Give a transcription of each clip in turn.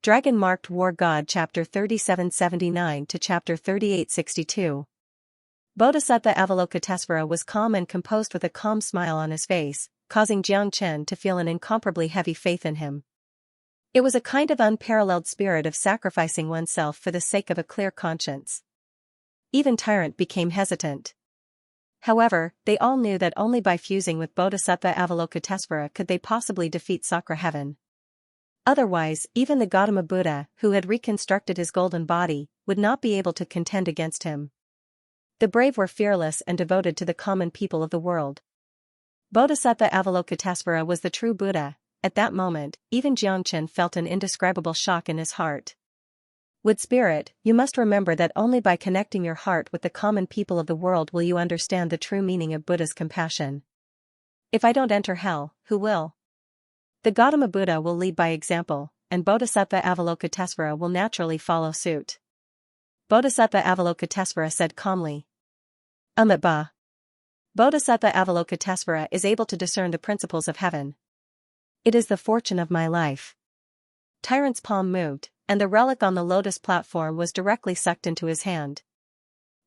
Dragon-Marked War God Chapter 3779 to Chapter 3862. Bodhisattva Avalokitesvara was calm and composed with a calm smile on his face, causing Xianxia to feel an incomparably heavy faith in him. It was a kind of unparalleled spirit of sacrificing oneself for the sake of a clear conscience. Even Tyrant became hesitant. However, they all knew that only by fusing with Bodhisattva Avalokitesvara could they possibly defeat Sakra Heaven. Otherwise, even the Gautama Buddha, who had reconstructed his golden body, would not be able to contend against him. The brave were fearless and devoted to the common people of the world. Bodhisattva Avalokitesvara was the true Buddha. At that moment, even Xianxia felt an indescribable shock in his heart. Wood Spirit, you must remember that only by connecting your heart with the common people of the world will you understand the true meaning of Buddha's compassion. If I don't enter hell, who will? The Gautama Buddha will lead by example, and Bodhisattva Avalokitesvara will naturally follow suit. Bodhisattva Avalokitesvara said calmly. Ba. Bodhisattva Avalokitesvara is able to discern the principles of heaven. It is the fortune of my life. Tyrant's palm moved, and the relic on the lotus platform was directly sucked into his hand.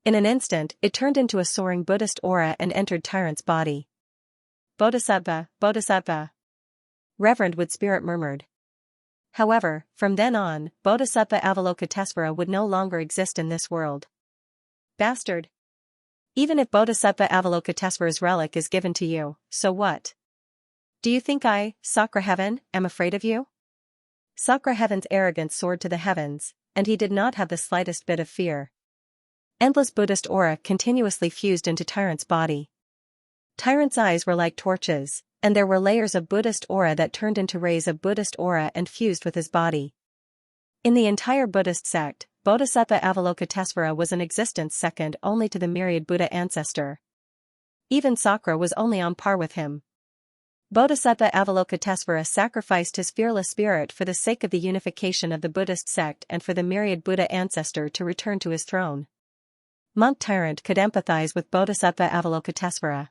In an instant, it turned into a soaring Buddhist aura and entered Tyrant's body. Bodhisattva, Bodhisattva. Reverend Wood Spirit murmured. However, from then on, Bodhisattva Avalokitesvara would no longer exist in this world. Bastard. Even if Bodhisattva Avalokitesvara's relic is given to you, so what? Do you think I, Sakra Heaven, am afraid of you? Sakra Heaven's arrogance soared to the heavens, and he did not have the slightest bit of fear. Endless Buddhist aura continuously fused into Tyrant's body. Tyrant's eyes were like torches, and there were layers of Buddhist aura that turned into rays of Buddhist aura and fused with his body. In the entire Buddhist sect, Bodhisattva Avalokitesvara was in existence second only to the myriad Buddha ancestor. Even Sakra was only on par with him. Bodhisattva Avalokitesvara sacrificed his fearless spirit for the sake of the unification of the Buddhist sect and for the myriad Buddha ancestor to return to his throne. Monk Tyrant could empathize with Bodhisattva Avalokitesvara.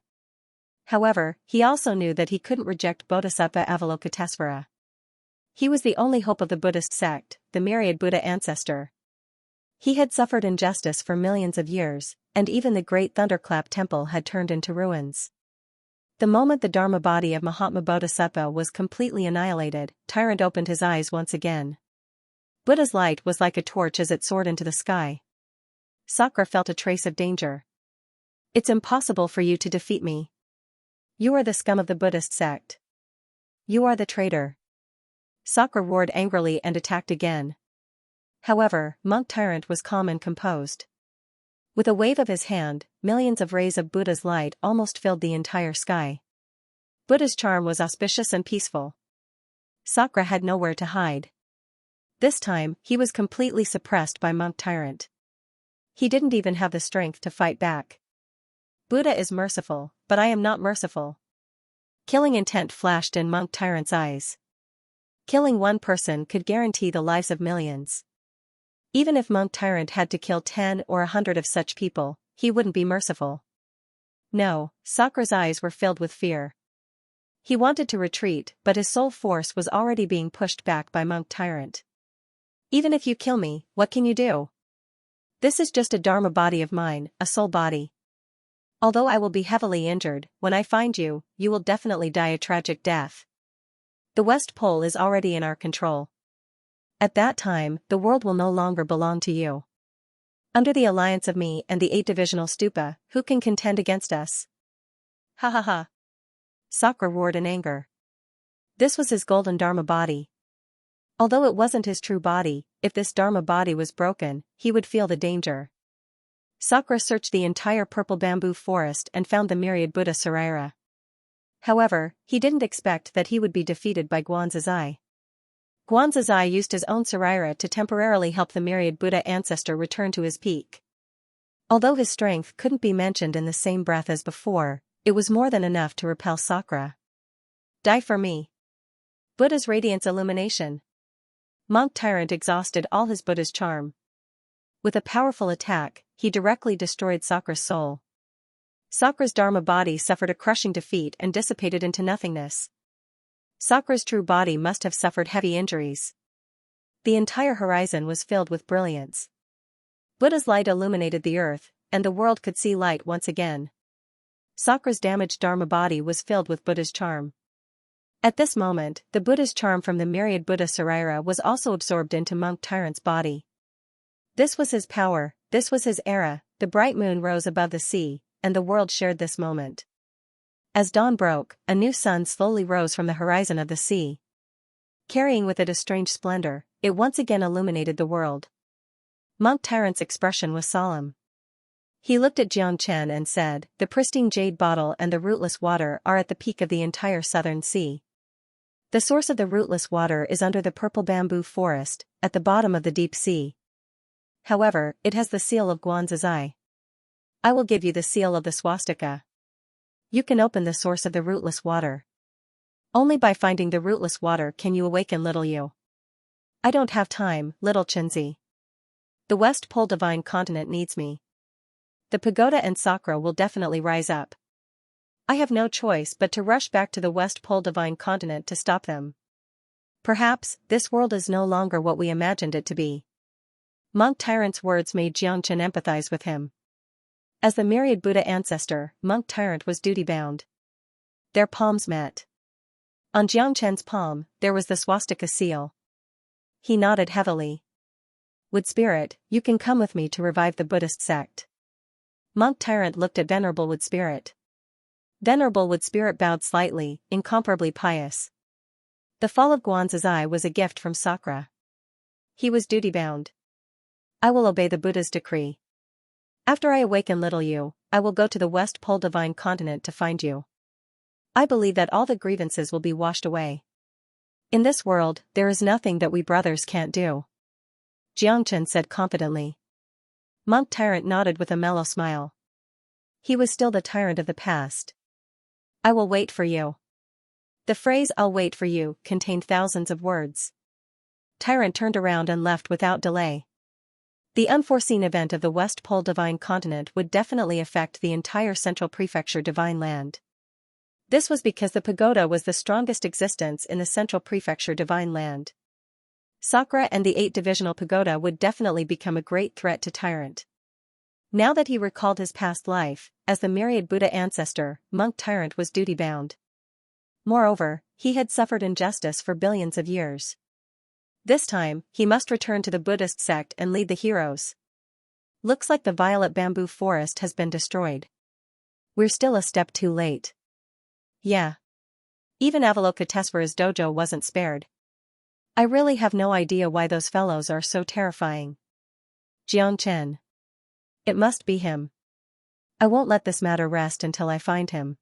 However, he also knew that he couldn't reject Bodhisattva Avalokitesvara. He was the only hope of the Buddhist sect, the myriad Buddha ancestor. He had suffered injustice for millions of years, and even the great Thunderclap temple had turned into ruins. The moment the Dharma body of Mahatma Bodhisattva was completely annihilated, Tyrant opened his eyes once again. Buddha's light was like a torch as it soared into the sky. Sakra felt a trace of danger. It's impossible for you to defeat me. You are the scum of the Buddhist sect. You are the traitor. Sakra roared angrily and attacked again. However, Monk Tyrant was calm and composed. With a wave of his hand, millions of rays of Buddha's light almost filled the entire sky. Buddha's charm was auspicious and peaceful. Sakra had nowhere to hide. This time, he was completely suppressed by Monk Tyrant. He didn't even have the strength to fight back. Buddha is merciful, but I am not merciful. Killing intent flashed in Monk Tyrant's eyes. Killing one person could guarantee the lives of millions. Even if Monk Tyrant had to kill 10 or 100 of such people, he wouldn't be merciful. No, Sakra's eyes were filled with fear. He wanted to retreat, but his soul force was already being pushed back by Monk Tyrant. Even if you kill me, what can you do? This is just a Dharma body of mine, a soul body. Although I will be heavily injured, when I find you, you will definitely die a tragic death. The West Pole is already in our control. At that time, the world will no longer belong to you. Under the alliance of me and the 8-divisional stupa, who can contend against us? Ha ha ha. Sakra roared in anger. This was his golden Dharma body. Although it wasn't his true body, if this Dharma body was broken, he would feel the danger. Sakra searched the entire purple bamboo forest and found the myriad Buddha Sarira. However, he didn't expect that he would be defeated by Guanzazai. Guanzazai used his own Sarira to temporarily help the myriad Buddha ancestor return to his peak. Although his strength couldn't be mentioned in the same breath as before, it was more than enough to repel Sakra. Die for me. Buddha's radiance illumination. Monk Tyrant exhausted all his Buddha's charm. With a powerful attack, he directly destroyed Sakra's soul. Sakra's Dharma body suffered a crushing defeat and dissipated into nothingness. Sakra's true body must have suffered heavy injuries. The entire horizon was filled with brilliance. Buddha's light illuminated the earth, and the world could see light once again. Sakra's damaged Dharma body was filled with Buddha's charm. At this moment, the Buddha's charm from the myriad Buddha Sarira was also absorbed into Monk Tyrant's body. This was his power, this was his era. The bright moon rose above the sea, and the world shared this moment. As dawn broke, a new sun slowly rose from the horizon of the sea. Carrying with it a strange splendor, it once again illuminated the world. Monk Tyrant's expression was solemn. He looked at Xianxia and said, "The pristine jade bottle and the rootless water are at the peak of the entire southern sea. The source of the rootless water is under the purple bamboo forest, at the bottom of the deep sea. However, it has the seal of Guanzh's eye. I will give you the seal of the swastika. You can open the source of the rootless water. Only by finding the rootless water can you awaken little you. I don't have time, little Chenzi. The West Pole Divine Continent needs me. The pagoda and Sakra will definitely rise up. I have no choice but to rush back to the West Pole Divine Continent to stop them. Perhaps, this world is no longer what we imagined it to be." Monk Tyrant's words made Xianxia empathize with him. As the myriad Buddha ancestor, Monk Tyrant was duty-bound. Their palms met. On Xianxia's palm, there was the swastika seal. He nodded heavily. "Wood Spirit, you can come with me to revive the Buddhist sect." Monk Tyrant looked at Venerable Wood Spirit. Venerable Wood Spirit bowed slightly, incomparably pious. The fall of Guanzh's eye was a gift from Sakra. He was duty-bound. "I will obey the Buddha's decree. After I awaken little you, I will go to the West Pole Divine Continent to find you. I believe that all the grievances will be washed away. In this world, there is nothing that we brothers can't do," Xianxia said confidently. Monk Tyrant nodded with a mellow smile. He was still the tyrant of the past. "I will wait for you." The phrase "I'll wait for you" contained thousands of words. Tyrant turned around and left without delay. The unforeseen event of the West Pole Divine Continent would definitely affect the entire Central Prefecture Divine Land. This was because the pagoda was the strongest existence in the Central Prefecture Divine Land. Sakra and the 8-divisional pagoda would definitely become a great threat to Tyrant. Now that he recalled his past life, as the myriad Buddha ancestor, Monk Tyrant was duty-bound. Moreover, he had suffered injustice for billions of years. This time, he must return to the Buddhist sect and lead the heroes. Looks like the violet bamboo forest has been destroyed. We're still a step too late. Yeah. Even Avalokitesvara's dojo wasn't spared. I really have no idea why those fellows are so terrifying. Xianxia. It must be him. I won't let this matter rest until I find him.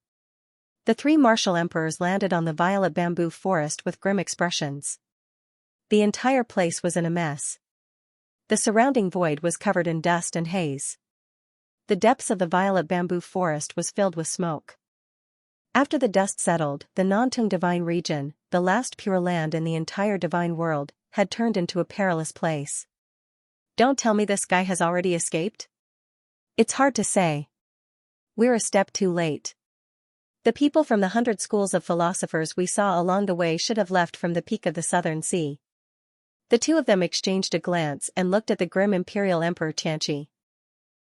The 3 martial emperors landed on the violet bamboo forest with grim expressions. The entire place was in a mess. The surrounding void was covered in dust and haze. The depths of the violet bamboo forest was filled with smoke. After the dust settled, the non-Tung divine region, the last pure land in the entire divine world, had turned into a perilous place. Don't tell me this guy has already escaped? It's hard to say. We're a step too late. The people from the 100 schools of philosophers we saw along the way should have left from the peak of the southern sea. The two of them exchanged a glance and looked at the grim Imperial Emperor Tianqi.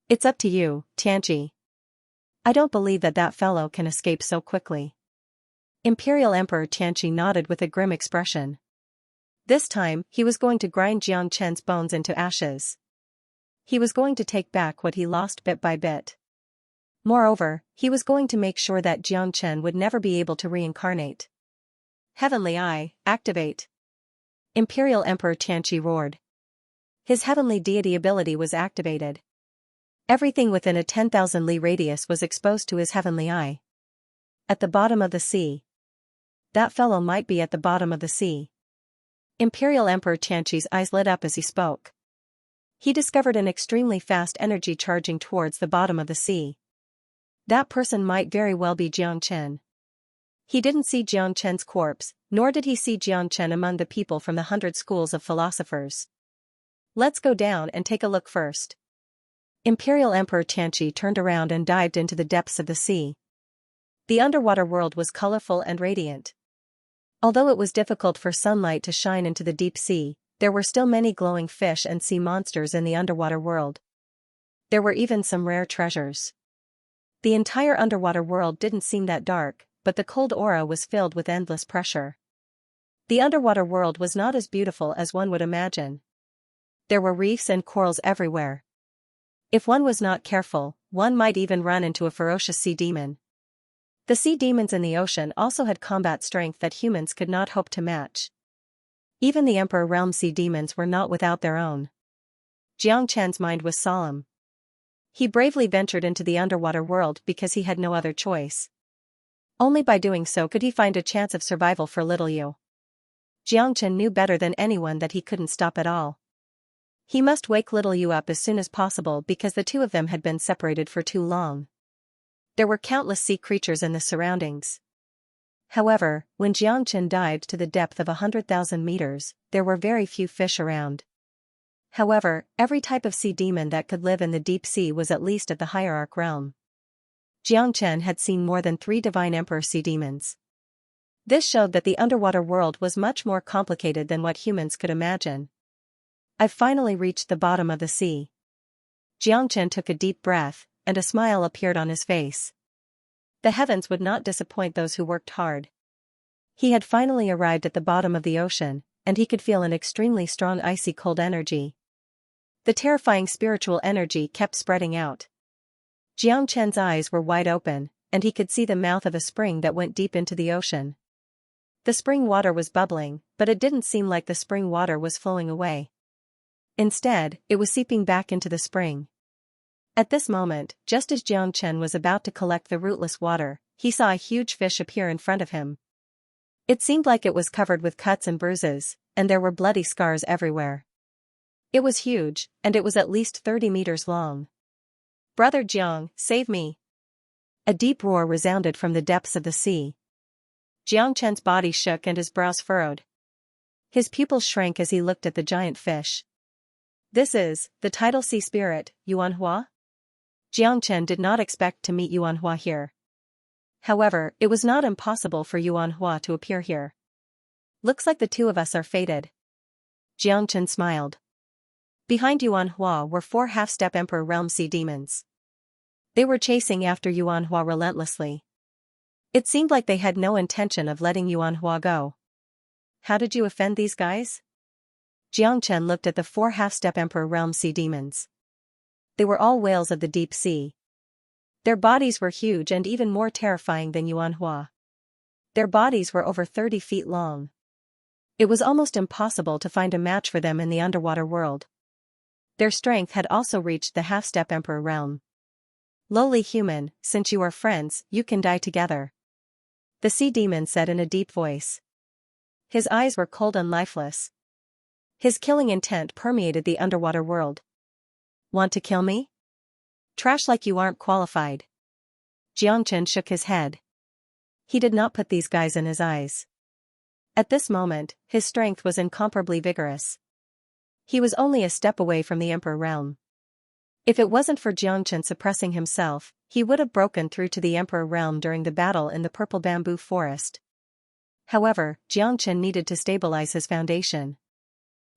It's up to you, Tianqi. I don't believe that fellow can escape so quickly. Imperial Emperor Tianqi nodded with a grim expression. This time, he was going to grind Xianxia's bones into ashes. He was going to take back what he lost bit by bit. Moreover, he was going to make sure that Xianxia would never be able to reincarnate. Heavenly Eye, activate! Imperial Emperor Tianqi roared. His heavenly deity ability was activated. Everything within a 10,000 li radius was exposed to his heavenly eye. At the bottom of the sea. That fellow might be at the bottom of the sea. Imperial Emperor Tianqi's eyes lit up as he spoke. He discovered an extremely fast energy charging towards the bottom of the sea. That person might very well be Xianxia. He didn't see Xianxia's corpse, nor did he see Xianxia among the people from the 100 schools of philosophers. Let's go down and take a look first. Imperial Emperor Tianqi turned around and dived into the depths of the sea. The underwater world was colorful and radiant. Although it was difficult for sunlight to shine into the deep sea, There were still many glowing fish and sea monsters in the underwater world. There were even some rare treasures. The entire underwater world didn't seem that dark, but the cold aura was filled with endless pressure. The underwater world was not as beautiful as one would imagine. There were reefs and corals everywhere. If one was not careful, one might even run into a ferocious sea demon. The sea demons in the ocean also had combat strength that humans could not hope to match. Even the Emperor Realm sea demons were not without their own. Xianxia's mind was solemn. He bravely ventured into the underwater world because he had no other choice. Only by doing so could he find a chance of survival for little Yu. Xianxia knew better than anyone that he couldn't stop at all. He must wake little Yu up as soon as possible because the two of them had been separated for too long. There were countless sea creatures in the surroundings. However, when Xianxia dived to the depth of 100,000 meters, there were very few fish around. However, every type of sea demon that could live in the deep sea was at least at the hierarch realm. Xianxia had seen more than 3 divine emperor sea demons. This showed that the underwater world was much more complicated than what humans could imagine. I've finally reached the bottom of the sea. Xianxia took a deep breath, and a smile appeared on his face. The heavens would not disappoint those who worked hard. He had finally arrived at the bottom of the ocean, and he could feel an extremely strong icy cold energy. The terrifying spiritual energy kept spreading out. Xianxia's eyes were wide open, and he could see the mouth of a spring that went deep into the ocean. The spring water was bubbling, but it didn't seem like the spring water was flowing away. Instead, it was seeping back into the spring. At this moment, just as Xianxia was about to collect the rootless water, he saw a huge fish appear in front of him. It seemed like it was covered with cuts and bruises, and there were bloody scars everywhere. It was huge, and it was at least 30 meters long. "Brother Jiang, save me!" A deep roar resounded from the depths of the sea. Xianxia's body shook and his brows furrowed. His pupils shrank as he looked at the giant fish. "This is the tidal sea spirit, Yuanhua?" Xianxia did not expect to meet Yuanhua here. However, it was not impossible for Yuanhua to appear here. "Looks like the two of us are fated." Xianxia smiled. Behind Yuanhua were 4 half-step Emperor Realm sea demons. They were chasing after Yuanhua relentlessly. It seemed like they had no intention of letting Yuanhua go. "How did you offend these guys?" Xianxia looked at the 4 half-step Emperor Realm sea demons. They were all whales of the deep sea. Their bodies were huge and even more terrifying than Yuanhua. Their bodies were over 30 feet long. It was almost impossible to find a match for them in the underwater world. Their strength had also reached the half-step Emperor realm. "Lowly human, since you are friends, you can die together," the sea demon said in a deep voice. His eyes were cold and lifeless. His killing intent permeated the underwater world. "Want to kill me? Trash like you aren't qualified." Xianxia shook his head. He did not put these guys in his eyes. At this moment, his strength was incomparably vigorous. He was only a step away from the Emperor realm. If it wasn't for Xianxia suppressing himself, he would have broken through to the Emperor realm during the battle in the purple bamboo forest. However, Xianxia needed to stabilize his foundation.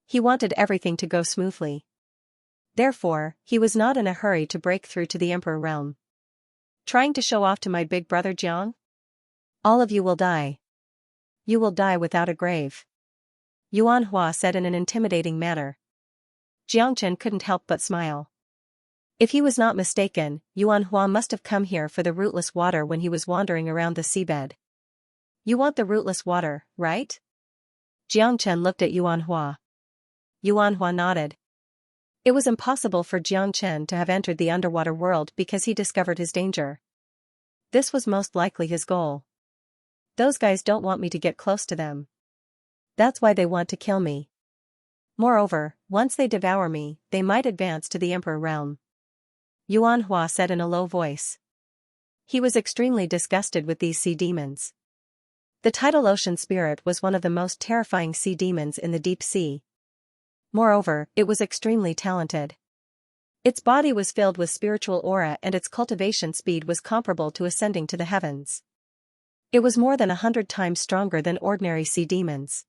He wanted everything to go smoothly. Therefore, he was not in a hurry to break through to the Emperor realm. "Trying to show off to my big brother Jiang? All of you will die. You will die without a grave," Yuanhua said in an intimidating manner. Xianxia couldn't help but smile. If he was not mistaken, Yuanhua must have come here for the rootless water when he was wandering around the seabed. "You want the rootless water, right?" Xianxia looked at Yuanhua. Yuanhua nodded. It was impossible for Xianxia to have entered the underwater world because he discovered his danger. This was most likely his goal. "Those guys don't want me to get close to them. That's why they want to kill me. Moreover, once they devour me, they might advance to the Emperor realm," Yuanhua said in a low voice. He was extremely disgusted with these sea demons. The tidal ocean spirit was one of the most terrifying sea demons in the deep sea. Moreover, it was extremely talented. Its body was filled with spiritual aura and its cultivation speed was comparable to ascending to the heavens. It was more than 100 times stronger than ordinary sea demons.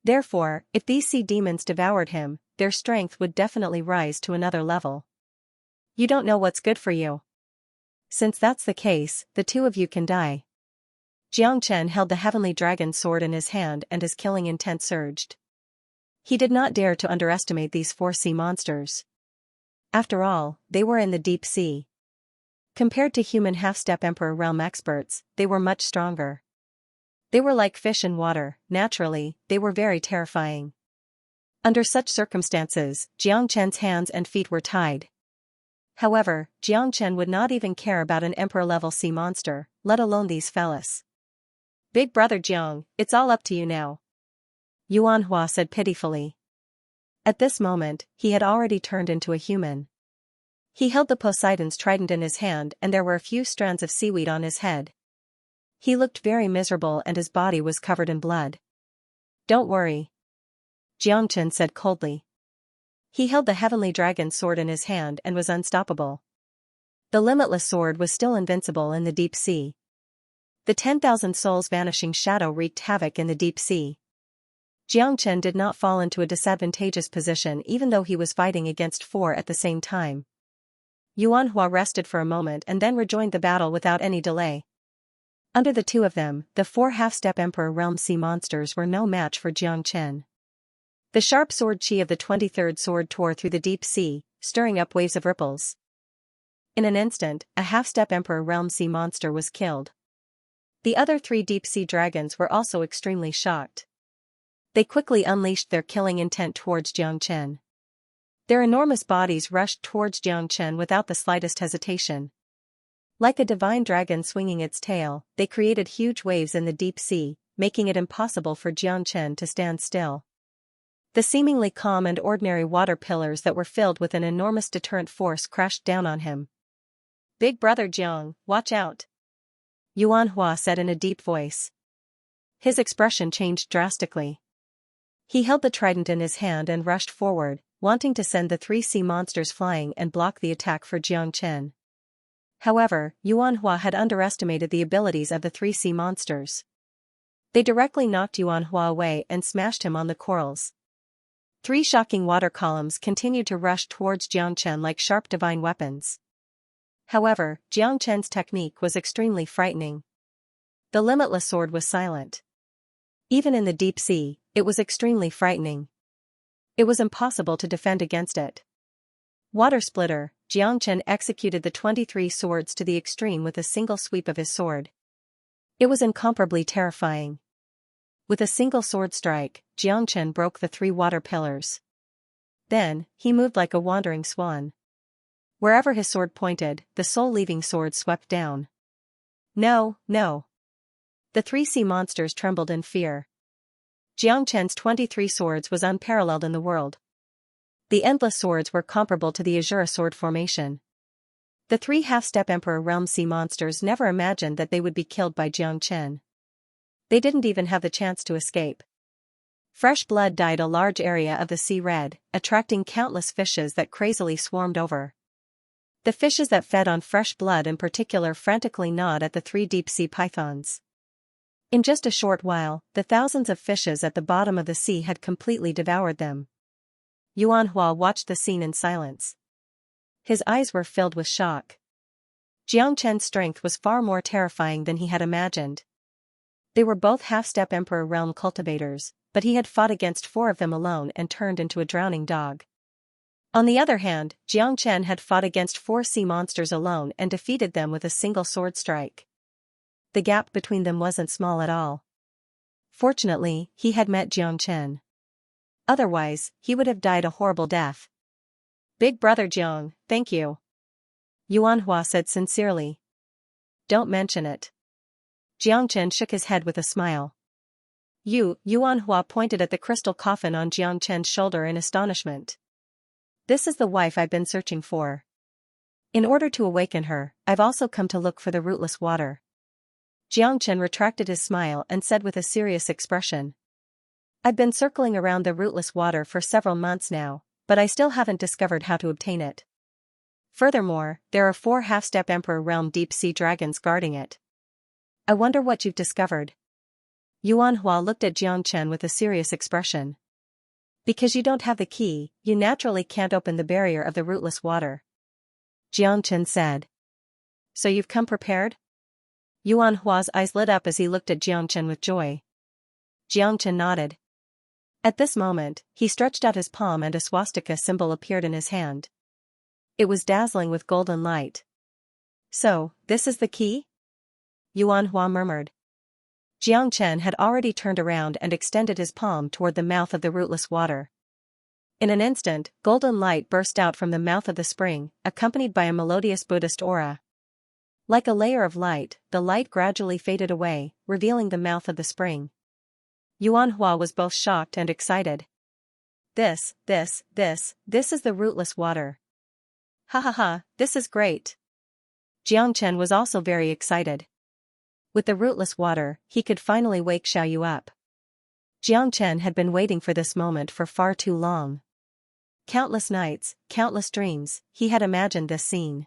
Therefore, if these sea demons devoured him, their strength would definitely rise to another level. You don't know what's good for you. Since that's the case, the two of you can die. Xianxia held the heavenly dragon sword in his hand and his killing intent surged. He did not dare to underestimate these 4 sea monsters. After all, they were in the deep sea. Compared to human half-step Emperor realm experts, they were much stronger. They were like fish in water. Naturally, they were very terrifying. Under such circumstances, Xianxia's hands and feet were tied. However, Xianxia would not even care about an emperor-level sea monster, let alone these fellas. Big brother Jiang, it's all up to you now. Yuanhua said pitifully. At this moment, he had already turned into a human. He held the Poseidon's trident in his hand and there were a few strands of seaweed on his head. He looked very miserable and his body was covered in blood. Don't worry. Xianxia said coldly. He held the heavenly dragon sword in his hand and was unstoppable. The limitless sword was still invincible in the deep sea. The 10,000 souls vanishing shadow wreaked havoc in the deep sea. Xianxia did not fall into a disadvantageous position even though he was fighting against 4 at the same time. Yuanhua rested for a moment and then rejoined the battle without any delay. Under the 2 of them, the 4 half-step Emperor realm sea monsters were no match for Xianxia. The sharp sword chi of the 23rd sword tore through the deep sea, stirring up waves of ripples. In an instant, a half-step Emperor realm sea monster was killed. The other 3 deep-sea dragons were also extremely shocked. They quickly unleashed their killing intent towards Xianxia. Their enormous bodies rushed towards Xianxia without the slightest hesitation. Like a divine dragon swinging its tail, they created huge waves in the deep sea, making it impossible for Xianxia to stand still. The seemingly calm and ordinary water pillars that were filled with an enormous deterrent force crashed down on him. Big brother Jiang, watch out! Yuanhua said in a deep voice. His expression changed drastically. He held the trident in his hand and rushed forward, wanting to send the 3 sea monsters flying and block the attack for Xianxia. However, Yuanhua had underestimated the abilities of the 3 sea monsters. They directly knocked Yuanhua away and smashed him on the corals. 3 shocking water columns continued to rush towards Xianxia like sharp divine weapons. However, Xianxia's technique was extremely frightening. The limitless sword was silent. Even in the deep sea, it was extremely frightening. It was impossible to defend against it. Water splitter, Xianxia executed the 23 swords to the extreme with a single sweep of his sword. It was incomparably terrifying. With a single sword strike, Xianxia broke the 3 water pillars. Then, he moved like a wandering swan. Wherever his sword pointed, the soul-leaving swords swept down. No, no. The 3 sea monsters trembled in fear. Xianxia's 23 swords was unparalleled in the world. The endless swords were comparable to the Azura sword formation. The 3 half-step Emperor realm sea monsters never imagined that they would be killed by Xianxia. They didn't even have the chance to escape. Fresh blood dyed a large area of the sea red, attracting countless fishes that crazily swarmed over. The fishes that fed on fresh blood in particular frantically gnawed at the 3 deep-sea pythons. In just a short while, the thousands of fishes at the bottom of the sea had completely devoured them. Yuanhua watched the scene in silence. His eyes were filled with shock. Xianxia's strength was far more terrifying than he had imagined. They were both half-step Emperor realm cultivators, but he had fought against 4 of them alone and turned into a drowning dog. On the other hand, Xianxia had fought against 4 sea monsters alone and defeated them with a single sword strike. The gap between them wasn't small at all. Fortunately, he had met Xianxia. Otherwise, he would have died a horrible death. Big brother Jiang, thank you. Yuanhua said sincerely. Don't mention it. Xianxia shook his head with a smile. Yuanhua pointed at the crystal coffin on Xianxia's shoulder in astonishment. This is the wife I've been searching for. In order to awaken her, I've also come to look for the rootless water. Xianxia retracted his smile and said with a serious expression. I've been circling around the rootless water for several months now, but I still haven't discovered how to obtain it. Furthermore, there are 4 half-step Emperor realm deep-sea dragons guarding it. I wonder what you've discovered. Yuan Hua looked at Jiang Chen with a serious expression. Because you don't have the key, you naturally can't open the barrier of the rootless water. Jiang Chen said. So you've come prepared? Yuan Hua's eyes lit up as he looked at Jiang Chen with joy. Jiang Chen nodded. At this moment, he stretched out his palm and a swastika symbol appeared in his hand. It was dazzling with golden light. So, this is the key? Yuan Hua murmured. Jiang Chen had already turned around and extended his palm toward the mouth of the rootless water. In an instant, golden light burst out from the mouth of the spring, accompanied by a melodious Buddhist aura. Like a layer of light, the light gradually faded away, revealing the mouth of the spring. Yuan Hua was both shocked and excited. This is the rootless water. Ha ha ha, this is great. Jiang Chen was also very excited. With the rootless water, he could finally wake Xiaoyu up. Jiang Chen had been waiting for this moment for far too long. Countless nights, countless dreams, he had imagined this scene.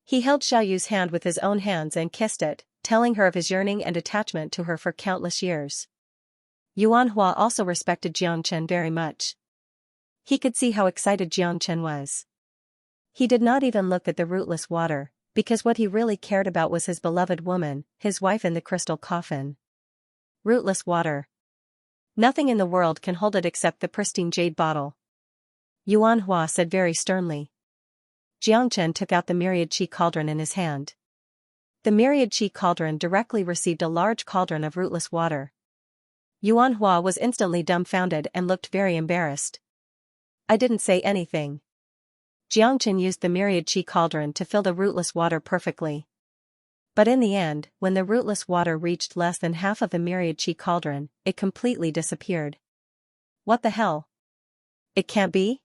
He held Xiaoyu's hand with his own hands and kissed it, telling her of his yearning and attachment to her for countless years. Yuan Hua also respected Jiang Chen very much. He could see how excited Jiang Chen was. He did not even look at the rootless water, because what he really cared about was his beloved woman, his wife in the crystal coffin. Rootless water. Nothing in the world can hold it except the pristine jade bottle. Yuan Hua said very sternly. Jiang Chen took out the myriad qi cauldron in his hand. The myriad qi cauldron directly received a large cauldron of rootless water. Yuan Hua was instantly dumbfounded and looked very embarrassed. I didn't say anything. Jiang Chen used the myriad qi cauldron to fill the rootless water perfectly. But in the end, when the rootless water reached less than half of the myriad qi cauldron, it completely disappeared. What the hell? It can't be?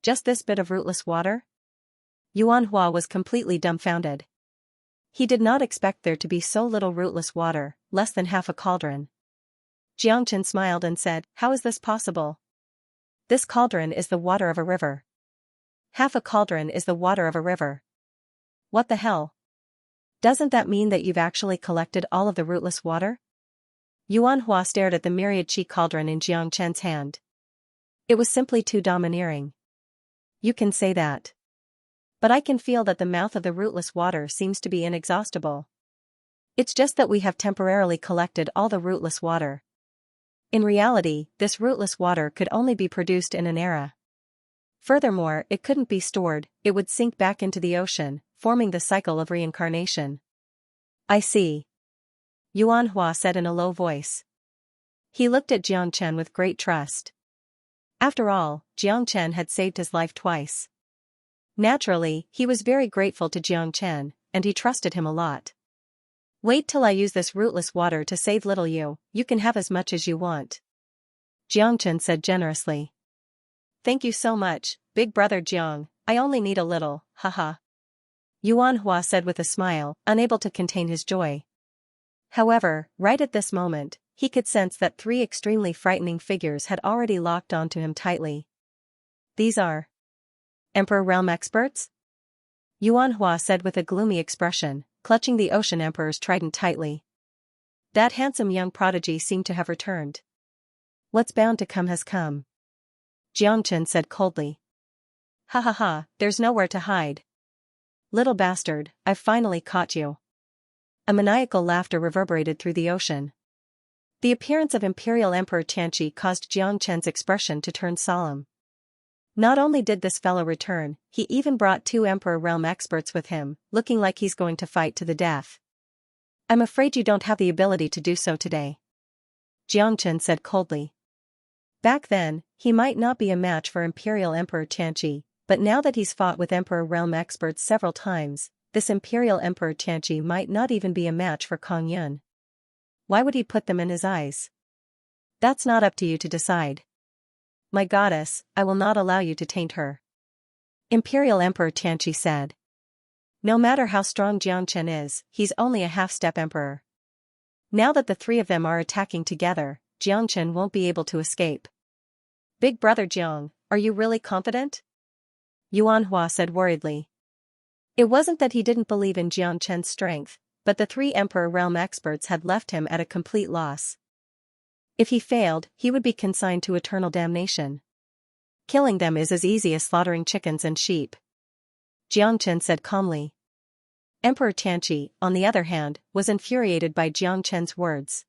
Just this bit of rootless water? Yuan Hua was completely dumbfounded. He did not expect there to be so little rootless water, less than half a cauldron. Jiang Chen smiled and said, How is this possible? This cauldron is the water of a river. Half a cauldron is the water of a river. What the hell? Doesn't that mean that you've actually collected all of the rootless water? Yuan Hua stared at the myriad qi cauldron in Jiang Chen's hand. It was simply too domineering. You can say that. But I can feel that the mouth of the rootless water seems to be inexhaustible. It's just that we have temporarily collected all the rootless water. In reality, this rootless water could only be produced in an era. Furthermore, it couldn't be stored, it would sink back into the ocean, forming the cycle of reincarnation. I see. Yuan Hua said in a low voice. He looked at Jiang Chen with great trust. After all, Jiang Chen had saved his life twice. Naturally, he was very grateful to Jiang Chen, and he trusted him a lot. Wait till I use this rootless water to save little you can have as much as you want. Jiang Chen said generously. Thank you so much, big brother Jiang, I only need a little, haha. Yuan Hua said with a smile, unable to contain his joy. However, right at this moment, he could sense that three extremely frightening figures had already locked onto him tightly. These are Emperor Realm experts? Yuan Hua said with a gloomy expression, clutching the Ocean Emperor's trident tightly. That handsome young prodigy seemed to have returned. What's bound to come has come. Jiang Chen said coldly. Ha ha ha, there's nowhere to hide. Little bastard, I've finally caught you. A maniacal laughter reverberated through the ocean. The appearance of Imperial Emperor Xianxia caused Jiang Chen's expression to turn solemn. Not only did this fellow return, he even brought two Emperor Realm experts with him, looking like he's going to fight to the death. I'm afraid you don't have the ability to do so today. Jiang Chen said coldly. Back then, he might not be a match for Imperial Emperor Xianxia, but now that he's fought with Emperor Realm experts several times, this Imperial Emperor Xianxia might not even be a match for Kong Yun. Why would he put them in his eyes? That's not up to you to decide. My goddess, I will not allow you to taint her. Imperial Emperor Xianxia said. No matter how strong Jiang Chen is, he's only a half-step emperor. Now that the three of them are attacking together, Jiang Chen won't be able to escape. Big brother Jiang, are you really confident? Yuan Hua said worriedly. It wasn't that he didn't believe in Jiang Chen's strength, but the three Emperor Realm experts had left him at a complete loss. If he failed, he would be consigned to eternal damnation. Killing them is as easy as slaughtering chickens and sheep, Xianxia said calmly. Emperor Tianqi, on the other hand, was infuriated by Xianxia's words.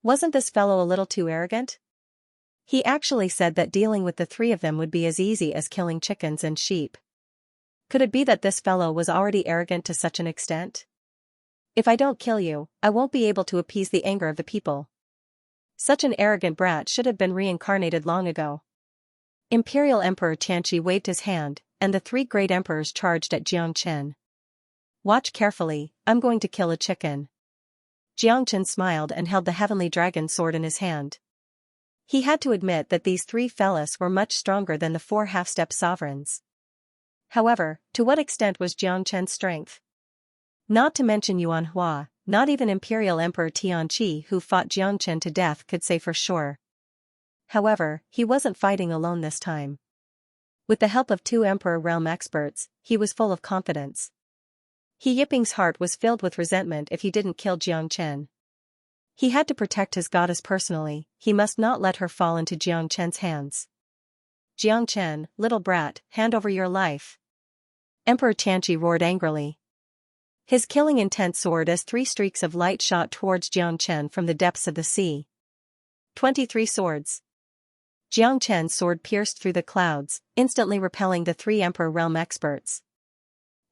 Wasn't this fellow a little too arrogant? He actually said that dealing with the three of them would be as easy as killing chickens and sheep. Could it be that this fellow was already arrogant to such an extent? If I don't kill you, I won't be able to appease the anger of the people. Such an arrogant brat should have been reincarnated long ago. Imperial Emperor Tianqi waved his hand, and the three great emperors charged at Xianxia. Watch carefully, I'm going to kill a chicken. Xianxia smiled and held the heavenly dragon sword in his hand. He had to admit that these three fellas were much stronger than the four half-step sovereigns. However, to what extent was Xianxia's strength? Not to mention Yuan Hua, not even Imperial Emperor Tianqi who fought Xianxia to death could say for sure. However, he wasn't fighting alone this time. With the help of two Emperor Realm experts, he was full of confidence. He Yiping's heart was filled with resentment if he didn't kill Xianxia. He had to protect his goddess personally, he must not let her fall into Xianxia's hands. Xianxia, little brat, hand over your life. Emperor Tianqi roared angrily. His killing intent soared as three streaks of light shot towards Xianxia from the depths of the sea. 23 swords. Xianxia's sword pierced through the clouds, instantly repelling the three Emperor Realm experts.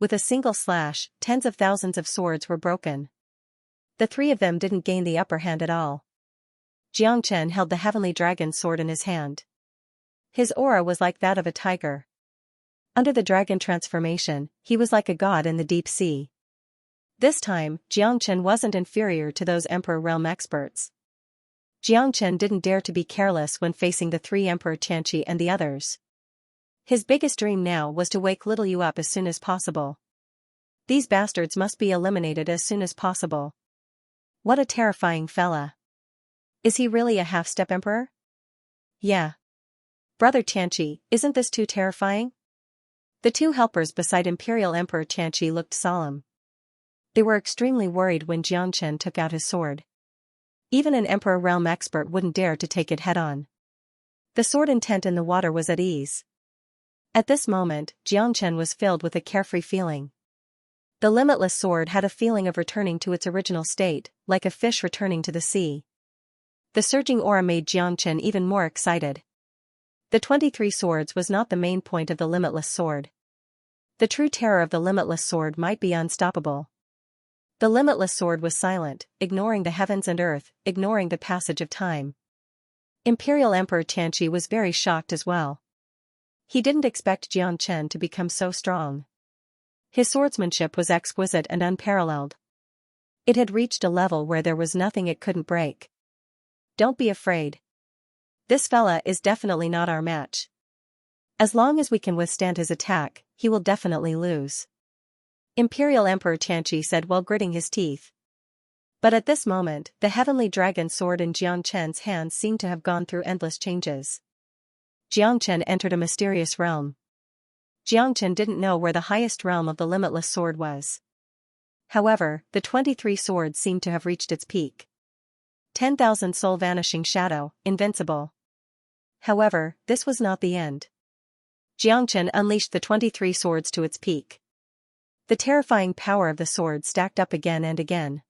With a single slash, tens of thousands of swords were broken. The three of them didn't gain the upper hand at all. Xianxia held the heavenly dragon sword in his hand. His aura was like that of a tiger. Under the dragon transformation, he was like a god in the deep sea. This time, Xianxia wasn't inferior to those Emperor Realm experts. Xianxia didn't dare to be careless when facing the three Emperor Tianqi and the others. His biggest dream now was to wake little Yu up as soon as possible. These bastards must be eliminated as soon as possible. What a terrifying fella. Is he really a half-step emperor? Yeah. Brother Tianqi, isn't this too terrifying? The two helpers beside Imperial Emperor Tianqi looked solemn. They were extremely worried when Xianxia took out his sword. Even an Emperor Realm expert wouldn't dare to take it head-on. The sword intent in the water was at ease. At this moment, Xianxia was filled with a carefree feeling. The limitless sword had a feeling of returning to its original state, like a fish returning to the sea. The surging aura made Xianxia even more excited. The 23 swords was not the main point of the limitless sword. The true terror of the limitless sword might be unstoppable. The limitless sword was silent, ignoring the heavens and earth, ignoring the passage of time. Imperial Emperor Tianqi was very shocked as well. He didn't expect Xianxia to become so strong. His swordsmanship was exquisite and unparalleled. It had reached a level where there was nothing it couldn't break. Don't be afraid. This fella is definitely not our match. As long as we can withstand his attack, he will definitely lose. Imperial Emperor Tianqi said while gritting his teeth. But at this moment, the heavenly dragon sword in Xianxia's hands seemed to have gone through endless changes. Xianxia entered a mysterious realm. Xianxia didn't know where the highest realm of the limitless sword was. However, the 23 swords seemed to have reached its peak. 10,000 soul vanishing shadow, invincible. However, this was not the end. Xianxia unleashed the 23 swords to its peak. The terrifying power of the sword stacked up again and again.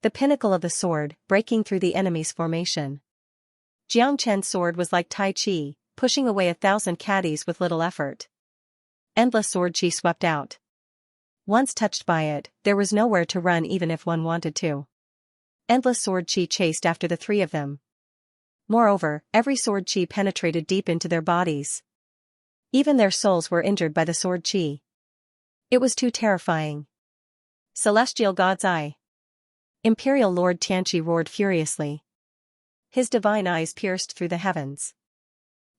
The pinnacle of the sword, breaking through the enemy's formation. Xianxia's sword was like Tai Chi, pushing away 1,000 caddies with little effort. Endless sword chi swept out. Once touched by it, there was nowhere to run even if one wanted to. Endless sword chi chased after the three of them. Moreover, every sword chi penetrated deep into their bodies. Even their souls were injured by the sword chi. It was too terrifying. Celestial God's Eye. Imperial Lord Tianqi roared furiously. His divine eyes pierced through the heavens.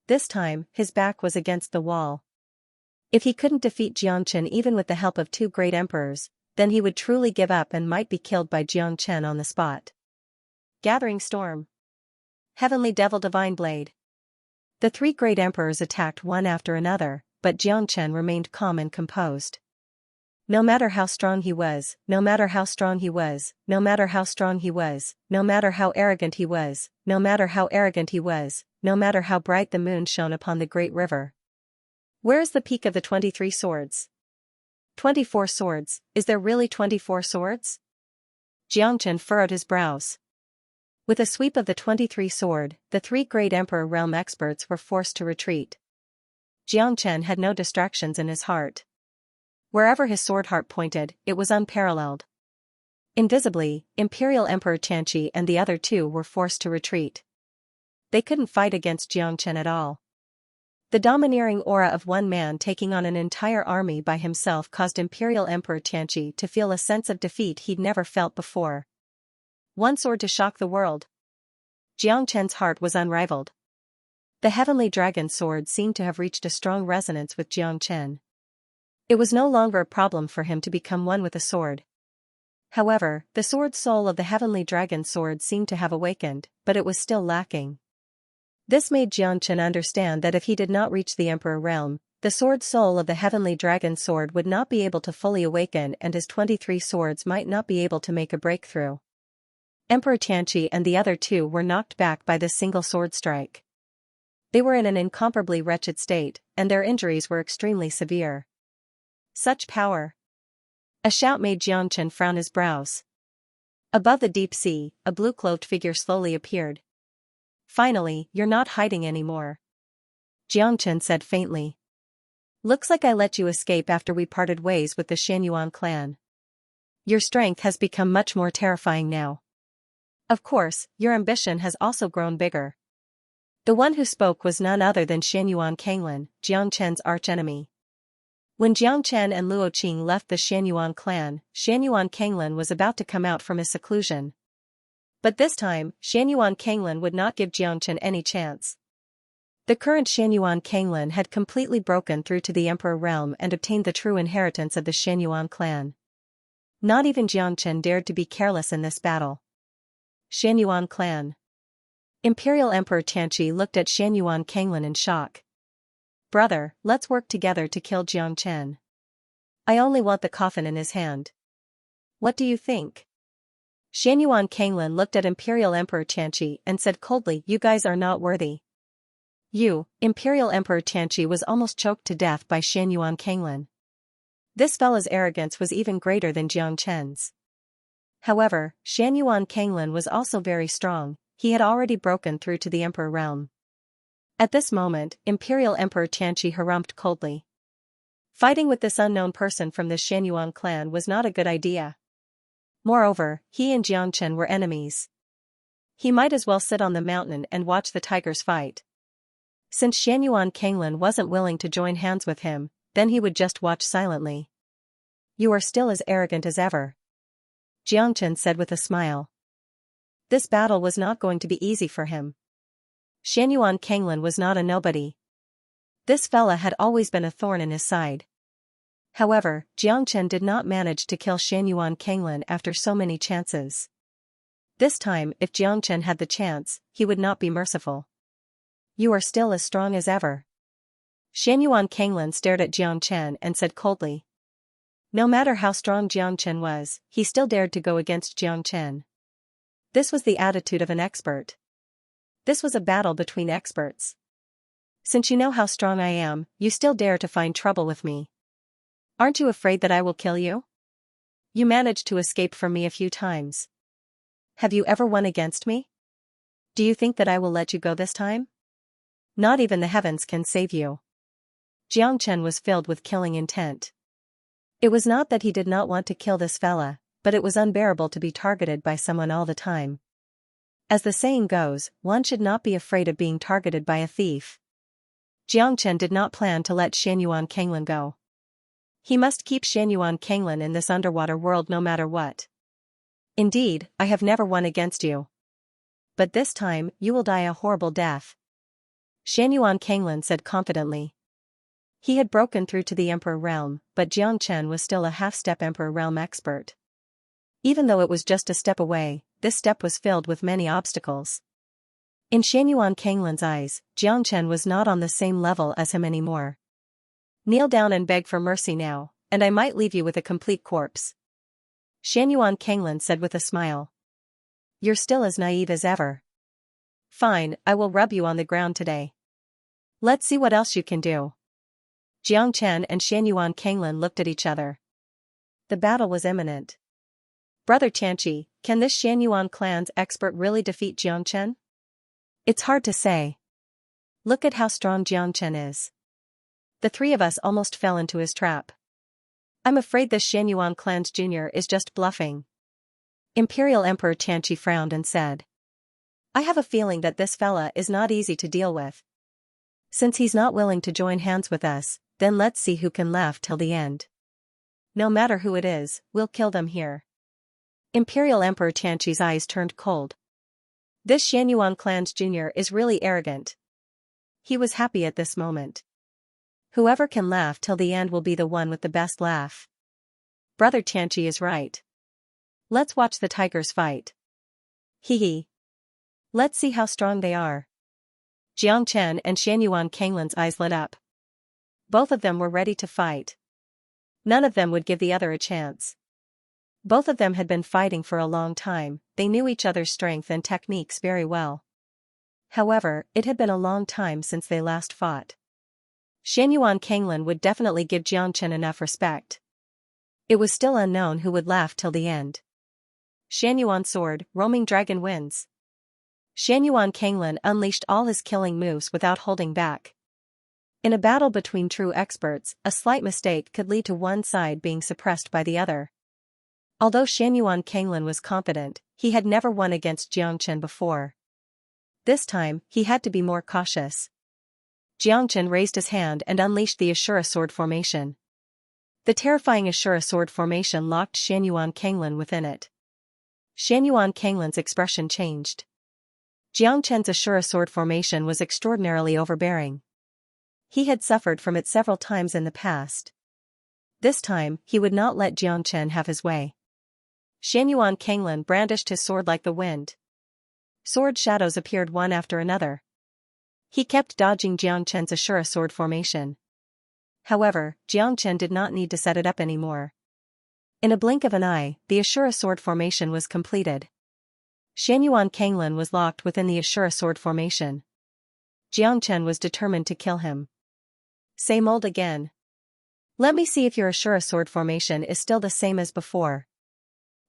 This time, his back was against the wall. If he couldn't defeat Xianxia even with the help of two great emperors, then he would truly give up and might be killed by Xianxia on the spot. Gathering Storm. Heavenly Devil Divine Blade. The three great emperors attacked one after another, but Xianxia remained calm and composed. No matter how strong he was, no matter how strong he was, no matter how strong he was, no matter how arrogant he was, no matter how arrogant he was, no matter how bright the moon shone upon the great river. Where is the peak of the 23 swords? 24 swords, is there really 24 swords? Xianxia furrowed his brows. With a sweep of the 23 sword, the three great Emperor realm experts were forced to retreat. Xianxia had no distractions in his heart. Wherever his sword heart pointed, it was unparalleled. Invisibly, Imperial Emperor Xianxia and the other two were forced to retreat. They couldn't fight against Xianxia at all. The domineering aura of one man taking on an entire army by himself caused Imperial Emperor Xianxia to feel a sense of defeat he'd never felt before. One sword to shock the world. Xianxia's heart was unrivaled. The heavenly dragon sword seemed to have reached a strong resonance with Xianxia. It was no longer a problem for him to become one with a sword. However, the sword soul of the heavenly dragon sword seemed to have awakened, but it was still lacking. This made Xianxia understand that if he did not reach the Emperor realm, the sword soul of the heavenly dragon sword would not be able to fully awaken and his 23 swords might not be able to make a breakthrough. Emperor Xianxia and the other two were knocked back by this single sword strike. They were in an incomparably wretched state, and their injuries were extremely severe. Such power! A shout made Xianxia frown his brows. Above the deep sea, a blue-cloaked figure slowly appeared. Finally, you're not hiding anymore. Xianxia said faintly. Looks like I let you escape after we parted ways with the Xianyuan clan. Your strength has become much more terrifying now. Of course, your ambition has also grown bigger. The one who spoke was none other than Xianyuan Kanglin, Xianxia's archenemy. When Xianxia and Luo Qing left the Xianyuan clan, Xianyuan Kanglin was about to come out from his seclusion. But this time, Xianyuan Kanglin would not give Xianxia any chance. The current Xianyuan Kanglin had completely broken through to the Emperor realm and obtained the true inheritance of the Xianyuan clan. Not even Xianxia dared to be careless in this battle. Xianyuan clan. Imperial Emperor Xianxia looked at Xianyuan Kanglin in shock. Brother, let's work together to kill Xianxia. I only want the coffin in his hand. What do you think? Xianyuan Kanglin looked at Imperial Emperor Xianxia and said coldly, you guys are not worthy. You, Imperial Emperor Xianxia was almost choked to death by Xianyuan Kanglin. This fella's arrogance was even greater than Xianxia's. However, Xianyuan Kanglin was also very strong, he had already broken through to the Emperor realm. At this moment, Imperial Emperor Xianxia harumphed coldly. Fighting with this unknown person from the Xianyuan clan was not a good idea. Moreover, he and Xianxia were enemies. He might as well sit on the mountain and watch the tigers fight. Since Xianyuan Kanglin wasn't willing to join hands with him, then he would just watch silently. You are still as arrogant as ever. Xianxia said with a smile. This battle was not going to be easy for him. Xianyuan Kanglin was not a nobody. This fella had always been a thorn in his side. However, Xianxia did not manage to kill Xianyuan Kanglin after so many chances. This time, if Xianxia had the chance, he would not be merciful. You are still as strong as ever. Xianyuan Kanglin stared at Xianxia and said coldly. No matter how strong Xianxia was, he still dared to go against Xianxia. This was the attitude of an expert. This was a battle between experts. Since you know how strong I am, you still dare to find trouble with me. Aren't you afraid that I will kill you? You managed to escape from me a few times. Have you ever won against me? Do you think that I will let you go this time? Not even the heavens can save you. Xianxia was filled with killing intent. It was not that he did not want to kill this fella, but it was unbearable to be targeted by someone all the time. As the saying goes, one should not be afraid of being targeted by a thief. Xianxia did not plan to let Xianyuan Kanglin go. He must keep Xianyuan Kanglin in this underwater world no matter what. Indeed, I have never won against you. But this time, you will die a horrible death. Xianyuan Kanglin said confidently. He had broken through to the Emperor realm, but Xianxia was still a half-step Emperor realm expert. Even though it was just a step away, this step was filled with many obstacles. In Xianyuan Kanglin's eyes, Xianxia was not on the same level as him anymore. Kneel down and beg for mercy now, and I might leave you with a complete corpse. Xianyuan Kanglin said with a smile. You're still as naive as ever. Fine, I will rub you on the ground today. Let's see what else you can do. Jiang Chen and Xianyuan Kanglin looked at each other. The battle was imminent. Brother Tianqi, can this Xianyuan clan's expert really defeat Jiang Chen? It's hard to say. Look at how strong Jiang Chen is. The three of us almost fell into his trap. I'm afraid this Xianyuan clan's junior is just bluffing. Imperial Emperor Tianqi frowned and said. I have a feeling that this fella is not easy to deal with. Since he's not willing to join hands with us, then let's see who can laugh till the end. No matter who it is, we'll kill them here. Imperial Emperor Tianqi's eyes turned cold. This Xianyuan clan's junior is really arrogant. He was happy at this moment. Whoever can laugh till the end will be the one with the best laugh. Brother Tianqi is right. Let's watch the tigers fight. Hee hee. Let's see how strong they are. Jiang Chen and Xianyuan Kanglin's eyes lit up. Both of them were ready to fight. None of them would give the other a chance. Both of them had been fighting for a long time, they knew each other's strength and techniques very well. However, it had been a long time since they last fought. Xianyuan Kanglin would definitely give Jiang Chen enough respect. It was still unknown who would laugh till the end. Xianyuan sword, roaming dragon wins. Xianyuan Kanglin unleashed all his killing moves without holding back. In a battle between true experts, a slight mistake could lead to one side being suppressed by the other. Although Xianyuan Kanglin was confident, he had never won against Jiang Chen before. This time, he had to be more cautious. Jiang Chen raised his hand and unleashed the Ashura sword formation. The terrifying Ashura sword formation locked Xianyuan Kanglin within it. Xianyuan Kanglin's expression changed. Jiang Chen's Ashura sword formation was extraordinarily overbearing. He had suffered from it several times in the past. This time, he would not let Jiang Chen have his way. Xianyuan Kanglin brandished his sword like the wind. Sword shadows appeared one after another. He kept dodging Jiang Chen's Ashura sword formation. However, Jiang Chen did not need to set it up anymore. In a blink of an eye, the Ashura sword formation was completed. Xianyuan Kanglin was locked within the Ashura sword formation. Jiang Chen was determined to kill him. Same old again. Let me see if your Ashura sword formation is still the same as before.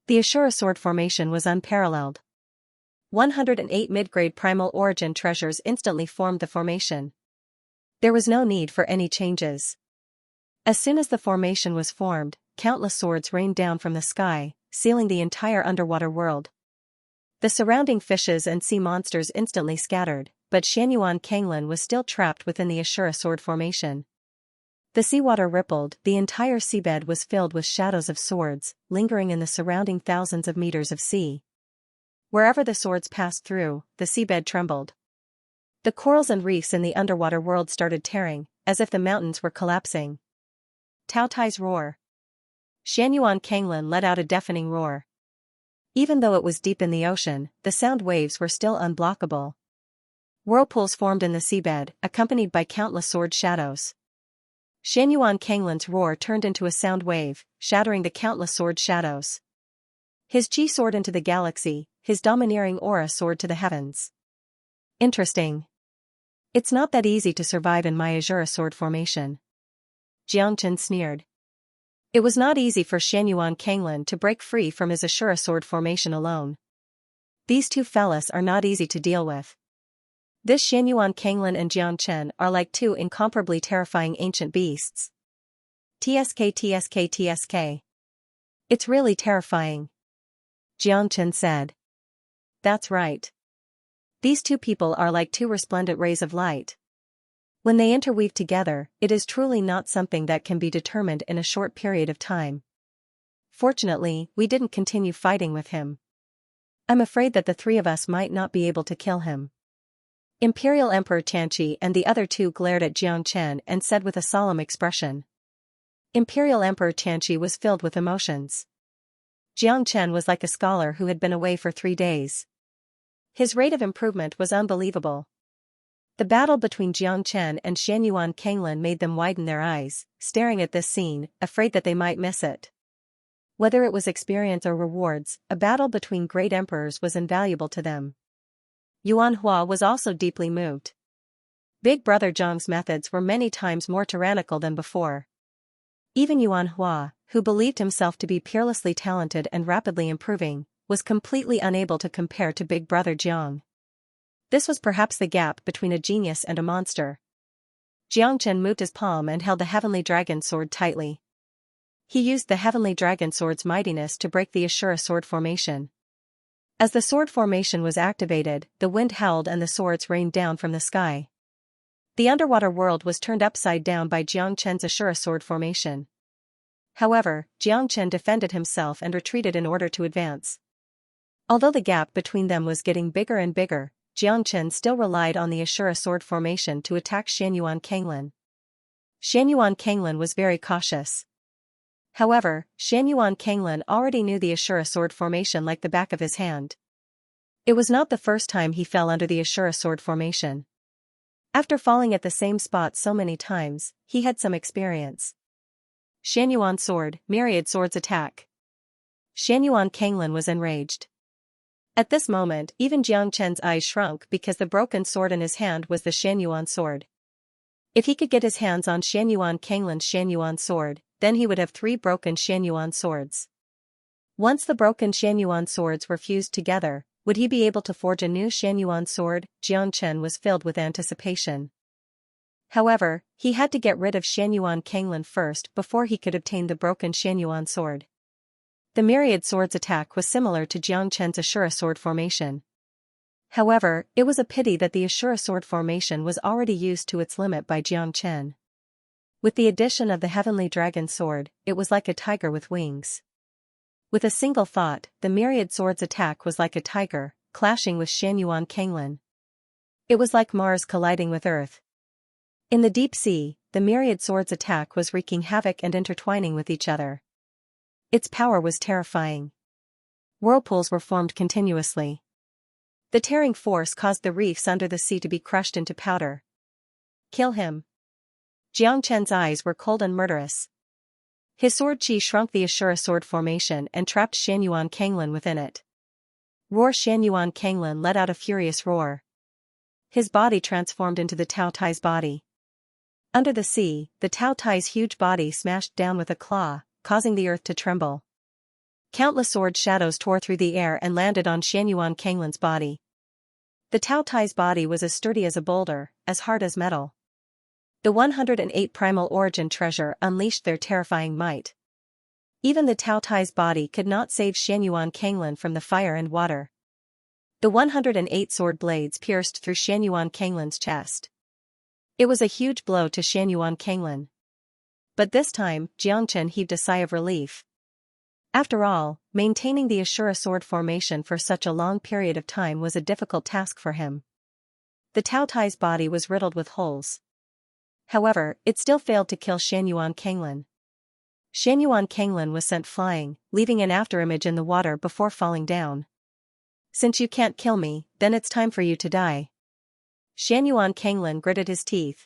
The Ashura sword formation was unparalleled. 108 mid-grade primal origin treasures instantly formed the formation. There was no need for any changes. As soon as the formation was formed, countless swords rained down from the sky, sealing the entire underwater world. The surrounding fishes and sea monsters instantly scattered, but Xianyuan Kanglin was still trapped within the Ashura sword formation. The seawater rippled, the entire seabed was filled with shadows of swords, lingering in the surrounding thousands of meters of sea. Wherever the swords passed through, the seabed trembled. The corals and reefs in the underwater world started tearing, as if the mountains were collapsing. Tao Tai's roar. Xianyuan Kanglin let out a deafening roar. Even though it was deep in the ocean, the sound waves were still unblockable. Whirlpools formed in the seabed, accompanied by countless sword shadows. Xianyuan Kanglin's roar turned into a sound wave, shattering the countless sword shadows. His chi soared into the galaxy, his domineering aura soared to the heavens. Interesting. It's not that easy to survive in my Ashura sword formation. Jiang Chen sneered. It was not easy for Xianyuan Kanglin to break free from his Ashura sword formation alone. These two fellas are not easy to deal with. This Xianyuan Kanglin and Jiang Chen are like two incomparably terrifying ancient beasts. TSK TSK TSK. It's really terrifying. Jiang Chen said. That's right. These two people are like two resplendent rays of light. When they interweave together, it is truly not something that can be determined in a short period of time. Fortunately, we didn't continue fighting with him. I'm afraid that the three of us might not be able to kill him. Imperial Emperor Tianqi and the other two glared at Jiang Chen and said with a solemn expression. Imperial Emperor Tianqi was filled with emotions. Jiang Chen was like a scholar who had been away for 3 days. His rate of improvement was unbelievable. The battle between Jiang Chen and Xianyuan Kanglin made them widen their eyes, staring at this scene, afraid that they might miss it. Whether it was experience or rewards, a battle between great emperors was invaluable to them. Yuan Hua was also deeply moved. Big Brother Zhang's methods were many times more tyrannical than before. Even Yuan Hua, who believed himself to be peerlessly talented and rapidly improving, was completely unable to compare to Big Brother Jiang. This was perhaps the gap between a genius and a monster. Jiang Chen moved his palm and held the Heavenly Dragon Sword tightly. He used the Heavenly Dragon Sword's mightiness to break the Ashura sword formation. As the sword formation was activated, the wind howled and the swords rained down from the sky. The underwater world was turned upside down by Jiang Chen's Ashura sword formation. However, Jiang Chen defended himself and retreated in order to advance. Although the gap between them was getting bigger and bigger, Jiang Chen still relied on the Ashura sword formation to attack Xianyuan Kanglin. Xianyuan Kanglin was very cautious. However, Xianyuan Kanglin already knew the Ashura sword formation like the back of his hand. It was not the first time he fell under the Ashura sword formation. After falling at the same spot so many times, he had some experience. Xianyuan sword, myriad swords attack. Xianyuan Kanglin was enraged. At this moment, even Jiang Chen's eyes shrunk because the broken sword in his hand was the Xianyuan sword. If he could get his hands on Xianyuan Kanglin's Xianyuan sword, then he would have 3 broken Xianyuan swords. Once the broken Xianyuan swords were fused together, would he be able to forge a new Xianyuan sword? Jiang Chen was filled with anticipation. However, he had to get rid of Xianyuan Kanglin first before he could obtain the broken Xianyuan sword. The myriad swords attack was similar to Jiang Chen's Ashura sword formation. However, it was a pity that the Ashura sword formation was already used to its limit by Jiang Chen. With the addition of the Heavenly Dragon Sword, it was like a tiger with wings. With a single thought, the myriad swords attack was like a tiger, clashing with Xianyuan Kanglin. It was like Mars colliding with Earth. In the deep sea, the myriad swords attack was wreaking havoc and intertwining with each other. Its power was terrifying. Whirlpools were formed continuously. The tearing force caused the reefs under the sea to be crushed into powder. Kill him. Jiang Chen's eyes were cold and murderous. His sword chi shrunk the Ashura sword formation and trapped Xianyuan Kanglin within it. Roar! Xianyuan Kanglin let out a furious roar. His body transformed into the Tao Tai's body. Under the sea, the Tao Tai's huge body smashed down with a claw, causing the earth to tremble. Countless sword shadows tore through the air and landed on Xianyuan Kanglin's body. The Tao Tai's body was as sturdy as a boulder, as hard as metal. The 108 primal origin treasure unleashed their terrifying might. Even the Tao Tai's body could not save Xianyuan Kanglin from the fire and water. The 108 sword blades pierced through Xianyuan Kanglin's chest. It was a huge blow to Xianyuan Kanglin. But this time, Jiang Chen heaved a sigh of relief. After all, maintaining the Ashura sword formation for such a long period of time was a difficult task for him. The Tao Tai's body was riddled with holes. However, it still failed to kill Xianyuan Kanglin. Xianyuan Kanglin was sent flying, leaving an afterimage in the water before falling down. Since you can't kill me, then it's time for you to die. Xianyuan Kanglin gritted his teeth.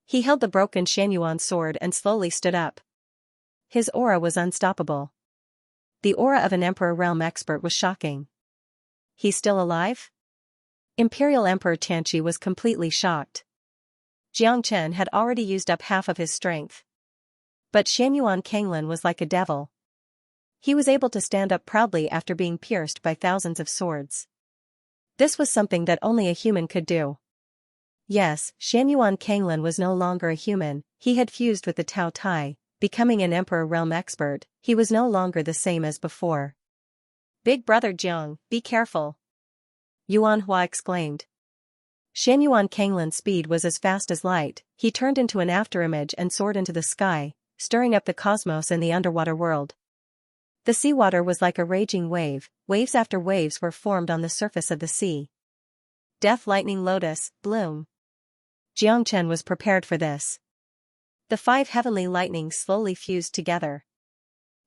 He held the broken Xianyuan sword and slowly stood up. His aura was unstoppable. The aura of an Emperor realm expert was shocking. He's still alive? Imperial Emperor Xianxia was completely shocked. Jiang Chen had already used up half of his strength. But Xianyuan Kanglin was like a devil. He was able to stand up proudly after being pierced by thousands of swords. This was something that only a human could do. Yes, Xianyuan Kanglin was no longer a human, he had fused with the Tao Tai, becoming an Emperor realm expert. He was no longer the same as before. Big Brother Jiang, be careful! Yuan Hua exclaimed. Xianyuan Kanglin's speed was as fast as light. He turned into an afterimage and soared into the sky, stirring up the cosmos in the underwater world. The seawater was like a raging wave, waves after waves were formed on the surface of the sea. Death Lightning Lotus, Bloom. Jiang Chen was prepared for this. The 5 heavenly lightnings slowly fused together.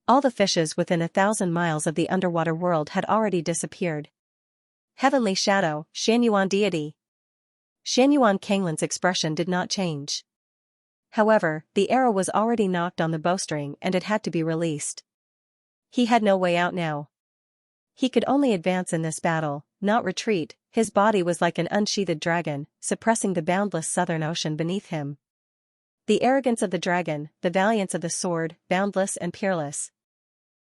All the fishes within 1,000 miles of the underwater world had already disappeared. Heavenly Shadow, Xianyuan Deity. Xianyuan Kanglin's expression did not change. However, the arrow was already knocked on the bowstring and it had to be released. He had no way out now. He could only advance in this battle, not retreat. His body was like an unsheathed dragon, suppressing the boundless southern ocean beneath him. The arrogance of the dragon, the valiance of the sword, boundless and peerless.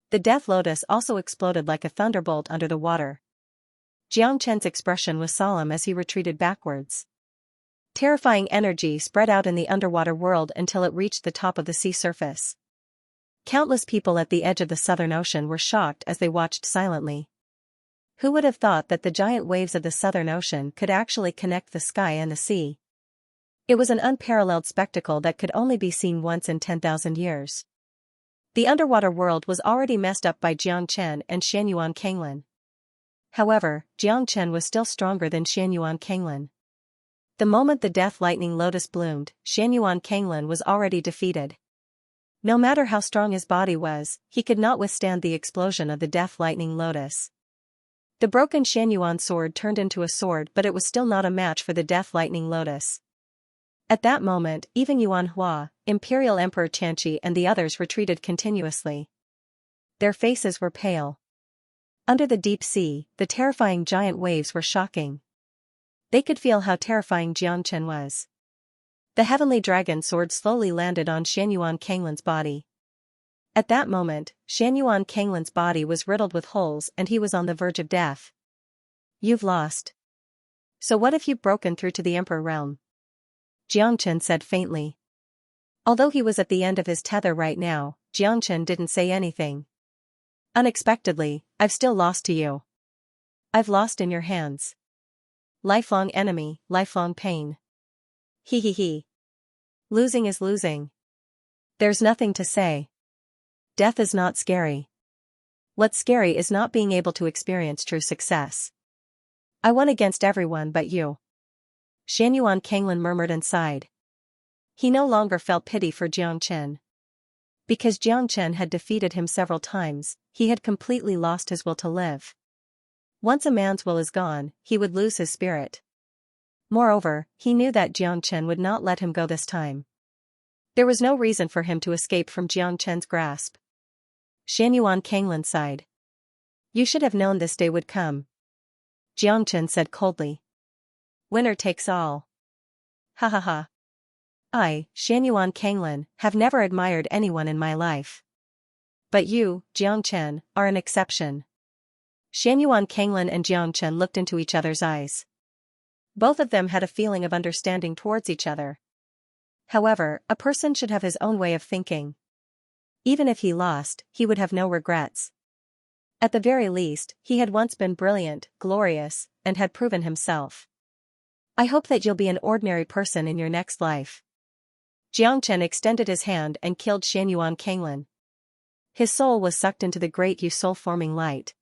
The death lotus also exploded like a thunderbolt under the water. Jiang Chen's expression was solemn as he retreated backwards. Terrifying energy spread out in the underwater world until it reached the top of the sea surface. Countless people at the edge of the Southern Ocean were shocked as they watched silently. Who would have thought that the giant waves of the Southern Ocean could actually connect the sky and the sea? It was an unparalleled spectacle that could only be seen once in 10,000 years. The underwater world was already messed up by Jiang Chen and Xianyuan Kanglin. However, Jiang Chen was still stronger than Xianyuan Kanglin. The moment the death lightning lotus bloomed, Xianyuan Kanglin was already defeated. No matter how strong his body was, he could not withstand the explosion of the death lightning lotus. The broken Xianyuan sword turned into a sword, but it was still not a match for the death lightning lotus. At that moment, even Yuan Hua, Imperial Emperor Xianxia and the others retreated continuously. Their faces were pale. Under the deep sea, the terrifying giant waves were shocking. They could feel how terrifying Jiang Chen was. The heavenly dragon sword slowly landed on Xianyuan Kanglin's body. At that moment, Xianyuan Kanglin's body was riddled with holes and he was on the verge of death. You've lost. So what if you've broken through to the Emperor realm? Jiang Chen said faintly. Although he was at the end of his tether right now, Jiang Chen didn't say anything. Unexpectedly, I've still lost to you. I've lost in your hands. Lifelong enemy, lifelong pain. He. Losing is losing. There's nothing to say. Death is not scary. What's scary is not being able to experience true success. I won against everyone but you. Xianyuan Kanglin murmured and sighed. He no longer felt pity for Jiang Chen. Because Jiang Chen had defeated him several times, he had completely lost his will to live. Once a man's will is gone, he would lose his spirit. Moreover, he knew that Jiang Chen would not let him go this time. There was no reason for him to escape from Jiang Chen's grasp. Xianyuan Kanglin sighed. You should have known this day would come. Jiang Chen said coldly. Winner takes all. Ha ha ha. I, Xianyuan Kanglin, have never admired anyone in my life. But you, Jiang Chen, are an exception. Xianyuan Kanglin and Jiang Chen looked into each other's eyes. Both of them had a feeling of understanding towards each other. However, a person should have his own way of thinking. Even if he lost, he would have no regrets. At the very least, he had once been brilliant, glorious, and had proven himself. I hope that you'll be an ordinary person in your next life. Jiang Chen extended his hand and killed Xianyuan Kanglin. His soul was sucked into the great soul-forming light.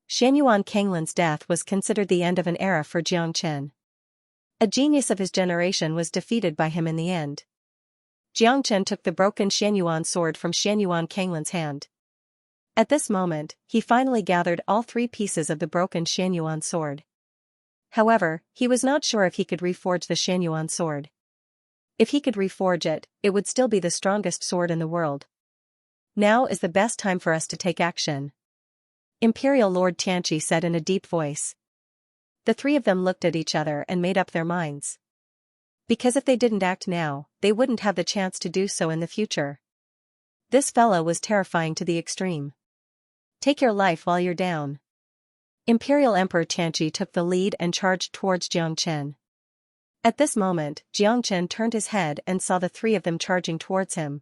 Xianyuan Kanglin's death was considered the end of an era for Jiang Chen. A genius of his generation was defeated by him in the end. Jiang Chen took the broken Xianyuan sword from Xianyuan Kanglin's hand. At this moment, he finally gathered all 3 pieces of the broken Xianyuan sword. However, he was not sure if he could reforge the Xianyuan sword. If he could reforge it, it would still be the strongest sword in the world. Now is the best time for us to take action. Imperial Lord Xianxia said in a deep voice. The 3 of them looked at each other and made up their minds. Because if they didn't act now, they wouldn't have the chance to do so in the future. This fellow was terrifying to the extreme. Take your life while you're down. Imperial Emperor Xianxia took the lead and charged towards Jiang Chen. At this moment, Jiang Chen turned his head and saw the 3 of them charging towards him.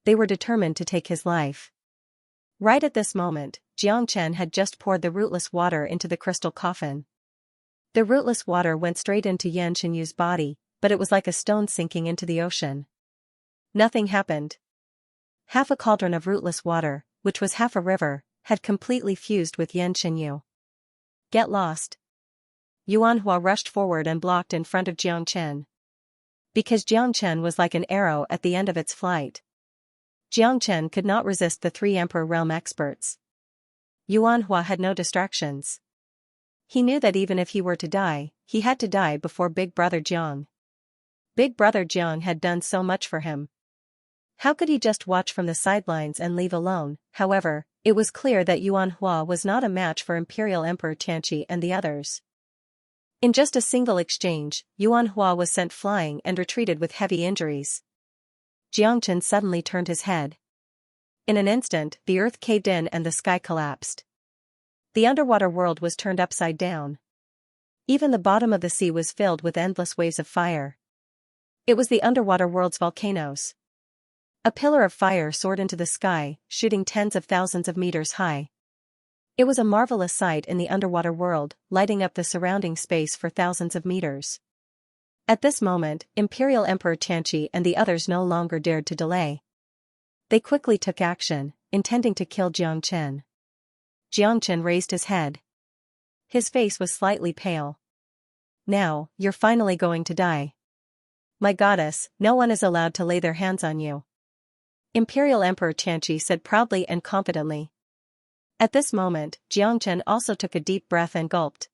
They were determined to take his life. Right at this moment, Jiang Chen had just poured the rootless water into the crystal coffin. The rootless water went straight into Yan Xinyu's body, but it was like a stone sinking into the ocean. Nothing happened. Half a cauldron of rootless water, which was half a river, had completely fused with Yan Xinyu. Get lost. Yuan Hua rushed forward and blocked in front of Jiang Chen. Because Jiang Chen was like an arrow at the end of its flight. Jiang Chen could not resist the 3 Emperor Realm experts. Yuan Hua had no distractions. He knew that even if he were to die, he had to die before Big Brother Jiang. Big Brother Jiang had done so much for him. How could he just watch from the sidelines and leave alone? However, it was clear that Yuan Hua was not a match for Imperial Emperor Tianqi and the others. In just a single exchange, Yuan Hua was sent flying and retreated with heavy injuries. Jiangchen suddenly turned his head. In an instant, the earth caved in and the sky collapsed. The underwater world was turned upside down. Even the bottom of the sea was filled with endless waves of fire. It was the underwater world's volcanoes. A pillar of fire soared into the sky, shooting tens of thousands of meters high. It was a marvelous sight in the underwater world, lighting up the surrounding space for thousands of meters. At this moment, Imperial Emperor Tianqi and the others no longer dared to delay. They quickly took action, intending to kill Jiangchen. Jiangchen raised his head. His face was slightly pale. Now, you're finally going to die. My goddess, no one is allowed to lay their hands on you. Imperial Emperor Tianqi said proudly and confidently. At this moment, Jiangchen also took a deep breath and gulped.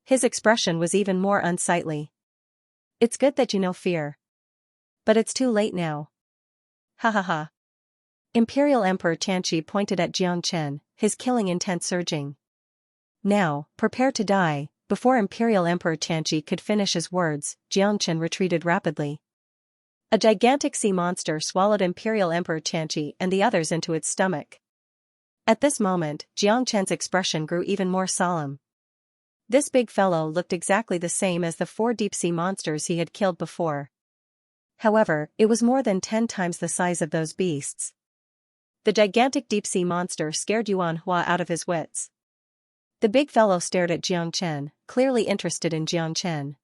His expression was even more unsightly. It's good that you know fear. But it's too late now. Ha ha ha. Imperial Emperor Tianqi pointed at Jiangchen, his killing intent surging. Now, prepare to die. Before Imperial Emperor Tianqi could finish his words, Jiangchen retreated rapidly. A gigantic sea monster swallowed Imperial Emperor Tianqi and the others into its stomach. At this moment, Jiangchen's expression grew even more solemn. This big fellow looked exactly the same as the 4 deep-sea monsters he had killed before. However, it was more than 10 times the size of those beasts. The gigantic deep-sea monster scared Yuan Hua out of his wits. The big fellow stared at Jiangchen, clearly interested in Jiangchen.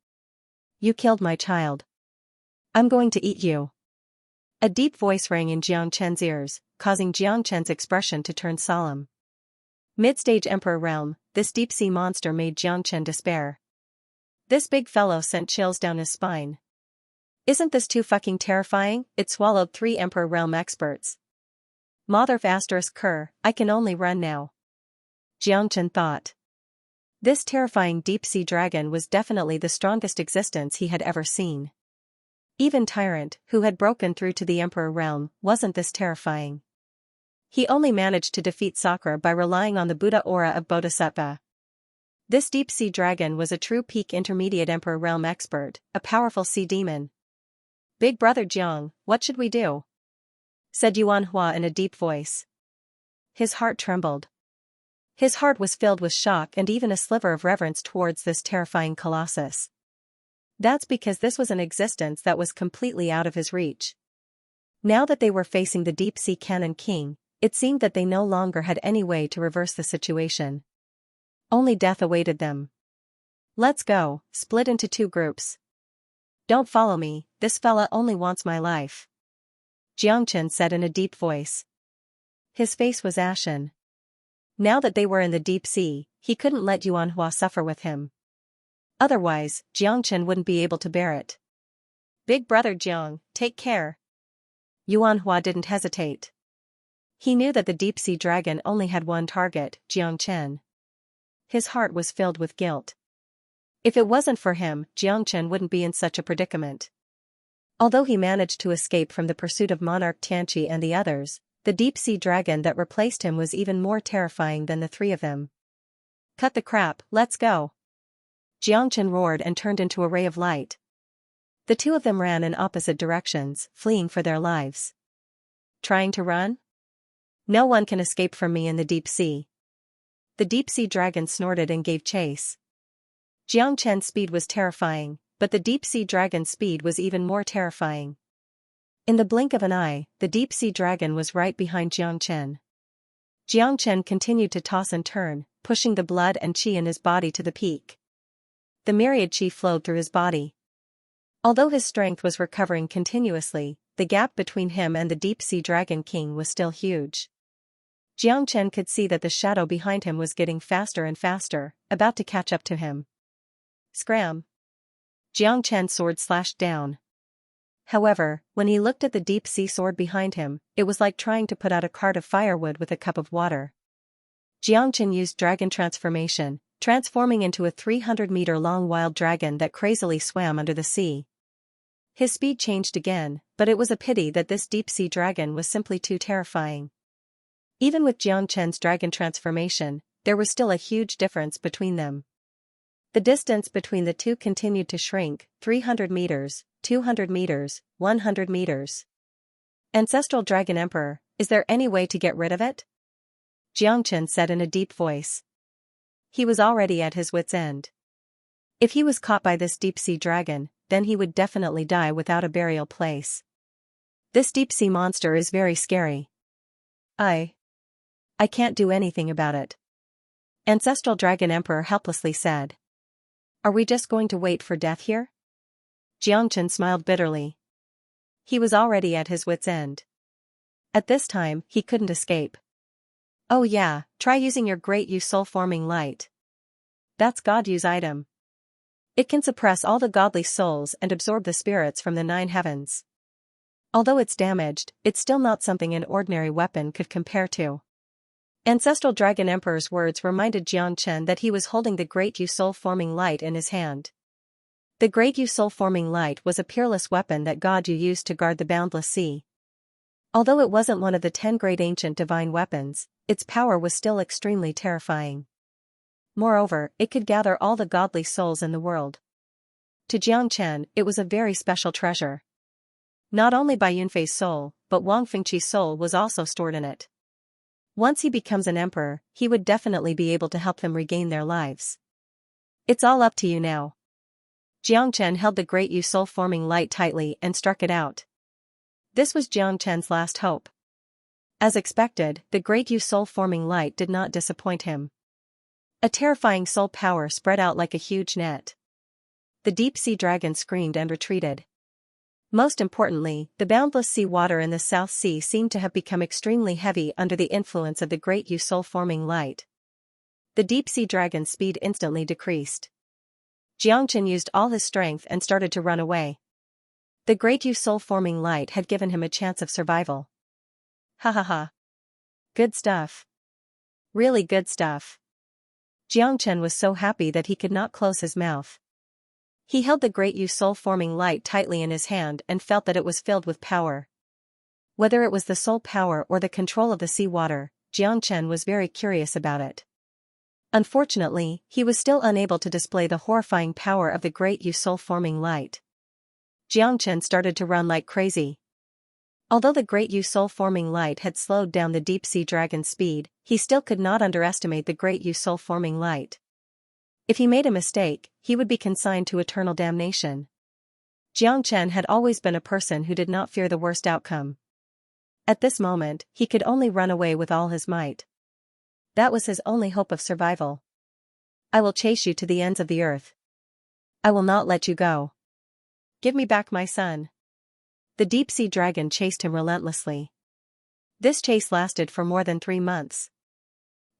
You killed my child. I'm going to eat you. A deep voice rang in Jiangchen's ears, causing Jiangchen's expression to turn solemn. Mid-stage Emperor realm, this deep-sea monster made Jiangchen despair. This big fellow sent chills down his spine. Isn't this too fucking terrifying? It swallowed 3 Emperor realm experts. Motherf asterisk cur, I can only run now. Jiangchen thought. This terrifying deep-sea dragon was definitely the strongest existence he had ever seen. Even Tyrant, who had broken through to the Emperor realm, wasn't this terrifying. He only managed to defeat Sakura by relying on the Buddha aura of Bodhisattva. This deep-sea dragon was a true peak intermediate Emperor realm expert, a powerful sea demon. Big Brother Jiang, what should we do? Said Yuan Hua in a deep voice. His heart trembled. His heart was filled with shock and even a sliver of reverence towards this terrifying colossus. That's because this was an existence that was completely out of his reach. Now that they were facing the deep-sea Cannon King, it seemed that they no longer had any way to reverse the situation. Only death awaited them. Let's go, split into 2 groups. Don't follow me, this fella only wants my life. Jiangchen said in a deep voice. His face was ashen. Now that they were in the deep sea, he couldn't let Yuan Hua suffer with him. Otherwise, Jiangchen wouldn't be able to bear it. Big Brother Jiang, take care. Yuan Hua didn't hesitate. He knew that the deep-sea dragon only had one target, Jiangchen. His heart was filled with guilt. If it wasn't for him, Jiangchen wouldn't be in such a predicament. Although he managed to escape from the pursuit of Monarch Tianqi and the others, the deep-sea dragon that replaced him was even more terrifying than the 3 of them. Cut the crap, let's go. Jiangchen roared and turned into a ray of light. The 2 of them ran in opposite directions, fleeing for their lives. Trying to run? No one can escape from me in the deep sea. The deep-sea dragon snorted and gave chase. Jiangchen's speed was terrifying, but the deep-sea dragon's speed was even more terrifying. In the blink of an eye, the deep-sea dragon was right behind Jiangchen. Jiangchen continued to toss and turn, pushing the blood and qi in his body to the peak. The myriad qi flowed through his body. Although his strength was recovering continuously, the gap between him and the deep-sea dragon king was still huge. Jiangchen could see that the shadow behind him was getting faster and faster, about to catch up to him. Scram! Jiangchen's sword slashed down. However, when he looked at the deep-sea sword behind him, it was like trying to put out a cart of firewood with a cup of water. Jiangchen used dragon transformation, transforming into a 300-meter-long wild dragon that crazily swam under the sea. His speed changed again, but it was a pity that this deep-sea dragon was simply too terrifying. Even with Xianxia's dragon transformation, there was still a huge difference between them. The distance between the two continued to shrink: 300 meters, 200 meters, 100 meters. Ancestral Dragon Emperor, is there any way to get rid of it? Xianxia said in a deep voice. He was already at his wits' end. If he was caught by this deep-sea dragon, then he would definitely die without a burial place. This deep-sea monster is very scary. I can't do anything about it. Ancestral Dragon Emperor helplessly said. Are we just going to wait for death here? Xianxia smiled bitterly. He was already at his wits' end. At this time, he couldn't escape. Oh yeah, try using your Great Yu soul-forming light. That's God Yu's item. It can suppress all the godly souls and absorb the spirits from the 9 heavens. Although it's damaged, it's still not something an ordinary weapon could compare to. Ancestral Dragon Emperor's words reminded Xianxia that he was holding the Great Yu soul-forming light in his hand. The Great Yu soul-forming light was a peerless weapon that God Yu used to guard the boundless sea. Although it wasn't one of the 10 great ancient divine weapons, its power was still extremely terrifying. Moreover, it could gather all the godly souls in the world. To Xianxia, it was a very special treasure. Not only Bai Yunfei's soul, but Wang Fengqi's soul was also stored in it. Once he becomes an emperor, he would definitely be able to help them regain their lives. It's all up to you now. Xianxia held the Great Yu soul-forming light tightly and struck it out. This was Xianxia's last hope. As expected, the Great Yu soul-forming light did not disappoint him. A terrifying soul power spread out like a huge net. The deep-sea dragon screamed and retreated. Most importantly, the boundless sea water in the South Sea seemed to have become extremely heavy under the influence of the Great Yu soul-forming light. The deep-sea dragon's speed instantly decreased. Xianxia used all his strength and started to run away. The Great Yu soul-forming light had given him a chance of survival. Ha ha ha. Good stuff. Really good stuff. Xianxia was so happy that he could not close his mouth. He held the Great Yu soul-forming light tightly in his hand and felt that it was filled with power. Whether it was the soul power or the control of the sea water, Xianxia was very curious about it. Unfortunately, he was still unable to display the horrifying power of the Great Yu soul-forming light. Xianxia started to run like crazy. Although the Great Yu soul-forming light had slowed down the deep-sea dragon's speed, he still could not underestimate the Great Yu soul-forming light. If he made a mistake, he would be consigned to eternal damnation. Xianxia had always been a person who did not fear the worst outcome. At this moment, he could only run away with all his might. That was his only hope of survival. I will chase you to the ends of the earth. I will not let you go. Give me back my son. The deep-sea dragon chased him relentlessly. This chase lasted for more than 3 months.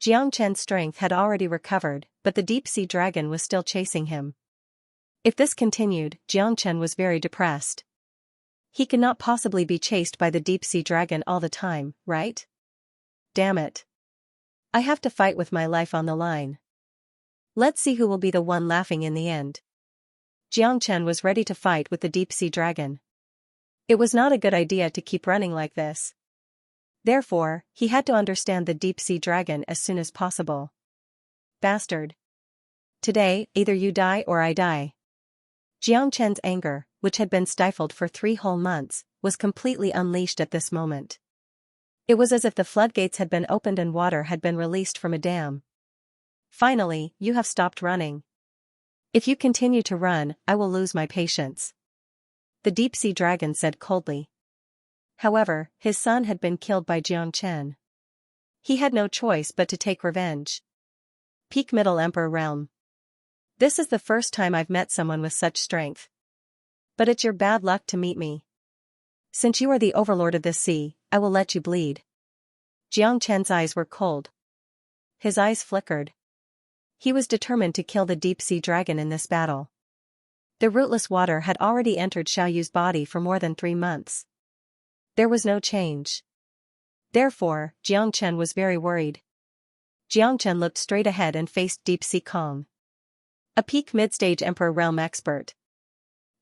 Xianxia's strength had already recovered, but the deep-sea dragon was still chasing him. If this continued, Xianxia was very depressed. He could not possibly be chased by the deep-sea dragon all the time, right? Damn it. I have to fight with my life on the line. Let's see who will be the one laughing in the end. Xianxia was ready to fight with the deep-sea dragon. It was not a good idea to keep running like this. Therefore, he had to understand the deep-sea dragon as soon as possible. Bastard. Today, either you die or I die. Xianxia's anger, which had been stifled for 3 whole months, was completely unleashed at this moment. It was as if the floodgates had been opened and water had been released from a dam. Finally, you have stopped running. If you continue to run, I will lose my patience. The deep-sea dragon said coldly. However, his son had been killed by Xianxia. He had no choice but to take revenge. Peak Middle Emperor Realm. This is the first time I've met someone with such strength. But it's your bad luck to meet me. Since you are the overlord of this sea, I will let you bleed. Xianxia's eyes were cold. His eyes flickered. He was determined to kill the deep-sea dragon in this battle. The rootless water had already entered Xiaoyu's body for more than 3 months. There was no change. Therefore, Xianxia was very worried. Xianxia looked straight ahead and faced Deep Sea Kong, a peak mid-stage Emperor realm expert.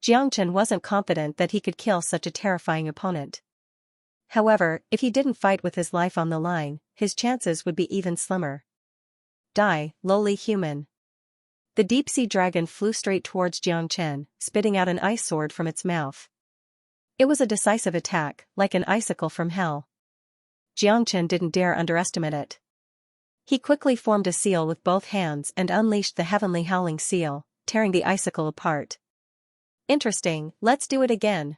Xianxia wasn't confident that he could kill such a terrifying opponent. However, if he didn't fight with his life on the line, his chances would be even slimmer. Die, lowly human. The deep-sea dragon flew straight towards Xianxia, spitting out an ice sword from its mouth. It was a decisive attack, like an icicle from hell. Xianxia didn't dare underestimate it. He quickly formed a seal with both hands and unleashed the heavenly howling seal, tearing the icicle apart. Interesting, let's do it again.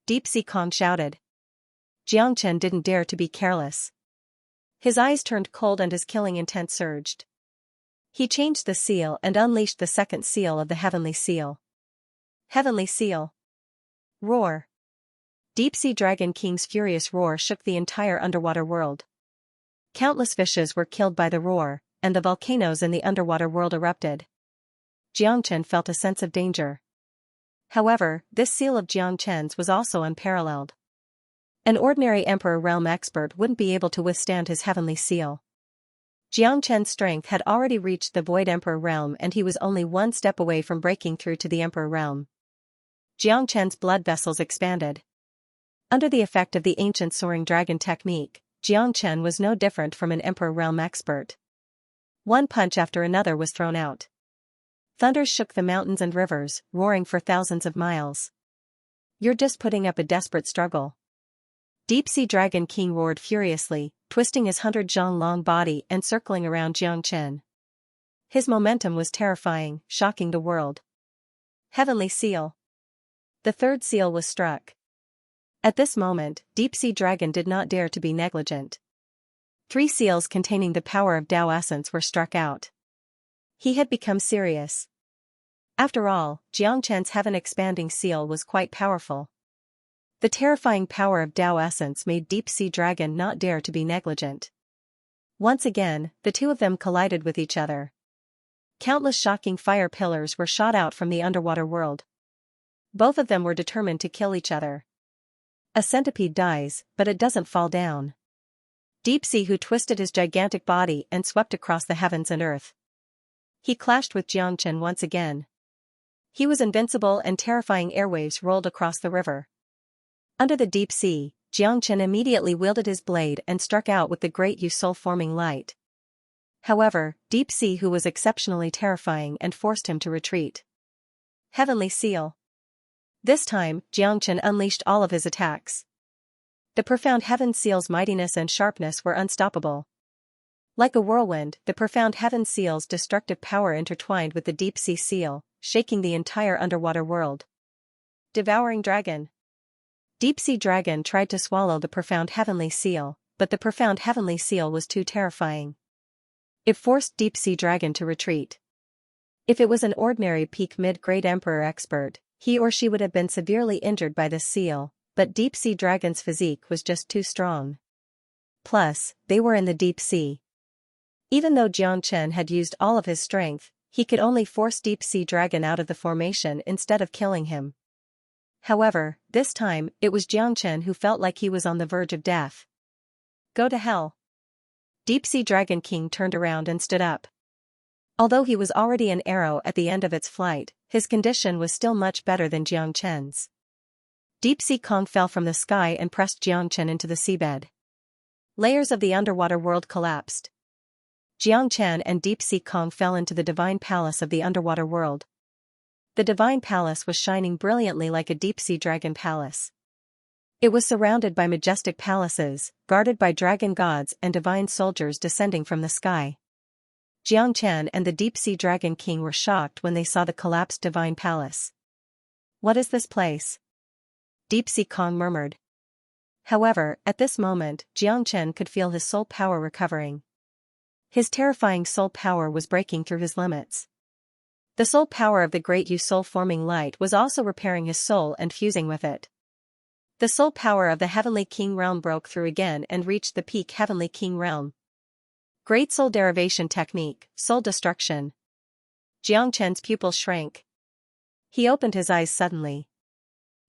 Deep Sea Kong shouted. Xianxia didn't dare to be careless. His eyes turned cold and his killing intent surged. He changed the seal and unleashed the second seal of the heavenly seal. Heavenly seal. Roar. Deep Sea Dragon King's furious roar shook the entire underwater world. Countless fishes were killed by the roar, and the volcanoes in the underwater world erupted. Xianxia felt a sense of danger. However, this seal of Xianxia's was also unparalleled. An ordinary Emperor realm expert wouldn't be able to withstand his heavenly seal. Xianxia's strength had already reached the Void Emperor realm and he was only one step away from breaking through to the Emperor realm. Xianxia's blood vessels expanded. Under the effect of the ancient soaring dragon technique, Xianxia was no different from an Emperor realm expert. One punch after another was thrown out. Thunders shook the mountains and rivers, roaring for thousands of miles. You're just putting up a desperate struggle. Deep Sea Dragon King roared furiously, twisting his 100-zhang-long body and circling around Xianxia. His momentum was terrifying, shocking the world. Heavenly Seal. The third seal was struck. At this moment, Deep Sea Dragon did not dare to be negligent. 3 seals containing the power of Tao Essence were struck out. He had become serious. After all, Xianxia's heaven-expanding seal was quite powerful. The terrifying power of Tao Essence made Deep Sea Dragon not dare to be negligent. Once again, the two of them collided with each other. Countless shocking fire pillars were shot out from the underwater world. Both of them were determined to kill each other. A centipede dies, but it doesn't fall down. Deep Sea Who twisted his gigantic body and swept across the heavens and earth. He clashed with Xianxia once again. He was invincible and terrifying airwaves rolled across the river. Under the deep sea, Xianxia immediately wielded his blade and struck out with the great Yu soul-forming light. However, Deep Sea Who was exceptionally terrifying and forced him to retreat. Heavenly Seal. This time, Xianxia unleashed all of his attacks. The profound Heaven Seal's mightiness and sharpness were unstoppable. Like a whirlwind, the profound Heaven Seal's destructive power intertwined with the Deep Sea Seal, shaking the entire underwater world. Devouring Dragon. Deep Sea Dragon tried to swallow the profound Heavenly Seal, but the profound Heavenly Seal was too terrifying. It forced Deep Sea Dragon to retreat. If it was an ordinary peak mid-grade Emperor expert, he or she would have been severely injured by this seal, but Deep Sea Dragon's physique was just too strong. Plus, they were in the deep sea. Even though Xianxia had used all of his strength, he could only force Deep Sea Dragon out of the formation instead of killing him. However, this time, it was Xianxia who felt like he was on the verge of death. Go to hell. Deep Sea Dragon King turned around and stood up. Although he was already an arrow at the end of its flight, his condition was still much better than Xianxia's. Deep Sea Kong fell from the sky and pressed Xianxia into the seabed. Layers of the underwater world collapsed. Xianxia and Deep Sea Kong fell into the divine palace of the underwater world. The divine palace was shining brilliantly like a deep-sea dragon palace. It was surrounded by majestic palaces, guarded by dragon gods and divine soldiers descending from the sky. Xianxia and the deep-sea dragon king were shocked when they saw the collapsed divine palace. What is this place? Deep Sea Kong murmured. However, at this moment, Xianxia could feel his soul power recovering. His terrifying soul power was breaking through his limits. The soul power of the great Yu soul-forming light was also repairing his soul and fusing with it. The soul power of the Heavenly King realm broke through again and reached the peak Heavenly King realm. Great Soul Derivation Technique, Soul Destruction. Xianxia's pupils shrank. He opened his eyes suddenly.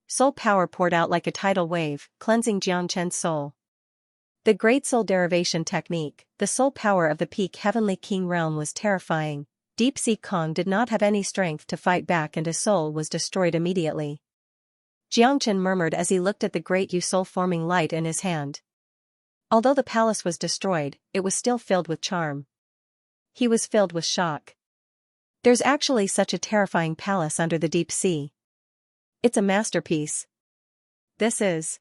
Soul power poured out like a tidal wave, cleansing Xianxia's soul. The great soul derivation technique, the soul power of the peak heavenly king realm was terrifying. Deep Sea Kong did not have any strength to fight back and his soul was destroyed immediately. Xianxia murmured as he looked at the great soul-forming light in his hand. Although the palace was destroyed, it was still filled with charm. He was filled with shock. There's actually such a terrifying palace under the deep sea. It's a masterpiece. This is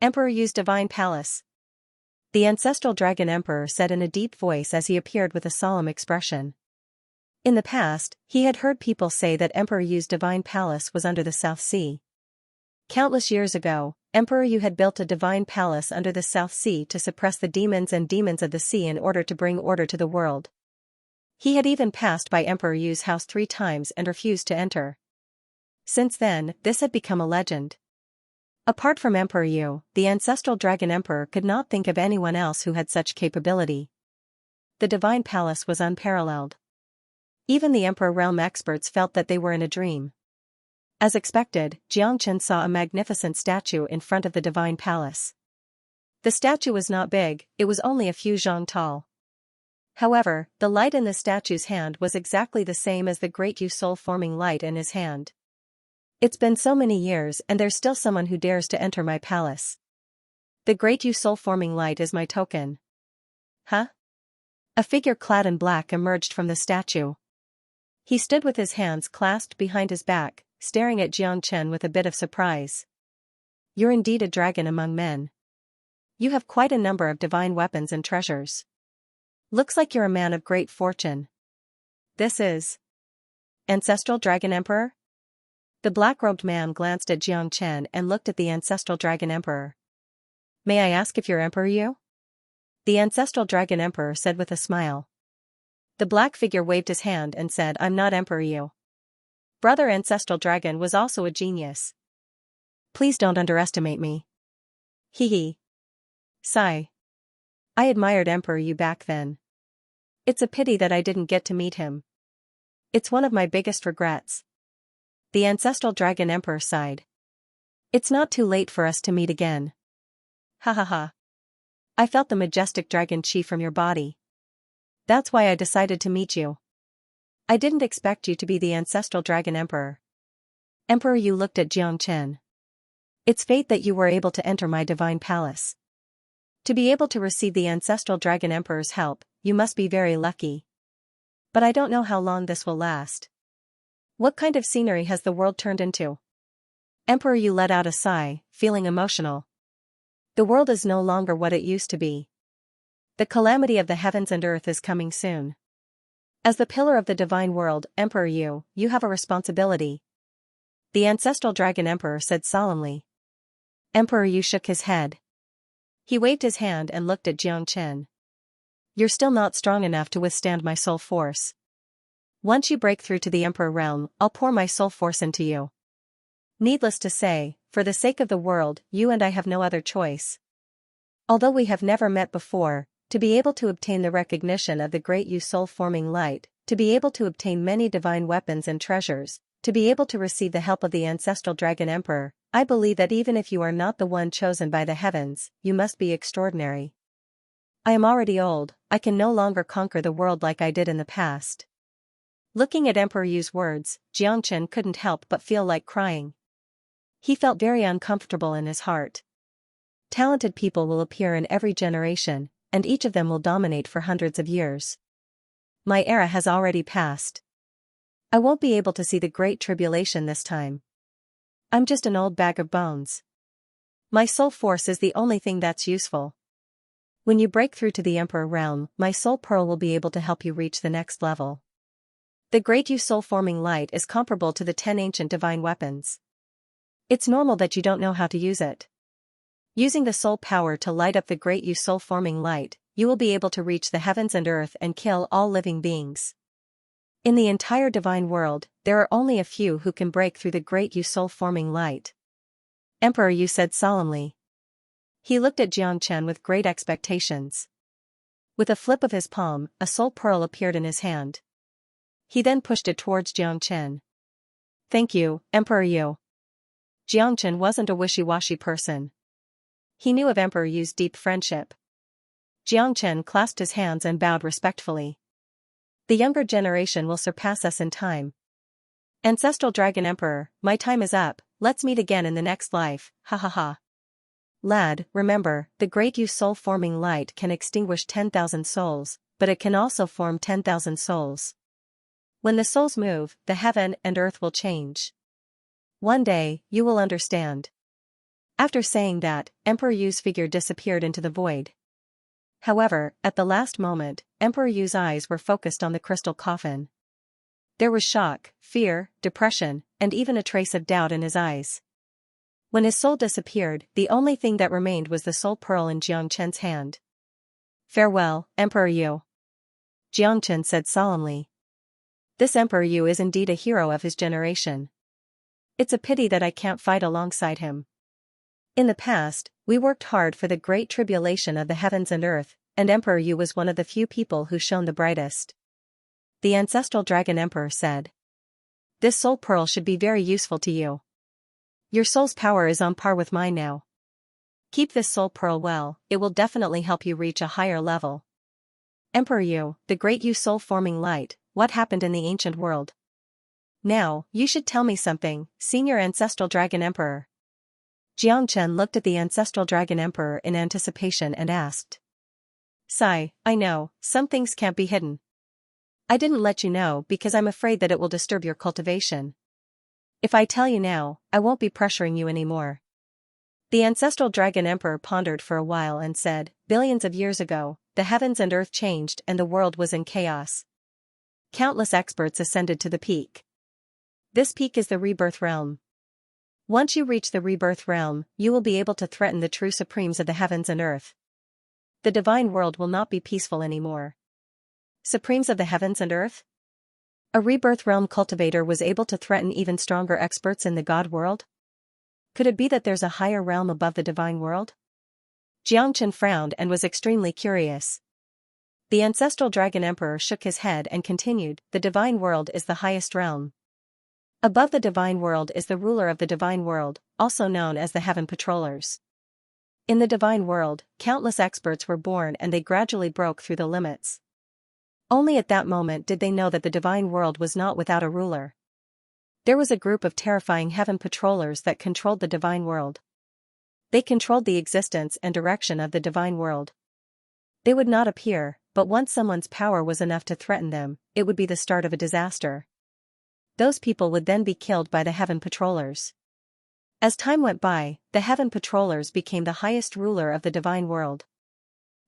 Emperor Yu's divine palace. The ancestral dragon emperor said in a deep voice as he appeared with a solemn expression. In the past, he had heard people say that Emperor Yu's divine palace was under the South Sea. Countless years ago, Emperor Yu had built a divine palace under the South Sea to suppress the demons of the sea in order to bring order to the world. He had even passed by Emperor Yu's house 3 times and refused to enter. Since then, this had become a legend. Apart from Emperor Yu, the ancestral dragon emperor could not think of anyone else who had such capability. The divine palace was unparalleled. Even the emperor realm experts felt that they were in a dream. As expected, Xianxia saw a magnificent statue in front of the divine palace. The statue was not big, it was only a few zhang tall. However, the light in the statue's hand was exactly the same as the great Yu soul-forming light in his hand. It's been so many years and there's still someone who dares to enter my palace. The great Yu soul-forming light is my token. Huh? A figure clad in black emerged from the statue. He stood with his hands clasped behind his back, staring at Xianxia with a bit of surprise. You're indeed a dragon among men. You have quite a number of divine weapons and treasures. Looks like you're a man of great fortune. This is Ancestral Dragon Emperor? The black-robed man glanced at Xianxia and looked at the ancestral dragon emperor. May I ask if you're Emperor Yu? The ancestral dragon emperor said with a smile. The black figure waved his hand and said, I'm not Emperor Yu. Brother Ancestral Dragon was also a genius. Please don't underestimate me. Hee hee. Sigh. I admired Emperor Yu back then. It's a pity that I didn't get to meet him. It's one of my biggest regrets. The ancestral dragon emperor sighed. It's not too late for us to meet again. Ha ha ha. I felt the majestic dragon chi from your body. That's why I decided to meet you. I didn't expect you to be the ancestral dragon emperor. Emperor Yu looked at Xianxia. It's fate that you were able to enter my divine palace. To be able to receive the ancestral dragon emperor's help, you must be very lucky. But I don't know how long this will last. What kind of scenery has the world turned into? Emperor Yu let out a sigh, feeling emotional. The world is no longer what it used to be. The calamity of the heavens and earth is coming soon. As the pillar of the divine world, Emperor Yu, you have a responsibility. The ancestral dragon emperor said solemnly. Emperor Yu shook his head. He waved his hand and looked at Xianxia. You're still not strong enough to withstand my soul force. Once you break through to the Emperor realm, I'll pour my soul force into you. Needless to say, for the sake of the world, you and I have no other choice. Although we have never met before, to be able to obtain the recognition of the great Yu soul-forming light, to be able to obtain many divine weapons and treasures, to be able to receive the help of the ancestral dragon emperor, I believe that even if you are not the one chosen by the heavens, you must be extraordinary. I am already old, I can no longer conquer the world like I did in the past. Looking at Emperor Yu's words, Xianxia couldn't help but feel like crying. He felt very uncomfortable in his heart. Talented people will appear in every generation, and each of them will dominate for hundreds of years. My era has already passed. I won't be able to see the great tribulation this time. I'm just an old bag of bones. My soul force is the only thing that's useful. When you break through to the Emperor realm, my soul pearl will be able to help you reach the next level. The great Yu soul-forming light is comparable to the 10 ancient divine weapons. It's normal that you don't know how to use it. Using the soul power to light up the great Yu soul-forming light, you will be able to reach the heavens and earth and kill all living beings. In the entire divine world, there are only a few who can break through the great Yu soul-forming light. Emperor Yu said solemnly. He looked at Xianxia with great expectations. With a flip of his palm, a soul pearl appeared in his hand. He then pushed it towards Xianxia. Thank you, Emperor Yu. Xianxia wasn't a wishy-washy person. He knew of Emperor Yu's deep friendship. Xianxia clasped his hands and bowed respectfully. The younger generation will surpass us in time. Ancestral Dragon Emperor, my time is up, let's meet again in the next life, ha ha ha. Lad, remember, the great Yu soul-forming light can extinguish 10,000 souls, but it can also form 10,000 souls. When the souls move, the heaven and earth will change. One day, you will understand. After saying that, Emperor Yu's figure disappeared into the void. However, at the last moment, Emperor Yu's eyes were focused on the crystal coffin. There was shock, fear, depression, and even a trace of doubt in his eyes. When his soul disappeared, the only thing that remained was the soul pearl in Xianxia's hand. Farewell, Emperor Yu. Xianxia said solemnly. This Emperor Yu is indeed a hero of his generation. It's a pity that I can't fight alongside him. In the past, we worked hard for the great tribulation of the heavens and earth, and Emperor Yu was one of the few people who shone the brightest. The ancestral Dragon Emperor said. This soul pearl should be very useful to you. Your soul's power is on par with mine now. Keep this soul pearl well, it will definitely help you reach a higher level. Emperor Yu, the great Yu soul-forming light, what happened in the ancient world? Now, you should tell me something, Senior Ancestral Dragon Emperor. Xianxia looked at the Ancestral Dragon Emperor in anticipation and asked. Sigh, I know, some things can't be hidden. I didn't let you know because I'm afraid that it will disturb your cultivation. If I tell you now, I won't be pressuring you anymore. The Ancestral Dragon Emperor pondered for a while and said, billions of years ago, the heavens and earth changed and the world was in chaos. Countless experts ascended to the peak. This peak is the rebirth realm. Once you reach the rebirth realm, you will be able to threaten the true supremes of the heavens and earth. The divine world will not be peaceful anymore. Supremes of the heavens and earth? A rebirth realm cultivator was able to threaten even stronger experts in the god world? Could it be that there's a higher realm above the divine world? Xianxia frowned and was extremely curious. The ancestral Dragon Emperor shook his head and continued, the divine world is the highest realm. Above the divine world is the ruler of the divine world, also known as the heaven patrollers. In the divine world, countless experts were born and they gradually broke through the limits. Only at that moment did they know that the divine world was not without a ruler. There was a group of terrifying heaven patrollers that controlled the divine world. They controlled the existence and direction of the divine world. They would not appear, but once someone's power was enough to threaten them, it would be the start of a disaster. Those people would then be killed by the heaven patrollers. As time went by, the heaven patrollers became the highest ruler of the divine world.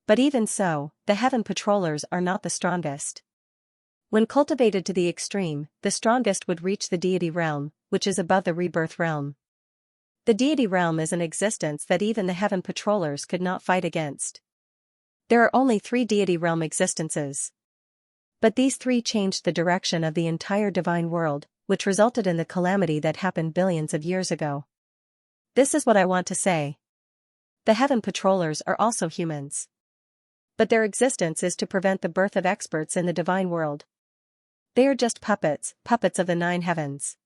But even so, the heaven patrollers are not the strongest. When cultivated to the extreme, the strongest would reach the deity realm, which is above the rebirth realm. The deity realm is an existence that even the heaven patrollers could not fight against. There are only 3 deity realm existences. But these 3 changed the direction of the entire divine world, which resulted in the calamity that happened billions of years ago. This is what I want to say. The heaven patrollers are also humans. But their existence is to prevent the birth of experts in the divine world. They are just puppets of the 9 heavens.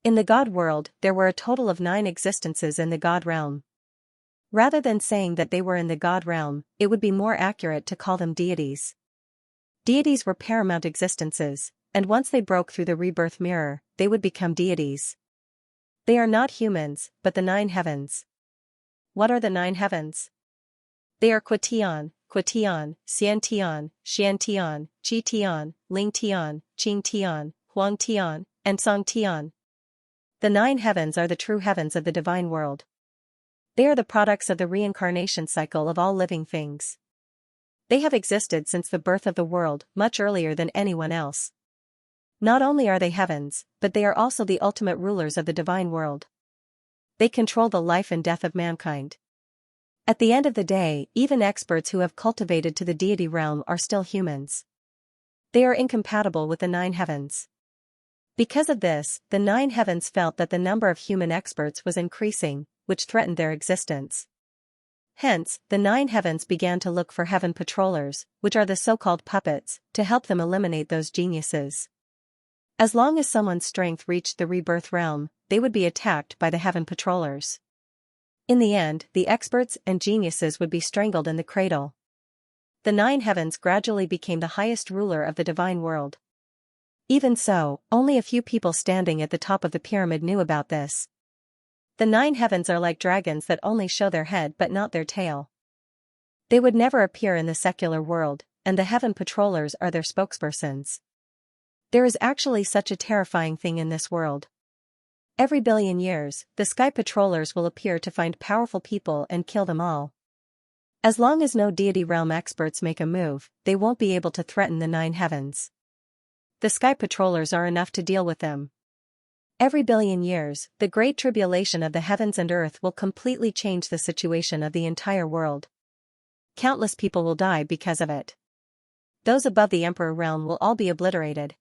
In the god world, there were a total of 9 existences in the god realm. Rather than saying that they were in the god realm, it would be more accurate to call them deities. Deities were paramount existences, and once they broke through the rebirth mirror, they would become deities. They are not humans, but the 9 heavens. What are the 9 heavens? They are Quitian, Xiantian, Xiantian, Qitian, Lingtian, Qingtian, Huangtian, and Songtian. The 9 heavens are the true heavens of the divine world. They are the products of the reincarnation cycle of all living things. They have existed since the birth of the world, much earlier than anyone else. Not only are they heavens, but they are also the ultimate rulers of the divine world. They control the life and death of mankind. At the end of the day, even experts who have cultivated to the deity realm are still humans. They are incompatible with the 9 heavens. Because of this, the 9 heavens felt that the number of human experts was increasing, which threatened their existence. Hence, the 9 heavens began to look for heaven patrollers, which are the so-called puppets, to help them eliminate those geniuses. As long as someone's strength reached the rebirth realm, they would be attacked by the heaven patrollers. In the end, the experts and geniuses would be strangled in the cradle. The 9 heavens gradually became the highest ruler of the divine world. Even so, only a few people standing at the top of the pyramid knew about this. The 9 heavens are like dragons that only show their head but not their tail. They would never appear in the secular world, and the heaven patrollers are their spokespersons. There is actually such a terrifying thing in this world. Every billion years, the sky patrollers will appear to find powerful people and kill them all. As long as no deity realm experts make a move, they won't be able to threaten the 9 heavens. The sky patrollers are enough to deal with them. Every billion years, the great tribulation of the heavens and earth will completely change the situation of the entire world. Countless people will die because of it. Those above the emperor realm will all be obliterated.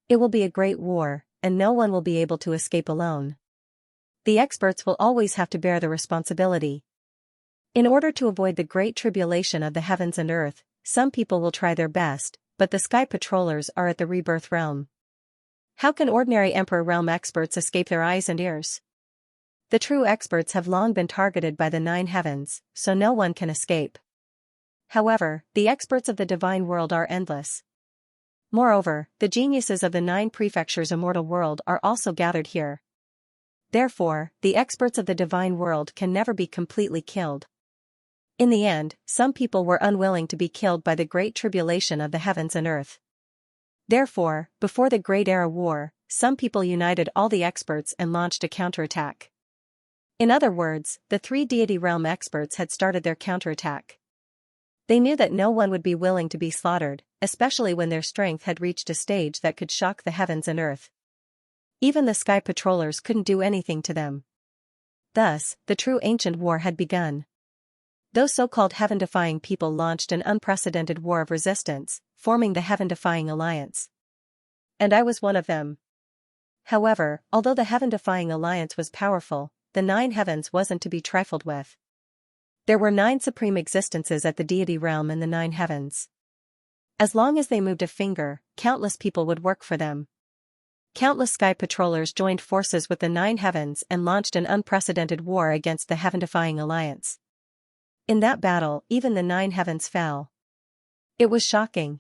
It will be a great war, and no one will be able to escape alone. The experts will always have to bear the responsibility. In order to avoid the great tribulation of the heavens and earth, some people will try their best, but the sky patrollers are at the rebirth realm. How can ordinary emperor realm experts escape their eyes and ears? The true experts have long been targeted by the 9 heavens, so no one can escape. However, the experts of the divine world are endless. Moreover, the geniuses of the 9 prefectures' immortal world are also gathered here. Therefore, the experts of the divine world can never be completely killed. In the end, some people were unwilling to be killed by the great tribulation of the heavens and earth. Therefore, before the Great Era War, some people united all the experts and launched a counterattack. In other words, the 3 deity realm experts had started their counterattack. They knew that no one would be willing to be slaughtered, especially when their strength had reached a stage that could shock the heavens and earth. Even the sky patrollers couldn't do anything to them. Thus, the true ancient war had begun. Those so-called heaven-defying people launched an unprecedented war of resistance, forming the heaven-defying alliance. And I was one of them. However, although the heaven-defying alliance was powerful, the 9 heavens wasn't to be trifled with. There were 9 supreme existences at the deity realm in the 9 heavens. As long as they moved a finger, countless people would work for them. Countless sky patrollers joined forces with the 9 heavens and launched an unprecedented war against the heaven-defying alliance. In that battle, even the 9 heavens fell. It was shocking.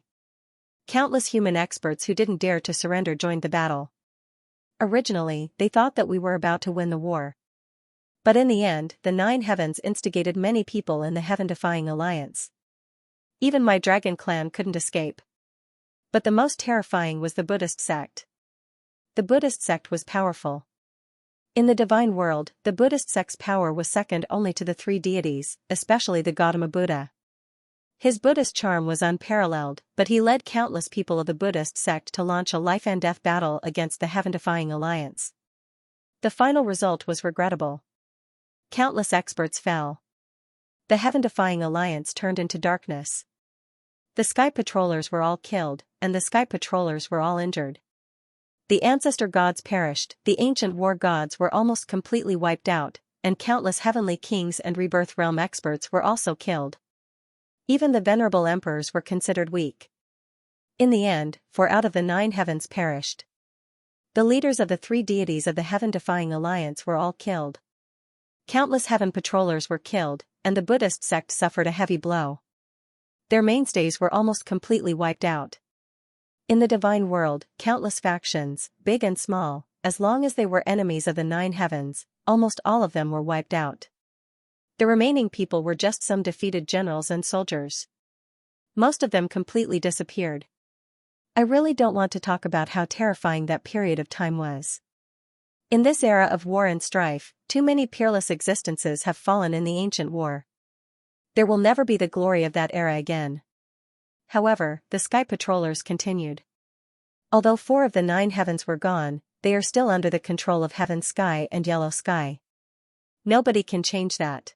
Countless human experts who didn't dare to surrender joined the battle. Originally, they thought that we were about to win the war. But in the end, the 9 heavens instigated many people in the heaven-defying alliance. Even my dragon clan couldn't escape. But the most terrifying was the Buddhist sect. The Buddhist sect was powerful. In the divine world, the Buddhist sect's power was second only to the 3 deities, especially the Gautama Buddha. His Buddhist charm was unparalleled, but he led countless people of the Buddhist sect to launch a life-and-death battle against the heaven-defying alliance. The final result was regrettable. Countless experts fell. The heaven-defying alliance turned into darkness. The sky patrollers were all killed, and the sky patrollers were all injured. The ancestor gods perished, the ancient war gods were almost completely wiped out, and countless heavenly kings and rebirth realm experts were also killed. Even the venerable emperors were considered weak. In the end, 4 out of the 9 heavens perished. The leaders of the 3 deities of the heaven-defying alliance were all killed. Countless heaven patrollers were killed, and the Buddhist sect suffered a heavy blow. Their mainstays were almost completely wiped out. In the divine world, countless factions, big and small, as long as they were enemies of the 9 heavens, almost all of them were wiped out. The remaining people were just some defeated generals and soldiers. Most of them completely disappeared. I really don't want to talk about how terrifying that period of time was. In this era of war and strife, too many peerless existences have fallen in the ancient war. There will never be the glory of that era again. However, the sky patrollers continued. Although 4 of the 9 heavens were gone, they are still under the control of Heaven Sky and Yellow Sky. Nobody can change that.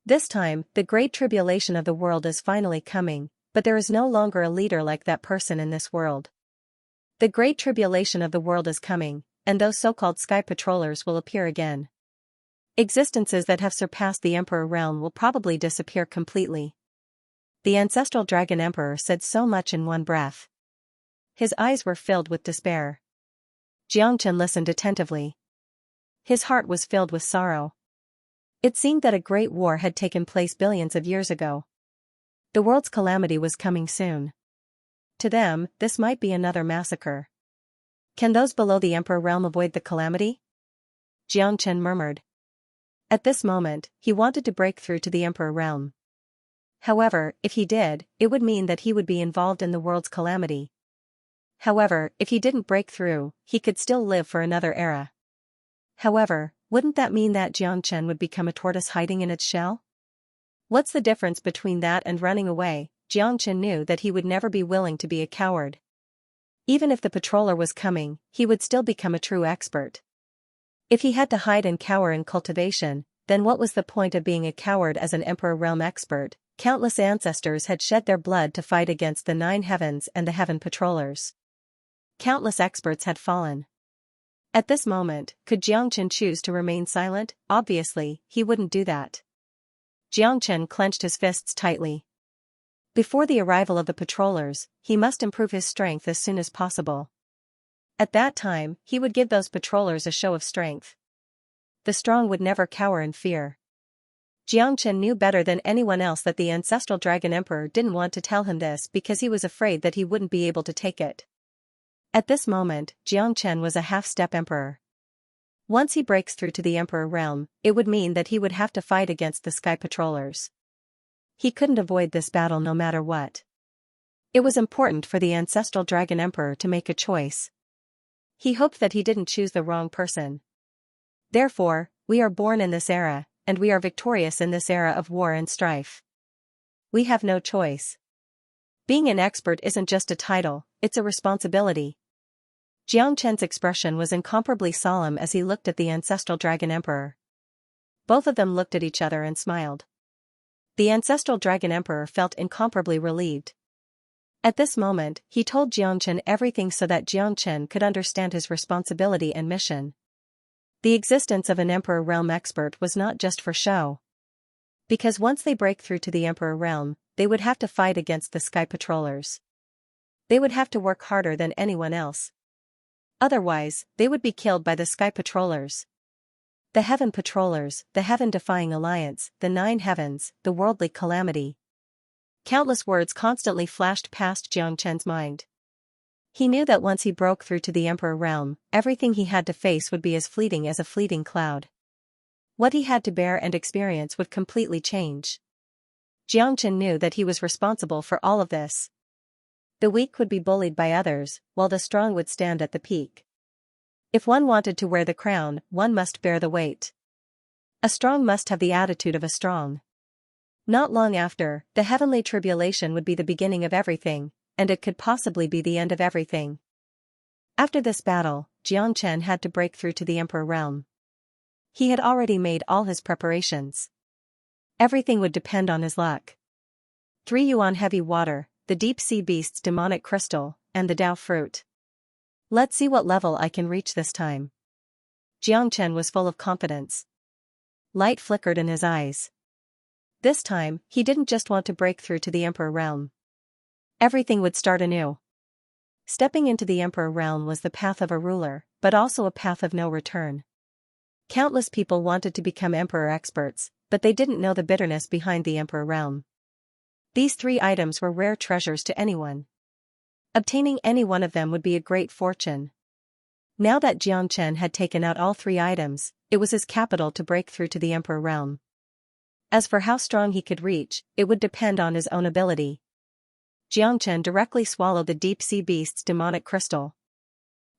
This time, the great tribulation of the world is finally coming, but there is no longer a leader like that person in this world. The great tribulation of the world is coming, and those so-called sky patrollers will appear again. Existences that have surpassed the Emperor realm will probably disappear completely. The ancestral dragon emperor said so much in one breath. His eyes were filled with despair. Xianxia listened attentively. His heart was filled with sorrow. It seemed that a great war had taken place billions of years ago. The world's calamity was coming soon. To them, this might be another massacre. Can those below the Emperor realm avoid the calamity? Xianxia murmured. At this moment, he wanted to break through to the Emperor realm. However, if he did, it would mean that he would be involved in the world's calamity. However, if he didn't break through, he could still live for another era. However, wouldn't that mean that Xianxia would become a tortoise hiding in its shell? What's the difference between that and running away? Xianxia knew that he would never be willing to be a coward. Even if the patroller was coming, he would still become a true expert. If he had to hide and cower in cultivation, then what was the point of being a coward as an Emperor realm expert? Countless ancestors had shed their blood to fight against the 9 heavens and the heaven patrollers. Countless experts had fallen. At this moment, could Xianxia choose to remain silent? Obviously, he wouldn't do that. Xianxia clenched his fists tightly. Before the arrival of the patrollers, he must improve his strength as soon as possible. At that time, he would give those patrollers a show of strength. The strong would never cower in fear. Xianxia knew better than anyone else that the ancestral dragon emperor didn't want to tell him this because he was afraid that he wouldn't be able to take it. At this moment, Xianxia was a half-step emperor. Once he breaks through to the Emperor realm, it would mean that he would have to fight against the sky patrollers. He couldn't avoid this battle no matter what. It was important for the ancestral dragon emperor to make a choice. He hoped that he didn't choose the wrong person. Therefore, we are born in this era, and we are victorious in this era of war and strife. We have no choice. Being an expert isn't just a title, it's a responsibility. Xianxia's expression was incomparably solemn as he looked at the ancestral dragon emperor. Both of them looked at each other and smiled. The ancestral dragon emperor felt incomparably relieved. At this moment, he told Xianxia everything so that Xianxia could understand his responsibility and mission. The existence of an Emperor realm expert was not just for show. Because once they break through to the Emperor realm, they would have to fight against the sky patrollers. They would have to work harder than anyone else. Otherwise, they would be killed by the sky patrollers. The heaven patrollers, the heaven-defying alliance, the 9 heavens, the worldly calamity. Countless words constantly flashed past Xianxia's mind. He knew that once he broke through to the Emperor realm, everything he had to face would be as fleeting as a fleeting cloud. What he had to bear and experience would completely change. Xianxia knew that he was responsible for all of this. The weak would be bullied by others, while the strong would stand at the peak. If one wanted to wear the crown, one must bear the weight. A strong must have the attitude of a strong. Not long after, the heavenly tribulation would be the beginning of everything, and it could possibly be the end of everything. After this battle, Xianxia had to break through to the Emperor realm. He had already made all his preparations. Everything would depend on his luck. 3 yuan heavy water, the deep sea beast's demonic crystal, and the Dao fruit. Let's see what level I can reach this time. Xianxia was full of confidence. Light flickered in his eyes. This time, he didn't just want to break through to the Emperor realm. Everything would start anew. Stepping into the Emperor realm was the path of a ruler, but also a path of no return. Countless people wanted to become Emperor experts, but they didn't know the bitterness behind the Emperor realm. These 3 items were rare treasures to anyone. Obtaining any one of them would be a great fortune. Now that Xianxia had taken out all 3 items, it was his capital to break through to the Emperor realm. As for how strong he could reach, it would depend on his own ability. Xianxia directly swallowed the deep sea beast's demonic crystal.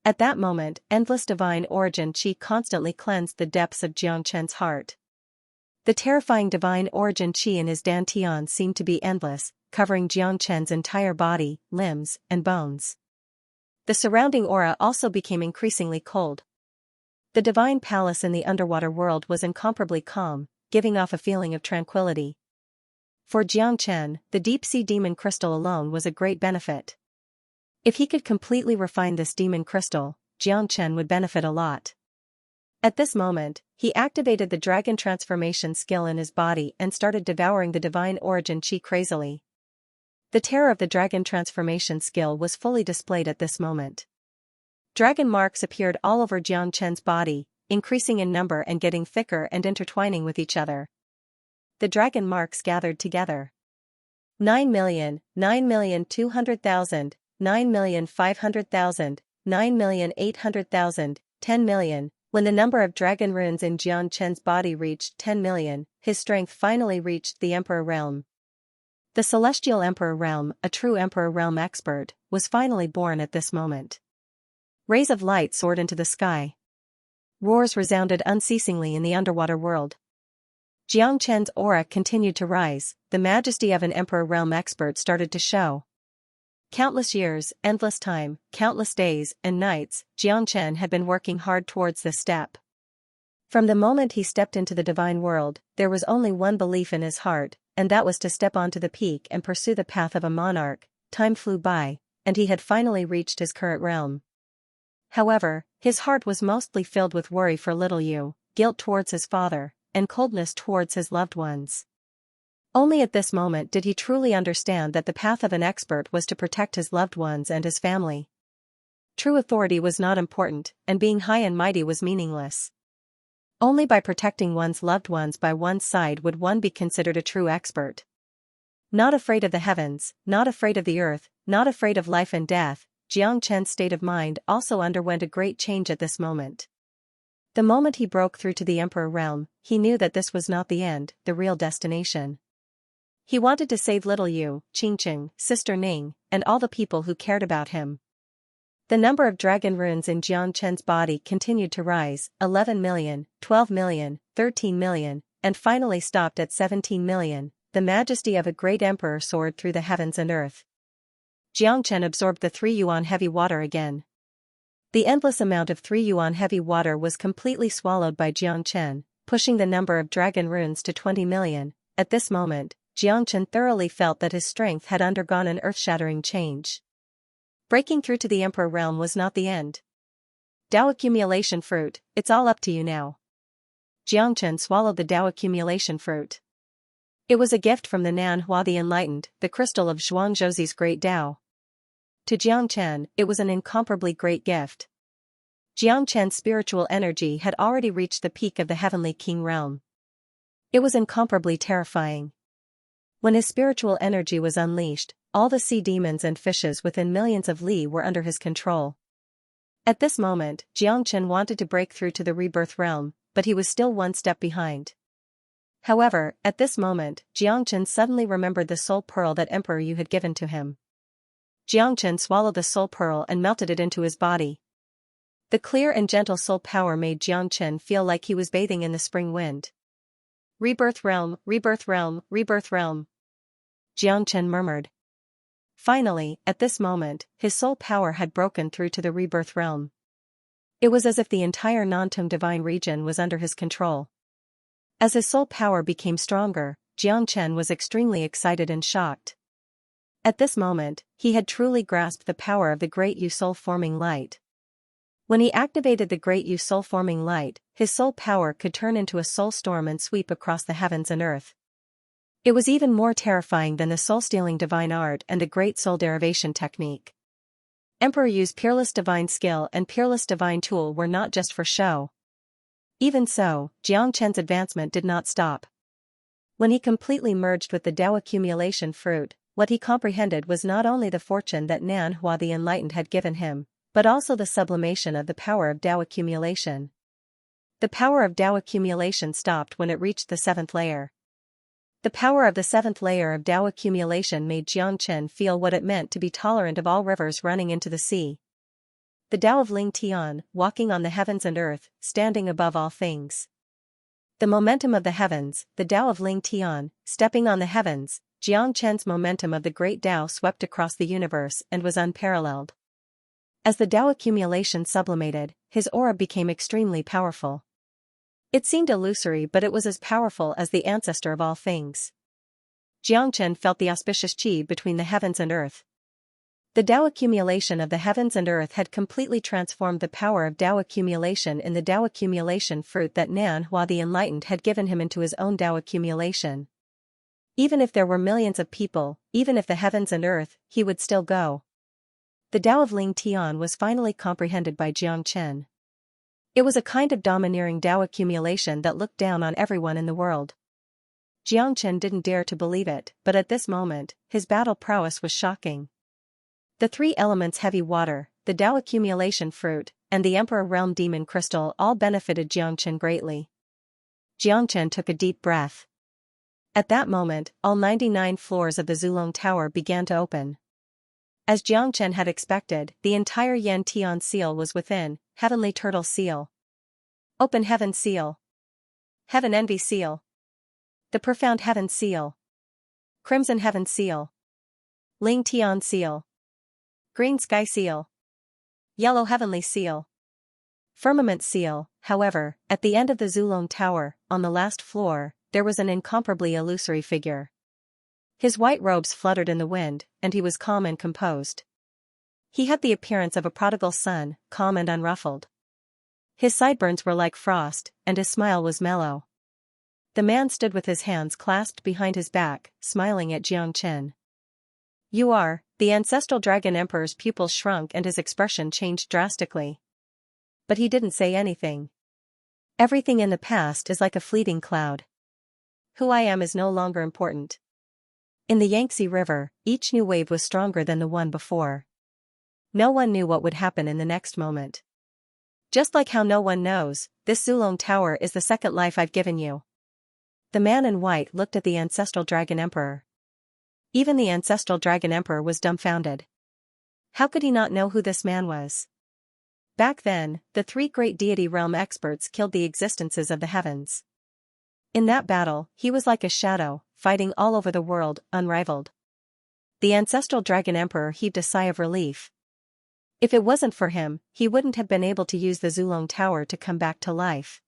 At that moment, endless divine origin qi constantly cleansed the depths of Xianxia's heart. The terrifying divine origin qi in his dantian seemed to be endless, covering Xianxia's entire body, limbs, and bones. The surrounding aura also became increasingly cold. The divine palace in the underwater world was incomparably calm, giving off a feeling of tranquility. For Xianxia, the deep-sea demon crystal alone was a great benefit. If he could completely refine this demon crystal, Xianxia would benefit a lot. At this moment, he activated the dragon transformation skill in his body and started devouring the divine origin qi crazily. The terror of the dragon transformation skill was fully displayed at this moment. Dragon marks appeared all over Xianxia's body, increasing in number and getting thicker and intertwining with each other. The dragon marks gathered together. 9,000,000, 9,200,000, 9,500,000, 9,800,000, 10,000,000. When the number of dragon runes in Jiang Chen's body reached 10,000,000, his strength finally reached the Emperor realm. The Celestial Emperor realm, a true Emperor realm expert, was finally born at this moment. Rays of light soared into the sky. Roars resounded unceasingly in the underwater world. Jiang Chen's aura continued to rise, the majesty of an Emperor realm expert started to show. Countless years, endless time, countless days and nights, Jiang Chen had been working hard towards this step. From the moment he stepped into the divine world, there was only one belief in his heart, and that was to step onto the peak and pursue the path of a monarch. Time flew by, and he had finally reached his current realm. However, his heart was mostly filled with worry for little Yu, guilt towards his father, and coldness towards his loved ones. Only at this moment did he truly understand that the path of an expert was to protect his loved ones and his family. True authority was not important, and being high and mighty was meaningless. Only by protecting one's loved ones by one's side would one be considered a true expert. Not afraid of the heavens, not afraid of the earth, not afraid of life and death, Jiang Chen's state of mind also underwent a great change at this moment. The moment he broke through to the Emperor realm, he knew that this was not the end, the real destination. He wanted to save little Yu, Qingqing, Sister Ning, and all the people who cared about him. The number of dragon runes in Jiang Chen's body continued to rise, 11,000,000, 12,000,000, 13,000,000, and finally stopped at 17,000,000. The majesty of a great emperor soared through the heavens and earth. Jiang Chen absorbed the 3 yuan heavy water again. The endless amount of 3 yuan heavy water was completely swallowed by Jiang Chen, pushing the number of dragon runes to 20,000,000. At this moment, Jiang Chen thoroughly felt that his strength had undergone an earth-shattering change. Breaking through to the Emperor realm was not the end. Dao accumulation fruit, it's all up to you now. Jiang Chen swallowed the Dao accumulation fruit. It was a gift from the Nan Hua the Enlightened, the crystal of Zhuangzhouzi's great Dao. To Jiang Chen, it was an incomparably great gift. Jiang Chen's spiritual energy had already reached the peak of the Heavenly King realm. It was incomparably terrifying. When his spiritual energy was unleashed, all the sea demons and fishes within millions of li were under his control. At this moment, Jiang Chen wanted to break through to the rebirth realm, but he was still one step behind. However, at this moment, Jiang Chen suddenly remembered the soul pearl that Emperor Yu had given to him. Jiang Chen swallowed the soul pearl and melted it into his body. The clear and gentle soul power made Jiang Chen feel like he was bathing in the spring wind. Rebirth realm, rebirth realm, rebirth realm. Jiang Chen murmured. Finally, at this moment, his soul power had broken through to the rebirth realm. It was as if the entire Nantung divine region was under his control. As his soul power became stronger, Jiang Chen was extremely excited and shocked. At this moment, he had truly grasped the power of the great Yu soul-forming light. When he activated the great Yu soul-forming light, his soul power could turn into a soul storm and sweep across the heavens and earth. It was even more terrifying than the soul-stealing divine art and the great soul derivation technique. Emperor Yu's peerless divine skill and peerless divine tool were not just for show. Even so, Jiang Chen's advancement did not stop. When he completely merged with the Dao accumulation fruit, what he comprehended was not only the fortune that Nan Hua the Enlightened had given him, but also the sublimation of the power of Dao accumulation. The power of Dao accumulation stopped when it reached the 7th layer. The power of the 7th layer of Dao accumulation made Jiang Chen feel what it meant to be tolerant of all rivers running into the sea. The Dao of Ling Tian, walking on the heavens and earth, standing above all things. The momentum of the heavens, the Dao of Ling Tian, stepping on the heavens, Jiang Chen's momentum of the great Dao swept across the universe and was unparalleled. As the Dao accumulation sublimated, his aura became extremely powerful. It seemed illusory, but it was as powerful as the ancestor of all things. Jiang Chen felt the auspicious qi between the heavens and earth. The Dao accumulation of the heavens and earth had completely transformed the power of Dao accumulation in the Dao accumulation fruit that Nan Hua the Enlightened had given him into his own Dao accumulation. Even if there were millions of people, even if the heavens and earth, he would still go. The Dao of Ling Tian was finally comprehended by Jiang Chen. It was a kind of domineering Tao accumulation that looked down on everyone in the world. Xianxia didn't dare to believe it, but at this moment, his battle prowess was shocking. The three elements heavy water, the Tao accumulation fruit, and the Emperor Realm Demon Crystal all benefited Xianxia greatly. Xianxia took a deep breath. At that moment, all 99 floors of the Zulong Tower began to open. As Xianxia had expected, the entire Yan Tian seal was within, Heavenly Turtle Seal. Open Heaven Seal. Heaven Envy Seal. The Profound Heaven Seal. Crimson Heaven Seal. Ling Tian Seal. Green Sky Seal. Yellow Heavenly Seal. Firmament Seal. However, at the end of the Zulong Tower, on the last floor, there was an incomparably illusory figure. His white robes fluttered in the wind, and he was calm and composed. He had the appearance of a prodigal son, calm and unruffled. His sideburns were like frost, and his smile was mellow. The man stood with his hands clasped behind his back, smiling at Xianxia. "You are," the ancestral Dragon Emperor's pupils shrunk and his expression changed drastically. But he didn't say anything. Everything in the past is like a fleeting cloud. Who I am is no longer important. In the Yangtze River, each new wave was stronger than the one before. No one knew what would happen in the next moment. Just like how no one knows, this Zulong Tower is the second life I've given you. The man in white looked at the ancestral Dragon Emperor. Even the ancestral Dragon Emperor was dumbfounded. How could he not know who this man was? Back then, the three great deity realm experts killed the existences of the heavens. In that battle, he was like a shadow, fighting all over the world, unrivaled. The ancestral Dragon Emperor heaved a sigh of relief. If it wasn't for him, he wouldn't have been able to use the Zulong Tower to come back to life.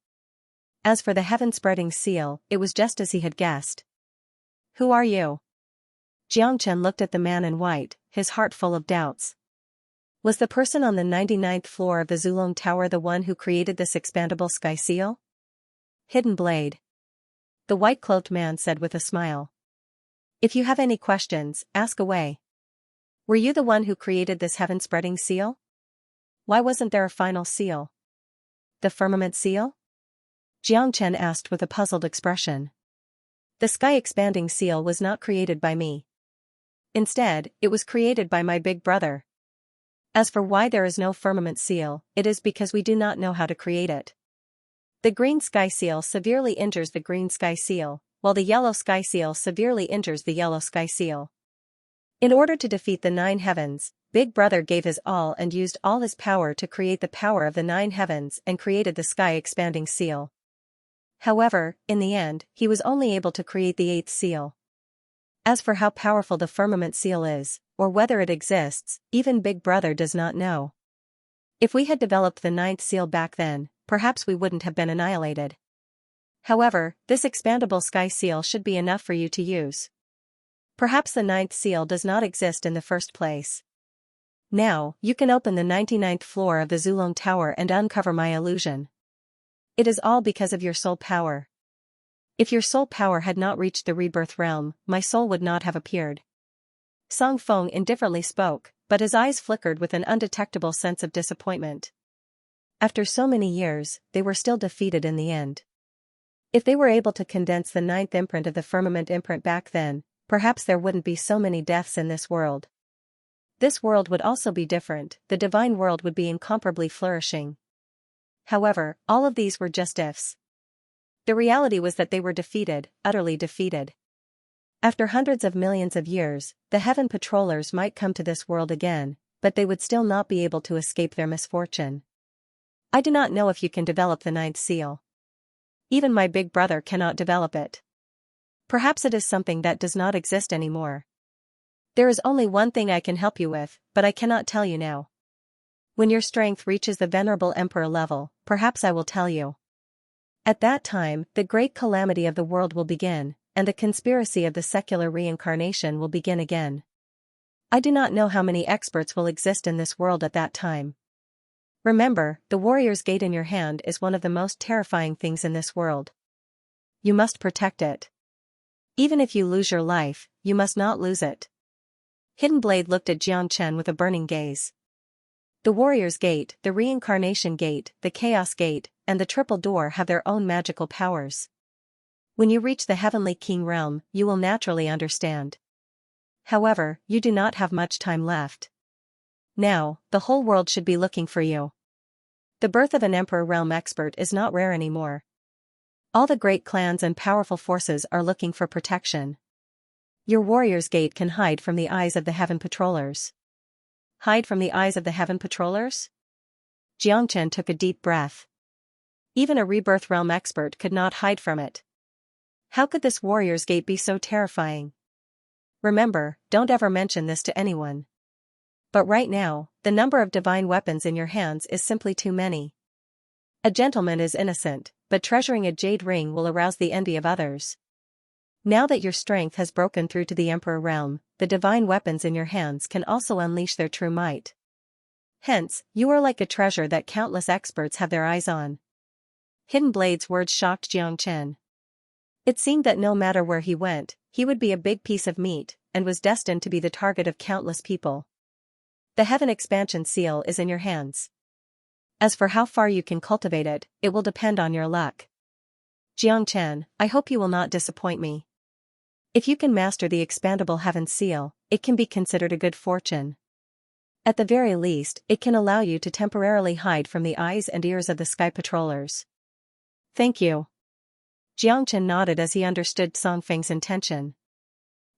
As for the heaven-spreading seal, it was just as he had guessed. "Who are you?" Xianxia looked at the man in white, his heart full of doubts. Was the person on the 99th floor of the Zulong Tower the one who created this expandable sky seal? Hidden Blade. The white-clothed man said with a smile. "If you have any questions, ask away. Were you the one who created this heaven-spreading seal? Why wasn't there a final seal? The firmament seal?" Xianxia asked with a puzzled expression. "The sky-expanding seal was not created by me. Instead, it was created by my big brother. As for why there is no firmament seal, it is because we do not know how to create it. The green sky seal severely injures the green sky seal, while the yellow sky seal severely injures the yellow sky seal. In order to defeat the 9 heavens, Big Brother gave his all and used all his power to create the power of the 9 heavens and created the sky-expanding seal. However, in the end, he was only able to create the 8th seal. As for how powerful the firmament seal is, or whether it exists, even Big Brother does not know. If we had developed the 9th seal back then, perhaps we wouldn't have been annihilated. However, this expandable sky seal should be enough for you to use. Perhaps the 9th seal does not exist in the first place. Now, you can open the 99th floor of the Zulong Tower and uncover my illusion. It is all because of your soul power. If your soul power had not reached the rebirth realm, my soul would not have appeared." Song Feng indifferently spoke, but his eyes flickered with an undetectable sense of disappointment. After so many years, they were still defeated in the end. If they were able to condense the 9th imprint of the firmament imprint back then, perhaps there wouldn't be so many deaths in this world. This world would also be different, the divine world would be incomparably flourishing. However, all of these were just ifs. The reality was that they were defeated, utterly defeated. After hundreds of millions of years, the heaven patrollers might come to this world again, but they would still not be able to escape their misfortune. I do not know if you can develop the 9th seal. Even my big brother cannot develop it. Perhaps it is something that does not exist anymore. There is only one thing I can help you with, but I cannot tell you now. When your strength reaches the venerable emperor level, perhaps I will tell you. At that time, the great calamity of the world will begin, and the conspiracy of the secular reincarnation will begin again. I do not know how many experts will exist in this world at that time. Remember, the warrior's gate in your hand is one of the most terrifying things in this world. You must protect it. Even if you lose your life, you must not lose it. Hidden Blade looked at Xianxia with a burning gaze. The Warrior's Gate, the Reincarnation Gate, the Chaos Gate, and the Triple Door have their own magical powers. When you reach the Heavenly King realm, you will naturally understand. However, you do not have much time left. Now, the whole world should be looking for you. The birth of an Emperor realm expert is not rare anymore. All the great clans and powerful forces are looking for protection. Your Warrior's Gate can hide from the eyes of the Heaven Patrollers. Hide from the eyes of the Heaven Patrollers? Xianxia took a deep breath. Even a Rebirth realm expert could not hide from it. How could this Warrior's Gate be so terrifying? Remember, don't ever mention this to anyone. But right now, the number of divine weapons in your hands is simply too many. A gentleman is innocent, but treasuring a jade ring will arouse the envy of others. Now that your strength has broken through to the Emperor realm, the divine weapons in your hands can also unleash their true might. Hence, you are like a treasure that countless experts have their eyes on. Hidden Blade's words shocked Xianxia. It seemed that no matter where he went, he would be a big piece of meat, and was destined to be the target of countless people. The Heaven Expansion Seal is in your hands. As for how far you can cultivate it, it will depend on your luck. Xianxia, I hope you will not disappoint me. If you can master the expandable Heaven Seal, it can be considered a good fortune. At the very least, it can allow you to temporarily hide from the eyes and ears of the Sky Patrollers. Thank you. Xianxia nodded as he understood Song Feng's intention.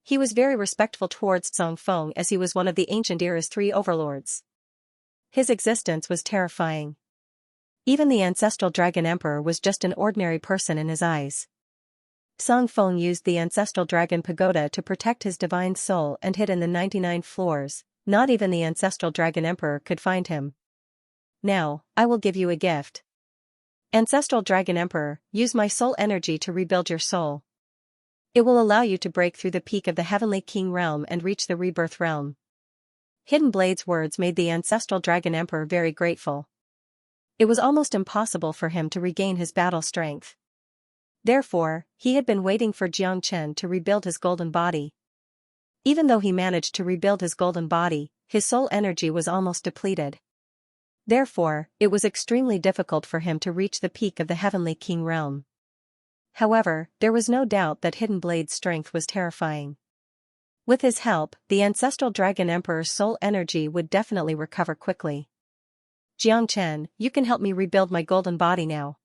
He was very respectful towards Song Feng as he was one of the ancient era's 3 overlords. His existence was terrifying. Even the ancestral Dragon Emperor was just an ordinary person in his eyes. Song Feng used the ancestral Dragon Pagoda to protect his divine soul and hid in the 99 floors. Not even the ancestral Dragon Emperor could find him. Now, I will give you a gift. Ancestral Dragon Emperor, use my soul energy to rebuild your soul. It will allow you to break through the peak of the Heavenly King realm and reach the Rebirth realm. Hidden Blade's words made the ancestral Dragon Emperor very grateful. It was almost impossible for him to regain his battle strength. Therefore, he had been waiting for Xianxia to rebuild his golden body. Even though he managed to rebuild his golden body, his soul energy was almost depleted. Therefore, it was extremely difficult for him to reach the peak of the Heavenly King realm. However, there was no doubt that Hidden Blade's strength was terrifying. With his help, the ancestral Dragon Emperor's soul energy would definitely recover quickly. Xianxia, you can help me rebuild my golden body now.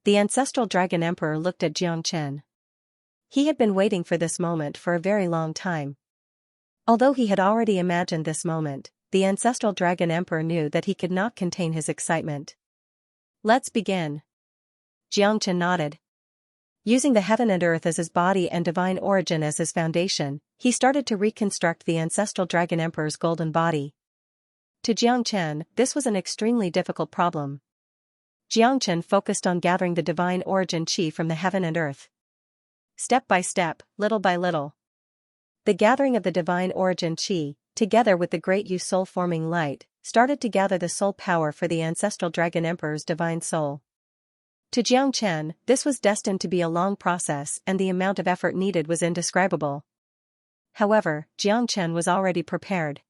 The ancestral Dragon Emperor looked at Xianxia. He had been waiting for this moment for a very long time. Although he had already imagined this moment, the ancestral Dragon Emperor knew that he could not contain his excitement. Let's begin. Xianxia nodded. Using the heaven and earth as his body and divine origin as his foundation, he started to reconstruct the ancestral Dragon Emperor's golden body. To Xianxia, this was an extremely difficult problem. Xianxia focused on gathering the divine origin chi from the heaven and earth. Step by step, little by little. The gathering of the divine origin chi, together with the great Yu soul-forming light, started to gather the soul power for the ancestral Dragon Emperor's divine soul. To Xianxia, this was destined to be a long process and the amount of effort needed was indescribable. However, Xianxia was already prepared.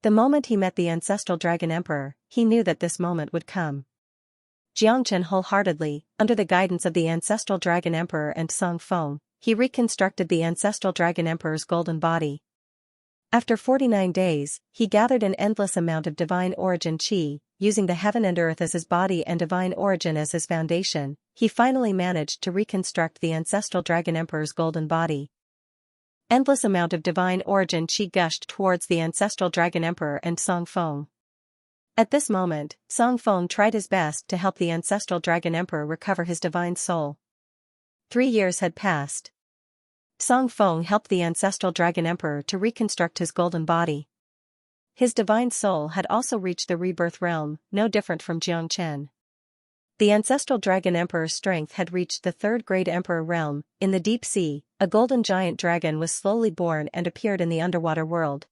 The moment he met the ancestral Dragon Emperor, he knew that this moment would come. Xianxia wholeheartedly, under the guidance of the ancestral Dragon Emperor and Song Feng, he reconstructed the ancestral Dragon Emperor's golden body. After 49 days, he gathered an endless amount of divine origin chi, using the heaven and earth as his body and divine origin as his foundation. He finally managed to reconstruct the ancestral Dragon Emperor's golden body. Endless amount of divine origin chi gushed towards the ancestral Dragon Emperor and Song Feng. At this moment, Song Feng tried his best to help the ancestral Dragon Emperor recover his divine soul. 3 years had passed. Song Feng helped the ancestral Dragon Emperor to reconstruct his golden body. His divine soul had also reached the rebirth realm, no different from Xianxia. The ancestral Dragon Emperor's strength had reached the 3rd grade Emperor realm. In the deep sea, a golden giant dragon was slowly born and appeared in the underwater world.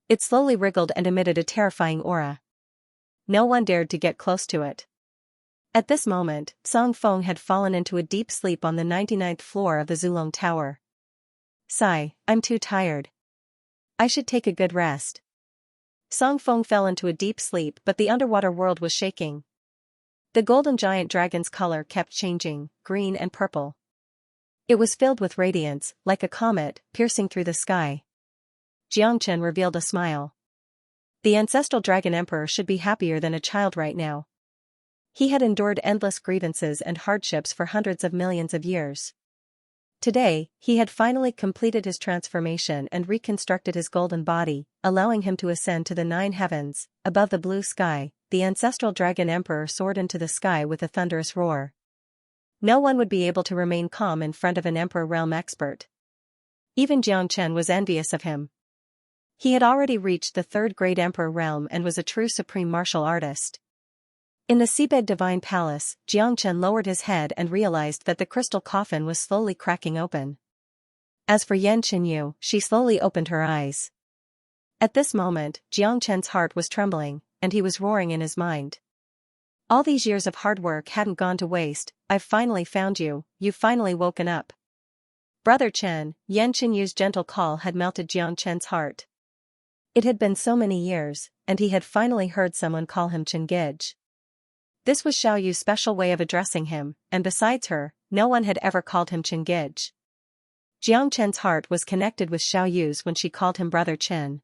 It slowly wriggled and emitted a terrifying aura. No one dared to get close to it. At this moment, Song Feng had fallen into a deep sleep on the 99th floor of the Zulong Tower. Sigh, I'm too tired. I should take a good rest. Song Feng fell into a deep sleep, but the underwater world was shaking. The golden giant dragon's color kept changing, green and purple. It was filled with radiance, like a comet, piercing through the sky. Xianxia revealed a smile. The ancestral dragon emperor should be happier than a child right now. He had endured endless grievances and hardships for hundreds of millions of years. Today, he had finally completed his transformation and reconstructed his golden body, allowing him to ascend to the 9 heavens. Above the blue sky, the ancestral dragon emperor soared into the sky with a thunderous roar. No one would be able to remain calm in front of an emperor realm expert. Even Xianxia was envious of him. He had already reached the 3rd grade emperor realm and was a true supreme martial artist. In the seabed divine palace, Xianxia lowered his head and realized that the crystal coffin was slowly cracking open. As for Yan Qinyu, she slowly opened her eyes. At this moment, Xianxia's heart was trembling, and he was roaring in his mind. All these years of hard work hadn't gone to waste. I've finally found you, you've finally woken up. Brother Chen, Yan Qinyu's gentle call had melted Xianxia's heart. It had been so many years, and he had finally heard someone call him Chengij. This was Xiaoyu's special way of addressing him, and besides her, no one had ever called him Chengij. Xianxia's heart was connected with Xiaoyu's when she called him Brother Chen.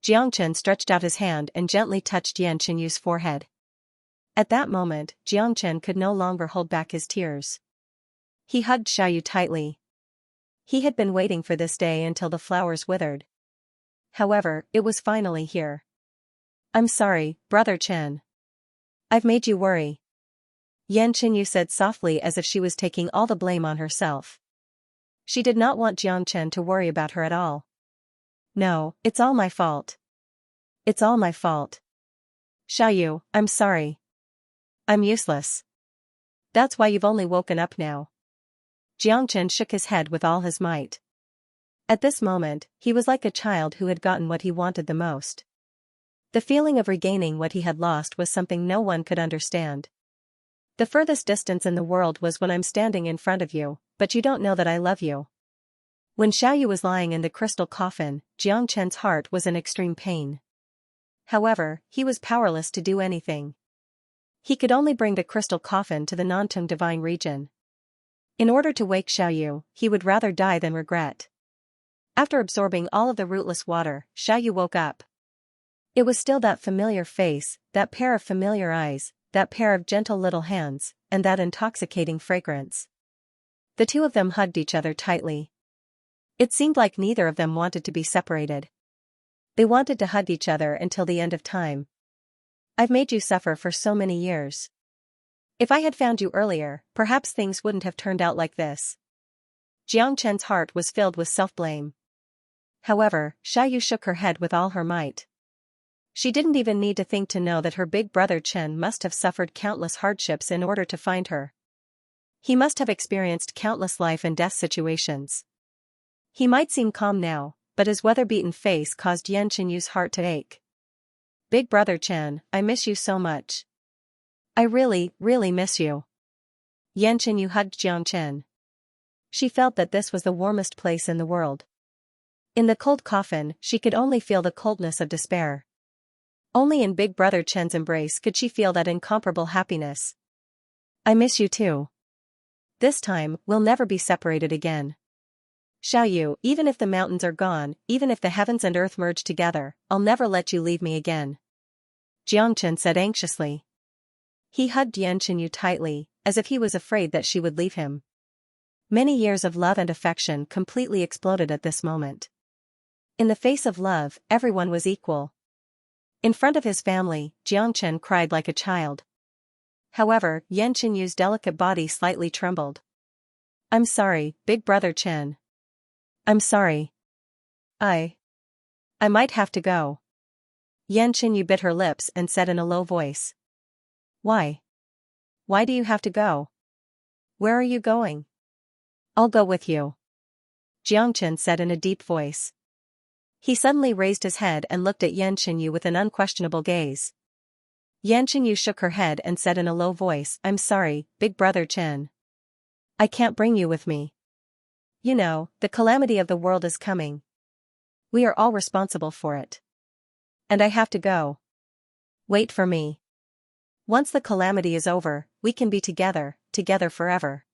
Xianxia stretched out his hand and gently touched Yan Qinyu's forehead. At that moment, Xianxia could no longer hold back his tears. He hugged Xiaoyu tightly. He had been waiting for this day until the flowers withered. However, it was finally here. I'm sorry, Brother Chen. I've made you worry. Yan Qinyu said softly as if she was taking all the blame on herself. She did not want Xianxia to worry about her at all. No, it's all my fault. It's all my fault. Xiaoyu, I'm sorry. I'm useless. That's why you've only woken up now. Xianxia shook his head with all his might. At this moment, he was like a child who had gotten what he wanted the most. The feeling of regaining what he had lost was something no one could understand. The furthest distance in the world was when I'm standing in front of you, but you don't know that I love you. When Xiaoyu was lying in the crystal coffin, Xianxia's heart was in extreme pain. However, he was powerless to do anything. He could only bring the crystal coffin to the Nantung divine region. In order to wake Xiaoyu, he would rather die than regret. After absorbing all of the rootless water, Xiaoyu woke up. It was still that familiar face, that pair of familiar eyes, that pair of gentle little hands, and that intoxicating fragrance. The two of them hugged each other tightly. It seemed like neither of them wanted to be separated. They wanted to hug each other until the end of time. I've made you suffer for so many years. If I had found you earlier, perhaps things wouldn't have turned out like this. Xianxia's heart was filled with self-blame. However, Xiaoyu shook her head with all her might. She didn't even need to think to know that her big brother Chen must have suffered countless hardships in order to find her. He must have experienced countless life and death situations. He might seem calm now, but his weather-beaten face caused Yan Qinyu's heart to ache. Big brother Chen, I miss you so much. I really, really miss you. Yan Qinyu hugged Xianxia. She felt that this was the warmest place in the world. In the cold coffin, she could only feel the coldness of despair. Only in Big Brother Chen's embrace could she feel that incomparable happiness. I miss you too. This time, we'll never be separated again. Xiaoyu, even if the mountains are gone, even if the heavens and earth merge together, I'll never let you leave me again. Xianxia said anxiously. He hugged Yan Qinyu tightly, as if he was afraid that she would leave him. Many years of love and affection completely exploded at this moment. In the face of love, everyone was equal. In front of his family, Xianxia cried like a child. However, Yan Qinyu's delicate body slightly trembled. I'm sorry, Big Brother Chen. I'm sorry. I might have to go. Yan Qinyu bit her lips and said in a low voice. Why? Why do you have to go? Where are you going? I'll go with you. Xianxia said in a deep voice. He suddenly raised his head and looked at Yan Qinyu with an unquestionable gaze. Yan Qinyu shook her head and said in a low voice, I'm sorry, Big Brother Chen. I can't bring you with me. You know, the calamity of the world is coming. We are all responsible for it. And I have to go. Wait for me. Once the calamity is over, we can be together, together forever.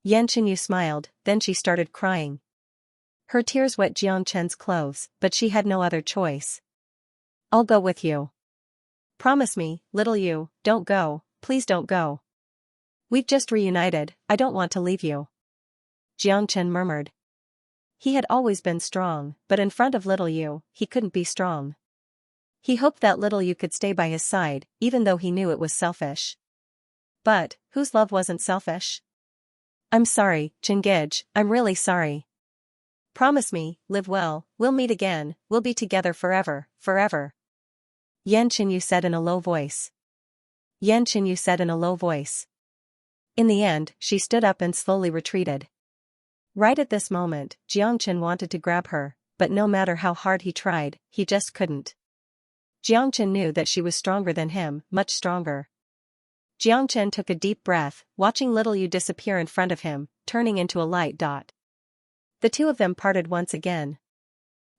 Xianxia smiled, then she started crying. Her tears wet Xiangchen's clothes, but she had no other choice. I'll go with you. Promise me, little you, don't go, please don't go. We've just reunited, I don't want to leave you. Xiangchen murmured. He had always been strong, but in front of little you, he couldn't be strong. He hoped that little you could stay by his side, even though he knew it was selfish. But, whose love wasn't selfish? I'm sorry, Chingij, I'm really sorry. Promise me, live well, we'll meet again, we'll be together forever, forever. Xianxia said in a low voice. Xianxia said in a low voice. In the end, she stood up and slowly retreated. Right at this moment, Xiangchen wanted to grab her, but no matter how hard he tried, he just couldn't. Xiangchen knew that she was stronger than him, much stronger. Xiangchen took a deep breath, watching little Yu disappear in front of him, turning into a light dot. The two of them parted once again.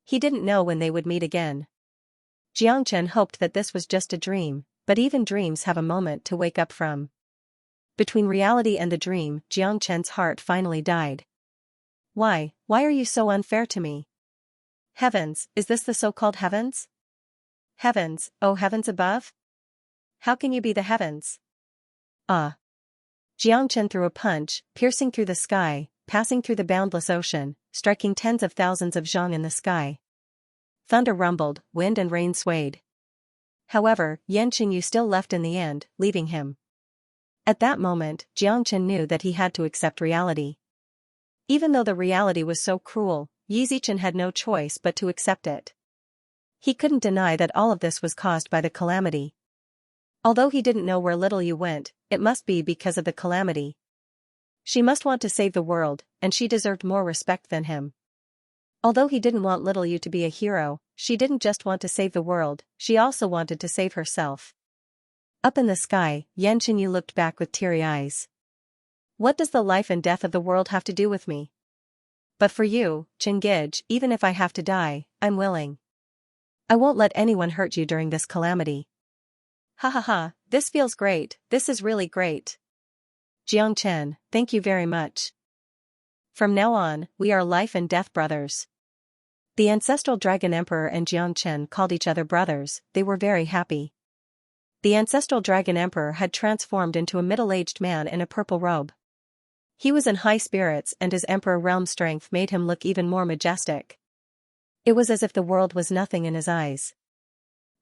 He didn't know when they would meet again. Xiangchen hoped that this was just a dream, but even dreams have a moment to wake up from. Between reality and the dream, Xiangchen's heart finally died. Why are you so unfair to me? Heavens, is this the so-called heavens? Heavens, oh heavens above? How can you be the heavens? Xiangchen threw a punch, piercing through the sky, passing through the boundless ocean, striking tens of thousands of zhang in the sky. Thunder rumbled, wind and rain swayed. However, Yan Qingyu still left in the end, leaving him. At that moment, Jiangchen knew that he had to accept reality. Even though the reality was so cruel, Yi Zichen had no choice but to accept it. He couldn't deny that all of this was caused by the calamity. Although he didn't know where little Yu went, it must be because of the calamity. She must want to save the world, and she deserved more respect than him. Although he didn't want little Yu to be a hero, she didn't just want to save the world, she also wanted to save herself. Up in the sky, Yan Qingyu looked back with teary eyes. What does the life and death of the world have to do with me? But for you, Chingij, even if I have to die, I'm willing. I won't let anyone hurt you during this calamity. Ha ha ha, this feels great, this is really great. Jiangchen, thank you very much. From now on, we are life and death brothers. The ancestral Dragon Emperor and Jiangchen called each other brothers, they were very happy. The ancestral Dragon Emperor had transformed into a middle-aged man in a purple robe. He was in high spirits and his Emperor realm strength made him look even more majestic. It was as if the world was nothing in his eyes.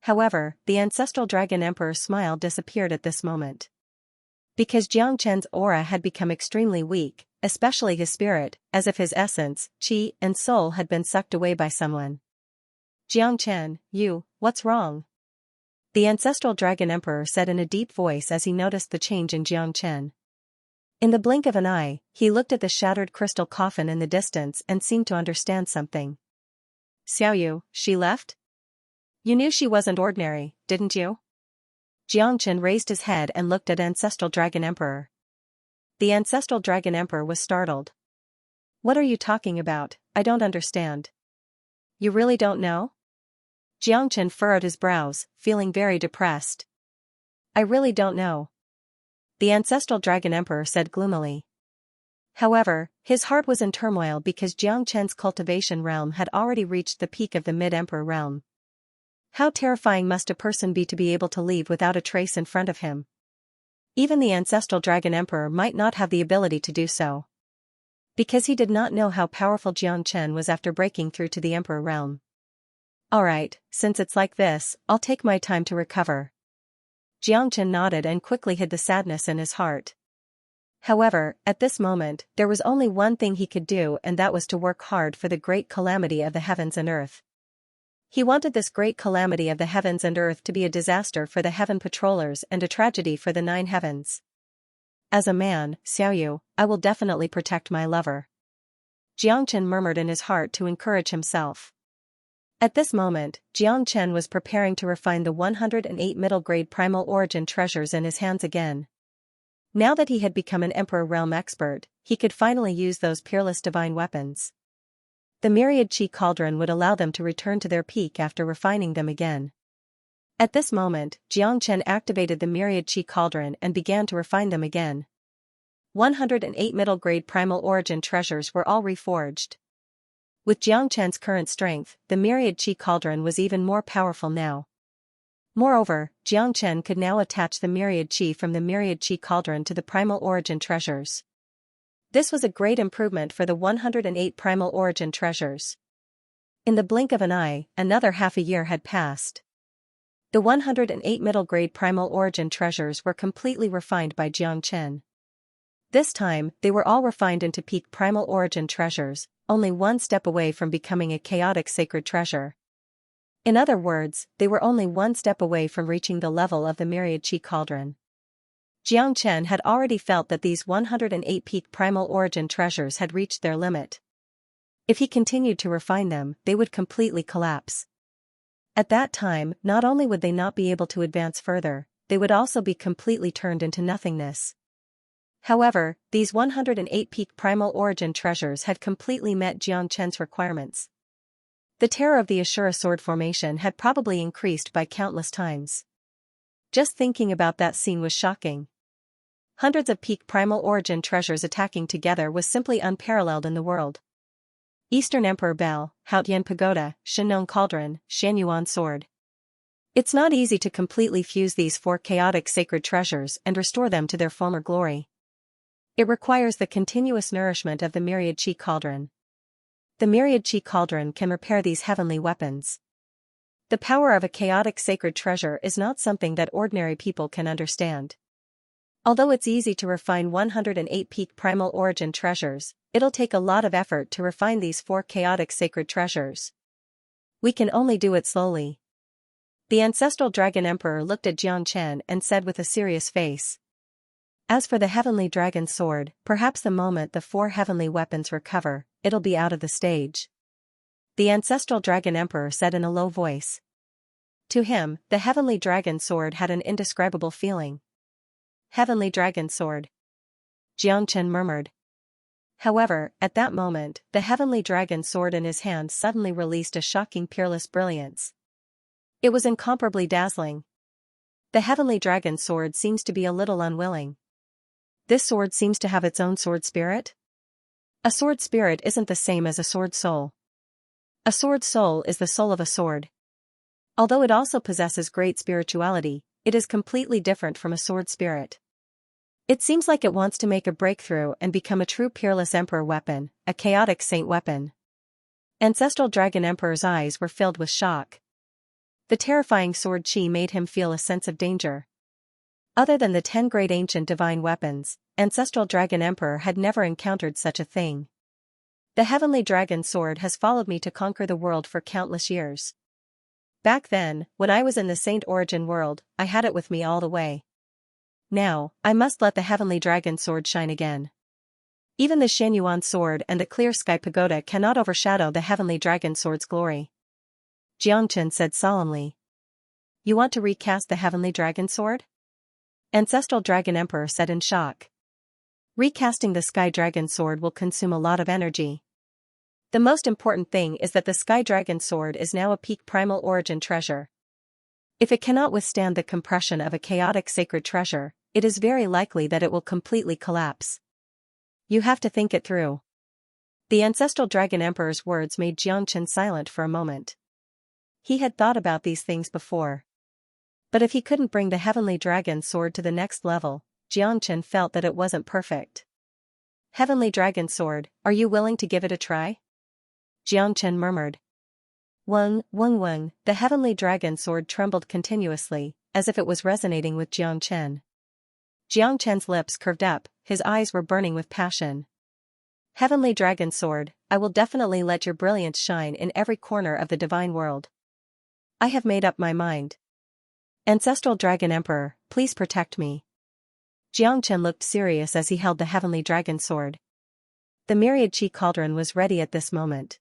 However, the ancestral Dragon Emperor's smile disappeared at this moment. Because Jiangchen's aura had become extremely weak, especially his spirit, as if his essence, qi, and soul had been sucked away by someone. Jiangchen, what's wrong? The ancestral Dragon Emperor said in a deep voice as he noticed the change in Jiangchen. In the blink of an eye, he looked at the shattered crystal coffin in the distance and seemed to understand something. Xiaoyu, she left? You knew she wasn't ordinary, didn't you? Jiangchen raised his head and looked at Ancestral Dragon Emperor. The Ancestral Dragon Emperor was startled. What are you talking about? I don't understand. You really don't know? Jiangchen furrowed his brows, feeling very depressed. I really don't know. The Ancestral Dragon Emperor said gloomily. However, his heart was in turmoil because Jiangchen's cultivation realm had already reached the peak of the mid-emperor realm. How terrifying must a person be to be able to leave without a trace in front of him? Even the Ancestral Dragon Emperor might not have the ability to do so. Because he did not know how powerful Jiangchen was after breaking through to the Emperor realm. Alright, since it's like this, I'll take my time to recover. Jiangchen nodded and quickly hid the sadness in his heart. However, at this moment, there was only one thing he could do and that was to work hard for the great calamity of the heavens and earth. He wanted this great calamity of the heavens and earth to be a disaster for the heaven patrollers and a tragedy for the 9 heavens. As a man, Xiaoyu, I will definitely protect my lover. Jiangchen murmured in his heart to encourage himself. At this moment, Jiangchen was preparing to refine the 108 middle-grade primal origin treasures in his hands again. Now that he had become an Emperor realm expert, he could finally use those peerless divine weapons. The myriad chi cauldron would allow them to return to their peak after refining them again. At this moment, Xianxia activated the myriad chi cauldron and began to refine them again. 108 middle-grade primal origin treasures were all reforged. With Xianxia's current strength, the myriad chi cauldron was even more powerful now. Moreover, Xianxia could now attach the myriad chi from the myriad chi cauldron to the primal origin treasures. This was a great improvement for the 108 primal origin treasures. In the blink of an eye, another half a year had passed. The 108 middle-grade primal origin treasures were completely refined by Xianxia. This time, they were all refined into peak primal origin treasures, only one step away from becoming a chaotic sacred treasure. In other words, they were only one step away from reaching the level of the myriad chi cauldron. Xianxia had already felt that these 108 peak primal origin treasures had reached their limit. If he continued to refine them, they would completely collapse. At that time, not only would they not be able to advance further, they would also be completely turned into nothingness. However, these 108 peak primal origin treasures had completely met Xianxia's requirements. The terror of the Ashura sword formation had probably increased by countless times. Just thinking about that scene was shocking. Hundreds of peak primal origin treasures attacking together was simply unparalleled in the world. Eastern Emperor Bell, Haotian Pagoda, Shenong Cauldron, Xianyuan Sword. It's not easy to completely fuse these four chaotic sacred treasures and restore them to their former glory. It requires the continuous nourishment of the myriad chi cauldron. The myriad chi cauldron can repair these heavenly weapons. The power of a chaotic sacred treasure is not something that ordinary people can understand. Although it's easy to refine 108 peak primal origin treasures, it'll take a lot of effort to refine these four chaotic sacred treasures. We can only do it slowly. The ancestral dragon emperor looked at Xianxia and said with a serious face. As for the heavenly dragon sword, perhaps the moment the four heavenly weapons recover, it'll be out of the stage. The ancestral dragon emperor said in a low voice. To him, the heavenly dragon sword had an indescribable feeling. Heavenly dragon sword. Xianxia murmured. However, at that moment, the heavenly dragon sword in his hand suddenly released a shocking peerless brilliance. It was incomparably dazzling. The heavenly dragon sword seems to be a little unwilling. This sword seems to have its own sword spirit? A sword spirit isn't the same as a sword soul. A sword soul is the soul of a sword. Although it also possesses great spirituality, it is completely different from a sword spirit. It seems like it wants to make a breakthrough and become a true peerless emperor weapon, a chaotic saint weapon. Ancestral Dragon Emperor's eyes were filled with shock. The terrifying sword chi made him feel a sense of danger. Other than the 10 great ancient divine weapons, Ancestral Dragon Emperor had never encountered such a thing. The heavenly dragon sword has followed me to conquer the world for countless years. Back then, when I was in the Saint Origin world, I had it with me all the way. Now, I must let the heavenly dragon sword shine again. Even the Xianyuan sword and the clear sky pagoda cannot overshadow the heavenly dragon sword's glory. Xianxia said solemnly. You want to recast the heavenly dragon sword? Ancestral Dragon Emperor said in shock. Recasting the sky dragon sword will consume a lot of energy. The most important thing is that the sky dragon sword is now a peak primal origin treasure. If it cannot withstand the compression of a chaotic sacred treasure, it is very likely that it will completely collapse. You have to think it through. The Ancestral Dragon Emperor's words made Xianxia silent for a moment. He had thought about these things before. But if he couldn't bring the heavenly dragon sword to the next level, Xianxia felt that it wasn't perfect. Heavenly dragon sword, are you willing to give it a try? Xianxia murmured. Wung, wung wung, the heavenly dragon sword trembled continuously, as if it was resonating with Xianxia. Xianxia's lips curved up, his eyes were burning with passion. Heavenly dragon sword, I will definitely let your brilliance shine in every corner of the divine world. I have made up my mind. Ancestral Dragon Emperor, please protect me. Xianxia looked serious as he held the heavenly dragon sword. The myriad chi cauldron was ready at this moment.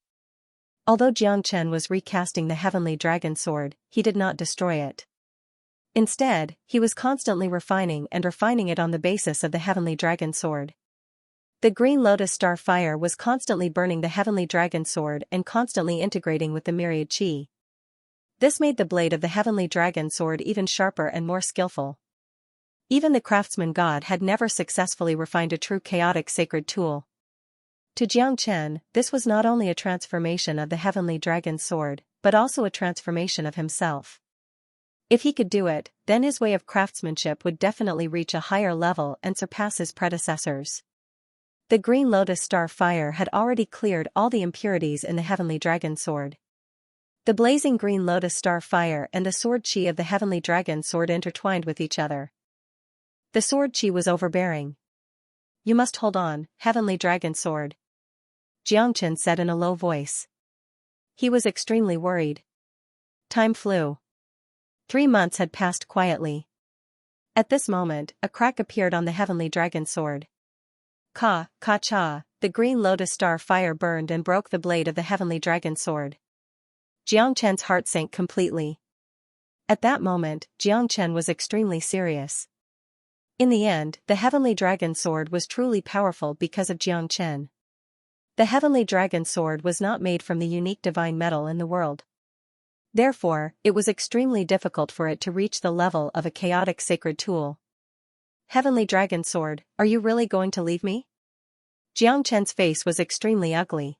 Although Xianxia was recasting the heavenly dragon sword, he did not destroy it. Instead, he was constantly refining it on the basis of the heavenly dragon sword. The green lotus star fire was constantly burning the heavenly dragon sword and constantly integrating with the myriad chi. This made the blade of the heavenly dragon sword even sharper and more skillful. Even the craftsman god had never successfully refined a true chaotic sacred tool. To Xianxia, this was not only a transformation of the heavenly dragon sword, but also a transformation of himself. If he could do it, then his way of craftsmanship would definitely reach a higher level and surpass his predecessors. The green lotus star fire had already cleared all the impurities in the heavenly dragon sword. The blazing green lotus star fire and the sword chi of the heavenly dragon sword intertwined with each other. The sword chi was overbearing. "You must hold on, heavenly dragon sword," Xianxia said in a low voice. He was extremely worried. Time flew. 3 months had passed quietly. At this moment, a crack appeared on the heavenly dragon sword. Ka-cha, the green lotus star fire burned and broke the blade of the heavenly dragon sword. Xianxia's heart sank completely. At that moment, Xianxia was extremely serious. In the end, the heavenly dragon sword was truly powerful because of Xianxia. The heavenly dragon sword was not made from the unique divine metal in the world. Therefore, it was extremely difficult for it to reach the level of a chaotic sacred tool. "Heavenly dragon sword, are you really going to leave me?" Xianxia's face was extremely ugly.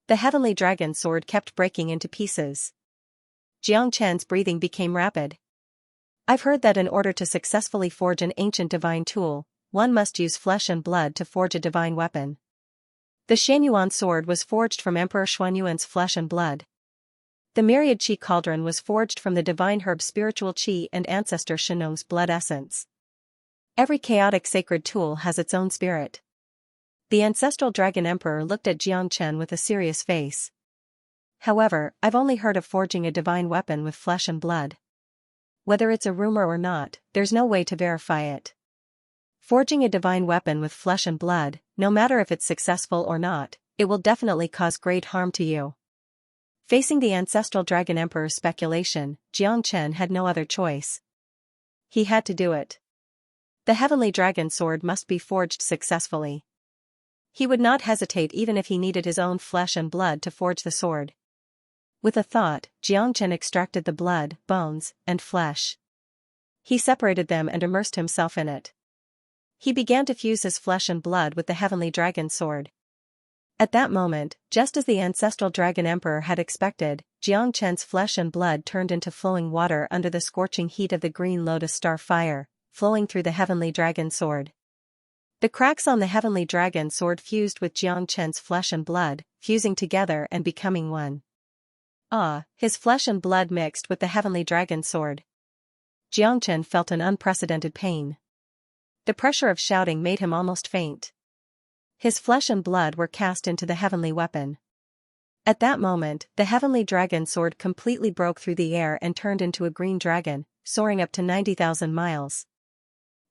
The heavenly dragon sword kept breaking into pieces. Xianxia's breathing became rapid. "I've heard that in order to successfully forge an ancient divine tool, one must use flesh and blood to forge a divine weapon. The Xianyuan sword was forged from Emperor Xuanyuan's flesh and blood. The myriad chi cauldron was forged from the divine herb spiritual chi and ancestor Shenong's blood essence. Every chaotic sacred tool has its own spirit." The ancestral dragon emperor looked at Xianxia with a serious face. "However, I've only heard of forging a divine weapon with flesh and blood. Whether it's a rumor or not, there's no way to verify it. Forging a divine weapon with flesh and blood, no matter if it's successful or not, it will definitely cause great harm to you." Facing the ancestral dragon emperor's speculation, Xianxia had no other choice. He had to do it. The heavenly dragon sword must be forged successfully. He would not hesitate even if he needed his own flesh and blood to forge the sword. With a thought, Xianxia extracted the blood, bones, and flesh. He separated them and immersed himself in it. He began to fuse his flesh and blood with the heavenly dragon sword. At that moment, just as the ancestral dragon emperor had expected, Xianxia's flesh and blood turned into flowing water under the scorching heat of the green lotus star fire, flowing through the heavenly dragon sword. The cracks on the heavenly dragon sword fused with Xianxia's flesh and blood, fusing together and becoming one. His flesh and blood mixed with the heavenly dragon sword. Xianxia felt an unprecedented pain. The pressure of shouting made him almost faint. His flesh and blood were cast into the heavenly weapon. At that moment, the heavenly dragon sword completely broke through the air and turned into a green dragon, soaring up to 90,000 miles.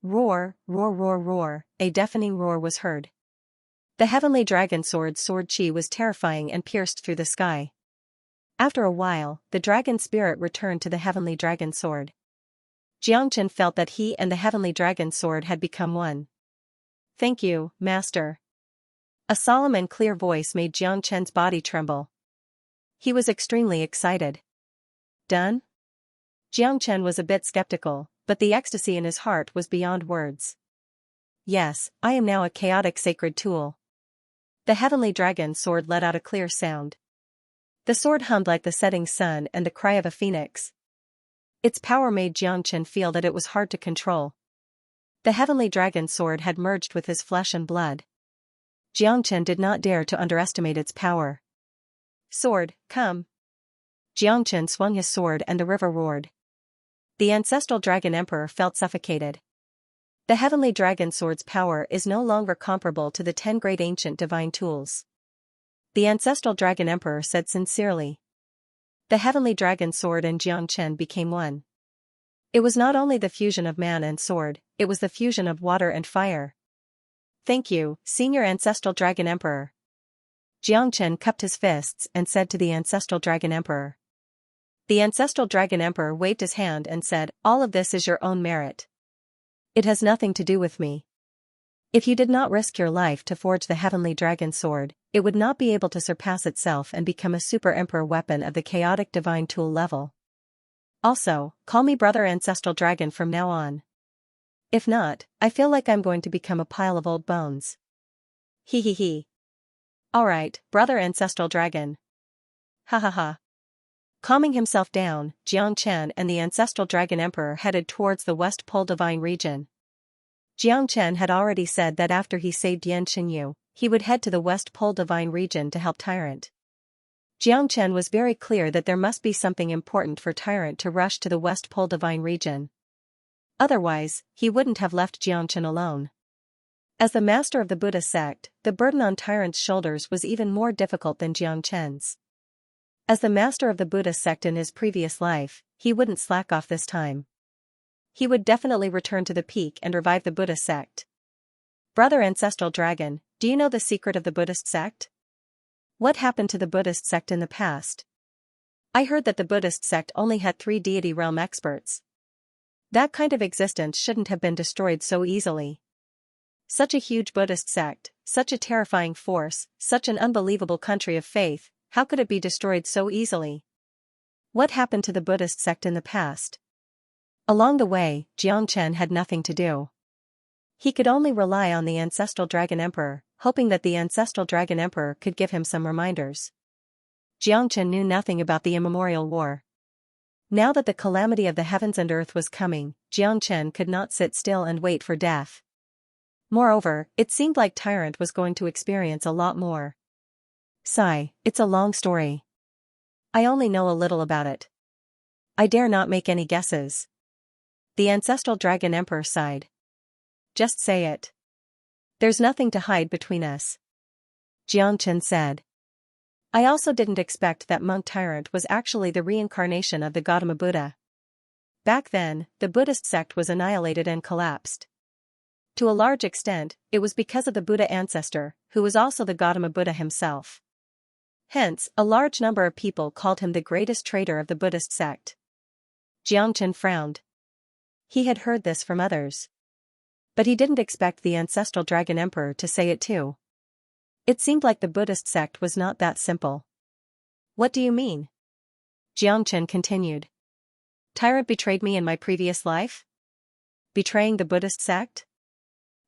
Roar, roar, roar, roar, a deafening roar was heard. The heavenly dragon sword's sword chi was terrifying and pierced through the sky. After a while, the dragon spirit returned to the heavenly dragon sword. Xianxia felt that he and the heavenly dragon sword had become one. "Thank you, Master." A solemn and clear voice made Xianxia's body tremble. He was extremely excited. "Done?" Xianxia was a bit skeptical, but the ecstasy in his heart was beyond words. "Yes, I am now a chaotic sacred tool." The heavenly dragon sword let out a clear sound. The sword hummed like the setting sun and the cry of a phoenix. Its power made Xianxia feel that it was hard to control. The heavenly dragon sword had merged with his flesh and blood. Xianxia did not dare to underestimate its power. "Sword, come." Xianxia swung his sword and the river roared. The ancestral dragon emperor felt suffocated. The heavenly dragon sword's power is no longer comparable to the 10 great ancient divine tools. The ancestral dragon emperor said sincerely. The heavenly dragon sword and Xianxia became one. It was not only the fusion of man and sword, it was the fusion of water and fire. "Thank you, Senior Ancestral Dragon Emperor." Xianxia cupped his fists and said to the Ancestral Dragon Emperor. The Ancestral Dragon Emperor waved his hand and said, "All of this is your own merit. It has nothing to do with me." If you did not risk your life to forge the heavenly dragon sword, it would not be able to surpass itself and become a super emperor weapon of the chaotic divine tool level. Also, call me Brother Ancestral Dragon from now on. If not, I feel like I'm going to become a pile of old bones. Hee hee hee. Alright, Brother Ancestral Dragon. Ha ha ha. Calming himself down, Xianxia and the Ancestral Dragon Emperor headed towards the West Pole Divine region. Xianxia had already said that after he saved Yan Xinyu, he would head to the West Pole Divine region to help Tyrant. Xianxia was very clear that there must be something important for Tyrant to rush to the West Pole Divine region. Otherwise, he wouldn't have left Xianxia alone. As the master of the Buddha sect, the burden on Tyrant's shoulders was even more difficult than Xianxia's. As the master of the Buddha sect in his previous life, he wouldn't slack off this time. He would definitely return to the peak and revive the Buddha sect. Brother Ancestral Dragon, do you know the secret of the Buddhist sect? What happened to the Buddhist sect in the past? I heard that the Buddhist sect only had 3 deity realm experts. That kind of existence shouldn't have been destroyed so easily. Such a huge Buddhist sect, such a terrifying force, such an unbelievable country of faith, how could it be destroyed so easily? What happened to the Buddhist sect in the past? Along the way, Xianxia had nothing to do. He could only rely on the Ancestral Dragon Emperor, hoping that the Ancestral Dragon Emperor could give him some reminders. Xianxia knew nothing about the immemorial war. Now that the calamity of the heavens and earth was coming, Xianxia could not sit still and wait for death. Moreover, it seemed like Tyrant was going to experience a lot more. Sigh, it's a long story. I only know a little about it. I dare not make any guesses. The Ancestral Dragon Emperor sighed. Just say it. There's nothing to hide between us. Xianxia said. I also didn't expect that monk Tyrant was actually the reincarnation of the Gautama Buddha. Back then, the Buddhist sect was annihilated and collapsed. To a large extent, it was because of the Buddha ancestor, who was also the Gautama Buddha himself. Hence, a large number of people called him the greatest traitor of the Buddhist sect. Xianxia frowned. He had heard this from others. But he didn't expect the Ancestral Dragon Emperor to say it too. It seemed like the Buddhist sect was not that simple. What do you mean? Xianxia continued. Tyrant betrayed me in my previous life? Betraying the Buddhist sect?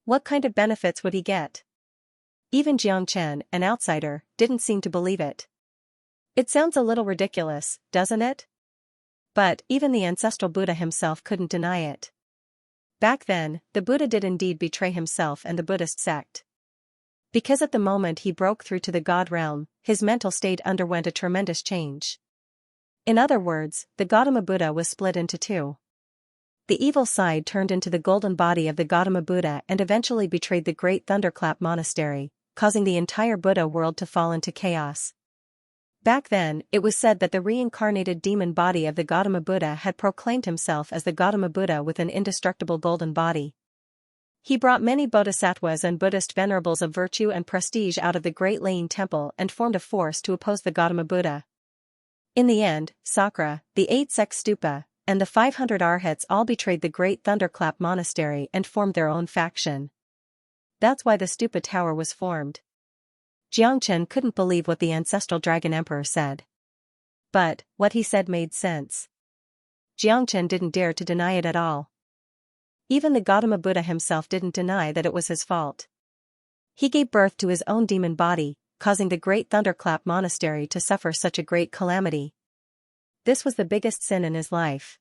What kind of benefits would he get? Even Xianxia, an outsider, didn't seem to believe it. It sounds a little ridiculous, doesn't it? But even the ancestral Buddha himself couldn't deny it. Back then, the Buddha did indeed betray himself and the Buddhist sect. Because at the moment he broke through to the God realm, his mental state underwent a tremendous change. In other words, the Gautama Buddha was split into 2. The evil side turned into the golden body of the Gautama Buddha and eventually betrayed the great Thunderclap Monastery, causing the entire Buddha world to fall into chaos. Back then, it was said that the reincarnated demon body of the Gautama Buddha had proclaimed himself as the Gautama Buddha with an indestructible golden body. He brought many bodhisattvas and Buddhist venerables of virtue and prestige out of the Great Laying Temple and formed a force to oppose the Gautama Buddha. In the end, Sakra, the 8 sect stupa, and the 500 arhats all betrayed the great Thunderclap Monastery and formed their own faction. That's why the stupa tower was formed. Xianxia couldn't believe what the Ancestral Dragon Emperor said. But, what he said made sense. Xianxia didn't dare to deny it at all. Even the Gautama Buddha himself didn't deny that it was his fault. He gave birth to his own demon body, causing the great Thunderclap Monastery to suffer such a great calamity. This was the biggest sin in his life.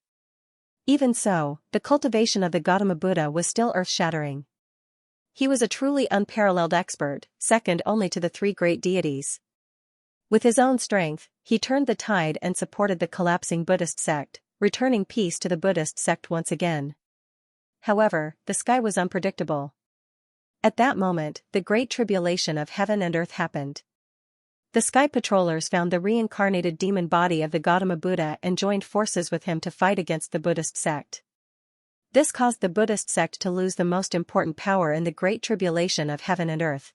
Even so, the cultivation of the Gautama Buddha was still earth-shattering. He was a truly unparalleled expert, second only to the 3 great deities. With his own strength, he turned the tide and supported the collapsing Buddhist sect, returning peace to the Buddhist sect once again. However, the sky was unpredictable. At that moment, the great tribulation of heaven and earth happened. The sky patrollers found the reincarnated demon body of the Gautama Buddha and joined forces with him to fight against the Buddhist sect. This caused the Buddhist sect to lose the most important power in the great tribulation of heaven and earth.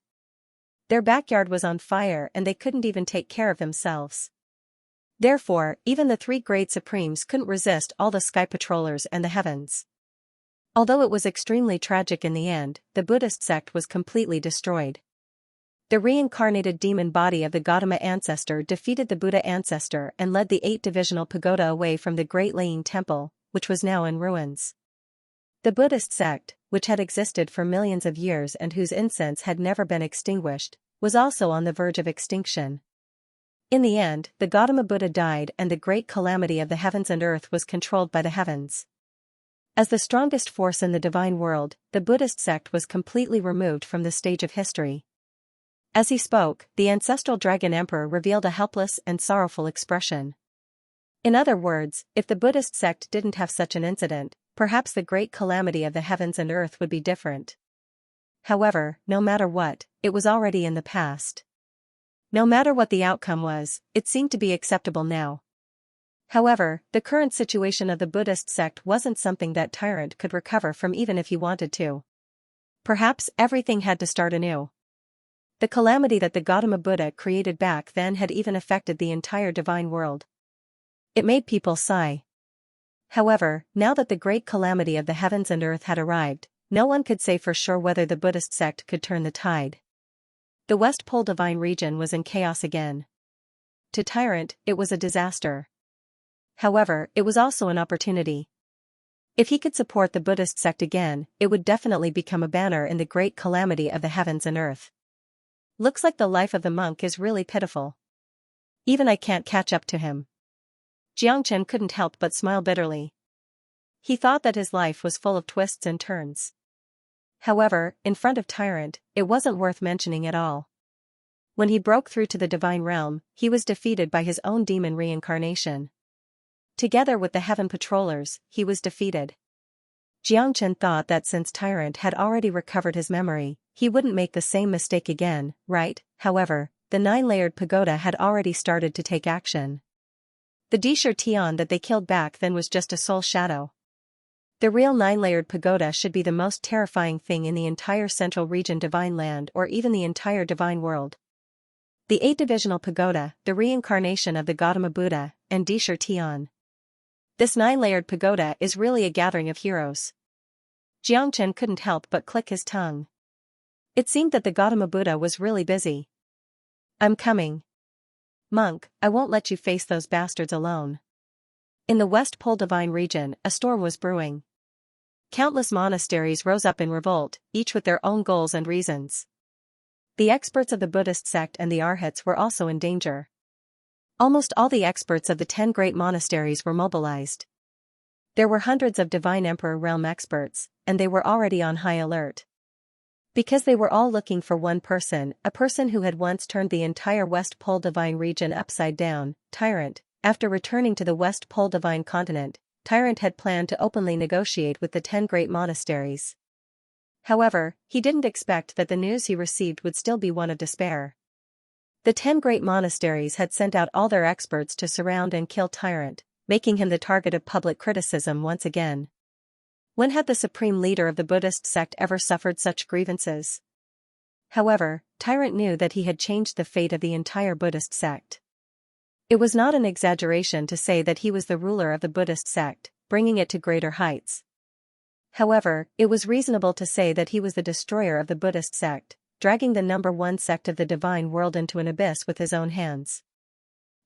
Their backyard was on fire and they couldn't even take care of themselves. Therefore, even the 3 great supremes couldn't resist all the sky patrollers and the heavens. Although it was extremely tragic in the end, the Buddhist sect was completely destroyed. The reincarnated demon body of the Gautama ancestor defeated the Buddha ancestor and led the 8-divisional pagoda away from the Great Laying Temple, which was now in ruins. The Buddhist sect, which had existed for millions of years and whose incense had never been extinguished, was also on the verge of extinction. In the end, the Gautama Buddha died and the great calamity of the heavens and earth was controlled by the heavens. As the strongest force in the divine world, the Buddhist sect was completely removed from the stage of history. As he spoke, the ancestral dragon emperor revealed a helpless and sorrowful expression. In other words, if the Buddhist sect didn't have such an incident, perhaps the great calamity of the heavens and earth would be different. However, no matter what, it was already in the past. No matter what the outcome was, it seemed to be acceptable now. However, the current situation of the Buddhist sect wasn't something that Tyrant could recover from even if he wanted to. Perhaps everything had to start anew. The calamity that the Gautama Buddha created back then had even affected the entire divine world. It made people sigh. However, now that the great calamity of the heavens and earth had arrived, no one could say for sure whether the Buddhist sect could turn the tide. The West Pole divine region was in chaos again. To Tyrant, it was a disaster. However, it was also an opportunity. If he could support the Buddhist sect again, it would definitely become a banner in the great calamity of the heavens and earth. Looks like the life of the monk is really pitiful. Even I can't catch up to him. Xianxia couldn't help but smile bitterly. He thought that his life was full of twists and turns. However, in front of Tyrant, it wasn't worth mentioning at all. When he broke through to the divine realm, he was defeated by his own demon reincarnation. Together with the heaven patrollers, he was defeated. Xianxia thought that since Tyrant had already recovered his memory, he wouldn't make the same mistake again, right? However, the 9-layered pagoda had already started to take action. The Dishir Tian that they killed back then was just a soul shadow. The real 9-layered pagoda should be the most terrifying thing in the entire central region divine land or even the entire divine world. The 8-divisional pagoda, the reincarnation of the Gautama Buddha, and Dishir Tian. This 9-layered pagoda is really a gathering of heroes. Xianxia couldn't help but click his tongue. It seemed that the Gautama Buddha was really busy. I'm coming. Monk, I won't let you face those bastards alone. In the West Pole divine region, a storm was brewing. Countless monasteries rose up in revolt, each with their own goals and reasons. The experts of the Buddhist sect and the arhats were also in danger. Almost all the experts of the 10 great monasteries were mobilized. There were hundreds of divine emperor realm experts, and they were already on high alert. Because they were all looking for one person, a person who had once turned the entire West Pole divine region upside down, Tyrant. After returning to the West Pole divine continent, Tyrant had planned to openly negotiate with the 10 great monasteries. However, he didn't expect that the news he received would still be one of despair. The 10 great monasteries had sent out all their experts to surround and kill Tyrant, making him the target of public criticism once again. When had the supreme leader of the Buddhist sect ever suffered such grievances? However, Tyrant knew that he had changed the fate of the entire Buddhist sect. It was not an exaggeration to say that he was the ruler of the Buddhist sect, bringing it to greater heights. However, it was reasonable to say that he was the destroyer of the Buddhist sect, dragging the number 1 sect of the divine world into an abyss with his own hands.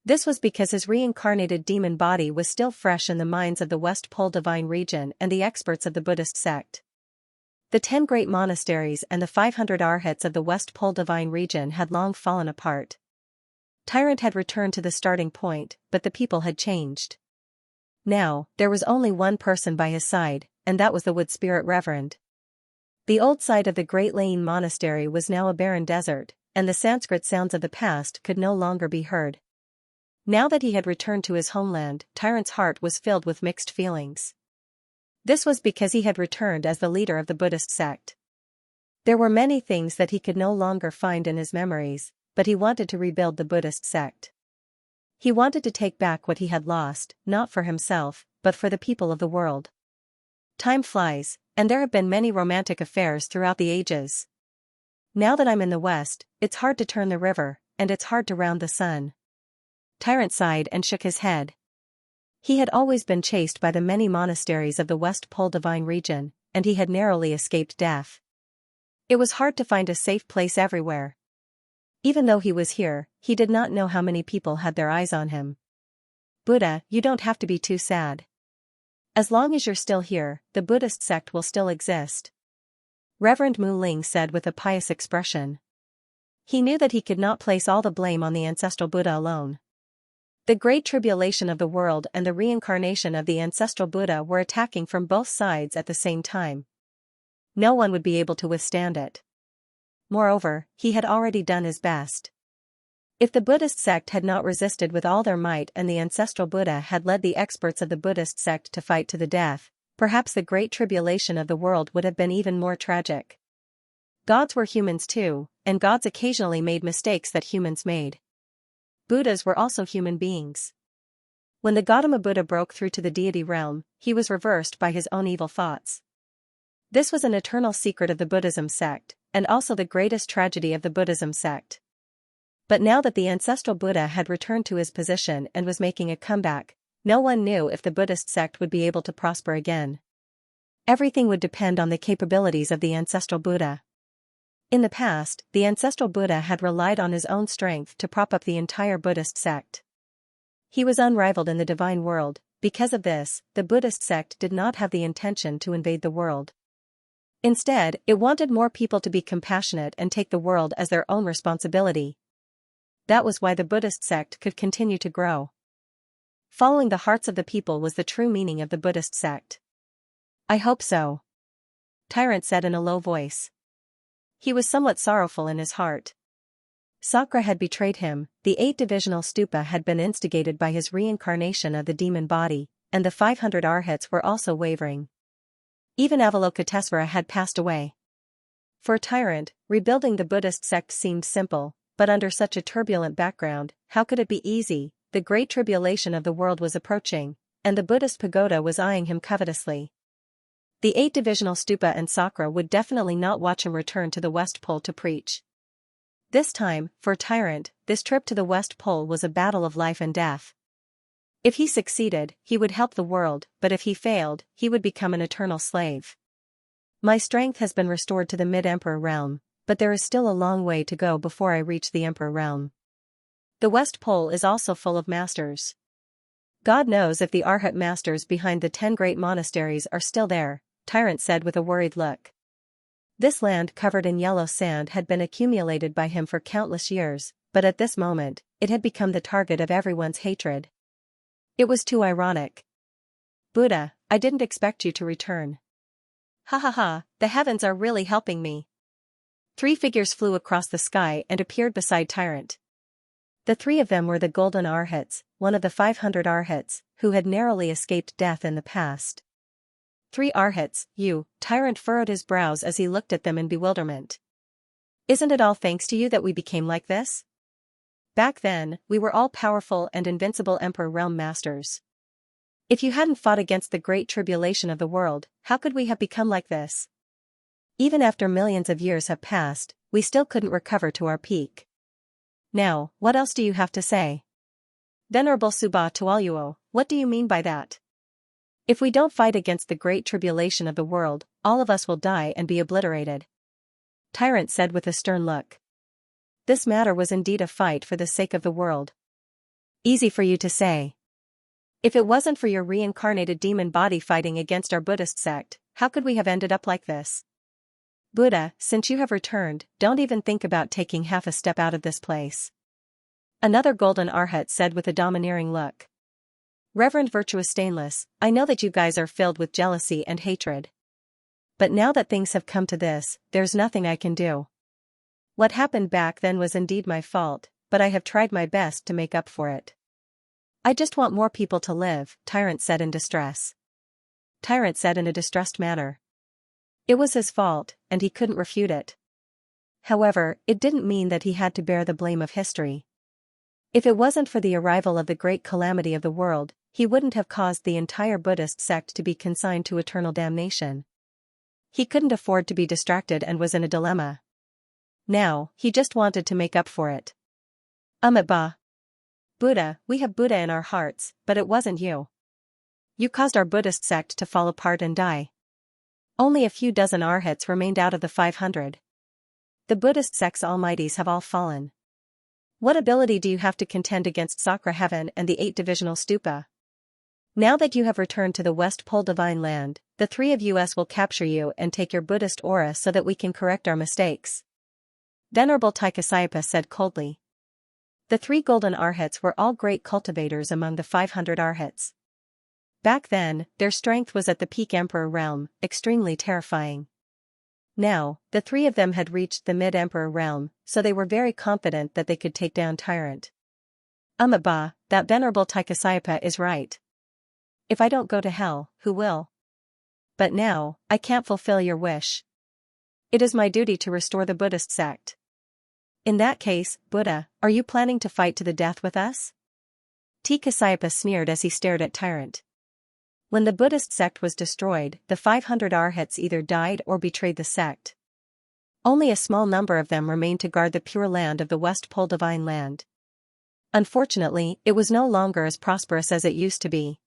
This was because his reincarnated demon body was still fresh in the minds of the West Pole divine region and the experts of the Buddhist sect. The 10 great monasteries and the 500 arhats of the West Pole divine region had long fallen apart. Tyrant had returned to the starting point, but the people had changed. Now, there was only one person by his side, and that was the Wood Spirit Reverend. The old site of the Great Laying Monastery was now a barren desert, and the Sanskrit sounds of the past could no longer be heard. Now that he had returned to his homeland, Tyrant's heart was filled with mixed feelings. This was because he had returned as the leader of the Buddhist sect. There were many things that he could no longer find in his memories, but he wanted to rebuild the Buddhist sect. He wanted to take back what he had lost, not for himself, but for the people of the world. Time flies, and there have been many romantic affairs throughout the ages. Now that I'm in the West, it's hard to turn the river, and it's hard to round the sun. Tyrant sighed and shook his head. He had always been chased by the many monasteries of the West Pole divine region, and he had narrowly escaped death. It was hard to find a safe place everywhere. Even though he was here, he did not know how many people had their eyes on him. Buddha, you don't have to be too sad. As long as you're still here, the Buddhist sect will still exist. Reverend Mu Ling said with a pious expression. He knew that he could not place all the blame on the ancestral Buddha alone. The Great Tribulation of the world and the reincarnation of the ancestral Buddha were attacking from both sides at the same time. No one would be able to withstand it. Moreover, he had already done his best. If the Buddhist sect had not resisted with all their might and the ancestral Buddha had led the experts of the Buddhist sect to fight to the death, perhaps the Great Tribulation of the world would have been even more tragic. Gods were humans too, and gods occasionally made mistakes that humans made. Buddhas were also human beings. When the Gautama Buddha broke through to the deity realm, he was reversed by his own evil thoughts. This was an eternal secret of the Buddhism sect, and also the greatest tragedy of the Buddhism sect. But now that the ancestral Buddha had returned to his position and was making a comeback, no one knew if the Buddhist sect would be able to prosper again. Everything would depend on the capabilities of the ancestral Buddha. In the past, the ancestral Buddha had relied on his own strength to prop up the entire Buddhist sect. He was unrivaled in the divine world. Because of this, the Buddhist sect did not have the intention to invade the world. Instead, it wanted more people to be compassionate and take the world as their own responsibility. That was why the Buddhist sect could continue to grow. Following the hearts of the people was the true meaning of the Buddhist sect. I hope so. Tyrant said in a low voice. He was somewhat sorrowful in his heart. Sakra had betrayed him, the 8-divisional stupa had been instigated by his reincarnation of the demon body, and the 500 arhats were also wavering. Even Avalokitesvara had passed away. For a tyrant, rebuilding the Buddhist sect seemed simple, but under such a turbulent background, how could it be easy? The Great Tribulation of the world was approaching, and the Buddhist pagoda was eyeing him covetously. The 8-divisional stupa and Sakra would definitely not watch him return to the West Pole to preach. This time, for Tyrant, this trip to the West Pole was a battle of life and death. If he succeeded, he would help the world, but if he failed, he would become an eternal slave. My strength has been restored to the mid-emperor realm, but there is still a long way to go before I reach the emperor realm. The West Pole is also full of masters. God knows if the Arhat masters behind the 10 great monasteries are still there, Tyrant said with a worried look. This land covered in yellow sand had been accumulated by him for countless years, but at this moment, it had become the target of everyone's hatred. It was too ironic. Buddha, I didn't expect you to return. Ha ha ha, the heavens are really helping me. 3 figures flew across the sky and appeared beside Tyrant. The 3 of them were the Golden Arhats, one of the 500 Arhats, who had narrowly escaped death in the past. 3 Arhats, you, Tyrant furrowed his brows as he looked at them in bewilderment. Isn't it all thanks to you that we became like this? Back then, we were all powerful and invincible Emperor Realm Masters. If you hadn't fought against the Great Tribulation of the world, how could we have become like this? Even after millions of years have passed, we still couldn't recover to our peak. Now, what else do you have to say? Venerable Suba Tualuo, what do you mean by that? If we don't fight against the Great Tribulation of the world, all of us will die and be obliterated. Tyrant said with a stern look. This matter was indeed a fight for the sake of the world. Easy for you to say. If it wasn't for your reincarnated demon body fighting against our Buddhist sect, how could we have ended up like this? Buddha, since you have returned, don't even think about taking half a step out of this place. Another Golden Arhat said with a domineering look. Reverend Virtuous Stainless, I know that you guys are filled with jealousy and hatred. But now that things have come to this, there's nothing I can do. What happened back then was indeed my fault, but I have tried my best to make up for it. I just want more people to live, Tyrant said in distress. Tyrant said in a distressed manner. It was his fault, and he couldn't refute it. However, it didn't mean that he had to bear the blame of history. If it wasn't for the arrival of the great calamity of the world, he wouldn't have caused the entire Buddhist sect to be consigned to eternal damnation. He couldn't afford to be distracted and was in a dilemma. Now, he just wanted to make up for it. Ba. Buddha, we have Buddha in our hearts, but it wasn't you. You caused our Buddhist sect to fall apart and die. Only a few dozen arhats remained out of the 500. The Buddhist sect's almighties have all fallen. What ability do you have to contend against Sakra Heaven and the 8 divisional stupa? Now that you have returned to the West Pole Divine Land, the 3 of us will capture you and take your Buddhist aura so that we can correct our mistakes. Venerable Taikasayapa said coldly. The 3 golden arhats were all great cultivators among the 500 arhats. Back then, their strength was at the peak emperor realm, extremely terrifying. Now, the 3 of them had reached the mid-emperor realm, so they were very confident that they could take down Tyrant. Ba, that Venerable Taikasayapa is right. If I don't go to hell, who will? But now, I can't fulfill your wish. It is my duty to restore the Buddhist sect. In that case, Buddha, are you planning to fight to the death with us? Taikasayapa sneered as he stared at Tyrant. When the Buddhist sect was destroyed, the 500 arhats either died or betrayed the sect. Only a small number of them remained to guard the pure land of the West Pole Divine Land. Unfortunately, it was no longer as prosperous as it used to be.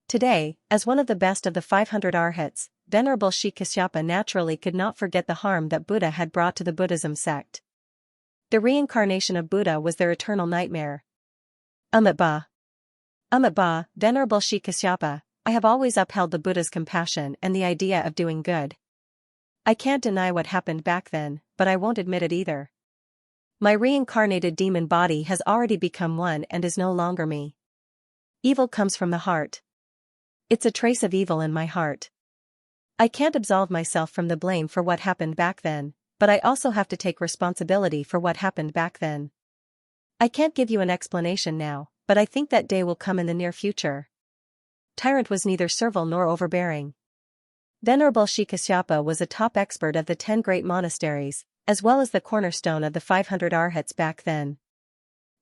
Today, as one of the best of the 500 arhats, Venerable Xianxia naturally could not forget the harm that Buddha had brought to the Buddhism sect. The reincarnation of Buddha was their eternal nightmare. Ba, Venerable Xianxia, I have always upheld the Buddha's compassion and the idea of doing good. I can't deny what happened back then, but I won't admit it either. My reincarnated demon body has already become one and is no longer me. Evil comes from the heart. It's a trace of evil in my heart. I can't absolve myself from the blame for what happened back then, but I also have to take responsibility for what happened back then. I can't give you an explanation now, but I think that day will come in the near future. Tyrant was neither servile nor overbearing. Venerable Xianxia was a top expert of the 10 great monasteries, as well as the cornerstone of the 500 arhats back then.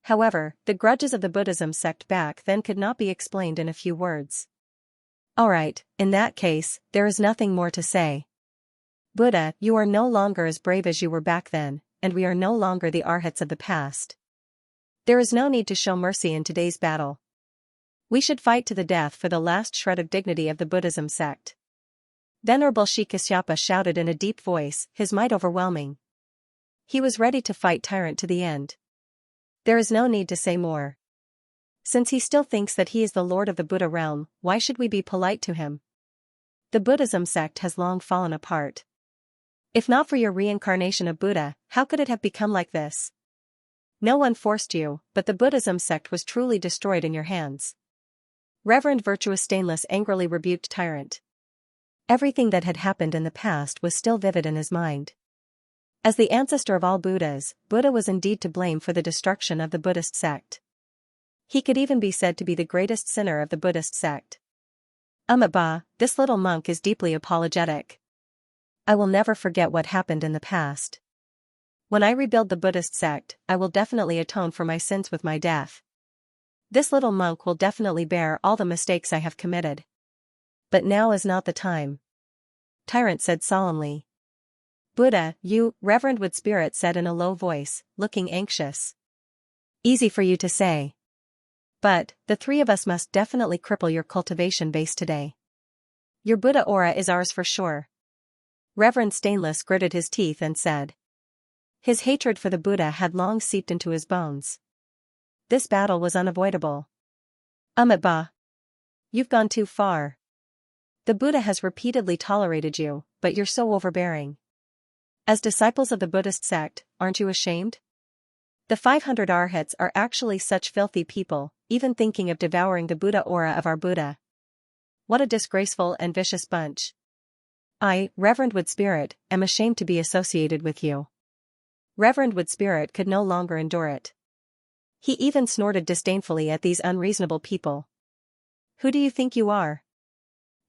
However, the grudges of the Buddhism sect back then could not be explained in a few words. Alright, in that case, there is nothing more to say. Buddha, you are no longer as brave as you were back then, and we are no longer the arhats of the past. There is no need to show mercy in today's battle. We should fight to the death for the last shred of dignity of the Buddhism sect. Venerable Xianxia shouted in a deep voice, his might overwhelming. He was ready to fight Tyrant to the end. There is no need to say more. Since he still thinks that he is the Lord of the Buddha realm, why should we be polite to him? The Buddhism sect has long fallen apart. If not for your reincarnation of Buddha, how could it have become like this? No one forced you, but the Buddhism sect was truly destroyed in your hands. Reverend Virtuous Stainless angrily rebuked Tyrant. Everything that had happened in the past was still vivid in his mind. As the ancestor of all Buddhas, Buddha was indeed to blame for the destruction of the Buddhist sect. He could even be said to be the greatest sinner of the Buddhist sect. Ba, this little monk is deeply apologetic. I will never forget what happened in the past. When I rebuild the Buddhist sect, I will definitely atone for my sins with my death. This little monk will definitely bear all the mistakes I have committed. But now is not the time. Tyrant said solemnly. Buddha, you, Reverend Wood Spirit said in a low voice, looking anxious. Easy for you to say. But, the 3 of us must definitely cripple your cultivation base today. Your Buddha aura is ours for sure. Reverend Stainless gritted his teeth and said. His hatred for the Buddha had long seeped into his bones. This battle was unavoidable. Ba. You've gone too far. The Buddha has repeatedly tolerated you, but you're so overbearing. As disciples of the Buddhist sect, aren't you ashamed? The 500 arhats are actually such filthy people, even thinking of devouring the Buddha aura of our Buddha. What a disgraceful and vicious bunch. I, Reverend Wood Spirit, am ashamed to be associated with you. Reverend Wood Spirit could no longer endure it. He even snorted disdainfully at these unreasonable people. Who do you think you are?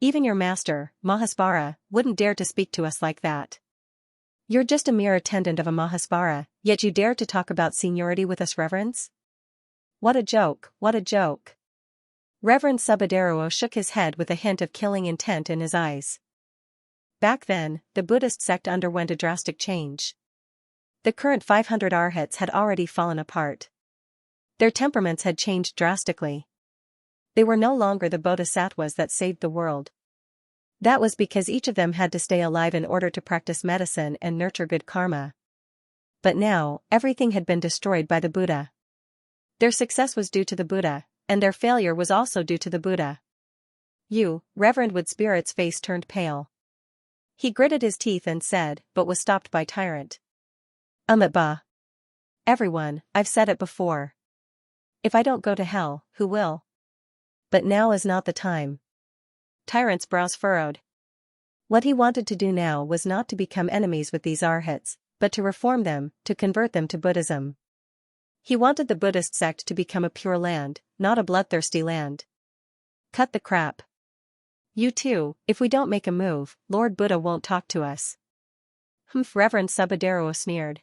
Even your master, Mahasvara, wouldn't dare to speak to us like that. You're just a mere attendant of a Mahasvara, yet you dare to talk about seniority with us reverends? What a joke, what a joke. Reverend Subhaderuo shook his head with a hint of killing intent in his eyes. Back then, the Buddhist sect underwent a drastic change. The current 500 arhats had already fallen apart. Their temperaments had changed drastically. They were no longer the bodhisattvas that saved the world. That was because each of them had to stay alive in order to practice medicine and nurture good karma. But now, everything had been destroyed by the Buddha. Their success was due to the Buddha, and their failure was also due to the Buddha. Reverend Wood Spirit's face turned pale. He gritted his teeth and said, but was stopped by Tyrant. Bah. Everyone, I've said it before. If I don't go to hell, who will? But now is not the time. Tyrant's brows furrowed. What he wanted to do now was not to become enemies with these arhats, but to reform them, to convert them to Buddhism. He wanted the Buddhist sect to become a pure land, not a bloodthirsty land. Cut the crap. You too, if we don't make a move, Lord Buddha won't talk to us. Reverend Subadero sneered.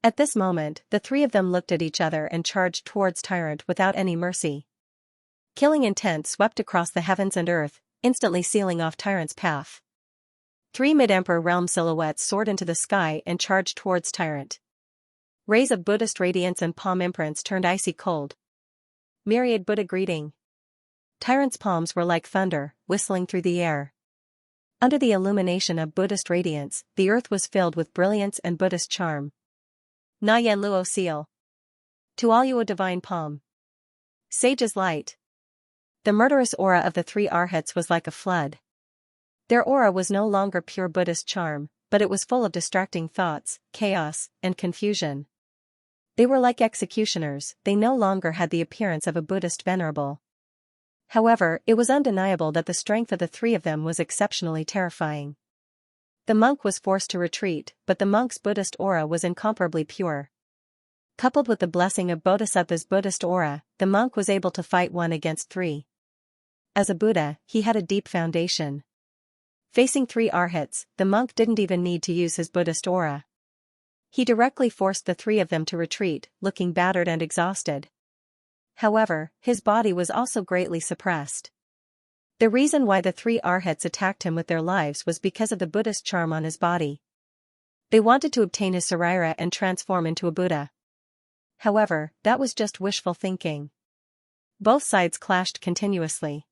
At this moment, the three of them looked at each other and charged towards Tyrant without any mercy. Killing intent swept across the heavens and earth, instantly sealing off Tyrant's path. 3 mid-emperor realm silhouettes soared into the sky and charged towards Tyrant. Rays of Buddhist radiance and palm imprints turned icy cold. Myriad Buddha greeting. Tyrant's palms were like thunder, whistling through the air. Under the illumination of Buddhist radiance, the earth was filled with brilliance and Buddhist charm. Na Yen Luo Seal. To all you a divine palm. Sage's light. The murderous aura of the 3 arhats was like a flood. Their aura was no longer pure Buddhist charm, but it was full of distracting thoughts, chaos, and confusion. They were like executioners, they no longer had the appearance of a Buddhist venerable. However, it was undeniable that the strength of the 3 of them was exceptionally terrifying. The monk was forced to retreat, but the monk's Buddhist aura was incomparably pure. Coupled with the blessing of Bodhisattva's Buddhist aura, the monk was able to fight 1 against 3. As a Buddha, he had a deep foundation. Facing 3 arhats, the monk didn't even need to use his Buddhist aura. He directly forced the 3 of them to retreat, looking battered and exhausted. However, his body was also greatly suppressed. The reason why the 3 arhats attacked him with their lives was because of the Buddhist charm on his body. They wanted to obtain his sarira and transform into a Buddha. However, that was just wishful thinking. Both sides clashed continuously.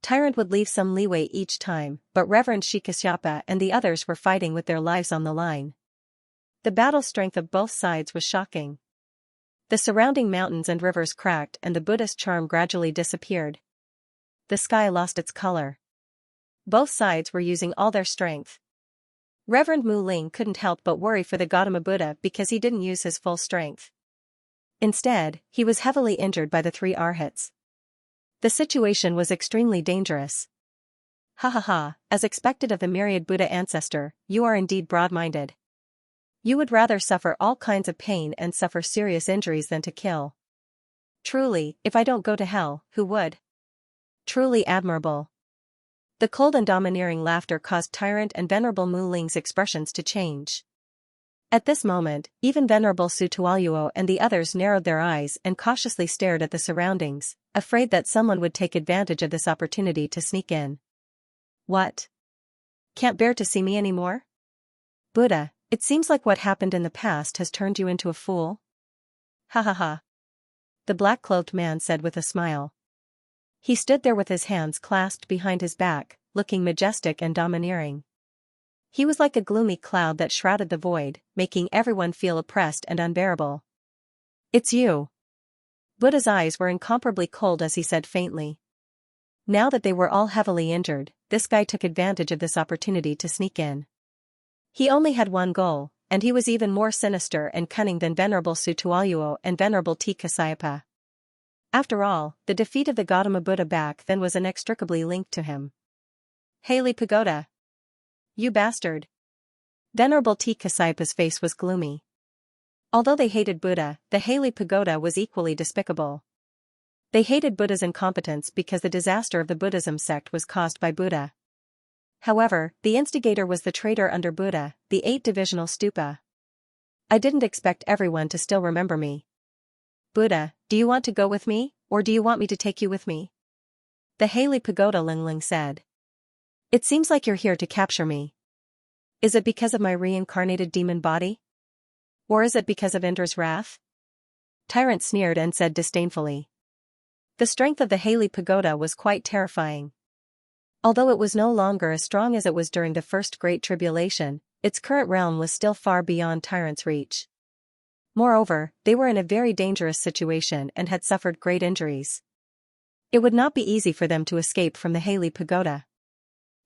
Tyrant would leave some leeway each time, but Reverend Xianxia and the others were fighting with their lives on the line. The battle strength of both sides was shocking. The surrounding mountains and rivers cracked and the Buddhist charm gradually disappeared. The sky lost its color. Both sides were using all their strength. Reverend Mu Ling couldn't help but worry for the Gautama Buddha because he didn't use his full strength. Instead, he was heavily injured by the 3 arhats. The situation was extremely dangerous. As expected of the myriad Buddha ancestor, you are indeed broad-minded. You would rather suffer all kinds of pain and suffer serious injuries than to kill. Truly, if I don't go to hell, who would? Truly admirable. The cold and domineering laughter caused Tyrant and Venerable Mu Ling's expressions to change. At this moment, even Venerable Su Tualuo and the others narrowed their eyes and cautiously stared at the surroundings, afraid that someone would take advantage of this opportunity to sneak in. What? Can't bear to see me anymore? Buddha, it seems like what happened in the past has turned you into a fool. The black-cloaked man said with a smile. He stood there with his hands clasped behind his back, looking majestic and domineering. He was like a gloomy cloud that shrouded the void, making everyone feel oppressed and unbearable. It's you. Buddha's eyes were incomparably cold as he said faintly. Now that they were all heavily injured, this guy took advantage of this opportunity to sneak in. He only had one goal, and he was even more sinister and cunning than Venerable Su Tualuo and Venerable T. Kasayapa. After all, the defeat of the Gautama Buddha back then was inextricably linked to him. Haley Pagoda! You bastard! Venerable T. Kasayapa's face was gloomy. Although they hated Buddha, the Haley Pagoda was equally despicable. They hated Buddha's incompetence because the disaster of the Buddhism sect was caused by Buddha. However, the instigator was the traitor under Buddha, the 8 divisional stupa. I didn't expect everyone to still remember me. Buddha, do you want to go with me, or do you want me to take you with me? The Haley Pagoda Lingling said. It seems like you're here to capture me. Is it because of my reincarnated demon body? Or is it because of Indra's wrath? Tyrant sneered and said disdainfully. The strength of the Haley Pagoda was quite terrifying. Although it was no longer as strong as it was during the first Great Tribulation, its current realm was still far beyond tyrants' reach. Moreover, they were in a very dangerous situation and had suffered great injuries. It would not be easy for them to escape from the Haley Pagoda.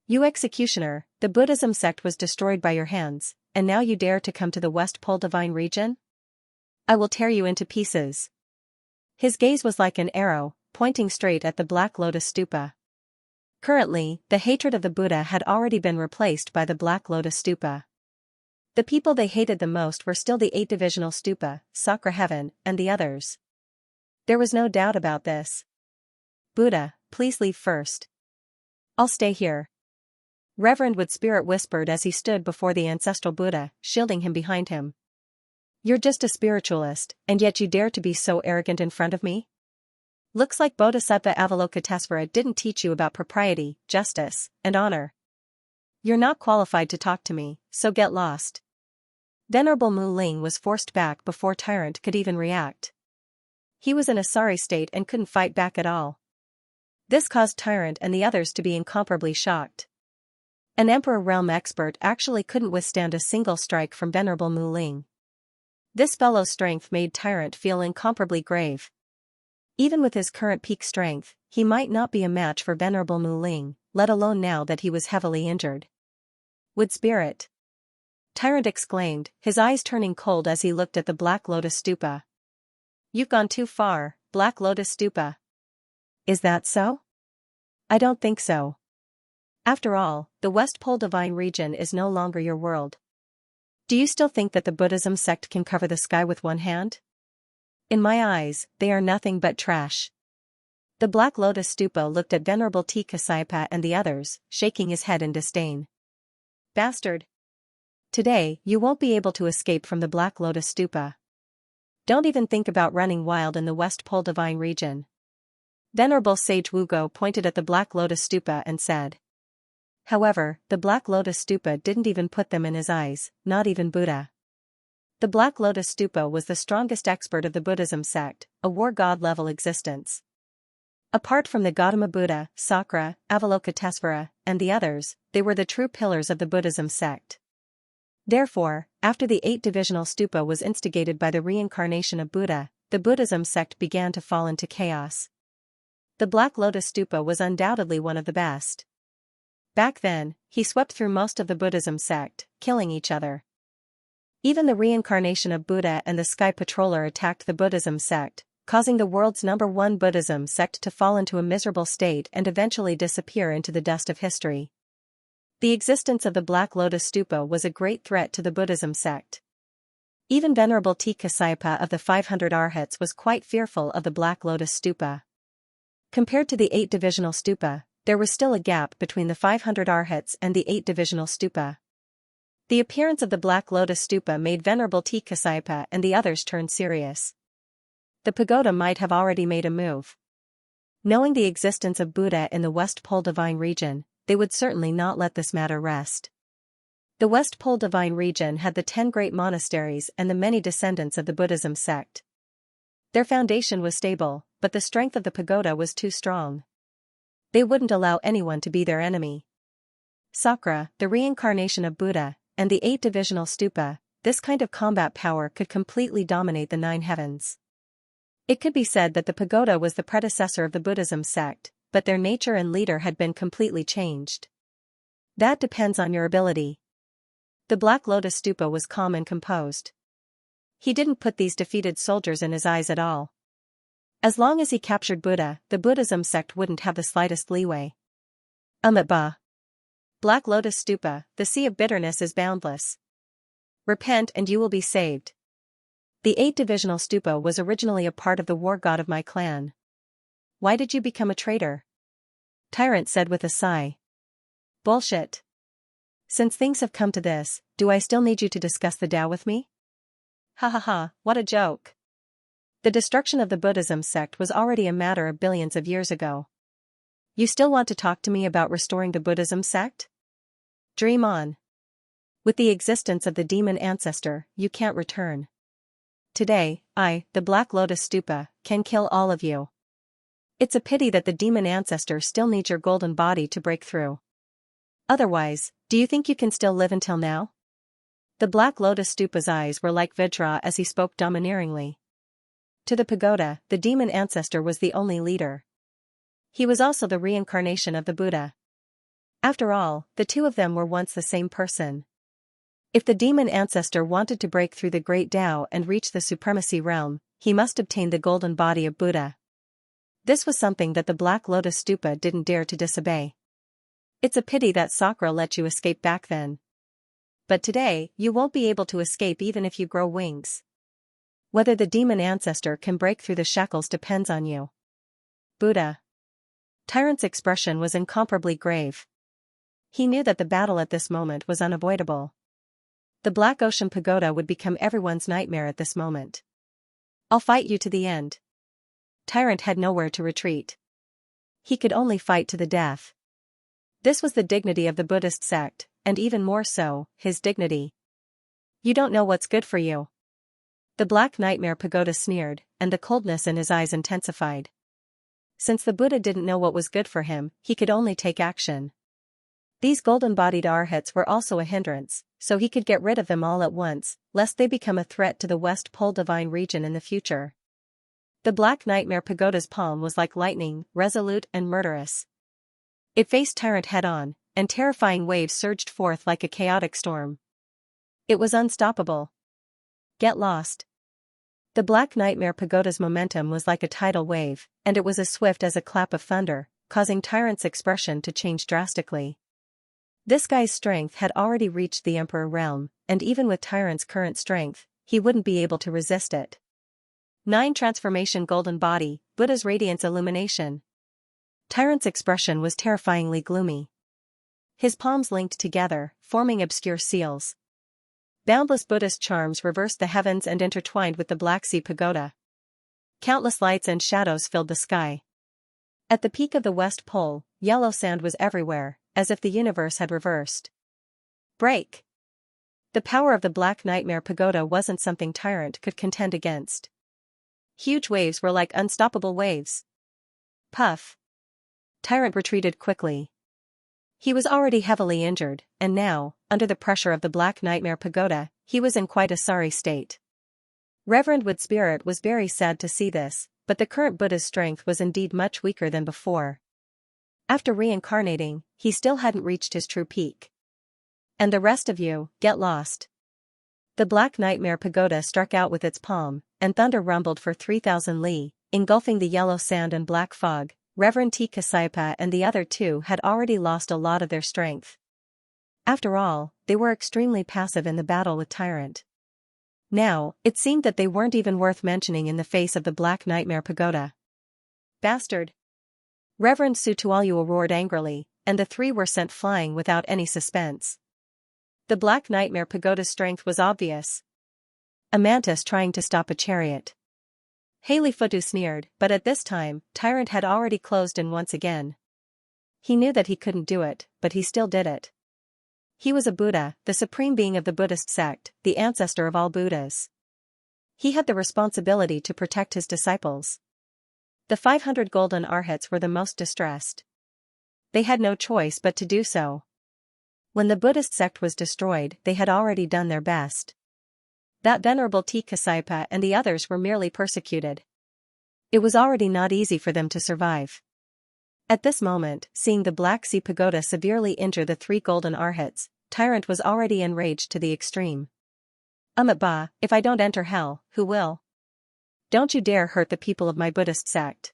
You executioner, the Buddhism sect was destroyed by your hands, and now you dare to come to the West Pole Divine Region? I will tear you into pieces. His gaze was like an arrow, pointing straight at the Black Lotus Stupa. Currently, the hatred of the Buddha had already been replaced by the Black Lotus Stupa. The people they hated the most were still the 8 divisional stupa, Sakra Heaven, and the others. There was no doubt about this. Buddha, please leave first. I'll stay here. Reverend Wood Spirit whispered as he stood before the ancestral Buddha, shielding him behind him. You're just a spiritualist, and yet you dare to be so arrogant in front of me? Looks like Bodhisattva Avalokitesvara didn't teach you about propriety, justice, and honor. You're not qualified to talk to me, so get lost. Venerable Mu Ling was forced back before Tyrant could even react. He was in a sorry state and couldn't fight back at all. This caused Tyrant and the others to be incomparably shocked. An Emperor Realm expert actually couldn't withstand a single strike from Venerable Mu Ling. This fellow's strength made Tyrant feel incomparably grave. Even with his current peak strength, he might not be a match for Venerable Mu Ling, let alone now that he was heavily injured. Wood Spirit! Tyrant exclaimed, his eyes turning cold as he looked at the Black Lotus Stupa. You've gone too far, Black Lotus Stupa. Is that so? I don't think so. After all, the West Pole Divine Region is no longer your world. Do you still think that the Buddhism sect can cover the sky with one hand? In my eyes, they are nothing but trash. The Black Lotus Stupa looked at Venerable T. Kasayapa and the others, shaking his head in disdain. Bastard! Today, you won't be able to escape from the Black Lotus Stupa. Don't even think about running wild in the West Pole Divine Region. Venerable Sage Wugo pointed at the Black Lotus Stupa and said. However, the Black Lotus Stupa didn't even put them in his eyes, not even Buddha. The Black Lotus Stupa was the strongest expert of the Buddhism sect, a war god-level existence. Apart from the Gautama Buddha, Sakra, Avalokitesvara, and the others, they were the true pillars of the Buddhism sect. Therefore, after the 8 divisional stupa was instigated by the reincarnation of Buddha, the Buddhism sect began to fall into chaos. The Black Lotus Stupa was undoubtedly one of the best. Back then, he swept through most of the Buddhism sect, killing each other. Even the reincarnation of Buddha and the Sky Patroller attacked the Buddhism sect, causing the world's #1 Buddhism sect to fall into a miserable state and eventually disappear into the dust of history. The existence of the Black Lotus Stupa was a great threat to the Buddhism sect. Even Venerable T. Kasayapa of the 500 Arhats was quite fearful of the Black Lotus Stupa. Compared to the 8 divisional stupa, there was still a gap between the 500 Arhats and the 8 divisional stupa. The appearance of the Black Lotus Stupa made Venerable T. Kasayapa and the others turn serious. The pagoda might have already made a move. Knowing the existence of Buddha in the West Pole Divine Region, they would certainly not let this matter rest. The West Pole Divine Region had the 10 great monasteries and the many descendants of the Buddhism sect. Their foundation was stable, but the strength of the pagoda was too strong. They wouldn't allow anyone to be their enemy. Sakra, the reincarnation of Buddha, and the 8 divisional stupa, this kind of combat power could completely dominate the 9 heavens. It could be said that the pagoda was the predecessor of the Buddhism sect, but their nature and leader had been completely changed. That depends on your ability. The Black Lotus Stupa was calm and composed. He didn't put these defeated soldiers in his eyes at all. As long as he captured Buddha, the Buddhism sect wouldn't have the slightest leeway. Amitba. Black Lotus Stupa, the sea of bitterness is boundless. Repent and you will be saved. The 8 divisional stupa was originally a part of the war god of my clan. Why did you become a traitor? Tyrant said with a sigh. Bullshit. Since things have come to this, do I still need you to discuss the Tao with me? Ha ha ha, what a joke. The destruction of the Buddhism sect was already a matter of billions of years ago. You still want to talk to me about restoring the Buddhism sect? Dream on. With the existence of the demon ancestor, you can't return. Today, I, the Black Lotus Stupa, can kill all of you. It's a pity that the demon ancestor still needs your golden body to break through. Otherwise, do you think you can still live until now? The Black Lotus Stupa's eyes were like Vajra as he spoke domineeringly. To the pagoda, the demon ancestor was the only leader. He was also the reincarnation of the Buddha. After all, the two of them were once the same person. If the demon ancestor wanted to break through the great Tao and reach the supremacy realm, he must obtain the golden body of Buddha. This was something that the Black Lotus Stupa didn't dare to disobey. It's a pity that Sakura let you escape back then. But today, you won't be able to escape even if you grow wings. Whether the demon ancestor can break through the shackles depends on you. Buddha. Tyrant's expression was incomparably grave. He knew that the battle at this moment was unavoidable. The Black Ocean Pagoda would become everyone's nightmare at this moment. I'll fight you to the end. Tyrant had nowhere to retreat. He could only fight to the death. This was the dignity of the Buddhist sect, and even more so, his dignity. You don't know what's good for you. The Black Nightmare Pagoda sneered, and the coldness in his eyes intensified. Since the Buddha didn't know what was good for him, he could only take action. These golden-bodied arhats were also a hindrance, so he could get rid of them all at once, lest they become a threat to the West Pole Divine region in the future. The Black Nightmare Pagoda's palm was like lightning, resolute and murderous. It faced Tyrant head-on, and terrifying waves surged forth like a chaotic storm. It was unstoppable. Get lost. The Black Nightmare Pagoda's momentum was like a tidal wave, and it was as swift as a clap of thunder, causing Tyrant's expression to change drastically. This guy's strength had already reached the Emperor realm, and even with Tyrant's current strength, he wouldn't be able to resist it. 9 Transformation Golden Body, Buddha's Radiance Illumination. Tyrant's expression was terrifyingly gloomy. His palms linked together, forming obscure seals. Boundless Buddhist charms reversed the heavens and intertwined with the Black Sea Pagoda. Countless lights and shadows filled the sky. At the peak of the West Pole, yellow sand was everywhere, as if the universe had reversed. Break! The power of the Black Nightmare Pagoda wasn't something Tyrant could contend against. Huge waves were like unstoppable waves. Puff! Tyrant retreated quickly. He was already heavily injured, and now, under the pressure of the Black Nightmare Pagoda, he was in quite a sorry state. Reverend Wood Spirit was very sad to see this, but the current Buddha's strength was indeed much weaker than before. After reincarnating, he still hadn't reached his true peak. And the rest of you, get lost. The Black Nightmare Pagoda struck out with its palm, and thunder rumbled for 3,000 li, engulfing the yellow sand and black fog. Reverend T. Kasaipa and the other two had already lost a lot of their strength. After all, they were extremely passive in the battle with Tyrant. Now, it seemed that they weren't even worth mentioning in the face of the Black Nightmare Pagoda. Bastard! Reverend Sutualu roared angrily, and the three were sent flying without any suspense. The Black Nightmare Pagoda's strength was obvious. A mantis trying to stop a chariot. Haley Futu sneered, but at this time, Tyrant had already closed in once again. He knew that he couldn't do it, but he still did it. He was a Buddha, the supreme being of the Buddhist sect, the ancestor of all Buddhas. He had the responsibility to protect his disciples. The 500 golden arhats were the most distressed. They had no choice but to do so. When the Buddhist sect was destroyed, they had already done their best. That venerable T. Kasaipa and the others were merely persecuted. It was already not easy for them to survive. At this moment, seeing the Black Sea Pagoda severely injure the 3 golden arhats, Tyrant was already enraged to the extreme. Ba, if I don't enter hell, who will? Don't you dare hurt the people of my Buddhist sect.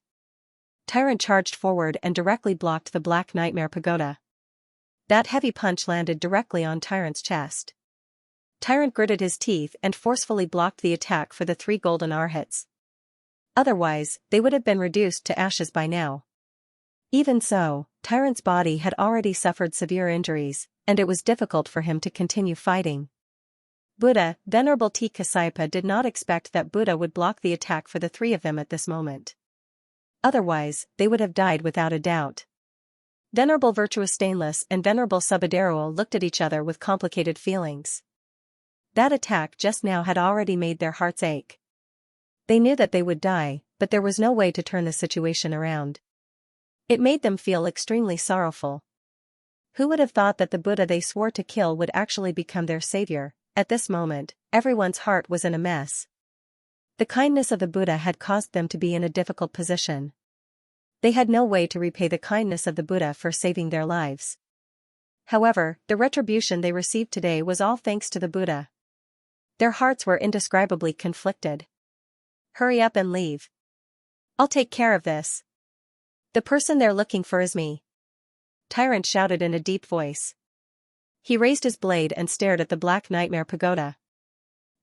Tyrant charged forward and directly blocked the Black Nightmare Pagoda. That heavy punch landed directly on Tyrant's chest. Tyrant gritted his teeth and forcefully blocked the attack for the 3 golden arhats. Otherwise, they would have been reduced to ashes by now. Even so, Tyrant's body had already suffered severe injuries, and it was difficult for him to continue fighting. Buddha, Venerable T. Kasaipa did not expect that Buddha would block the attack for the 3 of them at this moment. Otherwise, they would have died without a doubt. Venerable Virtuous Stainless and Venerable Subadero looked at each other with complicated feelings. That attack just now had already made their hearts ache. They knew that they would die, but there was no way to turn the situation around. It made them feel extremely sorrowful. Who would have thought that the Buddha they swore to kill would actually become their savior? At this moment, everyone's heart was in a mess. The kindness of the Buddha had caused them to be in a difficult position. They had no way to repay the kindness of the Buddha for saving their lives. However, the retribution they received today was all thanks to the Buddha. Their hearts were indescribably conflicted. Hurry up and leave. I'll take care of this. The person they're looking for is me. Tyrant shouted in a deep voice. He raised his blade and stared at the Black Nightmare Pagoda.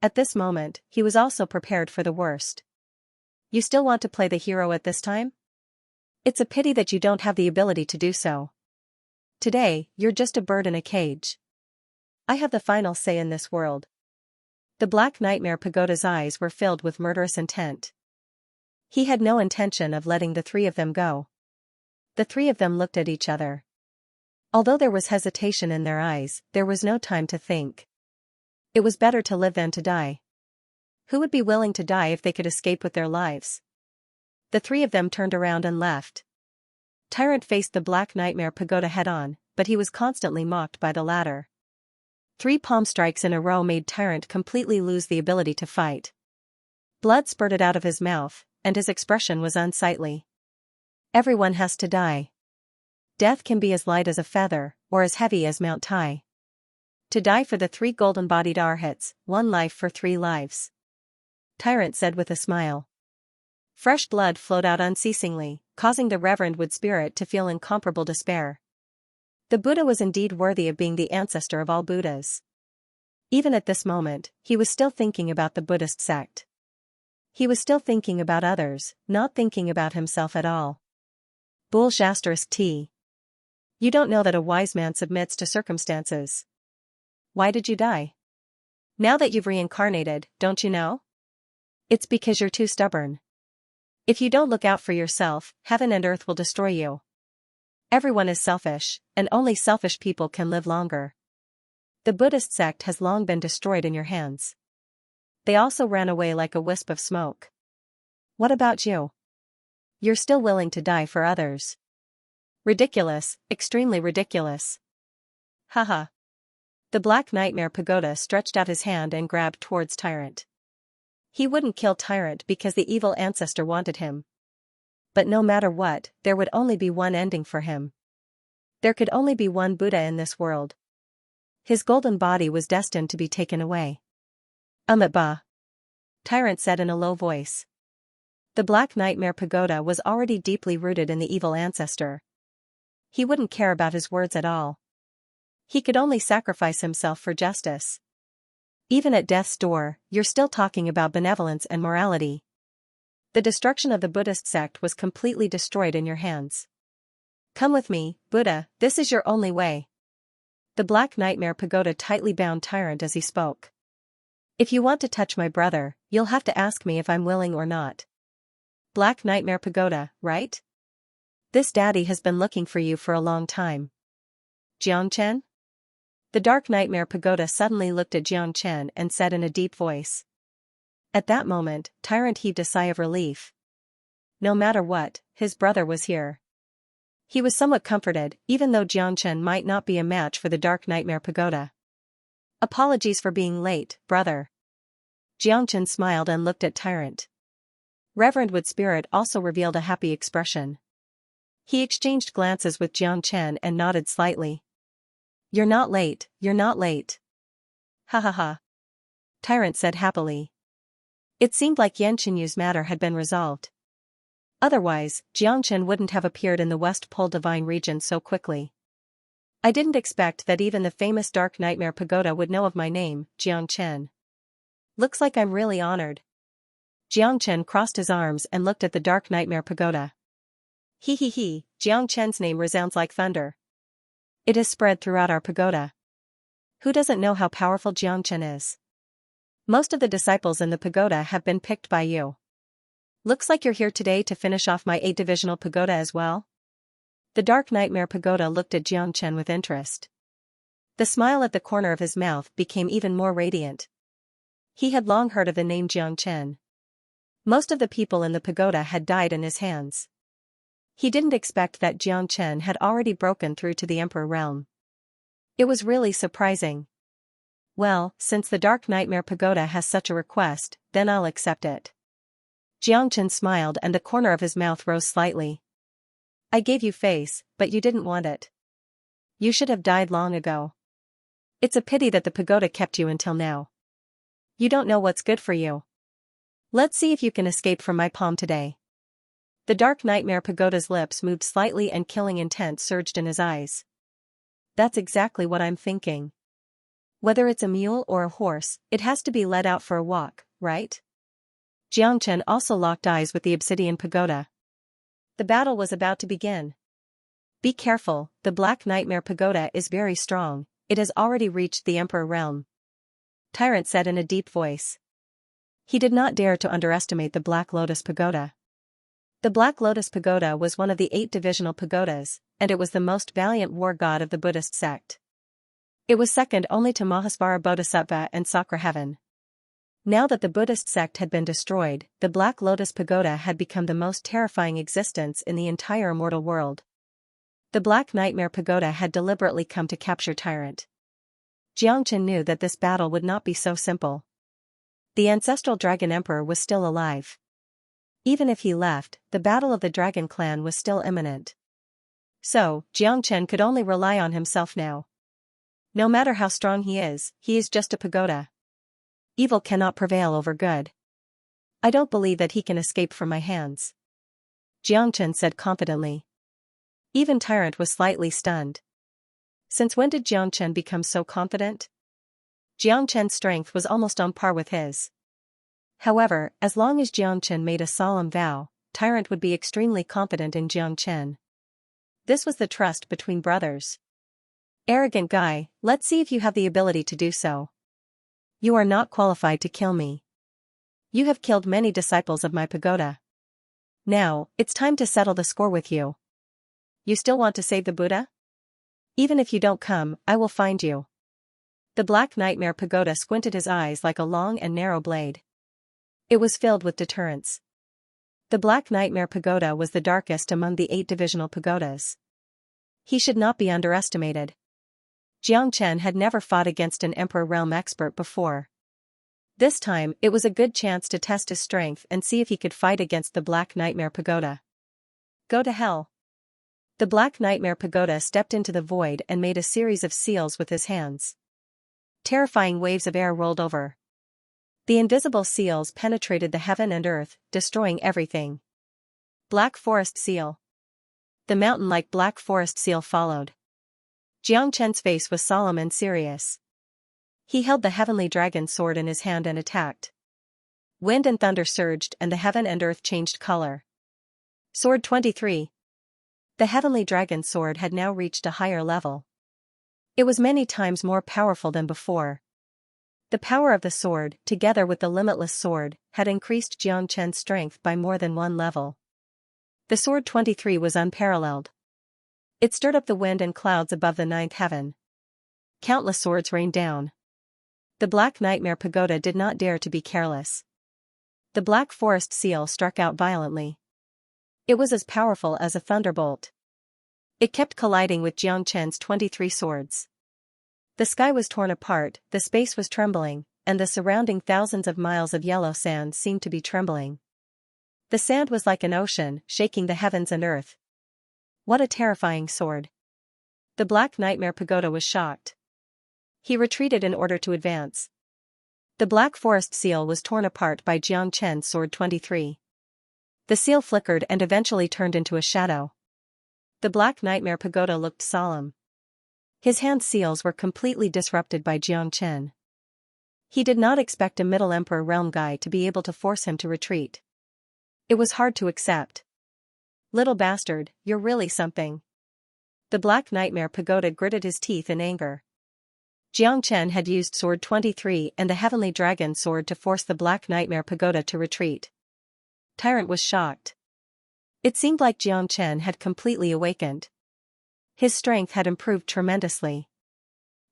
At this moment, he was also prepared for the worst. You still want to play the hero at this time? It's a pity that you don't have the ability to do so. Today, you're just a bird in a cage. I have the final say in this world. The Black Nightmare Pagoda's eyes were filled with murderous intent. He had no intention of letting the three of them go. The three of them looked at each other. Although there was hesitation in their eyes, there was no time to think. It was better to live than to die. Who would be willing to die if they could escape with their lives? The three of them turned around and left. Tyrant faced the Black Nightmare Pagoda head-on, but he was constantly mocked by the latter. 3 palm strikes in a row made Tyrant completely lose the ability to fight. Blood spurted out of his mouth, and his expression was unsightly. Everyone has to die. Death can be as light as a feather, or as heavy as Mount Tai. To die for the 3 golden-bodied arhats, 1 life for 3 lives. Tyrant said with a smile. Fresh blood flowed out unceasingly, causing the Reverend Wood Spirit to feel incomparable despair. The Buddha was indeed worthy of being the ancestor of all Buddhas. Even at this moment, he was still thinking about the Buddhist sect. He was still thinking about others, not thinking about himself at all. Bull *T. You don't know that a wise man submits to circumstances. Why did you die? Now that you've reincarnated, don't you know? It's because you're too stubborn. If you don't look out for yourself, heaven and earth will destroy you. Everyone is selfish, and only selfish people can live longer. The Buddhist sect has long been destroyed in your hands. They also ran away like a wisp of smoke. What about you? You're still willing to die for others. Ridiculous, extremely ridiculous. Haha. The Black Nightmare Pagoda stretched out his hand and grabbed towards Tyrant. He wouldn't kill Tyrant because the evil ancestor wanted him. But no matter what, there would only be one ending for him. There could only be one Buddha in this world. His golden body was destined to be taken away. Ba. Tyrant said in a low voice. The Black Nightmare Pagoda was already deeply rooted in the evil ancestor. He wouldn't care about his words at all. He could only sacrifice himself for justice. Even at death's door, you're still talking about benevolence and morality. The destruction of the Buddhist sect was completely destroyed in your hands. Come with me, Buddha, this is your only way. The Black Nightmare Pagoda tightly bound Tyrant as he spoke. If you want to touch my brother, you'll have to ask me if I'm willing or not. Black Nightmare Pagoda, right? This daddy has been looking for you for a long time. Xianxia? The Dark Nightmare Pagoda suddenly looked at Xianxia and said in a deep voice. At that moment, Tyrant heaved a sigh of relief. No matter what, his brother was here. He was somewhat comforted, even though Xianxia might not be a match for the Dark Nightmare Pagoda. Apologies for being late, brother. Xianxia smiled and looked at Tyrant. Reverend Wood Spirit also revealed a happy expression. He exchanged glances with Xianxia and nodded slightly. You're not late, you're not late. Ha ha ha. Tyrant said happily. It seemed like Yanqinyu's matter had been resolved. Otherwise, Xianxia wouldn't have appeared in the West Pole Divine region so quickly. I didn't expect that even the famous Dark Nightmare Pagoda would know of my name, Xianxia. Looks like I'm really honored. Xianxia crossed his arms and looked at the Dark Nightmare Pagoda. He, Xianxia's name resounds like thunder. It has spread throughout our pagoda. Who doesn't know how powerful Xianxia is? Most of the disciples in the pagoda have been picked by you. Looks like you're here today to finish off my 8-divisional pagoda as well? The Dark Nightmare Pagoda looked at Xianxia with interest. The smile at the corner of his mouth became even more radiant. He had long heard of the name Xianxia. Most of the people in the pagoda had died in his hands. He didn't expect that Xianxia had already broken through to the Emperor realm. It was really surprising. Well, since the Dark Nightmare Pagoda has such a request, then I'll accept it. Xianxia smiled and the corner of his mouth rose slightly. I gave you face, but you didn't want it. You should have died long ago. It's a pity that the pagoda kept you until now. You don't know what's good for you. Let's see if you can escape from my palm today. The Dark Nightmare Pagoda's lips moved slightly and killing intent surged in his eyes. That's exactly what I'm thinking. Whether it's a mule or a horse, it has to be led out for a walk, right? Xianxia also locked eyes with the Obsidian Pagoda. The battle was about to begin. Be careful, the Black Nightmare Pagoda is very strong, it has already reached the Emperor realm. Tyrant said in a deep voice. He did not dare to underestimate the Black Lotus Pagoda. The Black Lotus Pagoda was one of the 8 divisional pagodas, and it was the most valiant war god of the Buddhist sect. It was second only to Mahasvara Bodhisattva and Sakra Heaven. Now that the Buddhist sect had been destroyed, the Black Lotus Pagoda had become the most terrifying existence in the entire immortal world. The Black Nightmare Pagoda had deliberately come to capture Tyrant. Xianxia knew that this battle would not be so simple. The ancestral Dragon Emperor was still alive. Even if he left, the battle of the Dragon Clan was still imminent. So, Xianxia could only rely on himself now. No matter how strong he is just a pagoda. Evil cannot prevail over good. I don't believe that he can escape from my hands. Xianxia said confidently. Even Tyrant was slightly stunned. Since when did Xianxia become so confident? Xianxia's strength was almost on par with his. However, as long as Xianxia made a solemn vow, Tyrant would be extremely confident in Xianxia. This was the trust between brothers. Arrogant guy, let's see if you have the ability to do so. You are not qualified to kill me. You have killed many disciples of my pagoda. Now, it's time to settle the score with you. You still want to save the Buddha? Even if you don't come, I will find you. The Black Nightmare Pagoda squinted his eyes like a long and narrow blade. It was filled with deterrence. The Black Nightmare Pagoda was the darkest among the 8 divisional pagodas. He should not be underestimated. Xianxia had never fought against an Emperor realm expert before. This time, it was a good chance to test his strength and see if he could fight against the Black Nightmare Pagoda. Go to hell. The Black Nightmare Pagoda stepped into the void and made a series of seals with his hands. Terrifying waves of air rolled over. The invisible seals penetrated the heaven and earth, destroying everything. Black Forest Seal. The mountain-like Black Forest Seal followed. Xianxia's face was solemn and serious. He held the heavenly dragon sword in his hand and attacked. Wind and thunder surged and the heaven and earth changed color. Sword 23. The heavenly dragon sword had now reached a higher level. It was many times more powerful than before. The power of the sword, together with the limitless sword, had increased Xianxia's strength by more than one level. The sword 23 was unparalleled. It stirred up the wind and clouds above the 9th heaven. Countless swords rained down. The Black Nightmare Pagoda did not dare to be careless. The Black Forest Seal struck out violently. It was as powerful as a thunderbolt. It kept colliding with Xianxia's 23 swords. The sky was torn apart, the space was trembling, and the surrounding thousands of miles of yellow sand seemed to be trembling. The sand was like an ocean, shaking the heavens and earth. What a terrifying sword. The Black Nightmare Pagoda was shocked. He retreated in order to advance. The Black Forest Seal was torn apart by Xianxia's sword 23. The seal flickered and eventually turned into a shadow. The Black Nightmare Pagoda looked solemn. His hand seals were completely disrupted by Xianxia. He did not expect a Middle Emperor realm guy to be able to force him to retreat. It was hard to accept. Little bastard, you're really something. The Black Nightmare Pagoda gritted his teeth in anger. Xianxia had used Sword 23 and the Heavenly Dragon Sword to force the Black Nightmare Pagoda to retreat. Tyrant was shocked. It seemed like Xianxia had completely awakened. His strength had improved tremendously.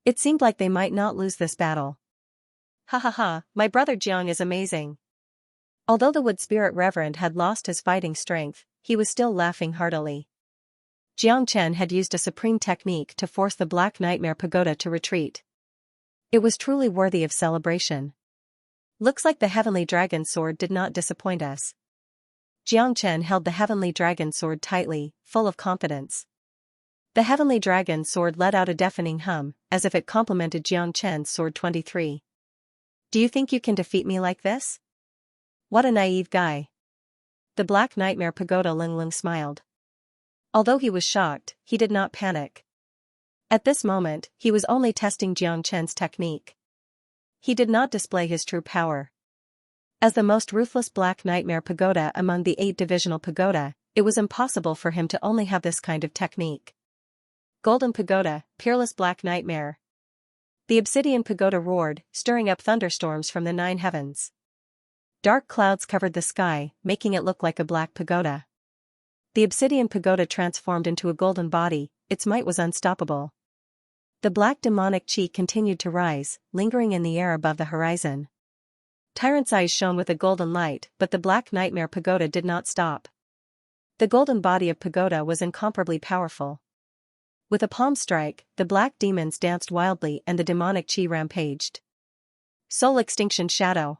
It seemed like they might not lose this battle. Ha ha ha, my brother Jiang is amazing. Although the wood spirit reverend had lost his fighting strength, he was still laughing heartily. Xianxia had used a supreme technique to force the Black Nightmare Pagoda to retreat. It was truly worthy of celebration. Looks like the Heavenly Dragon Sword did not disappoint us. Xianxia held the Heavenly Dragon Sword tightly, full of confidence. The Heavenly Dragon Sword let out a deafening hum, as if it complemented Xianxia's Sword 23. Do you think you can defeat me like this? What a naive guy. The Black Nightmare Pagoda Ling smiled. Although he was shocked, he did not panic. At this moment, he was only testing Xianxia's technique. He did not display his true power. As the most ruthless Black Nightmare Pagoda among the 8 divisional pagoda, it was impossible for him to only have this kind of technique. Golden Pagoda, Peerless Black Nightmare. The Obsidian Pagoda roared, stirring up thunderstorms from the 9 heavens. Dark clouds covered the sky, making it look like a black pagoda. The Obsidian Pagoda transformed into a golden body, its might was unstoppable. The black demonic chi continued to rise, lingering in the air above the horizon. Tyrant's eyes shone with a golden light, but the Black Nightmare Pagoda did not stop. The golden body of Pagoda was incomparably powerful. With a palm strike, the black demons danced wildly and the demonic chi rampaged. Soul Extinction Shadow.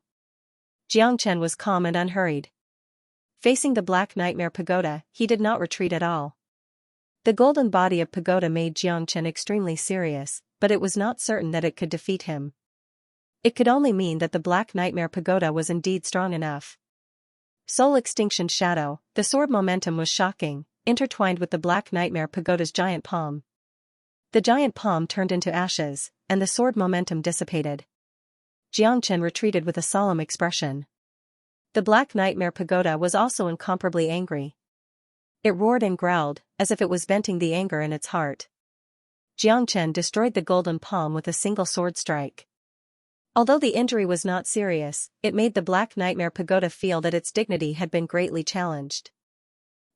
Xianxia was calm and unhurried. Facing the Black Nightmare Pagoda, he did not retreat at all. The golden body of Pagoda made Xianxia extremely serious, but it was not certain that it could defeat him. It could only mean that the Black Nightmare Pagoda was indeed strong enough. Soul Extinction Shadow, the sword momentum was shocking, intertwined with the Black Nightmare Pagoda's giant palm. The giant palm turned into ashes, and the sword momentum dissipated. Xianxia retreated with a solemn expression. The Black Nightmare Pagoda was also incomparably angry. It roared and growled, as if it was venting the anger in its heart. Xianxia destroyed the golden palm with a single sword strike. Although the injury was not serious, it made the Black Nightmare Pagoda feel that its dignity had been greatly challenged.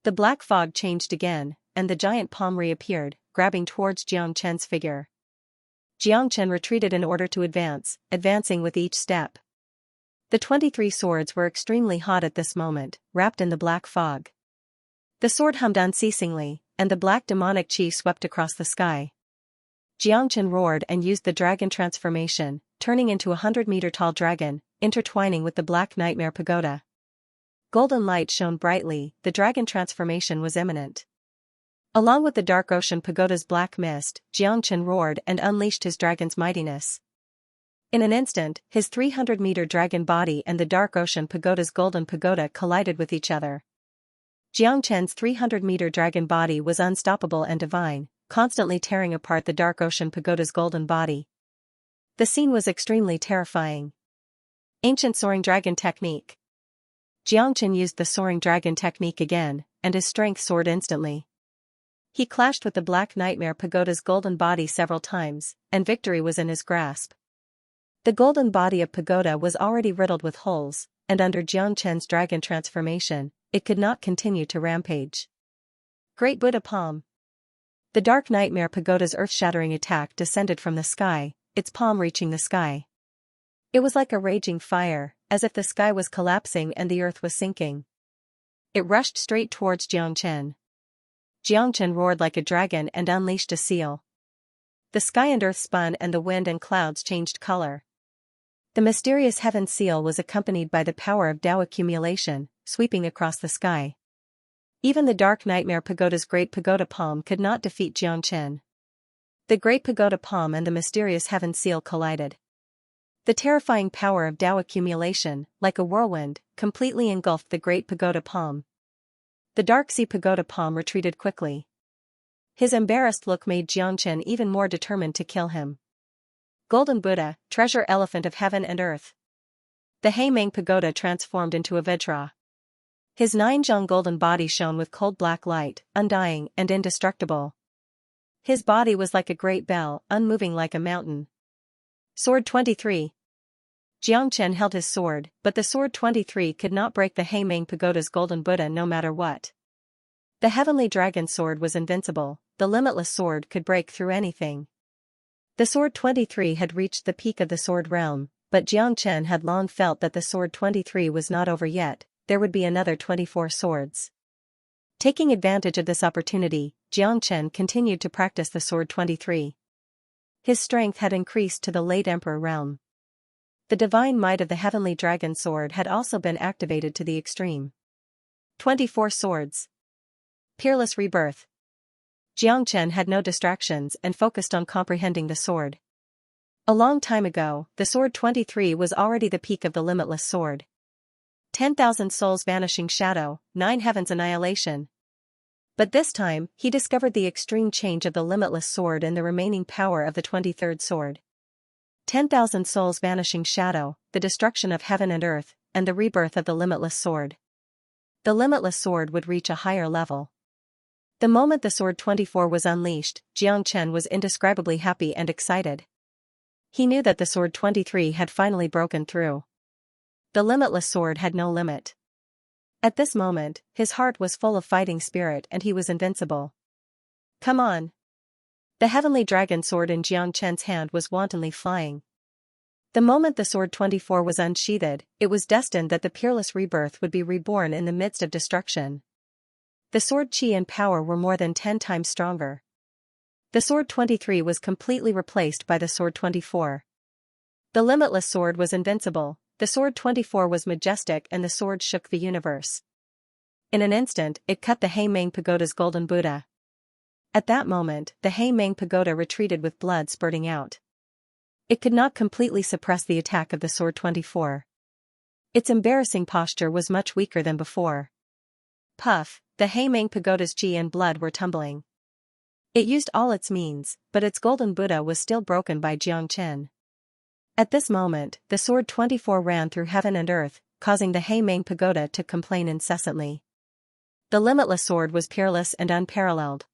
The black fog changed again, and the giant palm reappeared, grabbing towards Xianxia's figure. Xianxia retreated in order to advance, advancing with each step. The 23 swords were extremely hot at this moment, wrapped in the black fog. The sword hummed unceasingly, and the black demonic chi swept across the sky. Xianxia roared and used the dragon transformation, turning into a 100-meter-tall dragon, intertwining with the Black Nightmare Pagoda. Golden light shone brightly, the dragon transformation was imminent. Along with the Dark Ocean Pagoda's black mist, Xianxia roared and unleashed his dragon's mightiness. In an instant, his 300-meter dragon body and the Dark Ocean Pagoda's golden pagoda collided with each other. Xianxia's 300-meter dragon body was unstoppable and divine, constantly tearing apart the Dark Ocean Pagoda's golden body. The scene was extremely terrifying. Ancient Soaring Dragon Technique. Xianxia used the Soaring Dragon Technique again, and his strength soared instantly. He clashed with the Black Nightmare Pagoda's golden body several times, and victory was in his grasp. The golden body of Pagoda was already riddled with holes, and under Xianxia's dragon transformation, it could not continue to rampage. Great Buddha Palm. The Dark Nightmare Pagoda's earth-shattering attack descended from the sky, its palm reaching the sky. It was like a raging fire, as if the sky was collapsing and the earth was sinking. It rushed straight towards Xianxia. Xianxia roared like a dragon and unleashed a seal. The sky and earth spun and the wind and clouds changed color. The mysterious heaven seal was accompanied by the power of Tao accumulation, sweeping across the sky. Even the Dark Nightmare Pagoda's Great Pagoda Palm could not defeat Xianxia. The Great Pagoda Palm and the mysterious heaven seal collided. The terrifying power of Tao accumulation, like a whirlwind, completely engulfed the Great Pagoda Palm. The Dark Sea Pagoda Palm retreated quickly. His embarrassed look made Xianxia even more determined to kill him. Golden Buddha, treasure elephant of heaven and earth. The Heimeng Pagoda transformed into a Vajra. His 9-jung golden body shone with cold black light, undying and indestructible. His body was like a great bell, unmoving like a mountain. Sword 23. Xianxia held his sword, but the sword 23 could not break the Heimeng Pagoda's golden Buddha no matter what. The heavenly dragon sword was invincible, the limitless sword could break through anything. The sword 23 had reached the peak of the sword realm, but Jiang Chen had long felt that the sword 23 was not over yet, there would be another 24 swords. Taking advantage of this opportunity, Jiang Chen continued to practice the sword 23. His strength had increased to the late emperor realm. The divine might of the heavenly dragon sword had also been activated to the extreme. 24 swords. Peerless rebirth. Jiang Chen had no distractions and focused on comprehending the sword. A long time ago, the sword 23 was already the peak of the limitless sword. 10,000 souls vanishing shadow, 9 heavens annihilation. But this time, he discovered the extreme change of the limitless sword and the remaining power of the 23rd sword. 10,000 souls vanishing shadow, the destruction of heaven and earth, and the rebirth of the limitless sword. The limitless sword would reach a higher level. The moment the sword 24 was unleashed, Jiang Chen was indescribably happy and excited. He knew that the sword 23 had finally broken through. The limitless sword had no limit. At this moment, his heart was full of fighting spirit and he was invincible. Come on! The heavenly dragon sword in Jiang Chen's hand was wantonly flying. The moment the sword 24 was unsheathed, it was destined that the peerless rebirth would be reborn in the midst of destruction. The sword chi and power were more than 10 times stronger. The sword 23 was completely replaced by the sword 24. The limitless sword was invincible, the sword 24 was majestic and the sword shook the universe. In an instant, it cut the Heimeng Pagoda's golden Buddha. At that moment, the Heimeng Pagoda retreated with blood spurting out. It could not completely suppress the attack of the sword 24. Its embarrassing posture was much weaker than before. Puff, the Heimeng Pagoda's chi and blood were tumbling. It used all its means, but its golden Buddha was still broken by Jiang Chen. At this moment, the sword 24 ran through heaven and earth, causing the Heimeng Pagoda to complain incessantly. The limitless sword was peerless and unparalleled.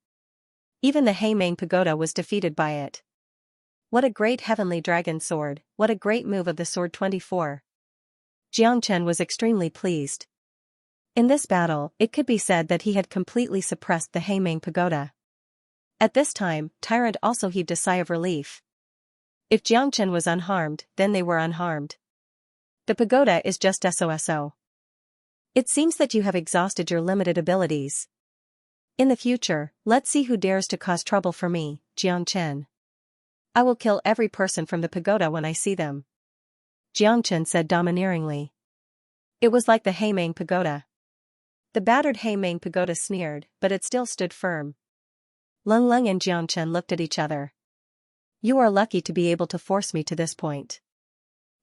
Even the Heimeng Pagoda was defeated by it. What a great heavenly dragon sword, what a great move of the sword 24. Jiang Chen was extremely pleased. In this battle, it could be said that he had completely suppressed the Heimeng Pagoda. At this time, Tyrant also heaved a sigh of relief. If Jiang Chen was unharmed, then they were unharmed. The pagoda is just SOSO. It seems that you have exhausted your limited abilities. In the future, let's see who dares to cause trouble for me, Jiang Chen. I will kill every person from the pagoda when I see them. Jiang Chen said domineeringly. It was like the Heimeng Pagoda. The battered Heimeng Pagoda sneered, but it still stood firm. Leng Leng and Jiang Chen looked at each other. You are lucky to be able to force me to this point.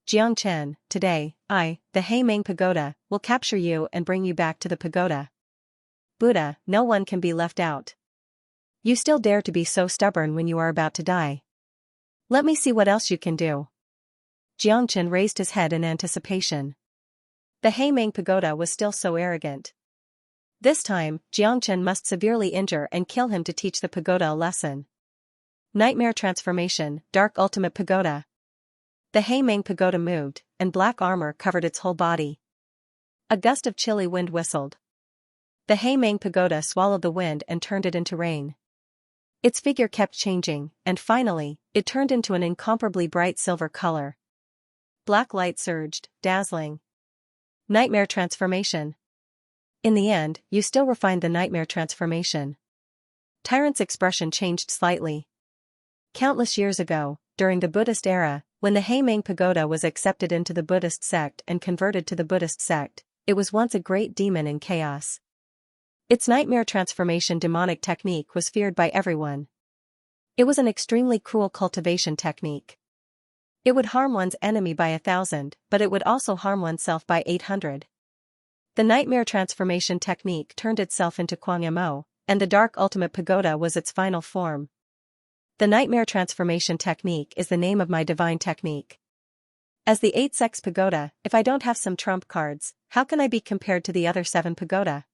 Jiang Chen, today, I, the Heimeng Pagoda, will capture you and bring you back to the pagoda. Buddha, no one can be left out. You still dare to be so stubborn when you are about to die. Let me see what else you can do. Jiang Chen raised his head in anticipation. The Heimeng Pagoda was still so arrogant. This time, Jiang Chen must severely injure and kill him to teach the pagoda a lesson. Nightmare transformation, Dark Ultimate Pagoda. The Heimeng Pagoda moved, and black armor covered its whole body. A gust of chilly wind whistled. The Heimeng Pagoda swallowed the wind and turned it into rain. Its figure kept changing, and finally, it turned into an incomparably bright silver color. Black light surged, dazzling. Nightmare transformation. In the end, you still refined the nightmare transformation. Tyrant's expression changed slightly. Countless years ago, during the Buddhist era, when the Heimeng Pagoda was accepted into the Buddhist sect and converted to the Buddhist sect, it was once a great demon in chaos. Its nightmare transformation demonic technique was feared by everyone. It was an extremely cruel cultivation technique. It would harm one's enemy by 1,000, but it would also harm oneself by 800. The nightmare transformation technique turned itself into Kwangmo, and the Dark Ultimate Pagoda was its final form. The nightmare transformation technique is the name of my divine technique. As the 8-sex pagoda, if I don't have some trump cards, how can I be compared to the other 7 pagoda?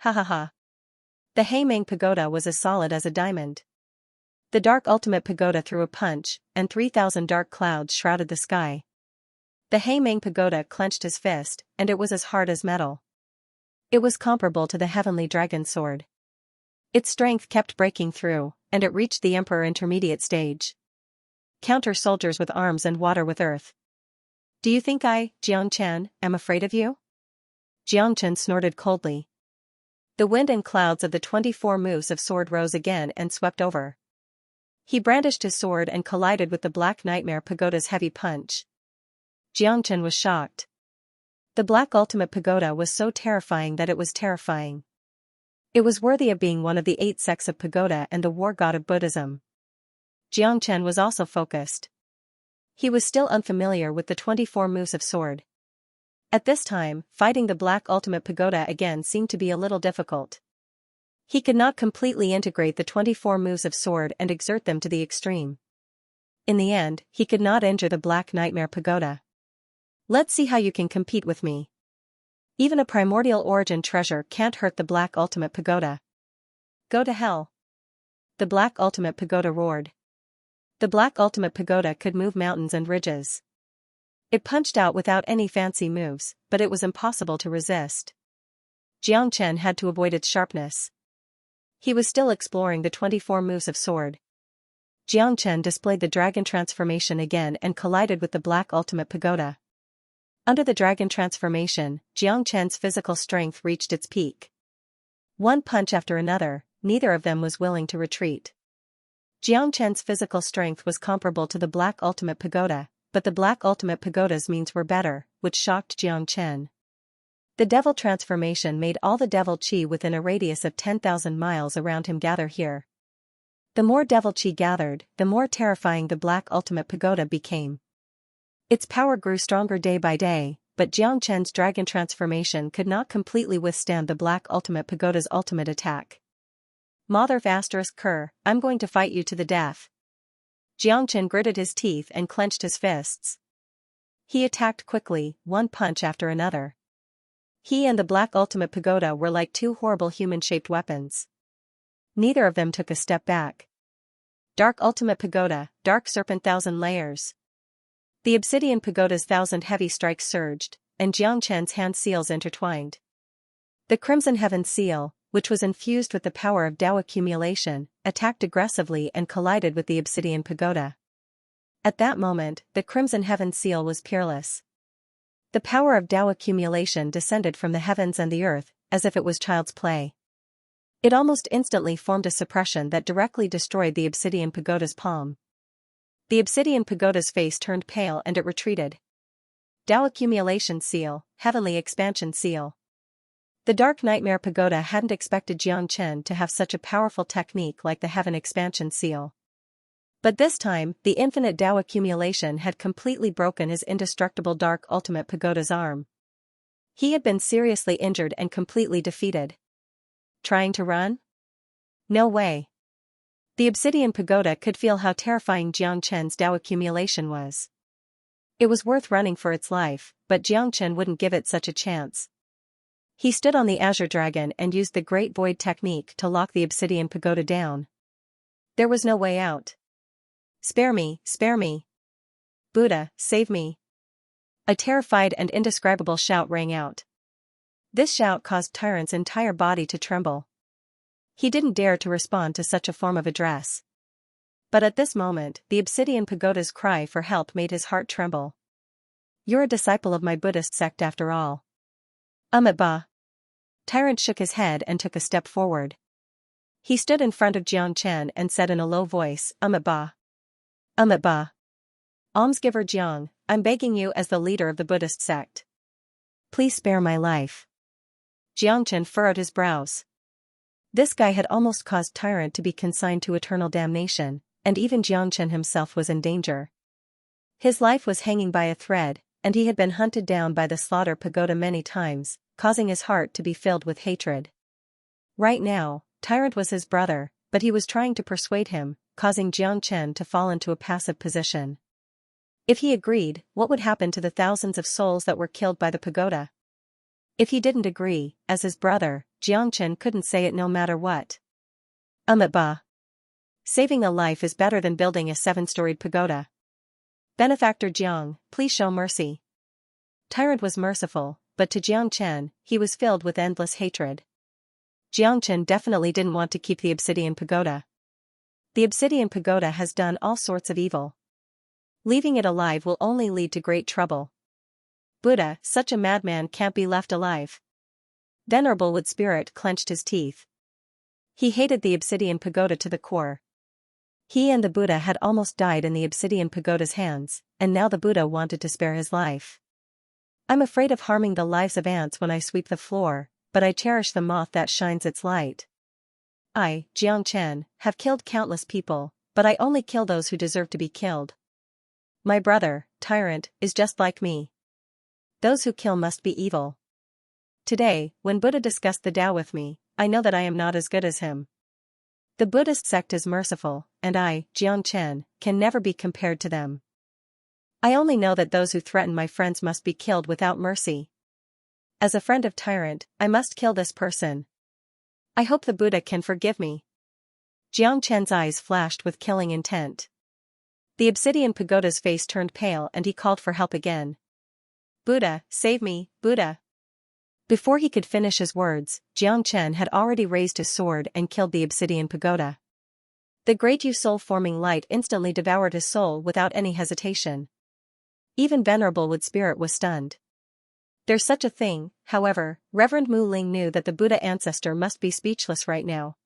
Ha ha ha. The Heimeng Pagoda was as solid as a diamond. The Dark Ultimate Pagoda threw a punch, and 3,000 dark clouds shrouded the sky. The Heimeng Pagoda clenched his fist, and it was as hard as metal. It was comparable to the heavenly dragon sword. Its strength kept breaking through, and it reached the Emperor intermediate stage. Counter soldiers with arms and water with earth. Do you think I, Xianxia, am afraid of you? Xianxia snorted coldly. The wind and clouds of the 24 moves of sword rose again and swept over. He brandished his sword and collided with the Black Nightmare Pagoda's heavy punch. Xianxia was shocked. The Black Ultimate Pagoda was so terrifying that it was terrifying. It was worthy of being one of the 8 sects of pagoda and the war god of Buddhism. Xianxia was also focused. He was still unfamiliar with the 24 moves of sword. At this time, fighting the Black Ultimate Pagoda again seemed to be a little difficult. He could not completely integrate the 24 moves of sword and exert them to the extreme. In the end, he could not injure the Black Nightmare Pagoda. Let's see how you can compete with me. Even a primordial origin treasure can't hurt the Black Ultimate Pagoda. Go to hell. The Black Ultimate Pagoda roared. The Black Ultimate Pagoda could move mountains and ridges. It punched out without any fancy moves, but it was impossible to resist. Xianxia had to avoid its sharpness. He was still exploring the 24 moves of sword. Xianxia displayed the dragon transformation again and collided with the Black Ultimate Pagoda. Under the dragon transformation, Xianxia's physical strength reached its peak. One punch after another, neither of them was willing to retreat. Xianxia's physical strength was comparable to the Black Ultimate Pagoda, but the Black Ultimate Pagoda's means were better, which shocked Xianxia. The devil transformation made all the devil chi within a radius of 10,000 miles around him gather here. The more devil chi gathered, the more terrifying the Black Ultimate Pagoda became. Its power grew stronger day by day, but Xianxia's dragon transformation could not completely withstand the Black Ultimate Pagoda's ultimate attack. Mother **Ker, I'm going to fight you to the death. Xianxia gritted his teeth and clenched his fists. He attacked quickly, one punch after another. He and the Black Ultimate Pagoda were like 2 horrible human-shaped weapons. Neither of them took a step back. Dark Ultimate Pagoda, Dark Serpent 1,000 layers. The Obsidian Pagoda's 1,000 heavy strikes surged, and Xianxia's hand seals intertwined. The Crimson Heaven Seal, which was infused with the power of Tao accumulation, attacked aggressively and collided with the Obsidian Pagoda. At that moment, the Crimson Heaven Seal was peerless. The power of Tao accumulation descended from the heavens and the earth, as if it was child's play. It almost instantly formed a suppression that directly destroyed the Obsidian Pagoda's palm. The Obsidian Pagoda's face turned pale and it retreated. Tao accumulation seal, heavenly expansion seal. The Dark Nightmare Pagoda hadn't expected Xianxia to have such a powerful technique like the Heaven Expansion Seal. But this time, the infinite Tao accumulation had completely broken his indestructible Dark Ultimate Pagoda's arm. He had been seriously injured and completely defeated. Trying to run? No way. The Obsidian Pagoda could feel how terrifying Xianxia's Tao accumulation was. It was worth running for its life, but Xianxia wouldn't give it such a chance. He stood on the Azure Dragon and used the Great Void technique to lock the Obsidian Pagoda down. There was no way out. Spare me, spare me. Buddha, save me. A terrified and indescribable shout rang out. This shout caused Tyrant's entire body to tremble. He didn't dare to respond to such a form of address. But at this moment, the Obsidian Pagoda's cry for help made his heart tremble. You're a disciple of my Buddhist sect after all. Ba. Tyrant shook his head and took a step forward. He stood in front of Xianxia and said in a low voice, Ba. Ba. Almsgiver Jiang, I'm begging you as the leader of the Buddhist sect. Please spare my life. Xianxia furrowed his brows. This guy had almost caused Tyrant to be consigned to eternal damnation, and even Xianxia himself was in danger. His life was hanging by a thread, and he had been hunted down by the Slaughter Pagoda many times, causing his heart to be filled with hatred. Right now, Tyrant was his brother, but he was trying to persuade him, causing Xianxia to fall into a passive position. If he agreed, what would happen to the thousands of souls that were killed by the pagoda? If he didn't agree, as his brother, Xianxia couldn't say it no matter what. Ba. Saving a life is better than building a 7-storied pagoda. Benefactor Jiang, please show mercy. Tyrant was merciful, but to Xianxia, he was filled with endless hatred. Xianxia definitely didn't want to keep the Obsidian Pagoda. The Obsidian Pagoda has done all sorts of evil. Leaving it alive will only lead to great trouble. Buddha, such a madman can't be left alive. Venerable Wood Spirit clenched his teeth. He hated the obsidian pagoda to the core. He and the Buddha had almost died in the obsidian pagoda's hands, and now the Buddha wanted to spare his life. I'm afraid of harming the lives of ants when I sweep the floor, but I cherish the moth that shines its light. I, Xianxia, have killed countless people, but I only kill those who deserve to be killed. My brother, Tyrant, is just like me. Those who kill must be evil. Today, when Buddha discussed the Tao with me, I know that I am not as good as him. The Buddhist sect is merciful, and I, Xianxia, can never be compared to them. I only know that those who threaten my friends must be killed without mercy. As a friend of Tyrant, I must kill this person. I hope the Buddha can forgive me. Xianxia's eyes flashed with killing intent. The obsidian pagoda's face turned pale and he called for help again. Buddha, save me, Buddha. Before he could finish his words, Xianxia had already raised his sword and killed the obsidian pagoda. The great soul-forming light instantly devoured his soul without any hesitation. Even Venerable Wood Spirit was stunned. There's such a thing, however, Reverend Mu Ling knew that the Buddha ancestor must be speechless right now.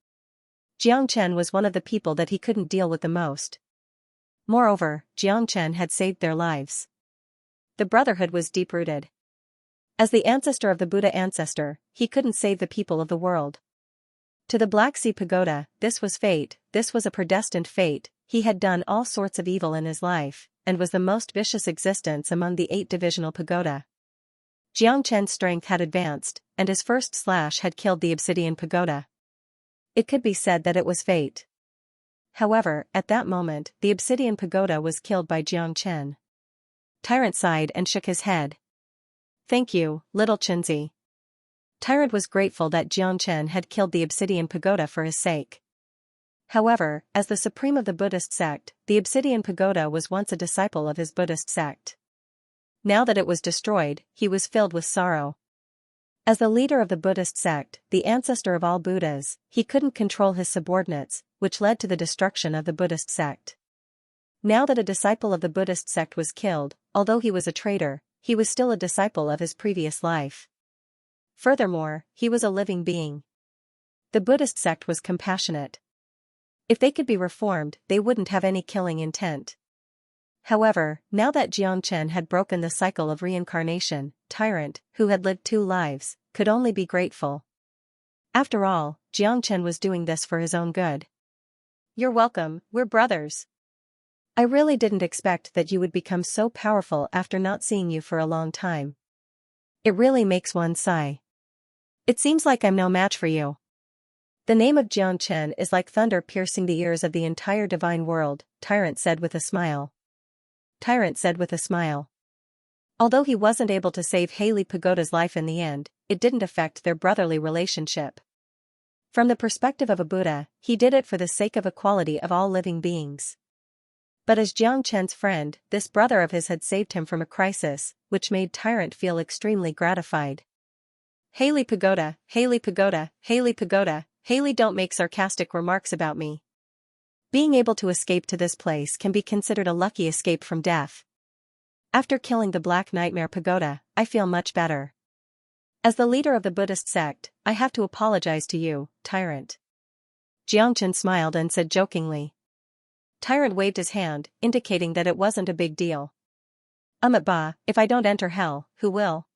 Xianxia was one of the people that he couldn't deal with the most. Moreover, Xianxia had saved their lives. The brotherhood was deep-rooted. As the ancestor of the Buddha ancestor, he couldn't save the people of the world. To the Black Sea Pagoda, this was fate, this was a predestined fate. He had done all sorts of evil in his life, and was the most vicious existence among the 8 divisional pagoda. Xianxia's strength had advanced, and his first slash had killed the obsidian pagoda. It could be said that it was fate. However, at that moment, the obsidian pagoda was killed by Xianxia. Tyrant sighed and shook his head. Thank you, little Chinzi. Tyrant was grateful that Xianxia had killed the obsidian pagoda for his sake. However, as the supreme of the Buddhist sect, the obsidian pagoda was once a disciple of his Buddhist sect. Now that it was destroyed, he was filled with sorrow. As the leader of the Buddhist sect, the ancestor of all Buddhas, he couldn't control his subordinates, which led to the destruction of the Buddhist sect. Now that a disciple of the Buddhist sect was killed, although he was a traitor, he was still a disciple of his previous life. Furthermore, he was a living being. The Buddhist sect was compassionate. If they could be reformed, they wouldn't have any killing intent. However, now that Xianxia had broken the cycle of reincarnation, Tyrant, who had lived 2 lives, could only be grateful. After all, Xianxia was doing this for his own good. You're welcome, we're brothers. I really didn't expect that you would become so powerful after not seeing you for a long time. It really makes one sigh. It seems like I'm no match for you. The name of Xianxia is like thunder piercing the ears of the entire divine world, Tyrant said with a smile. Tyrant said with a smile. Although he wasn't able to save Haley Pagoda's life in the end, it didn't affect their brotherly relationship. From the perspective of a Buddha, he did it for the sake of equality of all living beings. But as Xianxia's friend, this brother of his had saved him from a crisis, which made Tyrant feel extremely gratified. Haley Pagoda, Haley Pagoda, Haley Pagoda, Haley, don't make sarcastic remarks about me. Being able to escape to this place can be considered a lucky escape from death. After killing the Black Nightmare Pagoda, I feel much better. As the leader of the Buddhist sect, I have to apologize to you, Tyrant. Xianxia smiled and said jokingly. Tyrant waved his hand, indicating that it wasn't a big deal. Bah, if I don't enter hell, who will?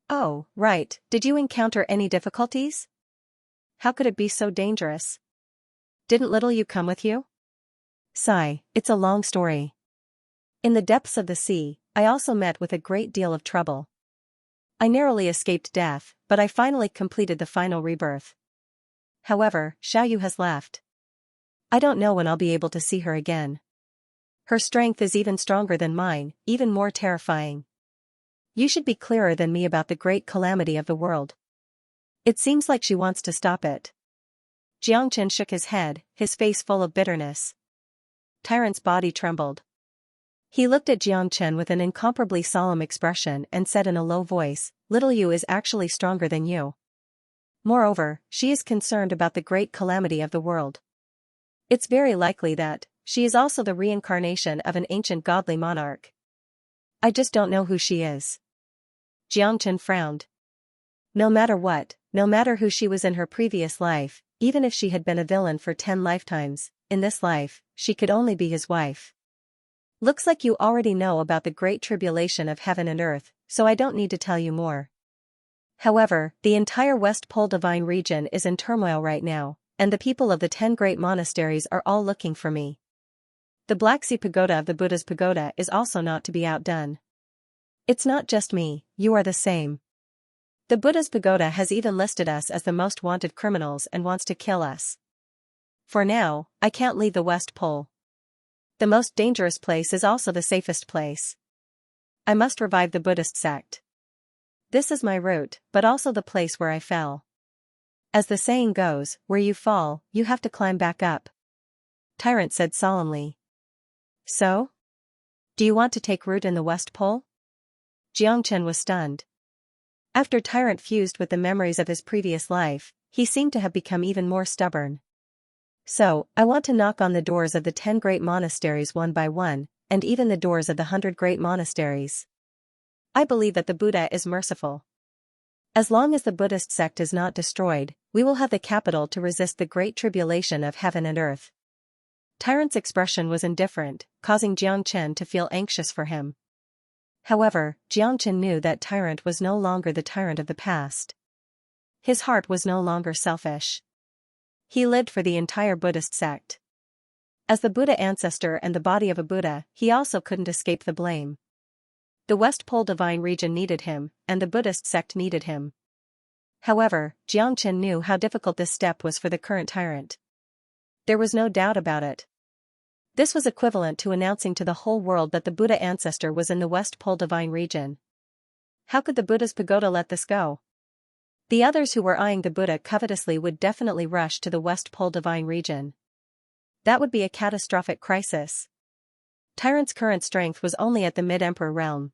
Oh, right, did you encounter any difficulties? How could it be so dangerous? Didn't little you come with you? Sigh, it's a long story. In the depths of the sea, I also met with a great deal of trouble. I narrowly escaped death, but I finally completed the final rebirth. However, Xiaoyu has left. I don't know when I'll be able to see her again. Her strength is even stronger than mine, even more terrifying. You should be clearer than me about the great calamity of the world. It seems like she wants to stop it. Xianxia shook his head, his face full of bitterness. Tyrant's body trembled. He looked at Xianxia with an incomparably solemn expression and said in a low voice, "Little you is actually stronger than you. Moreover, she is concerned about the great calamity of the world. It's very likely that she is also the reincarnation of an ancient godly monarch. I just don't know who she is." Xianxia frowned. No matter what, no matter who she was in her previous life, even if she had been a villain for 10 lifetimes, in this life, she could only be his wife. Looks like you already know about the great tribulation of heaven and earth, so I don't need to tell you more. However, the entire West Pole Divine region is in turmoil right now, and the people of the 10 great monasteries are all looking for me. The Black Sea Pagoda of the Buddha's Pagoda is also not to be outdone. It's not just me, you are the same. The Buddha's Pagoda has even listed us as the most wanted criminals and wants to kill us. For now, I can't leave the West Pole. The most dangerous place is also the safest place. I must revive the Buddhist sect. This is my route, but also the place where I fell. As the saying goes, where you fall, you have to climb back up. Tyrant said solemnly. So? Do you want to take root in the West Pole? Xianxia was stunned. After Tyrant fused with the memories of his previous life, he seemed to have become even more stubborn. So, I want to knock on the doors of the 10 great monasteries one by one, and even the doors of the 100 great monasteries. I believe that the Buddha is merciful. As long as the Buddhist sect is not destroyed, we will have the capital to resist the great tribulation of heaven and earth. Tyrant's expression was indifferent, causing Xianxia to feel anxious for him. However, Xianxia knew that Tyrant was no longer the tyrant of the past. His heart was no longer selfish. He lived for the entire Buddhist sect. As the Buddha ancestor and the body of a Buddha, he also couldn't escape the blame. The West Pole Divine region needed him, and the Buddhist sect needed him. However, Xianxia knew how difficult this step was for the current tyrant. There was no doubt about it. This was equivalent to announcing to the whole world that the Buddha ancestor was in the West Pole Divine region. How could the Buddha's pagoda let this go? The others who were eyeing the Buddha covetously would definitely rush to the West Pole Divine region. That would be a catastrophic crisis. Tyrant's current strength was only at the mid-emperor realm.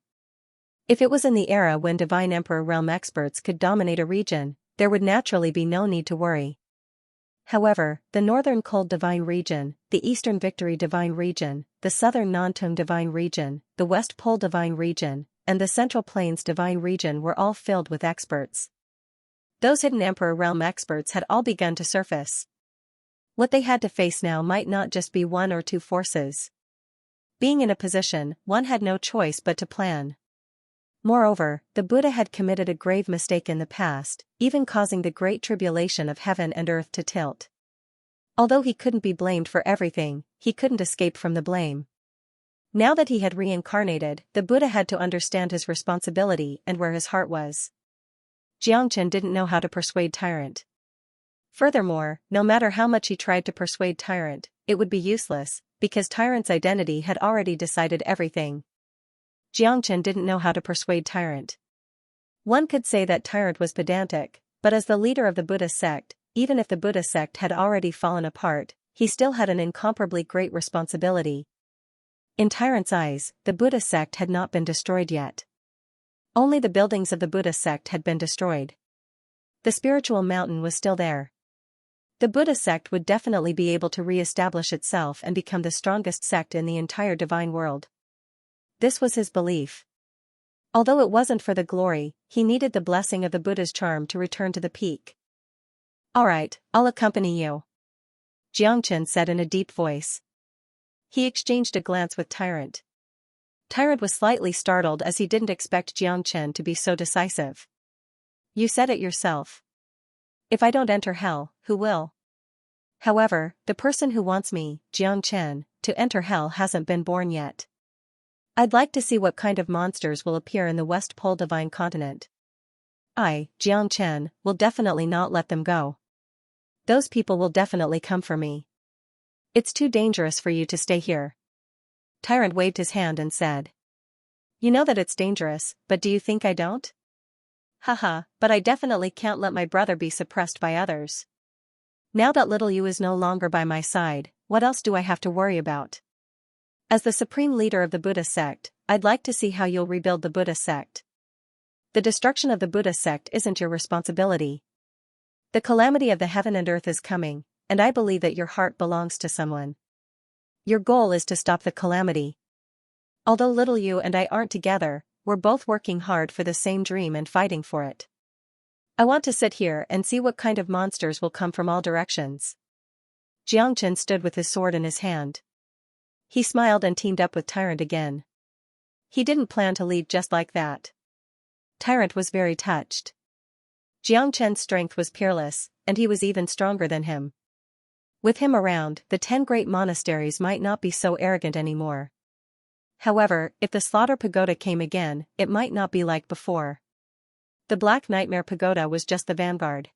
If it was in the era when Divine Emperor realm experts could dominate a region, there would naturally be no need to worry. However, the Northern Cold Divine region, the Eastern Victory Divine region, the Southern Nantung Divine region, the West Pole Divine region, and the Central Plains Divine region were all filled with experts. Those hidden Emperor realm experts had all begun to surface. What they had to face now might not just be one or two forces. Being in a position, one had no choice but to plan. Moreover, the Buddha had committed a grave mistake in the past, even causing the great tribulation of heaven and earth to tilt. Although he couldn't be blamed for everything, he couldn't escape from the blame. Now that he had reincarnated, the Buddha had to understand his responsibility and where his heart was. Xianxia didn't know how to persuade Tyrant. Furthermore, no matter how much he tried to persuade Tyrant, it would be useless, because Tyrant's identity had already decided everything. Xianxia didn't know how to persuade Tyrant. One could say that Tyrant was pedantic, but as the leader of the Buddha sect, even if the Buddha sect had already fallen apart, he still had an incomparably great responsibility. In Tyrant's eyes, the Buddha sect had not been destroyed yet. Only the buildings of the Buddha sect had been destroyed. The spiritual mountain was still there. The Buddha sect would definitely be able to re-establish itself and become the strongest sect in the entire divine world. This was his belief. Although it wasn't for the glory, he needed the blessing of the Buddha's charm to return to the peak. Alright, I'll accompany you, Xianxia said in a deep voice. He exchanged a glance with Tyrant. Tyrant was slightly startled as he didn't expect Xianxia to be so decisive. You said it yourself. If I don't enter hell, who will? However, the person who wants me, Xianxia, to enter hell hasn't been born yet. I'd like to see what kind of monsters will appear in the West Pole Divine Continent. I, Xianxia, will definitely not let them go. Those people will definitely come for me. It's too dangerous for you to stay here. Tyrant waved his hand and said. You know that it's dangerous, but do you think I don't? Haha, but I definitely can't let my brother be suppressed by others. Now that little you is no longer by my side, what else do I have to worry about? As the supreme leader of the Buddha sect, I'd like to see how you'll rebuild the Buddha sect. The destruction of the Buddha sect isn't your responsibility. The calamity of the heaven and earth is coming, and I believe that your heart belongs to someone. Your goal is to stop the calamity. Although little you and I aren't together, we're both working hard for the same dream and fighting for it. I want to sit here and see what kind of monsters will come from all directions. Xianxia stood with his sword in his hand. He smiled and teamed up with Tyrant again. He didn't plan to leave just like that. Tyrant was very touched. Xianxia's strength was peerless, and he was even stronger than him. With him around, the 10 great monasteries might not be so arrogant anymore. However, if the Slaughter Pagoda came again, it might not be like before. The Black Nightmare Pagoda was just the vanguard.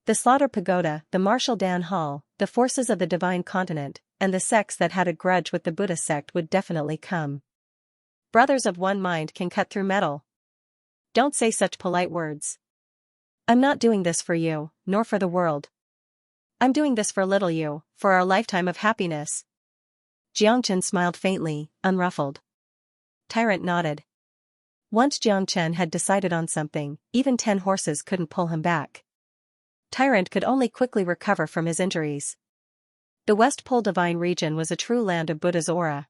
The Slaughter Pagoda, the Martial Dan Hall, the forces of the Divine Continent, and the sects that had a grudge with the Buddha sect would definitely come. Brothers of one mind can cut through metal. Don't say such polite words. I'm not doing this for you, nor for the world. I'm doing this for little you, for our lifetime of happiness. Xianxia smiled faintly, unruffled. Tyrant nodded. Once Xianxia had decided on something, even 10 horses couldn't pull him back. Tyrant could only quickly recover from his injuries. The West Pole Divine region was a true land of Buddha's aura.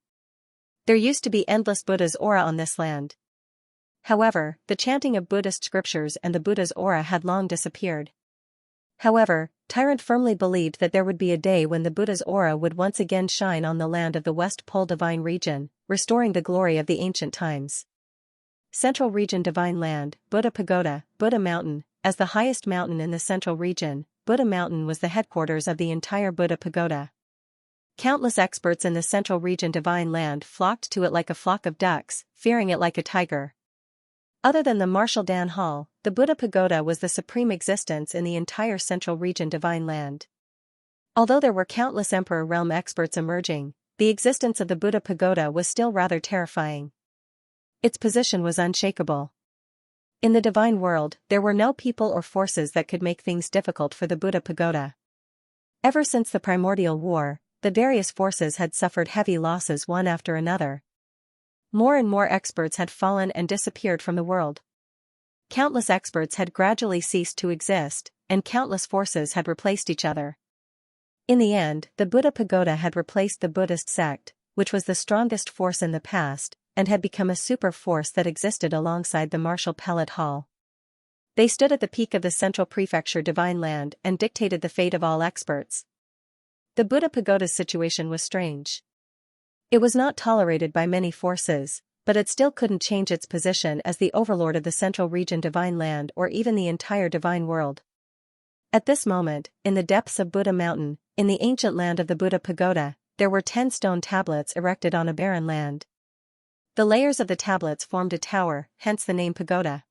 There used to be endless Buddha's aura on this land. However, the chanting of Buddhist scriptures and the Buddha's aura had long disappeared. However, Tyrant firmly believed that there would be a day when the Buddha's aura would once again shine on the land of the West Pole Divine region, restoring the glory of the ancient times. Central Region Divine Land, Buddha Pagoda, Buddha Mountain. As the highest mountain in the Central Region, Buddha Mountain was the headquarters of the entire Buddha Pagoda. Countless experts in the Central Region Divine Land flocked to it like a flock of ducks, fearing it like a tiger. Other than the Martial Dan Hall, the Buddha Pagoda was the supreme existence in the entire Central Region Divine Land. Although there were countless Emperor Realm experts emerging, the existence of the Buddha Pagoda was still rather terrifying. Its position was unshakable. In the divine world, there were no people or forces that could make things difficult for the Buddha Pagoda. Ever since the Primordial War, the various forces had suffered heavy losses one after another. More and more experts had fallen and disappeared from the world. Countless experts had gradually ceased to exist, and countless forces had replaced each other. In the end, the Buddha Pagoda had replaced the Buddhist sect, which was the strongest force in the past, and had become a super force that existed alongside the Martial Pellet Hall. They stood at the peak of the Central Prefecture Divine Land and dictated the fate of all experts. The Buddha Pagoda's situation was strange. It was not tolerated by many forces, but it still couldn't change its position as the overlord of the Central Region Divine Land or even the entire divine world. At this moment, in the depths of Buddha Mountain, in the ancient land of the Buddha Pagoda, there were 10 stone tablets erected on a barren land. The layers of the tablets formed a tower, hence the name pagoda.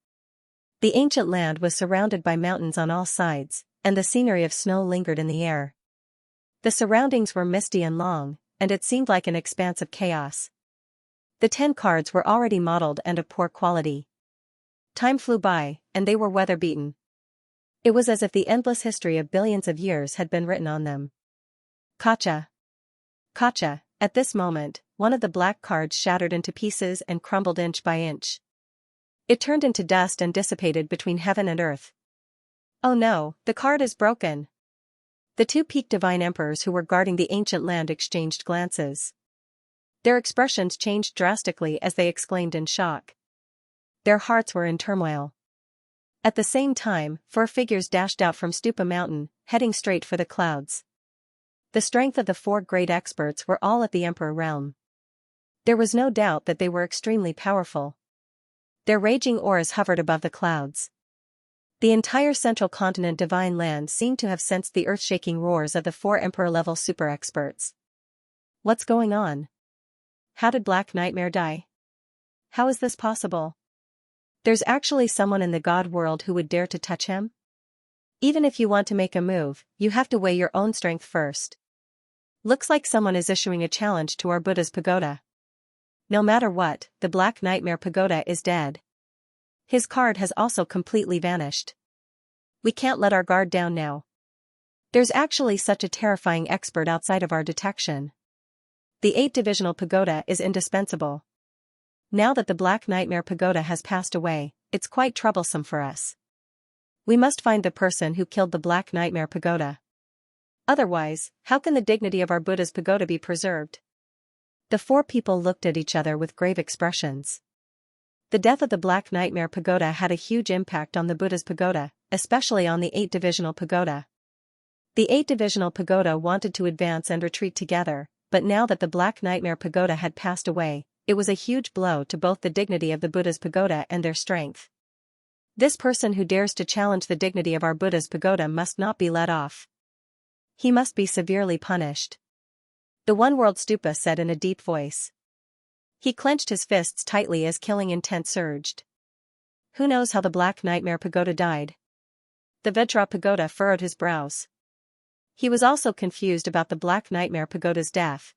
The ancient land was surrounded by mountains on all sides, and the scenery of snow lingered in the air. The surroundings were misty and long, and it seemed like an expanse of chaos. The 10 cards were already modeled and of poor quality. Time flew by, and they were weather-beaten. It was as if the endless history of billions of years had been written on them. Kacha. Kacha. At this moment, one of the black cards shattered into pieces and crumbled inch by inch. It turned into dust and dissipated between heaven and earth. Oh no, the card is broken. The 2 peak divine emperors who were guarding the ancient land exchanged glances. Their expressions changed drastically as they exclaimed in shock. Their hearts were in turmoil. At the same time, 4 figures dashed out from Stupa Mountain, heading straight for the clouds. The strength of the 4 great experts were all at the Emperor realm. There was no doubt that they were extremely powerful. Their raging auras hovered above the clouds. The entire Central Continent Divine Land seemed to have sensed the earth-shaking roars of the 4 Emperor-level super experts. What's going on? How did Black Nightmare die? How is this possible? There's actually someone in the God world who would dare to touch him? Even if you want to make a move, you have to weigh your own strength first. Looks like someone is issuing a challenge to our Buddha's pagoda. No matter what, the Black Nightmare Pagoda is dead. His card has also completely vanished. We can't let our guard down now. There's actually such a terrifying expert outside of our detection. The 8-divisional pagoda is indispensable. Now that the Black Nightmare Pagoda has passed away, it's quite troublesome for us. We must find the person who killed the Black Nightmare Pagoda. Otherwise, how can the dignity of our Buddha's pagoda be preserved? The 4 people looked at each other with grave expressions. The death of the Black Nightmare Pagoda had a huge impact on the Buddha's pagoda, especially on the 8-divisional pagoda. The 8-divisional pagoda wanted to advance and retreat together, but now that the Black Nightmare Pagoda had passed away, it was a huge blow to both the dignity of the Buddha's pagoda and their strength. This person who dares to challenge the dignity of our Buddha's pagoda must not be let off. He must be severely punished. The One World Stupa said in a deep voice. He clenched his fists tightly as killing intent surged. Who knows how the Black Nightmare Pagoda died? The Vajra Pagoda furrowed his brows. He was also confused about the Black Nightmare Pagoda's death.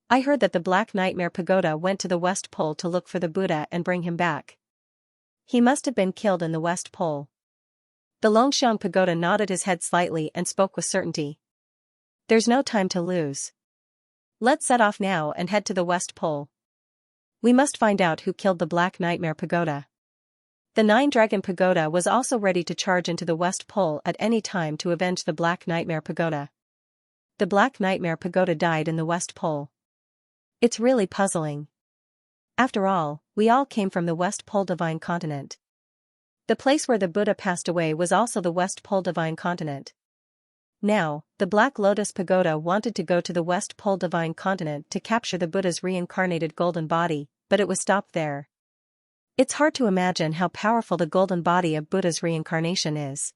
I heard that the Black Nightmare Pagoda went to the West Pole to look for the Buddha and bring him back. He must have been killed in the West Pole. The Longxiang Pagoda nodded his head slightly and spoke with certainty. There's no time to lose. Let's set off now and head to the West Pole. We must find out who killed the Black Nightmare Pagoda. The 9-Dragon Pagoda was also ready to charge into the West Pole at any time to avenge the Black Nightmare Pagoda. The Black Nightmare Pagoda died in the West Pole. It's really puzzling. After all, we all came from the West Pole Divine Continent. The place where the Buddha passed away was also the West Pole Divine Continent. Now, the Black Lotus Pagoda wanted to go to the West Pole Divine Continent to capture the Buddha's reincarnated golden body, but it was stopped there. It's hard to imagine how powerful the golden body of Buddha's reincarnation is.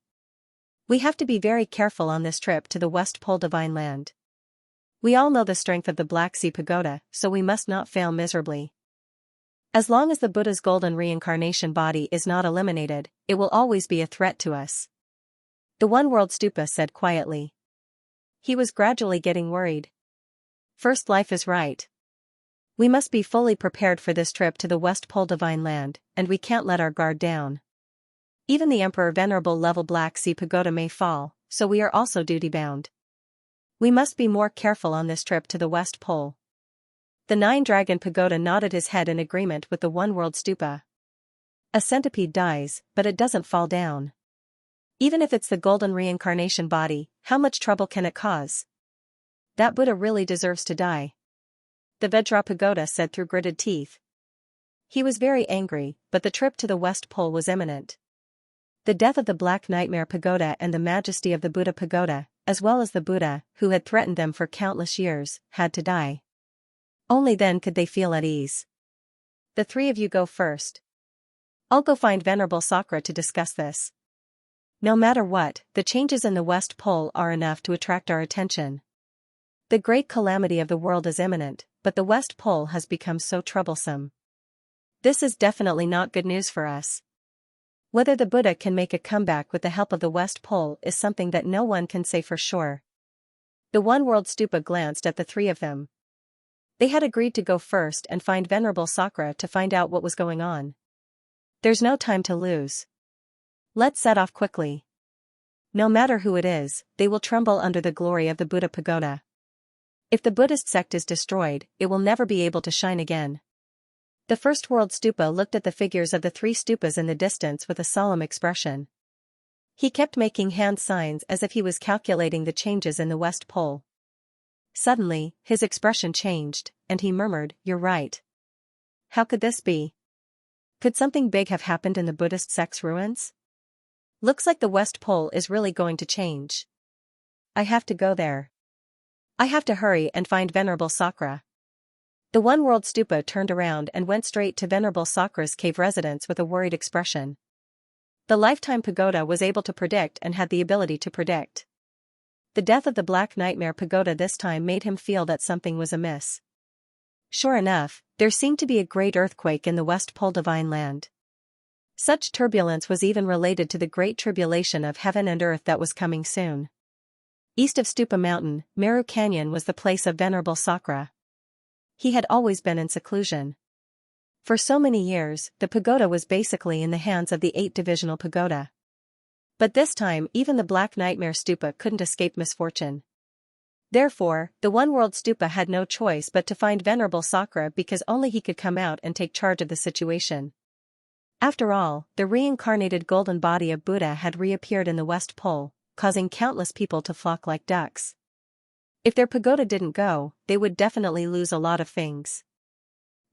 We have to be very careful on this trip to the West Pole Divine Land. We all know the strength of the Black Sea Pagoda, so we must not fail miserably. As long as the Buddha's golden reincarnation body is not eliminated, it will always be a threat to us. The One World Stupa said quietly. He was gradually getting worried. First life is right. We must be fully prepared for this trip to the West Pole Divine Land, and we can't let our guard down. Even the Emperor Venerable Level Black Sea Pagoda may fall, so we are also duty-bound. We must be more careful on this trip to the West Pole. The 9-Dragon Pagoda nodded his head in agreement with the One World Stupa. A centipede dies, but it doesn't fall down. Even if it's the golden reincarnation body, how much trouble can it cause? That Buddha really deserves to die. The Vajra Pagoda said through gritted teeth. He was very angry, but the trip to the West Pole was imminent. The death of the Black Nightmare Pagoda and the majesty of the Buddha Pagoda, as well as the Buddha, who had threatened them for countless years, had to die. Only then could they feel at ease. The three of you go first. I'll go find Venerable Sakra to discuss this. No matter what, the changes in the West Pole are enough to attract our attention. The great calamity of the world is imminent, but the West Pole has become so troublesome. This is definitely not good news for us. Whether the Buddha can make a comeback with the help of the West Pole is something that no one can say for sure. The One World Stupa glanced at the three of them. They had agreed to go first and find Venerable Sakra to find out what was going on. There's no time to lose. Let's set off quickly. No matter who it is, they will tremble under the glory of the Buddha Pagoda. If the Buddhist sect is destroyed, it will never be able to shine again. The First World Stupa looked at the figures of the three stupas in the distance with a solemn expression. He kept making hand signs as if he was calculating the changes in the West Pole. Suddenly, his expression changed, and he murmured, "You're right. How could this be? Could something big have happened in the Buddhist sect's ruins? Looks like the West Pole is really going to change. I have to go there. I have to hurry and find Venerable Sakra." The One World Stupa turned around and went straight to Venerable Sakra's cave residence with a worried expression. The Lifetime Pagoda was able to predict and had the ability to predict. The death of the Black Nightmare Pagoda this time made him feel that something was amiss. Sure enough, there seemed to be a great earthquake in the West Pole Divine Land. Such turbulence was even related to the great tribulation of heaven and earth that was coming soon. East of Stupa Mountain, Meru Canyon was the place of Venerable Sakra. He had always been in seclusion. For so many years, the pagoda was basically in the hands of the 8-divisional pagoda. But this time even the Black Nightmare Stupa couldn't escape misfortune. Therefore, the One World Stupa had no choice but to find Venerable Sakra because only he could come out and take charge of the situation. After all, the reincarnated golden body of Buddha had reappeared in the West Pole, causing countless people to flock like ducks. If their pagoda didn't go, they would definitely lose a lot of things.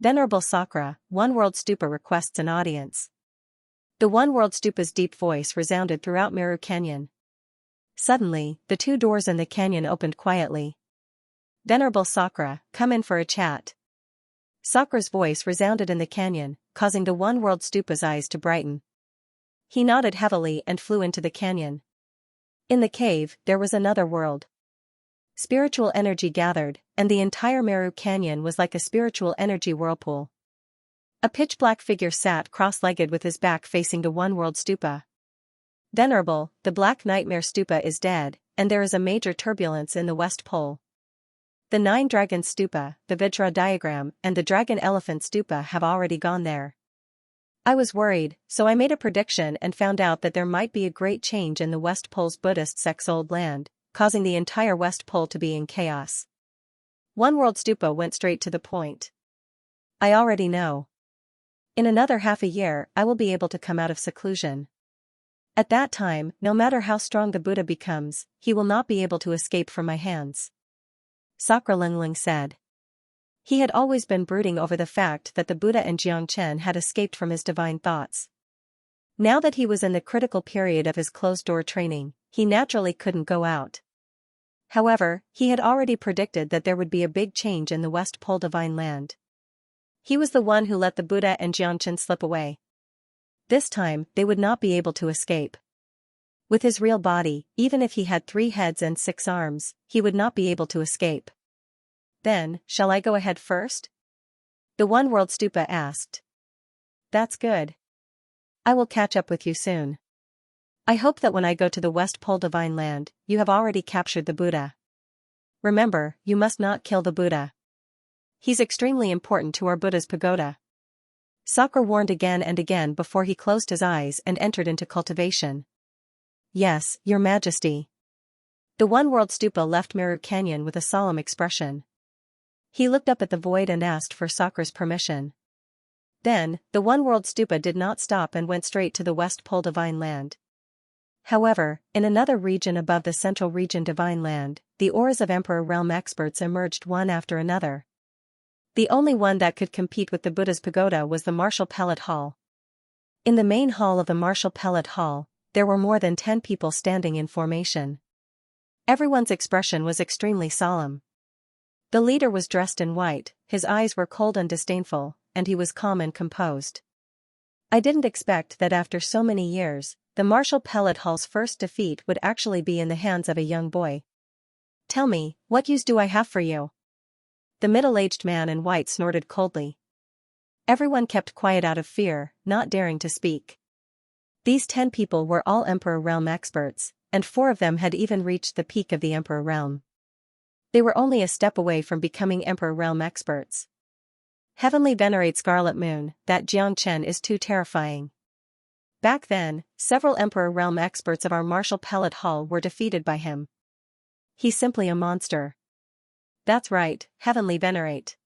Venerable Sakura, One World Stupa requests an audience. The One World Stupa's deep voice resounded throughout Meru Canyon. Suddenly, the two doors in the canyon opened quietly. Venerable Sakura, come in for a chat. Sakura's voice resounded in the canyon, causing the One World Stupa's eyes to brighten. He nodded heavily and flew into the canyon. In the cave, there was another world. Spiritual energy gathered, and the entire Meru Canyon was like a spiritual energy whirlpool. A pitch-black figure sat cross-legged with his back facing the One World Stupa. Venerable, the Black Nightmare Stupa is dead, and there is a major turbulence in the West Pole. The 9 Dragon Stupa, the Vajra diagram, and the Dragon Elephant Stupa have already gone there. I was worried, so I made a prediction and found out that there might be a great change in the West Pole's Buddhist sect's old land, causing the entire West Pole to be in chaos. One World Stupa went straight to the point. I already know. In another half a year, I will be able to come out of seclusion. At that time, no matter how strong the Buddha becomes, he will not be able to escape from my hands. Sakura Lingling said. He had always been brooding over the fact that the Buddha and Xianxia had escaped from his divine thoughts. Now that he was in the critical period of his closed-door training, he naturally couldn't go out. However, he had already predicted that there would be a big change in the West Pole Divine Land. He was the one who let the Buddha and Xianxia slip away. This time, they would not be able to escape. With his real body, even if he had 3 heads and 6 arms, he would not be able to escape. Then, shall I go ahead first? The One World Stupa asked. That's good. I will catch up with you soon. I hope that when I go to the West Pole Divine Land, you have already captured the Buddha. Remember, you must not kill the Buddha. He's extremely important to our Buddha's pagoda. Sakura warned again and again before he closed his eyes and entered into cultivation. Yes, Your Majesty. The One World Stupa left Meru Canyon with a solemn expression. He looked up at the void and asked for Sakura's permission. Then, the One World Stupa did not stop and went straight to the West Pole Divine Land. However, in another region above the Central Region Divine Land, the auras of Emperor Realm experts emerged one after another. The only one that could compete with the Buddha's pagoda was the Martial Pellet Hall. In the main hall of the Martial Pellet Hall, there were more than 10 people standing in formation. Everyone's expression was extremely solemn. The leader was dressed in white, his eyes were cold and disdainful, and he was calm and composed. I didn't expect that after so many years, the Martial Pellet Hall's first defeat would actually be in the hands of a young boy. Tell me, what use do I have for you? The middle-aged man in white snorted coldly. Everyone kept quiet out of fear, not daring to speak. These 10 people were all Emperor Realm experts, and 4 of them had even reached the peak of the Emperor Realm. They were only a step away from becoming Emperor Realm experts. Heavenly Venerate Scarlet Moon, that Xianxia is too terrifying. Back then, several Emperor Realm experts of our Martial Pellet Hall were defeated by him. He's simply a monster. That's right, Heavenly Venerate.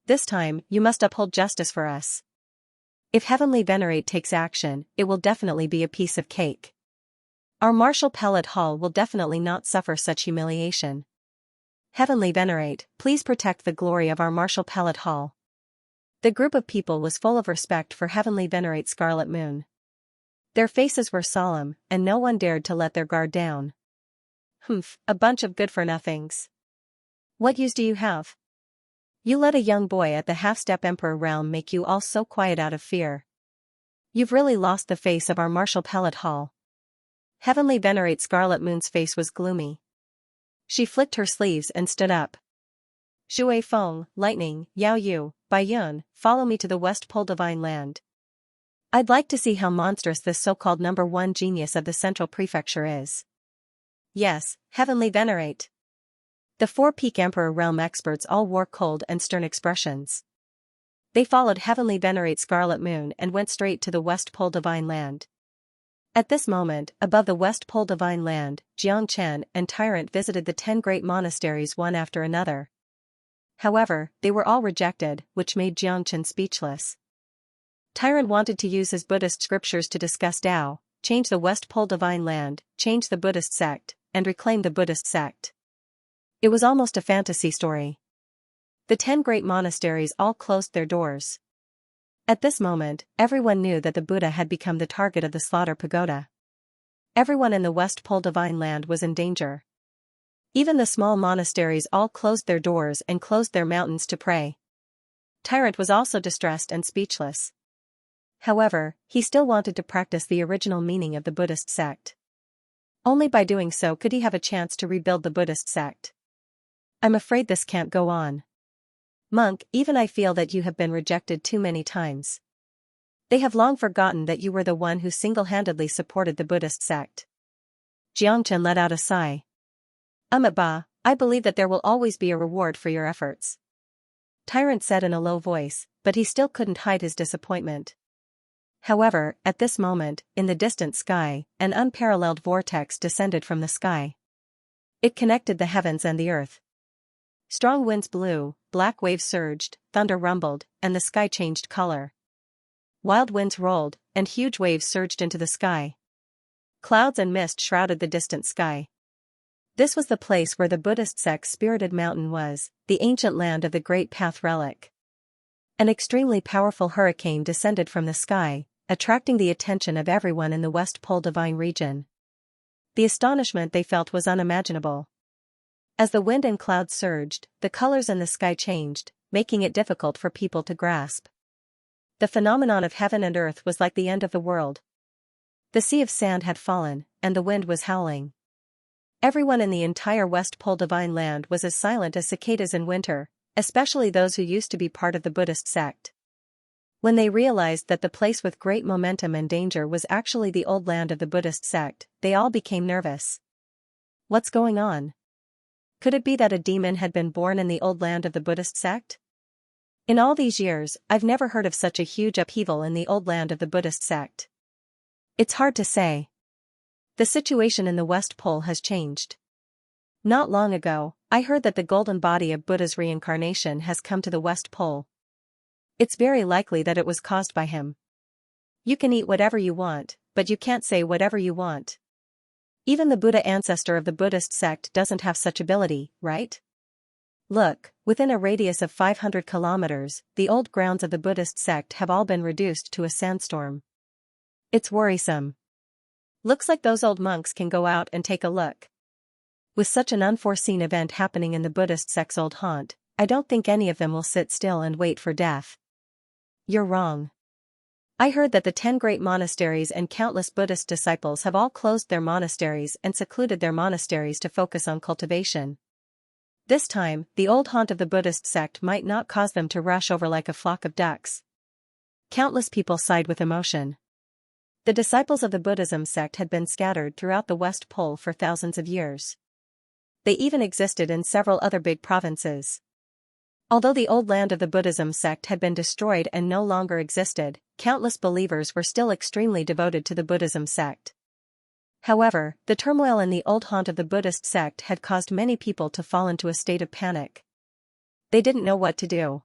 This time, you must uphold justice for us. If Heavenly Venerate takes action, it will definitely be a piece of cake. Our Martial Pellet Hall will definitely not suffer such humiliation. Heavenly Venerate, please protect the glory of our Martial Pellet Hall. The group of people was full of respect for Heavenly Venerate Scarlet Moon. Their faces were solemn, and no one dared to let their guard down. Humph, a bunch of good-for-nothings. What use do you have? You let a young boy at the half-step Emperor realm make you all so quiet out of fear. You've really lost the face of our Martial Pellet Hall. Heavenly Venerate Scarlet Moon's face was gloomy. She flicked her sleeves and stood up. Shui Feng, Lightning, Yao Yu, Bai Yun, follow me to the West Pole Divine Land. I'd like to see how monstrous this so-called number 1 genius of the Central Prefecture is. Yes, Heavenly Venerate. The 4 Peak Emperor Realm experts all wore cold and stern expressions. They followed Heavenly Venerate Scarlet Moon and went straight to the West Pole Divine Land. At this moment, above the West Pole Divine Land, Xianxia and Tyrant visited the 10 great monasteries one after another. However, they were all rejected, which made Xianxia speechless. Tyrant wanted to use his Buddhist scriptures to discuss Tao, change the West Pole Divine Land, change the Buddhist sect, and reclaim the Buddhist sect. It was almost a fantasy story. The 10 great monasteries all closed their doors. At this moment, everyone knew that the Buddha had become the target of the slaughter pagoda. Everyone in the West Pole Divine Land was in danger. Even the small monasteries all closed their doors and closed their mountains to pray. Tyrant was also distressed and speechless. However, he still wanted to practice the original meaning of the Buddhist sect. Only by doing so could he have a chance to rebuild the Buddhist sect. I'm afraid this can't go on. Monk, even I feel that you have been rejected too many times. They have long forgotten that you were the one who single-handedly supported the Buddhist sect. Xianxia let out a sigh. Ba, I believe that there will always be a reward for your efforts. Tyrant said in a low voice, but he still couldn't hide his disappointment. However, at this moment, in the distant sky, an unparalleled vortex descended from the sky. It connected the heavens and the earth. Strong winds blew, black waves surged, thunder rumbled, and the sky changed color. Wild winds rolled, and huge waves surged into the sky. Clouds and mist shrouded the distant sky. This was the place where the Buddhist sect's spirited mountain was, the ancient land of the Great Path relic. An extremely powerful hurricane descended from the sky, attracting the attention of everyone in the West Pole Divine region. The astonishment they felt was unimaginable. As the wind and clouds surged, the colors in the sky changed, making it difficult for people to grasp. The phenomenon of heaven and earth was like the end of the world. The sea of sand had fallen, and the wind was howling. Everyone in the entire West Pole Divine Land was as silent as cicadas in winter, especially those who used to be part of the Buddhist sect. When they realized that the place with great momentum and danger was actually the old land of the Buddhist sect, they all became nervous. What's going on? Could it be that a demon had been born in the old land of the Buddhist sect? In all these years, I've never heard of such a huge upheaval in the old land of the Buddhist sect. It's hard to say. The situation in the West Pole has changed. Not long ago, I heard that the golden body of Buddha's reincarnation has come to the West Pole. It's very likely that it was caused by him. You can eat whatever you want, but you can't say whatever you want. Even the Buddha ancestor of the Buddhist sect doesn't have such ability, right? Look, within a radius of 500 kilometers, the old grounds of the Buddhist sect have all been reduced to a sandstorm. It's worrisome. Looks like those old monks can go out and take a look. With such an unforeseen event happening in the Buddhist sect's old haunt, I don't think any of them will sit still and wait for death. You're wrong. I heard that the 10 great monasteries and countless Buddhist disciples have all closed their monasteries and secluded their monasteries to focus on cultivation. This time, the old haunt of the Buddhist sect might not cause them to rush over like a flock of ducks. Countless people sighed with emotion. The disciples of the Buddhism sect had been scattered throughout the West Pole for thousands of years. They even existed in several other big provinces. Although the old land of the Buddhism sect had been destroyed and no longer existed, countless believers were still extremely devoted to the Buddhism sect. However, the turmoil in the old haunt of the Buddhist sect had caused many people to fall into a state of panic. They didn't know what to do.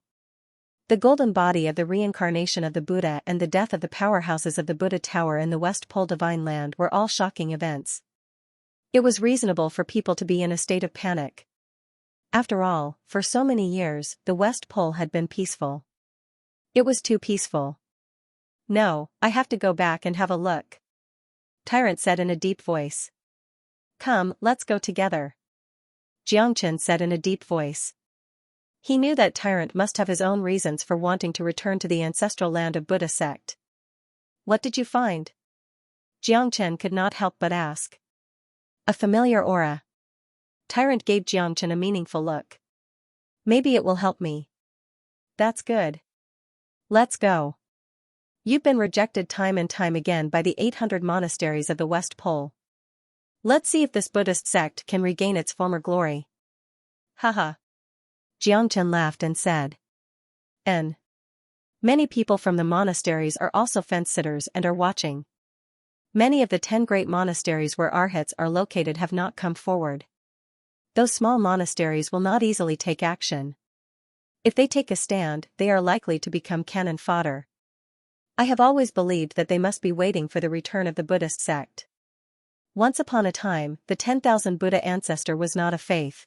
The golden body of the reincarnation of the Buddha and the death of the powerhouses of the Buddha Tower in the West Pole Divine Land were all shocking events. It was reasonable for people to be in a state of panic. After all, for so many years, the West Pole had been peaceful. It was too peaceful. No, I have to go back and have a look. Tyrant said in a deep voice. Come, let's go together. Xianxia said in a deep voice. He knew that Tyrant must have his own reasons for wanting to return to the ancestral land of Buddha sect. What did you find? Xianxia could not help but ask. A familiar aura. Tyrant gave Xianxia a meaningful look. Maybe it will help me. That's good. Let's go. You've been rejected time and time again by the 800 monasteries of the West Pole. Let's see if this Buddhist sect can regain its former glory. Haha. Xianxia laughed and said. Many people from the monasteries are also fence-sitters and are watching. Many of the 10 great monasteries where arhats are located have not come forward. Those small monasteries will not easily take action. If they take a stand, they are likely to become cannon fodder. I have always believed that they must be waiting for the return of the Buddhist sect. Once upon a time, the 10,000 Buddha ancestor was not a faith.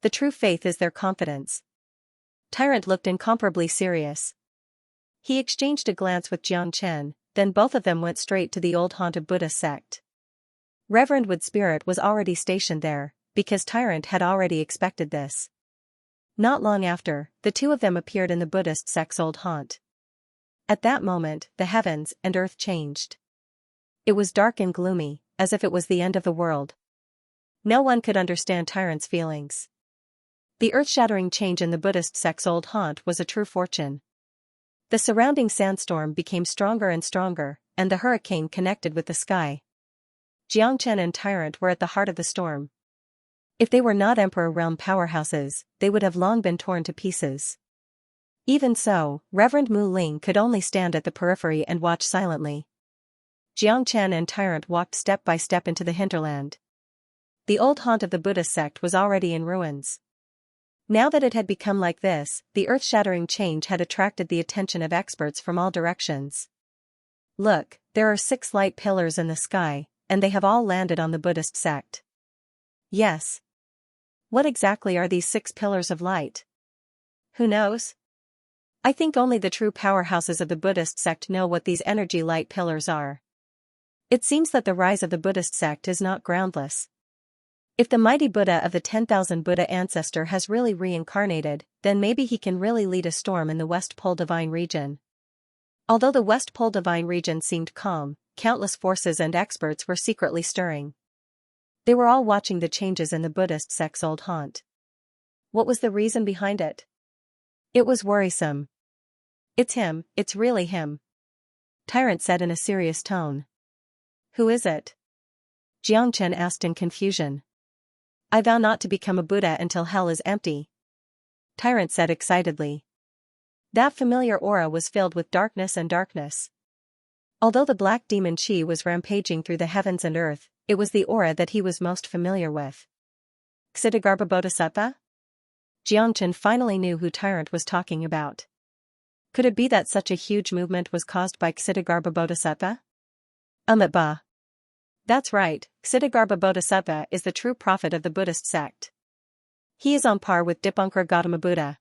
The true faith is their confidence. Tyrant looked incomparably serious. He exchanged a glance with Xianxia, then both of them went straight to the old haunt of Buddhist sect. Reverend Wood Spirit was already stationed there, because Tyrant had already expected this. Not long after, the two of them appeared in the Buddhist sect's old haunt. At that moment, the heavens and earth changed. It was dark and gloomy, as if it was the end of the world. No one could understand Tyrant's feelings. The earth-shattering change in the Buddhist sect's old haunt was a true fortune. The surrounding sandstorm became stronger and stronger, and the hurricane connected with the sky. Xianxia and Tyrant were at the heart of the storm. If they were not Emperor Realm powerhouses, they would have long been torn to pieces. Even so, Reverend Mu Ling could only stand at the periphery and watch silently. Xianxia and Tyrant walked step by step into the hinterland. The old haunt of the Buddhist sect was already in ruins. Now that it had become like this, the earth-shattering change had attracted the attention of experts from all directions. Look, there are 6 light pillars in the sky, and they have all landed on the Buddhist sect. Yes. What exactly are these 6 pillars of light? Who knows? I think only the true powerhouses of the Buddhist sect know what these energy light pillars are. It seems that the rise of the Buddhist sect is not groundless. If the mighty Buddha of the 10,000 Buddha ancestor has really reincarnated, then maybe he can really lead a storm in the West Pole Divine region. Although the West Pole Divine region seemed calm, countless forces and experts were secretly stirring. They were all watching the changes in the Buddhist sect's old haunt. What was the reason behind it? It was worrisome. It's him, it's really him. Tyrant said in a serious tone. Who is it? Xianxia asked in confusion. I vow not to become a Buddha until hell is empty. Tyrant said excitedly. That familiar aura was filled with darkness and darkness. Although the black demon Qi was rampaging through the heavens and earth, it was the aura that he was most familiar with. Xitigarbha Bodhisattva? Xianxia finally knew who Tyrant was talking about. Could it be that such a huge movement was caused by Xitigarbha Bodhisattva? Ba. That's right, Xitigarbha Bodhisattva is the true prophet of the Buddhist sect. He is on par with Dipankara Gautama Buddha.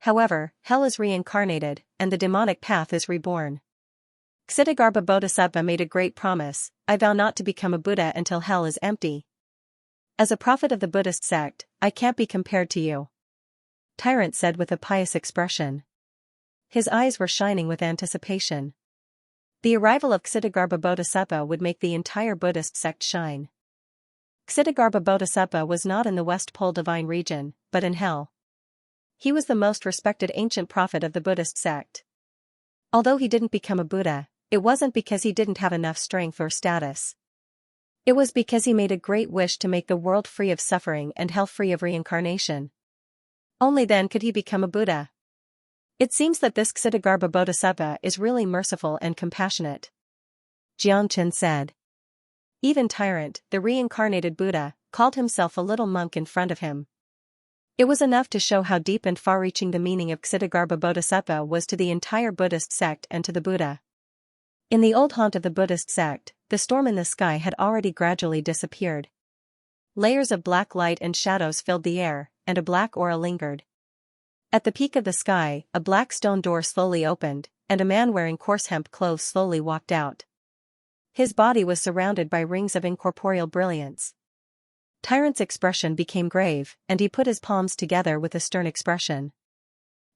However, hell is reincarnated, and the demonic path is reborn. Xitigarbha Bodhisattva made a great promise, I vow not to become a Buddha until hell is empty. As a prophet of the Buddhist sect, I can't be compared to you. Tyrant said with a pious expression. His eyes were shining with anticipation. The arrival of Xitigarbha Bodhisattva would make the entire Buddhist sect shine. Xitigarbha Bodhisattva was not in the West Pole Divine region, but in hell. He was the most respected ancient prophet of the Buddhist sect. Although he didn't become a Buddha, it wasn't because he didn't have enough strength or status. It was because he made a great wish to make the world free of suffering and hell free of reincarnation. Only then could he become a Buddha. It seems that this Xitigarbha Bodhisattva is really merciful and compassionate. Xianxia said. Even Tyrant, the reincarnated Buddha, called himself a little monk in front of him. It was enough to show how deep and far-reaching the meaning of Xitigarbha Bodhisattva was to the entire Buddhist sect and to the Buddha. In the old haunt of the Buddhist sect, the storm in the sky had already gradually disappeared. Layers of black light and shadows filled the air, and a black aura lingered. At the peak of the sky, a black stone door slowly opened, and a man wearing coarse hemp clothes slowly walked out. His body was surrounded by rings of incorporeal brilliance. Tyrant's expression became grave, and he put his palms together with a stern expression.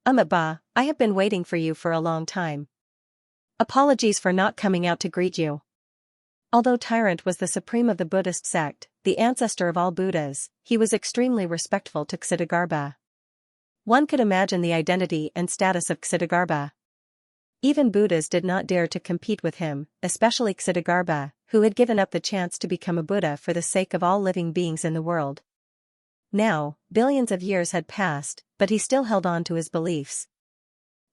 Ba, I have been waiting for you for a long time. Apologies for not coming out to greet you. Although Tyrant was the supreme of the Buddhist sect, the ancestor of all Buddhas, he was extremely respectful to Xitigarbha. One could imagine the identity and status of Xitigarbha. Even Buddhas did not dare to compete with him, especially Xitigarbha, who had given up the chance to become a Buddha for the sake of all living beings in the world. Now, billions of years had passed, but he still held on to his beliefs.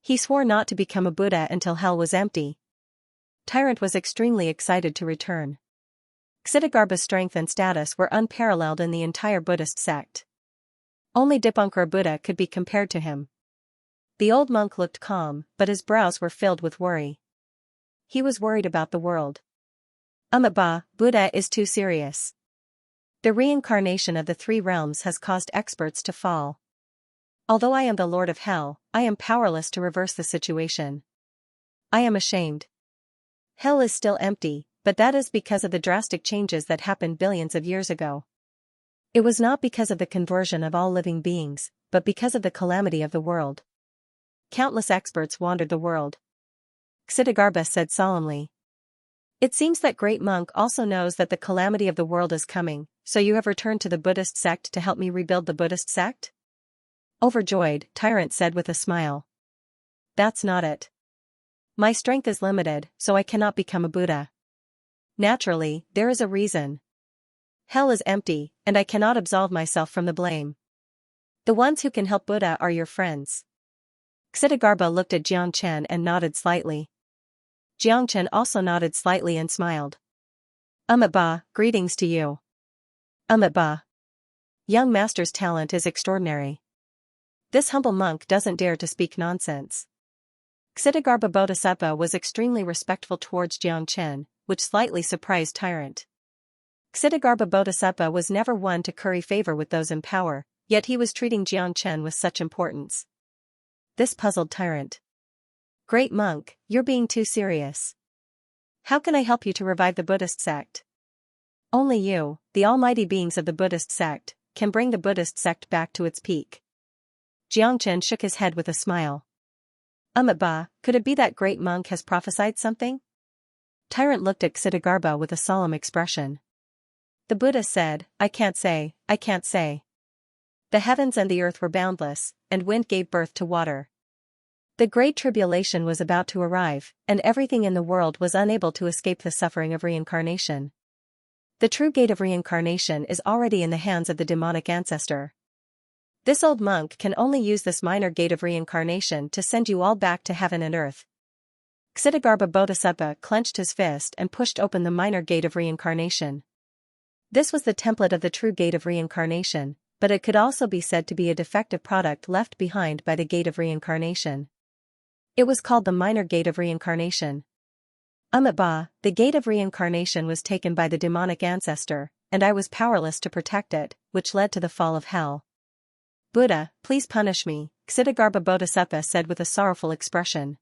He swore not to become a Buddha until hell was empty. Tyrant was extremely excited to return. Xitigarbha's strength and status were unparalleled in the entire Buddhist sect. Only Dipankara Buddha could be compared to him. The old monk looked calm, but his brows were filled with worry. He was worried about the world. Ba, Buddha is too serious. The reincarnation of the 3 realms has caused experts to fall. Although I am the Lord of Hell, I am powerless to reverse the situation. I am ashamed. Hell is still empty, but that is because of the drastic changes that happened billions of years ago. It was not because of the conversion of all living beings, but because of the calamity of the world. Countless experts wandered the world. Xitigarbha said solemnly. It seems that great monk also knows that the calamity of the world is coming, so you have returned to the Buddhist sect to help me rebuild the Buddhist sect? Overjoyed, Tyrant said with a smile. That's not it. My strength is limited, so I cannot become a Buddha. Naturally, there is a reason. Hell is empty, and I cannot absolve myself from the blame. The ones who can help Buddha are your friends. Xitigarbha looked at Xianxia and nodded slightly. Xianxia also nodded slightly and smiled. Ba, greetings to you. Ba. Young master's talent is extraordinary. This humble monk doesn't dare to speak nonsense. Xitigarbha Bodhisattva was extremely respectful towards Xianxia, which slightly surprised Tyrant. Xitigarbha Bodhisattva was never one to curry favor with those in power, yet he was treating Xianxia with such importance. This puzzled Tyrant. Great monk, you're being too serious. How can I help you to revive the Buddhist sect? Only you, the almighty beings of the Buddhist sect, can bring the Buddhist sect back to its peak. Xianxia shook his head with a smile. Ba, could it be that great monk has prophesied something? Tyrant looked at Xitigarbha with a solemn expression. The Buddha said, I can't say. The heavens and the earth were boundless, and wind gave birth to water. The Great Tribulation was about to arrive, and everything in the world was unable to escape the suffering of reincarnation. The true gate of reincarnation is already in the hands of the demonic ancestor. This old monk can only use this minor gate of reincarnation to send you all back to heaven and earth. Xitigarbha Bodhisattva clenched his fist and pushed open the minor gate of reincarnation. This was the template of the true gate of reincarnation, but it could also be said to be a defective product left behind by the gate of reincarnation. It was called the minor gate of reincarnation. Ba, the gate of reincarnation was taken by the demonic ancestor, and I was powerless to protect it, which led to the fall of hell. Buddha, please punish me, Xitigarbha Bodhisattva said with a sorrowful expression.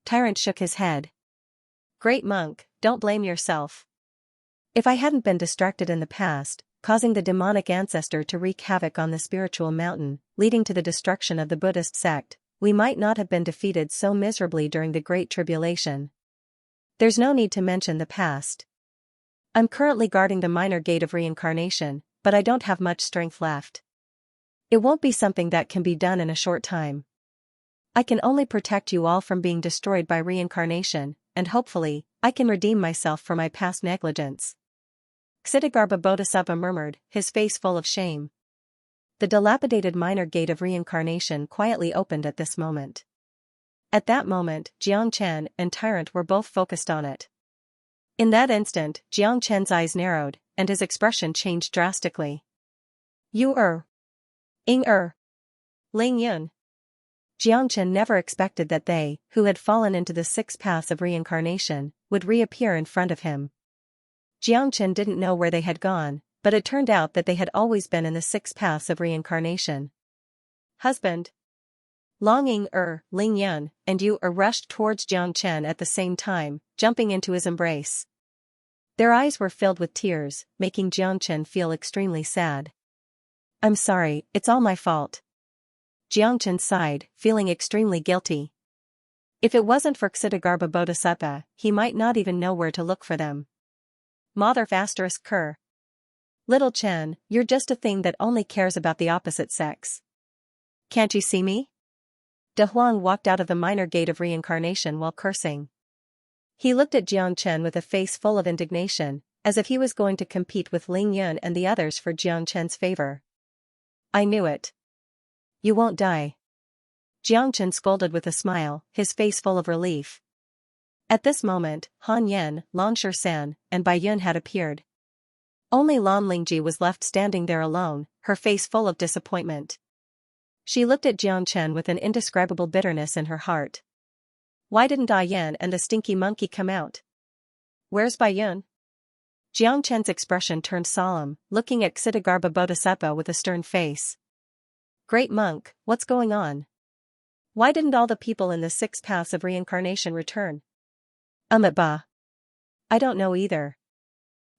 Tyrant shook his head. Great monk, don't blame yourself. If I hadn't been distracted in the past, causing the demonic ancestor to wreak havoc on the spiritual mountain, leading to the destruction of the Buddhist sect, we might not have been defeated so miserably during the Great Tribulation. There's no need to mention the past. I'm currently guarding the minor gate of reincarnation, but I don't have much strength left. It won't be something that can be done in a short time. I can only protect you all from being destroyed by reincarnation, and hopefully, I can redeem myself for my past negligence. Xitigarbha Bodhisattva murmured, his face full of shame. The dilapidated minor gate of reincarnation quietly opened at this moment. At that moment, Xianxia and Tyrant were both focused on it. In that instant, Xianxia's eyes narrowed, and his expression changed drastically. You Ing Ling Yun. Xianxia never expected that they, who had fallen into the 6 paths of reincarnation, would reappear in front of him. Xianxia didn't know where they had gone, but it turned out that they had always been in the 6 paths of reincarnation. Husband. Longing Ling Yun, and you rushed towards Xianxia at the same time, jumping into his embrace. Their eyes were filled with tears, making Xianxia feel extremely sad. I'm sorry, it's all my fault. Xianxia sighed, feeling extremely guilty. If it wasn't for Xitigarbha Bodhisattva, he might not even know where to look for them. Mother **Ker. Little Chen, you're just a thing that only cares about the opposite sex. Can't you see me? De Huang walked out of the minor gate of reincarnation while cursing. He looked at Xianxia with a face full of indignation, as if he was going to compete with Ling Yun and the others for Xianxia's favor. I knew it. You won't die. Xianxia scolded with a smile, his face full of relief. At this moment, Han Yen, Long San, and Bai Yun had appeared. Only Lan Lingji was left standing there alone, her face full of disappointment. She looked at Xianxia with an indescribable bitterness in her heart. Why didn't Ai Yan and the stinky monkey come out? Where's Bai Yun? Xianxia's expression turned solemn, looking at Xitigarbha Bodhisattva with a stern face. Great monk, what's going on? Why didn't all the people in the 6 paths of reincarnation return? Ba. I don't know either.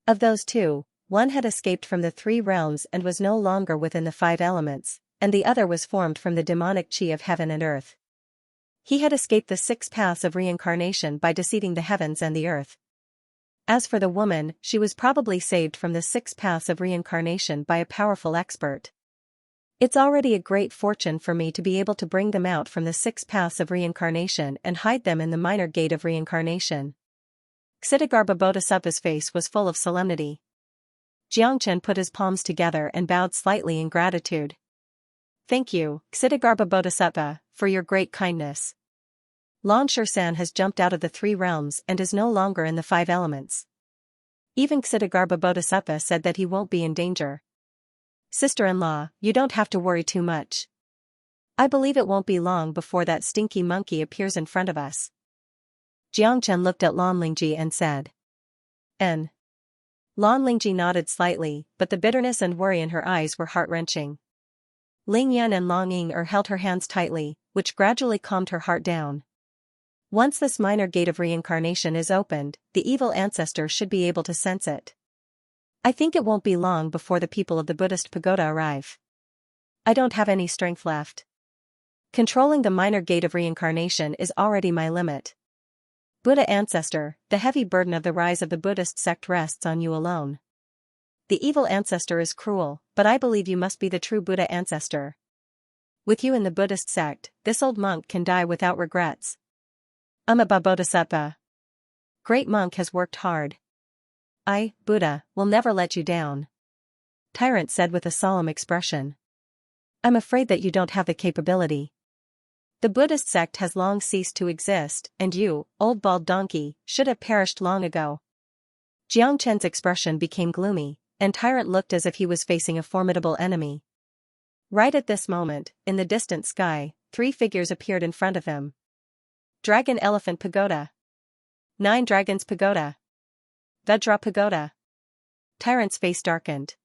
Of those two, one had escaped from the 3 realms and was no longer within the 5 elements, and the other was formed from the demonic chi of heaven and earth. He had escaped the 6 paths of reincarnation by deceiving the heavens and the earth. As for the woman, she was probably saved from the 6 paths of reincarnation by a powerful expert. It's already a great fortune for me to be able to bring them out from the 6 paths of reincarnation and hide them in the minor gate of reincarnation. Xitigarbha Bodhisattva's face was full of solemnity. Xianxia put his palms together and bowed slightly in gratitude. Thank you, Xitigarbha Bodhisattva, for your great kindness. Lan Shan has jumped out of the 3 realms and is no longer in the 5 elements. Even Xitigarbha Bodhisattva said that he won't be in danger. Sister-in-law, you don't have to worry too much. I believe it won't be long before that stinky monkey appears in front of us. Xianxia looked at Lan Lingji and said. N. Lan Lingji nodded slightly, but the bitterness and worry in her eyes were heart-wrenching. Ling Yan and Long Ying held her hands tightly, which gradually calmed her heart down. Once this minor gate of reincarnation is opened, the evil ancestor should be able to sense it. I think it won't be long before the people of the Buddhist pagoda arrive. I don't have any strength left. Controlling the minor gate of reincarnation is already my limit. Buddha ancestor, the heavy burden of the rise of the Buddhist sect rests on you alone. The evil ancestor is cruel, but I believe you must be the true Buddha ancestor. With you in the Buddhist sect, this old monk can die without regrets. Amitabha Bodhisattva. Great monk has worked hard. I, Buddha, will never let you down. Tyrant said with a solemn expression. I'm afraid that you don't have the capability. The Buddhist sect has long ceased to exist, and you, old bald donkey, should have perished long ago. Jiangchen's expression became gloomy, and Tyrant looked as if he was facing a formidable enemy. Right at this moment, in the distant sky, 3 figures appeared in front of him. Dragon Elephant Pagoda. 9 Dragons Pagoda. Vajra Pagoda. Tyrant's face darkened.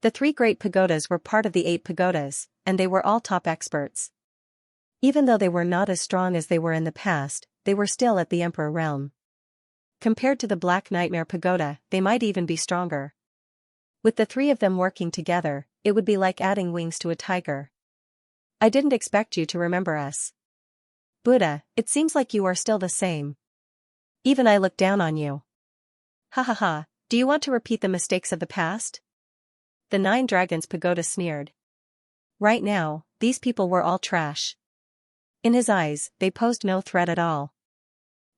The 3 great pagodas were part of the 8 pagodas, and they were all top experts. Even though they were not as strong as they were in the past, they were still at the Emperor realm. Compared to the Black Nightmare Pagoda, they might even be stronger. With the 3 of them working together, it would be like adding wings to a tiger. I didn't expect you to remember us. Buddha, it seems like you are still the same. Even I look down on you. Ha ha ha, do you want to repeat the mistakes of the past? The 9 Dragons Pagoda sneered. Right now, these people were all trash. In his eyes, they posed no threat at all.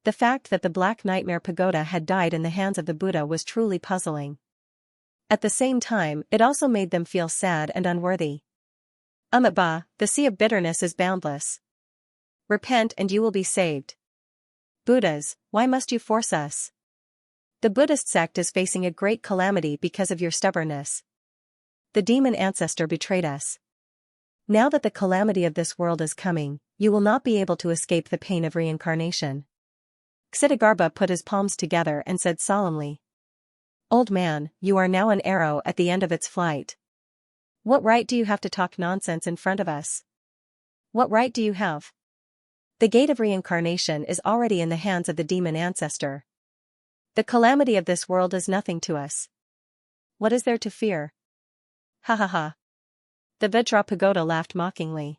The fact that the Black Nightmare Pagoda had died in the hands of the Buddha was truly puzzling. At the same time, it also made them feel sad and unworthy. Ba, the sea of bitterness is boundless. Repent and you will be saved. Buddhas, why must you force us? The Buddhist sect is facing a great calamity because of your stubbornness. The demon ancestor betrayed us. Now that the calamity of this world is coming, you will not be able to escape the pain of reincarnation. Xitigarbha put his palms together and said solemnly. Old man, you are now an arrow at the end of its flight. What right do you have to talk nonsense in front of us? What right do you have? The gate of reincarnation is already in the hands of the demon ancestor. The calamity of this world is nothing to us. What is there to fear? Ha ha ha. The Vajra Pagoda laughed mockingly.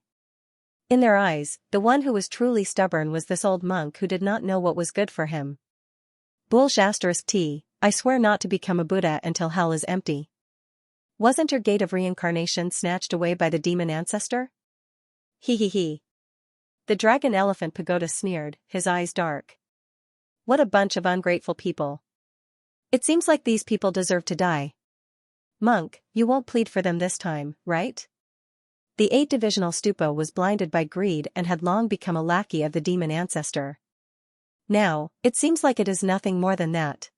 In their eyes, the one who was truly stubborn was this old monk who did not know what was good for him. Bullsh*T, I swear not to become a Buddha until hell is empty. Wasn't your gate of reincarnation snatched away by the demon ancestor? He he he. The Dragon Elephant Pagoda sneered, his eyes dark. What a bunch of ungrateful people. It seems like these people deserve to die. Monk, you won't plead for them this time, right? The 8-divisional stupa was blinded by greed and had long become a lackey of the demon ancestor. Now, it seems like it is nothing more than that.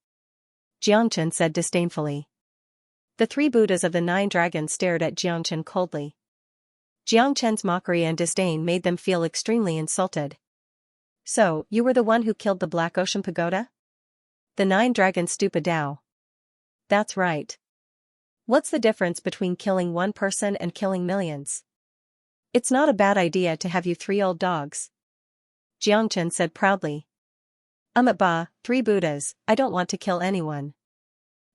Jiangchen said disdainfully. The 3 Buddhas of the 9 dragons stared at Jiangchen coldly. Jiangchen's mockery and disdain made them feel extremely insulted. So, you were the one who killed the Black Ocean Pagoda? The 9 dragons stupa Dao. That's right. What's the difference between killing one person and killing millions? It's not a bad idea to have you 3 old dogs. Xianxia said proudly. Ba, 3 Buddhas, I don't want to kill anyone.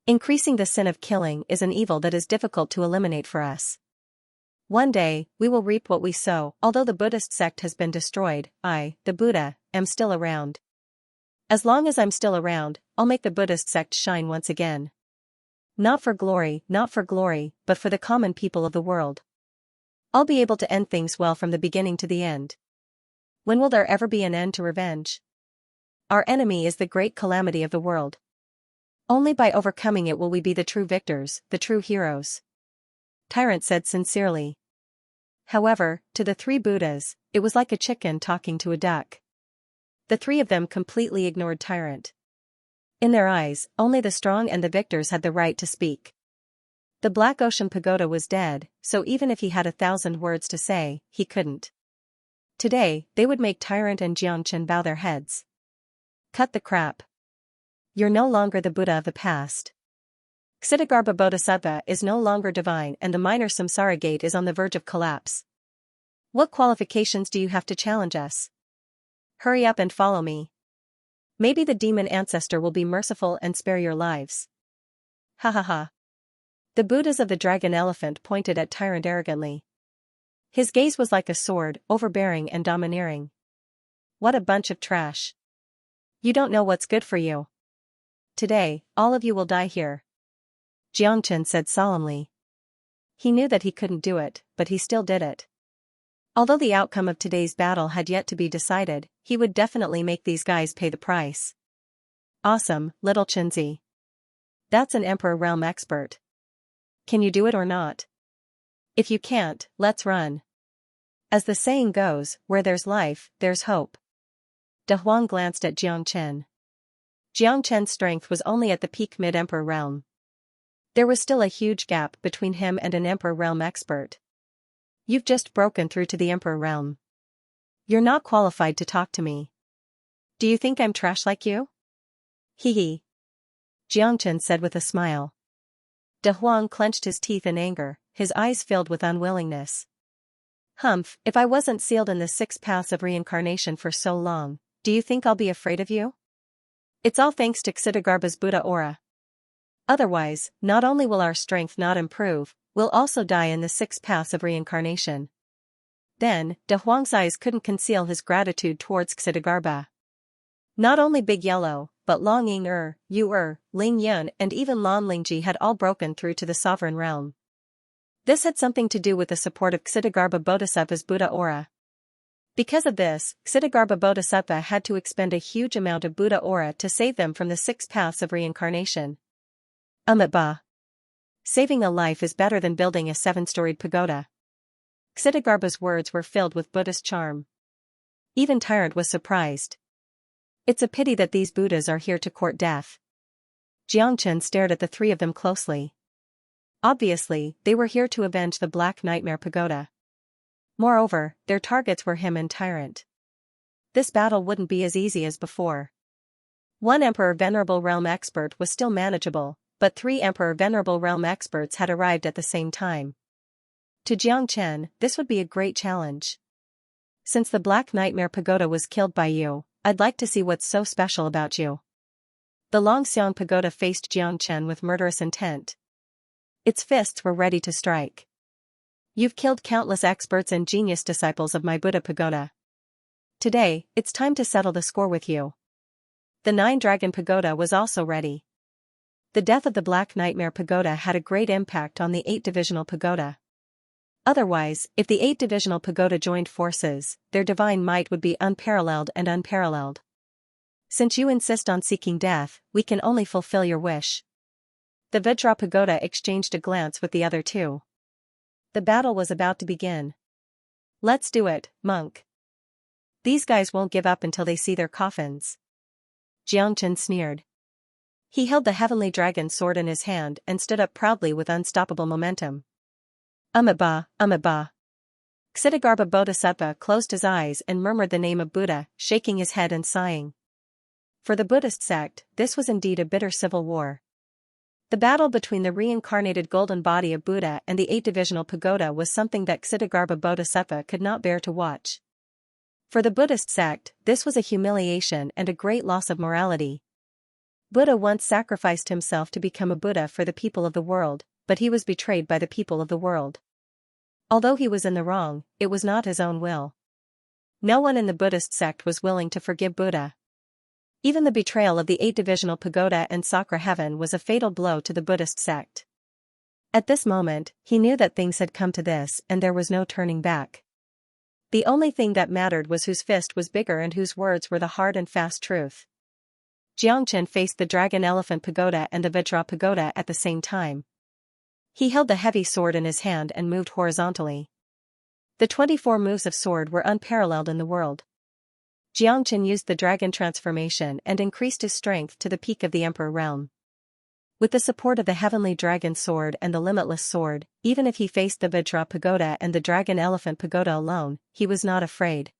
Increasing the sin of killing is an evil that is difficult to eliminate for us. One day, we will reap what we sow. Although the Buddhist sect has been destroyed, I, the Buddha, am still around. As long as I'm still around, I'll make the Buddhist sect shine once again. Not for glory, but for the common people of the world. I'll be able to end things well from the beginning to the end. When will there ever be an end to revenge? Our enemy is the great calamity of the world. Only by overcoming it will we be the true victors, the true heroes. Tyrant said sincerely. However, to the 3 Buddhas, it was like a chicken talking to a duck. The 3 of them completely ignored Tyrant. In their eyes, only the strong and the victors had the right to speak. The Black Ocean Pagoda was dead, so even if he had 1,000 words to say, he couldn't. Today, they would make Tyrant and Xianxia bow their heads. Cut the crap. You're no longer the Buddha of the past. Ksitigarbha Bodhisattva is no longer divine and the minor samsara gate is on the verge of collapse. What qualifications do you have to challenge us? Hurry up and follow me. Maybe the demon ancestor will be merciful and spare your lives. Ha ha ha. The Buddhas of the dragon elephant pointed at Tyrant arrogantly. His gaze was like a sword, overbearing and domineering. What a bunch of trash. You don't know what's good for you. Today, all of you will die here. Xianxia said solemnly. He knew that he couldn't do it, but he still did it. Although the outcome of today's battle had yet to be decided, he would definitely make these guys pay the price. Awesome, little Xianxia. That's an Emperor Realm expert. Can you do it or not? If you can't, let's run. As the saying goes, where there's life, there's hope. De Huang glanced at Xianxia. Xianxia's strength was only at the peak mid-Emperor realm. There was still a huge gap between him and an Emperor realm expert. You've just broken through to the Emperor realm. You're not qualified to talk to me. Do you think I'm trash like you? Hee hee. Xianxia said with a smile. De Huang clenched his teeth in anger, his eyes filled with unwillingness. Humph, if I wasn't sealed in the 6 paths of reincarnation for so long, do you think I'll be afraid of you? It's all thanks to Ksitigarbha's Buddha aura. Otherwise, not only will our strength not improve, we'll also die in the 6 paths of reincarnation. Then, De Huang's eyes couldn't conceal his gratitude towards Ksitigarbha. Not only Big Yellow, but Long Ying Yu Ling Yun and even Lan Lingji had all broken through to the sovereign realm. This had something to do with the support of Ksitigarbha Bodhisattva's Buddha aura. Because of this, Ksitigarbha Bodhisattva had to expend a huge amount of Buddha aura to save them from the 6 paths of reincarnation. Ba. Saving a life is better than building a 7-storied pagoda. Ksitigarbha's words were filled with Buddhist charm. Even Tyrant was surprised. It's a pity that these Buddhas are here to court death. Xianxia stared at the 3 of them closely. Obviously, they were here to avenge the Black Nightmare Pagoda. Moreover, their targets were him and Tyrant. This battle wouldn't be as easy as before. 1 Emperor Venerable Realm expert was still manageable, but 3 Emperor Venerable Realm experts had arrived at the same time. To Xianxia, this would be a great challenge. Since the Black Nightmare Pagoda was killed by you, I'd like to see what's so special about you. The Longxiang Pagoda faced Xianxia with murderous intent. Its fists were ready to strike. You've killed countless experts and genius disciples of my Buddha Pagoda. Today, it's time to settle the score with you. The 9-Dragon Pagoda was also ready. The death of the Black Nightmare Pagoda had a great impact on the 8-divisional pagoda. Otherwise, if the 8-divisional pagoda joined forces, their divine might would be unparalleled and unparalleled. Since you insist on seeking death, we can only fulfill your wish. The Vajra Pagoda exchanged a glance with the other 2. The battle was about to begin. Let's do it, monk. These guys won't give up until they see their coffins. Xianxia sneered. He held the heavenly dragon sword in his hand and stood up proudly with unstoppable momentum. Ba. Ksitigarbha Bodhisattva closed his eyes and murmured the name of Buddha, shaking his head and sighing. For the Buddhist sect, this was indeed a bitter civil war. The battle between the reincarnated golden body of Buddha and the 8-divisional pagoda was something that Ksitigarbha Bodhisattva could not bear to watch. For the Buddhist sect, this was a humiliation and a great loss of morality. Buddha once sacrificed himself to become a Buddha for the people of the world, but he was betrayed by the people of the world. Although he was in the wrong, it was not his own will. No one in the Buddhist sect was willing to forgive Buddha. Even the betrayal of the 8-divisional pagoda and Sakra heaven was a fatal blow to the Buddhist sect. At this moment, he knew that things had come to this and there was no turning back. The only thing that mattered was whose fist was bigger and whose words were the hard and fast truth. Xianxia faced the Dragon Elephant Pagoda and the Vajra Pagoda at the same time. He held the heavy sword in his hand and moved horizontally. The 24 moves of sword were unparalleled in the world. Xianxia used the dragon transformation and increased his strength to the peak of the Emperor realm. With the support of the heavenly dragon sword and the limitless sword, even if he faced the Vajra Pagoda and the Dragon Elephant Pagoda alone, he was not afraid.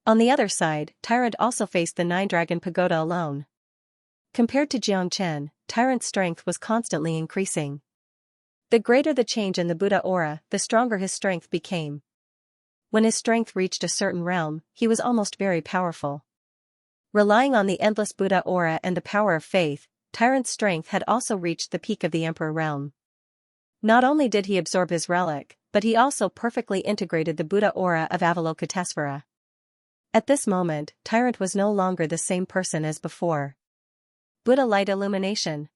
On the other side, Tyrant also faced the 9-dragon pagoda alone. Compared to Xianxia, Tyrant's strength was constantly increasing. The greater the change in the Buddha aura, the stronger his strength became. When his strength reached a certain realm, he was almost very powerful. Relying on the endless Buddha aura and the power of faith, Tyrant's strength had also reached the peak of the Emperor realm. Not only did he absorb his relic, but he also perfectly integrated the Buddha aura of Avalokitesvara. At this moment, Tyrant was no longer the same person as before. Buddha light illumination.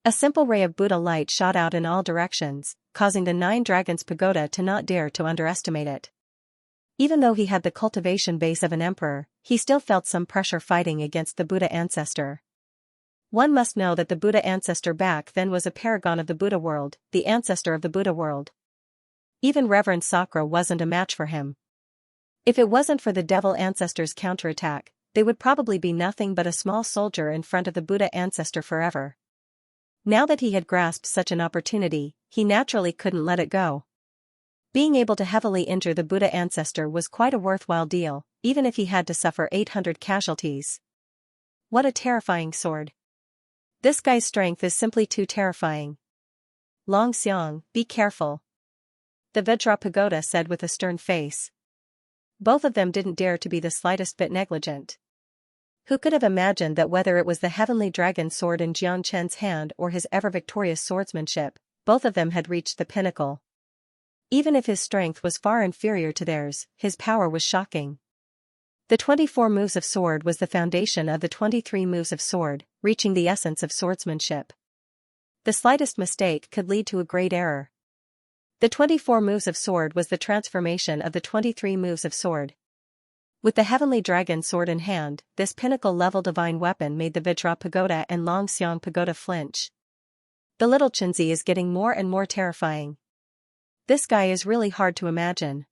A simple ray of Buddha light shot out in all directions, causing the 9 dragons pagoda to not dare to underestimate it. Even though he had the cultivation base of an emperor, he still felt some pressure fighting against the Buddha ancestor. One must know that the Buddha ancestor back then was a paragon of the Buddha world, the ancestor of the Buddha world. Even Reverend Sakra wasn't a match for him. If it wasn't for the devil ancestor's counterattack, they would probably be nothing but a small soldier in front of the Buddha ancestor forever. Now that he had grasped such an opportunity, he naturally couldn't let it go. Being able to heavily injure the Buddha ancestor was quite a worthwhile deal, even if he had to suffer 800 casualties. What a terrifying sword. This guy's strength is simply too terrifying. Long Xiang, be careful. The Vajra Pagoda said with a stern face. Both of them didn't dare to be the slightest bit negligent. Who could have imagined that whether it was the heavenly dragon sword in Xianxia's hand or his ever-victorious swordsmanship, both of them had reached the pinnacle. Even if his strength was far inferior to theirs, his power was shocking. The 24 moves of sword was the foundation of the 23 moves of sword, reaching the essence of swordsmanship. The slightest mistake could lead to a great error. The 24 moves of sword was the transformation of the 23 moves of sword. With the heavenly dragon sword in hand, this pinnacle-level divine weapon made the Vajra Pagoda and Long Xiang Pagoda flinch. The little Chinzi is getting more and more terrifying. This guy is really hard to imagine.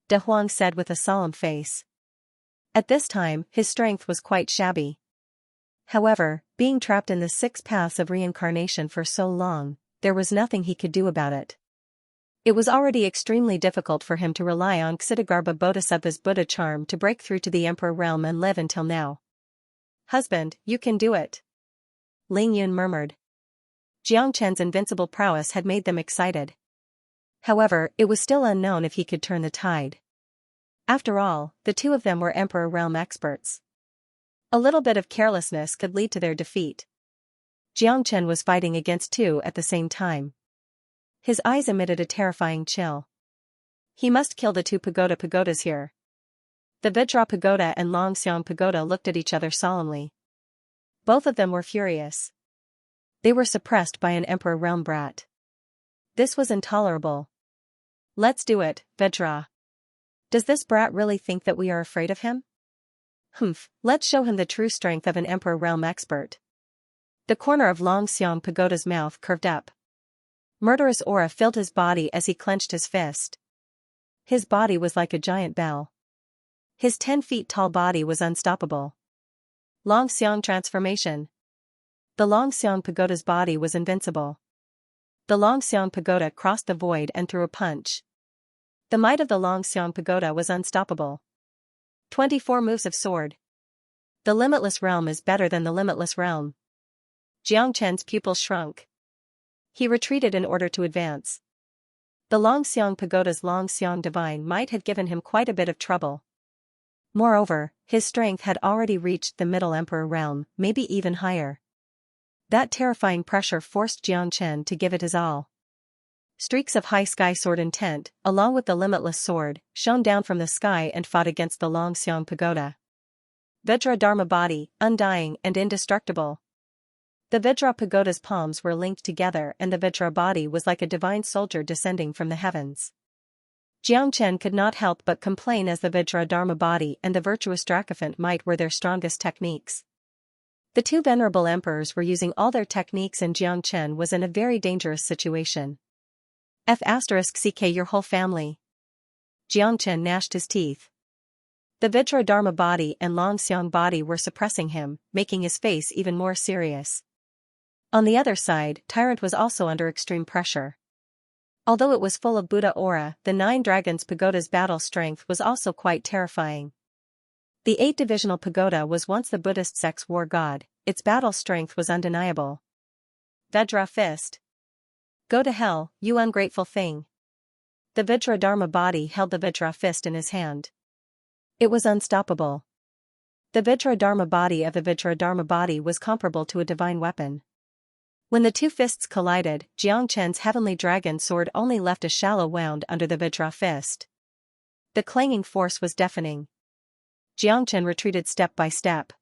De Huang said with a solemn face. At this time, his strength was quite shabby. However, being trapped in the 6 paths of reincarnation for so long, there was nothing he could do about it. It was already extremely difficult for him to rely on Ksitigarbha Bodhisattva's Buddha charm to break through to the Emperor realm and live until now. Husband, you can do it. Ling Yun murmured. Xianxia's invincible prowess had made them excited. However, it was still unknown if he could turn the tide. After all, the two of them were Emperor realm experts. A little bit of carelessness could lead to their defeat. Xianxia was fighting against two at the same time. His eyes emitted a terrifying chill. He must kill the two pagodas here. The Vajra Pagoda and Long Xiang Pagoda looked at each other solemnly. Both of them were furious. They were suppressed by an Emperor realm brat. This was intolerable. Let's do it, Vajra. Does this brat really think that we are afraid of him? Humph, let's show him the true strength of an Emperor realm expert. The corner of Long Xiang Pagoda's mouth curved up. Murderous aura filled his body as he clenched his fist. His body was like a giant bell. His 10 feet tall body was unstoppable. Long Xiang transformation. The Long Xiang Pagoda's body was invincible. The Long Xiang Pagoda crossed the void and threw a punch. The might of the Long Xiang Pagoda was unstoppable. 24 moves of sword. The limitless realm is better than the limitless realm. Jiang Chen's pupils shrunk. He retreated in order to advance. The Longxiang Pagoda's Longxiang divine might had given him quite a bit of trouble. Moreover, his strength had already reached the Middle Emperor realm, maybe even higher. That terrifying pressure forced Jiang Chen to give it his all. Streaks of high sky sword intent, along with the limitless sword, shone down from the sky and fought against the Longxiang Pagoda. Vajra Dharma body, undying and indestructible. The Vajra Pagoda's palms were linked together and the Vajra body was like a divine soldier descending from the heavens. Jiang Chen could not help but complain as the Vajra Dharma body and the virtuous Dracophant might were their strongest techniques. The two venerable emperors were using all their techniques and Jiang Chen was in a very dangerous situation. *CK your whole family. Jiang Chen gnashed his teeth. The Vajra Dharma body and Longxiang body were suppressing him, making his face even more serious. On the other side, Tyrant was also under extreme pressure. Although it was full of Buddha aura, the Nine Dragons Pagoda's battle strength was also quite terrifying. The 8-divisional pagoda was once the Buddhist sect's war god, its battle strength was undeniable. Vajra fist. Go to hell, you ungrateful thing. The Vajra Dharma body held the Vajra fist in his hand. It was unstoppable. The Vajra Dharma body of the Vajra Dharma body was comparable to a divine weapon. When the two fists collided, Jiang Chen's heavenly dragon sword only left a shallow wound under the Vajra fist. The clanging force was deafening. Jiang Chen retreated step by step.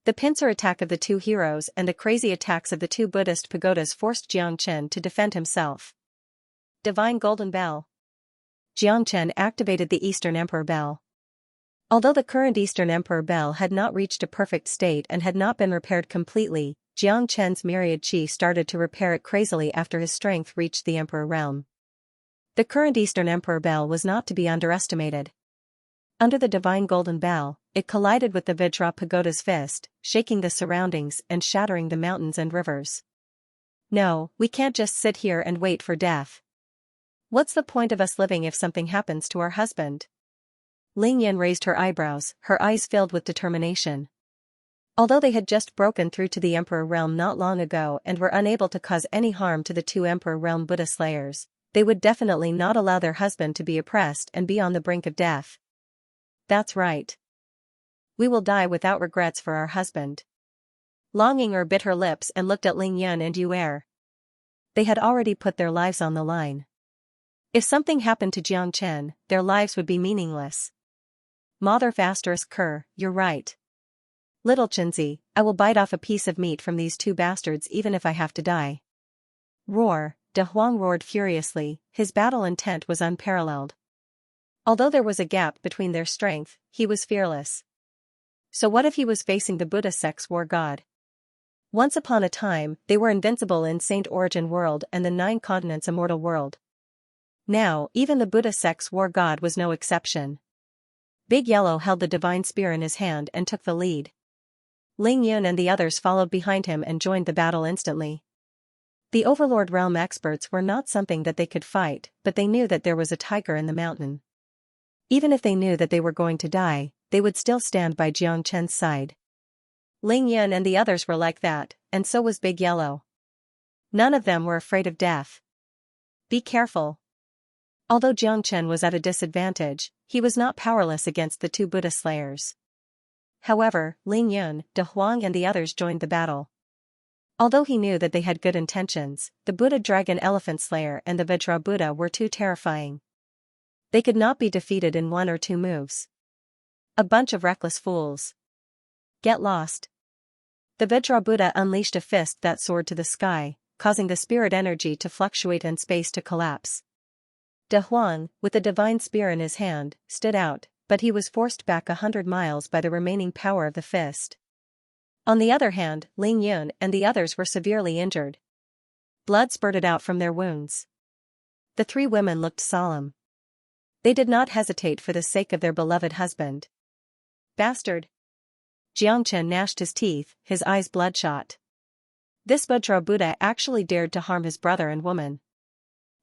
The pincer attack of the two heroes and the crazy attacks of the two Buddhist pagodas forced Jiang Chen to defend himself. Divine Golden Bell. Jiang Chen activated the Eastern Emperor Bell. Although the current Eastern Emperor Bell had not reached a perfect state and had not been repaired completely, Jiang Chen's myriad qi started to repair it crazily after his strength reached the Emperor realm. The current Eastern Emperor Bell was not to be underestimated. Under the Divine Golden Bell, it collided with the Vajra Pagoda's fist, shaking the surroundings and shattering the mountains and rivers. No, we can't just sit here and wait for death. What's the point of us living if something happens to our husband? Ling Yan raised her eyebrows, her eyes filled with determination. Although they had just broken through to the Emperor realm not long ago and were unable to cause any harm to the two Emperor realm Buddha slayers, they would definitely not allow their husband to be oppressed and be on the brink of death. That's right. We will die without regrets for our husband. Longinger bit her lips and looked at Ling Yan and Yu Er. They had already put their lives on the line. If something happened to Jiang Chen, their lives would be meaningless. Mother *Ker, you're right. Little Chenzi, I will bite off a piece of meat from these two bastards even if I have to die. Roar, De Huang roared furiously, his battle intent was unparalleled. Although there was a gap between their strength, he was fearless. So what if he was facing the Buddha sect's war god? Once upon a time, they were invincible in Saint Origin world and the 9 continents immortal world. Now, even the Buddha sect's war god was no exception. Big Yellow held the divine spear in his hand and took the lead. Ling Yun and the others followed behind him and joined the battle instantly. The Overlord realm experts were not something that they could fight, but they knew that there was a tiger in the mountain. Even if they knew that they were going to die, they would still stand by Jiang Chen's side. Ling Yun and the others were like that, and so was Big Yellow. None of them were afraid of death. Be careful. Although Jiang Chen was at a disadvantage, he was not powerless against the two Buddha slayers. However, Ling Yun, De Huang and the others joined the battle. Although he knew that they had good intentions, the Buddha Dragon Elephant Slayer and the Vajra Buddha were too terrifying. They could not be defeated in 1 or 2 moves. A bunch of reckless fools. Get lost. The Vajra Buddha unleashed a fist that soared to the sky, causing the spirit energy to fluctuate and space to collapse. De Huang, with the divine spear in his hand, stood out, but he was forced back 100 miles by the remaining power of the fist. On the other hand, Ling Yun and the others were severely injured. Blood spurted out from their wounds. The 3 women looked solemn. They did not hesitate for the sake of their beloved husband. Bastard! Jiang Chen gnashed his teeth, his eyes bloodshot. This Vajra Buddha actually dared to harm his brother and woman.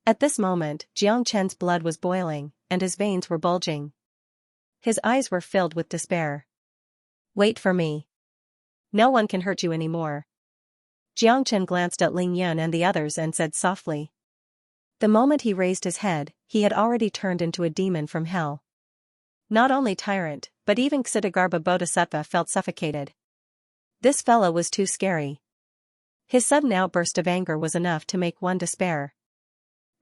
At this moment, Jiang Chen's blood was boiling, and his veins were bulging. His eyes were filled with despair. Wait for me. No one can hurt you anymore. Jiangchen glanced at Ling Yun and the others and said softly. The moment he raised his head, he had already turned into a demon from hell. Not only tyrant, but even Ksitigarbha Bodhisattva felt suffocated. This fellow was too scary. His sudden outburst of anger was enough to make one despair.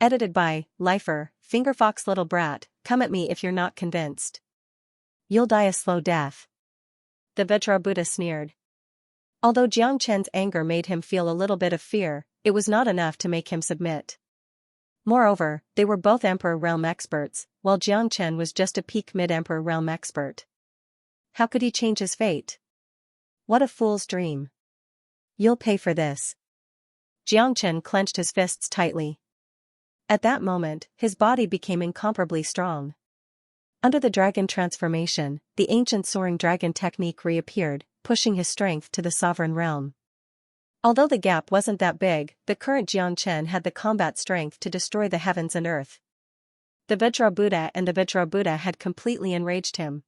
Edited by Lifer, Fingerfox Little Brat, come at me if you're not convinced. You'll die a slow death. The Vajrabuddha sneered. Although Jiangchen's anger made him feel a little bit of fear, it was not enough to make him submit. Moreover, they were both Emperor Realm experts, while Jiangchen was just a peak mid-Emperor Realm expert. How could he change his fate? What a fool's dream. You'll pay for this. Jiangchen clenched his fists tightly. At that moment, his body became incomparably strong. Under the dragon transformation, the ancient soaring dragon technique reappeared, pushing his strength to the sovereign realm. Although the gap wasn't that big, the current Jiangchen had the combat strength to destroy the heavens and earth. The Vajrabuddha and the Vajrabuddha had completely enraged him.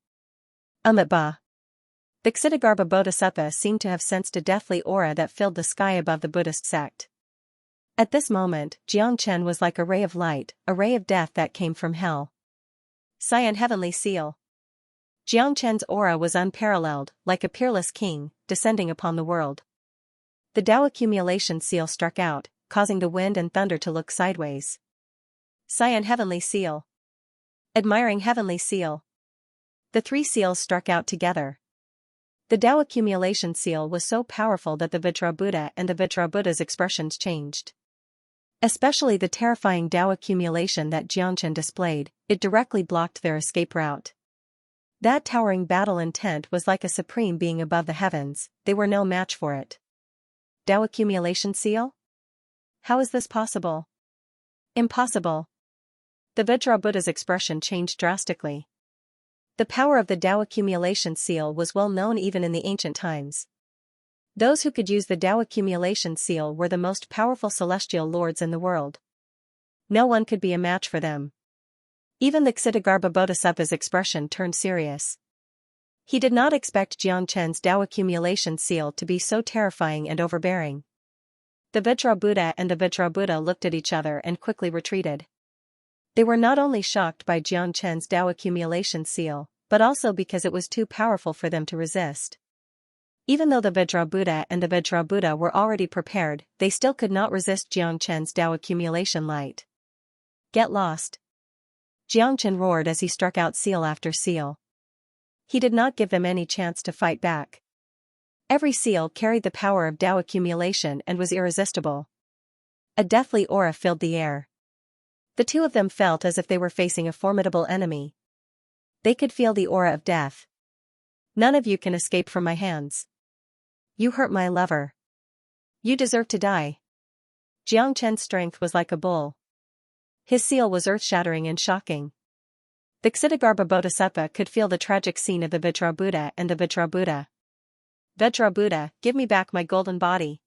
Ba. The Ksitigarbha Bodhisattva seemed to have sensed a deathly aura that filled the sky above the Buddhist sect. At this moment, Jiangchen was like a ray of light, a ray of death that came from hell. Xian Heavenly Seal. Jiangchen's aura was unparalleled, like a peerless king, descending upon the world. The Tao accumulation seal struck out, causing the wind and thunder to look sideways. Xian Heavenly Seal. Admiring Heavenly Seal. The three seals struck out together. The Tao accumulation seal was so powerful that the Vajrabuddha and the Vajrabuddha's expressions changed. Especially the terrifying Tao accumulation that Jiangchen displayed, it directly blocked their escape route. That towering battle intent was like a supreme being above the heavens, they were no match for it. Tao accumulation seal? How is this possible? Impossible. The Vajrabuddha's expression changed drastically. The power of the Tao accumulation seal was well known even in the ancient times. Those who could use the Tao accumulation seal were the most powerful celestial lords in the world. No one could be a match for them. Even the Ksitigarbha Bodhisattva's expression turned serious. He did not expect Jiangchen's Tao accumulation seal to be so terrifying and overbearing. The Vajrabuddha and the Vajrabuddha looked at each other and quickly retreated. They were not only shocked by Jiangchen's Tao accumulation seal, but also because it was too powerful for them to resist. Even though the Vajrabuddha and the Vajrabuddha were already prepared, they still could not resist Jiangchen's Tao accumulation light. Get lost. Jiangchen roared as he struck out seal after seal. He did not give them any chance to fight back. Every seal carried the power of Tao accumulation and was irresistible. A deathly aura filled the air. The two of them felt as if they were facing a formidable enemy. They could feel the aura of death. None of you can escape from my hands. You hurt my lover. You deserve to die. Jiangchen's strength was like a bull. His seal was earth-shattering and shocking. The Ksitigarbha Bodhisattva could feel the tragic scene of the Vajrabuddha and the Vajrabuddha. Vajrabuddha, give me back my golden body.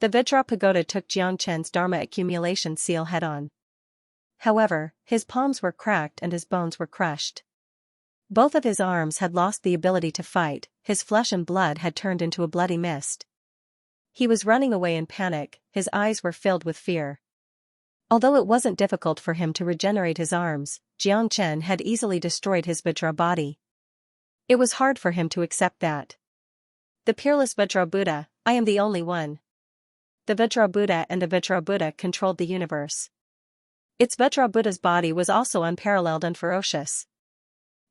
The Vajrapagoda took Jiangchen's Dharma accumulation seal head-on. However, his palms were cracked and his bones were crushed. Both of his arms had lost the ability to fight, his flesh and blood had turned into a bloody mist. He was running away in panic, his eyes were filled with fear. Although it wasn't difficult for him to regenerate his arms, Jiangchen had easily destroyed his Vajra body. It was hard for him to accept that. The peerless Vajrabuddha, I am the only one. The Vajrabuddha and the Vajrabuddha controlled the universe. Its Vajrabuddha's body was also unparalleled and ferocious.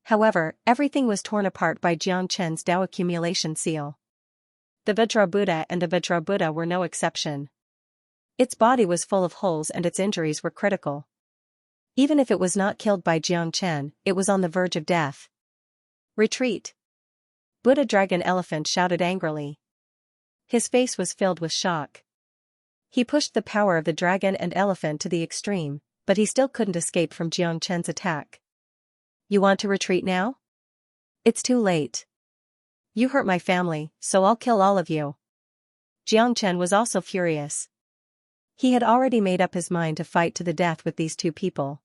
However, everything was torn apart by Jiangchen's Tao accumulation seal. The Vajrabuddha and the Vajrabuddha were no exception. Its body was full of holes and its injuries were critical. Even if it was not killed by Jiangchen, it was on the verge of death. Retreat! Buddha Dragon Elephant shouted angrily. His face was filled with shock. He pushed the power of the dragon and elephant to the extreme, but he still couldn't escape from Jiangchen's attack. You want to retreat now? It's too late. You hurt my family, so I'll kill all of you. Jiangchen was also furious. He had already made up his mind to fight to the death with these two people.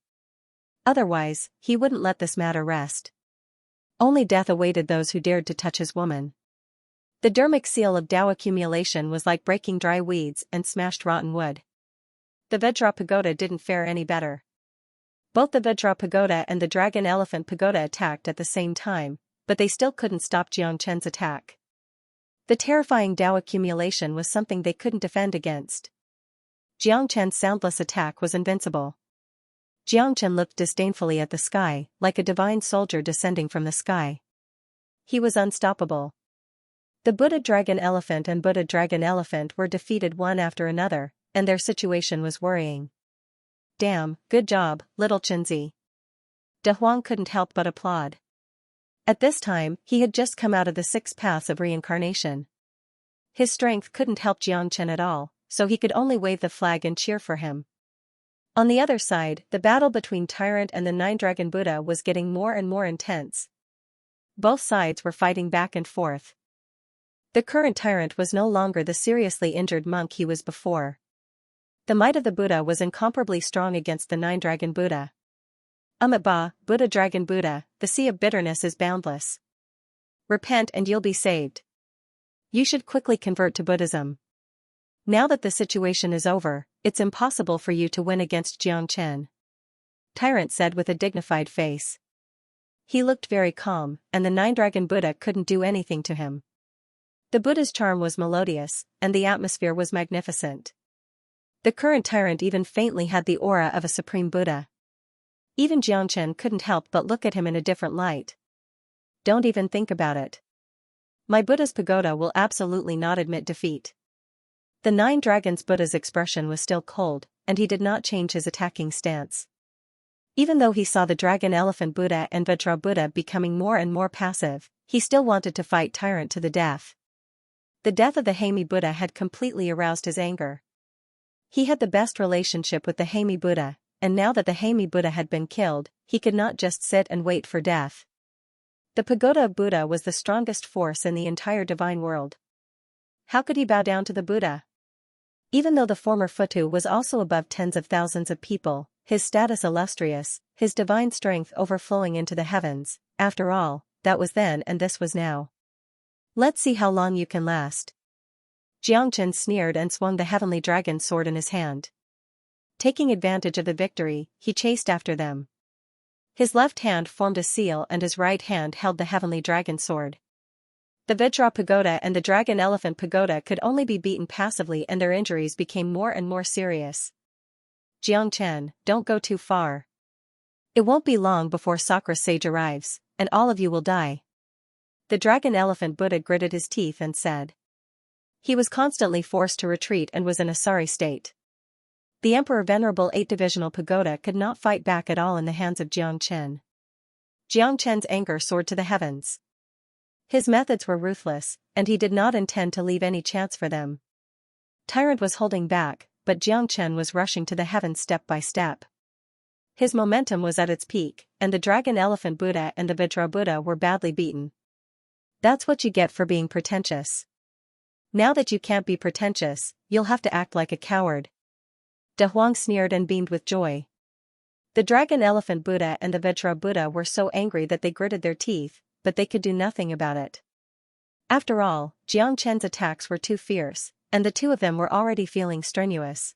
Otherwise, he wouldn't let this matter rest. Only death awaited those who dared to touch his woman. The dermic seal of Tao accumulation was like breaking dry weeds and smashed rotten wood. The Vajra Pagoda didn't fare any better. Both the Vajra Pagoda and the Dragon Elephant Pagoda attacked at the same time, but they still couldn't stop Xianxia's attack. The terrifying Tao accumulation was something they couldn't defend against. Xianxia's soundless attack was invincible. Xianxia looked disdainfully at the sky, like a divine soldier descending from the sky. He was unstoppable. The Buddha Dragon Elephant and Buddha Dragon Elephant were defeated one after another, and their situation was worrying. Damn, good job, little Xianxia. De Huang couldn't help but applaud. At this time, he had just come out of the 6 paths of reincarnation. His strength couldn't help Xianxia at all, so he could only wave the flag and cheer for him. On the other side, the battle between Tyrant and the 9-Dragon Buddha was getting more and more intense. Both sides were fighting back and forth. The current Tyrant was no longer the seriously injured monk he was before. The might of the Buddha was incomparably strong against the 9-Dragon Buddha. Amitabha, Buddha Dragon Buddha, the sea of bitterness is boundless. Repent and you'll be saved. You should quickly convert to Buddhism. Now that the situation is over, it's impossible for you to win against Xianxia. Tyrant said with a dignified face. He looked very calm, and the 9-Dragon Buddha couldn't do anything to him. The Buddha's charm was melodious, and the atmosphere was magnificent. The current Tyrant even faintly had the aura of a supreme Buddha. Even Xianxia couldn't help but look at him in a different light. Don't even think about it. My Buddha's pagoda will absolutely not admit defeat. The 9 Dragons Buddha's expression was still cold, and he did not change his attacking stance. Even though he saw the Dragon Elephant Buddha and Vajra Buddha becoming more and more passive, he still wanted to fight Tyrant to the death. The death of the Hemi Buddha had completely aroused his anger. He had the best relationship with the Hemi Buddha, and now that the Hemi Buddha had been killed, he could not just sit and wait for death. The pagoda of Buddha was the strongest force in the entire divine world. How could he bow down to the Buddha? Even though the former Futu was also above tens of thousands of people, his status illustrious, his divine strength overflowing into the heavens, after all, that was then and this was now. Let's see how long you can last. Xianxia sneered and swung the heavenly dragon sword in his hand. Taking advantage of the victory, he chased after them. His left hand formed a seal and his right hand held the heavenly dragon sword. The Vajra Pagoda and the Dragon Elephant Pagoda could only be beaten passively, and their injuries became more and more serious. Xianxia, don't go too far. It won't be long before Sakra Sage arrives, and all of you will die. The Dragon Elephant Buddha gritted his teeth and said. He was constantly forced to retreat and was in a sorry state. The Emperor Venerable 8-Divisional Pagoda could not fight back at all in the hands of Xianxia. Xianxia's anger soared to the heavens. His methods were ruthless, and he did not intend to leave any chance for them. Tyrant was holding back, but Xianxia was rushing to the heavens step by step. His momentum was at its peak, and the Dragon Elephant Buddha and the Vajra Buddha were badly beaten. That's what you get for being pretentious. Now that you can't be pretentious, you'll have to act like a coward. De Huang sneered and beamed with joy. The Dragon Elephant Buddha and the Vajra Buddha were so angry that they gritted their teeth, but they could do nothing about it. After all, Xianxia's attacks were too fierce, and the two of them were already feeling strenuous.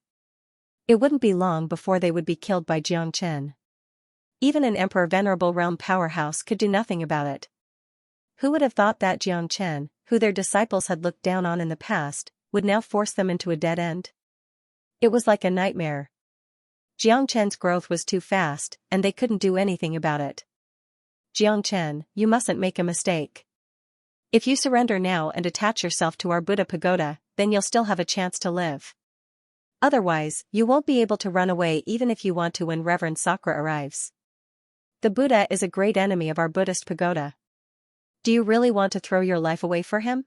It wouldn't be long before they would be killed by Xianxia. Even an Emperor Venerable Realm powerhouse could do nothing about it. Who would have thought that Xianxia, who their disciples had looked down on in the past, would now force them into a dead end? It was like a nightmare. Xianxia's growth was too fast, and they couldn't do anything about it. Xianxia, you mustn't make a mistake. If you surrender now and attach yourself to our Buddha pagoda, then you'll still have a chance to live. Otherwise, you won't be able to run away even if you want to when Reverend Sakra arrives. The Buddha is a great enemy of our Buddhist pagoda. Do you really want to throw your life away for him?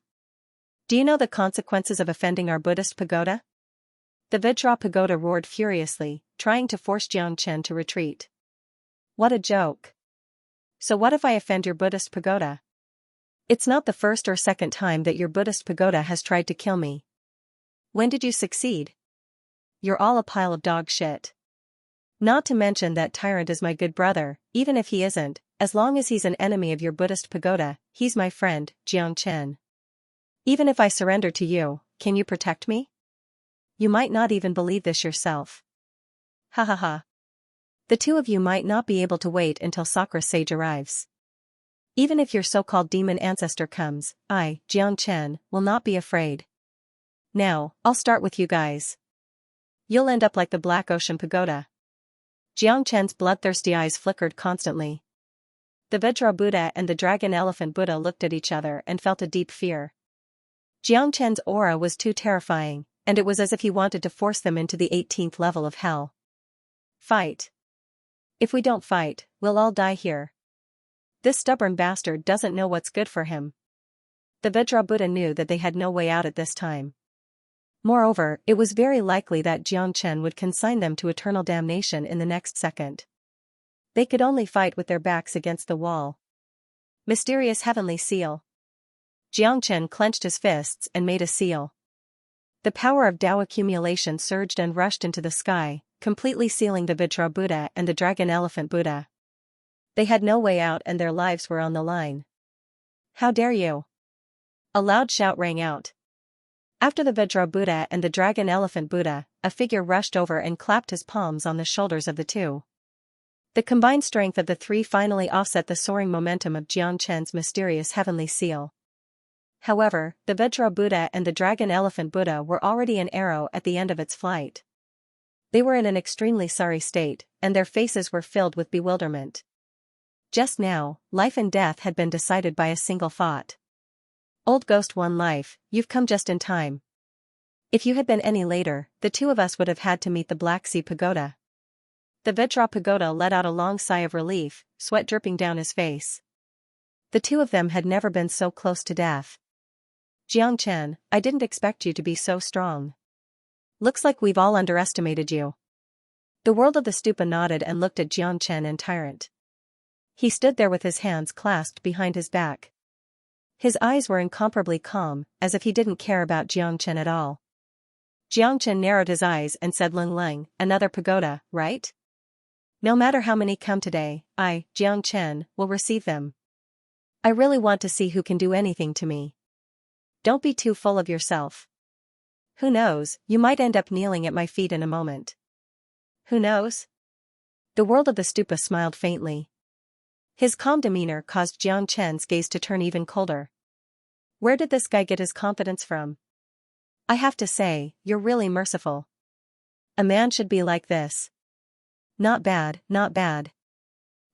Do you know the consequences of offending our Buddhist pagoda? The Vajra pagoda roared furiously, trying to force Xianxia to retreat. What a joke. So what if I offend your Buddhist pagoda? It's not the first or second time that your Buddhist pagoda has tried to kill me. When did you succeed? You're all a pile of dog shit. Not to mention that Tyrant is my good brother, even if he isn't, as long as he's an enemy of your Buddhist pagoda, he's my friend, Xianxia. Even if I surrender to you, can you protect me? You might not even believe this yourself. Ha ha ha. The two of you might not be able to wait until Sakura Sage arrives. Even if your so-called demon ancestor comes, I, Xianxia, will not be afraid. Now, I'll start with you guys. You'll end up like the Black Ocean Pagoda. Xianxia's bloodthirsty eyes flickered constantly. The Vajra Buddha and the Dragon Elephant Buddha looked at each other and felt a deep fear. Xianxia's aura was too terrifying, and it was as if he wanted to force them into the 18th level of hell. Fight. If we don't fight, we'll all die here. This stubborn bastard doesn't know what's good for him. The Vajra Buddha knew that they had no way out at this time. Moreover, it was very likely that Xianxia would consign them to eternal damnation in the next second. They could only fight with their backs against the wall. Mysterious heavenly seal. Xianxia clenched his fists and made a seal. The power of Tao accumulation surged and rushed into the sky, completely sealing the Vajra Buddha and the Dragon Elephant Buddha. They had no way out and their lives were on the line. How dare you! A loud shout rang out. After the Vajra Buddha and the Dragon Elephant Buddha, a figure rushed over and clapped his palms on the shoulders of the two. The combined strength of the three finally offset the soaring momentum of Xianxia's mysterious heavenly seal. However, the Vajra Buddha and the Dragon Elephant Buddha were already an arrow at the end of its flight. They were in an extremely sorry state, and their faces were filled with bewilderment. Just now, life and death had been decided by a single thought. Old Ghost One Life, you've come just in time. If you had been any later, the two of us would have had to meet the Black Sea Pagoda. The Vajra Pagoda let out a long sigh of relief, sweat dripping down his face. The two of them had never been so close to death. Xianxia, I didn't expect you to be so strong. Looks like we've all underestimated you. The world of the stupa nodded and looked at Xianxia and Tyrant. He stood there with his hands clasped behind his back. His eyes were incomparably calm, as if he didn't care about Xianxia at all. Xianxia narrowed his eyes and said, Lung Lung, another pagoda, right? No matter how many come today, I, Xianxia, will receive them. I really want to see who can do anything to me. Don't be too full of yourself. Who knows, you might end up kneeling at my feet in a moment. Who knows? The world of the stupa smiled faintly. His calm demeanor caused Xianxia's gaze to turn even colder. Where did this guy get his confidence from? I have to say, you're really merciful. A man should be like this. Not bad, not bad.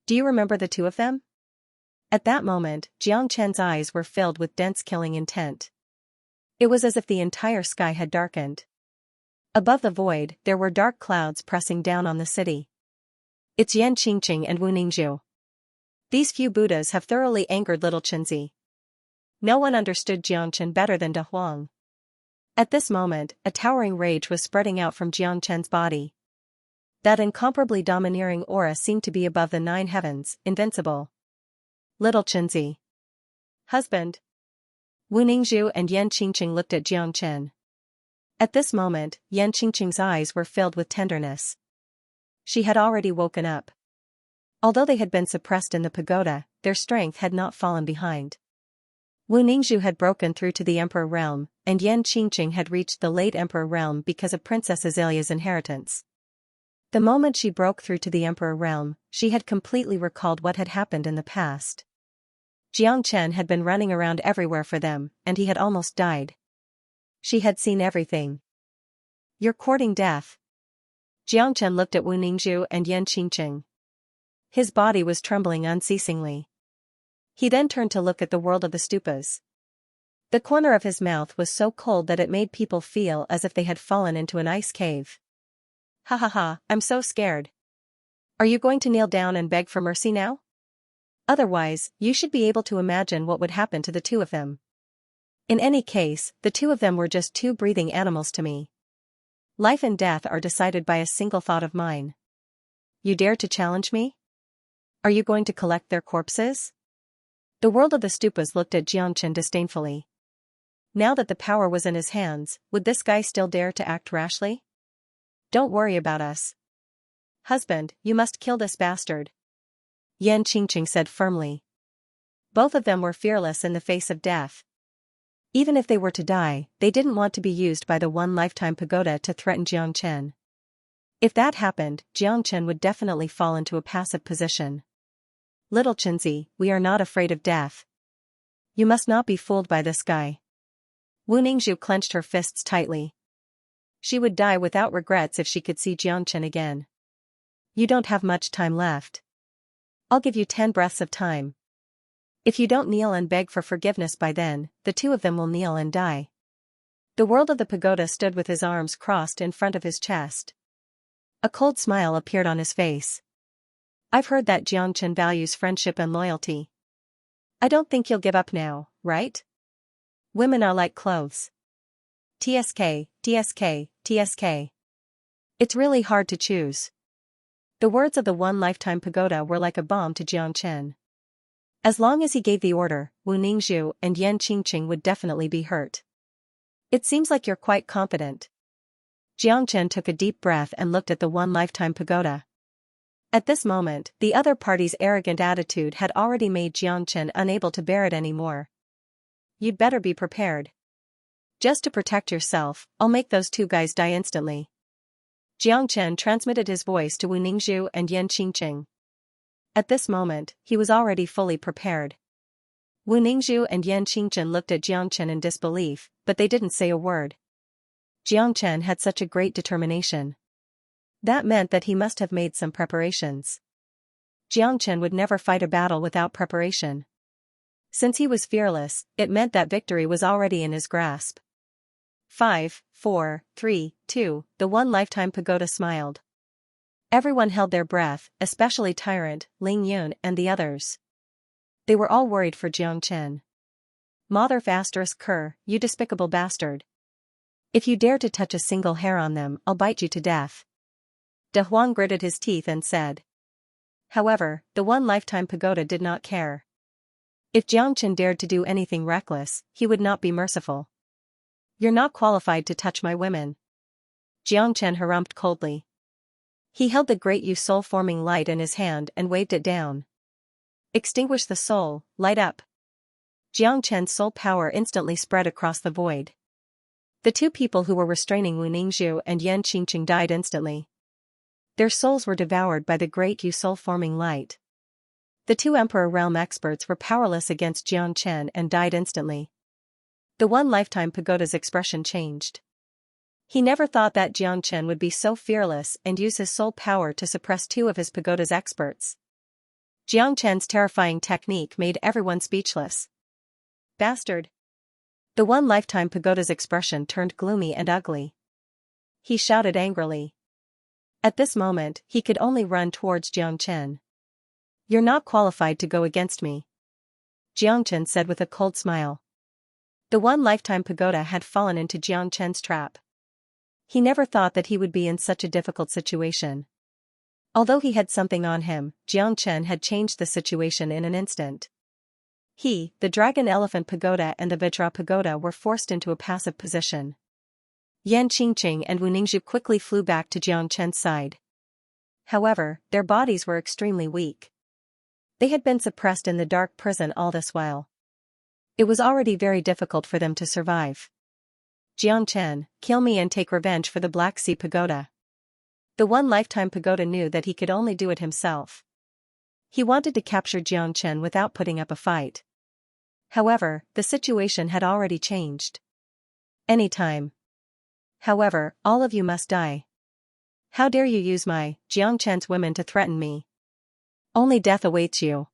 Do you remember the two of them? At that moment, Xianxia's eyes were filled with dense killing intent. It was as if the entire sky had darkened. Above the void, there were dark clouds pressing down on the city. It's Yan Qingqing and Wu Ningzhu. These few Buddhas have thoroughly angered little Qinzi. No one understood Xianxia better than De Huang. At this moment, a towering rage was spreading out from Xianxia's body. That incomparably domineering aura seemed to be above the 9 heavens, invincible. Little Qinzi. Husband. Wu Ningzhu and Yan Qingqing looked at Xianxia. At this moment, Yan Qingqing's eyes were filled with tenderness. She had already woken up. Although they had been suppressed in the pagoda, their strength had not fallen behind. Wu Ningzhu had broken through to the Emperor realm, and Yan Qingqing had reached the late Emperor realm because of Princess Azalea's inheritance. The moment she broke through to the Emperor realm, she had completely recalled what had happened in the past. Xianxia had been running around everywhere for them, and he had almost died. She had seen everything. You're courting death. Xianxia looked at Wu Ningzhu and Yan Qingqing. His body was trembling unceasingly. He then turned to look at the world of the stupas. The corner of his mouth was so cold that it made people feel as if they had fallen into an ice cave. Ha ha ha, I'm so scared. Are you going to kneel down and beg for mercy now? Otherwise, you should be able to imagine what would happen to the two of them. In any case, the two of them were just two breathing animals to me. Life and death are decided by a single thought of mine. You dare to challenge me? Are you going to collect their corpses? The world of the stupas looked at Xianxia disdainfully. Now that the power was in his hands, would this guy still dare to act rashly? Don't worry about us. Husband, you must kill this bastard. Yan Qingqing said firmly. Both of them were fearless in the face of death. Even if they were to die, they didn't want to be used by the One Lifetime Pagoda to threaten Jiang Chen. If that happened, Jiang Chen would definitely fall into a passive position. Little Chenzi, we are not afraid of death. You must not be fooled by this guy. Wu Ningzhu clenched her fists tightly. She would die without regrets if she could see Jiang Chen again. You don't have much time left. I'll give you 10 breaths of time. If you don't kneel and beg for forgiveness by then, the two of them will kneel and die. The world of the pagoda stood with his arms crossed in front of his chest. A cold smile appeared on his face. I've heard that Jiang Chen values friendship and loyalty. I don't think you'll give up now, right? Women are like clothes. TSK, TSK, TSK. It's really hard to choose. The words of the One Lifetime Pagoda were like a bomb to Jiang Chen. As long as he gave the order, Wu Ningzhu and Yan Qingqing would definitely be hurt. It seems like you're quite confident. Jiang Chen took a deep breath and looked at the One Lifetime Pagoda. At this moment, the other party's arrogant attitude had already made Jiang Chen unable to bear it anymore. You'd better be prepared. Just to protect yourself, I'll make those two guys die instantly. Jiang Chen transmitted his voice to Wu Ningzhu and Yan Qingqing. At this moment, he was already fully prepared. Wu Ningzhu and Yan Qingqing looked at Jiang Chen in disbelief, but they didn't say a word. Jiang Chen had such a great determination. That meant that he must have made some preparations. Jiang Chen would never fight a battle without preparation. Since he was fearless, it meant that victory was already in his grasp. 5, 4, 3, 2, the One Lifetime Pagoda smiled. Everyone held their breath, especially Tyrant, Ling Yun and the others. They were all worried for Jiang Chen. Mother Ker, you despicable bastard. If you dare to touch a single hair on them, I'll bite you to death. De Huang gritted his teeth and said. However, the One Lifetime Pagoda did not care. If Jiang Chen dared to do anything reckless, he would not be merciful. You're not qualified to touch my women. Jiang Chen harumphed coldly. He held the great Yu soul-forming light in his hand and waved it down. Extinguish the soul, light up. Jiang Chen's soul power instantly spread across the void. The two people who were restraining Wu Ningzhu and Yan Qingqing died instantly. Their souls were devoured by the great Yu soul-forming light. The two Emperor Realm experts were powerless against Jiang Chen and died instantly. The One Lifetime Pagoda's expression changed. He never thought that Jiang Chen would be so fearless and use his soul power to suppress two of his pagoda's experts. Jiang Chen's terrifying technique made everyone speechless. Bastard! The One Lifetime Pagoda's expression turned gloomy and ugly. He shouted angrily. At this moment, he could only run towards Jiang Chen. You're not qualified to go against me. Jiang Chen said with a cold smile. The One Lifetime Pagoda had fallen into Jiang Chen's trap. He never thought that he would be in such a difficult situation. Although he had something on him, Jiang Chen had changed the situation in an instant. He, the Dragon Elephant Pagoda and the Vajra Pagoda were forced into a passive position. Yan Qingqing and Wu Ningzhu quickly flew back to Jiang Chen's side. However, their bodies were extremely weak. They had been suppressed in the dark prison all this while. It was already very difficult for them to survive. Jiang Chen, kill me and take revenge for the Black Sea Pagoda. The One Lifetime Pagoda knew that he could only do it himself. He wanted to capture Jiang Chen without putting up a fight. However, the situation had already changed. Anytime. However, all of you must die. How dare you use my, Jiang Chen's women to threaten me? Only death awaits you.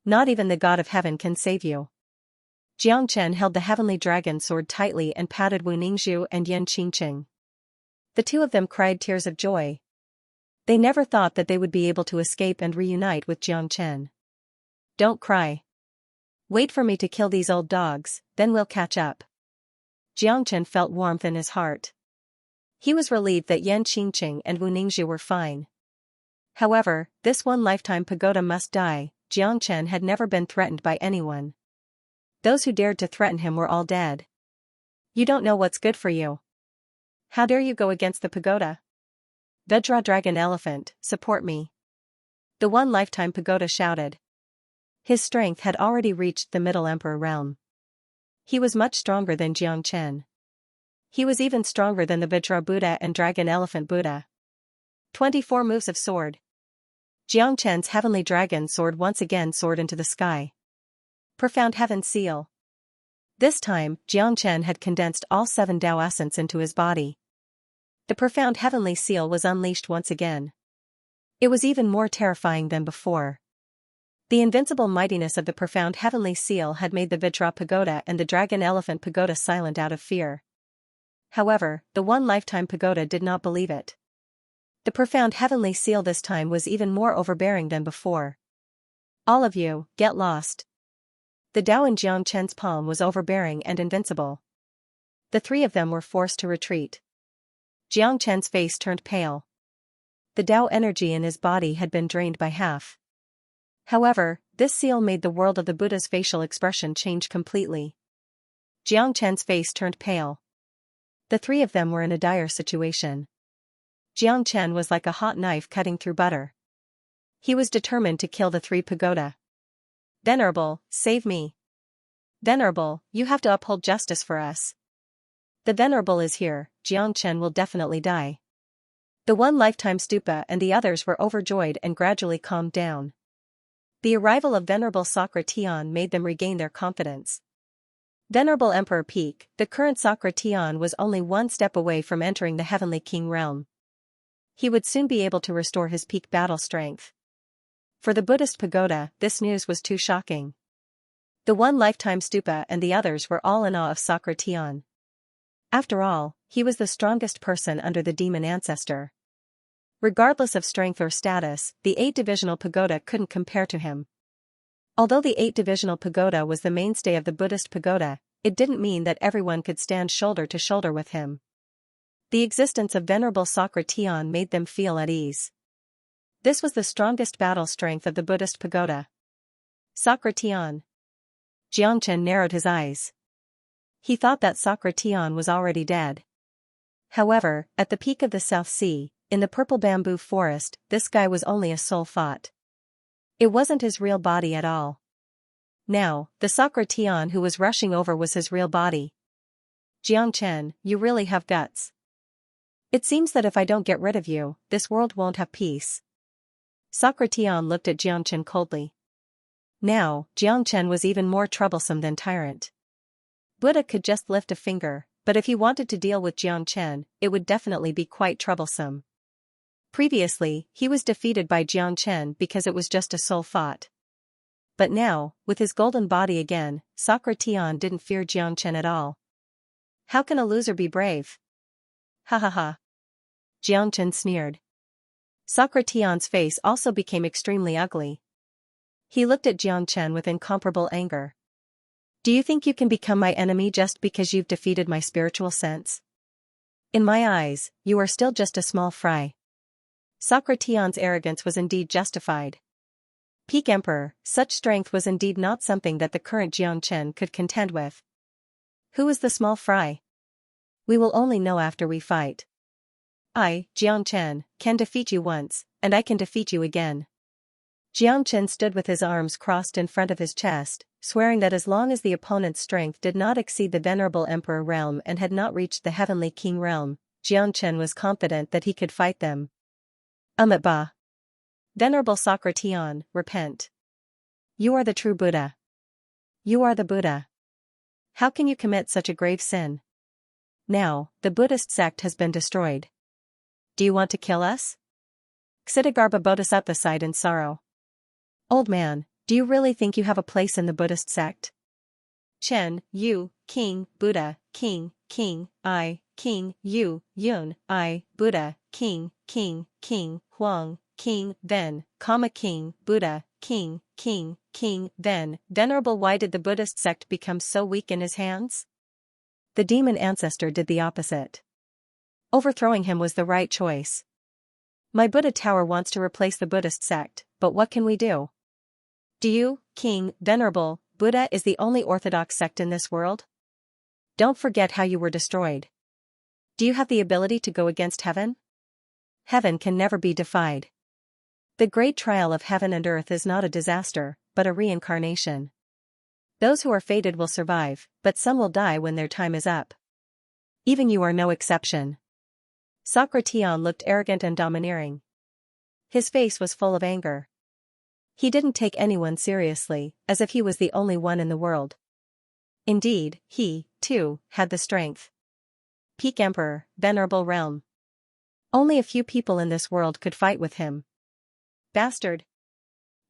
Not even the God of Heaven can save you. Jiang Chen held the heavenly dragon sword tightly and patted Wu Ningzhu and Yan Qingqing. The two of them cried tears of joy. They never thought that they would be able to escape and reunite with Jiang Chen. Don't cry. Wait for me to kill these old dogs, then we'll catch up. Jiang Chen felt warmth in his heart. He was relieved that Yan Qingqing and Wu Ningzhu were fine. However, this One Lifetime Pagoda must die. Jiang Chen had never been threatened by anyone. Those who dared to threaten him were all dead. You don't know what's good for you. How dare you go against the pagoda? Vajra Dragon Elephant, support me. The One Lifetime Pagoda shouted. His strength had already reached the Middle Emperor realm. He was much stronger than Xianxia. He was even stronger than the Vajra Buddha and Dragon Elephant Buddha. 24 moves of sword. Xianxia's heavenly dragon sword once again soared into the sky. Profound heaven seal. This time, Xianxia had condensed all 7 Tao essence into his body. The profound heavenly seal was unleashed once again. It was even more terrifying than before. The invincible mightiness of the profound heavenly seal had made the Vajra Pagoda and the Dragon Elephant Pagoda silent out of fear. However, the One Lifetime Pagoda did not believe it. The profound heavenly seal this time was even more overbearing than before. All of you, get lost. The Tao in Xianxia's palm was overbearing and invincible. The 3 of them were forced to retreat. Xianxia's face turned pale. The Tao energy in his body had been drained by half. However, this seal made the world of the Buddha's facial expression change completely. Xianxia's face turned pale. The 3 of them were in a dire situation. Xianxia was like a hot knife cutting through butter. He was determined to kill the 3 pagoda. Venerable, save me. Venerable, you have to uphold justice for us. The Venerable is here, Xianxia will definitely die. The One Lifetime Stupa and the others were overjoyed and gradually calmed down. The arrival of Venerable Sakra Tian made them regain their confidence. Venerable Emperor Peak, the current Sakra Tian was only 1 step away from entering the Heavenly King realm. He would soon be able to restore his peak battle strength. For the Buddhist pagoda, this news was too shocking. The One Lifetime Stupa and the others were all in awe of Sakra Tian. After all, he was the strongest person under the demon ancestor. Regardless of strength or status, the 8-divisional pagoda couldn't compare to him. Although the 8-divisional pagoda was the mainstay of the Buddhist pagoda, it didn't mean that everyone could stand shoulder to shoulder with him. The existence of Venerable Sakra Tian made them feel at ease. This was the strongest battle strength of the Buddhist pagoda. Sakra Tian. Xianxia narrowed his eyes. He thought that Sakra Tian was already dead. However, at the peak of the South Sea, in the purple bamboo forest, this guy was only a soul thought. It wasn't his real body at all. Now, the Sakra Tian who was rushing over was his real body. Xianxia, you really have guts. It seems that if I don't get rid of you, this world won't have peace. Sakra Tian looked at Xianxia coldly. Now, Xianxia was even more troublesome than tyrant. Buddha could just lift a finger, but if he wanted to deal with Xianxia, it would definitely be quite troublesome. Previously, he was defeated by Xianxia because it was just a soul thought. But now, with his golden body again, Sakra Tian didn't fear Xianxia at all. How can a loser be brave? Ha ha ha. Xianxia sneered. Sakra Tian's face also became extremely ugly. He looked at Xianxia with incomparable anger. Do you think you can become my enemy just because you've defeated my spiritual sense? In my eyes, you are still just a small fry. Sakra Tian's arrogance was indeed justified. Peak Emperor, such strength was indeed not something that the current Xianxia could contend with. Who is the small fry? We will only know after we fight. I, Xianxia, can defeat you once, and I can defeat you again. Xianxia stood with his arms crossed in front of his chest, swearing that as long as the opponent's strength did not exceed the Venerable Emperor realm and had not reached the Heavenly King realm, Xianxia was confident that he could fight them. Ba. Venerable Sakra Tian, repent. You are the true Buddha. You are the Buddha. How can you commit such a grave sin? Now, the Buddhist sect has been destroyed. Do you want to kill us? Ksitigarbha Bodhisattva sighed in sorrow. Old man, do you really think you have a place in the Buddhist sect? Chen, you, King, Buddha, King, I, King, you, Yun, I, Buddha, King, Huang, King, then, King, Buddha, King, then, Venerable. Why did the Buddhist sect become so weak in his hands? The demon ancestor did the opposite. Overthrowing him was the right choice. My Buddha Tower wants to replace the Buddhist sect, but what can we do? Do you, King, Venerable, Buddha is the only orthodox sect in this world? Don't forget how you were destroyed. Do you have the ability to go against heaven? Heaven can never be defied. The great trial of heaven and earth is not a disaster, but a reincarnation. Those who are fated will survive, but some will die when their time is up. Even you are no exception. Socrates looked arrogant and domineering. His face was full of anger. He didn't take anyone seriously, as if he was the only one in the world. Indeed, he, too, had the strength. Peak Emperor, venerable realm. Only a few people in this world could fight with him. Bastard.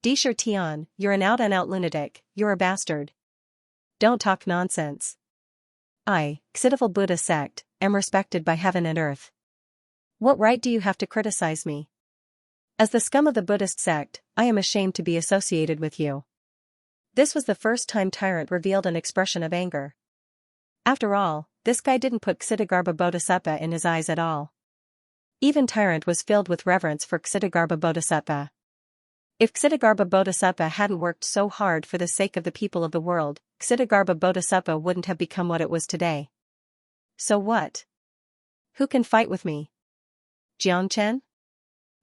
Disher Tian, you're an out-and-out lunatic, you're a bastard. Don't talk nonsense. I, Xianxia Buddha sect, am respected by heaven and earth. What right do you have to criticize me? As the scum of the Buddhist sect, I am ashamed to be associated with you. This was the first time Tyrant revealed an expression of anger. After all, this guy didn't put Ksitigarbha Bodhisattva in his eyes at all. Even Tyrant was filled with reverence for Ksitigarbha Bodhisattva. If Ksitigarbha Bodhisattva hadn't worked so hard for the sake of the people of the world, Ksitigarbha Bodhisattva wouldn't have become what it was today. So what? Who can fight with me? Xianxia?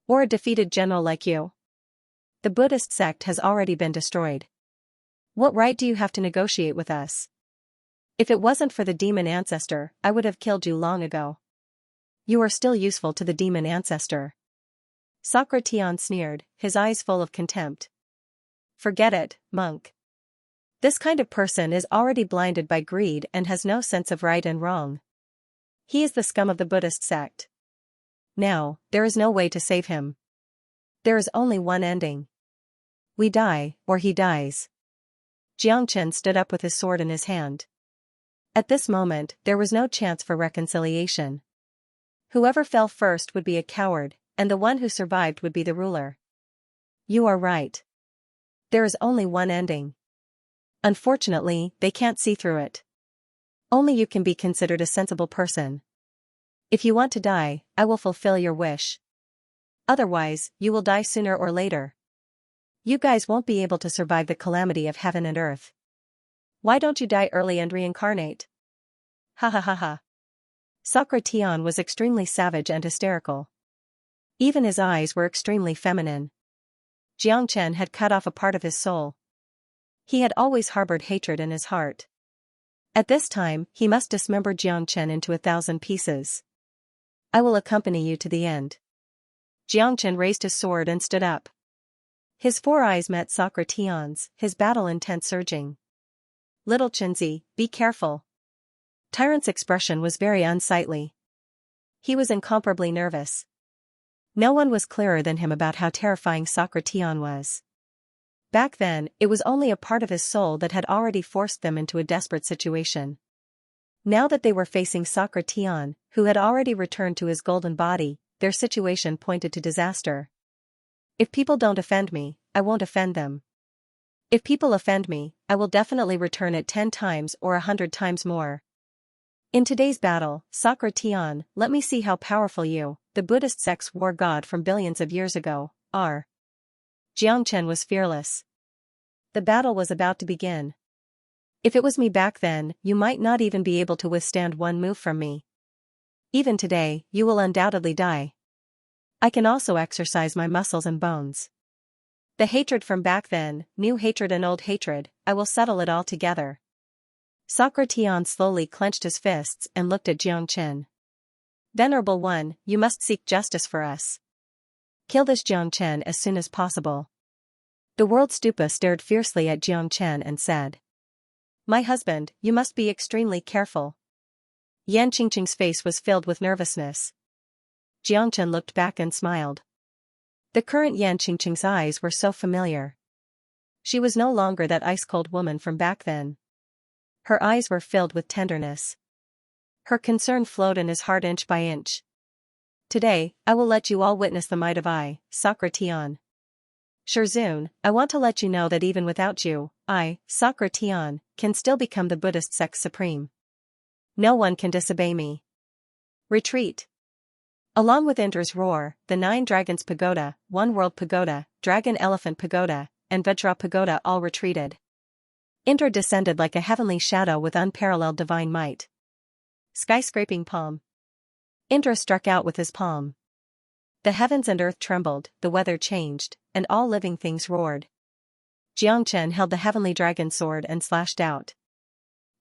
Or a defeated general like you? The Buddhist sect has already been destroyed. What right do you have to negotiate with us? If it wasn't for the demon ancestor, I would have killed you long ago. You are still useful to the demon ancestor. Socrates sneered, his eyes full of contempt. Forget it, monk. This kind of person is already blinded by greed and has no sense of right and wrong. He is the scum of the Buddhist sect. Now, there is no way to save him. There is only one ending. We die, or he dies. Xianxia stood up with his sword in his hand. At this moment, there was no chance for reconciliation. Whoever fell first would be a coward, and the one who survived would be the ruler. You are right. There is only one ending. Unfortunately, they can't see through it. Only you can be considered a sensible person. If you want to die, I will fulfill your wish. Otherwise, you will die sooner or later. You guys won't be able to survive the calamity of heaven and earth. Why don't you die early and reincarnate? Ha ha ha ha. Socrates was extremely savage and hysterical. Even his eyes were extremely feminine. Xianxia had cut off a part of his soul. He had always harbored hatred in his heart. At this time, he must dismember Xianxia into 1,000 pieces. I will accompany you to the end. Xianxia raised his sword and stood up. His 4 eyes met Socrates', his battle intent surging. Little Chinzi, be careful. Tyrant's expression was very unsightly. He was incomparably nervous. No one was clearer than him about how terrifying Socrates was. Back then, it was only a part of his soul that had already forced them into a desperate situation. Now that they were facing Socrates, who had already returned to his golden body, their situation pointed to disaster. If people don't offend me, I won't offend them. If people offend me, I will definitely return it 10 times or 100 times more. In today's battle, Socrates, let me see how powerful you, the Buddhist sect's war god from billions of years ago, are. Xianxia was fearless. The battle was about to begin. If it was me back then, you might not even be able to withstand one move from me. Even today, you will undoubtedly die. I can also exercise my muscles and bones. The hatred from back then, new hatred and old hatred, I will settle it all together. Socrates slowly clenched his fists and looked at Xianxia. Venerable one, you must seek justice for us. Kill this Xianxia as soon as possible. The world stupa stared fiercely at Xianxia and said. My husband, you must be extremely careful. Yan Qingqing's face was filled with nervousness. Xianxia looked back and smiled. The current Yan Qingqing's eyes were so familiar. She was no longer that ice-cold woman from back then. Her eyes were filled with tenderness. Her concern flowed in his heart inch by inch. Today, I will let you all witness the might of I, Socrates. Shirzun, I want to let you know that even without you, I, Socrates, can still become the Buddhist sect supreme. No one can disobey me. Retreat. Along with Indra's roar, the 9 dragons pagoda, One World pagoda, Dragon Elephant pagoda, and Vajra pagoda all retreated. Indra descended like a heavenly shadow with unparalleled divine might. Skyscraping palm. Indra struck out with his palm. The heavens and earth trembled, the weather changed, and all living things roared. Jiang Chen held the heavenly dragon sword and slashed out.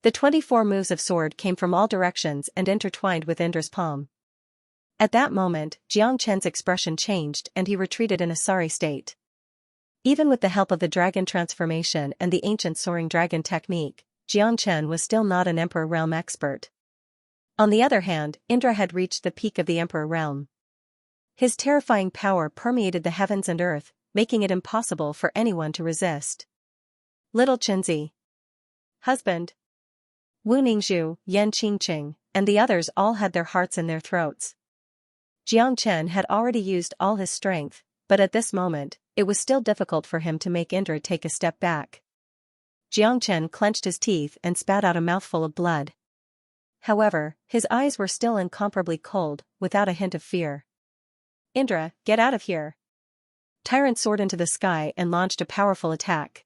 The 24 moves of sword came from all directions and intertwined with Indra's palm. At that moment, Jiang Chen's expression changed and he retreated in a sorry state. Even with the help of the dragon transformation and the ancient soaring dragon technique, Jiang Chen was still not an Emperor Realm expert. On the other hand, Indra had reached the peak of the Emperor Realm. His terrifying power permeated the heavens and earth, making it impossible for anyone to resist. Little Chenzi, husband, Wu Ningzhu, Yan Qingqing, and the others all had their hearts in their throats. Jiang Chen had already used all his strength, but at this moment, it was still difficult for him to make Indra take a step back. Jiang Chen clenched his teeth and spat out a mouthful of blood. However, his eyes were still incomparably cold, without a hint of fear. Indra, get out of here! Tyrant soared into the sky and launched a powerful attack.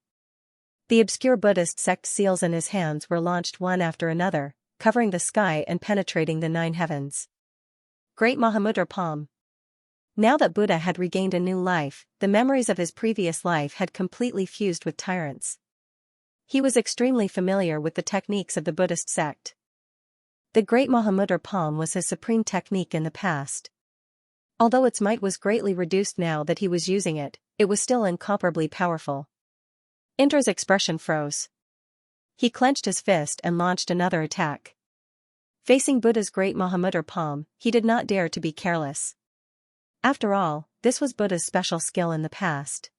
The obscure Buddhist sect seals in his hands were launched one after another, covering the sky and penetrating the 9 heavens. Great Mahamudra Palm. Now that Buddha had regained a new life, the memories of his previous life had completely fused with tyrants. He was extremely familiar with the techniques of the Buddhist sect. The Great Mahamudra Palm was his supreme technique in the past. Although its might was greatly reduced now that he was using it, it was still incomparably powerful. Indra's expression froze. He clenched his fist and launched another attack. Facing Buddha's Great Mahamudra Palm, he did not dare to be careless. After all, this was Buddha's special skill in the past.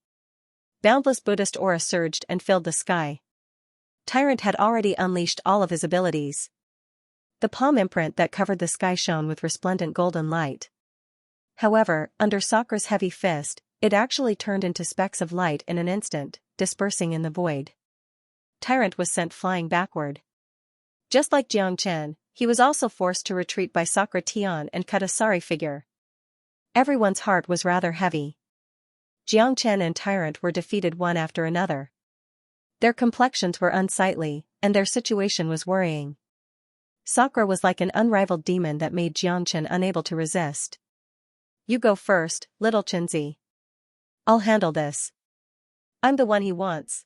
Boundless Buddhist aura surged and filled the sky. Tyrant had already unleashed all of his abilities. The palm imprint that covered the sky shone with resplendent golden light. However, under Sakra's heavy fist, it actually turned into specks of light in an instant, dispersing in the void. Tyrant was sent flying backward. Just like Jiang Chen, he was also forced to retreat by Sakra Tian and cut a sorry figure. Everyone's heart was rather heavy. Jiang Chen and Tyrant were defeated one after another. Their complexions were unsightly, and their situation was worrying. Sakra was like an unrivaled demon that made Jiang Chen unable to resist. You go first, little Chenzi. I'll handle this. I'm the one he wants.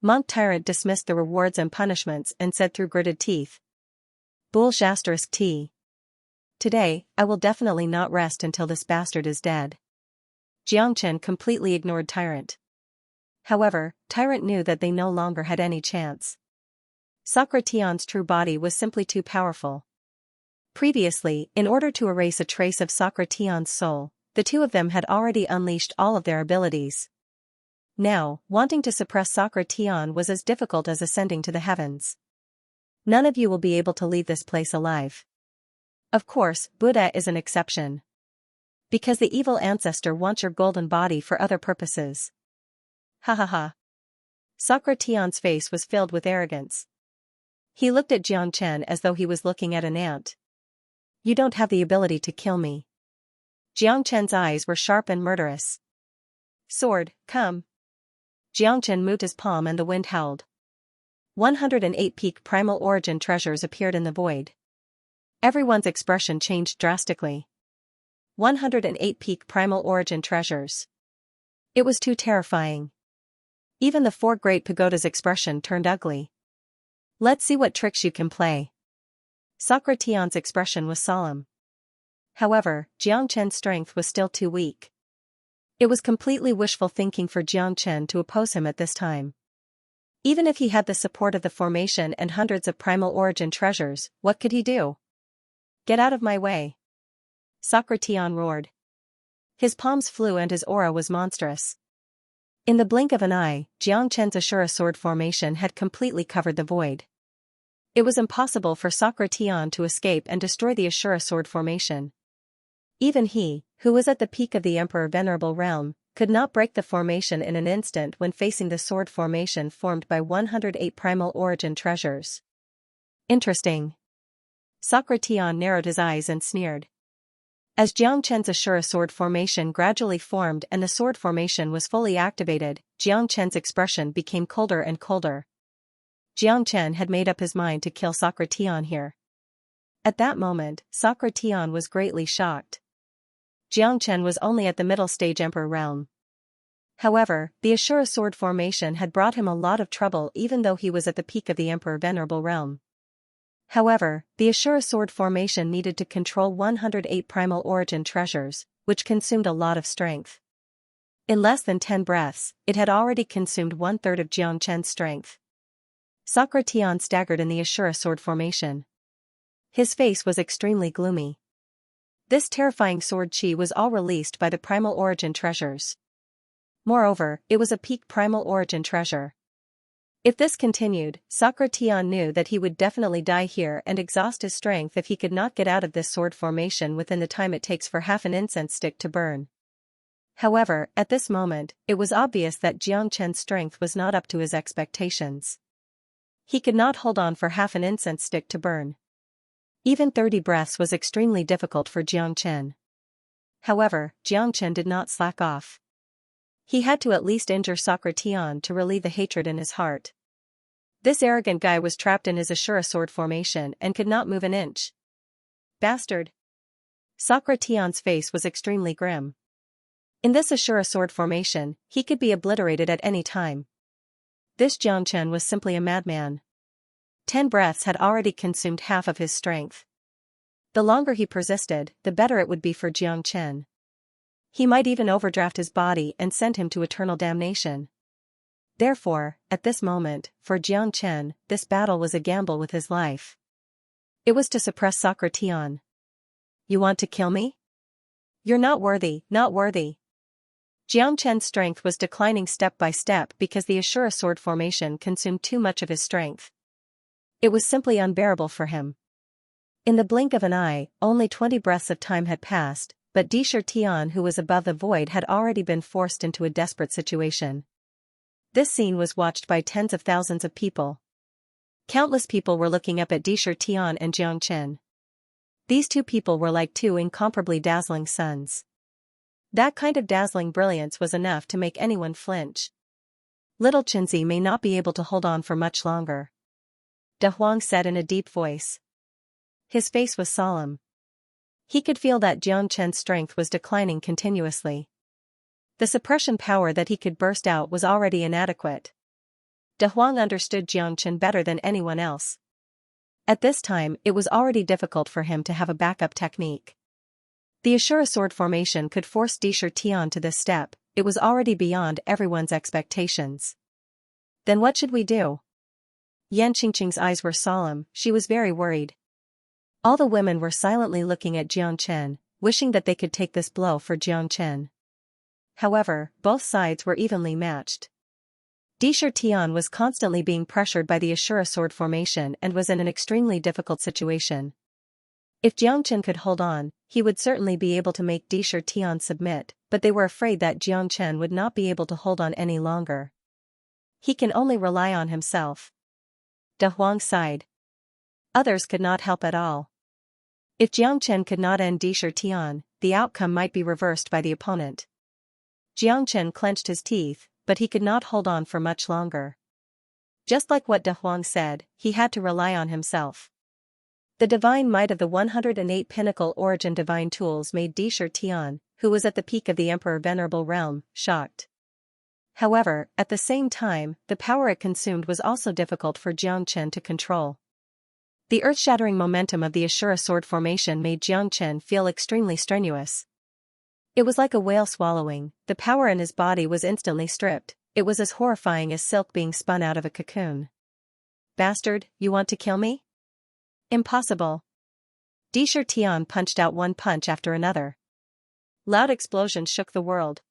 Monk Tyrant dismissed the rewards and punishments and said through gritted teeth. Bull ****. Today, I will definitely not rest until this bastard is dead. Jiang Chen completely ignored Tyrant. However, Tyrant knew that they no longer had any chance. Sakra Tian's true body was simply too powerful. Previously, in order to erase a trace of Sakra Tian's soul, the two of them had already unleashed all of their abilities. Now, wanting to suppress Sakra Tian was as difficult as ascending to the heavens. None of you will be able to leave this place alive. Of course, Buddha is an exception. Because the evil ancestor wants your golden body for other purposes. Ha ha ha. Sakra Tian's face was filled with arrogance. He looked at Jiang Chen as though he was looking at an ant. You don't have the ability to kill me. Jiang Chen's eyes were sharp and murderous. Sword, come. Jiang Chen moved his palm and the wind howled. 108 peak primal origin treasures appeared in the void. Everyone's expression changed drastically. 108 peak primal origin treasures. It was too terrifying. Even the 4 great pagoda's expression turned ugly. Let's see what tricks you can play. Sakra Tian's expression was solemn. However, Jiang Chen's strength was still too weak. It was completely wishful thinking for Jiang Chen to oppose him at this time. Even if he had the support of the formation and hundreds of primal origin treasures, what could he do? Get out of my way. Sakra Tian roared. His palms flew and his aura was monstrous. In the blink of an eye, Jiang Chen's Ashura sword formation had completely covered the void. It was impossible for Sakra Tian to escape and destroy the Ashura sword formation. Even he, who was at the peak of the Emperor Venerable Realm, could not break the formation in an instant when facing the sword formation formed by 108 primal origin treasures. Interesting. Sakra Tian narrowed his eyes and sneered. As Jiang Chen's Ashura sword formation gradually formed and the sword formation was fully activated, Jiang Chen's expression became colder and colder. Jiang Chen had made up his mind to kill Sakra Tian here. At that moment, Sakra Tian was greatly shocked. Jiang Chen was only at the middle stage Emperor realm. However, the Ashura sword formation had brought him a lot of trouble even though he was at the peak of the Emperor Venerable realm. However, the Ashura sword formation needed to control 108 primal origin treasures, which consumed a lot of strength. In less than 10 breaths, it had already consumed 1/3 of Jiang Chen's strength. Sakra Tian staggered in the Ashura sword formation. His face was extremely gloomy. This terrifying sword chi was all released by the primal origin treasures. Moreover, it was a peak primal origin treasure. If this continued, Sakra Tian knew that he would definitely die here and exhaust his strength if he could not get out of this sword formation within the time it takes for half an incense stick to burn. However, at this moment, it was obvious that Jiang Chen's strength was not up to his expectations. He could not hold on for half an incense stick to burn. Even 30 breaths was extremely difficult for Jiang Chen. However, Jiang Chen did not slack off. He had to at least injure Sakra Tian to relieve the hatred in his heart. This arrogant guy was trapped in his Ashura sword formation and could not move an inch. Bastard! Sakra Tian's face was extremely grim. In this Ashura sword formation, he could be obliterated at any time. This Jiang Chen was simply a madman. 10 breaths had already consumed half of his strength. The longer he persisted, the better it would be for Jiang Chen. He might even overdraft his body and send him to eternal damnation. Therefore, at this moment, for Jiang Chen, this battle was a gamble with his life. It was to suppress Sakra Tian. You want to kill me? You're not worthy, not worthy. Jiang Chen's strength was declining step by step because the Ashura sword formation consumed too much of his strength. It was simply unbearable for him. In the blink of an eye, only 20 breaths of time had passed, but Dishir Tian, who was above the void, had already been forced into a desperate situation. This scene was watched by tens of thousands of people. Countless people were looking up at Dishir Tian and Jiang Chen. These two people were like two incomparably dazzling suns. That kind of dazzling brilliance was enough to make anyone flinch. Little Chenzi may not be able to hold on for much longer, De Huang said in a deep voice. His face was solemn. He could feel that Jiang Chen's strength was declining continuously. The suppression power that he could burst out was already inadequate. De Huang understood Jiang Chen better than anyone else. At this time, it was already difficult for him to have a backup technique. The Ashura sword formation could force Dishir Tian to this step. It was already beyond everyone's expectations. Then what should we do? Yan Qingqing's eyes were solemn. She was very worried. All the women were silently looking at Jiang Chen, wishing that they could take this blow for Jiang Chen. However, both sides were evenly matched. Dishir Tian was constantly being pressured by the Ashura sword formation and was in an extremely difficult situation. If Jiang Chen could hold on, he would certainly be able to make Dishir Tian submit, but they were afraid that Jiang Chen would not be able to hold on any longer. He can only rely on himself. De Huang sighed. Others could not help at all. If Jiang Chen could not end Dishir Tian, the outcome might be reversed by the opponent. Jiang Chen clenched his teeth, but he could not hold on for much longer. Just like what De Huang said, he had to rely on himself. The divine might of the 108 pinnacle origin divine tools made Dishir Tian, who was at the peak of the Emperor Venerable realm, shocked. However, at the same time, the power it consumed was also difficult for Jiang Chen to control. The earth-shattering momentum of the Ashura sword formation made Jiang Chen feel extremely strenuous. It was like a whale swallowing. The power in his body was instantly stripped. It was as horrifying as silk being spun out of a cocoon. Bastard, you want to kill me? Impossible. Dishir Tian punched out one punch after another. Loud explosions shook the world.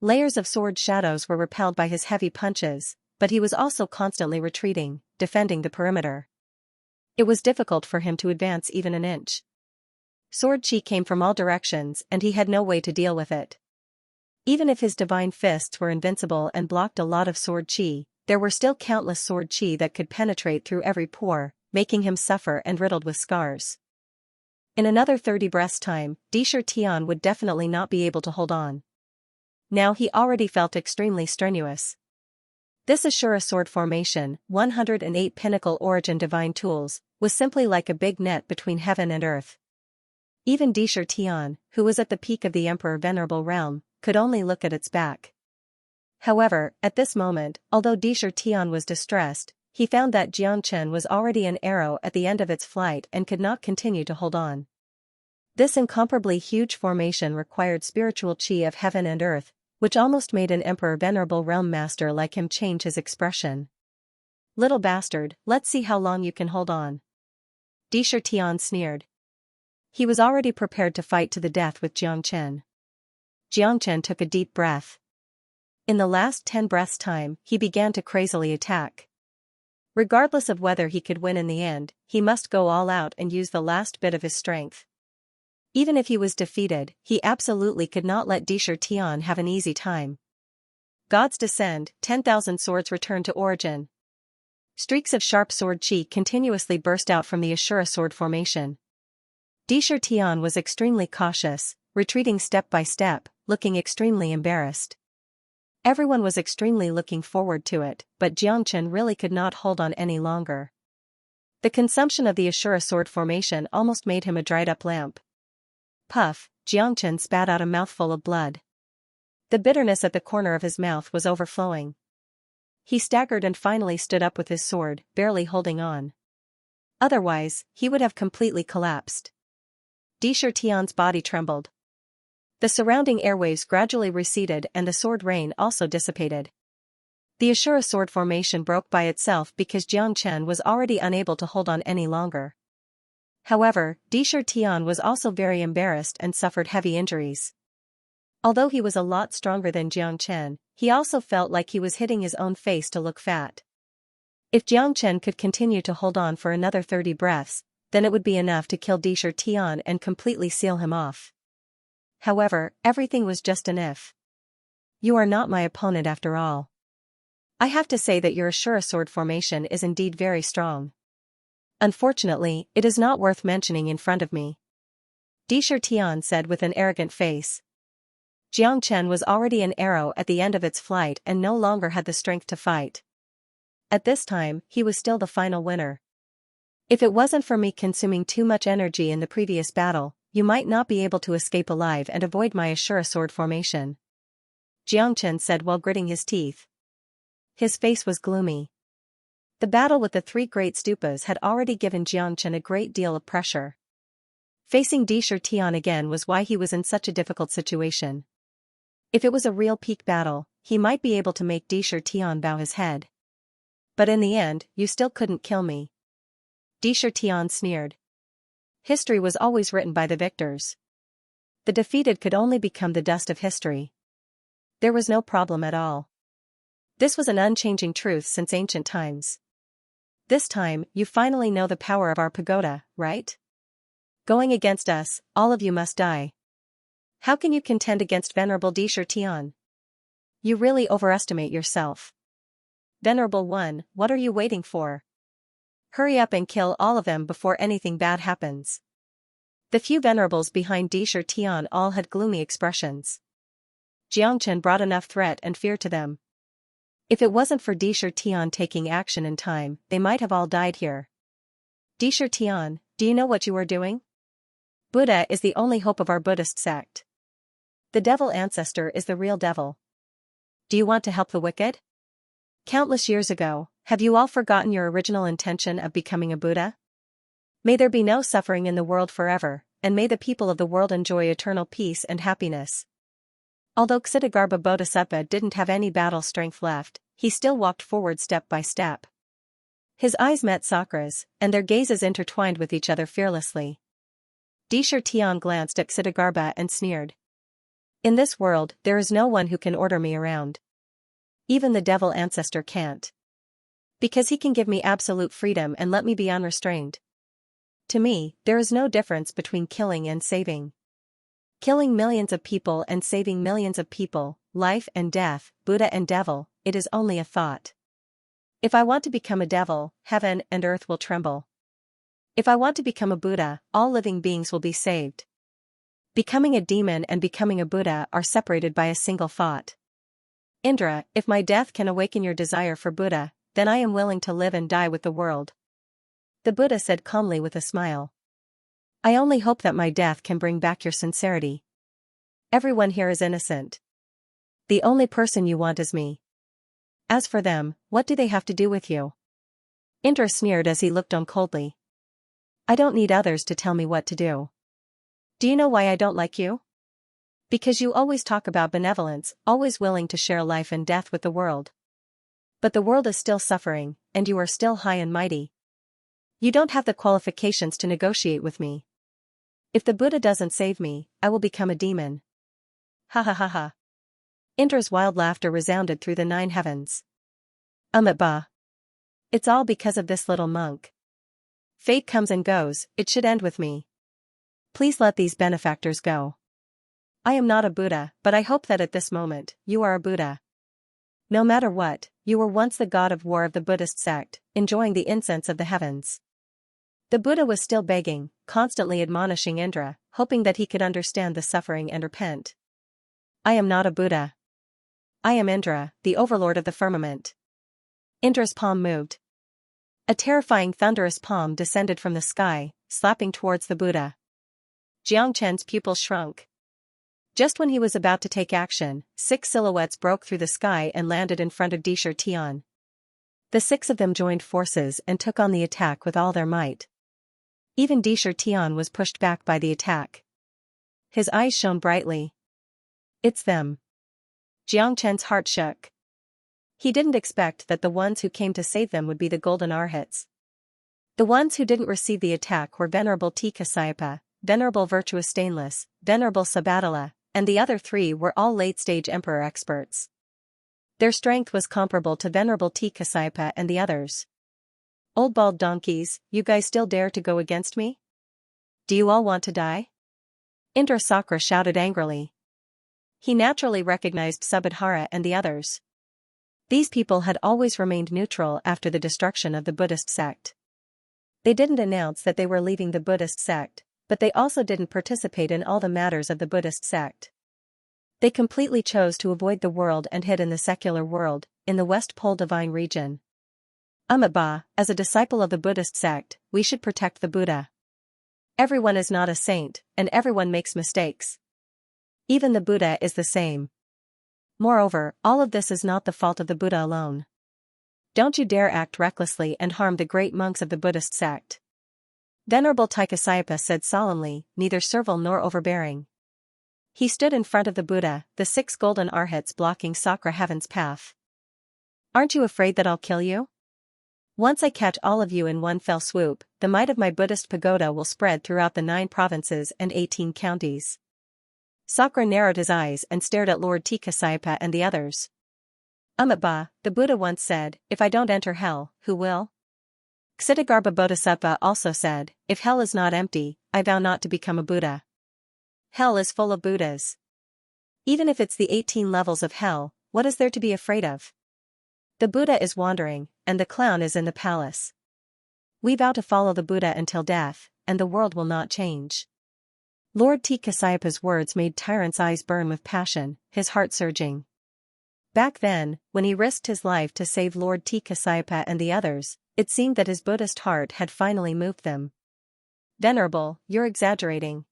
Layers of sword shadows were repelled by his heavy punches, but he was also constantly retreating, defending the perimeter. It was difficult for him to advance even an inch. Sword chi came from all directions and he had no way to deal with it. Even if his divine fists were invincible and blocked a lot of sword chi, there were still countless sword chi that could penetrate through every pore, making him suffer and riddled with scars. In another 30 breaths' time, Dishir Tian would definitely not be able to hold on. Now he already felt extremely strenuous. This Ashura sword formation, 108 pinnacle origin divine tools, was simply like a big net between heaven and earth. Even Dishir Tian, who was at the peak of the Emperor Venerable realm, could only look at its back. However, at this moment, although Disher Tian was distressed, he found that Xianxia was already an arrow at the end of its flight and could not continue to hold on. This incomparably huge formation required spiritual chi of heaven and earth, which almost made an emperor venerable realm master like him change his expression. "Little bastard, let's see how long you can hold on." Disher Tian sneered. He was already prepared to fight to the death with Xianxia. Xianxia took a deep breath. In the last 10 breaths' time, he began to crazily attack. Regardless of whether he could win in the end, he must go all out and use the last bit of his strength. Even if he was defeated, he absolutely could not let Disher Tian have an easy time. Gods descend, 10,000 swords return to origin. Streaks of sharp sword chi continuously burst out from the Ashura sword formation. Disher Tian was extremely cautious, retreating step by step, looking extremely embarrassed. Everyone was extremely looking forward to it, but Xianxia really could not hold on any longer. The consumption of the Ashura sword formation almost made him a dried-up lamp. Puff, Xianxia spat out a mouthful of blood. The bitterness at the corner of his mouth was overflowing. He staggered and finally stood up with his sword, barely holding on. Otherwise, he would have completely collapsed. Disher Tian's body trembled. The surrounding airwaves gradually receded and the sword rain also dissipated. The Ashura sword formation broke by itself because Xianxia was already unable to hold on any longer. However, Disher Tian was also very embarrassed and suffered heavy injuries. Although he was a lot stronger than Xianxia, he also felt like he was hitting his own face to look fat. If Xianxia could continue to hold on for another 30 breaths, then it would be enough to kill Disher Tian and completely seal him off. However, everything was just an if. "You are not my opponent after all. I have to say that your Ashura sword formation is indeed very strong. Unfortunately, it is not worth mentioning in front of me," Disher Tian said with an arrogant face. Xianxia was already an arrow at the end of its flight and no longer had the strength to fight. At this time, he was still the final winner. "If it wasn't for me consuming too much energy in the previous battle, you might not be able to escape alive and avoid my Ashura sword formation," Xianxia said while gritting his teeth. His face was gloomy. The battle with the 3 great stupas had already given Xianxia a great deal of pressure. Facing Disher Tian again was why he was in such a difficult situation. If it was a real peak battle, he might be able to make Disher Tian bow his head. "But in the end, you still couldn't kill me," Disher Tian sneered. History was always written by the victors. The defeated could only become the dust of history. There was no problem at all. This was an unchanging truth since ancient times. This time, you finally know the power of our pagoda, right? Going against us, all of you must die. How can you contend against Venerable Disher Tian? You really overestimate yourself. Venerable One, what are you waiting for? Hurry up and kill all of them before anything bad happens. The few venerables behind Disher Tian all had gloomy expressions. Xianxia brought enough threat and fear to them. If it wasn't for Disher Tian taking action in time, they might have all died here. "Disher Tian, do you know what you are doing? Buddha is the only hope of our Buddhist sect. The devil ancestor is the real devil. Do you want to help the wicked? Countless years ago, have you all forgotten your original intention of becoming a Buddha? May there be no suffering in the world forever, and may the people of the world enjoy eternal peace and happiness." Although Ksitigarbha Bodhisattva didn't have any battle strength left, he still walked forward step by step. His eyes met Sakra's, and their gazes intertwined with each other fearlessly. Disher Tian glanced at Ksitigarbha and sneered. "In this world, there is no one who can order me around. Even the devil ancestor can't. Because he can give me absolute freedom and let me be unrestrained. To me, there is no difference between killing and saving. Killing millions of people and saving millions of people, life and death, Buddha and devil, it is only a thought. If I want to become a devil, heaven and earth will tremble. If I want to become a Buddha, all living beings will be saved. Becoming a demon and becoming a Buddha are separated by a single thought. Indra, if my death can awaken your desire for Buddha, then I am willing to live and die with the world," the Buddha said calmly with a smile. "I only hope that my death can bring back your sincerity. Everyone here is innocent. The only person you want is me. As for them, what do they have to do with you? Indra sneered as he looked on coldly. I don't need others to tell me what to do. Do you know why I don't like you? Because you always talk about benevolence, always willing to share life and death with the world. But the world is still suffering, and you are still high and mighty. You don't have the qualifications to negotiate with me. If the Buddha doesn't save me, I will become a demon. Ha ha ha ha. Indra's wild laughter resounded through the 9 heavens. Bah. It's all because of this little monk. Fate comes and goes, it should end with me. Please let these benefactors go. I am not a Buddha, but I hope that at this moment, you are a Buddha. No matter what, you were once the god of war of the Buddhist sect, enjoying the incense of the heavens. The Buddha was still begging, constantly admonishing Indra, hoping that he could understand the suffering and repent. I am not a Buddha. I am Indra, the overlord of the firmament. Indra's palm moved. A terrifying thunderous palm descended from the sky, slapping towards the Buddha. Xianxia's pupils shrunk. Just when he was about to take action, 6 silhouettes broke through the sky and landed in front of Xianxia. The 6 of them joined forces and took on the attack with all their might. Even Xianxia was pushed back by the attack. His eyes shone brightly. It's them. Jiangchen's heart shook. He didn't expect that the ones who came to save them would be the golden arhats. The ones who didn't receive the attack were Venerable Xianxia, Venerable Virtuous Stainless, Venerable Sabatala, and the other 3 were all late-stage emperor experts. Their strength was comparable to Venerable Xianxia and the others. Old bald donkeys, you guys still dare to go against me? Do you all want to die? Indra Sakra shouted angrily. He naturally recognized Subhadhara and the others. These people had always remained neutral after the destruction of the Buddhist sect. They didn't announce that they were leaving the Buddhist sect, but they also didn't participate in all the matters of the Buddhist sect. They completely chose to avoid the world and hid in the secular world, in the West Pole Divine region. Bah, as a disciple of the Buddhist sect, we should protect the Buddha. Everyone is not a saint, and everyone makes mistakes. Even the Buddha is the same. Moreover, all of this is not the fault of the Buddha alone. Don't you dare act recklessly and harm the great monks of the Buddhist sect. Venerable Xianxia said solemnly, neither servile nor overbearing. He stood in front of the Buddha, the 6 golden arhats blocking Sakra Heaven's path. Aren't you afraid that I'll kill you? Once I catch all of you in one fell swoop, the might of my Buddhist pagoda will spread throughout the 9 provinces and 18 counties. Sakra narrowed his eyes and stared at Lord Xianxia and the others. Bah, the Buddha once said, if I don't enter hell, who will? Ksitigarbha Bodhisattva also said, if hell is not empty, I vow not to become a Buddha. Hell is full of Buddhas. Even if it's the 18 levels of hell, what is there to be afraid of? The Buddha is wandering, and the clown is in the palace. We vow to follow the Buddha until death, and the world will not change. Lord Xianxia's words made Tyrant's eyes burn with passion, his heart surging. Back then, when he risked his life to save Lord Xianxia and the others, it seemed that his Buddhist heart had finally moved them. Venerable, you're exaggerating.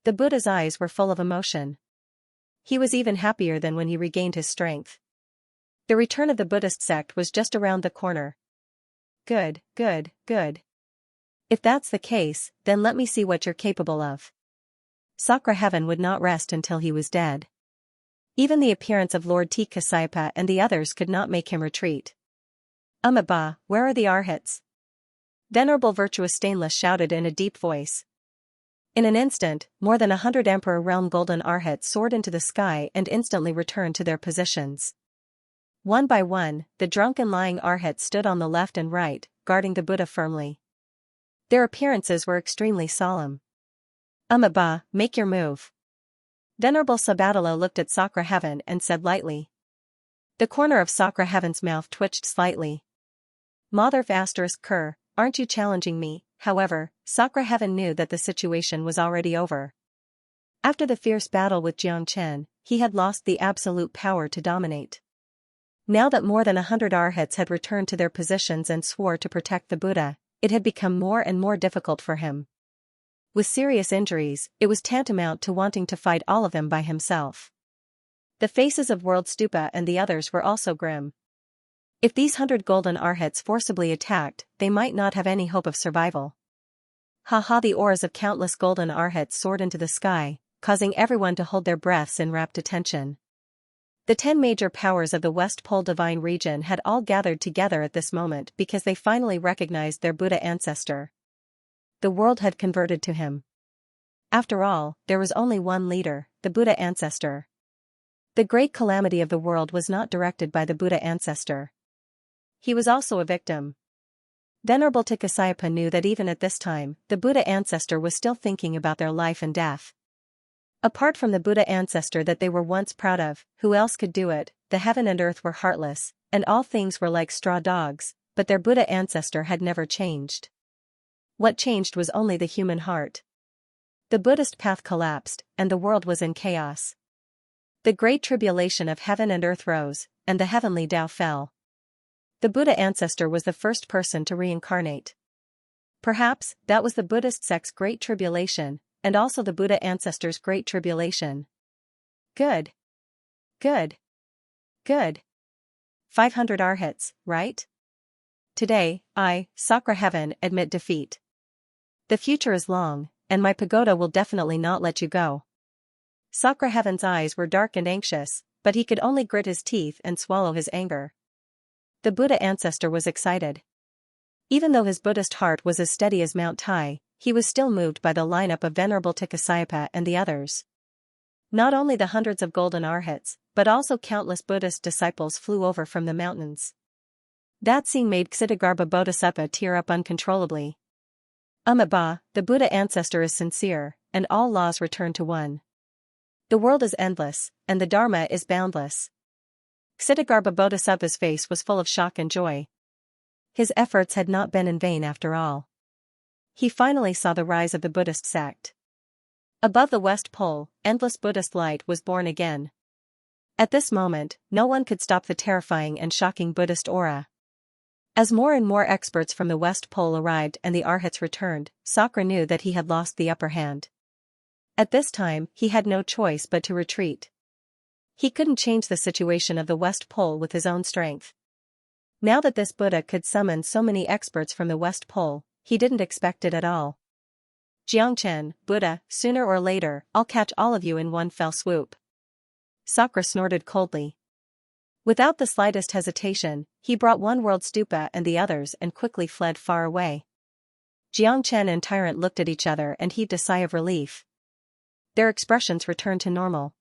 The Buddha's eyes were full of emotion. He was even happier than when he regained his strength. The return of the Buddhist sect was just around the corner. Good, good, good. If that's the case, then let me see what you're capable of. Sakra Heaven would not rest until he was dead. Even the appearance of Lord Xianxia and the others could not make him retreat. Bah, where are the arhats? Venerable Virtuous Stainless shouted in a deep voice. In an instant, more than 100 Emperor Realm golden arhats soared into the sky and instantly returned to their positions. One by one, the drunk and lying arhats stood on the left and right, guarding the Buddha firmly. Their appearances were extremely solemn. Bah, make your move. Venerable Sabatala looked at Sakra Heaven and said lightly. The corner of Sakra Heaven's mouth twitched slightly. Motherf ****, aren't you challenging me? However, Sakra Heaven knew that the situation was already over. After the fierce battle with Jiangchen, he had lost the absolute power to dominate. Now that more than 100 arhats had returned to their positions and swore to protect the Buddha, it had become more and more difficult for him. With serious injuries, it was tantamount to wanting to fight all of them by himself. The faces of World Stupa and the others were also grim. If these 100 golden arhats forcibly attacked, they might not have any hope of survival. Ha, the auras of countless golden arhats soared into the sky, causing everyone to hold their breaths in rapt attention. The 10 major powers of the West Pole Divine region had all gathered together at this moment because they finally recognized their Buddha ancestor. The world had converted to him. After all, there was only one leader, the Buddha ancestor. The great calamity of the world was not directed by the Buddha ancestor. He was also a victim. Venerable Tikasayapa knew that even at this time, the Buddha ancestor was still thinking about their life and death. Apart from the Buddha ancestor that they were once proud of, who else could do it? The heaven and earth were heartless, and all things were like straw dogs, but their Buddha ancestor had never changed. What changed was only the human heart. The Buddhist path collapsed, and the world was in chaos. The great tribulation of heaven and earth rose, and the heavenly Tao fell. The Buddha ancestor was the first person to reincarnate. Perhaps, that was the Buddhist sect's great tribulation, and also the Buddha ancestor's great tribulation. Good. 500 arhats, right? Today, I, Sakra Heaven, admit defeat. The future is long, and my pagoda will definitely not let you go. Sakra Heaven's eyes were dark and anxious, but he could only grit his teeth and swallow his anger. The Buddha ancestor was excited. Even though his Buddhist heart was as steady as Mount Tai, he was still moved by the lineup of Venerable Tikasayapa and the others. Not only the hundreds of golden arhats, but also countless Buddhist disciples flew over from the mountains. That scene made Ksitigarbha Bodhisattva tear up uncontrollably. Ba, the Buddha ancestor is sincere, and all laws return to one. The world is endless, and the Dharma is boundless. Ksitigarbha Bodhisattva's face was full of shock and joy. His efforts had not been in vain after all. He finally saw the rise of the Buddhist sect. Above the West Pole, endless Buddhist light was born again. At this moment, no one could stop the terrifying and shocking Buddhist aura. As more and more experts from the West Pole arrived and the arhats returned, Sakra knew that he had lost the upper hand. At this time, he had no choice but to retreat. He couldn't change the situation of the West Pole with his own strength. Now that this Buddha could summon so many experts from the West Pole, he didn't expect it at all. Xianxia, Buddha, sooner or later, I'll catch all of you in one fell swoop. Sakra snorted coldly. Without the slightest hesitation, he brought one World Stupa and the others and quickly fled far away. Xianxia and Tyrant looked at each other and heaved a sigh of relief. Their expressions returned to normal.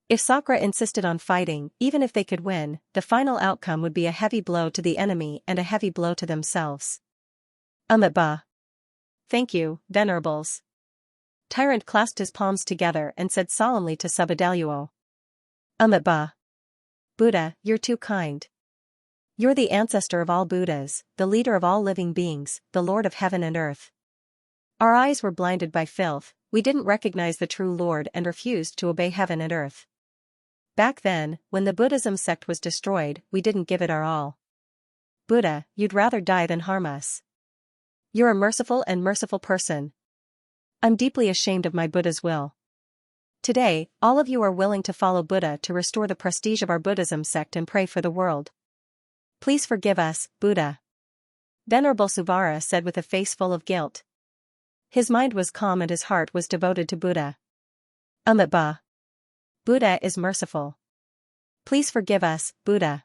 If Sakra insisted on fighting, even if they could win, the final outcome would be a heavy blow to the enemy and a heavy blow to themselves. Ba. Thank you, Venerables. Tyrant clasped his palms together and said solemnly to Subadaluo. Ba. Buddha, you're too kind. You're the ancestor of all Buddhas, the leader of all living beings, the Lord of heaven and earth. Our eyes were blinded by filth, we didn't recognize the true Lord and refused to obey heaven and earth. Back then, when the Buddhism sect was destroyed, we didn't give it our all. Buddha, you'd rather die than harm us. You're a merciful and merciful person. I'm deeply ashamed of my Buddha's will. Today, all of you are willing to follow Buddha to restore the prestige of our Buddhism sect and pray for the world. Please forgive us, Buddha. Venerable Suvara said with a face full of guilt. His mind was calm and his heart was devoted to Buddha. Ba. Buddha is merciful. Please forgive us, Buddha.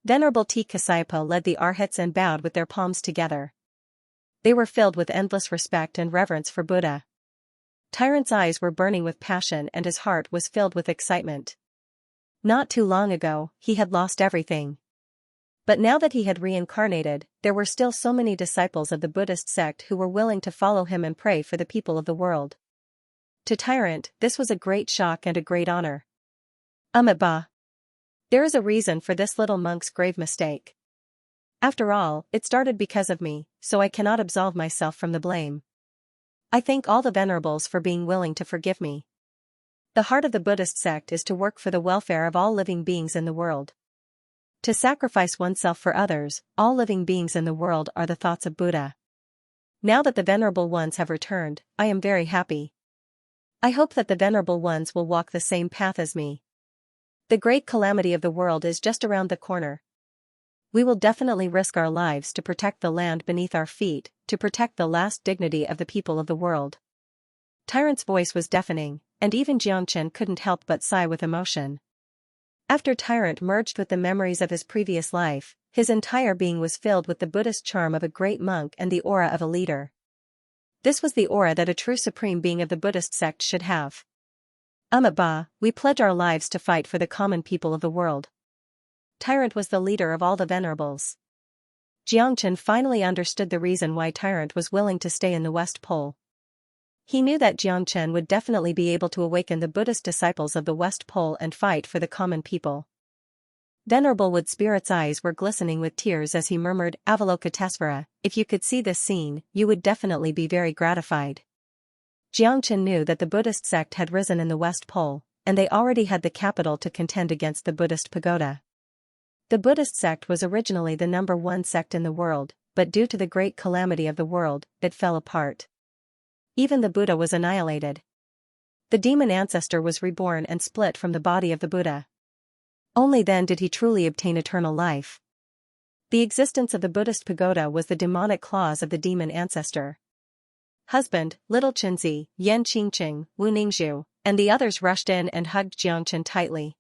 Venerable Tikasayapa led the arhats and bowed with their palms together. They were filled with endless respect and reverence for Buddha. Tyrant's eyes were burning with passion and his heart was filled with excitement. Not too long ago, he had lost everything. But now that he had reincarnated, there were still so many disciples of the Buddhist sect who were willing to follow him and pray for the people of the world. To Tyrant, this was a great shock and a great honor. Ba. There is a reason for this little monk's grave mistake. After all, it started because of me, so I cannot absolve myself from the blame. I thank all the Venerables for being willing to forgive me. The heart of the Buddhist sect is to work for the welfare of all living beings in the world. To sacrifice oneself for others, all living beings in the world are the thoughts of Buddha. Now that the Venerable Ones have returned, I am very happy. I hope that the Venerable Ones will walk the same path as me. The great calamity of the world is just around the corner. We will definitely risk our lives to protect the land beneath our feet, to protect the last dignity of the people of the world. Tyrant's voice was deafening, and even Xianxia couldn't help but sigh with emotion. After Tyrant merged with the memories of his previous life, his entire being was filled with the Buddhist charm of a great monk and the aura of a leader. This was the aura that a true supreme being of the Buddhist sect should have. Ba, we pledge our lives to fight for the common people of the world. Tyrant was the leader of all the venerables. Xianxia finally understood the reason why Tyrant was willing to stay in the West Pole. He knew that Xianxia would definitely be able to awaken the Buddhist disciples of the West Pole and fight for the common people. Venerable Wood Spirit's eyes were glistening with tears as he murmured, Avalokitesvara, if you could see this scene, you would definitely be very gratified. Xianxia knew that the Buddhist sect had risen in the West Pole, and they already had the capital to contend against the Buddhist pagoda. The Buddhist sect was originally the #1 sect in the world, but due to the great calamity of the world, it fell apart. Even the Buddha was annihilated. The demon ancestor was reborn and split from the body of the Buddha. Only then did he truly obtain eternal life. The existence of the Buddhist pagoda was the demonic claws of the demon ancestor. Husband, little Qinzi, Yan Qingqing, Wu Ningzhu, and the others rushed in and hugged Xianxia tightly.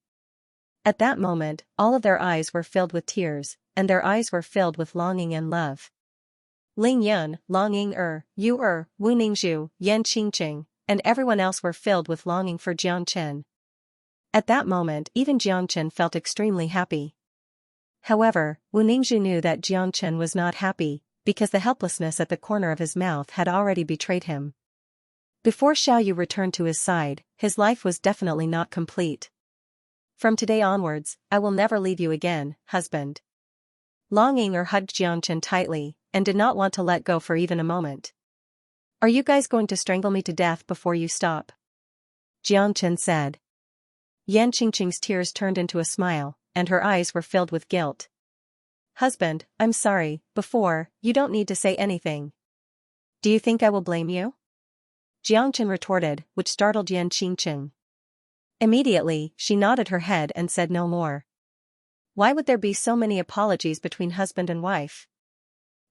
At that moment, all of their eyes were filled with tears, and their eyes were filled with longing and love. Ling Yun, Longing Yu Wu Ningzhu, Yan Qingqing, and everyone else were filled with longing for Xianxia. At that moment, even Xianxia felt extremely happy. However, Wu Ningzhu knew that Xianxia was not happy, because the helplessness at the corner of his mouth had already betrayed him. Before Xiaoyu returned to his side, his life was definitely not complete. From today onwards, I will never leave you again, husband. Longing hugged Xianxia tightly, and did not want to let go for even a moment. Are you guys going to strangle me to death before you stop? Xianxia said. Yan Qingqing's tears turned into a smile, and her eyes were filled with guilt. Husband, I'm sorry, you don't need to say anything. Do you think I will blame you? Xianxia retorted, which startled Yan Qingqing. Immediately, she nodded her head and said no more. Why would there be so many apologies between husband and wife?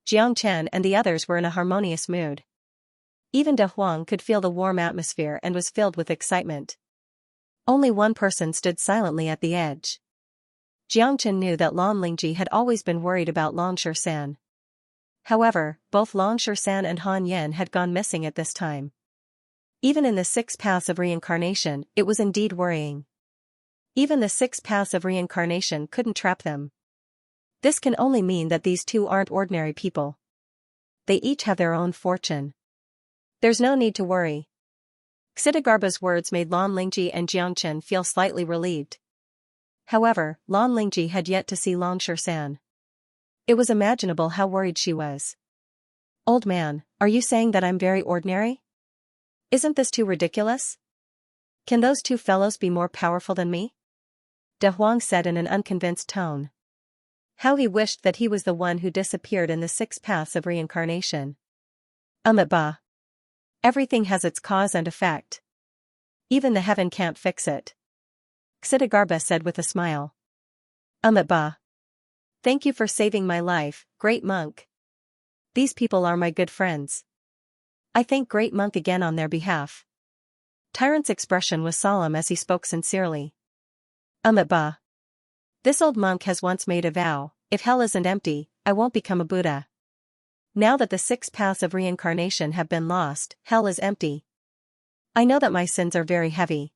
Xianxia and the others were in a harmonious mood. Even De Huang could feel the warm atmosphere and was filled with excitement. Only one person stood silently at the edge. Xianxia knew that Lan Lingji had always been worried about Long San. However, both Long San and Han Yan had gone missing at this time. Even in the 6 paths of reincarnation, it was indeed worrying. Even the 6 paths of reincarnation couldn't trap them. This can only mean that these two aren't ordinary people. They each have their own fortune. There's no need to worry. Xidigarba's words made Lan Lingji and Xianxia feel slightly relieved. However, Lan Lingji had yet to see Long San. It was imaginable how worried she was. Old man, are you saying that I'm very ordinary? Isn't this too ridiculous? Can those two fellows be more powerful than me? De Huang said in an unconvinced tone. How he wished that he was the one who disappeared in the 6 paths of reincarnation. Ba. Everything has its cause and effect. Even the heaven can't fix it. Xidigarba said with a smile. Ba. Thank you for saving my life, great monk. These people are my good friends. I thank great monk again on their behalf. Tyrant's expression was solemn as he spoke sincerely. Ba. This old monk has once made a vow, if hell isn't empty, I won't become a Buddha. Now that the 6 paths of reincarnation have been lost, hell is empty. I know that my sins are very heavy.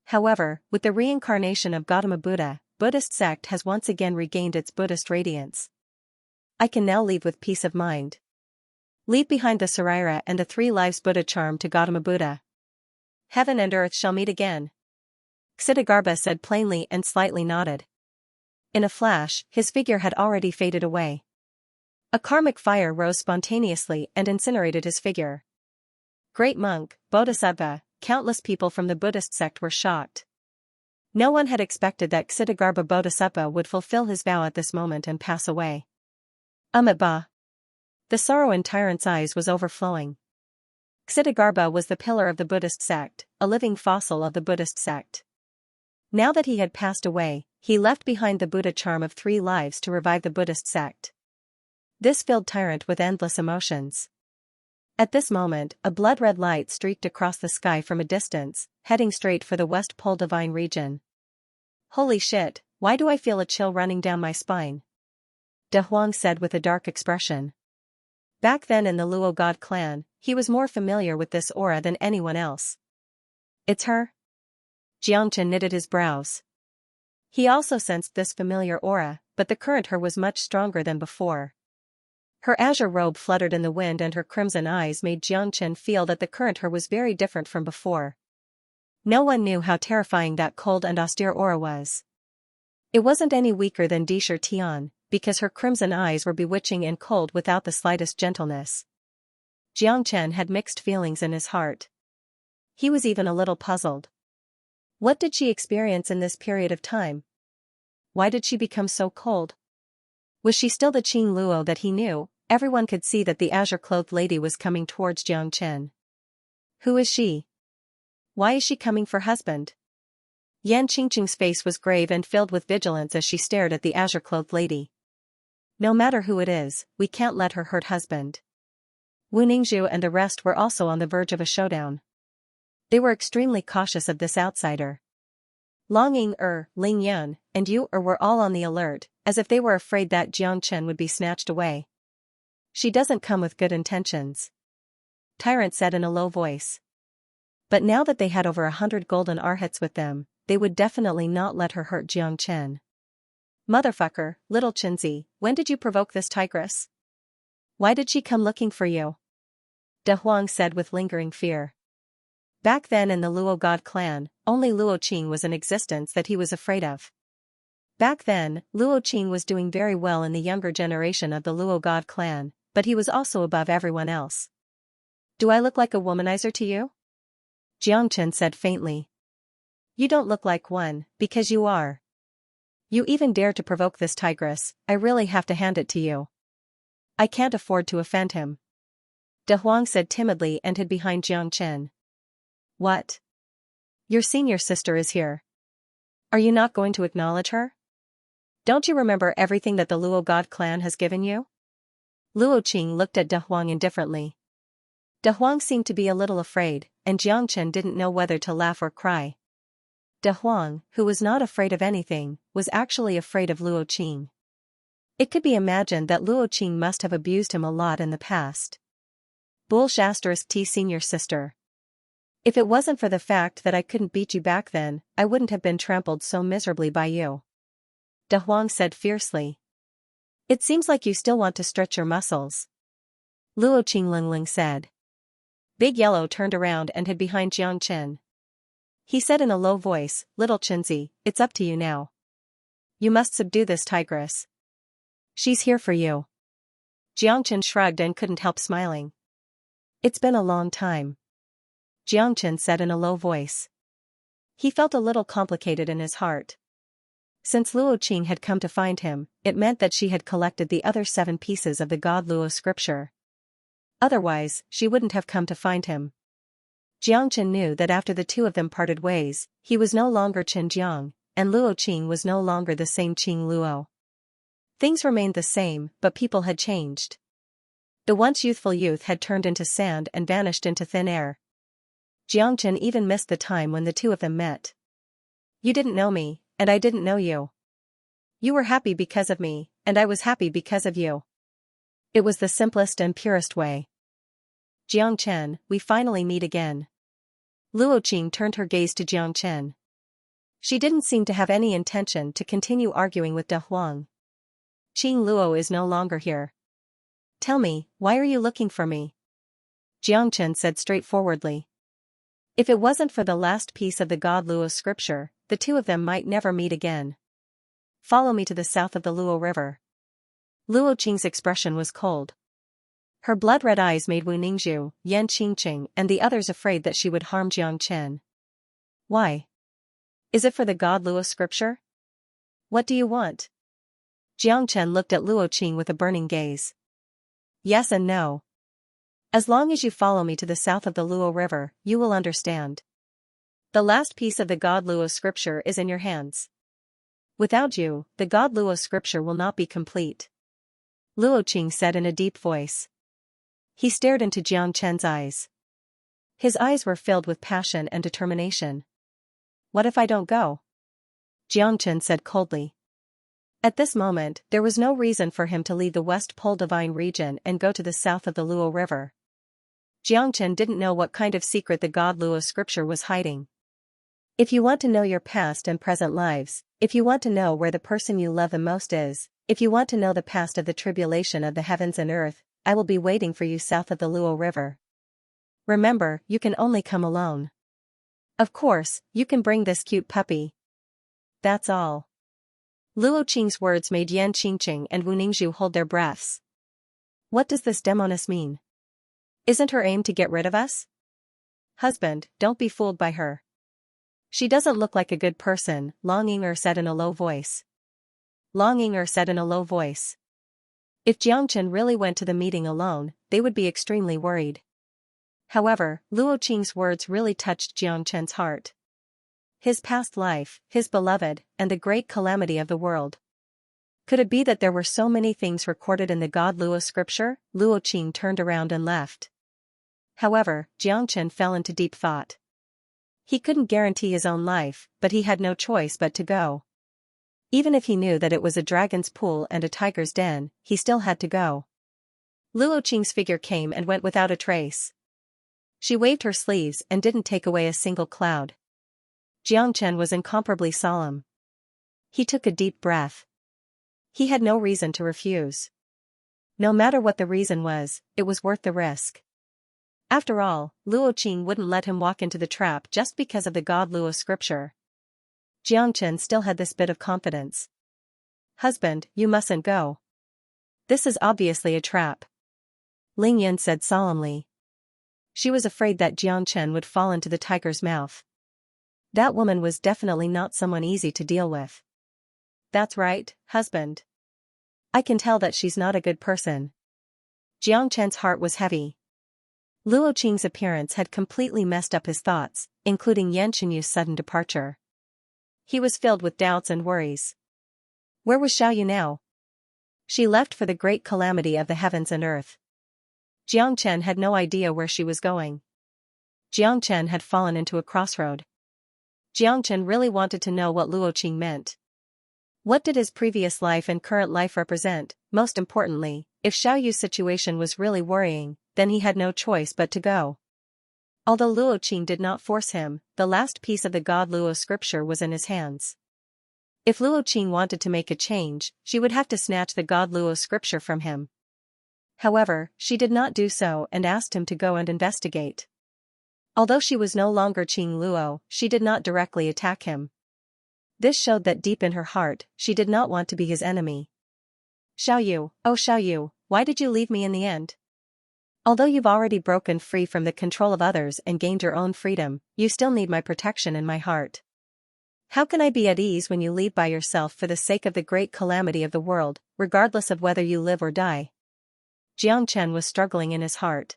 However, with the reincarnation of Gautama Buddha, Buddhist sect has once again regained its Buddhist radiance. I can now leave with peace of mind. Leave behind the Saraira and the 3 lives Buddha charm to Gautama Buddha. Heaven and earth shall meet again. Xidigarba said plainly and slightly nodded. In a flash, his figure had already faded away. A karmic fire rose spontaneously and incinerated his figure. Great monk, Bodhisattva, countless people from the Buddhist sect were shocked. No one had expected that Xidigarba Bodhisattva would fulfill his vow at this moment and pass away. Ba. The sorrow in Tyrant's eyes was overflowing. Xidigarba was the pillar of the Buddhist sect, a living fossil of the Buddhist sect. Now that he had passed away, he left behind the Buddha charm of 3 lives to revive the Buddhist sect. This filled Tyrant with endless emotions. At this moment, a blood-red light streaked across the sky from a distance, heading straight for the West Pole Divine region. Holy shit, why do I feel a chill running down my spine? De Huang said with a dark expression. Back then in the Luo God clan, he was more familiar with this aura than anyone else. It's her? Xianxia knitted his brows. He also sensed this familiar aura, but the current her was much stronger than before. Her azure robe fluttered in the wind and her crimson eyes made Xianxia feel that the current her was very different from before. No one knew how terrifying that cold and austere aura was. It wasn't any weaker than Disher Tian, because her crimson eyes were bewitching and cold without the slightest gentleness. Xianxia had mixed feelings in his heart. He was even a little puzzled. What did she experience in this period of time? Why did she become so cold? Was she still the Qing Luo that he knew? Everyone could see that the azure-clothed lady was coming towards Xianxia. Who is she? Why is she coming for husband? Yan Qingqing's face was grave and filled with vigilance as she stared at the azure-clothed lady. No matter who it is, we can't let her hurt husband. Wu Ningzhu and the rest were also on the verge of a showdown. They were extremely cautious of this outsider. Longing Ling Yun, and Yu were all on the alert, as if they were afraid that Xianxia would be snatched away. She doesn't come with good intentions, Tyrant said in a low voice. But now that they had over 100 golden arhats with them, they would definitely not let her hurt Xianxia. Motherfucker, little Qinzi, when did you provoke this tigress? Why did she come looking for you? De Huang said with lingering fear. Back then in the Luo God clan, only Luo Qing was in existence that he was afraid of. Back then, Luo Qing was doing very well in the younger generation of the Luo God clan, but he was also above everyone else. Do I look like a womanizer to you? Xianxia said faintly. You don't look like one, because you are. You even dare to provoke this tigress, I really have to hand it to you. I can't afford to offend him. De Huang said timidly and hid behind Xianxia. What? Your senior sister is here. Are you not going to acknowledge her? Don't you remember everything that the Luo God clan has given you? Luo Qing looked at De Huang indifferently. De Huang seemed to be a little afraid, and Xianxia didn't know whether to laugh or cry. De Huang, who was not afraid of anything, was actually afraid of Luo Qing. It could be imagined that Luo Qing must have abused him a lot in the past. Bullsh** T senior sister. If it wasn't for the fact that I couldn't beat you back then, I wouldn't have been trampled so miserably by you. De Huang said fiercely. It seems like you still want to stretch your muscles. Luo Qinglingling said. Big Yellow turned around and hid behind Xianxia. He said in a low voice, Little Qinzi, it's up to you now. You must subdue this tigress. She's here for you. Xianxia shrugged and couldn't help smiling. It's been a long time, Xianxia said in a low voice. He felt a little complicated in his heart. Since Luo Qing had come to find him, it meant that she had collected the other 7 pieces of the God Luo scripture. Otherwise, she wouldn't have come to find him. Xianxia knew that after the two of them parted ways, he was no longer Qin Jiang, and Luo Qing was no longer the same Qing Luo. Things remained the same, but people had changed. The once youthful youth had turned into sand and vanished into thin air. Xianxia even missed the time when the two of them met. You didn't know me, and I didn't know you. You were happy because of me, and I was happy because of you. It was the simplest and purest way. Xianxia, we finally meet again. Luo Qing turned her gaze to Xianxia. She didn't seem to have any intention to continue arguing with De Huang. Qing Luo is no longer here. Tell me, why are you looking for me? Xianxia said straightforwardly. If it wasn't for the last piece of the God Luo scripture, the two of them might never meet again. Follow me to the south of the Luo River. Luo Qing's expression was cold. Her blood-red eyes made Wu Ningzhu, Yan Qingqing and the others afraid that she would harm Xianxia. Why? Is it for the God Luo scripture? What do you want? Xianxia looked at Luo Qing with a burning gaze. Yes and no. As long as you follow me to the south of the Luo River, you will understand. The last piece of the God Luo scripture is in your hands. Without you, the God Luo scripture will not be complete. Luo Qing said in a deep voice. He stared into Jiang Chen's eyes. His eyes were filled with passion and determination. What if I don't go? Jiang Chen said coldly. At this moment, there was no reason for him to leave the West Pole Divine region and go to the south of the Luo River. Jiang Chen didn't know what kind of secret the God Luo scripture was hiding. If you want to know your past and present lives, if you want to know where the person you love the most is, if you want to know the past of the tribulation of the heavens and earth, I will be waiting for you south of the Luo River. Remember, you can only come alone. Of course, you can bring this cute puppy. That's all. Luo Qing's words made Yan Qingqing and Wu Ningzhu hold their breaths. What does this demoness mean? Isn't her aim to get rid of us? Husband, don't be fooled by her. She doesn't look like a good person, Long Ying'er said in a low voice. Long Ying'er said in a low voice. If Jiangchen really went to the meeting alone, they would be extremely worried. However, Luo Qing's words really touched Jiangchen's heart. His past life, his beloved, and the great calamity of the world. Could it be that there were so many things recorded in the God Luo scripture? Luo Qing turned around and left. However, Jiangchen fell into deep thought. He couldn't guarantee his own life, but he had no choice but to go. Even if he knew that it was a dragon's pool and a tiger's den, he still had to go. Luo Qing's figure came and went without a trace. She waved her sleeves and didn't take away a single cloud. Jiangchen was incomparably solemn. He took a deep breath. He had no reason to refuse. No matter what the reason was, it was worth the risk. After all, Luo Qing wouldn't let him walk into the trap just because of the God Luo scripture. Jiangchen still had this bit of confidence. Husband, you mustn't go. This is obviously a trap. Ling Yan said solemnly. She was afraid that Jiangchen would fall into the tiger's mouth. That woman was definitely not someone easy to deal with. That's right, husband. I can tell that she's not a good person. Jiangchen's heart was heavy. Luo Qing's appearance had completely messed up his thoughts, including Yan Qinyu's sudden departure. He was filled with doubts and worries. Where was Xiaoyu now? She left for the great calamity of the heavens and earth. Jiangchen had no idea where she was going. Jiangchen had fallen into a crossroad. Jiangchen really wanted to know what Luo Qing meant. What did his previous life and current life represent? Most importantly, if Xiaoyu's situation was really worrying, then he had no choice but to go. Although Luo Qing did not force him, the last piece of the God Luo scripture was in his hands. If Luo Qing wanted to make a change, she would have to snatch the God Luo scripture from him. However, she did not do so and asked him to go and investigate. Although she was no longer Qing Luo, she did not directly attack him. This showed that deep in her heart, she did not want to be his enemy. Xiaoyu, oh Xiaoyu, why did you leave me in the end? Although you've already broken free from the control of others and gained your own freedom, you still need my protection in my heart. How can I be at ease when you leave by yourself for the sake of the great calamity of the world, regardless of whether you live or die? Jiangchen was struggling in his heart.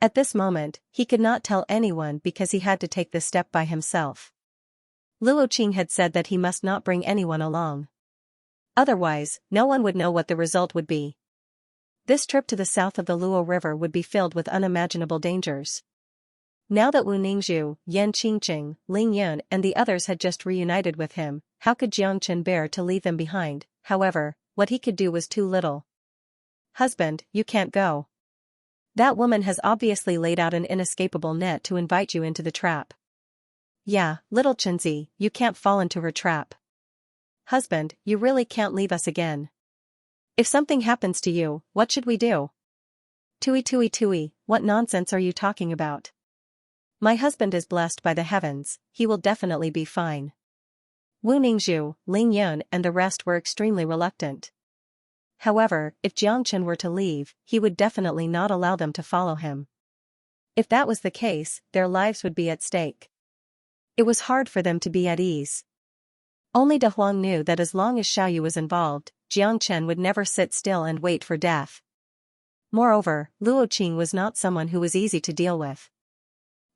At this moment, he could not tell anyone because he had to take the step by himself. Luo Qing had said that he must not bring anyone along. Otherwise, no one would know what the result would be. This trip to the south of the Luo River would be filled with unimaginable dangers. Now that Wu Ningzhu, Yan Qingqing, Ling Yun and the others had just reunited with him, how could Jiangchen bear to leave them behind? However, what he could do was too little. Husband, you can't go. That woman has obviously laid out an inescapable net to invite you into the trap. Yeah, little Chenzi, you can't fall into her trap. Husband, you really can't leave us again. If something happens to you, what should we do? Tui, what nonsense are you talking about? My husband is blessed by the heavens, he will definitely be fine. Wu Ningzhu, Ling Yun and the rest were extremely reluctant. However, if Jiangchen were to leave, he would definitely not allow them to follow him. If that was the case, their lives would be at stake. It was hard for them to be at ease. Only De Huang knew that as long as Xiaoyu was involved, Jiangchen would never sit still and wait for death. Moreover, Luo Qing was not someone who was easy to deal with.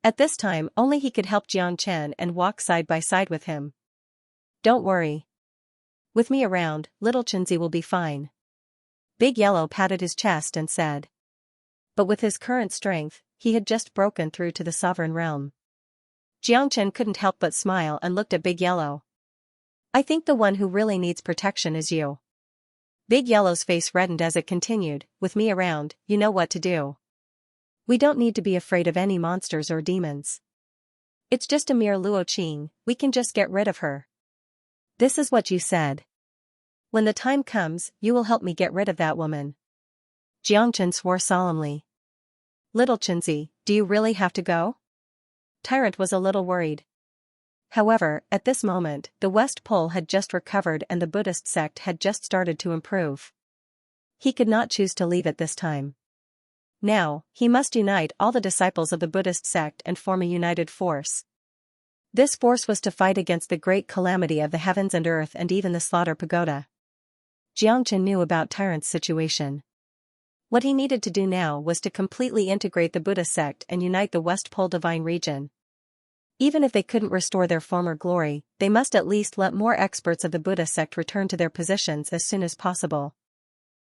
At this time only he could help Xianxia and walk side by side with him. Don't worry. With me around, little Xianxia will be fine. Big Yellow patted his chest and said. But with his current strength, he had just broken through to the sovereign realm. Xianxia couldn't help but smile and looked at Big Yellow. I think the one who really needs protection is you. Big Yellow's face reddened as it continued, with me around, you know what to do. We don't need to be afraid of any monsters or demons. It's just a mere Luo Qing, we can just get rid of her. This is what you said. When the time comes, you will help me get rid of that woman. Xianxia swore solemnly. Little Xianxia, do you really have to go? Tyrant was a little worried. However, at this moment, the West Pole had just recovered and the Buddhist sect had just started to improve. He could not choose to leave at this time. Now, he must unite all the disciples of the Buddhist sect and form a united force. This force was to fight against the great calamity of the heavens and earth and even the slaughter pagoda. Xianxia knew about Tyrant's situation. What he needed to do now was to completely integrate the Buddha sect and unite the West Pole divine region. Even if they couldn't restore their former glory, they must at least let more experts of the Buddha sect return to their positions as soon as possible.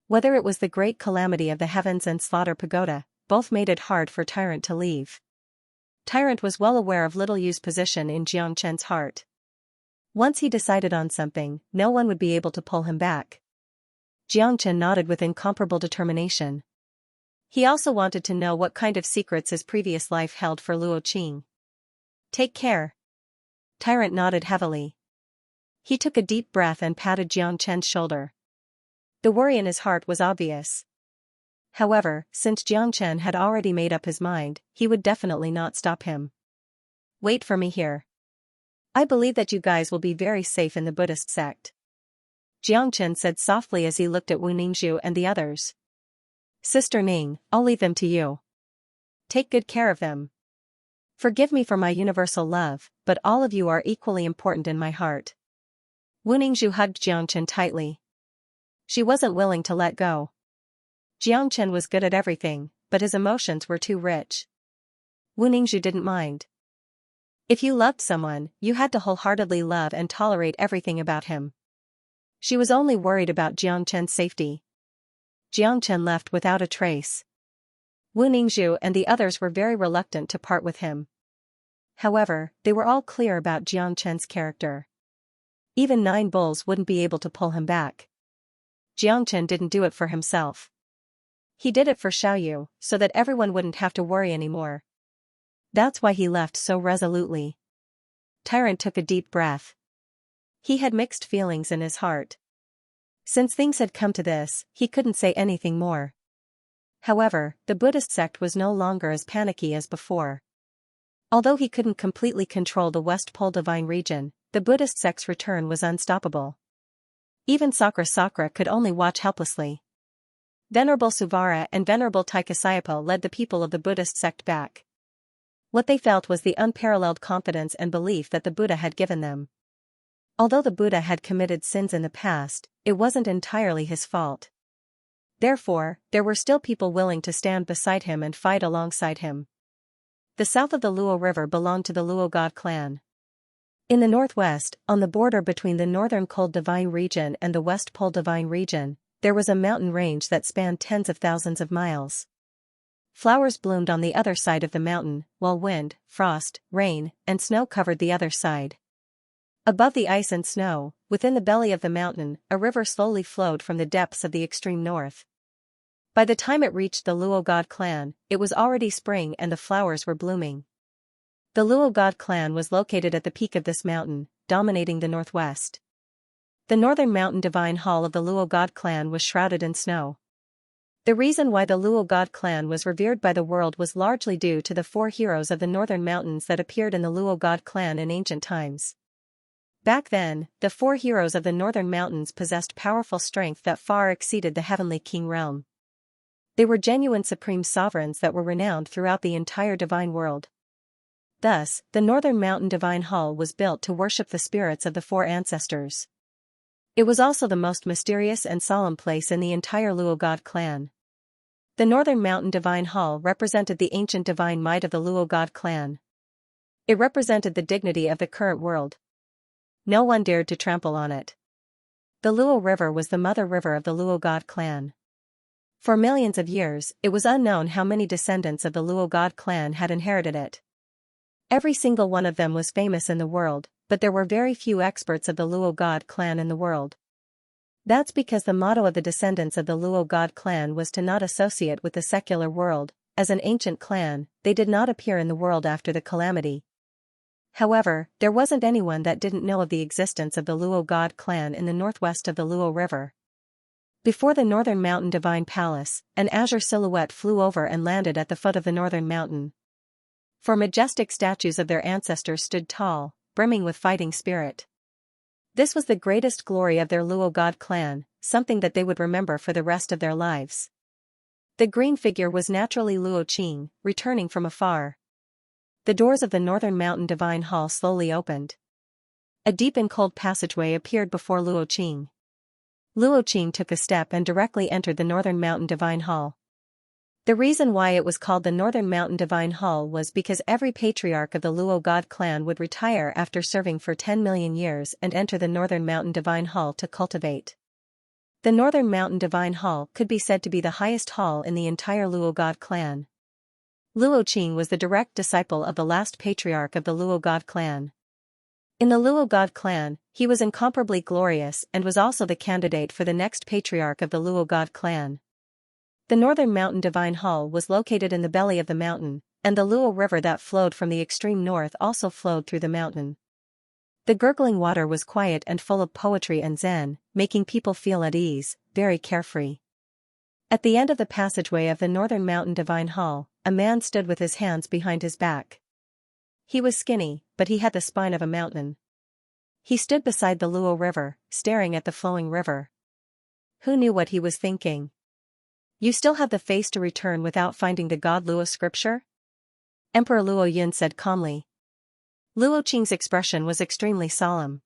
Whether it was the great calamity of the heavens and slaughter pagoda, both made it hard for Tyrant to leave. Tyrant was well aware of Little Yu's position in Xianxia's heart. Once he decided on something, no one would be able to pull him back. Xianxia nodded with incomparable determination. He also wanted to know what kind of secrets his previous life held for Luo Qing. Take care. Tyrant nodded heavily. He took a deep breath and patted Xianxia's shoulder. The worry in his heart was obvious. However, since Xianxia had already made up his mind, he would definitely not stop him. Wait for me here. I believe that you guys will be very safe in the Buddhist sect. Xianxia said softly as he looked at Wu Ningzhu and the others. Sister Ning, I'll leave them to you. Take good care of them. Forgive me for my universal love, but all of you are equally important in my heart. Wu Ningzhu hugged Xianxia tightly. She wasn't willing to let go. Xianxia was good at everything, but his emotions were too rich. Wu Ningzhu didn't mind. If you loved someone, you had to wholeheartedly love and tolerate everything about him. She was only worried about Xianxia's safety. Xianxia left without a trace. Wu Ningzhu and the others were very reluctant to part with him. However, they were all clear about Xianxia's character. Even 9 bulls wouldn't be able to pull him back. Xianxia didn't do it for himself. He did it for Xiaoyu, so that everyone wouldn't have to worry anymore. That's why he left so resolutely. Tyrant took a deep breath. He had mixed feelings in his heart. Since things had come to this, he couldn't say anything more. However, the Buddhist sect was no longer as panicky as before. Although he couldn't completely control the West Pole divine region, the Buddhist sect's return was unstoppable. Even Sakra could only watch helplessly. Venerable Suvara and Venerable Taikasayapa led the people of the Buddhist sect back. What they felt was the unparalleled confidence and belief that the Buddha had given them. Although the Buddha had committed sins in the past, it wasn't entirely his fault. Therefore, there were still people willing to stand beside him and fight alongside him. The south of the Luo River belonged to the Luo God clan. In the northwest, on the border between the northern cold divine region and the West Pole divine region, there was a mountain range that spanned tens of thousands of miles. Flowers bloomed on the other side of the mountain, while wind, frost, rain, and snow covered the other side. Above the ice and snow, within the belly of the mountain, a river slowly flowed from the depths of the extreme north. By the time it reached the Luo God clan, it was already spring and the flowers were blooming. The Luo God clan was located at the peak of this mountain, dominating the northwest. The northern mountain divine hall of the Luo God clan was shrouded in snow. The reason why the Luo God clan was revered by the world was largely due to the 4 heroes of the northern mountains that appeared in the Luo God clan in ancient times. Back then, the 4 heroes of the northern mountains possessed powerful strength that far exceeded the heavenly king realm. They were genuine supreme sovereigns that were renowned throughout the entire divine world. Thus, the northern mountain divine hall was built to worship the spirits of the 4 ancestors. It was also the most mysterious and solemn place in the entire Luo God clan. The Northern Mountain Divine Hall represented the ancient divine might of the Luo god clan. It represented the dignity of the current world. No one dared to trample on it. The Luo River was the mother river of the Luo god clan. For millions of years, it was unknown how many descendants of the Luo god clan had inherited it. Every single one of them was famous in the world, but there were very few experts of the Luo god clan in the world. That's because the motto of the descendants of the Luo god clan was to not associate with the secular world. As an ancient clan, they did not appear in the world after the calamity. However, there wasn't anyone that didn't know of the existence of the Luo god clan in the northwest of the Luo River. Before the Northern Mountain Divine Palace, an azure silhouette flew over and landed at the foot of the Northern Mountain. Four majestic statues of their ancestors stood tall, brimming with fighting spirit. This was the greatest glory of their Luo god clan, something that they would remember for the rest of their lives. The green figure was naturally Luo Qing, returning from afar. The doors of the Northern Mountain Divine Hall slowly opened. A deep and cold passageway appeared before Luo Qing. Luo Qing took a step and directly entered the Northern Mountain Divine Hall. The reason why it was called the Northern Mountain Divine Hall was because every patriarch of the Luo god clan would retire after serving for 10 million years and enter the Northern Mountain Divine Hall to cultivate. The Northern Mountain Divine Hall could be said to be the highest hall in the entire Luo god clan. Luo Qing was the direct disciple of the last patriarch of the Luo god clan. In the Luo god clan, he was incomparably glorious and was also the candidate for the next patriarch of the Luo god clan. The Northern Mountain Divine Hall was located in the belly of the mountain, and the Luo River that flowed from the extreme north also flowed through the mountain. The gurgling water was quiet and full of poetry and zen, making people feel at ease, very carefree. At the end of the passageway of the Northern Mountain Divine Hall, a man stood with his hands behind his back. He was skinny, but he had the spine of a mountain. He stood beside the Luo River, staring at the flowing river. Who knew what he was thinking? You still have the face to return without finding the god Luo scripture? Emperor Luo Yun said calmly. Luo Qing's expression was extremely solemn.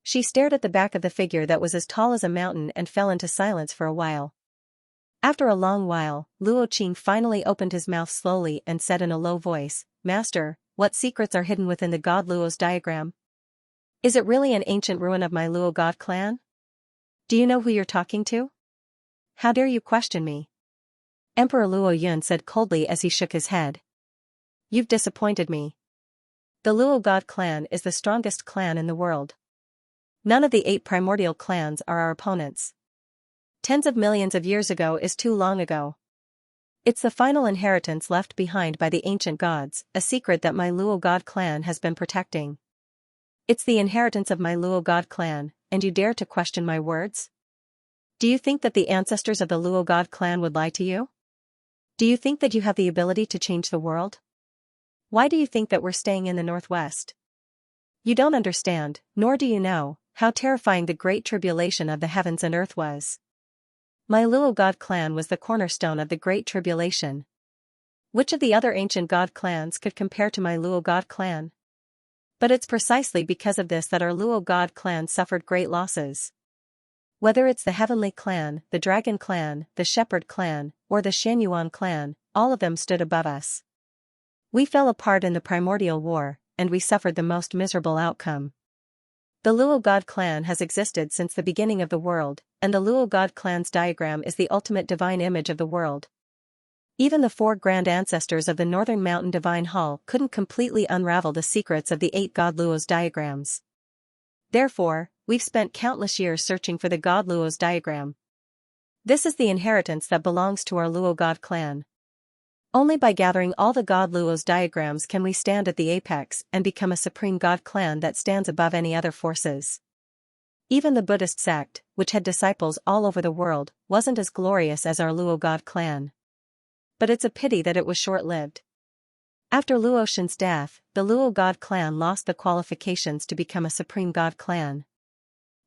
She stared at the back of the figure that was as tall as a mountain and fell into silence for a while. After a long while, Luo Qing finally opened his mouth slowly and said in a low voice, "Master, what secrets are hidden within the god Luo's diagram? Is it really an ancient ruin of my Luo god clan? Do you know who you're talking to? How dare you question me?" Emperor Luo Yun said coldly as he shook his head. "You've disappointed me. The Luo god clan is the strongest clan in the world. None of the 8 primordial clans are our opponents. Tens of millions of years ago is too long ago. It's the final inheritance left behind by the ancient gods, a secret that my Luo god clan has been protecting. It's the inheritance of my Luo god clan, and you dare to question my words? Do you think that the ancestors of the Luo god clan would lie to you? Do you think that you have the ability to change the world? Why do you think that we're staying in the northwest? You don't understand, nor do you know, how terrifying the great tribulation of the heavens and earth was. My Luo god clan was the cornerstone of the Great Tribulation. Which of the other ancient god clans could compare to my Luo god clan? But it's precisely because of this that our Luo god clan suffered great losses. Whether it's the Heavenly Clan, the Dragon Clan, the Shepherd Clan, or the Xianxia clan, all of them stood above us. We fell apart in the primordial war, and we suffered the most miserable outcome. The Luo god clan has existed since the beginning of the world, and the Luo god clan's diagram is the ultimate divine image of the world. Even the 4 grand ancestors of the Northern Mountain Divine Hall couldn't completely unravel the secrets of the 8 god Luo's diagrams. Therefore, we've spent countless years searching for the god Luo's diagram. This is the inheritance that belongs to our Luo god clan. Only by gathering all the god Luo's diagrams can we stand at the apex and become a supreme god clan that stands above any other forces. Even the Buddhist sect, which had disciples all over the world, wasn't as glorious as our Luo god clan. But it's a pity that it was short-lived. After Luo Shen's death, the Luo god clan lost the qualifications to become a supreme god clan.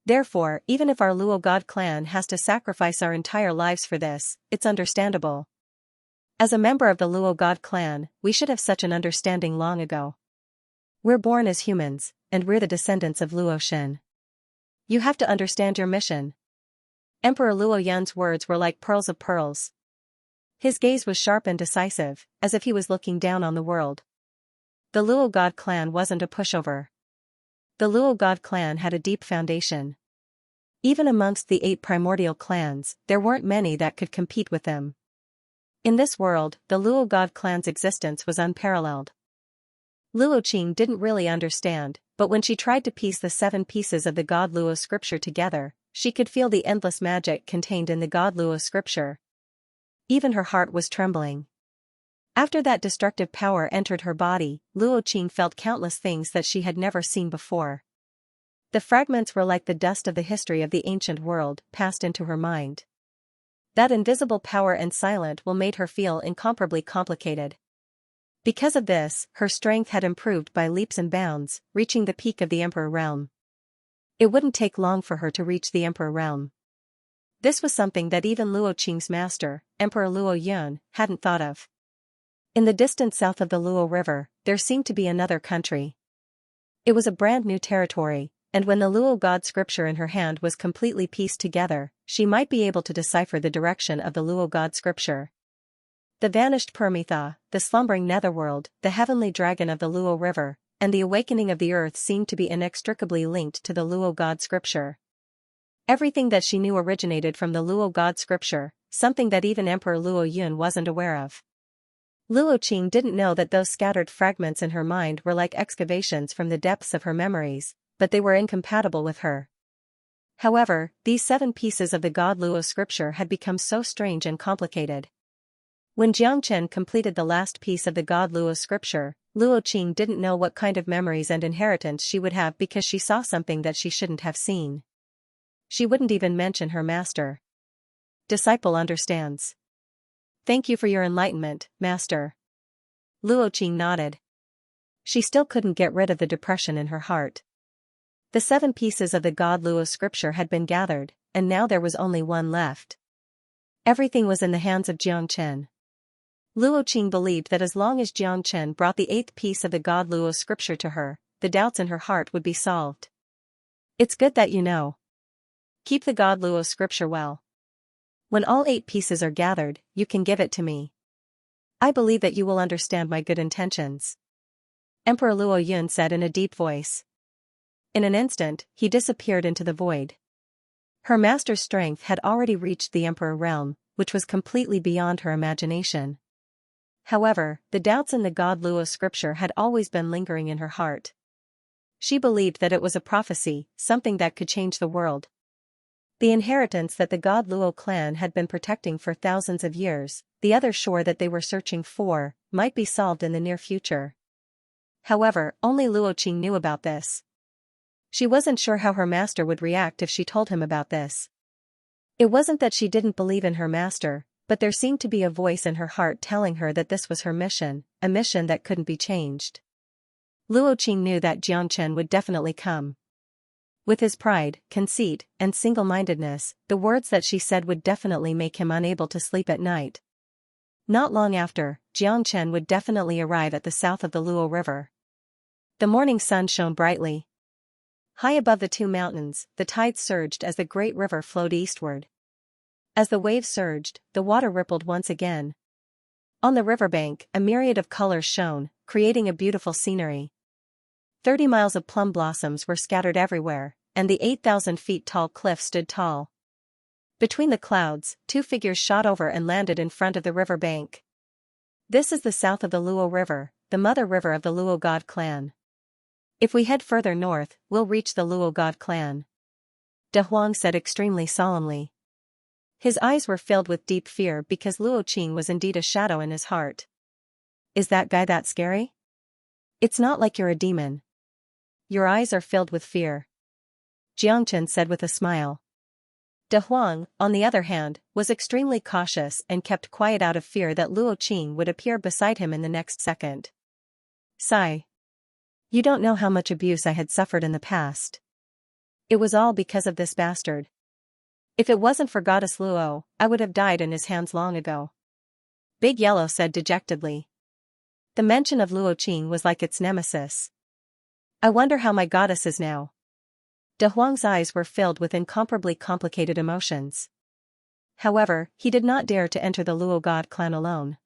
Therefore, even if our Luo god clan has to sacrifice our entire lives for this, it's understandable. As a member of the Luo god clan, we should have such an understanding long ago. We're born as humans, and we're the descendants of Luo Shen. You have to understand your mission. Emperor Luo Yun's words were like pearls of pearls. His gaze was sharp and decisive, as if he was looking down on the world. The Luo God clan wasn't a pushover. The Luo God clan had a deep foundation. Even amongst the 8 primordial clans, there weren't many that could compete with them. In this world, the Luo God clan's existence was unparalleled. Luo Qing didn't really understand, but when she tried to piece the 7 pieces of the God Luo scripture together, she could feel the endless magic contained in the God Luo scripture. Even her heart was trembling. After that destructive power entered her body, Luo Qing felt countless things that she had never seen before. The fragments were like the dust of the history of the ancient world, passed into her mind. That invisible power and silent will made her feel incomparably complicated. Because of this, her strength had improved by leaps and bounds, reaching the peak of the Emperor realm. It wouldn't take long for her to reach the Emperor realm. This was something that even Luo Qing's master, Emperor Luo Yun, hadn't thought of. In the distant south of the Luo River, there seemed to be another country. It was a brand new territory, and when the Luo God scripture in her hand was completely pieced together, she might be able to decipher the direction of the Luo God scripture. The vanished Permitha, the slumbering netherworld, the heavenly dragon of the Luo River, and the awakening of the earth seemed to be inextricably linked to the Luo God scripture. Everything that she knew originated from the Luo God scripture, something that even Emperor Luo Yun wasn't aware of. Luo Qing didn't know that those scattered fragments in her mind were like excavations from the depths of her memories, but they were incompatible with her. However, these 7 pieces of the God Luo scripture had become so strange and complicated. When Xianxia completed the last piece of the God Luo scripture, Luo Qing didn't know what kind of memories and inheritance she would have because she saw something that she shouldn't have seen. She wouldn't even mention her master. Disciple understands. Thank you for your enlightenment, master. Luo Qing nodded. She still couldn't get rid of the depression in her heart. The 7 pieces of the God Luo scripture had been gathered, and now there was only one left. Everything was in the hands of Xianxia. Luo Qing believed that as long as Xianxia brought the 8th piece of the God Luo scripture to her, the doubts in her heart would be solved. It's good that you know. Keep the God Luo scripture well. When all 8 pieces are gathered, you can give it to me. I believe that you will understand my good intentions. Emperor Luo Yun said in a deep voice. In an instant, he disappeared into the void. Her master's strength had already reached the Emperor realm, which was completely beyond her imagination. However, the doubts in the God Luo scripture had always been lingering in her heart. She believed that it was a prophecy, something that could change the world. The inheritance that the God Luo clan had been protecting for thousands of years, the other shore that they were searching for, might be solved in the near future. However, only Luo Qing knew about this. She wasn't sure how her master would react if she told him about this. It wasn't that she didn't believe in her master, but there seemed to be a voice in her heart telling her that this was her mission, a mission that couldn't be changed. Luo Qing knew that Xianxia would definitely come. With his pride, conceit, and single-mindedness, the words that she said would definitely make him unable to sleep at night. Not long after, Xianxia would definitely arrive at the south of the Luo River. The morning sun shone brightly. High above the 2 mountains, the tide surged as the great river flowed eastward. As the waves surged, the water rippled once again. On the riverbank, a myriad of colors shone, creating a beautiful scenery. 30 miles of plum blossoms were scattered everywhere, and the 8,000 feet tall cliff stood tall. Between the clouds, 2 figures shot over and landed in front of the river bank. This is the south of the Luo River, the mother river of the Luo God clan. If we head further north, we'll reach the Luo God clan. De Huang said extremely solemnly. His eyes were filled with deep fear because Luo Qing was indeed a shadow in his heart. Is that guy that scary? It's not like you're a demon. Your eyes are filled with fear. Jiangchen said with a smile. De Huang, on the other hand, was extremely cautious and kept quiet out of fear that Luo Qing would appear beside him in the next second. Sigh. You don't know how much abuse I had suffered in the past. It was all because of this bastard. If it wasn't for Goddess Luo, I would have died in his hands long ago. Big Yellow said dejectedly. The mention of Luo Qing was like its nemesis. I wonder how my goddess is now. De Huang's eyes were filled with incomparably complicated emotions. However, he did not dare to enter the Luo god clan alone.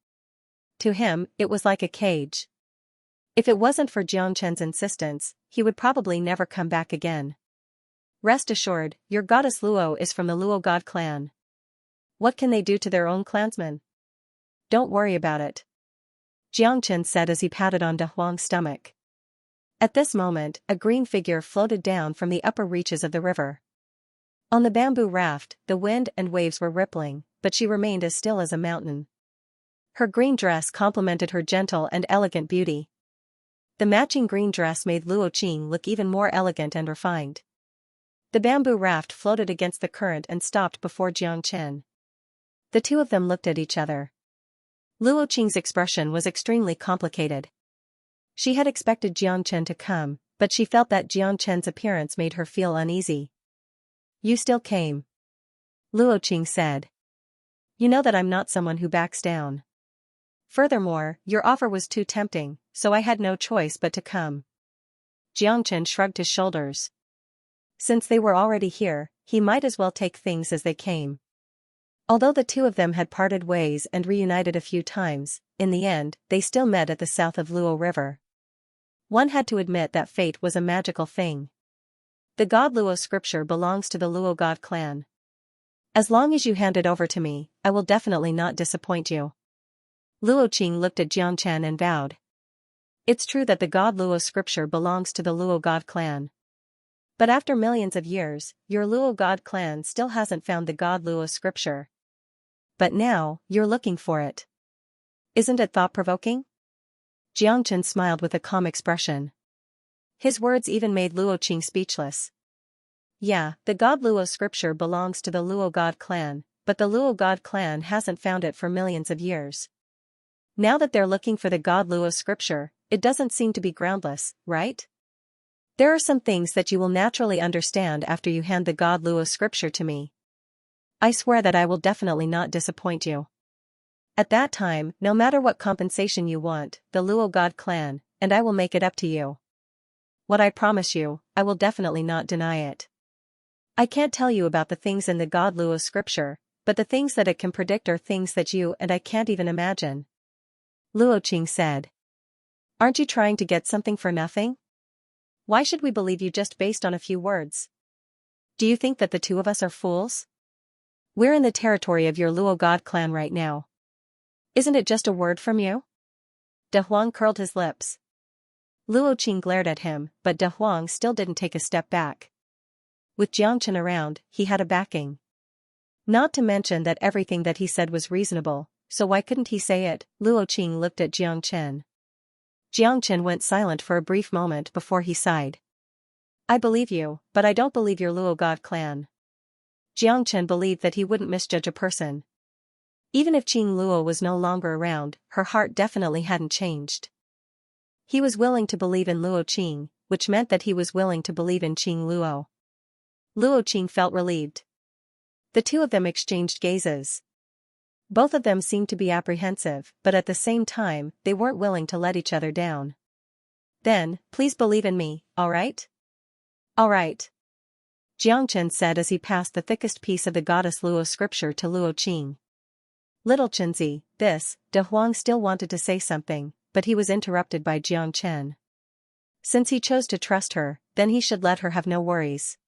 To him, it was like a cage. If it wasn't for Xianxia's insistence, he would probably never come back again. Rest assured, your goddess Luo is from the Luo god clan. What can they do to their own clansmen? Don't worry about it, Xianxia said as he patted on De Huang's stomach. At this moment, a green figure floated down from the upper reaches of the river. On the bamboo raft, the wind and waves were rippling, but she remained as still as a mountain. Her green dress complemented her gentle and elegant beauty. The matching green dress made Luo Qing look even more elegant and refined. The bamboo raft floated against the current and stopped before Xianxia. The two of them looked at each other. Luo Qing's expression was extremely complicated. She had expected Xianxia to come, but she felt that Xianxia's appearance made her feel uneasy. You still came, Luo Qing said. You know that I'm not someone who backs down. Furthermore, your offer was too tempting, so I had no choice but to come. Xianxia shrugged his shoulders. Since they were already here, he might as well take things as they came. Although the two of them had parted ways and reunited a few times, in the end, they still met at the south of Luo River. One had to admit that fate was a magical thing. The god Luo scripture belongs to the Luo god clan. As long as you hand it over to me, I will definitely not disappoint you. Luo Qing looked at Xianxia and vowed. It's true that the god Luo scripture belongs to the Luo god clan. But after millions of years, your Luo god clan still hasn't found the god Luo scripture. But now, you're looking for it. Isn't it thought-provoking? Xianxia smiled with a calm expression. His words even made Luo Qing speechless. Yeah, the god Luo scripture belongs to the Luo god clan, but the Luo god clan hasn't found it for millions of years. Now that they're looking for the god Luo scripture, it doesn't seem to be groundless, right? There are some things that you will naturally understand after you hand the god Luo scripture to me. I swear that I will definitely not disappoint you. At that time, no matter what compensation you want, the Luo god clan, and I will make it up to you. What I promise you, I will definitely not deny it. I can't tell you about the things in the god Luo scripture, but the things that it can predict are things that you and I can't even imagine. Luo Qing said. Aren't you trying to get something for nothing? Why should we believe you just based on a few words? Do you think that the two of us are fools? We're in the territory of your Luo god clan right now. Isn't it just a word from you? De Huang curled his lips. Luo Qing glared at him, but De Huang still didn't take a step back. With Xianxia around, he had a backing. Not to mention that everything that he said was reasonable, so why couldn't he say it? Luo Qing looked at Xianxia. Xianxia went silent for a brief moment before he sighed. I believe you, but I don't believe your Luo god clan. Xianxia believed that he wouldn't misjudge a person. Even if Qing Luo was no longer around, her heart definitely hadn't changed. He was willing to believe in Luo Qing, which meant that he was willing to believe in Qing Luo. Luo Qing felt relieved. The two of them exchanged gazes. Both of them seemed to be apprehensive, but at the same time, they weren't willing to let each other down. Then, please believe in me, all right? All right, Xianxia said as he passed the thickest piece of the goddess Luo scripture to Luo Qing. Little Chenzi, De Huang still wanted to say something, but he was interrupted by Xianxia. Since he chose to trust her, then he should let her have no worries.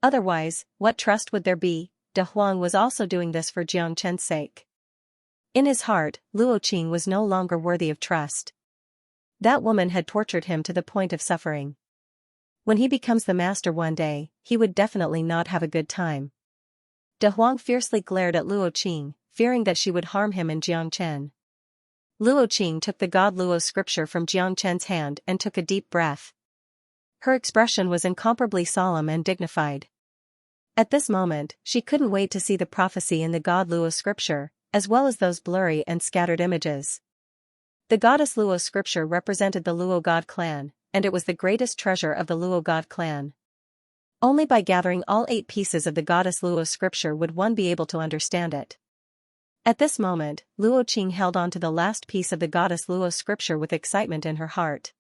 Otherwise, what trust would there be? De Huang was also doing this for Xianxia's sake. In his heart, Luo Qing was no longer worthy of trust. That woman had tortured him to the point of suffering. When he becomes the master one day, he would definitely not have a good time. De Huang fiercely glared at Luo Qing, fearing that she would harm him and Xianxia. Luo Qing took the god Luo scripture from Xianxia's hand and took a deep breath. Her expression was incomparably solemn and dignified. At this moment, she couldn't wait to see the prophecy in the god Luo scripture, as well as those blurry and scattered images. The goddess Luo scripture represented the Luo god clan, and it was the greatest treasure of the Luo god clan. Only by gathering all 8 pieces of the goddess Luo scripture would one be able to understand it. At this moment, Luo Qing held on to the last piece of the goddess Luo scripture with excitement in her heart.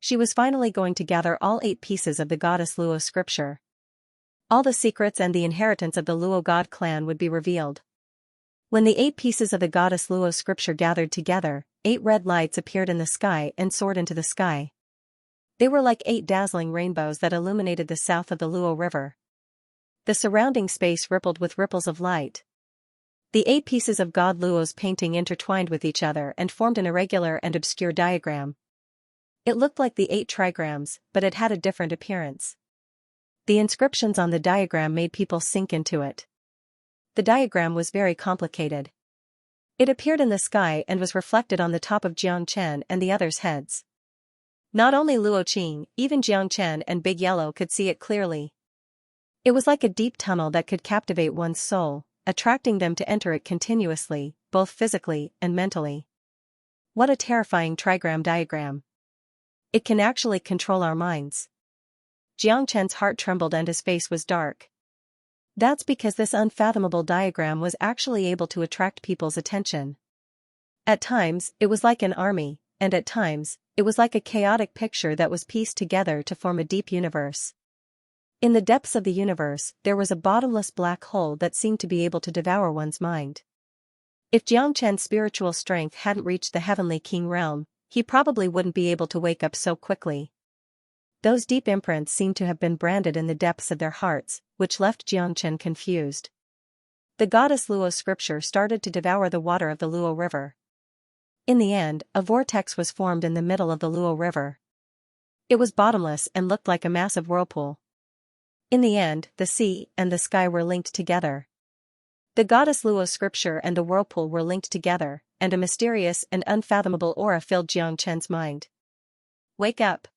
She was finally going to gather all 8 pieces of the goddess Luo scripture. All the secrets and the inheritance of the Luo god clan would be revealed. When the 8 pieces of the goddess Luo scripture gathered together, 8 red lights appeared in the sky and soared into the sky. They were like 8 dazzling rainbows that illuminated the south of the Luo River. The surrounding space rippled with ripples of light. The 8 pieces of God Luo's painting intertwined with each other and formed an irregular and obscure diagram. It looked like the 8 trigrams, but it had a different appearance. The inscriptions on the diagram made people sink into it. The diagram was very complicated. It appeared in the sky and was reflected on the top of Xianxia and the others' heads. Not only Luo Qing, even Xianxia and Big Yellow could see it clearly. It was like a deep tunnel that could captivate one's soul, attracting them to enter it continuously, both physically and mentally. What a terrifying trigram diagram. It can actually control our minds. Xianxia's heart trembled and his face was dark. That's because this unfathomable diagram was actually able to attract people's attention. At times, it was like an army, and at times, it was like a chaotic picture that was pieced together to form a deep universe. In the depths of the universe, there was a bottomless black hole that seemed to be able to devour one's mind. If Xianxia's spiritual strength hadn't reached the heavenly king realm, he probably wouldn't be able to wake up so quickly. Those deep imprints seemed to have been branded in the depths of their hearts, which left Xianxia confused. The goddess Luo's scripture started to devour the water of the Luo River. In the end, a vortex was formed in the middle of the Luo River. It was bottomless and looked like a massive whirlpool. In the end, the sea and the sky were linked together. The goddess Luo's scripture and the whirlpool were linked together, and a mysterious and unfathomable aura filled Xianxia's mind. "Wake up!"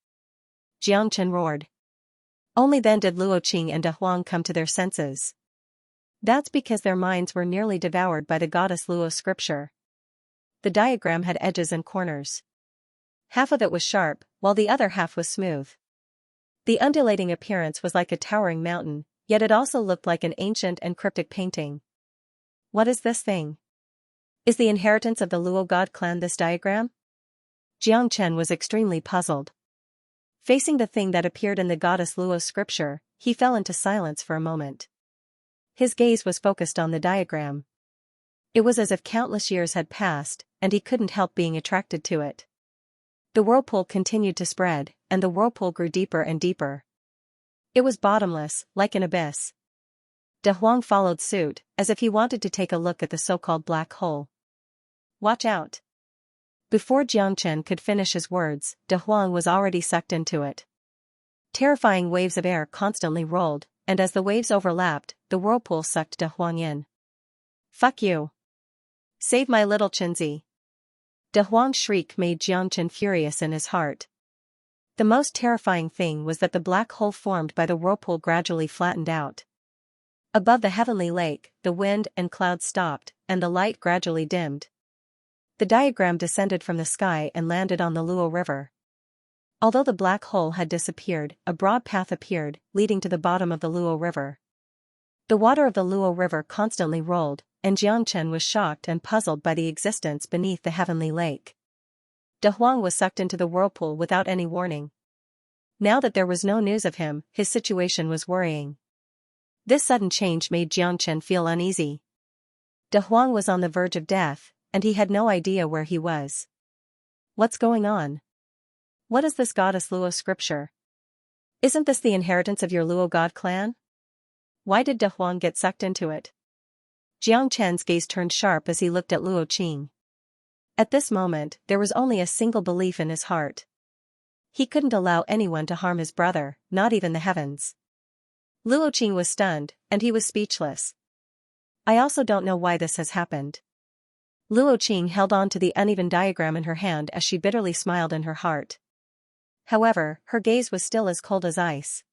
Xianxia roared. Only then did Luo Qing and De Huang come to their senses. That's because their minds were nearly devoured by the goddess Luo's scripture. The diagram had edges and corners. Half of it was sharp, while the other half was smooth. The undulating appearance was like a towering mountain, yet it also looked like an ancient and cryptic painting. What is this thing? Is the inheritance of the Luo god clan this diagram? Xianxia was extremely puzzled. Facing the thing that appeared in the goddess Luo's scripture, he fell into silence for a moment. His gaze was focused on the diagram. It was as if countless years had passed, and he couldn't help being attracted to it. The whirlpool continued to spread, and the whirlpool grew deeper and deeper. It was bottomless, like an abyss. De Huang followed suit, as if he wanted to take a look at the so-called black hole. "Watch out!" Before Xianxia could finish his words, De Huang was already sucked into it. Terrifying waves of air constantly rolled, and as the waves overlapped, the whirlpool sucked De Huang in. "Fuck you! Save my little Qinzi!" De Huang's shriek made Xianxia furious in his heart. The most terrifying thing was that the black hole formed by the whirlpool gradually flattened out. Above the heavenly lake, the wind and clouds stopped, and the light gradually dimmed. The diagram descended from the sky and landed on the Luo River. Although the black hole had disappeared, a broad path appeared, leading to the bottom of the Luo River. The water of the Luo River constantly rolled, and Xianxia was shocked and puzzled by the existence beneath the heavenly lake. De Huang was sucked into the whirlpool without any warning. Now that there was no news of him, his situation was worrying. This sudden change made Xianxia feel uneasy. De Huang was on the verge of death, and he had no idea where he was. What's going on? What is this goddess Luo scripture? Isn't this the inheritance of your Luo god clan? Why did De Huang get sucked into it? Xianxia's gaze turned sharp as he looked at Luo Qing. At this moment, there was only a single belief in his heart. He couldn't allow anyone to harm his brother, not even the heavens. Luo Qing was stunned, and he was speechless. "I also don't know why this has happened." Luo Qing held on to the uneven diagram in her hand as she bitterly smiled in her heart. However, her gaze was still as cold as ice.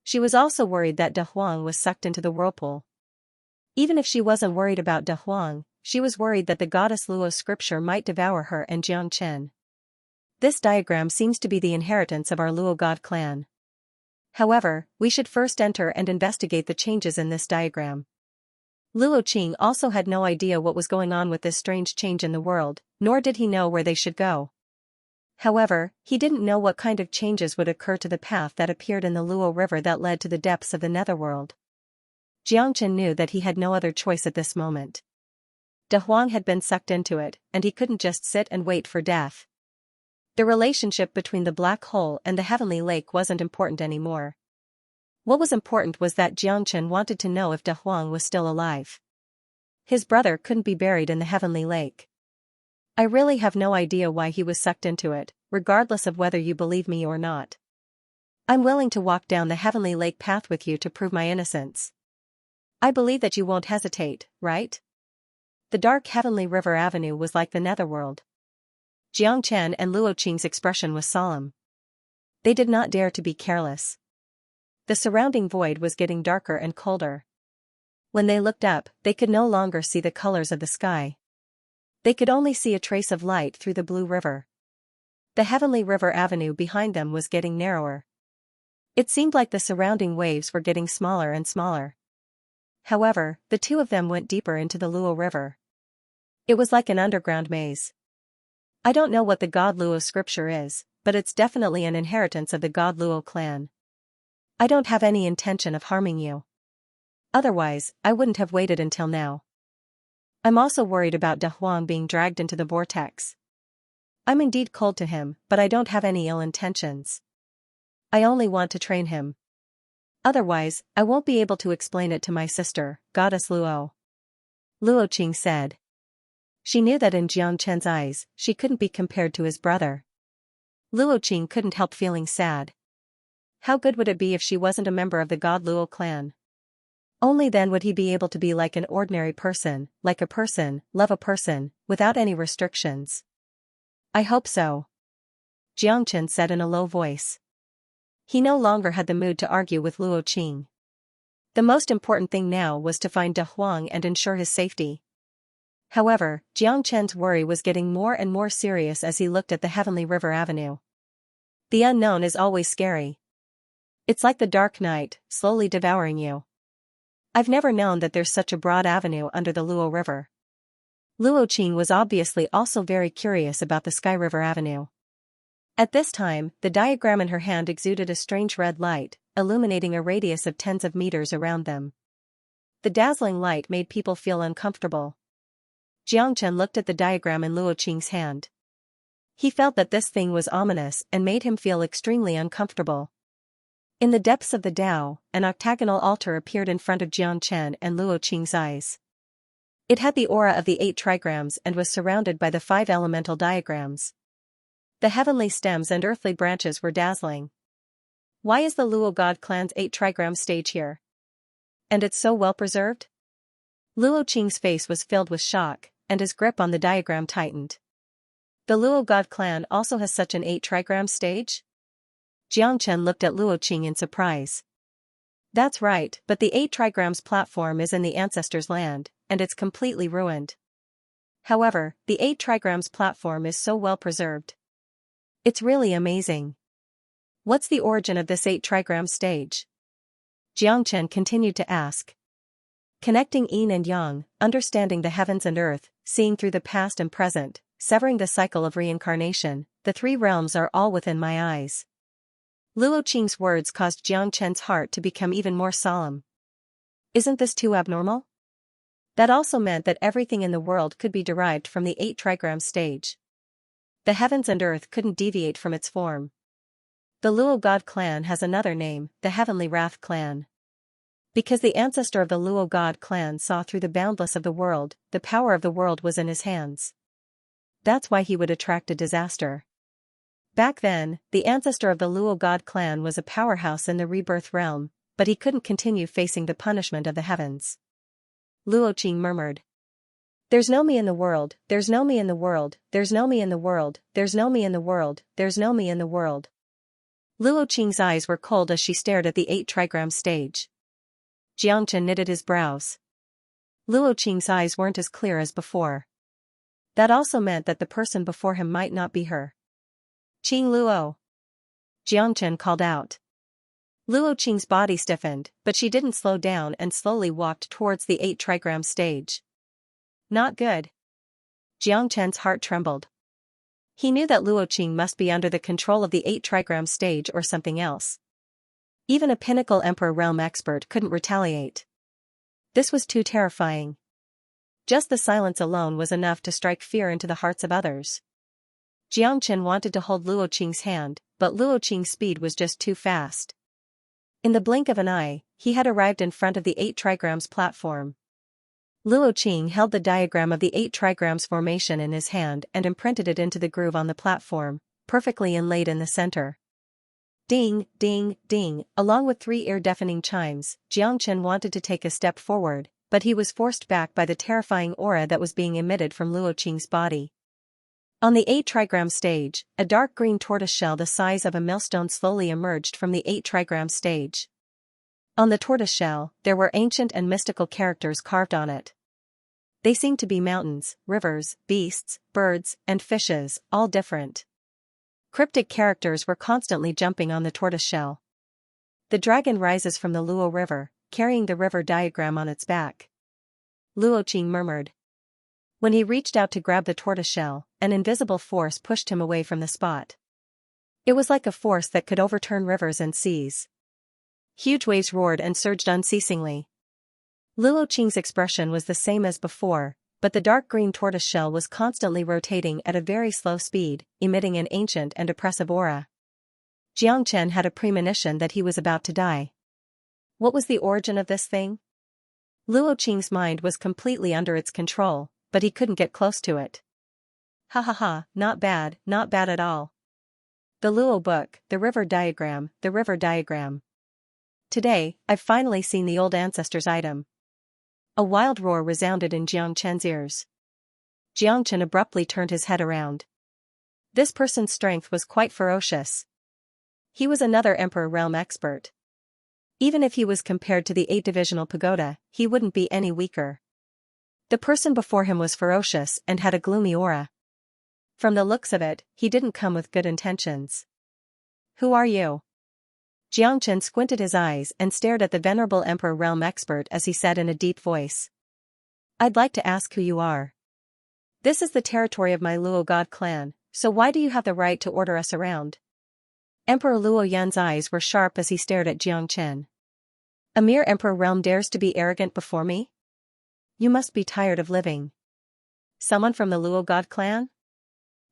She was also worried that De Huang was sucked into the whirlpool. Even if she wasn't worried about De Huang, she was worried that the goddess Luo's scripture might devour her and Xianxia. This diagram seems to be the inheritance of our Luo god clan. However, we should first enter and investigate the changes in this diagram. Luo Qing also had no idea what was going on with this strange change in the world, nor did he know where they should go. However, he didn't know what kind of changes would occur to the path that appeared in the Luo River that led to the depths of the netherworld. Xianxia knew that he had no other choice at this moment. De Huang had been sucked into it, and he couldn't just sit and wait for death. The relationship between the black hole and the heavenly lake wasn't important anymore. What was important was that Xianxia wanted to know if De Huang was still alive. His brother couldn't be buried in the heavenly lake. I really have no idea why he was sucked into it, regardless of whether you believe me or not. I'm willing to walk down the heavenly lake path with you to prove my innocence. I believe that you won't hesitate, right? The dark heavenly river avenue was like the netherworld. Jiang Chen and Luo Qing's expression was solemn. They did not dare to be careless. The surrounding void was getting darker and colder. When they looked up, they could no longer see the colors of the sky. They could only see a trace of light through the blue river. The heavenly river avenue behind them was getting narrower. It seemed like the surrounding waves were getting smaller and smaller. However, the two of them went deeper into the Luo River. It was like an underground maze. I don't know what the God Luo scripture is, but it's definitely an inheritance of the God Luo clan. I don't have any intention of harming you. Otherwise, I wouldn't have waited until now. I'm also worried about De Huang being dragged into the vortex. I'm indeed cold to him, but I don't have any ill intentions. I only want to train him. Otherwise, I won't be able to explain it to my sister, Goddess Luo. Luo Qing said. She knew that in Jiang Chen's eyes, she couldn't be compared to his brother. Luo Qing couldn't help feeling sad. How good would it be if she wasn't a member of the God Luo clan? Only then would he be able to be like an ordinary person, like a person, love a person, without any restrictions. I hope so. Jiang Chen said in a low voice. He no longer had the mood to argue with Luo Qing. The most important thing now was to find De Huang and ensure his safety. However, Jiang Chen's worry was getting more and more serious as he looked at the heavenly river avenue. The unknown is always scary. It's like the dark night, slowly devouring you. I've never known that there's such a broad avenue under the Luo River. Luo Qing was obviously also very curious about the Sky River Avenue. At this time, the diagram in her hand exuded a strange red light, illuminating a radius of tens of meters around them. The dazzling light made people feel uncomfortable. Jiang Chen looked at the diagram in Luo Qing's hand. He felt that this thing was ominous and made him feel extremely uncomfortable. In the depths of the Tao, an octagonal altar appeared in front of Jiang Chen and Luo Qing's eyes. It had the aura of the 8 trigrams and was surrounded by the 5 elemental diagrams. The heavenly stems and earthly branches were dazzling. Why is the Luo God clan's 8 trigram stage here? And it's so well preserved? Luo Qing's face was filled with shock, and his grip on the diagram tightened. The Luo God clan also has such an 8 trigram stage? Jiang Chen looked at Luo Qing in surprise. That's right, but the 8 trigrams platform is in the ancestors' land, and it's completely ruined. However, the 8 trigrams platform is so well preserved. It's really amazing. What's the origin of this 8 trigram stage? Jiang Chen continued to ask. Connecting yin and yang, understanding the heavens and earth, seeing through the past and present, severing the cycle of reincarnation, the 3 realms are all within my eyes. Luo Qing's words caused Jiang Chen's heart to become even more solemn. Isn't this too abnormal? That also meant that everything in the world could be derived from the 8 trigram stage. The heavens and earth couldn't deviate from its form. The Luo God clan has another name, the Heavenly Wrath clan. Because the ancestor of the Luo God clan saw through the boundless of the world, the power of the world was in his hands. That's why he would attract a disaster. Back then, the ancestor of the Luo God clan was a powerhouse in the rebirth realm, but he couldn't continue facing the punishment of the heavens. Luo Qing murmured. There's no me in the world, there's no me in the world, there's no me in the world, there's no me in the world, there's no me in the world. Luo Qing's eyes were cold as she stared at the 8 trigram stage. Jiang Chen knitted his brows. Luo Qing's eyes weren't as clear as before. That also meant that the person before him might not be her. Qing Luo. Jiang Chen called out. Luo Qing's body stiffened, but she didn't slow down and slowly walked towards the 8 trigram stage. Not good. Jiang Chen's heart trembled. He knew that Luo Qing must be under the control of the 8 trigram stage or something else. Even a pinnacle Emperor realm expert couldn't retaliate. This was too terrifying. Just the silence alone was enough to strike fear into the hearts of others. Xianxia wanted to hold Luo Qing's hand, but Luo Qing's speed was just too fast. In the blink of an eye, he had arrived in front of the 8 trigrams platform. Luo Qing held the diagram of the 8 trigrams formation in his hand and imprinted it into the groove on the platform, perfectly inlaid in the center. Ding, ding, ding, along with 3 ear-deafening chimes, Xianxia wanted to take a step forward, but he was forced back by the terrifying aura that was being emitted from Luo Qing's body. On the 8 trigram stage, a dark green tortoiseshell the size of a millstone slowly emerged from the 8 trigram stage. On the tortoiseshell, there were ancient and mystical characters carved on it. They seemed to be mountains, rivers, beasts, birds, and fishes, all different. Cryptic characters were constantly jumping on the tortoiseshell. The dragon rises from the Luo River, carrying the river diagram on its back. Luo Qing murmured. When he reached out to grab the tortoiseshell, an invisible force pushed him away from the spot. It was like a force that could overturn rivers and seas. Huge waves roared and surged unceasingly. Luo Qing's expression was the same as before, but the dark green tortoiseshell was constantly rotating at a very slow speed, emitting an ancient and oppressive aura. Xianxia had a premonition that he was about to die. What was the origin of this thing? Luo Qing's mind was completely under its control, but he couldn't get close to it. Ha ha ha, not bad at all. The Luo book, the river diagram, the river diagram. Today, I've finally seen the old ancestor's item. A wild roar resounded in Xianxia's ears. Xianxia abruptly turned his head around. This person's strength was quite ferocious. He was another Emperor realm expert. Even if he was compared to the 8-divisional pagoda, he wouldn't be any weaker. The person before him was ferocious and had a gloomy aura. From the looks of it, he didn't come with good intentions. Who are you? Xianxia squinted his eyes and stared at the venerable Emperor realm expert as he said in a deep voice. I'd like to ask who you are. This is the territory of my Luo god clan, so why do you have the right to order us around? Emperor Luo Yan's eyes were sharp as he stared at Xianxia. A mere Emperor realm dares to be arrogant before me? You must be tired of living. Someone from the Luo god clan?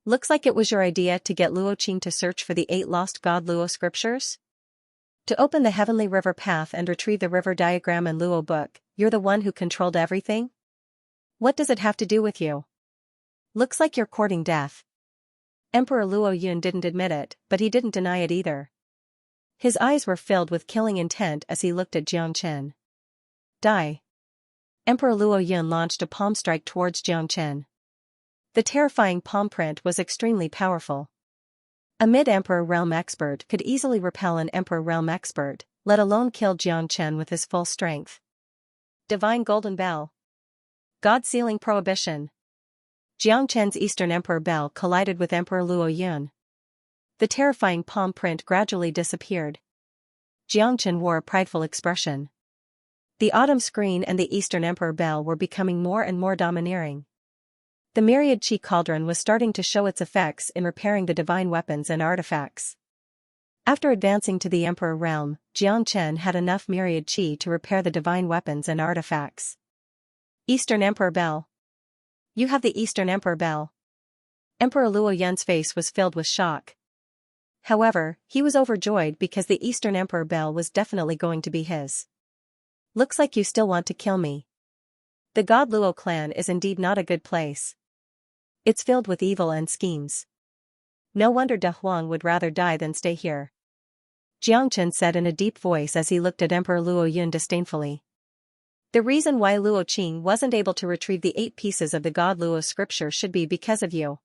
Looks like it was your idea to get Luo Qing to search for the 8 lost god Luo scriptures? To open the heavenly river path and retrieve the river diagram and Luo book, you're the one who controlled everything? What does it have to do with you? Looks like you're courting death. Emperor Luo Yun didn't admit it, but he didn't deny it either. His eyes were filled with killing intent as he looked at Xianxia. Die. Emperor Luo Yun launched a palm strike towards Xianxia. The terrifying palm print was extremely powerful. A mid-Emperor realm expert could easily repel an Emperor realm expert, let alone kill Xianxia with his full strength. Divine Golden Bell. God Sealing Prohibition. Xianxia's Eastern Emperor Bell collided with Emperor Luo Yun. The terrifying palm print gradually disappeared. Xianxia wore a prideful expression. The Autumn Screen and the Eastern Emperor Bell were becoming more and more domineering. The myriad chi cauldron was starting to show its effects in repairing the divine weapons and artifacts. After advancing to the Emperor realm, Xianxia had enough myriad chi to repair the divine weapons and artifacts. Eastern Emperor Bell. You have the Eastern Emperor Bell. Emperor Luo Yun's face was filled with shock. However, he was overjoyed because the Eastern Emperor Bell was definitely going to be his. Looks like you still want to kill me. The God Luo clan is indeed not a good place. It's filled with evil and schemes. No wonder De Huang would rather die than stay here. Xianxia said in a deep voice as he looked at Emperor Luo Yun disdainfully. The reason why Luo Qing wasn't able to retrieve the 8 pieces of the God Luo scripture should be because of you.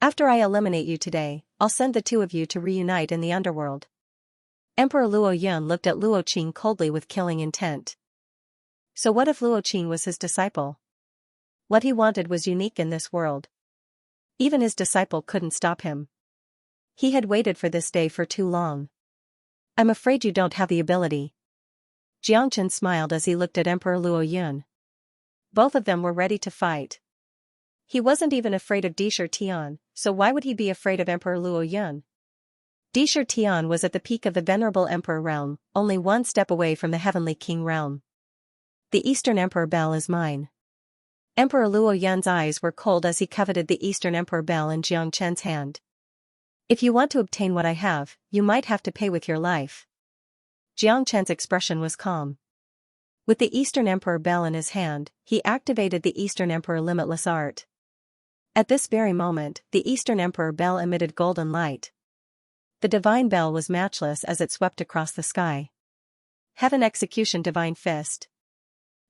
After I eliminate you today, I'll send the 2 of you to reunite in the underworld. Emperor Luo Yun looked at Luo Qing coldly with killing intent. So what if Luo Qing was his disciple? What he wanted was unique in this world. Even his disciple couldn't stop him. He had waited for this day for too long. I'm afraid you don't have the ability. Xianxia smiled as he looked at Emperor Luo Yun. Both of them were ready to fight. He wasn't even afraid of Disher Tian, so why would he be afraid of Emperor Luo Yun? Disher Tian was at the peak of the venerable emperor realm, only one step away from the heavenly king realm. The Eastern Emperor Bell is mine. Emperor Luo Yun's eyes were cold as he coveted the Eastern Emperor Bell in Jiang Chen's hand. If you want to obtain what I have, you might have to pay with your life. Jiang Chen's expression was calm. With the Eastern Emperor Bell in his hand, he activated the Eastern Emperor Limitless Art. At this very moment, the Eastern Emperor Bell emitted golden light. The divine bell was matchless as it swept across the sky. Heaven Execution Divine Fist.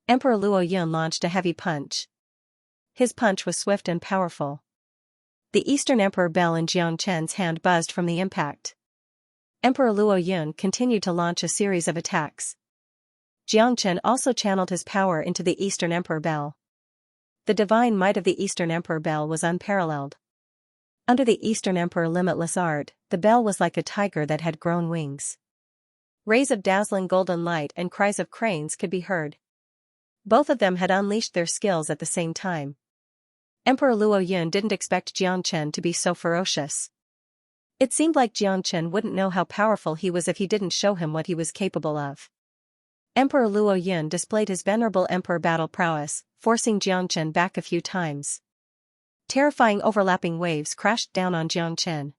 Emperor Luo Yun launched a heavy punch. His punch was swift and powerful. The Eastern Emperor Bell in Jiang Chen's hand buzzed from the impact. Emperor Luo Yun continued to launch a series of attacks. Jiang Chen also channeled his power into the Eastern Emperor Bell. The divine might of the Eastern Emperor Bell was unparalleled. Under the Eastern Emperor Limitless Art, the bell was like a tiger that had grown wings. Rays of dazzling golden light and cries of cranes could be heard. Both of them had unleashed their skills at the same time. Emperor Luo Yun didn't expect Jiang Chen to be so ferocious. It seemed like Jiang Chen wouldn't know how powerful he was if he didn't show him what he was capable of. Emperor Luo Yun displayed his venerable emperor battle prowess, forcing Jiang Chen back a few times. Terrifying overlapping waves crashed down on Jiang Chen.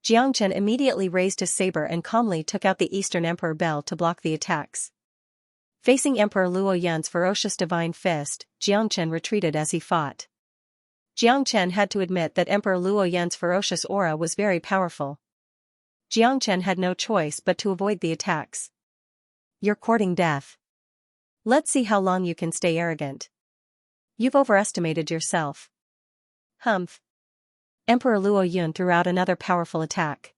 Jiang Chen immediately raised his saber and calmly took out the Eastern Emperor Bell to block the attacks. Facing Emperor Luo Yun's ferocious divine fist, Jiang Chen retreated as he fought. Jiang Chen had to admit that Emperor Luo Yun's ferocious aura was very powerful. Jiang Chen had no choice but to avoid the attacks. You're courting death. Let's see how long you can stay arrogant. You've overestimated yourself. Humph. Emperor Luo Yun threw out another powerful attack.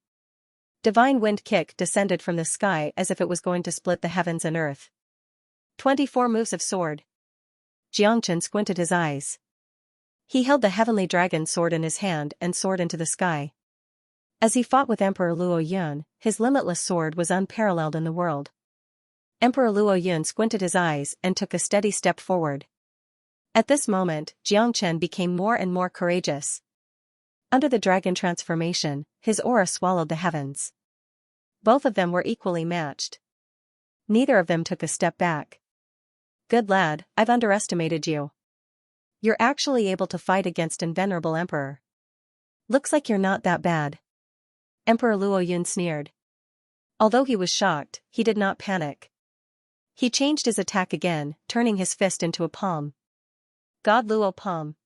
Divine Wind Kick descended from the sky as if it was going to split the heavens and earth. 24 moves of sword. Jiang Chen squinted his eyes. He held the heavenly dragon sword in his hand and soared into the sky. As he fought with Emperor Luo Yun, his limitless sword was unparalleled in the world. Emperor Luo Yun squinted his eyes and took a steady step forward. At this moment, Jiang Chen became more and more courageous. Under the dragon transformation, his aura swallowed the heavens. Both of them were equally matched. Neither of them took a step back. Good lad, I've underestimated you. You're actually able to fight against an venerable emperor. Looks like you're not that bad. Emperor Luo Yun sneered. Although he was shocked, he did not panic. He changed his attack again, turning his fist into a palm. God Luo Palm.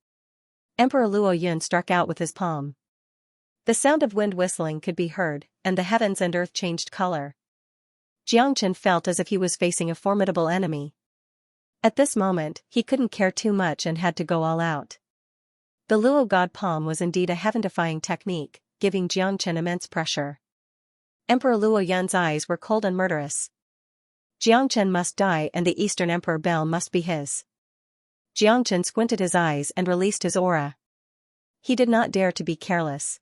Emperor Luo Yun struck out with his palm. The sound of wind whistling could be heard, and the heavens and earth changed color. Jiang Chen felt as if he was facing a formidable enemy. At this moment, he couldn't care too much and had to go all out. The Luo God Palm was indeed a heaven-defying technique, giving Jiang Chen immense pressure. Emperor Luo Yun's eyes were cold and murderous. Jiang Chen must die and the Eastern Emperor Bell must be his. Jiang Chen squinted his eyes and released his aura. He did not dare to be careless.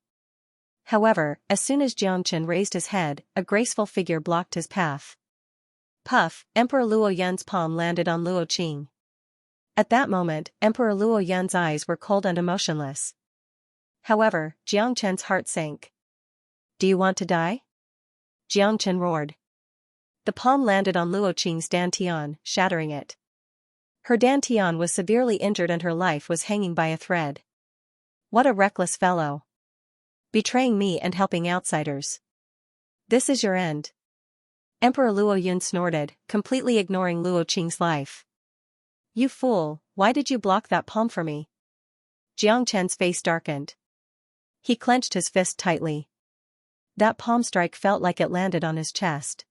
However, as soon as Jiang Chen raised his head, a graceful figure blocked his path. Puff, Emperor Luo Yun's palm landed on Luo Qing. At that moment, Emperor Luo Yun's eyes were cold and emotionless. However, Jiang Chen's heart sank. Do you want to die? Jiang Chen roared. The palm landed on Luo Qing's dantian, shattering it. Her dantian was severely injured and her life was hanging by a thread. What a reckless fellow. Betraying me and helping outsiders. This is your end. Emperor Luo Yun snorted, completely ignoring Luo Qing's life. You fool, why did you block that palm for me? Jiang Chen's face darkened. He clenched his fist tightly. That palm strike felt like it landed on his chest.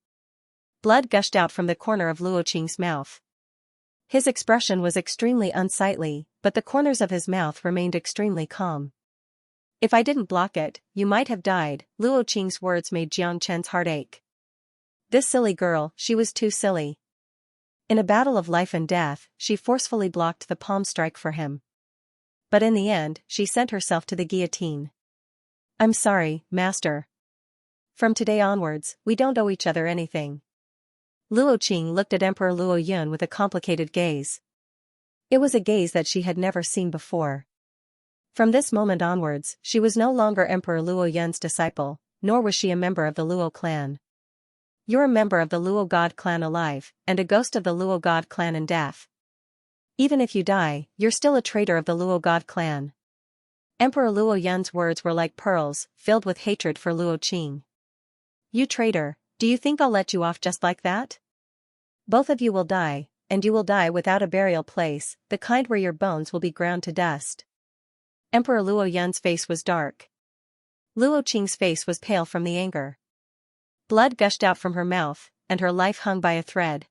Blood gushed out from the corner of Luo Qing's mouth. His expression was extremely unsightly, but the corners of his mouth remained extremely calm. If I didn't block it, you might have died, Luo Qing's words made Jiang Chen's heart ache. This silly girl, she was too silly. In a battle of life and death, she forcefully blocked the palm strike for him. But in the end, she sent herself to the guillotine. I'm sorry, master. From today onwards, we don't owe each other anything. Luo Qing looked at Emperor Luo Yun with a complicated gaze. It was a gaze that she had never seen before. From this moment onwards, she was no longer Emperor Luo Yun's disciple, nor was she a member of the Luo clan. You're a member of the Luo god clan alive, and a ghost of the Luo god clan in death. Even if you die, you're still a traitor of the Luo god clan. Emperor Luo Yun's words were like pearls, filled with hatred for Luo Qing. You traitor, do you think I'll let you off just like that? Both of you will die, and you will die without a burial place, the kind where your bones will be ground to dust. Emperor Luo Yun's face was dark. Luo Qing's face was pale from the anger. Blood gushed out from her mouth, and her life hung by a thread.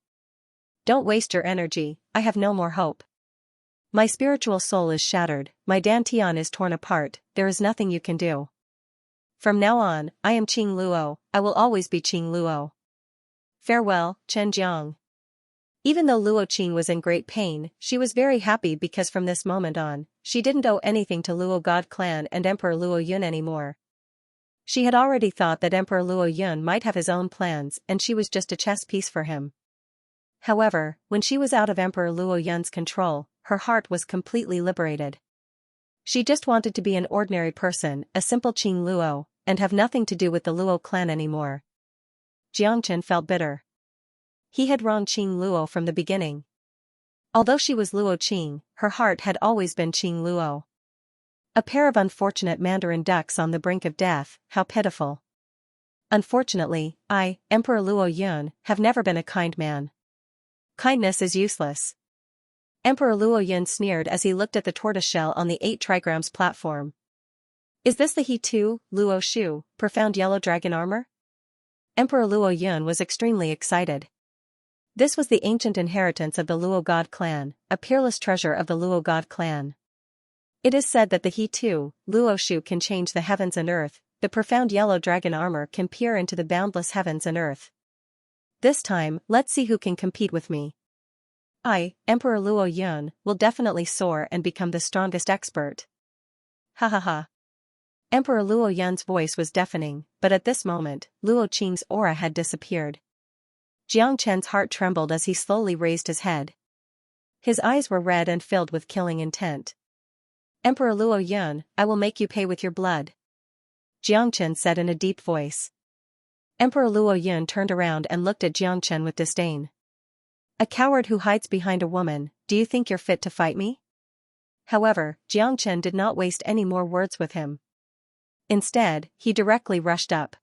Don't waste your energy, I have no more hope. My spiritual soul is shattered, my dantian is torn apart, there is nothing you can do. From now on, I am Qing Luo, I will always be Qing Luo. Farewell, Chen Jiang. Even though Luo Qing was in great pain, she was very happy because from this moment on, she didn't owe anything to Luo God clan and Emperor Luo Yun anymore. She had already thought that Emperor Luo Yun might have his own plans and she was just a chess piece for him. However, when she was out of Emperor Luo Yun's control, her heart was completely liberated. She just wanted to be an ordinary person, a simple Qing Luo, and have nothing to do with the Luo clan anymore. Xianxia felt bitter. He had wronged Qing Luo from the beginning. Although she was Luo Qing, her heart had always been Qing Luo. A pair of unfortunate Mandarin ducks on the brink of death, how pitiful. Unfortunately, I, Emperor Luo Yun, have never been a kind man. Kindness is useless. Emperor Luo Yun sneered as he looked at the tortoiseshell on the 8 trigrams platform. Is this the He Tu, Luo Shu, profound yellow dragon armor? Emperor Luo Yun was extremely excited. This was the ancient inheritance of the Luo God clan, a peerless treasure of the Luo God clan. It is said that the He Tu, Luo Shu can change the heavens and earth, the profound yellow dragon armor can peer into the boundless heavens and earth. This time, let's see who can compete with me. I, Emperor Luo Yun, will definitely soar and become the strongest expert. Ha ha ha. Emperor Luo Yun's voice was deafening, but at this moment, Luo Qing's aura had disappeared. Xianxia's heart trembled as he slowly raised his head. His eyes were red and filled with killing intent. Emperor Luo Yun, I will make you pay with your blood. Xianxia said in a deep voice. Emperor Luo Yun turned around and looked at Xianxia with disdain. A coward who hides behind a woman, do you think you're fit to fight me? However, Xianxia did not waste any more words with him. Instead, he directly rushed up.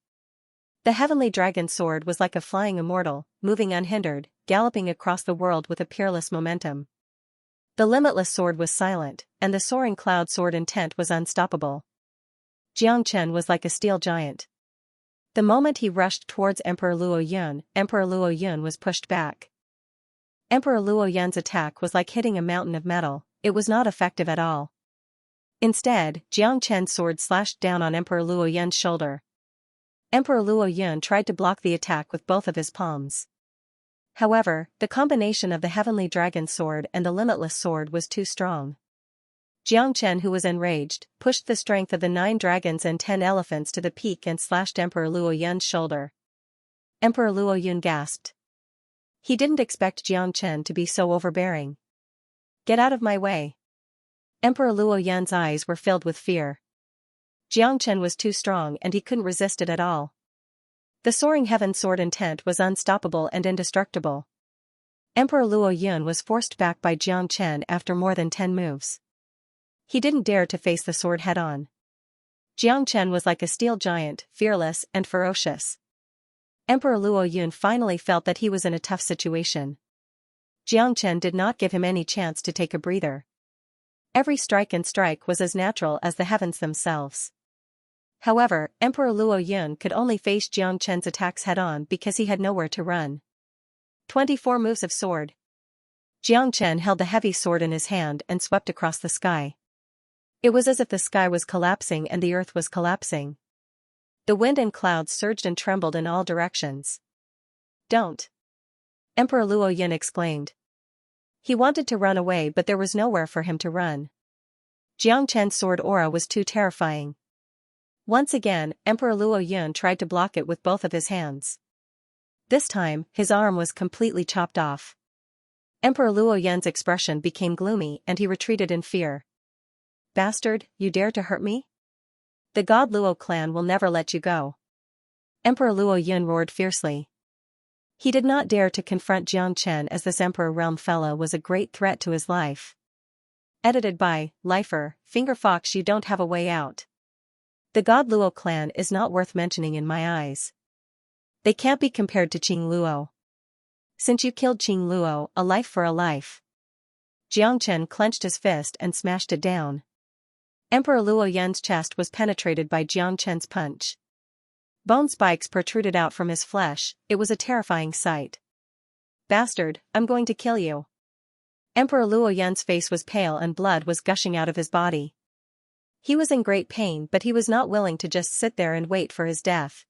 The heavenly dragon sword was like a flying immortal, moving unhindered, galloping across the world with a peerless momentum. The limitless sword was silent, and the soaring cloud sword intent was unstoppable. Xianxia was like a steel giant. The moment he rushed towards Emperor Luo Yun was pushed back. Emperor Luo Yun's attack was like hitting a mountain of metal, it was not effective at all. Instead, Xianxia's sword slashed down on Emperor Luo Yun's shoulder. Emperor Luo Yun tried to block the attack with both of his palms. However, the combination of the heavenly dragon sword and the limitless sword was too strong. Xianxia, who was enraged, pushed the strength of the 9 dragons and 10 elephants to the peak and slashed Emperor Luo Yun's shoulder. Emperor Luo Yun gasped. He didn't expect Xianxia to be so overbearing. Get out of my way. Emperor Luo Yun's eyes were filled with fear. Xianxia was too strong and he couldn't resist it at all. The soaring heaven sword intent was unstoppable and indestructible. Emperor Luo Yun was forced back by Xianxia after more than 10 moves. He didn't dare to face the sword head-on. Xianxia was like a steel giant, fearless and ferocious. Emperor Luo Yun finally felt that he was in a tough situation. Xianxia did not give him any chance to take a breather. Every strike was as natural as the heavens themselves. However, Emperor Luo Yun could only face Xianxia's attacks head-on because he had nowhere to run. 24 moves of sword. Xianxia held the heavy sword in his hand and swept across the sky. It was as if the sky was collapsing and the earth was collapsing. The wind and clouds surged and trembled in all directions. Don't! Emperor Luo Yun exclaimed. He wanted to run away but there was nowhere for him to run. Xianxia's sword aura was too terrifying. Once again, Emperor Luo Yun tried to block it with both of his hands. This time, his arm was completely chopped off. Emperor Luo Yun's expression became gloomy and he retreated in fear. Bastard, you dare to hurt me? The god Luo clan will never let you go. Emperor Luo Yun roared fiercely. He did not dare to confront Jiang Chen as this Emperor Realm fellow was a great threat to his life. Edited by Lifer, Finger Fox. You don't have a way out. The god Luo clan is not worth mentioning in my eyes. They can't be compared to Qing Luo. Since you killed Qing Luo, a life for a life. Jiang Chen clenched his fist and smashed it down. Emperor Luo Yun's chest was penetrated by Jiang Chen's punch. Bone spikes protruded out from his flesh. It was a terrifying sight. Bastard, I'm going to kill you. Emperor Luo Yun's face was pale and blood was gushing out of his body. He was in great pain, but he was not willing to just sit there and wait for his death.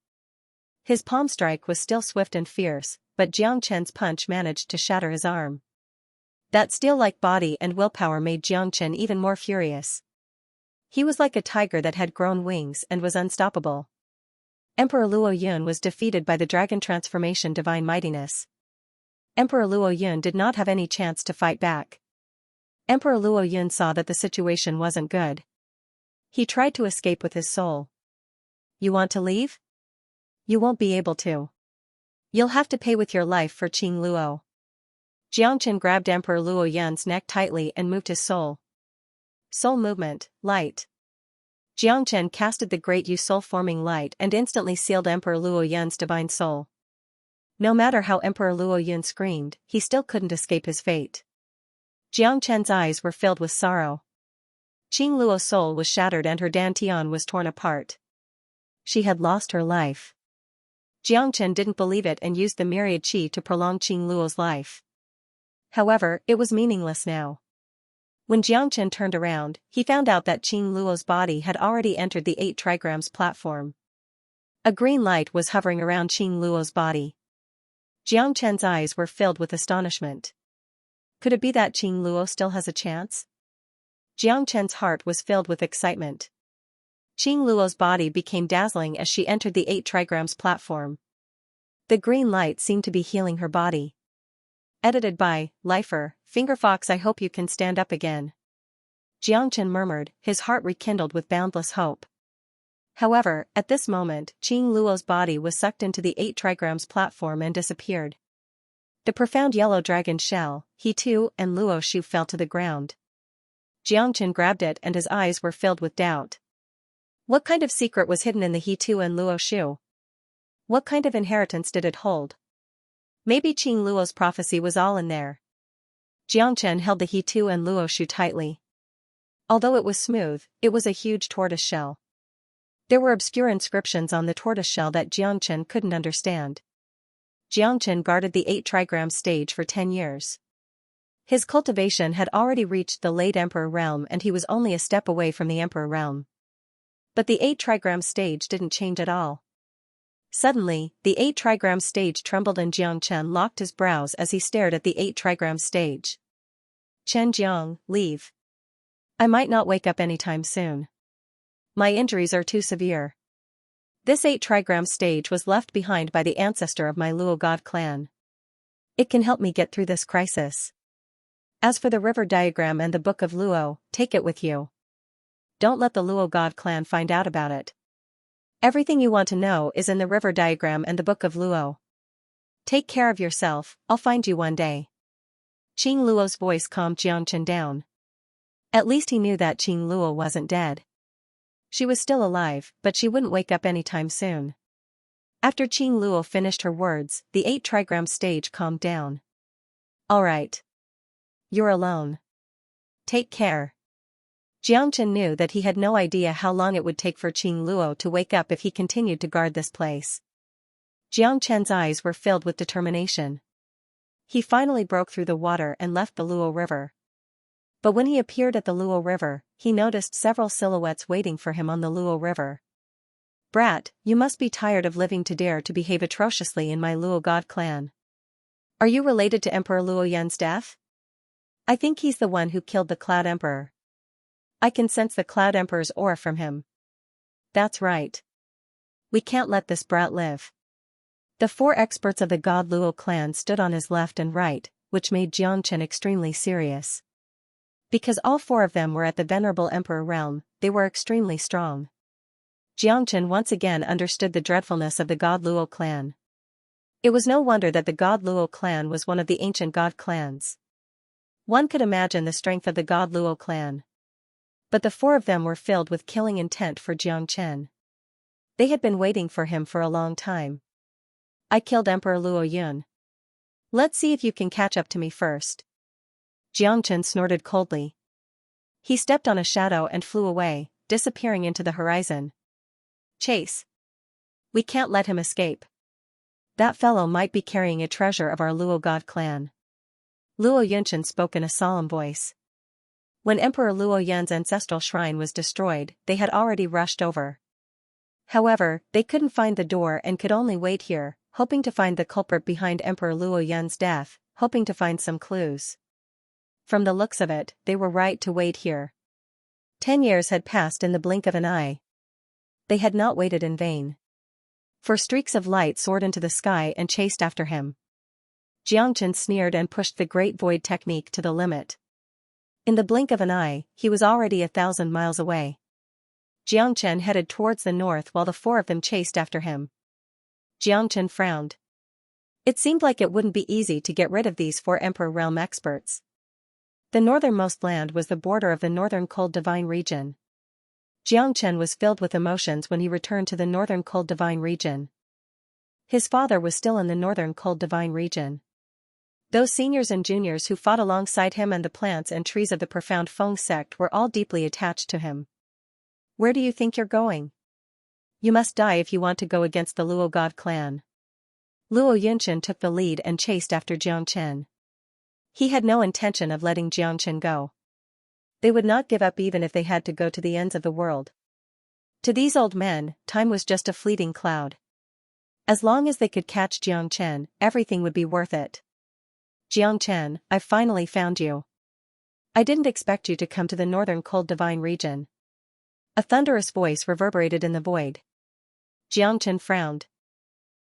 His palm strike was still swift and fierce, but Jiang Chen's punch managed to shatter his arm. That steel-like body and willpower made Jiang Chen even more furious. He was like a tiger that had grown wings and was unstoppable. Emperor Luo Yun was defeated by the dragon transformation divine mightiness. Emperor Luo Yun did not have any chance to fight back. Emperor Luo Yun saw that the situation wasn't good. He tried to escape with his soul. You want to leave? You won't be able to. You'll have to pay with your life for Qing Luo. Jiang Chen grabbed Emperor Luo Yun's neck tightly and moved his soul. Soul movement, light. Jiang Chen casted the great Yu soul-forming light and instantly sealed Emperor Luo Yun's divine soul. No matter how Emperor Luo Yun screamed, he still couldn't escape his fate. Jiang Chen's eyes were filled with sorrow. Qing Luo's soul was shattered and her dantian was torn apart. She had lost her life. Jiang Chen didn't believe it and used the myriad qi to prolong Qing Luo's life. However, it was meaningless now. When Jiang Chen turned around, he found out that Qing Luo's body had already entered the 8 trigrams platform. A green light was hovering around Qing Luo's body. Jiang Chen's eyes were filled with astonishment. Could it be that Qing Luo still has a chance? Jiang Chen's heart was filled with excitement. Qing Luo's body became dazzling as she entered the 8 trigrams platform. The green light seemed to be healing her body. Edited by Lifer, Finger Fox. I hope you can stand up again. Jiang Chen murmured, his heart rekindled with boundless hope. However, at this moment, Qing Luo's body was sucked into the 8 trigrams platform and disappeared. The profound yellow dragon shell, he too, and Luo Shu fell to the ground. Jiang Chen grabbed it and his eyes were filled with doubt. What kind of secret was hidden in the he too and Luo Shu? What kind of inheritance did it hold? Maybe Qing Luo's prophecy was all in there. Jiang Chen held the he too and Luo Shu tightly. Although it was smooth, it was a huge tortoise shell. There were obscure inscriptions on the tortoise shell that Jiang Chen couldn't understand. Jiang Chen guarded the 8 trigrams stage for 10 years. His cultivation had already reached the late Emperor realm and he was only a step away from the Emperor realm. But the 8 trigrams stage didn't change at all. Suddenly, the 8 trigrams stage trembled and Jiang Chen locked his brows as he stared at the 8 trigrams stage. Chen Jiang, leave. I might not wake up anytime soon. My injuries are too severe. This 8 trigrams stage was left behind by the ancestor of my Luo god clan. It can help me get through this crisis. As for the river diagram and the Book of Luo, take it with you. Don't let the Luo god clan find out about it. Everything you want to know is in the river diagram and the Book of Luo. Take care of yourself, I'll find you one day. Qing Luo's voice calmed Jiang Chen down. At least he knew that Qing Luo wasn't dead. She was still alive, but she wouldn't wake up anytime soon. After Qing Luo finished her words, the 8 trigram stage calmed down. All right. You're alone. Take care. Jiang Chen knew that he had no idea how long it would take for Qing Luo to wake up if he continued to guard this place. Jiang Chen's eyes were filled with determination. He finally broke through the water and left the Luo River. But when he appeared at the Luo River, he noticed several silhouettes waiting for him on the Luo River. Brat, you must be tired of living to dare to behave atrociously in my Luo god clan. Are you related to Emperor Luo Yun's death? I think he's the one who killed the Cloud Emperor. I can sense the Cloud Emperor's aura from him. That's right. We can't let this brat live. The 4 experts of the god Luo clan stood on his left and right, which made Jiang Chen extremely serious. Because all four of them were at the venerable emperor realm, they were extremely strong. Xianxia once again understood the dreadfulness of the god Luo clan. It was no wonder that the god Luo clan was one of the ancient god clans. One could imagine the strength of the god Luo clan. But the four of them were filled with killing intent for Xianxia. They had been waiting for him for a long time. I killed Emperor Luo Yun. Let's see if you can catch up to me first. Xianxia snorted coldly. He stepped on a shadow and flew away, disappearing into the horizon. Chase. We can't let him escape. That fellow might be carrying a treasure of our Luo god clan. Luo Yunchen spoke in a solemn voice. When Emperor Luo Yun's ancestral shrine was destroyed, they had already rushed over. However, they couldn't find the door and could only wait here, hoping to find the culprit behind Emperor Luo Yun's death, hoping to find some clues. From the looks of it, they were right to wait here. 10 years had passed in the blink of an eye. They had not waited in vain. For streaks of light soared into the sky and chased after him. Xianxia sneered and pushed the Great Void technique to the limit. In the blink of an eye, he was already 1,000 miles away. Xianxia headed towards the north while the four of them chased after him. Xianxia frowned. It seemed like it wouldn't be easy to get rid of these four Emperor Realm experts. The northernmost land was the border of the northern cold divine region. Xianxia was filled with emotions when he returned to the northern cold divine region. His father was still in the northern cold divine region. Those seniors and juniors who fought alongside him and the plants and trees of the profound Feng sect were all deeply attached to him. Where do you think you're going? You must die if you want to go against the Luo god clan. Luo Yunchen took the lead and chased after Xianxia. He had no intention of letting Xianxia go. They would not give up even if they had to go to the ends of the world. To these old men, time was just a fleeting cloud. As long as they could catch Xianxia, everything would be worth it. Xianxia, I've finally found you. I didn't expect you to come to the northern cold divine region. A thunderous voice reverberated in the void. Xianxia frowned.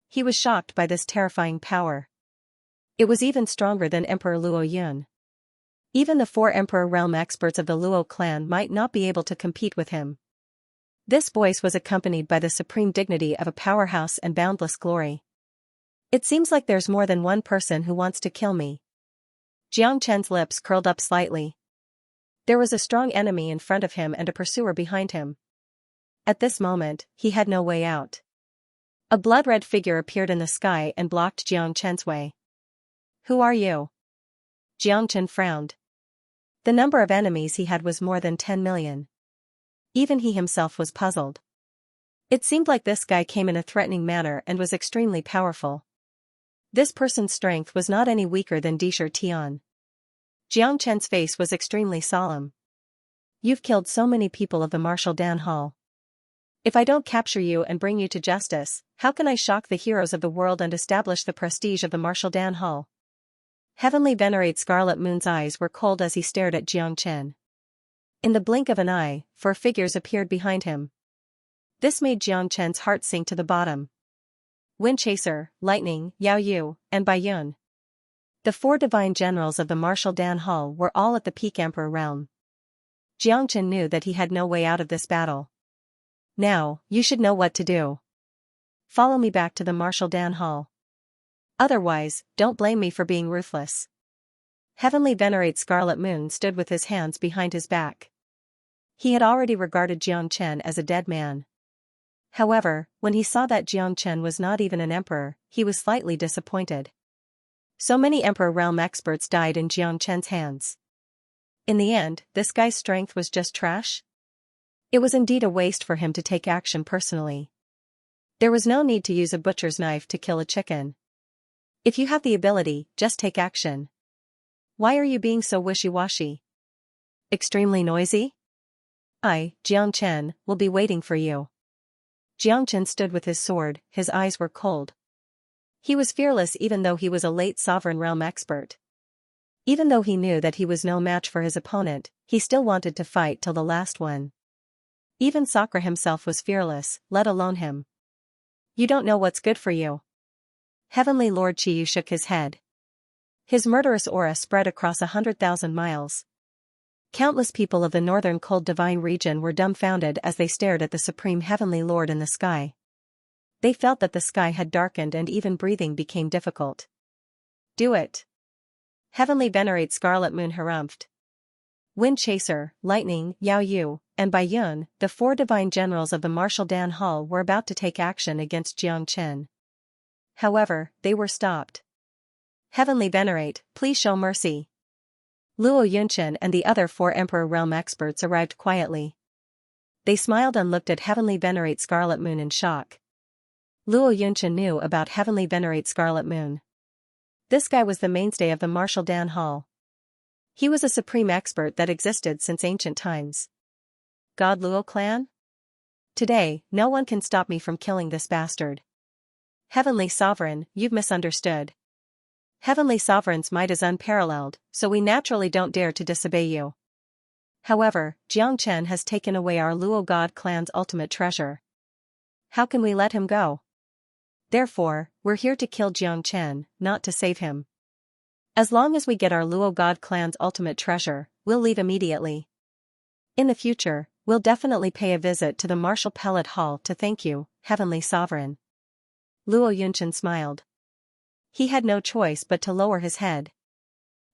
He was shocked by this terrifying power. It was even stronger than Emperor Luo Yun. Even the four Emperor Realm experts of the Luo clan might not be able to compete with him. This voice was accompanied by the supreme dignity of a powerhouse and boundless glory. It seems like there's more than one person who wants to kill me. Xianxia's lips curled up slightly. There was a strong enemy in front of him and a pursuer behind him. At this moment, he had no way out. A blood-red figure appeared in the sky and blocked Xianxia's way. Who are you? Xianxia frowned. The number of enemies he had was more than 10 million. Even he himself was puzzled. It seemed like this guy came in a threatening manner and was extremely powerful. This person's strength was not any weaker than Disher Tian. Xianxia's face was extremely solemn. You've killed so many people of the Martial Dan Hall. If I don't capture you and bring you to justice, how can I shock the heroes of the world and establish the prestige of the Martial Dan Hall? Heavenly Venerate Scarlet Moon's eyes were cold as he stared at Xianxia. In the blink of an eye, 4 figures appeared behind him. This made Xianxia's heart sink to the bottom. Wind Chaser, Lightning, Yao Yu, and Bai Yun. The 4 divine generals of the Martial Dan Hall were all at the peak Emperor realm. Xianxia knew that he had no way out of this battle. Now, you should know what to do. Follow me back to the Martial Dan Hall. Otherwise, don't blame me for being ruthless. Heavenly Venerate Scarlet Moon stood with his hands behind his back. He had already regarded Xianxia as a dead man. However, when he saw that Xianxia was not even an emperor, he was slightly disappointed. So many Emperor Realm experts died in Xianxia's hands. In the end, this guy's strength was just trash? It was indeed a waste for him to take action personally. There was no need to use a butcher's knife to kill a chicken. If you have the ability, just take action. Why are you being so wishy-washy? Extremely noisy? I, Xianxia, will be waiting for you. Xianxia stood with his sword, his eyes were cold. He was fearless even though he was a late sovereign realm expert. Even though he knew that he was no match for his opponent, he still wanted to fight till the last one. Even Sakura himself was fearless, let alone him. You don't know what's good for you. Heavenly Lord Chiyu shook his head. His murderous aura spread across 100,000 miles. Countless people of the northern cold divine region were dumbfounded as they stared at the supreme heavenly lord in the sky. They felt that the sky had darkened and even breathing became difficult. Do it! Heavenly Venerate Scarlet Moon harumphed. Wind Chaser, Lightning, Yao Yu, and Bai Yun, the 4 divine generals of the Martial Dan Hall, were about to take action against Jiang Chen. However, they were stopped. Heavenly Venerate, please show mercy. Luo Yunchen and the other 4 Emperor Realm experts arrived quietly. They smiled and looked at Heavenly Venerate Scarlet Moon in shock. Luo Yunchen knew about Heavenly Venerate Scarlet Moon. This guy was the mainstay of the Martial Dan Hall. He was a supreme expert that existed since ancient times. God Luo clan? Today, no one can stop me from killing this bastard. Heavenly Sovereign, you've misunderstood. Heavenly Sovereign's might is unparalleled, so we naturally don't dare to disobey you. However, Jiang Chen has taken away our Luo God clan's ultimate treasure. How can we let him go? Therefore, we're here to kill Jiang Chen, not to save him. As long as we get our Luo God clan's ultimate treasure, we'll leave immediately. In the future, we'll definitely pay a visit to the Martial Pellet Hall to thank you, Heavenly Sovereign. Luo Yunchen smiled. He had no choice but to lower his head.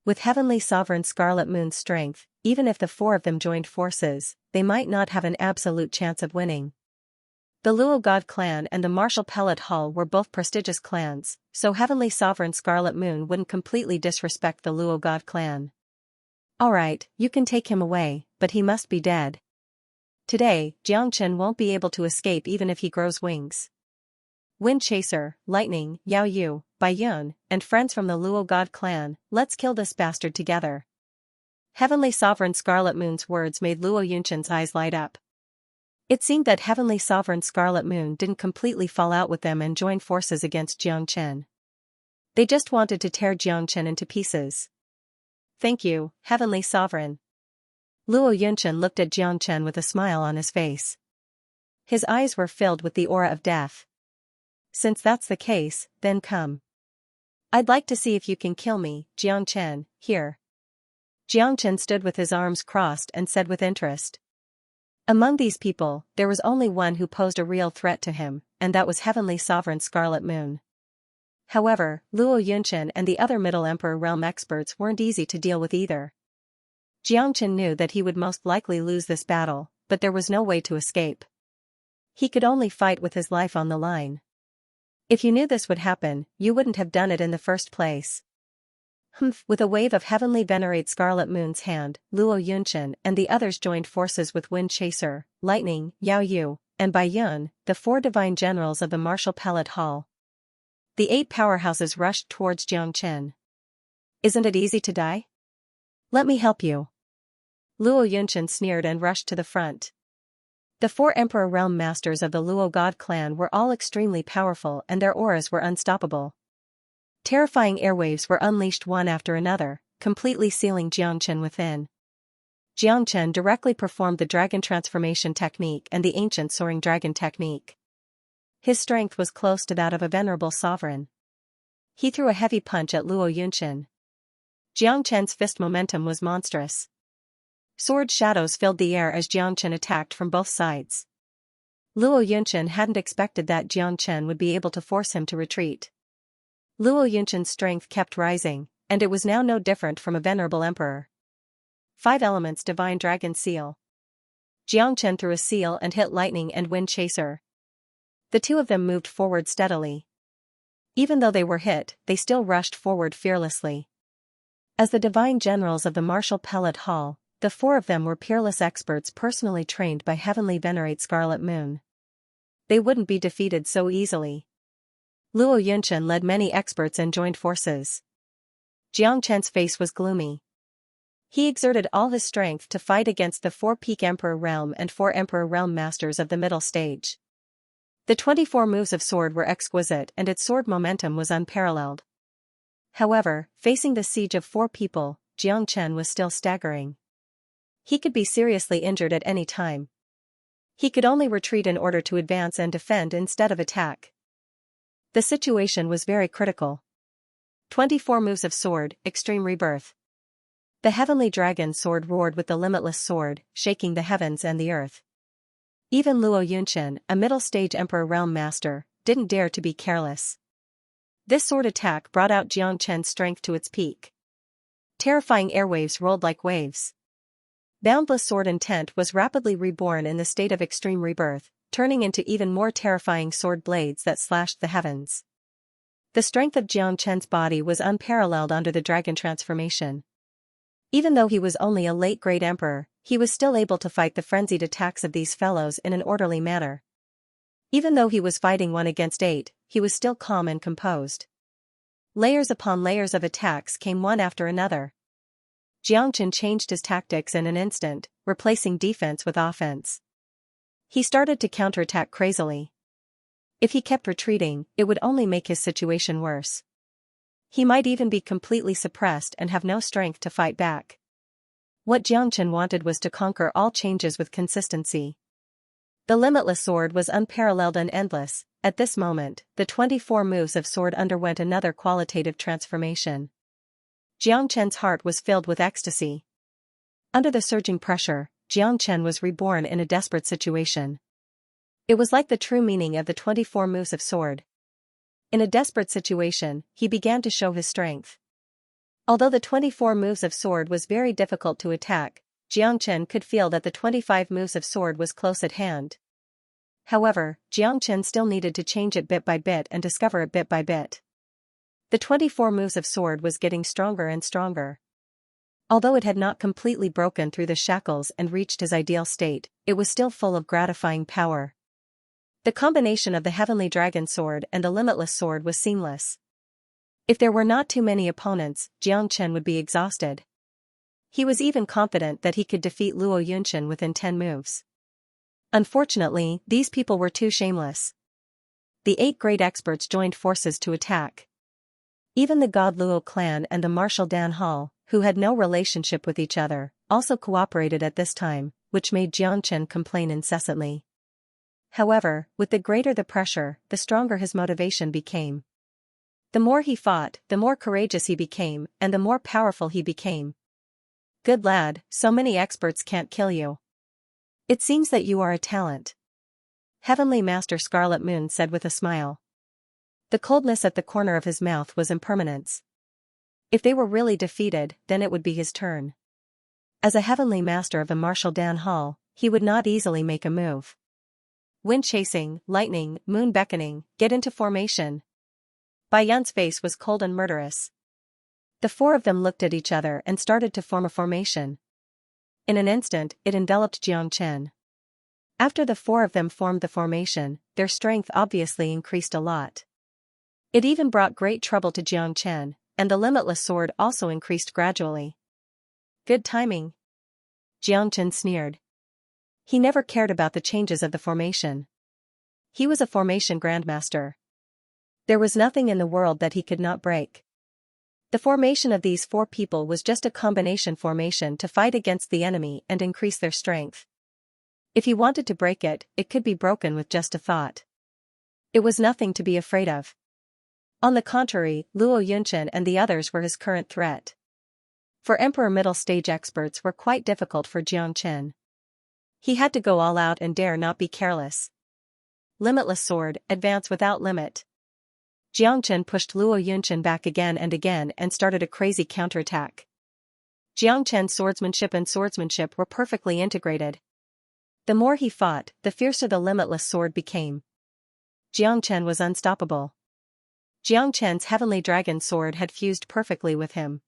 With Heavenly Sovereign Scarlet Moon's strength, even if the 4 of them joined forces, they might not have an absolute chance of winning. The Luo God clan and the Martial Pellet Hall were both prestigious clans, so Heavenly Sovereign Scarlet Moon wouldn't completely disrespect the Luo God clan. Alright, you can take him away, but he must be dead. Today, Jiang Chen won't be able to escape even if he grows wings. Wind Chaser, Lightning, Yao Yu, Bai Yun, and friends from the Luo God clan, let's kill this bastard together. Heavenly Sovereign Scarlet Moon's words made Luo Yunchen's eyes light up. It seemed that Heavenly Sovereign Scarlet Moon didn't completely fall out with them and join forces against Jiang Chen. They just wanted to tear Jiang Chen into pieces. Thank you, Heavenly Sovereign. Luo Yunchen looked at Jiang Chen with a smile on his face. His eyes were filled with the aura of death. Since that's the case, then come. I'd like to see if you can kill me, Jiang Chen, here. Jiang Chen stood with his arms crossed and said with interest. Among these people, there was only one who posed a real threat to him, and that was Heavenly Sovereign Scarlet Moon. However, Luo Yunchen and the other Middle Emperor Realm experts weren't easy to deal with either. Jiang Chen knew that he would most likely lose this battle, but there was no way to escape. He could only fight with his life on the line. If you knew this would happen, you wouldn't have done it in the first place. Humph! With a wave of Heavenly Venerate Scarlet Moon's hand, Luo Yunchen and the others joined forces with Wind Chaser, Lightning, Yao Yu, and Bai Yun, the 4 divine generals of the Martial Pellet Hall. The 8 powerhouses rushed towards Jiang Chen. Isn't it easy to die? Let me help you. Luo Yunchen sneered and rushed to the front. The 4 Emperor Realm Masters of the Luo God clan were all extremely powerful and their auras were unstoppable. Terrifying airwaves were unleashed one after another, completely sealing Jiang Chen within. Jiang Chen directly performed the dragon transformation technique and the ancient soaring dragon technique. His strength was close to that of a venerable sovereign. He threw a heavy punch at Luo Yunchen. Jiang Chen's fist momentum was monstrous. Sword shadows filled the air as Jiang Chen attacked from both sides. Luo Yunchen hadn't expected that Jiang Chen would be able to force him to retreat. Luo Yunchen's strength kept rising, and it was now no different from a venerable emperor. 5 elements divine dragon seal. Jiang Chen threw a seal and hit Lightning and Wind Chaser. The 2 of them moved forward steadily. Even though they were hit, they still rushed forward fearlessly. As the divine generals of the Martial Pellet Hall, the 4 of them were peerless experts personally trained by Heavenly Venerate Scarlet Moon. They wouldn't be defeated so easily. Luo Yunchen led many experts and joined forces. Jiang Chen's face was gloomy. He exerted all his strength to fight against the 4 Peak Emperor Realm and 4 Emperor Realm Masters of the middle stage. The 24 moves of sword were exquisite and its sword momentum was unparalleled. However, facing the siege of 4 people, Jiang Chen was still staggering. He could be seriously injured at any time. He could only retreat in order to advance and defend instead of attack. The situation was very critical. 24 moves of sword, extreme rebirth. The heavenly dragon sword roared with the limitless sword, shaking the heavens and the earth. Even Luo Yunchen, a middle-stage emperor realm master, didn't dare to be careless. This sword attack brought out Jiang Chen's strength to its peak. Terrifying airwaves rolled like waves. Boundless sword intent was rapidly reborn in the state of extreme rebirth, turning into even more terrifying sword blades that slashed the heavens. The strength of Jiang Chen's body was unparalleled under the dragon transformation. Even though he was only a late-grade emperor, he was still able to fight the frenzied attacks of these fellows in an orderly manner. Even though he was fighting 1 against 8, he was still calm and composed. Layers upon layers of attacks came one after another. Jiang Chen changed his tactics in an instant, replacing defense with offense. He started to counterattack crazily. If he kept retreating, it would only make his situation worse. He might even be completely suppressed and have no strength to fight back. What Jiang Chen wanted was to conquer all changes with consistency. The limitless sword was unparalleled and endless. At this moment, the 24 moves of sword underwent another qualitative transformation. Jiang Chen's heart was filled with ecstasy. Under the surging pressure, Jiang Chen was reborn in a desperate situation. It was like the true meaning of the 24 moves of sword. In a desperate situation, he began to show his strength. Although the 24 moves of sword was very difficult to attack, Jiang Chen could feel that the 25 moves of sword was close at hand. However, Jiang Chen still needed to change it bit by bit and discover it bit by bit. The 24 moves of sword was getting stronger and stronger. Although it had not completely broken through the shackles and reached his ideal state, it was still full of gratifying power. The combination of the heavenly dragon sword and the limitless sword was seamless. If there were not too many opponents, Jiang Chen would be exhausted. He was even confident that he could defeat Luo Yunchen within 10 moves. Unfortunately, these people were too shameless. The 8 great experts joined forces to attack. Even the God Luo clan and the martial Dan Hall, who had no relationship with each other, also cooperated at this time, which made Jiang Chen complain incessantly. However, with the greater the pressure, the stronger his motivation became. The more he fought, the more courageous he became, and the more powerful he became. Good lad, so many experts can't kill you. It seems that you are a talent. Heavenly Master Scarlet Moon said with a smile. The coldness at the corner of his mouth was impermanence. If they were really defeated, then it would be his turn. As a heavenly master of a martial Dan Hall, he would not easily make a move. Wind chasing, lightning, moon beckoning, get into formation. Bai Yun's face was cold and murderous. The 4 of them looked at each other and started to form a formation. In an instant, it enveloped Jiang Chen. After the 4 of them formed the formation, their strength obviously increased a lot. It even brought great trouble to Jiang Chen, and the limitless sword also increased gradually. Good timing. Jiang Chen sneered. He never cared about the changes of the formation. He was a formation grandmaster. There was nothing in the world that he could not break. The formation of these 4 people was just a combination formation to fight against the enemy and increase their strength. If he wanted to break it, it could be broken with just a thought. It was nothing to be afraid of. On the contrary, Luo Yunchen and the others were his current threat. For Emperor middle stage experts were quite difficult for Jiang Chen. He had to go all out and dare not be careless. Limitless sword, advance without limit. Jiang Chen pushed Luo Yunchen back again and started a crazy counterattack. Jiang Chen's swordsmanship were perfectly integrated. The more he fought, the fiercer the limitless sword became. Jiang Chen was unstoppable. Jiang Chen's heavenly dragon sword had fused perfectly with him.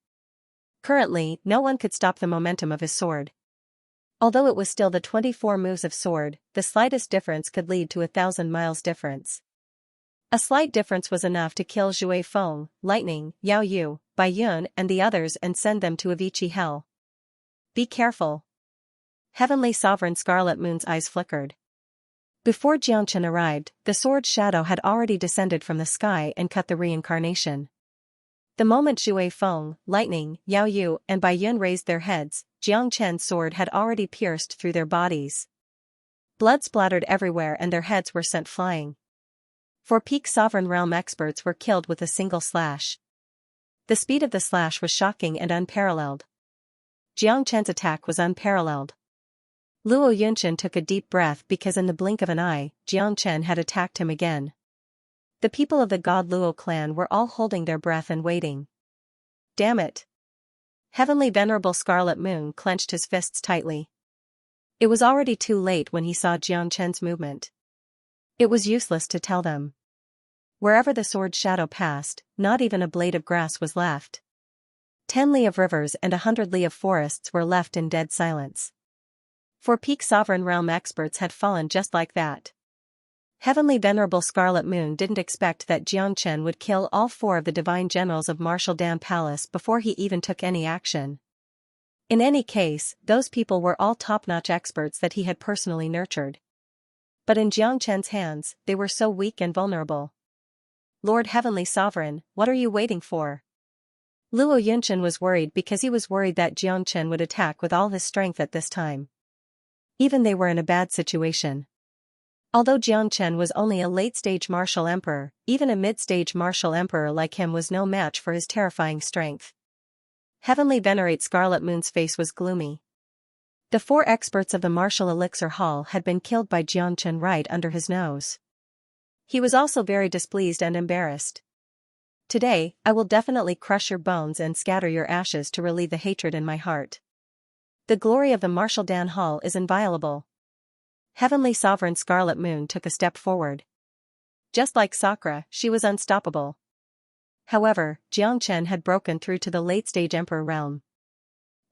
Currently, no one could stop the momentum of his sword. Although it was still the 24 moves of sword, the slightest difference could lead to 1,000 miles difference. A slight difference was enough to kill Zhui Feng, Lightning, Yao Yu, Bai Yun and the others and send them to Avicii hell. Be careful. Heavenly Sovereign Scarlet Moon's eyes flickered. Before Jiang Chen arrived, the sword shadow had already descended from the sky and cut the reincarnation. The moment Zhui Feng, Lightning, Yao Yu and Bai Yun raised their heads, Jiang Chen's sword had already pierced through their bodies. Blood splattered everywhere and their heads were sent flying. 4 peak sovereign realm experts were killed with a single slash. The speed of the slash was shocking and unparalleled. Jiang Chen's attack was unparalleled. Luo Yunchen took a deep breath because in the blink of an eye, Jiang Chen had attacked him again. The people of the God Luo clan were all holding their breath and waiting. Damn it! Heavenly Venerable Scarlet Moon clenched his fists tightly. It was already too late when he saw Jiang Chen's movement. It was useless to tell them. Wherever the sword's shadow passed, not even a blade of grass was left. 10 li of rivers and 100 li of forests were left in dead silence. 4 peak sovereign realm experts had fallen just like that. Heavenly Venerable Scarlet Moon didn't expect that Jiang Chen would kill all 4 of the divine generals of Martial Dan Palace before he even took any action. In any case, those people were all top-notch experts that he had personally nurtured. But in Jiang Chen's hands, they were so weak and vulnerable. Lord Heavenly Sovereign, what are you waiting for? Luo Yunchen was worried because he was worried that Jiang Chen would attack with all his strength at this time. Even they were in a bad situation. Although Jiang Chen was only a late-stage martial emperor, even a mid-stage martial emperor like him was no match for his terrifying strength. Heavenly Venerate Scarlet Moon's face was gloomy. The 4 experts of the martial elixir hall had been killed by Jiang Chen right under his nose. He was also very displeased and embarrassed. Today, I will definitely crush your bones and scatter your ashes to relieve the hatred in my heart. The glory of the Martial Dan Hall is inviolable. Heavenly Sovereign Scarlet Moon took a step forward. Just like Sakura, she was unstoppable. However, Jiang Chen had broken through to the late-stage emperor realm.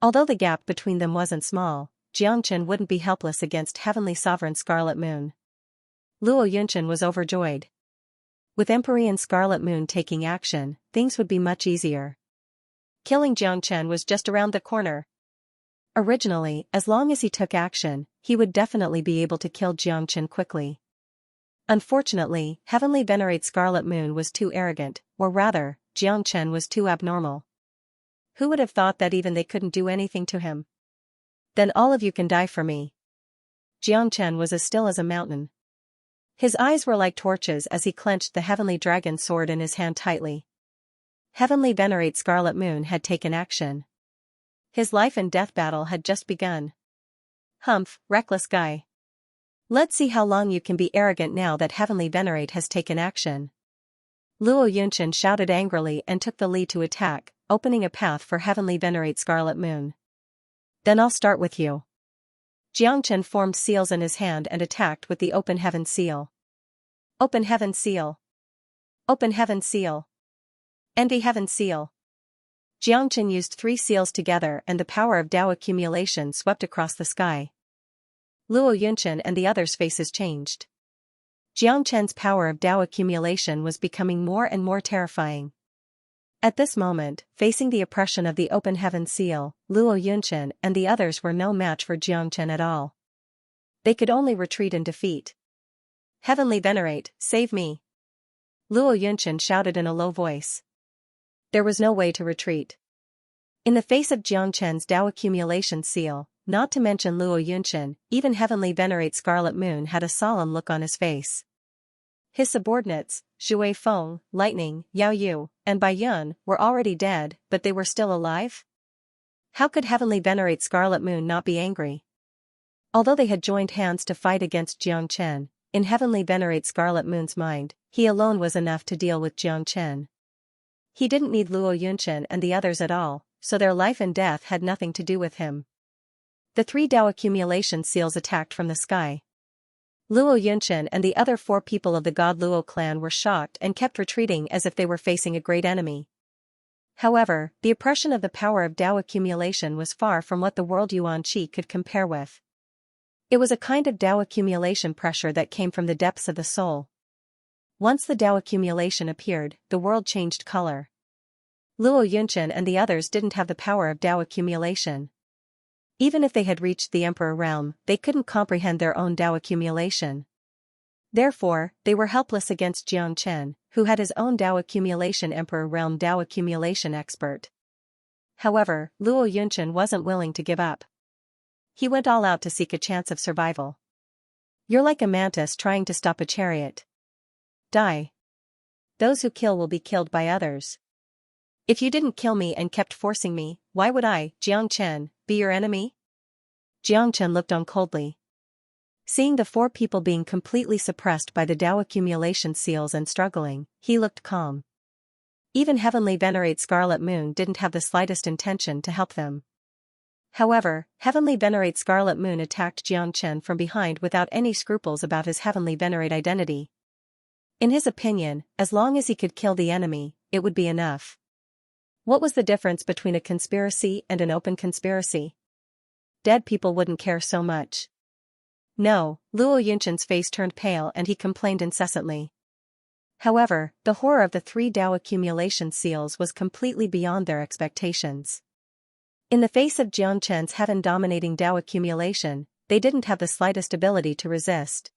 Although the gap between them wasn't small, Jiang Chen wouldn't be helpless against Heavenly Sovereign Scarlet Moon. Luo Yunchen was overjoyed. With Empyrean Scarlet Moon taking action, things would be much easier. Killing Jiang Chen was just around the corner. Originally, as long as he took action, he would definitely be able to kill Jiang Chen quickly. Unfortunately, Heavenly Venerate Scarlet Moon was too arrogant, or rather, Jiang Chen was too abnormal. Who would have thought that even they couldn't do anything to him? Then all of you can die for me. Jiang Chen was as still as a mountain. His eyes were like torches as he clenched the Heavenly Dragon sword in his hand tightly. Heavenly Venerate Scarlet Moon had taken action. His life and death battle had just begun. Humph, reckless guy. Let's see how long you can be arrogant now that Heavenly Venerate has taken action. Luo Yunchen shouted angrily and took the lead to attack, opening a path for Heavenly Venerate Scarlet Moon. Then I'll start with you. Jiang Chen formed seals in his hand and attacked with the Open Heaven Seal. Open Heaven Seal. Open Heaven Seal. Envy Heaven Seal. Jiang Chen used 3 seals together and the power of Tao accumulation swept across the sky. Luo Yunchen and the others' faces changed. Jiang Chen's power of Tao accumulation was becoming more and more terrifying. At this moment, facing the oppression of the Open Heaven Seal, Luo Yunchen and the others were no match for Jiang Chen at all. They could only retreat in defeat. Heavenly Venerate, save me! Luo Yunchen shouted in a low voice. There was no way to retreat. In the face of Jiang Chen's Tao accumulation seal, not to mention Luo Yunchen, even Heavenly Venerate Scarlet Moon had a solemn look on his face. His subordinates, Zhui Feng, Lightning, Yao Yu, and Bai Yun, were already dead, but they were still alive? How could Heavenly Venerate Scarlet Moon not be angry? Although they had joined hands to fight against Jiang Chen, in Heavenly Venerate Scarlet Moon's mind, he alone was enough to deal with Jiang Chen. He didn't need Luo Yunchen and the others at all, so their life and death had nothing to do with him. The 3 Tao accumulation seals attacked from the sky. Luo Yunchen and the other 4 people of the God Luo clan were shocked and kept retreating as if they were facing a great enemy. However, the oppression of the power of Tao accumulation was far from what the world Yuan Qi could compare with. It was a kind of Tao accumulation pressure that came from the depths of the soul. Once the Tao accumulation appeared, the world changed color. Luo Yunchen and the others didn't have the power of Tao accumulation. Even if they had reached the Emperor realm, they couldn't comprehend their own Tao accumulation. Therefore, they were helpless against Jiang Chen, who had his own Tao accumulation Emperor realm Tao accumulation expert. However, Luo Yunchen wasn't willing to give up. He went all out to seek a chance of survival. You're like a mantis trying to stop a chariot. Die. Those who kill will be killed by others. If you didn't kill me and kept forcing me, why would I, Jiang Chen, be your enemy? Xianxia looked on coldly. Seeing the 4 people being completely suppressed by the Tao accumulation seals and struggling, he looked calm. Even Heavenly Venerate Scarlet Moon didn't have the slightest intention to help them. However, Heavenly Venerate Scarlet Moon attacked Xianxia from behind without any scruples about his Heavenly Venerate identity. In his opinion, as long as he could kill the enemy, it would be enough. What was the difference between a conspiracy and an open conspiracy? Dead people wouldn't care so much. No, Luo Yunqian's face turned pale and he complained incessantly. However, the horror of the 3 Tao accumulation seals was completely beyond their expectations. In the face of Xianxia's heaven-dominating Tao accumulation, they didn't have the slightest ability to resist.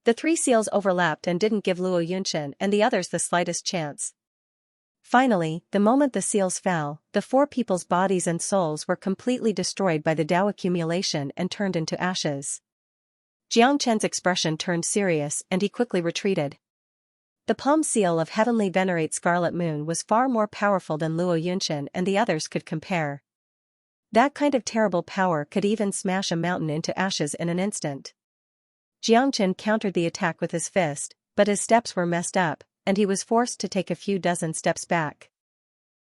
The 3 seals overlapped and didn't give Luo Yunqian and the others the slightest chance. Finally, the moment the seals fell, the 4 people's bodies and souls were completely destroyed by the Tao accumulation and turned into ashes. Xianxia's expression turned serious and he quickly retreated. The palm seal of Heavenly Venerate Scarlet Moon was far more powerful than Luo Yunqian and the others could compare. That kind of terrible power could even smash a mountain into ashes in an instant. Xianxia countered the attack with his fist, but his steps were messed up, and he was forced to take a few dozen steps back.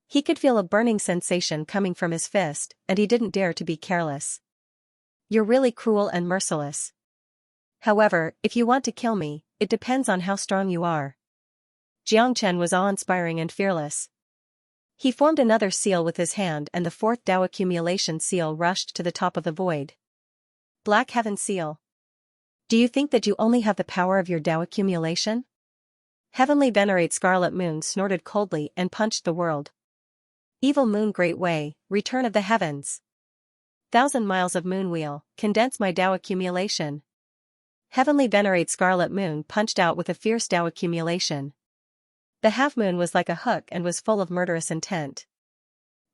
He could feel a burning sensation coming from his fist, and he didn't dare to be careless. You're really cruel and merciless. However, if you want to kill me, it depends on how strong you are. Xianxia was awe-inspiring and fearless. He formed another seal with his hand and the 4th Tao accumulation seal rushed to the top of the void. Black Heaven Seal. Do you think that you only have the power of your Tao accumulation? Heavenly Venerate Scarlet Moon snorted coldly and punched the world. Evil Moon Great Way, Return of the Heavens. 1,000 miles of moon wheel, condense my Tao accumulation. Heavenly Venerate Scarlet Moon punched out with a fierce Tao accumulation. The half-moon was like a hook and was full of murderous intent.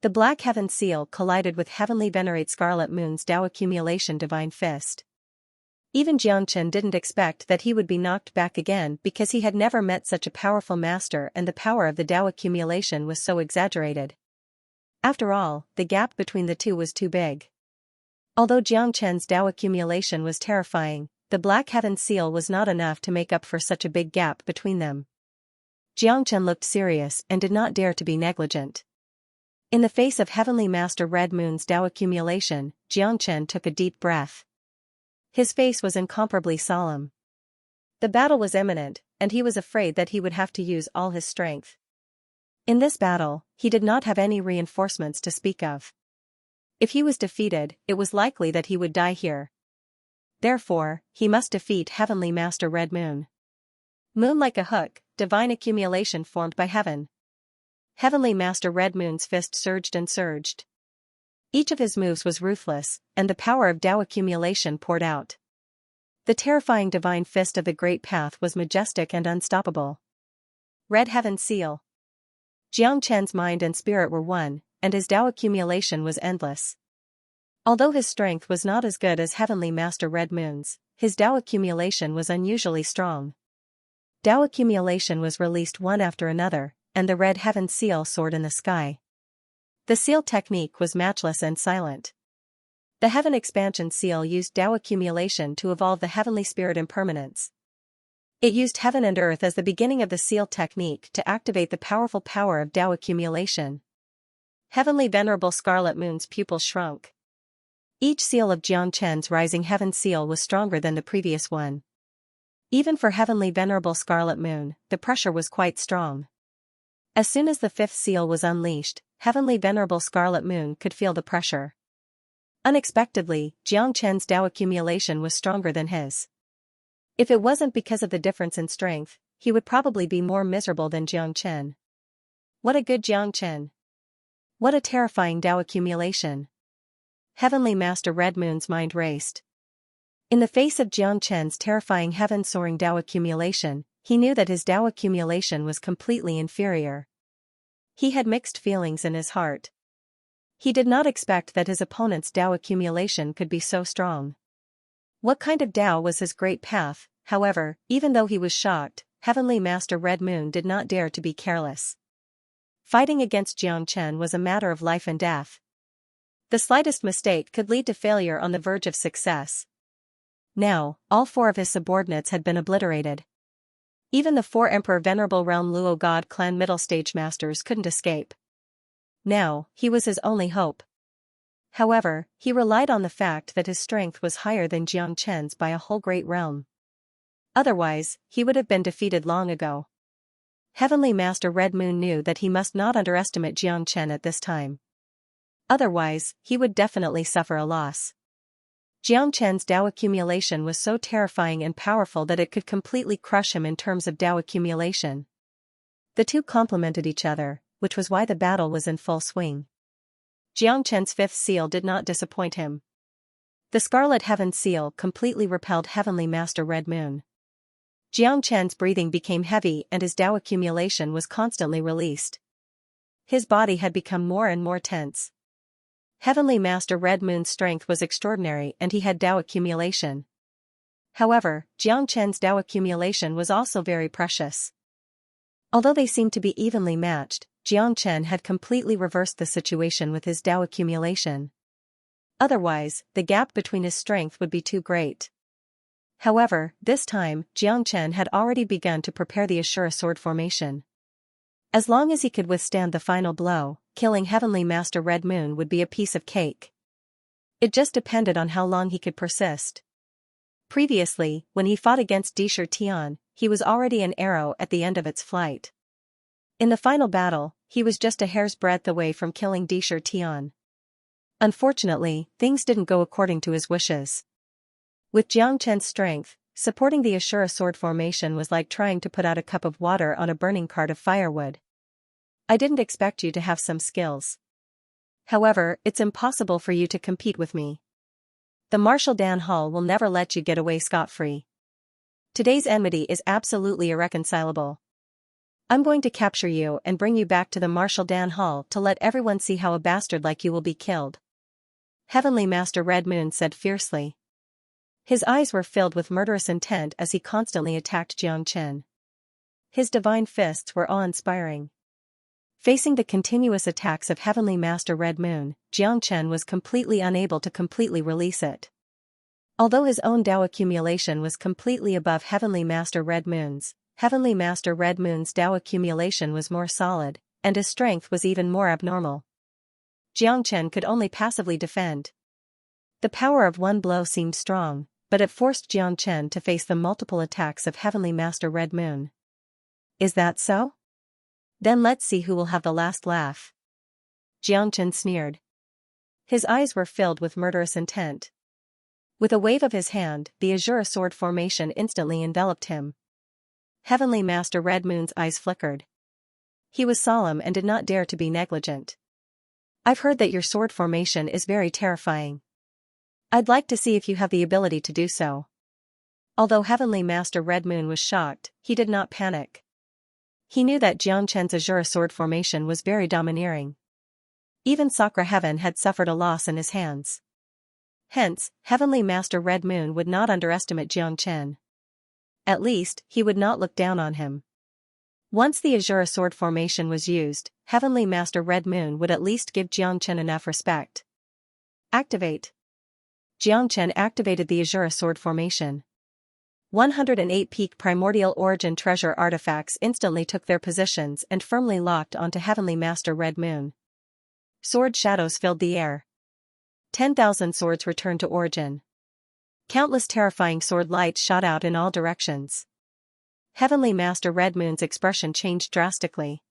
The Black Heaven Seal collided with Heavenly Venerate Scarlet Moon's Tao accumulation divine fist. Even Xianxia didn't expect that he would be knocked back again because he had never met such a powerful master and the power of the Tao accumulation was so exaggerated. After all, the gap between the two was too big. Although Xianxia's Tao accumulation was terrifying, the Black Heaven Seal was not enough to make up for such a big gap between them. Xianxia looked serious and did not dare to be negligent. In the face of Heavenly Master Red Moon's Tao accumulation, Xianxia took a deep breath. His face was incomparably solemn. The battle was imminent, and he was afraid that he would have to use all his strength. In this battle, he did not have any reinforcements to speak of. If he was defeated, it was likely that he would die here. Therefore, he must defeat Heavenly Master Red Moon. Moon like a hook, divine accumulation formed by heaven. Heavenly Master Red Moon's fist surged and surged. Each of his moves was ruthless, and the power of Tao accumulation poured out. The terrifying divine fist of the Great Path was majestic and unstoppable. Red Heaven Seal. Xianxia's mind and spirit were one, and his Tao accumulation was endless. Although his strength was not as good as Heavenly Master Red Moon's, his Tao accumulation was unusually strong. Tao accumulation was released one after another, and the Red Heaven Seal soared in the sky. The seal technique was matchless and silent. The Heaven Expansion Seal used Tao accumulation to evolve the Heavenly Spirit Impermanence. It used heaven and earth as the beginning of the seal technique to activate the powerful power of Tao accumulation. Heavenly Venerable Scarlet Moon's pupils shrunk. Each seal of Xianxia's Rising Heaven Seal was stronger than the previous one. Even for Heavenly Venerable Scarlet Moon, the pressure was quite strong. As soon as the 5th seal was unleashed, Heavenly Venerable Scarlet Moon could feel the pressure. Unexpectedly, Xianxia's Tao accumulation was stronger than his. If it wasn't because of the difference in strength, he would probably be more miserable than Xianxia. What a good Xianxia! What a terrifying Tao accumulation! Heavenly Master Red Moon's mind raced. In the face of Xianxia's terrifying heaven-soaring Tao accumulation, he knew that his Tao accumulation was completely inferior. He had mixed feelings in his heart. He did not expect that his opponent's Tao accumulation could be so strong. What kind of Tao was his great path? However, even though he was shocked, Heavenly Master Red Moon did not dare to be careless. Fighting against Xianxia was a matter of life and death. The slightest mistake could lead to failure on the verge of success. Now, all 4 of his subordinates had been obliterated. Even the 4 Emperor Venerable Realm Luo God clan middle stage masters couldn't escape. Now, he was his only hope. However, he relied on the fact that his strength was higher than Jiang Chen's by a whole great realm. Otherwise, he would have been defeated long ago. Heavenly Master Red Moon knew that he must not underestimate Jiang Chen at this time. Otherwise, he would definitely suffer a loss. Jiang Chen's Dao accumulation was so terrifying and powerful that it could completely crush him in terms of Dao accumulation. The two complemented each other, which was why the battle was in full swing. Jiang Chen's 5th seal did not disappoint him. The Scarlet Heaven seal completely repelled Heavenly Master Red Moon. Jiang Chen's breathing became heavy and his Dao accumulation was constantly released. His body had become more and more tense. Heavenly Master Red Moon's strength was extraordinary and he had Dao accumulation. However, Jiang Chen's Dao accumulation was also very precious. Although they seemed to be evenly matched, Jiang Chen had completely reversed the situation with his Dao accumulation. Otherwise, the gap between his strength would be too great. However, this time, Jiang Chen had already begun to prepare the Ashura sword formation. As long as he could withstand the final blow, killing Heavenly Master Red Moon would be a piece of cake. It just depended on how long he could persist. Previously, when he fought against Disher Tian, he was already an arrow at the end of its flight. In the final battle, he was just a hair's breadth away from killing Disher Tian. Unfortunately, things didn't go according to his wishes. With Jiang Chen's strength, supporting the Ashura sword formation was like trying to put out a cup of water on a burning cart of firewood. I didn't expect you to have some skills. However, it's impossible for you to compete with me. The Marshal Dan Hall will never let you get away scot-free. Today's enmity is absolutely irreconcilable. I'm going to capture you and bring you back to the Marshal Dan Hall to let everyone see how a bastard like you will be killed. Heavenly Master Red Moon said fiercely. His eyes were filled with murderous intent as he constantly attacked Jiang Chen. His divine fists were awe-inspiring. Facing the continuous attacks of Heavenly Master Red Moon, Jiang Chen was completely unable to completely release it. Although his own Dao accumulation was completely above Heavenly Master Red Moon's, Heavenly Master Red Moon's Dao accumulation was more solid, and his strength was even more abnormal. Jiang Chen could only passively defend. The power of one blow seemed strong, but it forced Jiang Chen to face the multiple attacks of Heavenly Master Red Moon. Is that so? Then let's see who will have the last laugh. Jiang Chen sneered. His eyes were filled with murderous intent. With a wave of his hand, the Azure sword formation instantly enveloped him. Heavenly Master Red Moon's eyes flickered. He was solemn and did not dare to be negligent. I've heard that your sword formation is very terrifying. I'd like to see if you have the ability to do so. Although Heavenly Master Red Moon was shocked, he did not panic. He knew that Jiang Chen's Azure sword formation was very domineering. Even Sakra Heaven had suffered a loss in his hands. Hence, Heavenly Master Red Moon would not underestimate Jiang Chen. At least, he would not look down on him. Once the Azure sword formation was used, Heavenly Master Red Moon would at least give Jiang Chen enough respect. Activate. Jiang Chen activated the Azure sword formation. 108 peak primordial origin treasure artifacts instantly took their positions and firmly locked onto Heavenly Master Red Moon. Sword shadows filled the air. 10,000 swords returned to origin. Countless terrifying sword lights shot out in all directions. Heavenly Master Red Moon's expression changed drastically.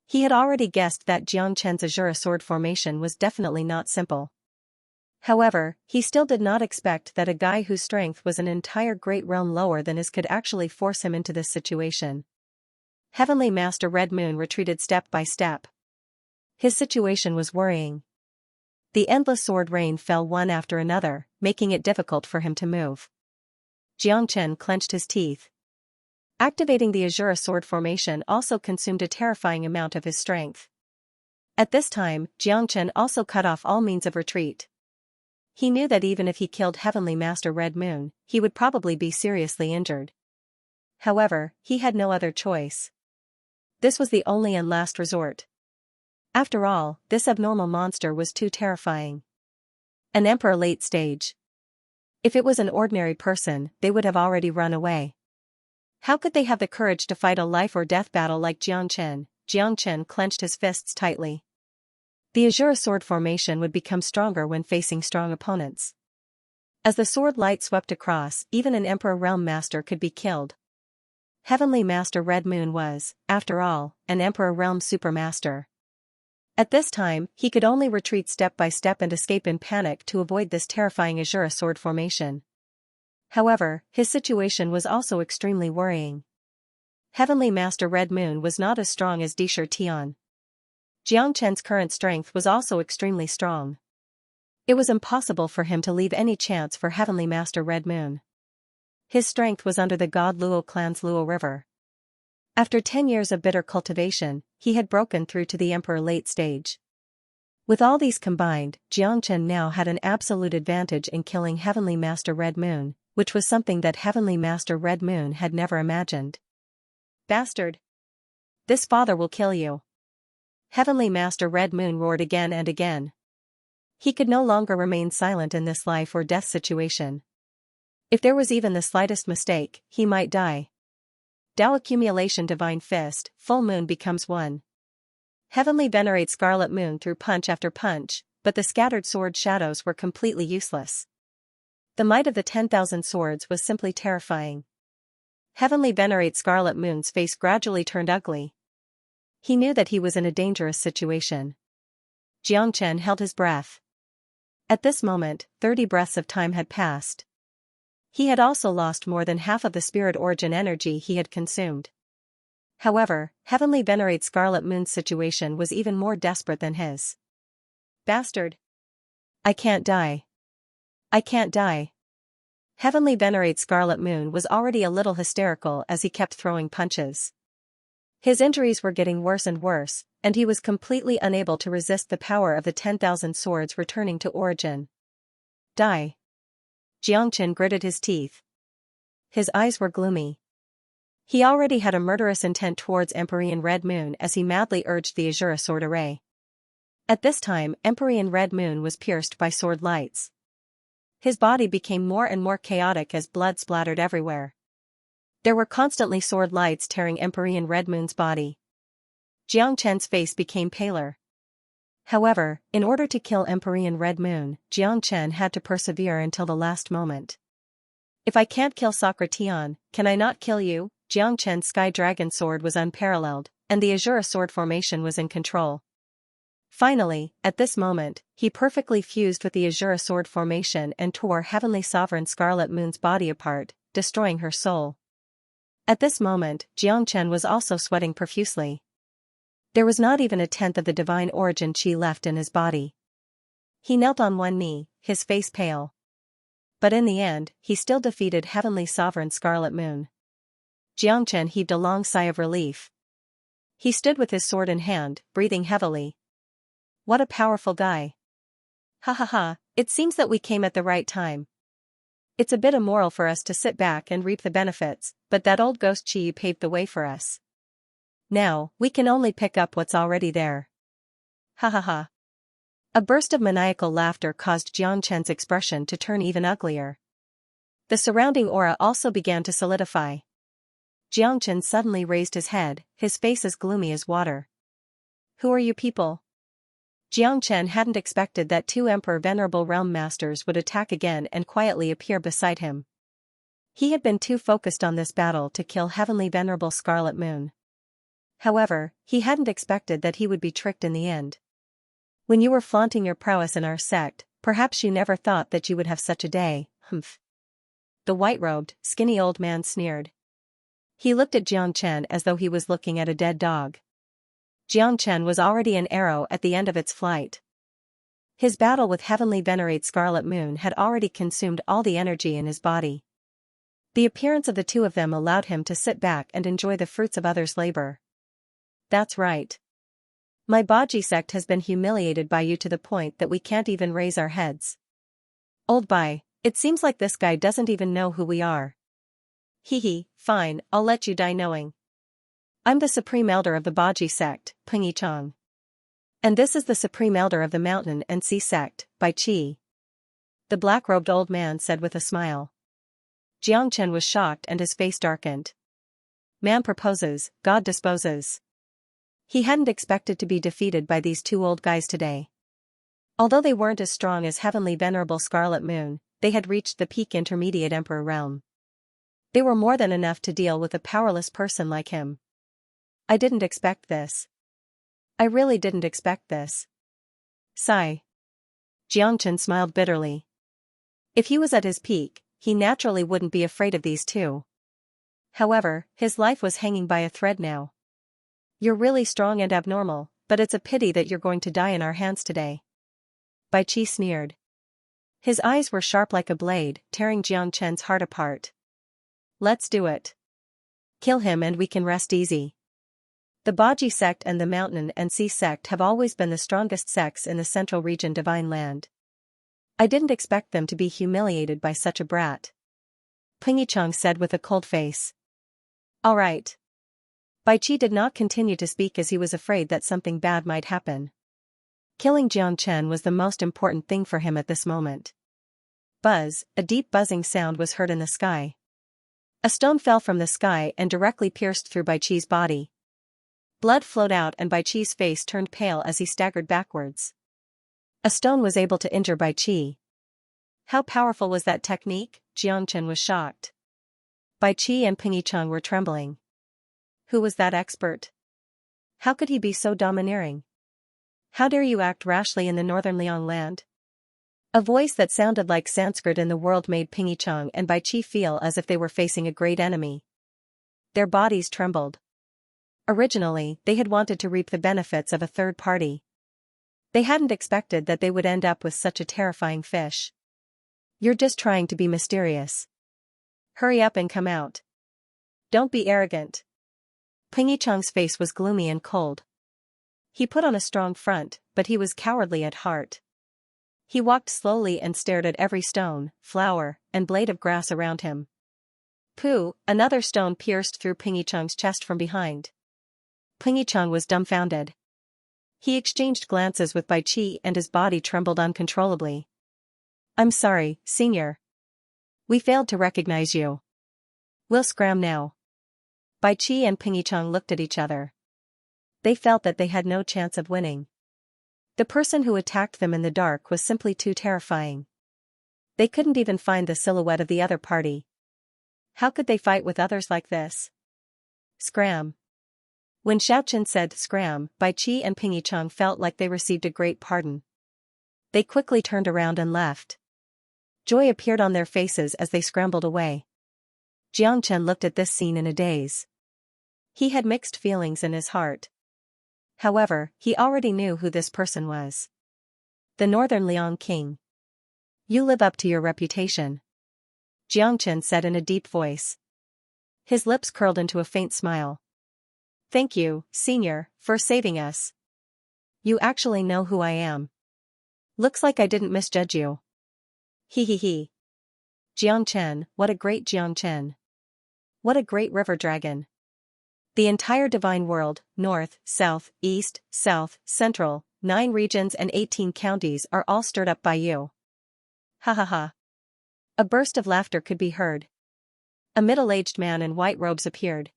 He had already guessed that Jiang Chen's Azure sword formation was definitely not simple. However, he still did not expect that a guy whose strength was an entire great realm lower than his could actually force him into this situation. Heavenly Master Red Moon retreated step by step. His situation was worrying. The endless sword rain fell one after another, making it difficult for him to move. Jiang Chen clenched his teeth. Activating the Azure sword formation also consumed a terrifying amount of his strength. At this time, Jiang Chen also cut off all means of retreat. He knew that even if he killed Heavenly Master Red Moon, he would probably be seriously injured. However, he had no other choice. This was the only and last resort. After all, this abnormal monster was too terrifying. An emperor late stage. If it was an ordinary person, they would have already run away. How could they have the courage to fight a life-or-death battle like Xianxia? Xianxia clenched his fists tightly. The Azure sword formation would become stronger when facing strong opponents. As the sword light swept across, even an Emperor Realm Master could be killed. Heavenly Master Red Moon was, after all, an Emperor Realm Supermaster. At this time, he could only retreat step by step and escape in panic to avoid this terrifying Azure sword formation. However, his situation was also extremely worrying. Heavenly Master Red Moon was not as strong as Disher Tian. Xianxia's current strength was also extremely strong. It was impossible for him to leave any chance for Heavenly Master Red Moon. His strength was under the god Luo clan's Luo River. After 10 years of bitter cultivation, he had broken through to the Emperor late stage. With all these combined, Xianxia now had an absolute advantage in killing Heavenly Master Red Moon, which was something that Heavenly Master Red Moon had never imagined. Bastard! This father will kill you! Heavenly Master Red Moon roared again and again. He could no longer remain silent in this life or death situation. If there was even the slightest mistake, he might die. Tao Accumulation Divine Fist, Full Moon becomes one. Heavenly Venerate Scarlet Moon threw punch after punch, but the scattered sword shadows were completely useless. The might of the 10,000 swords was simply terrifying. Heavenly Venerate Scarlet Moon's face gradually turned ugly. He knew that he was in a dangerous situation. Xianxia held his breath. At this moment, 30 breaths of time had passed. He had also lost more than half of the spirit origin energy he had consumed. However, Heavenly Venerate Scarlet Moon's situation was even more desperate than his. Bastard! I can't die. I can't die. Heavenly Venerate Scarlet Moon was already a little hysterical as he kept throwing punches. His injuries were getting worse and worse, and he was completely unable to resist the power of the 10,000 swords returning to origin. Die. Xianxia gritted his teeth. His eyes were gloomy. He already had a murderous intent towards Empyrean Red Moon as he madly urged the Azure sword array. At this time, Empyrean Red Moon was pierced by sword lights. His body became more and more chaotic as blood splattered everywhere. There were constantly sword lights tearing Empyrean Red Moon's body. Xianxia's face became paler. However, in order to kill Empyrean Red Moon, Xianxia had to persevere until the last moment. If I can't kill Sakra Tian, can I not kill you? Xianxia's Sky Dragon sword was unparalleled, and the Azure sword formation was in control. Finally, at this moment, he perfectly fused with the Azure sword formation and tore Heavenly Sovereign Scarlet Moon's body apart, destroying her soul. At this moment, Xianxia was also sweating profusely. There was not even a tenth of the divine origin chi left in his body. He knelt on one knee, his face pale. But in the end, he still defeated Heavenly Sovereign Scarlet Moon. Xianxia heaved a long sigh of relief. He stood with his sword in hand, breathing heavily. What a powerful guy. Ha ha ha, it seems that we came at the right time. It's a bit immoral for us to sit back and reap the benefits, but that old ghost chi paved the way for us. Now, we can only pick up what's already there. Ha ha ha. A burst of maniacal laughter caused Xianxia's expression to turn even uglier. The surrounding aura also began to solidify. Xianxia suddenly raised his head, his face as gloomy as water. Who are you people? Xianxia hadn't expected that two Emperor Venerable Realm Masters would attack again and quietly appear beside him. He had been too focused on this battle to kill Heavenly Venerable Scarlet Moon. However, he hadn't expected that he would be tricked in the end. When you were flaunting your prowess in our sect, perhaps you never thought that you would have such a day, humph. The white-robed, skinny old man sneered. He looked at Xianxia as though he was looking at a dead dog. Xianxia was already an arrow at the end of its flight. His battle with Heavenly Venerate Scarlet Moon had already consumed all the energy in his body. The appearance of the two of them allowed him to sit back and enjoy the fruits of others' labor. That's right. My Baji sect has been humiliated by you to the point that we can't even raise our heads. Old Bai, it seems like this guy doesn't even know who we are. Hee, fine, I'll let you die knowing. I'm the supreme elder of the Baji sect, Ping Yichang. And this is the supreme elder of the mountain and sea sect, Bai Qi. The black-robed old man said with a smile. Xianxia was shocked and his face darkened. Man proposes, God disposes. He hadn't expected to be defeated by these two old guys today. Although they weren't as strong as Heavenly Venerable Scarlet Moon, they had reached the peak intermediate Emperor realm. They were more than enough to deal with a powerless person like him. I didn't expect this. I really didn't expect this. Sigh. Xianxia smiled bitterly. If he was at his peak, he naturally wouldn't be afraid of these two. However, his life was hanging by a thread now. You're really strong and abnormal, but it's a pity that you're going to die in our hands today. Bai Qi sneered. His eyes were sharp like a blade, tearing Xianxia's heart apart. Let's do it. Kill him and we can rest easy. The Baji sect and the Mountain and Sea sect have always been the strongest sects in the Central Region Divine Land. I didn't expect them to be humiliated by such a brat. Pingychang said with a cold face. All right. Bai Qi did not continue to speak as he was afraid that something bad might happen. Killing Xianxia was the most important thing for him at this moment. Buzz, a deep buzzing sound was heard in the sky. A stone fell from the sky and directly pierced through Bai Qi's body. Blood flowed out and Bai Qi's face turned pale as he staggered backwards. A stone was able to injure Bai Qi. How powerful was that technique? Xianxia was shocked. Bai Qi and Pingychang were trembling. Who was that expert? How could he be so domineering? How dare you act rashly in the northern Liang land? A voice that sounded like Sanskrit in the world made Pingychang and Bai Qi feel as if they were facing a great enemy. Their bodies trembled. Originally, they had wanted to reap the benefits of a third party. They hadn't expected that they would end up with such a terrifying fish. You're just trying to be mysterious. Hurry up and come out. Don't be arrogant. Pingychang's face was gloomy and cold. He put on a strong front, but he was cowardly at heart. He walked slowly and stared at every stone, flower, and blade of grass around him. Pooh! Another stone pierced through Pingychang's chest from behind. Pingychang was dumbfounded. He exchanged glances with Bai Qi and his body trembled uncontrollably. I'm sorry, Senior. We failed to recognize you. We'll scram now. Bai Qi and Pingychang looked at each other. They felt that they had no chance of winning. The person who attacked them in the dark was simply too terrifying. They couldn't even find the silhouette of the other party. How could they fight with others like this? Scram. When Xiaoqin said scram, Bai Qi and Pingychang felt like they received a great pardon. They quickly turned around and left. Joy appeared on their faces as they scrambled away. Xianxia looked at this scene in a daze. He had mixed feelings in his heart. However, he already knew who this person was. The Northern Liang King. You live up to your reputation. Xianxia said in a deep voice. His lips curled into a faint smile. Thank you, Senior, for saving us. You actually know who I am. Looks like I didn't misjudge you. He. Xianxia, what a great Xianxia. What a great river dragon. The entire divine world, north, south, east, south, central, 9 regions and 18 counties are all stirred up by you. Ha ha ha. A burst of laughter could be heard. A middle-aged man in white robes appeared.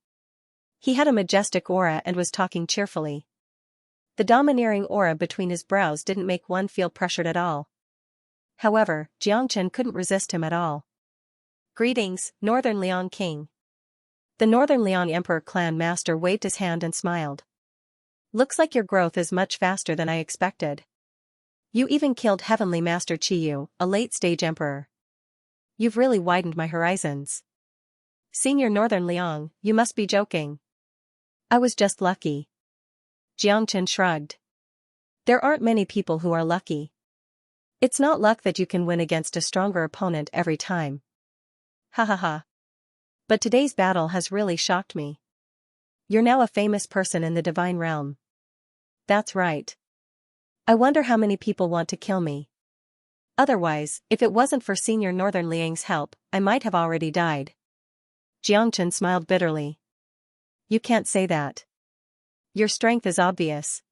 He had a majestic aura and was talking cheerfully. The domineering aura between his brows didn't make one feel pressured at all. However, Xianxia couldn't resist him at all. Greetings, Northern Liang King. The Northern Liang Emperor Clan Master waved his hand and smiled. Looks like your growth is much faster than I expected. You even killed Heavenly Master Qiyu, a late-stage emperor. You've really widened my horizons. Senior Northern Liang, you must be joking. I was just lucky. Xianxia shrugged. There aren't many people who are lucky. It's not luck that you can win against a stronger opponent every time. Ha ha ha. But today's battle has really shocked me. You're now a famous person in the divine realm. That's right. I wonder how many people want to kill me. Otherwise, if it wasn't for Senior Northern Liang's help, I might have already died. Xianxia smiled bitterly. You can't say that. Your strength is obvious.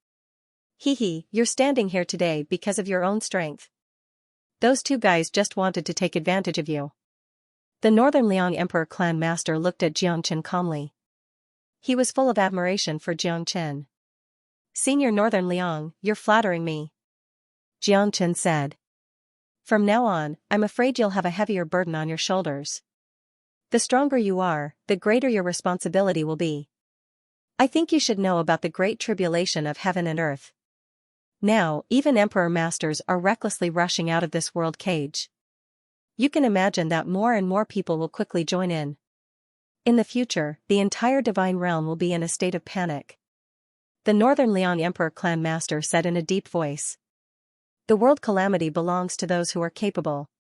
Hee hee, you're standing here today because of your own strength. Those two guys just wanted to take advantage of you. The Northern Liang Emperor clan master looked at Xianxia calmly. He was full of admiration for Xianxia. Senior Northern Liang, you're flattering me, Xianxia said. From now on, I'm afraid you'll have a heavier burden on your shoulders. The stronger you are, the greater your responsibility will be. I think you should know about the great tribulation of heaven and earth. Now, even emperor masters are recklessly rushing out of this world cage. You can imagine that more and more people will quickly join in. In the future, the entire divine realm will be in a state of panic. The Northern Liang Emperor clan master said in a deep voice. The world calamity belongs to those who are capable.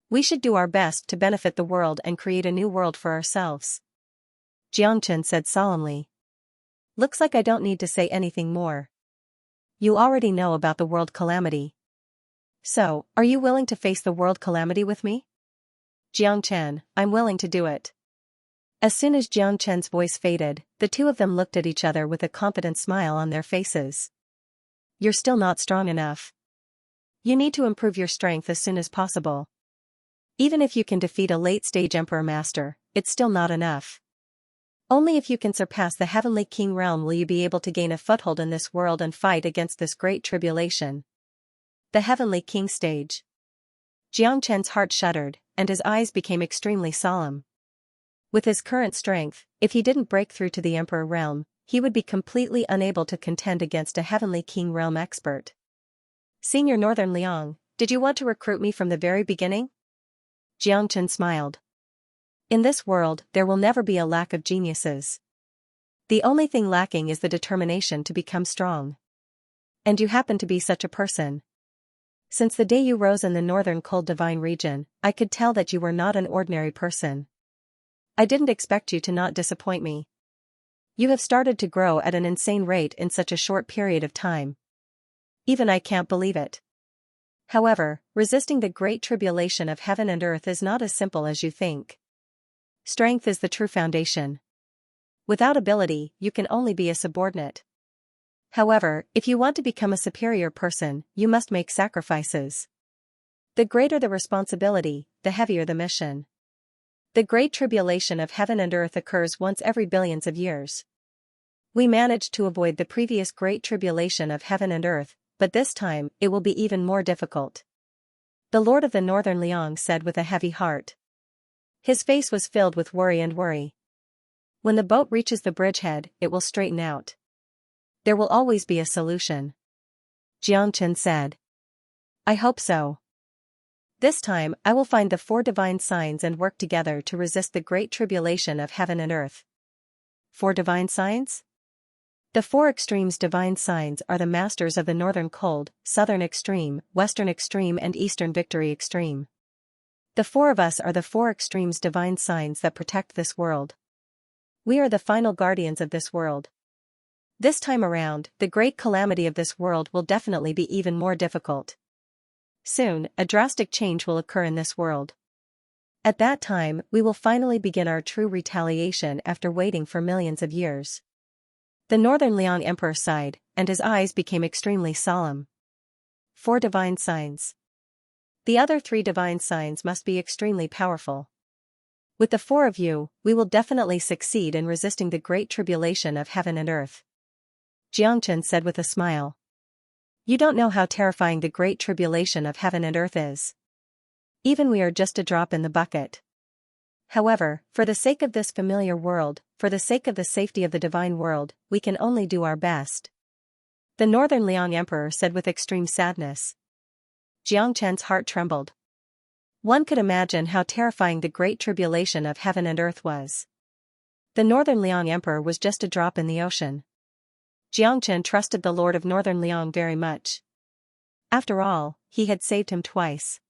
We should do our best to benefit the world and create a new world for ourselves. Xianxia said solemnly. Looks like I don't need to say anything more. You already know about the world calamity. So, are you willing to face the world calamity with me? Xianxia, I'm willing to do it. As soon as Xianxia's voice faded, the two of them looked at each other with a confident smile on their faces. You're still not strong enough. You need to improve your strength as soon as possible. Even if you can defeat a late-stage Emperor Master, it's still not enough. Only if you can surpass the Heavenly King realm will you be able to gain a foothold in this world and fight against this great tribulation. The Heavenly King stage. Xianxia's heart shuddered, and his eyes became extremely solemn. With his current strength, if he didn't break through to the Emperor realm, he would be completely unable to contend against a Heavenly King realm expert. Senior Northern Liang, did you want to recruit me from the very beginning? Xianxia smiled. In this world, there will never be a lack of geniuses. The only thing lacking is the determination to become strong. And you happen to be such a person. Since the day you rose in the northern cold divine region, I could tell that you were not an ordinary person. I didn't expect you to not disappoint me. You have started to grow at an insane rate in such a short period of time. Even I can't believe it. However, resisting the great tribulation of heaven and earth is not as simple as you think. Strength is the true foundation. Without ability, you can only be a subordinate. However, if you want to become a superior person, you must make sacrifices. The greater the responsibility, the heavier the mission. The great tribulation of heaven and earth occurs once every billions of years. We managed to avoid the previous great tribulation of heaven and earth, but this time, it will be even more difficult. The Lord of the Northern Liang said with a heavy heart. His face was filled with worry. When the boat reaches the bridgehead, it will straighten out. There will always be a solution. Xianxia said. I hope so. This time, I will find the 4 divine signs and work together to resist the great tribulation of heaven and earth. 4 divine signs? The 4 extremes divine signs are the masters of the northern cold, southern extreme, western extreme and eastern victory extreme. The 4 of us are the 4 extremes divine signs that protect this world. We are the final guardians of this world. This time around, the great calamity of this world will definitely be even more difficult. Soon, a drastic change will occur in this world. At that time, we will finally begin our true retaliation after waiting for millions of years. The Northern Liang Emperor sighed, and his eyes became extremely solemn. 4 divine signs. The other 3 divine signs must be extremely powerful. With the 4 of you, we will definitely succeed in resisting the great tribulation of heaven and earth. Xianxia said with a smile. You don't know how terrifying the great tribulation of heaven and earth is. Even we are just a drop in the bucket. However, for the sake of this familiar world, for the sake of the safety of the divine world, we can only do our best. The Northern Liang Emperor said with extreme sadness. Xianxia's heart trembled. One could imagine how terrifying the great tribulation of heaven and earth was. The Northern Liang Emperor was just a drop in the ocean. Xianxia trusted the Lord of Northern Liang very much. After all, he had saved him twice.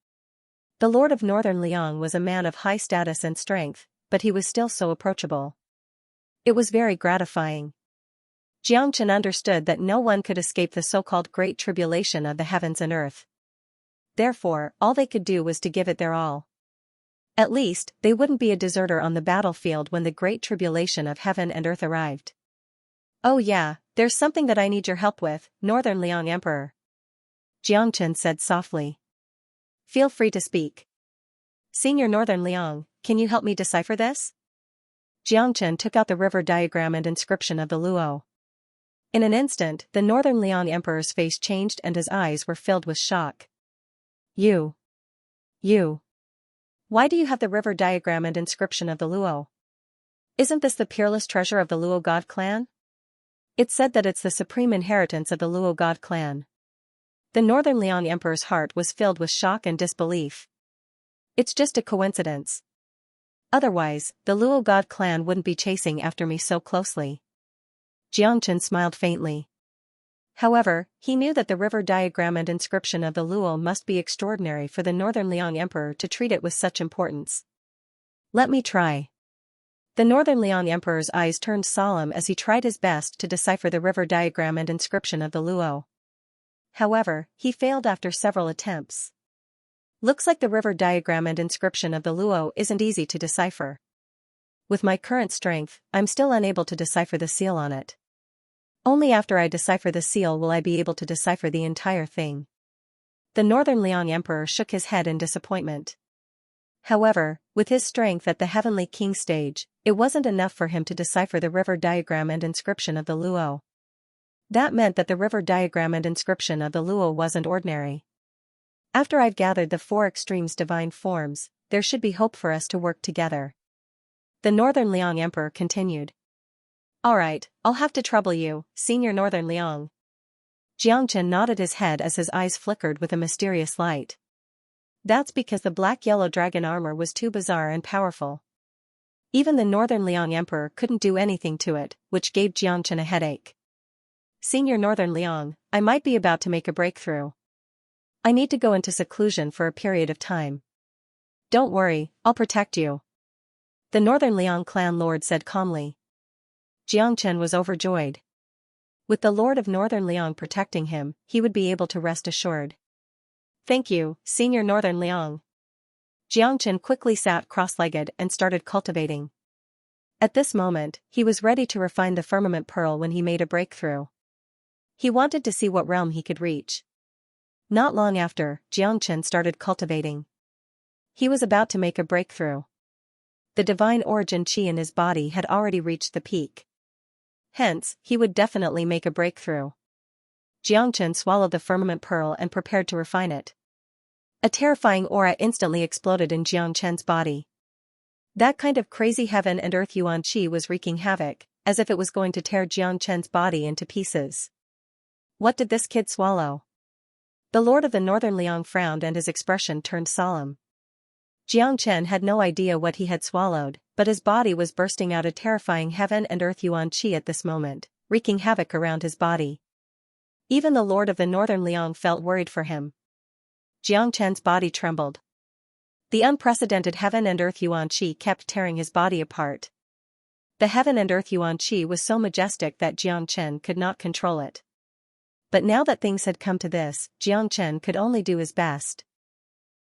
The Lord of Northern Liang was a man of high status and strength, but he was still so approachable. It was very gratifying. Xianxia understood that no one could escape the so-called great tribulation of the heavens and earth. Therefore, all they could do was to give it their all. At least, they wouldn't be a deserter on the battlefield when the great tribulation of heaven and earth arrived. Oh yeah, There's something that I need your help with, Northern Liang Emperor. Xianxia said softly. Feel free to speak. Senior Northern Liang, can you help me decipher this? Xianxia took out the river diagram and inscription of the Luo. In an instant, the Northern Liang Emperor's face changed and his eyes were filled with shock. You. Why do you have the river diagram and inscription of the Luo? Isn't this the peerless treasure of the Luo god clan? It's said that it's the supreme inheritance of the Luo god clan. The Northern Liang Emperor's heart was filled with shock and disbelief. It's just a coincidence. Otherwise, the Luo god clan wouldn't be chasing after me so closely. Xianxia smiled faintly. However, he knew that the river diagram and inscription of the Luo must be extraordinary for the Northern Liang Emperor to treat it with such importance. Let me try. The Northern Liang Emperor's eyes turned solemn as he tried his best to decipher the river diagram and inscription of the Luo. However, he failed after several attempts. Looks like the river diagram and inscription of the Luo isn't easy to decipher. With my current strength, I'm still unable to decipher the seal on it. Only after I decipher the seal will I be able to decipher the entire thing. The Northern Liang Emperor shook his head in disappointment. However, with his strength at the Heavenly King stage, it wasn't enough for him to decipher the river diagram and inscription of the Luo. That meant that the river diagram and inscription of the Luo wasn't ordinary. After I've gathered the four extremes divine forms, there should be hope for us to work together. The Northern Liang Emperor continued. Alright, I'll have to trouble you, Senior Northern Liang. Xianxia nodded his head as his eyes flickered with a mysterious light. That's because the black-yellow dragon armor was too bizarre and powerful. Even the Northern Liang Emperor couldn't do anything to it, which gave Xianxia a headache. Senior Northern Liang, I might be about to make a breakthrough. I need to go into seclusion for a period of time. Don't worry, I'll protect you. The Northern Liang clan lord said calmly. Xianxia was overjoyed. With the Lord of Northern Liang protecting him, he would be able to rest assured. Thank you, Senior Northern Liang. Xianxia quickly sat cross-legged and started cultivating. At this moment, he was ready to refine the firmament pearl when he made a breakthrough. He wanted to see what realm he could reach. Not long after, Xianxia started cultivating. He was about to make a breakthrough. The divine origin chi in his body had already reached the peak. Hence, he would definitely make a breakthrough. Xianxia swallowed the firmament pearl and prepared to refine it. A terrifying aura instantly exploded in Xianxia's body. That kind of crazy heaven and earth yuan chi was wreaking havoc, as if it was going to tear Xianxia's body into pieces. What did this kid swallow? The Lord of the Northern Liang frowned and his expression turned solemn. Xianxia had no idea what he had swallowed, but his body was bursting out a terrifying heaven and earth yuan chi at this moment, wreaking havoc around his body. Even the Lord of the Northern Liang felt worried for him. Xianxia's body trembled. The unprecedented heaven and earth yuan chi kept tearing his body apart. The heaven and earth yuan chi was so majestic that Xianxia could not control it. But now that things had come to this, Xianxia could only do his best.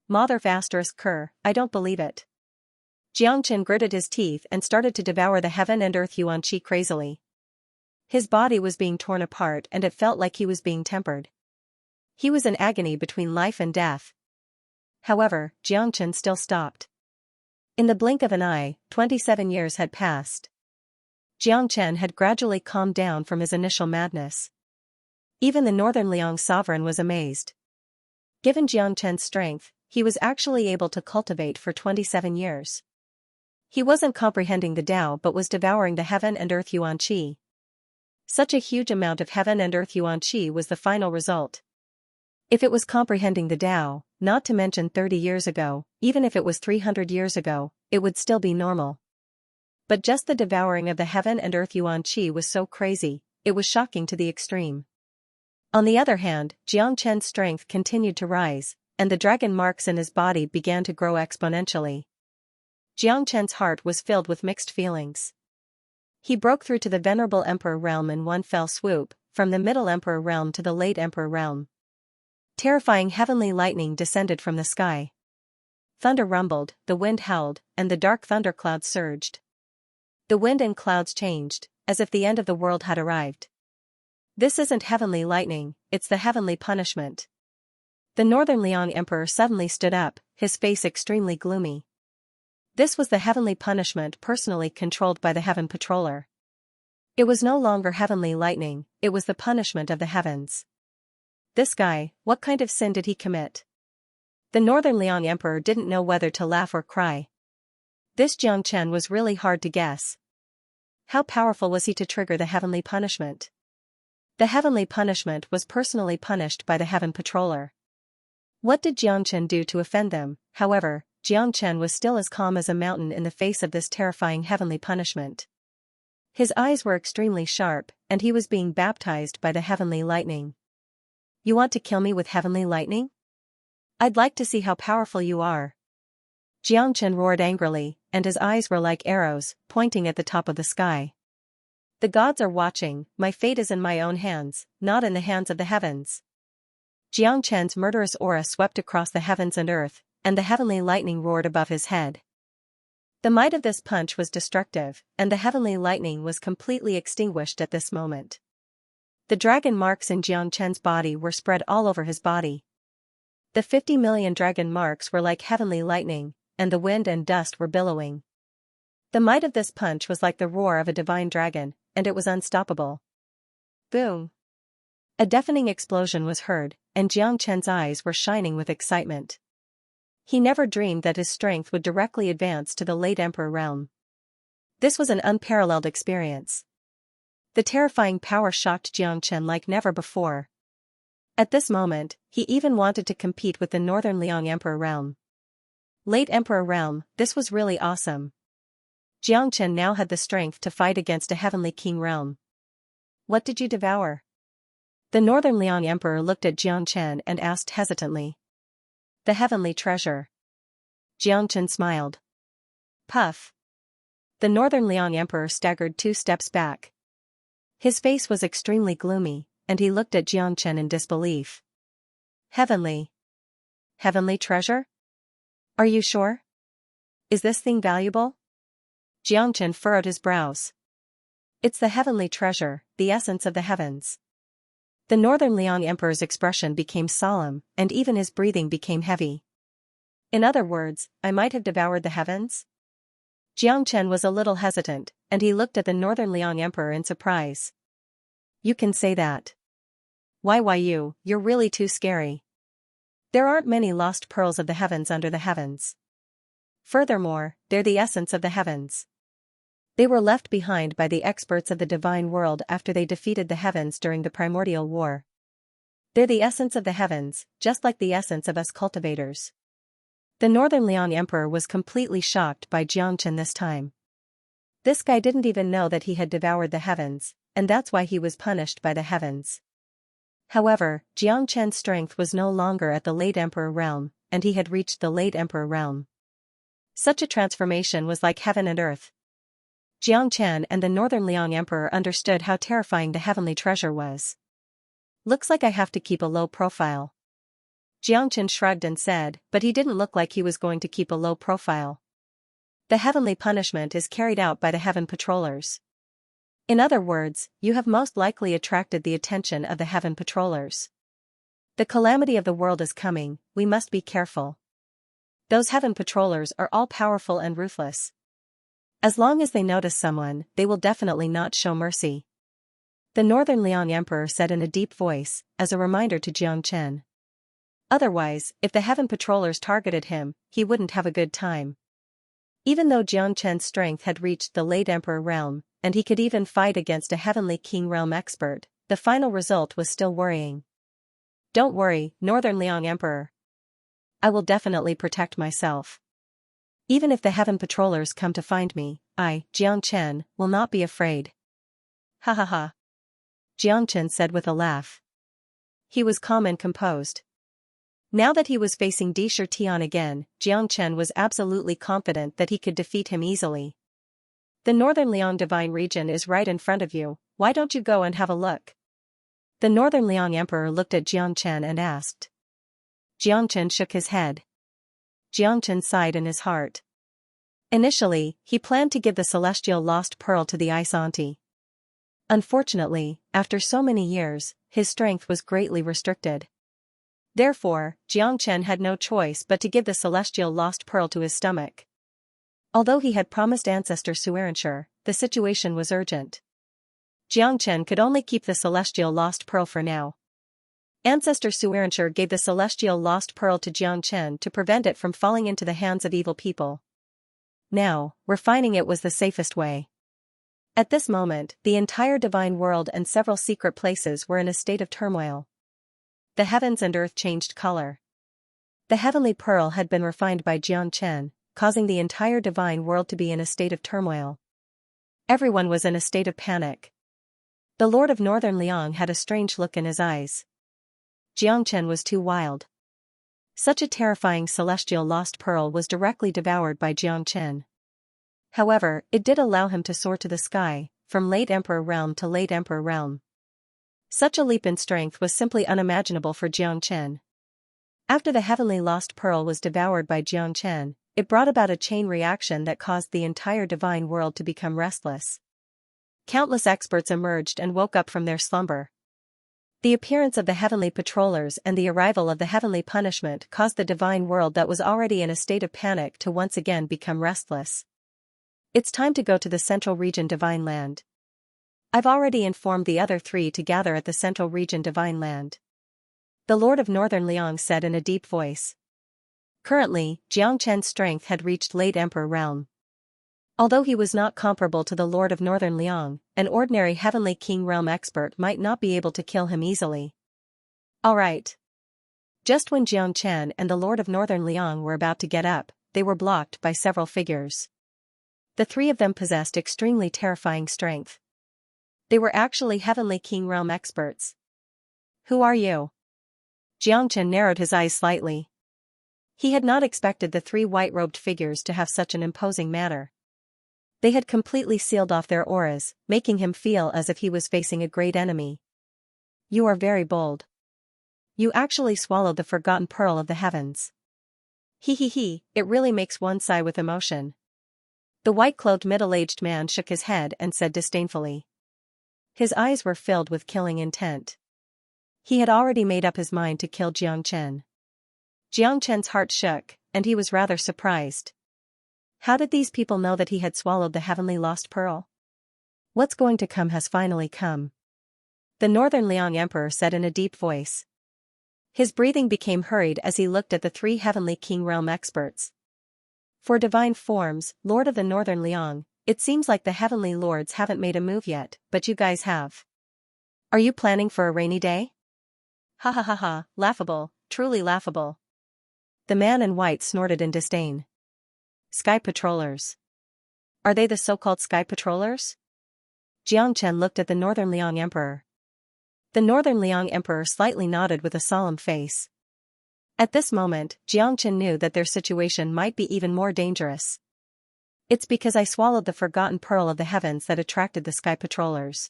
Mother ***, I don't believe it. Xianxia gritted his teeth and started to devour the heaven and earth yuan chi crazily. His body was being torn apart and it felt like he was being tempered. He was in agony between life and death. However, Xianxia still stopped. In the blink of an eye, 27 years had passed. Xianxia had gradually calmed down from his initial madness. Even the Northern Liang sovereign was amazed. Given Xianxia's strength, he was actually able to cultivate for 27 years. He wasn't comprehending the Tao but was devouring the heaven and earth yuan chi. Such a huge amount of heaven and earth yuan chi was the final result. If it was comprehending the Tao, not to mention 30 years ago, even if it was 300 years ago, it would still be normal. But just the devouring of the heaven and earth yuan chi was so crazy, it was shocking to the extreme. On the other hand, Xianxia's strength continued to rise, and the dragon marks in his body began to grow exponentially. Xianxia's heart was filled with mixed feelings. He broke through to the Venerable Emperor realm in one fell swoop, from the Middle Emperor realm to the Late Emperor realm. Terrifying heavenly lightning descended from the sky. Thunder rumbled, the wind howled, and the dark thunderclouds surged. The wind and clouds changed, as if the end of the world had arrived. This isn't heavenly lightning, it's the heavenly punishment. The Northern Liang Emperor suddenly stood up, his face extremely gloomy. This was the heavenly punishment personally controlled by the Heaven Patroller. It was no longer heavenly lightning, it was the punishment of the heavens. This guy, what kind of sin did he commit? The Northern Liang Emperor didn't know whether to laugh or cry. This Xianxia was really hard to guess. How powerful was he to trigger the heavenly punishment? The heavenly punishment was personally punished by the Heaven Patroller. What did Xianxia do to offend them? However, Xianxia was still as calm as a mountain in the face of this terrifying heavenly punishment. His eyes were extremely sharp, and he was being baptized by the heavenly lightning. You want to kill me with heavenly lightning? I'd like to see how powerful you are. Xianxia roared angrily, and his eyes were like arrows, pointing at the top of the sky. The gods are watching, my fate is in my own hands, not in the hands of the heavens. Xianxia's murderous aura swept across the heavens and earth, and the heavenly lightning roared above his head. The might of this punch was destructive, and the heavenly lightning was completely extinguished at this moment. The dragon marks in Xianxia's body were spread all over his body. The 50 million dragon marks were like heavenly lightning, and the wind and dust were billowing. The might of this punch was like the roar of a divine dragon, and it was unstoppable. Boom! A deafening explosion was heard, and Xianxia's eyes were shining with excitement. He never dreamed that his strength would directly advance to the late Emperor realm. This was an unparalleled experience. The terrifying power shocked Xianxia like never before. At this moment, he even wanted to compete with the Northern Liang Emperor realm. Late Emperor realm, this was really awesome. Xianxia now had the strength to fight against a heavenly king realm. What did you devour? The Northern Liang Emperor looked at Xianxia and asked hesitantly. The heavenly treasure. Xianxia smiled. Puff. The Northern Liang Emperor staggered 2 steps back. His face was extremely gloomy, and he looked at Xianxia in disbelief. Heavenly. Heavenly treasure? Are you sure? Is this thing valuable? Xianxia furrowed his brows. It's the heavenly treasure, the essence of the heavens. The Northern Liang Emperor's expression became solemn, and even his breathing became heavy. In other words, I might have devoured the heavens? Xianxia was a little hesitant, and he looked at the Northern Liang Emperor in surprise. You can say that. Why you're really too scary. There aren't many lost pearls of the heavens under the heavens. Furthermore, they're the essence of the heavens. They were left behind by the experts of the divine world after they defeated the heavens during the primordial war. They're the essence of the heavens, just like the essence of us cultivators. The Northern Liang Emperor was completely shocked by Xianxia this time. This guy didn't even know that he had devoured the heavens, and that's why he was punished by the heavens. However, Xianxia's strength was no longer at the late Emperor realm, and he had reached the late Emperor realm. Such a transformation was like heaven and earth. Xianxia and the Northern Liang Emperor understood how terrifying the heavenly treasure was. Looks like I have to keep a low profile. Xianxia shrugged and said, but he didn't look like he was going to keep a low profile. The heavenly punishment is carried out by the Heaven Patrollers. In other words, you have most likely attracted the attention of the Heaven Patrollers. The calamity of the world is coming, we must be careful. Those Heaven Patrollers are all powerful and ruthless. As long as they notice someone, they will definitely not show mercy. The Northern Liang Emperor said in a deep voice, as a reminder to Xianxia. Otherwise, if the Heaven Patrollers targeted him, he wouldn't have a good time. Even though Xianxia's strength had reached the late Emperor realm, and he could even fight against a heavenly king realm expert, the final result was still worrying. Don't worry, Northern Liang Emperor. I will definitely protect myself. Even if the Heaven Patrollers come to find me, I, Xianxia, will not be afraid. Ha ha ha. Xianxia said with a laugh. He was calm and composed. Now that he was facing Di Shitian again, Xianxia was absolutely confident that he could defeat him easily. The Northern Liang Divine Region is right in front of you, why don't you go and have a look? The Northern Liang Emperor looked at Xianxia and asked. Xianxia shook his head. Xianxia sighed in his heart. Initially, he planned to give the celestial lost pearl to the Ice Auntie. Unfortunately, after so many years, his strength was greatly restricted. Therefore, Xianxia had no choice but to give the celestial lost pearl to his stomach. Although he had promised ancestor Xianxia, the situation was urgent. Xianxia could only keep the celestial lost pearl for now. Ancestor Xianxia gave the celestial lost pearl to Xianxia to prevent it from falling into the hands of evil people. Now, refining it was the safest way. At this moment, the entire divine world and several secret places were in a state of turmoil. The heavens and earth changed color. The heavenly pearl had been refined by Xianxia, causing the entire divine world to be in a state of turmoil. Everyone was in a state of panic. The Lord of Northern Liang had a strange look in his eyes. Xianxia was too wild. Such a terrifying celestial lost pearl was directly devoured by Xianxia. However, it did allow him to soar to the sky, from late Emperor realm to late Emperor realm. Such a leap in strength was simply unimaginable for Xianxia. After the heavenly lost pearl was devoured by Xianxia, it brought about a chain reaction that caused the entire divine world to become restless. Countless experts emerged and woke up from their slumber. The appearance of the heavenly patrollers and the arrival of the heavenly punishment caused the divine world that was already in a state of panic to once again become restless. It's time to go to the Central Region Divine Land. I've already informed the other three to gather at the Central Region Divine Land. The Lord of Northern Liang said in a deep voice. Currently, Xianxia's strength had reached late Emperor realm. Although he was not comparable to the Lord of Northern Liang, an ordinary Heavenly King realm expert might not be able to kill him easily. Alright. Just when Xianxia and the Lord of Northern Liang were about to get up, they were blocked by several figures. The three of them possessed extremely terrifying strength. They were actually Heavenly King realm experts. Who are you? Xianxia narrowed his eyes slightly. He had not expected the three white-robed figures to have such an imposing manner. They had completely sealed off their auras, making him feel as if he was facing a great enemy. You are very bold. You actually swallowed the forgotten pearl of the heavens. He, it really makes one sigh with emotion. The white-clothed middle-aged man shook his head and said disdainfully. His eyes were filled with killing intent. He had already made up his mind to kill Xianxia. Xianxia's heart shook, and he was rather surprised. How did these people know that he had swallowed the heavenly lost pearl? What's going to come has finally come. The Northern Liang Emperor said in a deep voice. His breathing became hurried as he looked at the three Heavenly King realm experts. For divine forms, Lord of the Northern Liang, it seems like the Heavenly Lords haven't made a move yet, but you guys have. Are you planning for a rainy day? Ha ha ha ha, laughable, truly laughable. The man in white snorted in disdain. Sky Patrollers. Are they the so-called Sky Patrollers? Xianxia looked at the Northern Liang Emperor. The Northern Liang Emperor slightly nodded with a solemn face. At this moment, Xianxia knew that their situation might be even more dangerous. It's because I swallowed the forgotten pearl of the heavens that attracted the Sky Patrollers.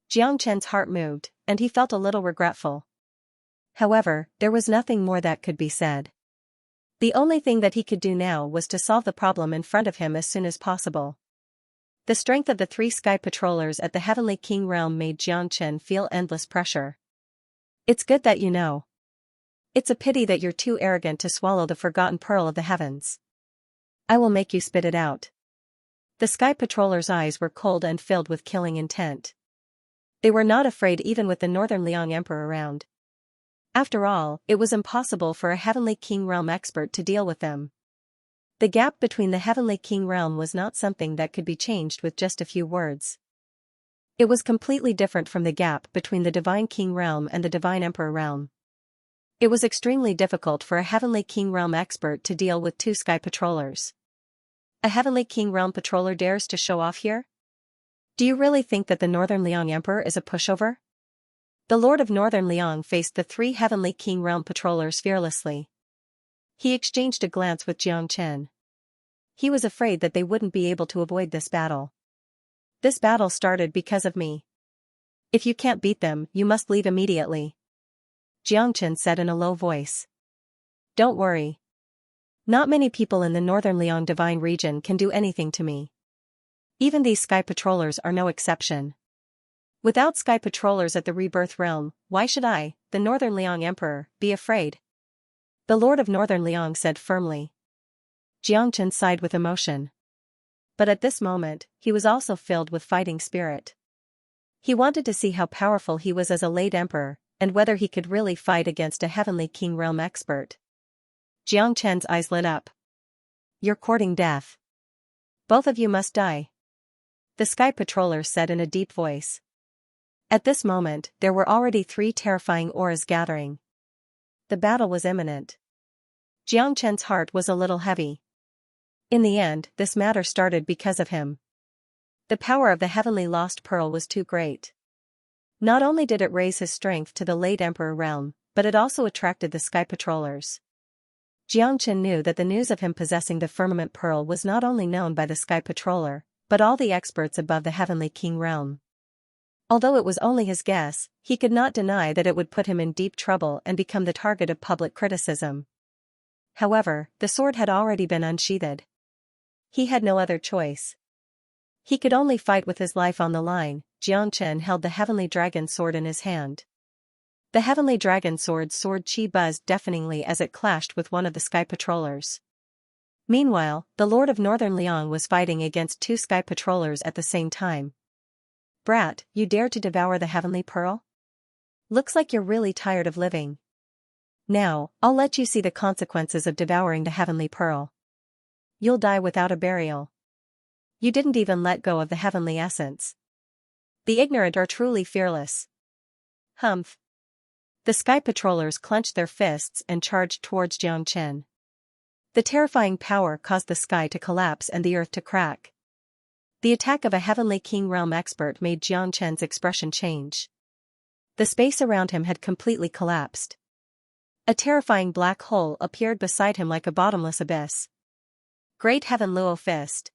Xianxia's heart moved, and he felt a little regretful. However, there was nothing more that could be said. The only thing that he could do now was to solve the problem in front of him as soon as possible. The strength of the three Sky Patrollers at the Heavenly King realm made Xianxia feel endless pressure. It's good that you know. It's a pity that you're too arrogant to swallow the forgotten pearl of the heavens. I will make you spit it out. The Sky Patrollers' eyes were cold and filled with killing intent. They were not afraid even with the Northern Liang Emperor around. After all, it was impossible for a Heavenly King realm expert to deal with them. The gap between the Heavenly King realm was not something that could be changed with just a few words. It was completely different from the gap between the Divine King realm and the Divine Emperor realm. It was extremely difficult for a Heavenly King realm expert to deal with two Sky Patrollers. A Heavenly King realm patroller dares to show off here? Do you really think that the Northern Liang Emperor is a pushover? The Lord of Northern Liang faced the three Heavenly King realm patrollers fearlessly. He exchanged a glance with Xianxia. He was afraid that they wouldn't be able to avoid this battle. This battle started because of me. If you can't beat them, you must leave immediately. Xianxia said in a low voice. Don't worry. Not many people in the Northern Liang Divine region can do anything to me. Even these Sky Patrollers are no exception. Without sky patrollers at the rebirth realm, why should I, the Northern Liang Emperor, be afraid? The Lord of Northern Liang said firmly. Xianxia sighed with emotion. But at this moment, he was also filled with fighting spirit. He wanted to see how powerful he was as a late emperor, and whether he could really fight against a heavenly king realm expert. Xianxia's eyes lit up. You're courting death. Both of you must die. The sky patroller said in a deep voice. At this moment, there were already 3 terrifying auras gathering. The battle was imminent. Xianxia's heart was a little heavy. In the end, this matter started because of him. The power of the heavenly lost pearl was too great. Not only did it raise his strength to the late emperor realm, but it also attracted the sky patrollers. Xianxia knew that the news of him possessing the firmament pearl was not only known by the sky patroller, but all the experts above the heavenly king realm. Although it was only his guess, he could not deny that it would put him in deep trouble and become the target of public criticism. However, the sword had already been unsheathed. He had no other choice. He could only fight with his life on the line. Xianxia held the heavenly dragon sword in his hand. The heavenly dragon sword's sword chi buzzed deafeningly as it clashed with one of the sky patrollers. Meanwhile, the Lord of Northern Liang was fighting against 2 sky patrollers at the same time. Brat, you dare to devour the heavenly pearl? Looks like you're really tired of living. Now, I'll let you see the consequences of devouring the heavenly pearl. You'll die without a burial. You didn't even let go of the heavenly essence. The ignorant are truly fearless. Humph. The sky patrollers clenched their fists and charged towards Xianxia. The terrifying power caused the sky to collapse and the earth to crack. The attack of a heavenly king realm expert made Xianxia's expression change. The space around him had completely collapsed. A terrifying black hole appeared beside him like a bottomless abyss. Great Heaven Luo Fist.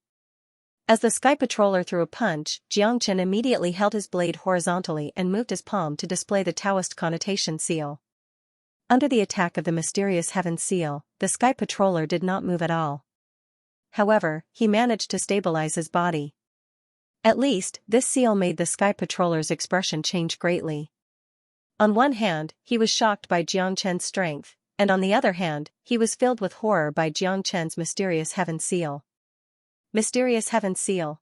As the sky patroller threw a punch, Xianxia immediately held his blade horizontally and moved his palm to display the Taoist connotation seal. Under the attack of the mysterious heaven seal, the sky patroller did not move at all. However, he managed to stabilize his body. At least, this seal made the sky patroller's expression change greatly. On one hand, he was shocked by Xianxia's strength, and on the other hand, he was filled with horror by Xianxia's mysterious heaven seal. Mysterious heaven seal.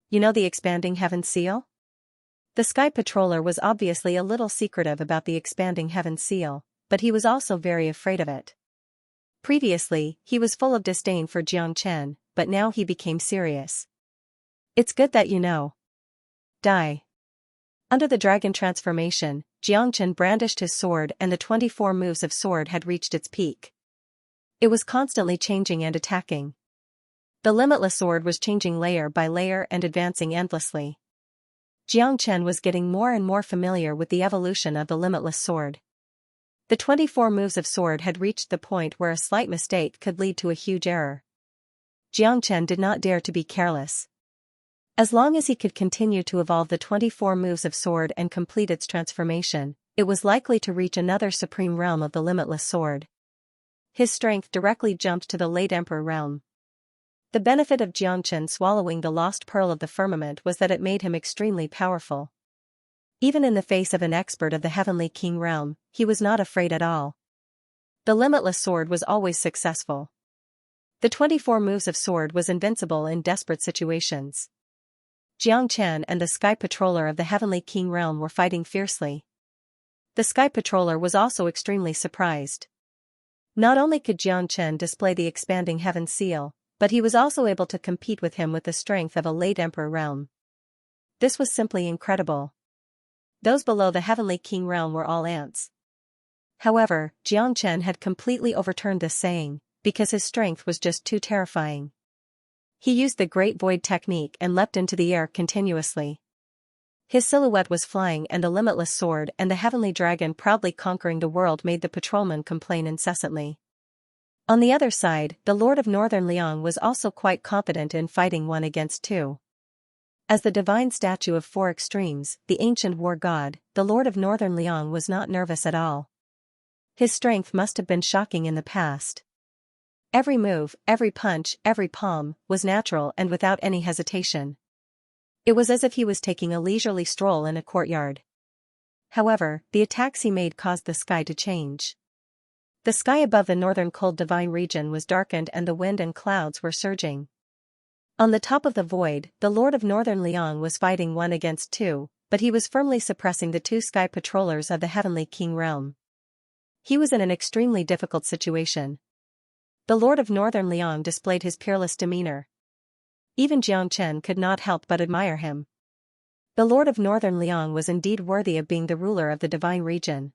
You know the expanding heaven seal? The sky patroller was obviously a little secretive about the expanding heaven seal, but he was also very afraid of it. Previously, he was full of disdain for Xianxia, but now he became serious. It's good that you know. Die. Under the dragon transformation, Xianxia brandished his sword and the 24 moves of sword had reached its peak. It was constantly changing and attacking. The limitless sword was changing layer by layer and advancing endlessly. Xianxia was getting more and more familiar with the evolution of the limitless sword. The 24 moves of sword had reached the point where a slight mistake could lead to a huge error. Xianxia did not dare to be careless. As long as he could continue to evolve the 24 moves of sword and complete its transformation, it was likely to reach another supreme realm of the limitless sword. His strength directly jumped to the late emperor realm. The benefit of Xianxia swallowing the lost pearl of the firmament was that it made him extremely powerful. Even in the face of an expert of the heavenly king realm, he was not afraid at all. The limitless sword was always successful. The 24 moves of sword was invincible in desperate situations. Xianxia and the sky patroller of the heavenly king realm were fighting fiercely. The sky patroller was also extremely surprised. Not only could Xianxia display the expanding heaven seal, but he was also able to compete with him with the strength of a late emperor realm. This was simply incredible. Those below the heavenly king realm were all ants. However, Xianxia had completely overturned this saying, because his strength was just too terrifying. He used the Great Void technique and leapt into the air continuously. His silhouette was flying and the limitless sword and the heavenly dragon proudly conquering the world made the patrolman complain incessantly. On the other side, the Lord of Northern Liang was also quite confident in fighting 1 against 2. As the divine statue of 4 extremes, the ancient war god, the Lord of Northern Liang was not nervous at all. His strength must have been shocking in the past. Every move, every punch, every palm, was natural and without any hesitation. It was as if he was taking a leisurely stroll in a courtyard. However, the attacks he made caused the sky to change. The sky above the northern cold divine region was darkened and the wind and clouds were surging. On the top of the void, the Lord of Northern Liang was fighting 1 against 2, but he was firmly suppressing the 2 sky patrollers of the Heavenly King realm. He was in an extremely difficult situation. The Lord of Northern Liang displayed his peerless demeanor. Even Xianxia could not help but admire him. The Lord of Northern Liang was indeed worthy of being the ruler of the divine region.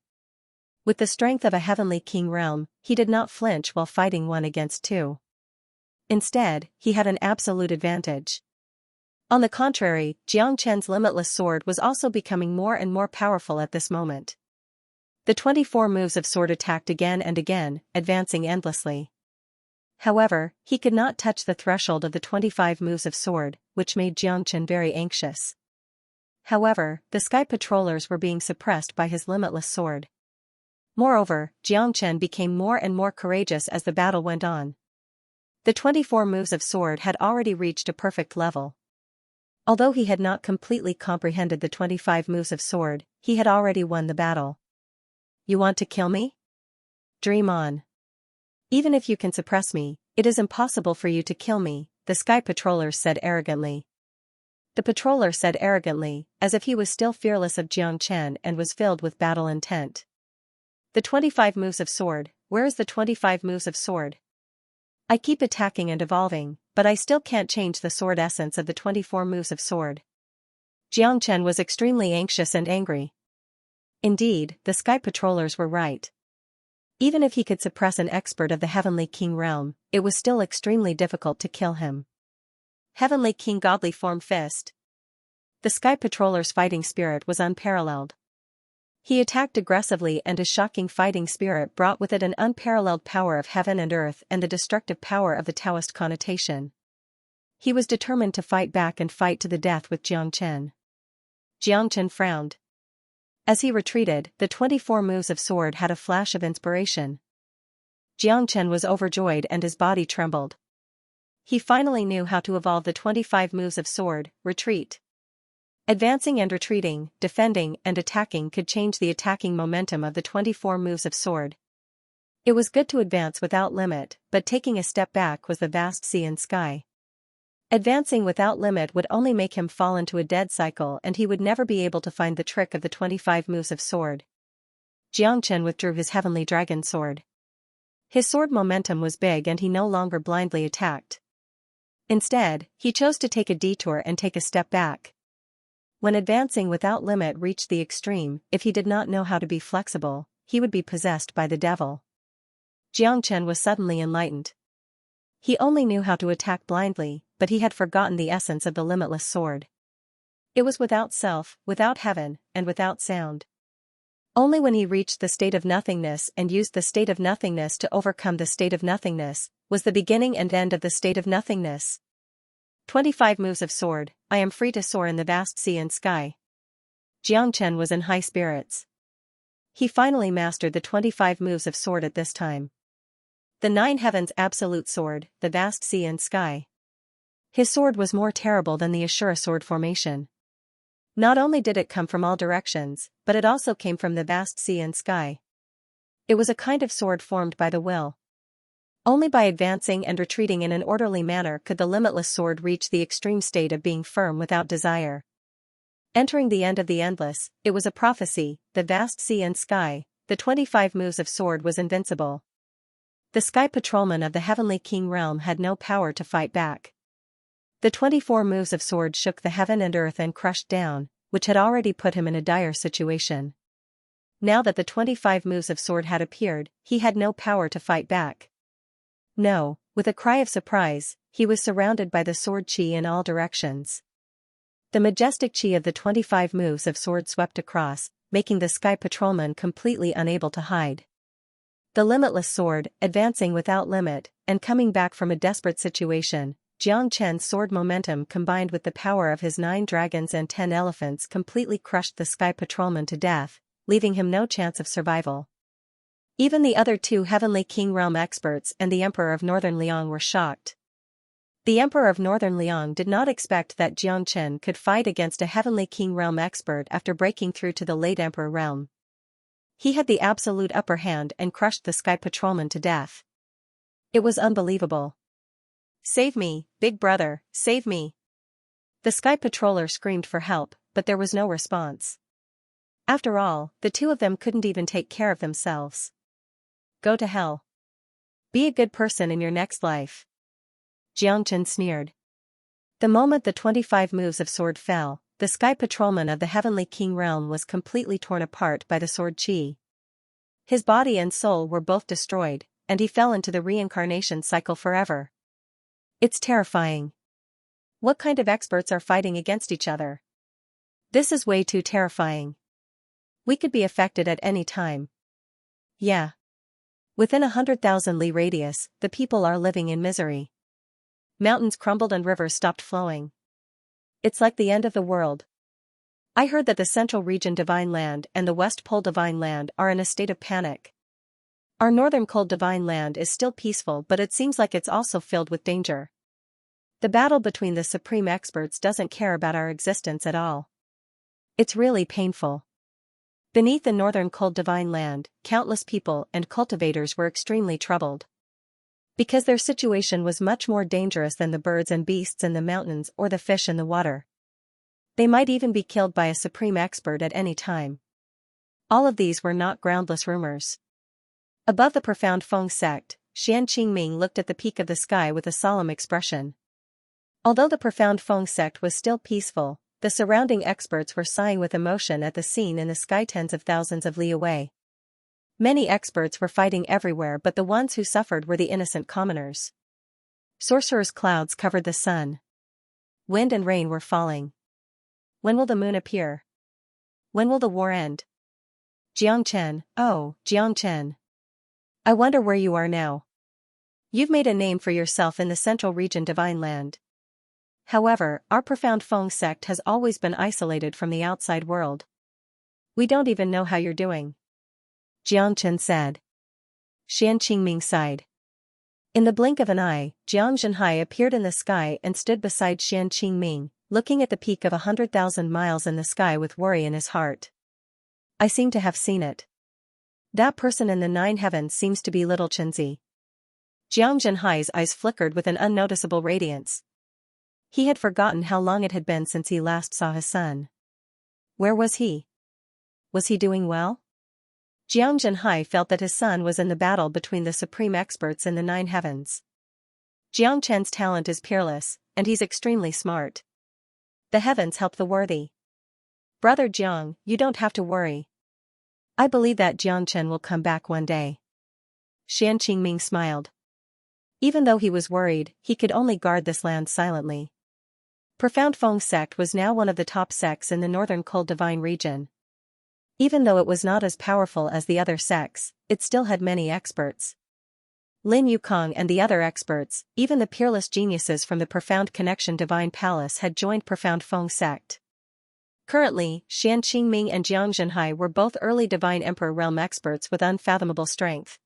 With the strength of a Heavenly King realm, he did not flinch while fighting 1 against 2. Instead, he had an absolute advantage. On the contrary, Xianxia's limitless sword was also becoming more and more powerful at this moment. The 24 moves of sword attacked again and again, advancing endlessly. However, he could not touch the threshold of the 25 moves of sword, which made Xianxia very anxious. However, the sky patrollers were being suppressed by his limitless sword. Moreover, Xianxia became more and more courageous as the battle went on. The 24 moves of sword had already reached a perfect level. Although he had not completely comprehended the 25 moves of sword, he had already won the battle. You want to kill me? Dream on. Even if you can suppress me, it is impossible for you to kill me, the sky patroller said arrogantly. The patroller said arrogantly, as if he was still fearless of Xianxia and was filled with battle intent. The 25 moves of sword, where is the 25 moves of sword? I keep attacking and evolving, but I still can't change the sword essence of the 24 moves of sword. Xianxia was extremely anxious and angry. Indeed, the sky patrollers were right. Even if he could suppress an expert of the Heavenly King realm, it was still extremely difficult to kill him. Heavenly King Godly Form Fist. The sky patroller's fighting spirit was unparalleled. He attacked aggressively and his shocking fighting spirit brought with it an unparalleled power of heaven and earth and the destructive power of the Taoist connotation. He was determined to fight back and fight to the death with Xianxia. Xianxia frowned. As he retreated, the 24 moves of sword had a flash of inspiration. Xianxia was overjoyed and his body trembled. He finally knew how to evolve the 25 moves of sword, retreat. Advancing and retreating, defending and attacking could change the attacking momentum of the 24 moves of sword. It was good to advance without limit, but taking a step back was the vast sea and sky. Advancing without limit would only make him fall into a dead cycle and he would never be able to find the trick of the 25 moves of sword. Xianxia withdrew his heavenly dragon sword. His sword momentum was big and he no longer blindly attacked. Instead, he chose to take a detour and take a step back. When advancing without limit reached the extreme, if he did not know how to be flexible, he would be possessed by the devil. Xianxia was suddenly enlightened. He only knew how to attack blindly, but he had forgotten the essence of the limitless sword. It was without self, without heaven, and without sound. Only when he reached the state of nothingness and used the state of nothingness to overcome the state of nothingness, was the beginning and end of the state of nothingness. 25 moves of sword, I am free to soar in the vast sea and sky. Xianxia was in high spirits. He finally mastered the 25 moves of sword at this time. The 9 heavens absolute sword, the vast sea and sky. His sword was more terrible than the Ashura sword formation. Not only did it come from all directions, but it also came from the vast sea and sky. It was a kind of sword formed by the will. Only by advancing and retreating in an orderly manner could the limitless sword reach the extreme state of being firm without desire. Entering the end of the endless, it was a prophecy, the vast sea and sky, the 25 moves of sword was invincible. The sky patrolman of the Heavenly King realm had no power to fight back. The 24 moves of sword shook the heaven and earth and crushed down, which had already put him in a dire situation. Now that the 25 moves of sword had appeared, he had no power to fight back. No, with a cry of surprise, he was surrounded by the sword chi in all directions. The majestic chi of the 25 moves of sword swept across, making the sky patrolman completely unable to hide. The limitless sword, advancing without limit, and coming back from a desperate situation, Xianxia's sword momentum combined with the power of his 9 dragons and 10 elephants completely crushed the sky patrolman to death, leaving him no chance of survival. Even the other 2 Heavenly King realm experts and the Emperor of Northern Liang were shocked. The Emperor of Northern Liang did not expect that Xianxia could fight against a Heavenly King realm expert after breaking through to the late Emperor realm. He had the absolute upper hand and crushed the Sky Patrolman to death. It was unbelievable. "Save me, big brother, save me!" The Sky Patroller screamed for help, but there was no response. After all, the two of them couldn't even take care of themselves. Go to hell. Be a good person in your next life. Xianxia sneered. The moment the 25 moves of sword fell, the Sky Patrolman of the Heavenly King realm was completely torn apart by the sword chi. His body and soul were both destroyed, and he fell into the reincarnation cycle forever. It's terrifying. What kind of experts are fighting against each other? This is way too terrifying. We could be affected at any time. Yeah. Within 100,000 li radius, the people are living in misery. Mountains crumbled and rivers stopped flowing. It's like the end of the world. I heard that the Central Region Divine Land and the West Pole Divine Land are in a state of panic. Our Northern Cold Divine Land is still peaceful, but it seems like it's also filled with danger. The battle between the supreme experts doesn't care about our existence at all. It's really painful. Beneath the Northern Cold Divine Land, countless people and cultivators were extremely troubled. Because their situation was much more dangerous than the birds and beasts in the mountains or the fish in the water. They might even be killed by a supreme expert at any time. All of these were not groundless rumors. Above the profound Feng sect, Xianxia looked at the peak of the sky with a solemn expression. Although the profound Feng sect was still peaceful, the surrounding experts were sighing with emotion at the scene in the sky tens of thousands of li away. Many experts were fighting everywhere, but the ones who suffered were the innocent commoners. Sorcerer's clouds covered the sun. Wind and rain were falling. When will the moon appear? When will the war end? Xianxia, oh, Xianxia. I wonder where you are now. You've made a name for yourself in the Central Region Divine Land. However, our profound Feng sect has always been isolated from the outside world. We don't even know how you're doing. Xianxia said. Xianxia sighed. In the blink of an eye, Jiang Zhenhai appeared in the sky and stood beside Xianxia, looking at the peak of 100,000 miles in the sky with worry in his heart. I seem to have seen it. That person in the 9 heavens seems to be little Chenzi. Jiang Zhenhai's eyes flickered with an unnoticeable radiance. He had forgotten how long it had been since he last saw his son. Where was he? Was he doing well? Jiang Zhenhai felt that his son was in the battle between the supreme experts in the 9 heavens. Jiang Chen's talent is peerless, and he's extremely smart. The heavens help the worthy. Brother Jiang, you don't have to worry. I believe that Jiang Chen will come back one day. Xianxia smiled. Even though he was worried, he could only guard this land silently. Profound Feng sect was now one of the top sects in the Northern Cold Divine region. Even though it was not as powerful as the other sects, it still had many experts. Lin Yukong and the other experts, even the peerless geniuses from the Profound Connection Divine Palace had joined Profound Feng sect. Currently, Xianxia and Jiang Zhenhai were both early Divine Emperor realm experts with unfathomable strength.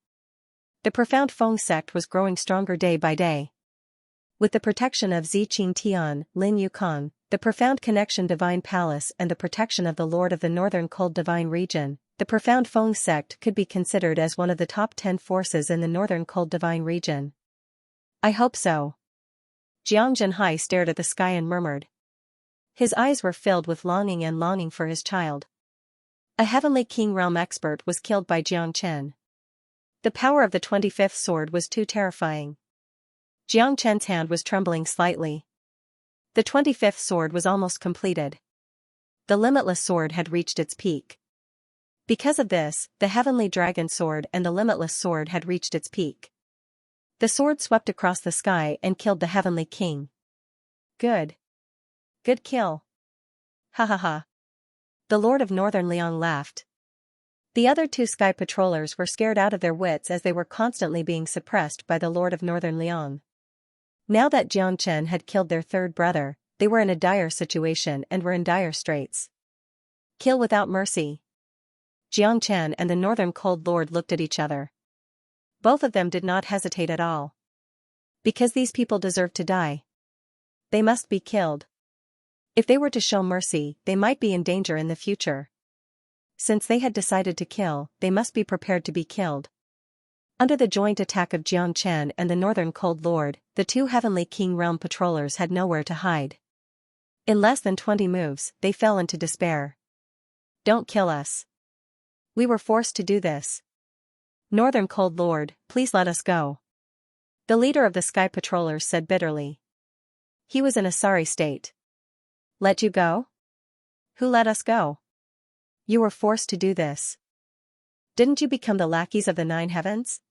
The Profound Feng sect was growing stronger day by day. With the protection of Ziqing Tian, Lin Yukong, the Profound Connection Divine Palace and the protection of the Lord of the Northern Cold Divine region, the Profound Feng sect could be considered as one of the top 10 forces in the Northern Cold Divine region. I hope so. Jiang Zhenhai stared at the sky and murmured. His eyes were filled with longing for his child. A Heavenly King realm expert was killed by Jiang Chen. The power of the 25th sword was too terrifying. Jiang Chen's hand was trembling slightly. The 25th sword was almost completed. The limitless sword had reached its peak. Because of this, the Heavenly Dragon sword and the limitless sword had reached its peak. The sword swept across the sky and killed the Heavenly King. Good. Good kill. Ha ha ha. The Lord of Northern Liang laughed. The other 2 sky patrollers were scared out of their wits as they were constantly being suppressed by the Lord of Northern Liang. Now that Jiang Chen had killed their 3rd brother, they were in a dire situation and were in dire straits. Kill without mercy. Jiang Chen and the Northern Cold Lord looked at each other. Both of them did not hesitate at all. Because these people deserved to die. They must be killed. If they were to show mercy, they might be in danger in the future. Since they had decided to kill, they must be prepared to be killed. Under the joint attack of Xianxia and the Northern Cold Lord, the two Heavenly King Realm patrollers had nowhere to hide. In less than 20 moves, they fell into despair. Don't kill us. We were forced to do this. Northern Cold Lord, please let us go. The leader of the Sky Patrollers said bitterly. He was in a sorry state. Let you go? Who let us go? You were forced to do this. Didn't you become the lackeys of the 9 heavens?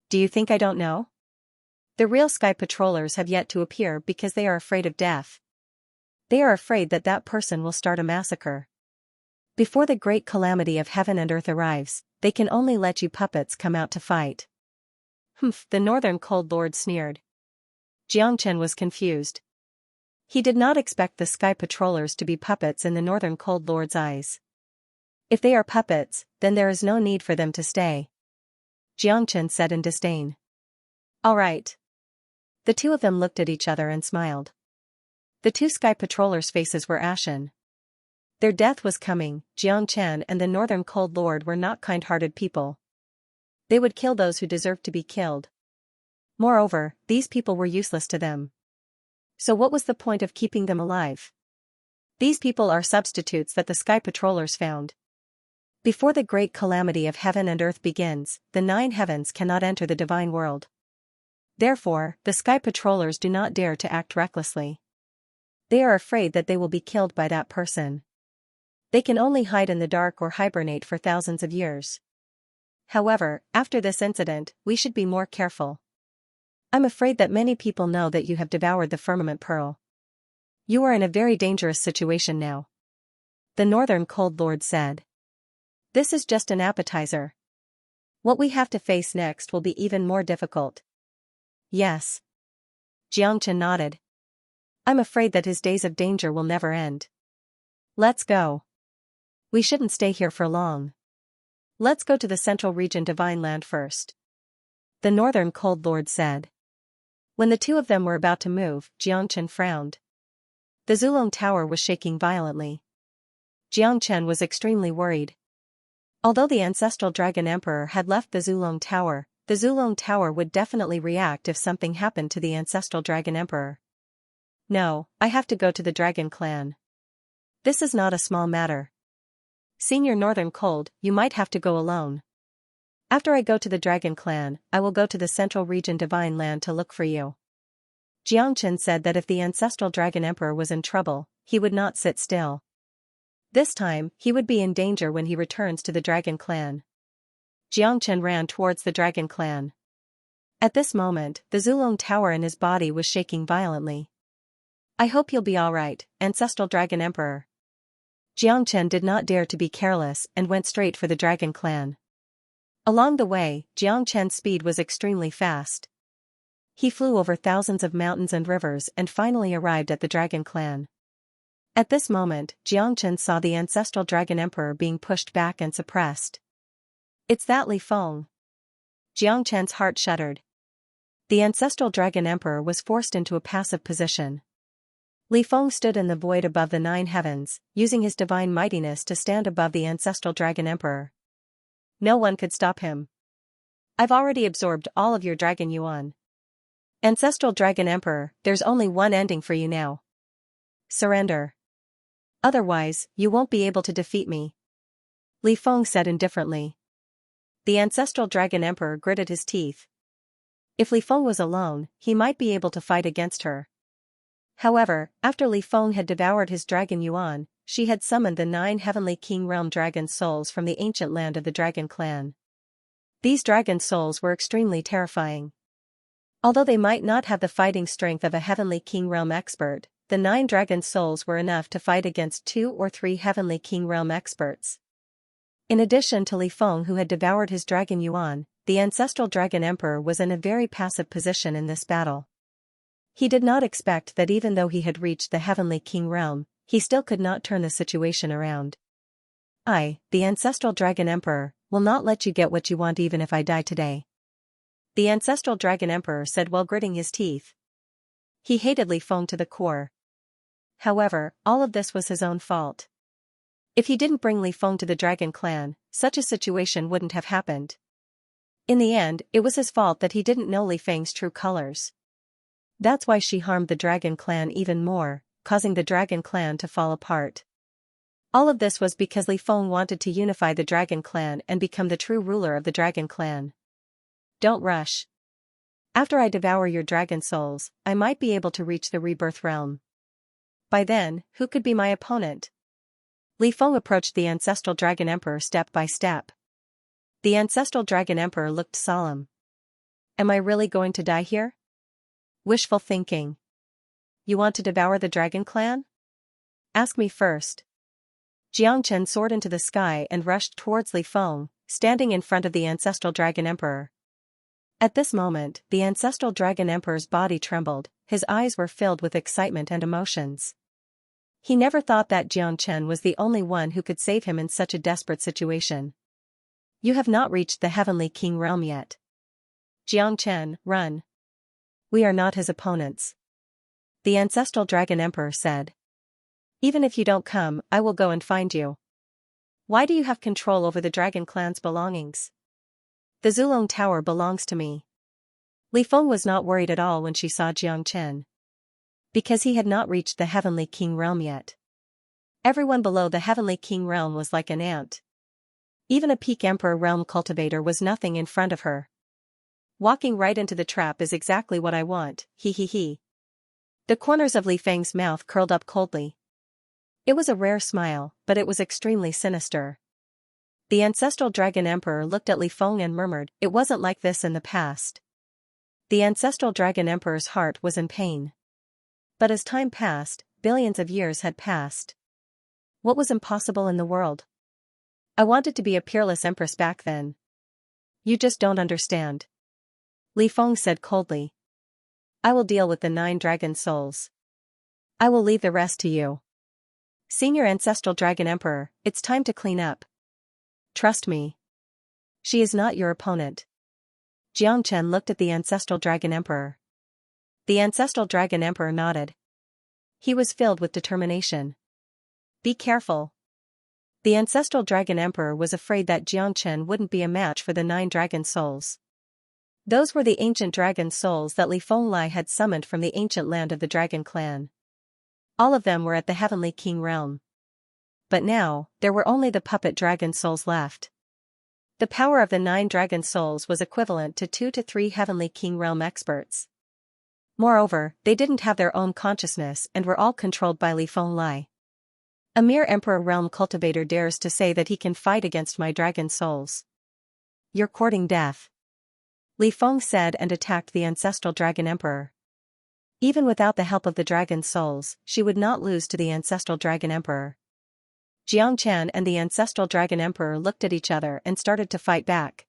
Do you think I don't know? The real Sky Patrollers have yet to appear because they are afraid of death. They are afraid that that person will start a massacre. Before the great calamity of heaven and earth arrives, they can only let you puppets come out to fight. Humph, the Northern Cold Lord sneered. Xianxia was confused. He did not expect the Sky Patrollers to be puppets in the Northern Cold Lord's eyes. If they are puppets, then there is no need for them to stay. Xianxia said in disdain. All right. The two of them looked at each other and smiled. The two Sky Patrollers' faces were ashen. Their death was coming. Xianxia and the Northern Cold Lord were not kind-hearted people. They would kill those who deserved to be killed. Moreover, these people were useless to them. So what was the point of keeping them alive? These people are substitutes that the Sky Patrollers found. Before the great calamity of heaven and earth begins, the 9 heavens cannot enter the divine world. Therefore, the Sky Patrollers do not dare to act recklessly. They are afraid that they will be killed by that person. They can only hide in the dark or hibernate for thousands of years. However, after this incident, we should be more careful. I'm afraid that many people know that you have devoured the firmament pearl. You are in a very dangerous situation now. The Northern Cold Lord said. This is just an appetizer. What we have to face next will be even more difficult. Yes. Xianxia nodded. I'm afraid that his days of danger will never end. Let's go. We shouldn't stay here for long. Let's go to the Central Region Divine Land first. The Northern Cold Lord said. When the two of them were about to move, Xianxia frowned. The Zulong Tower was shaking violently. Xianxia was extremely worried. Although the ancestral Dragon Emperor had left the Zulong Tower would definitely react if something happened to the ancestral Dragon Emperor. No, I have to go to the Dragon Clan. This is not a small matter. Senior Northern Cold, you might have to go alone. After I go to the Dragon Clan, I will go to the Central Region Divine Land to look for you. Xianxia said that if the ancestral Dragon Emperor was in trouble, he would not sit still. This time, he would be in danger when he returns to the Dragon Clan. Xianxia ran towards the Dragon Clan. At this moment, the Zulong Tower in his body was shaking violently. I hope you'll be alright, Ancestral Dragon Emperor. Xianxia did not dare to be careless and went straight for the Dragon Clan. Along the way, Xianxia's speed was extremely fast. He flew over thousands of mountains and rivers and finally arrived at the Dragon Clan. At this moment, Xianxia saw the ancestral Dragon Emperor being pushed back and suppressed. It's that Li Feng. Xianxia's heart shuddered. The ancestral Dragon Emperor was forced into a passive position. Li Feng stood in the void above the 9 heavens, using his divine mightiness to stand above the ancestral Dragon Emperor. No one could stop him. I've already absorbed all of your Dragon Yuan. Ancestral Dragon Emperor, there's only one ending for you now. Surrender. Otherwise, you won't be able to defeat me. Li Feng said indifferently. The ancestral Dragon Emperor gritted his teeth. If Li Feng was alone, he might be able to fight against her. However, after Li Feng had devoured his Dragon Yuan, she had summoned the 9 Heavenly King Realm Dragon Souls from the ancient land of the Dragon Clan. These Dragon Souls were extremely terrifying. Although they might not have the fighting strength of a Heavenly King Realm expert, the 9 Dragon Souls were enough to fight against 2 or 3 Heavenly King Realm experts. In addition to Li Feng who had devoured his Dragon Yuan, the ancestral Dragon Emperor was in a very passive position in this battle. He did not expect that even though he had reached the Heavenly King Realm, he still could not turn the situation around. I, the ancestral Dragon Emperor, will not let you get what you want even if I die today. The ancestral Dragon Emperor said while gritting his teeth. He hated Li Feng to the core. However, all of this was his own fault. If he didn't bring Li Feng to the Dragon Clan, such a situation wouldn't have happened. In the end, it was his fault that he didn't know Li Feng's true colors. That's why she harmed the Dragon Clan even more, causing the Dragon Clan to fall apart. All of this was because Li Feng wanted to unify the Dragon Clan and become the true ruler of the Dragon Clan. Don't rush. After I devour your dragon souls, I might be able to reach the rebirth realm. By then, who could be my opponent? Li Feng approached the Ancestral Dragon Emperor step by step. The Ancestral Dragon Emperor looked solemn. Am I really going to die here? Wishful thinking. You want to devour the Dragon Clan? Ask me first. Xianxia soared into the sky and rushed towards Li Feng, standing in front of the Ancestral Dragon Emperor. At this moment, the Ancestral Dragon Emperor's body trembled, his eyes were filled with excitement and emotions. He never thought that Xianxia was the only one who could save him in such a desperate situation. You have not reached the Heavenly King realm yet. Xianxia, run. We are not his opponents. The Ancestral Dragon Emperor said. Even if you don't come, I will go and find you. Why do you have control over the Dragon Clan's belongings? The Zulong Tower belongs to me. Li Feng was not worried at all when she saw Xianxia. Because he had not reached the Heavenly King realm yet. Everyone below the Heavenly King realm was like an ant. Even a peak Emperor realm cultivator was nothing in front of her. Walking right into the trap is exactly what I want, he. The corners of Li Feng's mouth curled up coldly. It was a rare smile, but it was extremely sinister. The Ancestral Dragon Emperor looked at Li Feng and murmured, "It wasn't like this in the past." The Ancestral Dragon Emperor's heart was in pain. But as time passed, billions of years had passed. What was impossible in the world? I wanted to be a peerless empress back then. You just don't understand. Li Feng said coldly. I will deal with the 9 dragon souls. I will leave the rest to you. Senior Ancestral Dragon Emperor, it's time to clean up. Trust me. She is not your opponent. Xianxia looked at the Ancestral Dragon Emperor. The Ancestral Dragon Emperor nodded. He was filled with determination. Be careful. The Ancestral Dragon Emperor was afraid that Xianxia wouldn't be a match for the 9 dragon souls. Those were the ancient dragon souls that Li Fenglai had summoned from the ancient land of the Dragon Clan. All of them were at the Heavenly King realm. But now, there were only the puppet dragon souls left. The power of the 9 dragon souls was equivalent to 2 to 3 Heavenly King realm experts. Moreover, they didn't have their own consciousness and were all controlled by Li Fenglai. A mere Emperor realm cultivator dares to say that he can fight against my dragon souls. You're courting death. Li Feng said and attacked the Ancestral Dragon Emperor. Even without the help of the dragon souls, she would not lose to the Ancestral Dragon Emperor. Xianxia and the Ancestral Dragon Emperor looked at each other and started to fight back.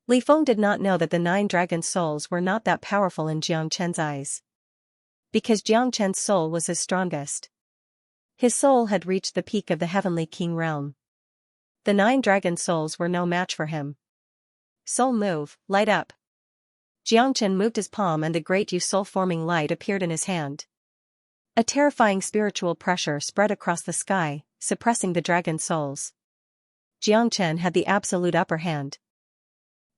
Li Feng did not know that the 9 dragon souls were not that powerful in Xianxia's eyes. Because Xianxia's soul was his strongest. His soul had reached the peak of the Heavenly King realm. The 9 dragon souls were no match for him. Soul move, light up. Xianxia moved his palm and the great soul-forming light appeared in his hand. A terrifying spiritual pressure spread across the sky, suppressing the dragon souls. Xianxia had the absolute upper hand.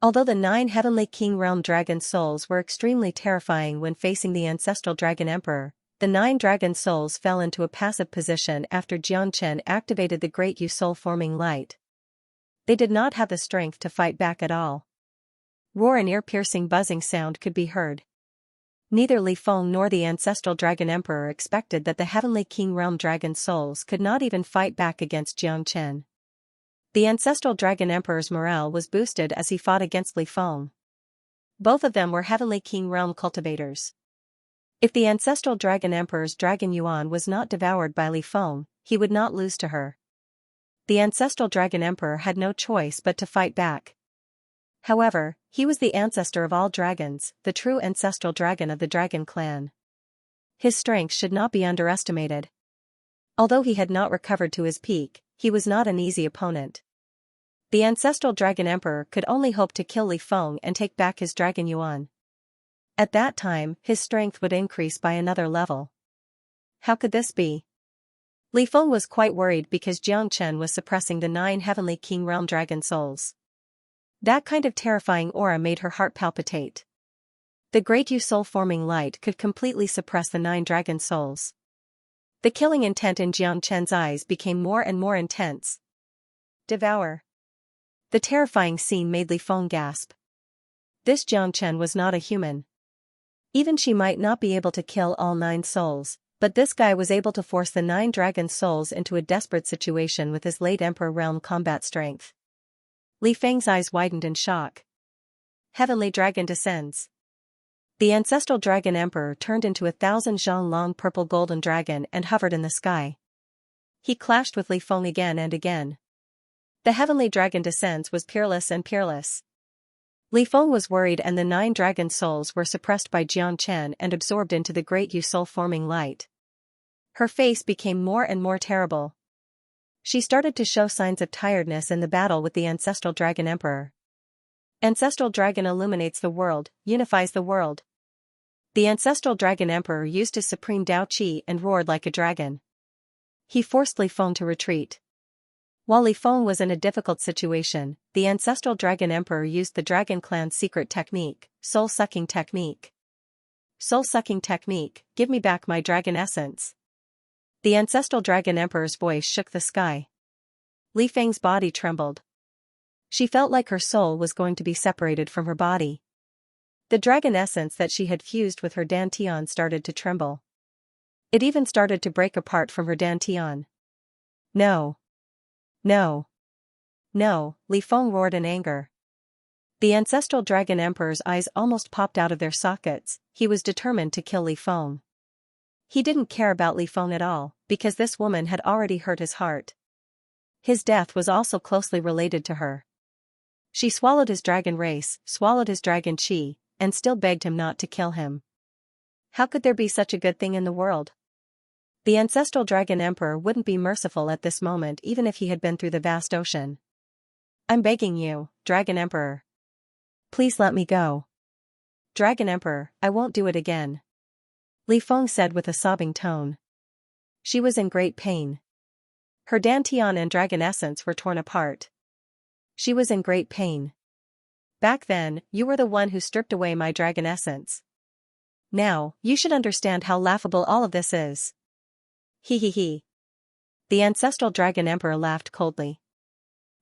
Although the 9 Heavenly King realm dragon souls were extremely terrifying when facing the Ancestral Dragon Emperor, the 9 dragon souls fell into a passive position after Xianxia activated the great soul-forming light. They did not have the strength to fight back at all. Roar and ear-piercing buzzing sound could be heard. Neither Li Feng nor the Ancestral Dragon Emperor expected that the Heavenly King realm dragon souls could not even fight back against Xianxia. The Ancestral Dragon Emperor's morale was boosted as he fought against Li Feng. Both of them were Heavenly King realm cultivators. If the Ancestral Dragon Emperor's Dragon Yuan was not devoured by Li Feng, he would not lose to her. The Ancestral Dragon Emperor had no choice but to fight back. However, he was the ancestor of all dragons, the true ancestral dragon of the Dragon Clan. His strength should not be underestimated. Although he had not recovered to his peak, he was not an easy opponent. The Ancestral Dragon Emperor could only hope to kill Li Feng and take back his Dragon Yuan. At that time, his strength would increase by another level. How could this be? Li Feng was quite worried because Xianxia was suppressing the 9 heavenly King Realm dragon souls. That kind of terrifying aura made her heart palpitate. The great Yu soul-forming light could completely suppress the 9 dragon souls. The killing intent in Xianxia's eyes became more and more intense. Devour. The terrifying scene made Li Feng gasp. This Xianxia was not a human. Even she might not be able to kill all 9 souls, but this guy was able to force the 9 dragon souls into a desperate situation with his late Emperor realm combat strength. Li Feng's eyes widened in shock. Heavenly Dragon descends. The ancestral dragon emperor turned into 1,000 zhang long purple golden dragon and hovered in the sky. He clashed with Li Feng again and again. The heavenly dragon descends was peerless and peerless. Li Feng was worried and the 9 dragon souls were suppressed by Xianxia and absorbed into the great Yu soul-forming light. Her face became more and more terrible. She started to show signs of tiredness in the battle with the ancestral dragon emperor. Ancestral dragon illuminates the world, unifies the world. The ancestral dragon emperor used his supreme Dao Qi and roared like a dragon. He forced Li Feng to retreat. While Li Feng was in a difficult situation, the ancestral dragon emperor used the dragon clan's secret technique, soul-sucking technique. Soul-sucking technique, give me back my dragon essence. The ancestral dragon emperor's voice shook the sky. Li Feng's body trembled. She felt like her soul was going to be separated from her body. The dragon essence that she had fused with her dantian started to tremble. It even started to break apart from her dantian. No. No. No, Li Feng roared in anger. The ancestral dragon emperor's eyes almost popped out of their sockets. He was determined to kill Li Feng. He didn't care about Li Feng at all, because this woman had already hurt his heart. His death was also closely related to her. She swallowed his dragon race, swallowed his dragon qi, and still begged him not to kill him. How could there be such a good thing in the world? The ancestral dragon emperor wouldn't be merciful at this moment even if he had been through the vast ocean. I'm begging you, dragon emperor. Please let me go. Dragon emperor, I won't do it again. Li Feng said with a sobbing tone. She was in great pain. Her dantian and dragon essence were torn apart. She was in great pain. Back then, you were the one who stripped away my dragon essence. Now, you should understand how laughable all of this is. He he he. The ancestral dragon emperor laughed coldly.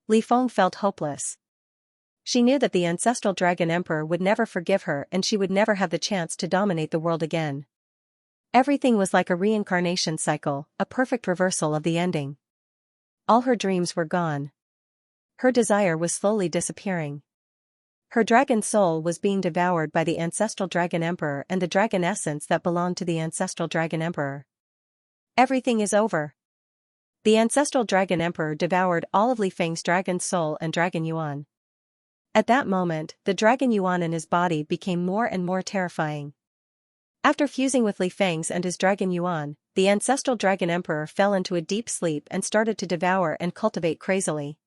Li Feng felt hopeless. She knew that the ancestral dragon emperor would never forgive her and she would never have the chance to dominate the world again. Everything was like a reincarnation cycle, a perfect reversal of the ending. All her dreams were gone. Her desire was slowly disappearing. Her dragon soul was being devoured by the ancestral dragon emperor and the dragon essence that belonged to the ancestral dragon emperor. Everything is over. The ancestral dragon emperor devoured all of Li Feng's dragon soul and dragon yuan. At that moment, the dragon yuan in his body became more and more terrifying. After fusing with Li Feng's and his dragon yuan, the ancestral dragon emperor fell into a deep sleep and started to devour and cultivate crazily.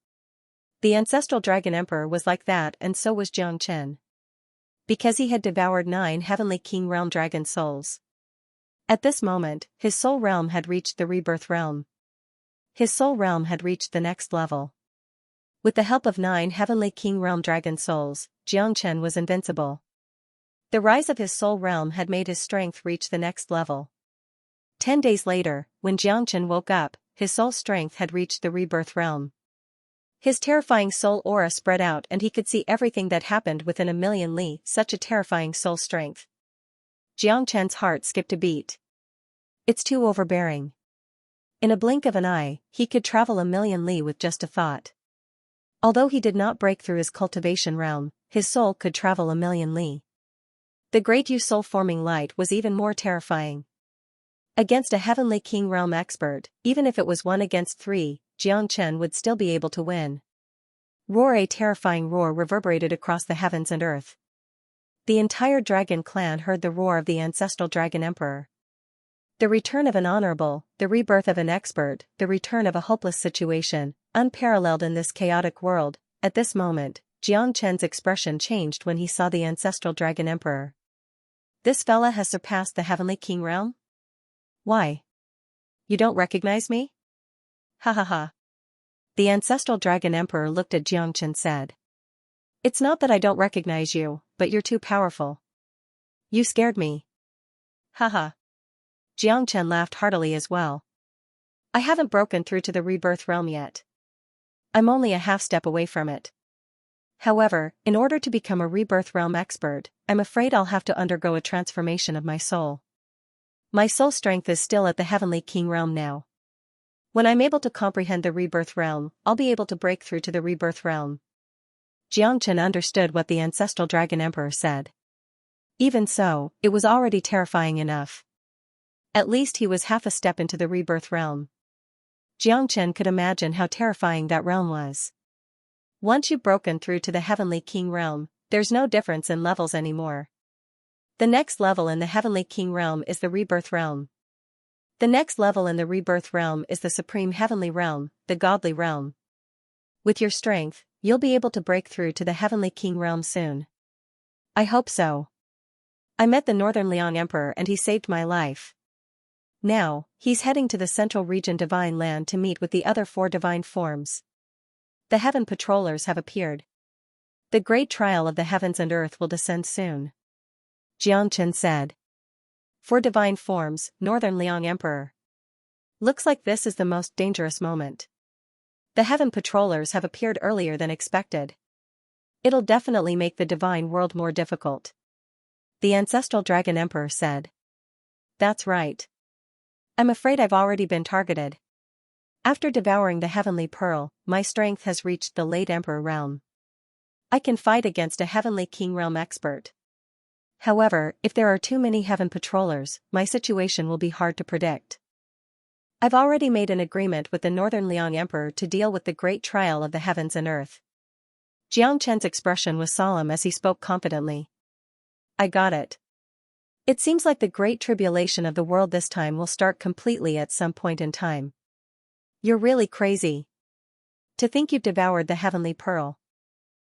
The ancestral dragon emperor was like that and so was Xianxia. Because he had devoured 9 heavenly king realm dragon souls. At this moment, his soul realm had reached the rebirth realm. His soul realm had reached the next level. With the help of 9 heavenly king realm dragon souls, Xianxia was invincible. The rise of his soul realm had made his strength reach the next level. 10 days later, when Xianxia woke up, his soul strength had reached the rebirth realm. His terrifying soul aura spread out and he could see everything that happened within a million li, such a terrifying soul strength. Xianxia's heart skipped a beat. It's too overbearing. In a blink of an eye, he could travel a million li with just a thought. Although he did not break through his cultivation realm, his soul could travel a million li. The great Yu soul-forming light was even more terrifying. Against a heavenly king realm expert, even if it was 1 against 3, Xianxia would still be able to win. Roar! A terrifying roar reverberated across the heavens and earth. The entire dragon clan heard the roar of the ancestral dragon emperor. The return of an honorable, the rebirth of an expert, the return of a hopeless situation, unparalleled in this chaotic world. At this moment, Xianxia's expression changed when he saw the ancestral dragon emperor. This fella has surpassed the heavenly king realm? Why? You don't recognize me? Ha ha ha. The ancestral dragon emperor looked at Xianxia and said. It's not that I don't recognize you, but you're too powerful. You scared me. Ha ha. Xianxia laughed heartily as well. I haven't broken through to the rebirth realm yet. I'm only a half step away from it. However, in order to become a rebirth realm expert, I'm afraid I'll have to undergo a transformation of my soul. My soul strength is still at the heavenly king realm now. When I'm able to comprehend the rebirth realm, I'll be able to break through to the rebirth realm. Xianxia understood what the ancestral dragon emperor said. Even so, it was already terrifying enough. At least he was half a step into the rebirth realm. Xianxia could imagine how terrifying that realm was. Once you've broken through to the heavenly king realm, there's no difference in levels anymore. The next level in the heavenly king realm is the rebirth realm. The next level in the rebirth realm is the supreme heavenly realm, the godly realm. With your strength, you'll be able to break through to the heavenly king realm soon. I hope so. I met the Northern Liang Emperor and he saved my life. Now, he's heading to the Central Region Divine Land to meet with the other 4 divine forms. The Heaven Patrollers have appeared. The great trial of the heavens and earth will descend soon. Xianxia said. 4 divine forms, Northern Liang Emperor. Looks like this is the most dangerous moment. The Heaven Patrollers have appeared earlier than expected. It'll definitely make the divine world more difficult. The ancestral dragon emperor said. That's right. I'm afraid I've already been targeted. After devouring the heavenly pearl, my strength has reached the late emperor realm. I can fight against a heavenly king realm expert. However, if there are too many heaven patrollers, my situation will be hard to predict. I've already made an agreement with the Northern Liang Emperor to deal with the great trial of the heavens and earth. Xianxia's expression was solemn as he spoke confidently. I got it. It seems like the great tribulation of the world this time will start completely at some point in time. You're really crazy. To think you've devoured the heavenly pearl.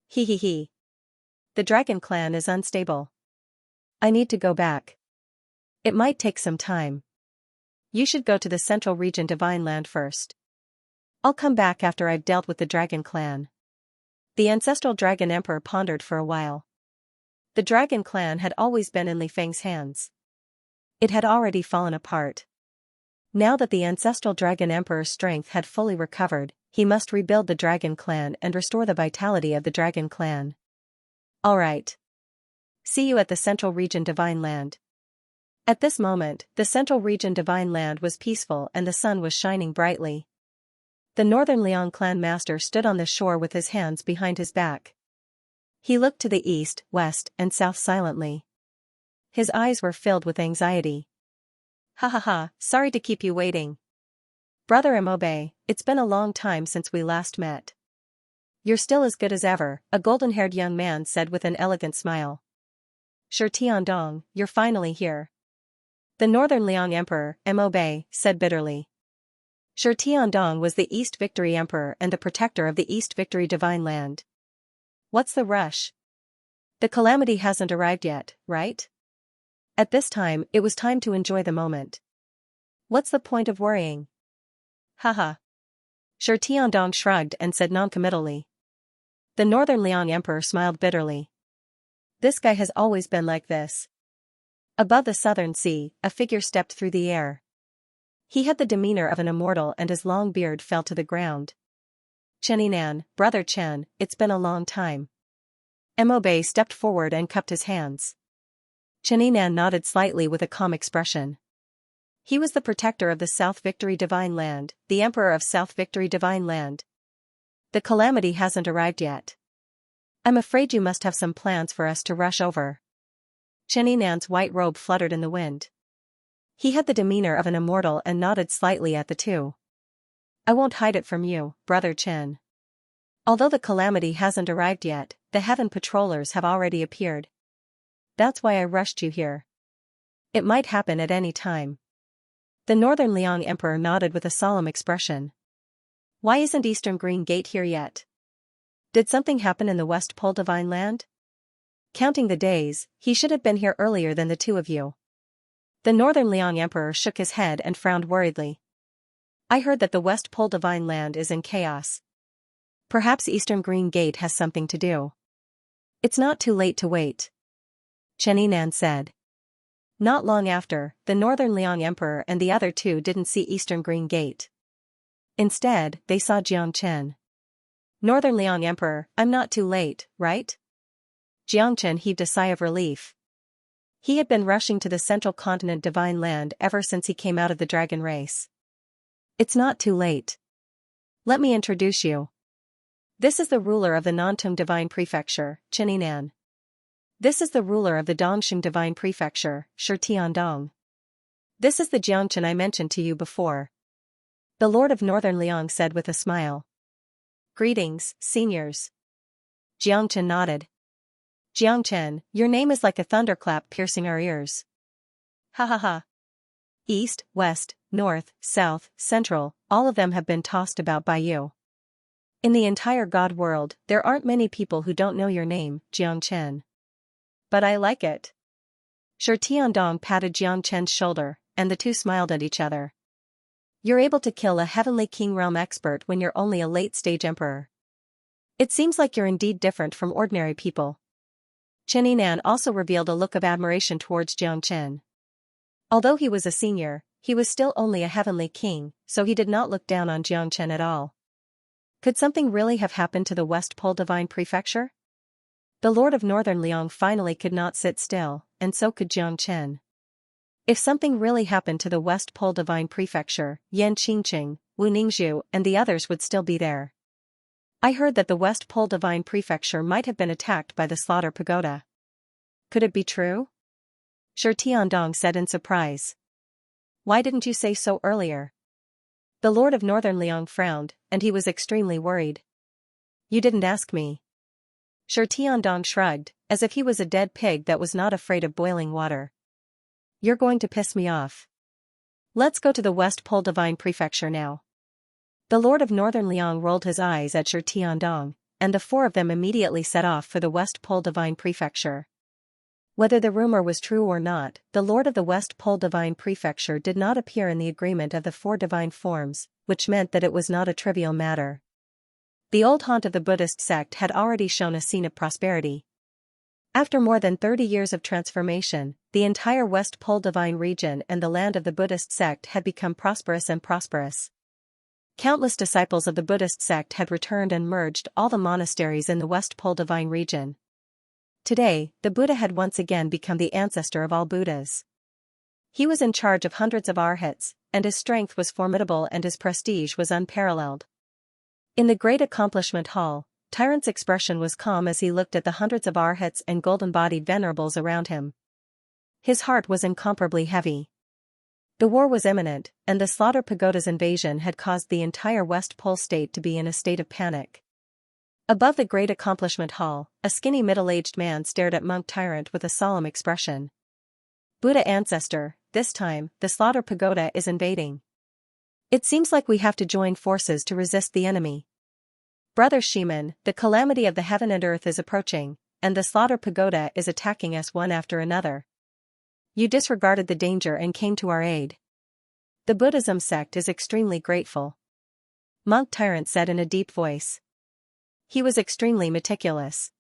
Hee hee hee. The dragon clan is unstable. I need to go back. It might take some time. You should go to the Central Region Divine Land first. I'll come back after I've dealt with the dragon clan. The ancestral dragon emperor pondered for a while. The dragon clan had always been in Li Feng's hands. It had already fallen apart. Now that the ancestral dragon emperor's strength had fully recovered, he must rebuild the dragon clan and restore the vitality of the dragon clan. All right. See you at the Central Region Divine Land. At this moment, the Central Region Divine Land was peaceful and the sun was shining brightly. The Northern Liang clan master stood on the shore with his hands behind his back. He looked to the east, west, and south silently. His eyes were filled with anxiety. Ha ha ha, sorry to keep you waiting. Brother Imobe, it's been a long time since we last met. You're still as good as ever, a golden-haired young man said with an elegant smile. Shi Tiandong, you're finally here. The Northern Liang Emperor, Imobe, said bitterly. Shi Tiandong was the East Victory Emperor and the protector of the East Victory Divine Land. What's the rush? The calamity hasn't arrived yet, right? At this time, it was time to enjoy the moment. What's the point of worrying? Haha. Shi Tiandong shrugged and said noncommittally. The Northern Liang Emperor smiled bitterly. This guy has always been like this. Above the southern sea, a figure stepped through the air. He had the demeanor of an immortal and his long beard fell to the ground. Cheninan, Brother Chen, it's been a long time. Imobe stepped forward and cupped his hands. Cheninan nodded slightly with a calm expression. He was the protector of the South Victory Divine Land, the Emperor of South Victory Divine Land. The calamity hasn't arrived yet. I'm afraid you must have some plans for us to rush over. Cheninan's white robe fluttered in the wind. He had the demeanor of an immortal and nodded slightly at the two. I won't hide it from you, Brother Chen. Although the calamity hasn't arrived yet, the heaven patrollers have already appeared. That's why I rushed you here. It might happen at any time. The Northern Liang Emperor nodded with a solemn expression. Why isn't Eastern Green Gate here yet? Did something happen in the West Pole Divine Land? Counting the days, he should have been here earlier than the two of you. The Northern Liang Emperor shook his head and frowned worriedly. I heard that the West Pole Divine Land is in chaos. Perhaps Eastern Green Gate has something to do. It's not too late to wait, Chen Yinan said. Not long after, the Northern Liang Emperor and the other two didn't see Eastern Green Gate. Instead, they saw Jiang Chen. Northern Liang Emperor, I'm not too late, right? Jiang Chen heaved a sigh of relief. He had been rushing to the Central Continent Divine Land ever since he came out of the dragon race. It's not too late. Let me introduce you. This is the ruler of the Nantung Divine Prefecture, Chen Yinan. This is the ruler of the Dongxing Divine Prefecture, Shi Tiandong. This is the Jiang Chen I mentioned to you before. The Lord of Northern Liang said with a smile. Greetings, seniors. Jiang Chen nodded. Jiang Chen, your name is like a thunderclap piercing our ears. Ha ha ha. East, West, North, South, Central, all of them have been tossed about by you. In the entire God world, there aren't many people who don't know your name, Jiang Chen. But I like it. Shi Tiandong patted Jiang Chen's shoulder, and the two smiled at each other. You're able to kill a Heavenly King realm expert when you're only a late-stage emperor. It seems like you're indeed different from ordinary people. Chen Yinan also revealed a look of admiration towards Jiang Chen. Although he was a senior, he was still only a Heavenly King, so he did not look down on Jiang Chen at all. Could something really have happened to the West Pole Divine Prefecture? The Lord of Northern Liang finally could not sit still, and so could Jiang Chen. If something really happened to the West Pole Divine Prefecture, Yan Qingqing, Wu Ningzhu and the others would still be there. I heard that the West Pole Divine Prefecture might have been attacked by the Slaughter Pagoda. Could it be true? Shi Tiandong said in surprise. Why didn't you say so earlier? The Lord of Northern Liang frowned, and he was extremely worried. You didn't ask me. Shi Tiandong shrugged, as if he was a dead pig that was not afraid of boiling water. You're going to piss me off. Let's go to the West Pole Divine Prefecture now. The Lord of Northern Liang rolled his eyes at Shi Tiandong, and the four of them immediately set off for the West Pole Divine Prefecture. Whether the rumor was true or not, the Lord of the West Pole Divine Prefecture did not appear in the agreement of the four divine forms, which meant that it was not a trivial matter. The old haunt of the Buddhist sect had already shown a scene of prosperity. After more than 30 years of transformation, the entire West Pole Divine region and the land of the Buddhist sect had become prosperous and prosperous. Countless disciples of the Buddhist sect had returned and merged all the monasteries in the West Pole Divine region. Today, the Buddha had once again become the ancestor of all Buddhas. He was in charge of hundreds of arhats, and his strength was formidable and his prestige was unparalleled. In the Great Accomplishment Hall, Tyrant's expression was calm as he looked at the hundreds of arhats and golden-bodied venerables around him. His heart was incomparably heavy. The war was imminent, and the Slaughter Pagoda's invasion had caused the entire West Pole state to be in a state of panic. Above the Great Accomplishment Hall, a skinny middle-aged man stared at Monk Tyrant with a solemn expression. Buddha Ancestor, this time, the Slaughter Pagoda is invading. It seems like we have to join forces to resist the enemy. Brother Shiman, the calamity of the heaven and earth is approaching, and the Slaughter Pagoda is attacking us one after another. You disregarded the danger and came to our aid. The Buddhism sect is extremely grateful. Monk Tyrant said in a deep voice. He was extremely meticulous.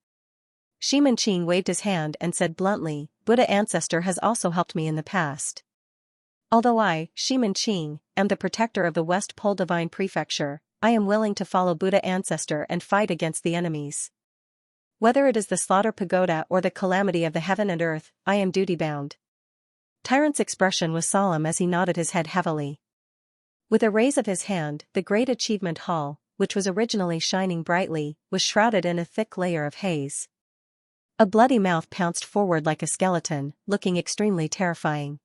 Shiman Qing waved his hand and said bluntly, Buddha Ancestor has also helped me in the past. Although I, Shiman Qing, am the protector of the West Pole Divine Prefecture, I am willing to follow Buddha Ancestor and fight against the enemies. Whether it is the Slaughter Pagoda or the calamity of the heaven and earth, I am duty-bound. Tyrant's expression was solemn as he nodded his head heavily. With a raise of his hand, the Great Achievement Hall, which was originally shining brightly, was shrouded in a thick layer of haze. A bloody mouth pounced forward like a skeleton, looking extremely terrifying.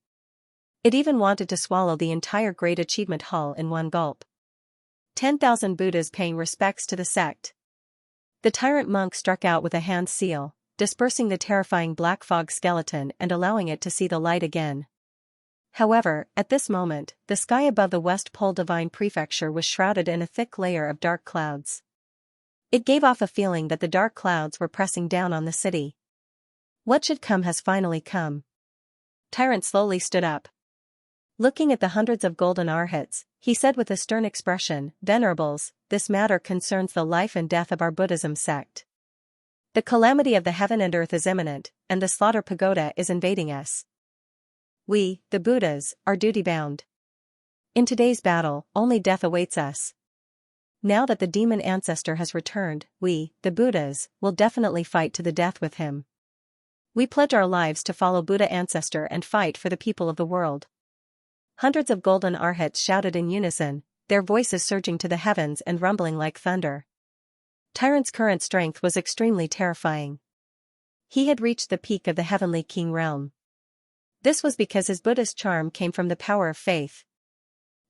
It even wanted to swallow the entire Great Achievement Hall in one gulp. 10,000 Buddhas paying respects to the sect. The tyrant monk struck out with a hand seal, dispersing the terrifying black fog skeleton and allowing it to see the light again. However, at this moment, the sky above the West Pole Divine Prefecture was shrouded in a thick layer of dark clouds. It gave off a feeling that the dark clouds were pressing down on the city. What should come has finally come. Tyrant slowly stood up. Looking at the hundreds of golden arhats, he said with a stern expression, "Venerables, this matter concerns the life and death of our Buddhism sect. The calamity of the heaven and earth is imminent, and the slaughter pagoda is invading us. We, the Buddhas, are duty-bound. In today's battle, only death awaits us. Now that the demon ancestor has returned, we, the Buddhas, will definitely fight to the death with him. We pledge our lives to follow Buddha ancestor and fight for the people of the world." Hundreds of golden arhats shouted in unison, their voices surging to the heavens and rumbling like thunder. Tyrant's current strength was extremely terrifying. He had reached the peak of the heavenly king realm. This was because his Buddhist charm came from the power of faith.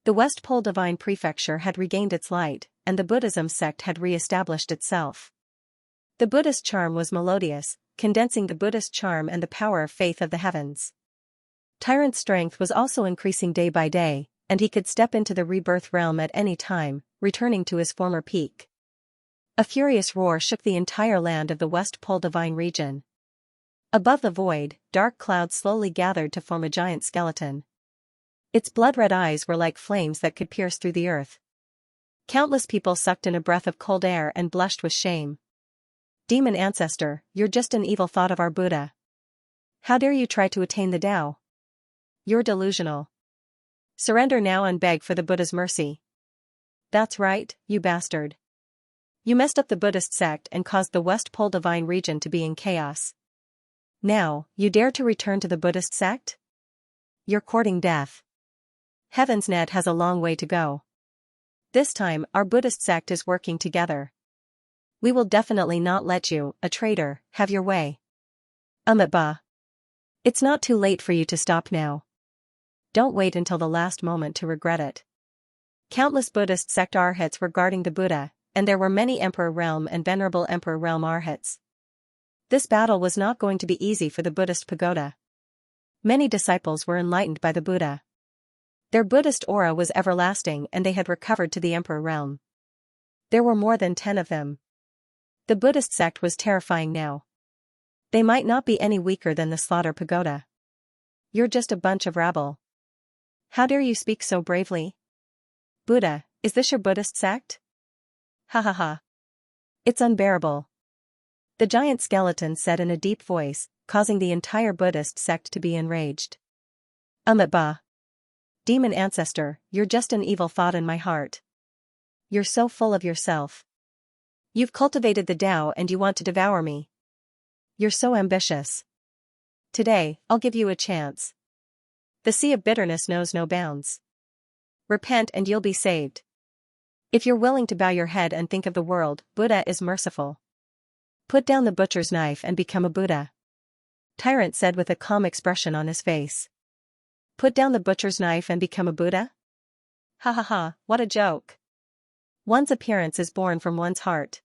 The West Pole Divine Prefecture had regained its light, and the Buddhism sect had re-established itself. The Buddhist charm was melodious, condensing the Buddhist charm and the power of faith of the heavens. Tyrant's strength was also increasing day by day, and he could step into the rebirth realm at any time, returning to his former peak. A furious roar shook the entire land of the West Pole Divine region. Above the void, dark clouds slowly gathered to form a giant skeleton. Its blood-red eyes were like flames that could pierce through the earth. Countless people sucked in a breath of cold air and blushed with shame. "Demon ancestor, you're just an evil thought of our Buddha. How dare you try to attain the Tao? You're delusional. Surrender now and beg for the Buddha's mercy." "That's right, you bastard. You messed up the Buddhist sect and caused the West Pole Divine region to be in chaos. Now, you dare to return to the Buddhist sect? You're courting death. Heaven's net has a long way to go. This time, our Buddhist sect is working together. We will definitely not let you, a traitor, have your way. Bah. It's not too late for you to stop now. Don't wait until the last moment to regret it." Countless Buddhist sect arhats were guarding the Buddha, and there were many Emperor Realm and Venerable Emperor Realm arhats. This battle was not going to be easy for the Buddhist pagoda. Many disciples were enlightened by the Buddha. Their Buddhist aura was everlasting and they had recovered to the Emperor Realm. There were more than 10 of them. The Buddhist sect was terrifying now. They might not be any weaker than the Slaughter Pagoda. "You're just a bunch of rabble. How dare you speak so bravely? Buddha, is this your Buddhist sect? Ha ha ha. It's unbearable." The giant skeleton said in a deep voice, causing the entire Buddhist sect to be enraged. Bah. "Demon ancestor, you're just an evil thought in my heart. You're so full of yourself. You've cultivated the Tao and you want to devour me. You're so ambitious. Today, I'll give you a chance. The sea of bitterness knows no bounds. Repent and you'll be saved. If you're willing to bow your head and think of the world, Buddha is merciful. Put down the butcher's knife and become a Buddha." Tyrant said with a calm expression on his face. "Put down the butcher's knife and become a Buddha? Ha ha ha, what a joke. One's appearance is born from one's heart.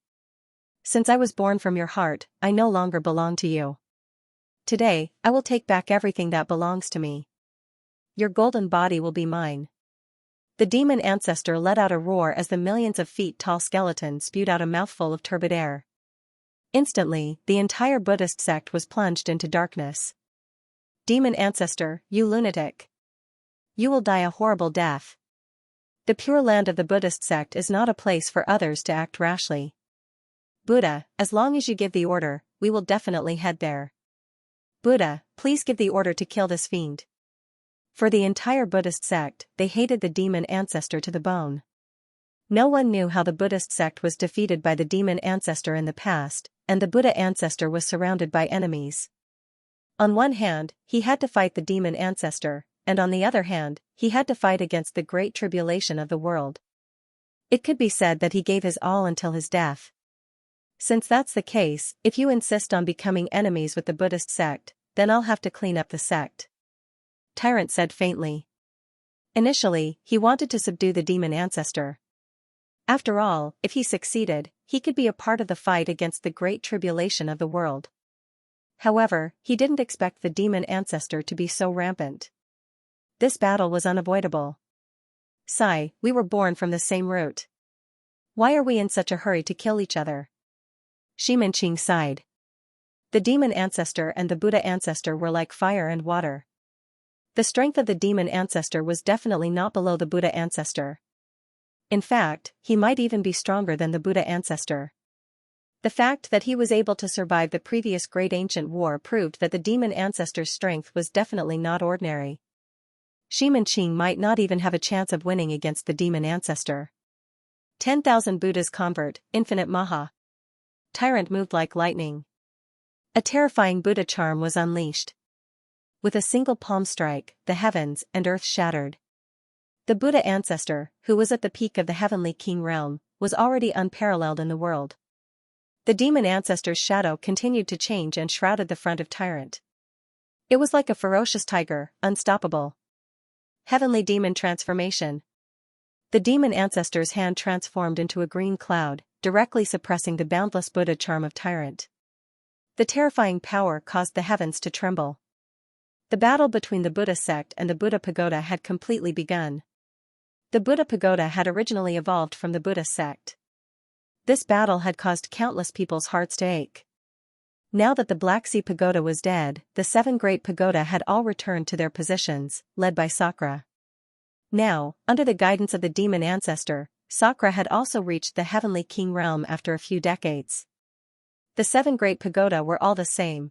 Since I was born from your heart, I no longer belong to you. Today, I will take back everything that belongs to me. Your golden body will be mine." The demon ancestor let out a roar as the millions of feet tall skeleton spewed out a mouthful of turbid air. Instantly, the entire Buddhist sect was plunged into darkness. "Demon ancestor, you lunatic. You will die a horrible death. The pure land of the Buddhist sect is not a place for others to act rashly. Buddha, as long as you give the order, we will definitely head there. Buddha, please give the order to kill this fiend." For the entire Buddhist sect, they hated the demon ancestor to the bone. No one knew how the Buddhist sect was defeated by the demon ancestor in the past, and the Buddha ancestor was surrounded by enemies. On one hand, he had to fight the demon ancestor, and on the other hand, he had to fight against the great tribulation of the world. It could be said that he gave his all until his death. Since that's the case, if you insist on becoming enemies with the Buddhist sect, then I'll have to clean up the sect. Tyrant said faintly. Initially, he wanted to subdue the demon ancestor. After all, if he succeeded, he could be a part of the fight against the great tribulation of the world. However, he didn't expect the demon ancestor to be so rampant. This battle was unavoidable. Sigh, we were born from the same root. Why are we in such a hurry to kill each other? Shimenqing sighed. The demon ancestor and the Buddha ancestor were like fire and water. The strength of the demon ancestor was definitely not below the Buddha ancestor. In fact, he might even be stronger than the Buddha ancestor. The fact that he was able to survive the previous great ancient war proved that the demon ancestor's strength was definitely not ordinary. Xianxia might not even have a chance of winning against the demon ancestor. 10,000 Buddhas convert, infinite Maha. Tyrant moved like lightning. A terrifying Buddha charm was unleashed. With a single palm strike, the heavens and earth shattered. The Buddha ancestor, who was at the peak of the heavenly king realm, was already unparalleled in the world. The demon ancestor's shadow continued to change and shrouded the front of Tyrant. It was like a ferocious tiger, unstoppable. Heavenly demon transformation. The demon ancestor's hand transformed into a green cloud, directly suppressing the boundless Buddha charm of Tyrant. The terrifying power caused the heavens to tremble. The battle between the Buddha sect and the Buddha pagoda had completely begun. The Buddha pagoda had originally evolved from the Buddha sect. This battle had caused countless people's hearts to ache. Now that the Black Sea Pagoda was dead, the 7 Great Pagoda had all returned to their positions, led by Sakra. Now, under the guidance of the demon ancestor, Sakra had also reached the heavenly king realm after a few decades. The 7 Great Pagoda were all the same.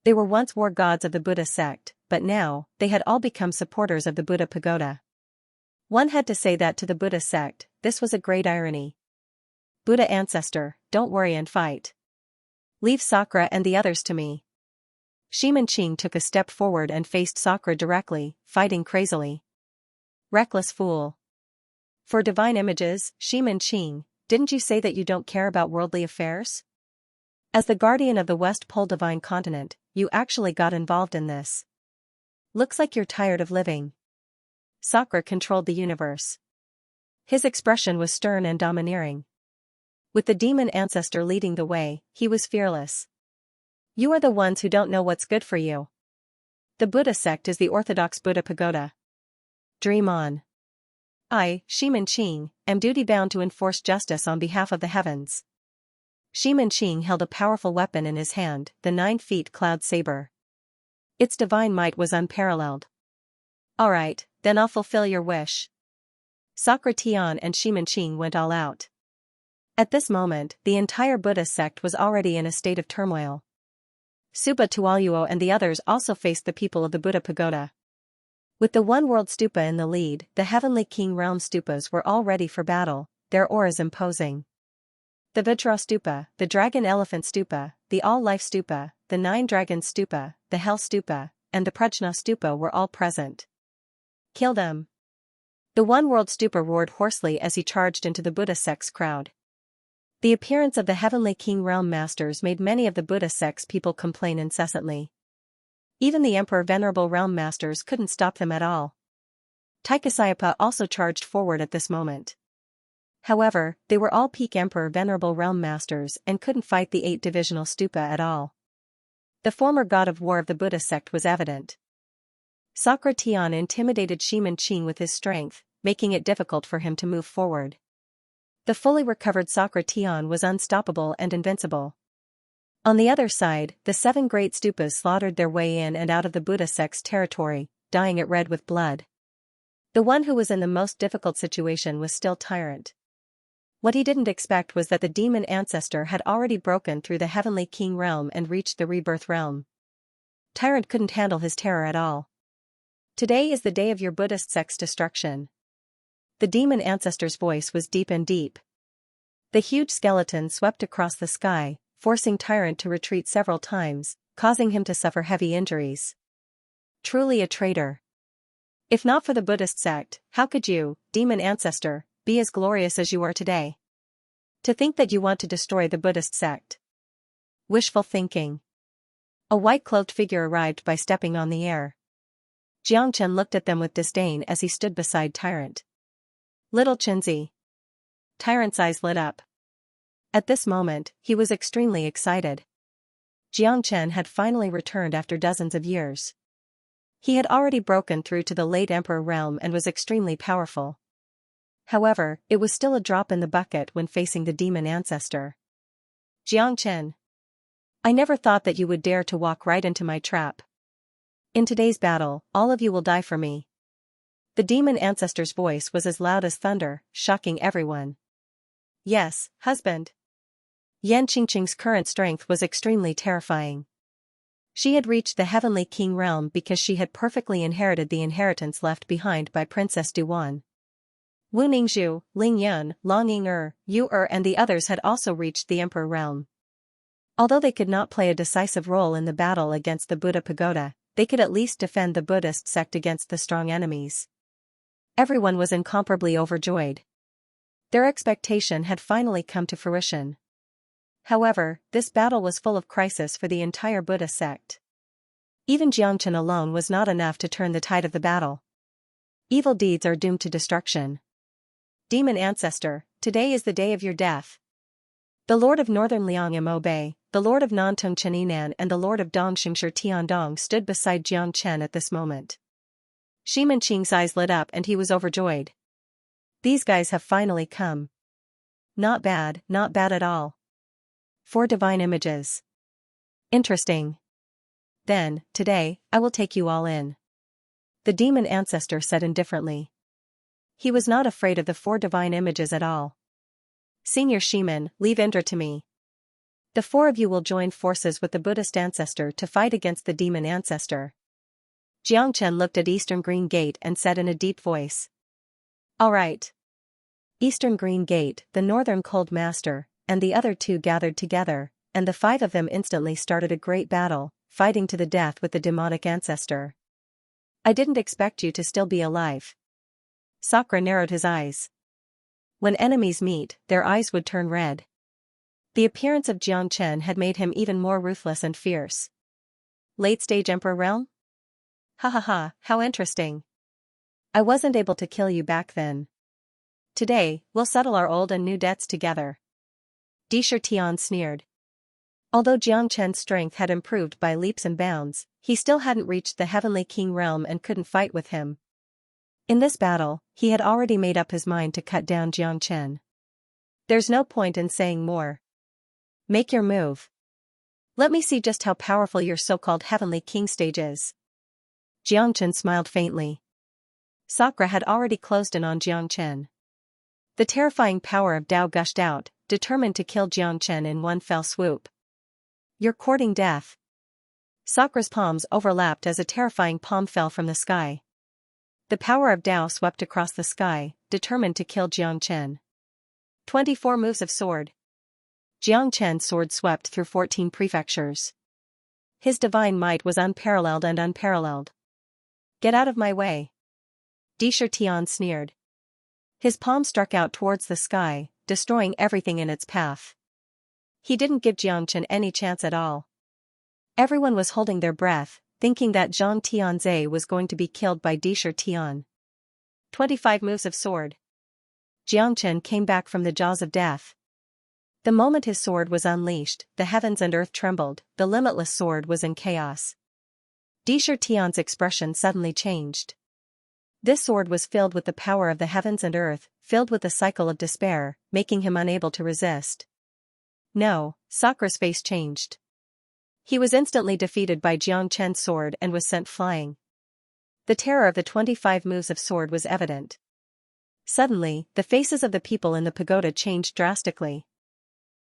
They were once war gods of the Buddha sect, but now, they had all become supporters of the Buddha pagoda. One had to say that to the Buddha sect. This was a great irony. Buddha ancestor, don't worry and fight. Leave Sakra and the others to me. Xianxia took a step forward and faced Sakra directly, fighting crazily. Reckless fool. For divine images, Xianxia, didn't you say that you don't care about worldly affairs? As the guardian of the West Pole divine continent, you actually got involved in this. Looks like you're tired of living. Sakra controlled the universe. His expression was stern and domineering. With the demon ancestor leading the way, he was fearless. You are the ones who don't know what's good for you. The Buddha sect is the orthodox Buddha pagoda. Dream on. I, Xianxia, am duty-bound to enforce justice on behalf of the heavens. Xianxia held a powerful weapon in his hand, the 9-feet cloud saber. Its divine might was unparalleled. All right, then I'll fulfill your wish. Sakra Tian and Xianxia went all out. At this moment, the entire Buddha sect was already in a state of turmoil. Suba Tualuo and the others also faced the people of the Buddha pagoda. With the One World Stupa in the lead, the Heavenly King Realm Stupas were all ready for battle, their auras imposing. The Vajra Stupa, the Dragon Elephant Stupa, the All-Life Stupa, the 9 Dragons Stupa, the Hell Stupa, and the Prajna Stupa were all present. Kill them. The One World Stupa roared hoarsely as he charged into the Buddha sect's crowd. The appearance of the Heavenly King Realm Masters made many of the Buddha sect's people complain incessantly. Even the Emperor Venerable Realm Masters couldn't stop them at all. Taikasayapa also charged forward at this moment. However, they were all peak Emperor Venerable Realm Masters and couldn't fight the 8 divisional stupa at all. The former god of war of the Buddha sect was evident. Sakra Tian intimidated Xianxia with his strength, making it difficult for him to move forward. The fully recovered Sakra Tian was unstoppable and invincible. On the other side, the 7 great stupas slaughtered their way in and out of the Buddha sect's territory, dyeing it red with blood. The one who was in the most difficult situation was still Tyrant. What he didn't expect was that the demon ancestor had already broken through the Heavenly King realm and reached the rebirth realm. Tyrant couldn't handle his terror at all. Today is the day of your Buddhist sect's destruction. The demon ancestor's voice was deep and deep. The huge skeleton swept across the sky, forcing Tyrant to retreat several times, causing him to suffer heavy injuries. Truly a traitor. If not for the Buddhist sect, how could you, demon ancestor, be as glorious as you are today? To think that you want to destroy the Buddhist sect. Wishful thinking. A white-cloaked figure arrived by stepping on the air. Xianxia looked at them with disdain as he stood beside Tyrant. Little Chinzi. Tyrant's eyes lit up. At this moment, he was extremely excited. Xianxia had finally returned after dozens of years. He had already broken through to the late Emperor realm and was extremely powerful. However, it was still a drop in the bucket when facing the demon ancestor. Xianxia. I never thought that you would dare to walk right into my trap. In today's battle, all of you will die for me. The demon ancestor's voice was as loud as thunder, shocking everyone. Yes, husband. Yan Qingqing's current strength was extremely terrifying. She had reached the heavenly king realm because she had perfectly inherited the inheritance left behind by Princess Duan. Wu Ningzhu, Ling Yun, Long Ying'er, Yu and the others had also reached the emperor realm. Although they could not play a decisive role in the battle against the Buddha pagoda, they could at least defend the Buddhist sect against the strong enemies. Everyone was incomparably overjoyed. Their expectation had finally come to fruition. However, this battle was full of crisis for the entire Buddha sect. Even Xianxia alone was not enough to turn the tide of the battle. Evil deeds are doomed to destruction. Demon ancestor, today is the day of your death. The Lord of Northern Liang Mo Bei, the Lord of Nantung Cheninan and the Lord of Dongxingshi Tiandong stood beside Jiang Chen at this moment. Shi Manqing's eyes lit up and he was overjoyed. These guys have finally come. Not bad at all. 4 divine images. Interesting. Then, today, I will take you all in. The demon ancestor said indifferently. He was not afraid of the 4 divine images at all. Senior Shiman, leave Indra to me. The 4 of you will join forces with the Buddhist ancestor to fight against the demon ancestor. Jiang Chen looked at Eastern Green Gate and said in a deep voice. All right. Eastern Green Gate, the Northern Cold Master, and the other 2 gathered together, and the 5 of them instantly started a great battle, fighting to the death with the demonic ancestor. I didn't expect you to still be alive. Sakura narrowed his eyes. When enemies meet, their eyes would turn red. The appearance of Jiang Chen had made him even more ruthless and fierce. Late-stage Emperor realm? Ha ha ha, how interesting. I wasn't able to kill you back then. Today, we'll settle our old and new debts together. Disher Tian sneered. Although Jiang Chen's strength had improved by leaps and bounds, he still hadn't reached the heavenly king realm and couldn't fight with him. In this battle, he had already made up his mind to cut down Jiang Chen. There's no point in saying more. Make your move. Let me see just how powerful your so-called heavenly king stage is. Jiang Chen smiled faintly. Sakura had already closed in on Jiang Chen. The terrifying power of Tao gushed out, determined to kill Jiang Chen in one fell swoop. You're courting death. Sakura's palms overlapped as a terrifying palm fell from the sky. The power of Tao swept across the sky, determined to kill Jiang Chen. 24 moves of sword. Jiang Chen's sword swept through 14 prefectures. His divine might was unparalleled and unparalleled. Get out of my way. Disher Tian sneered. His palm struck out towards the sky, destroying everything in its path. He didn't give Jiang Chen any chance at all. Everyone was holding their breath, thinking that Zhang Tianze was going to be killed by Disher Tian. 25 moves of sword. Jiang Chen came back from the jaws of death. The moment his sword was unleashed, the heavens and earth trembled, the limitless sword was in chaos. Disher Tian's expression suddenly changed. This sword was filled with the power of the heavens and earth, filled with the cycle of despair, making him unable to resist. No, Sakura's face changed. He was instantly defeated by Jiang Chen's sword and was sent flying. The terror of the 25 moves of sword was evident. Suddenly, the faces of the people in the pagoda changed drastically.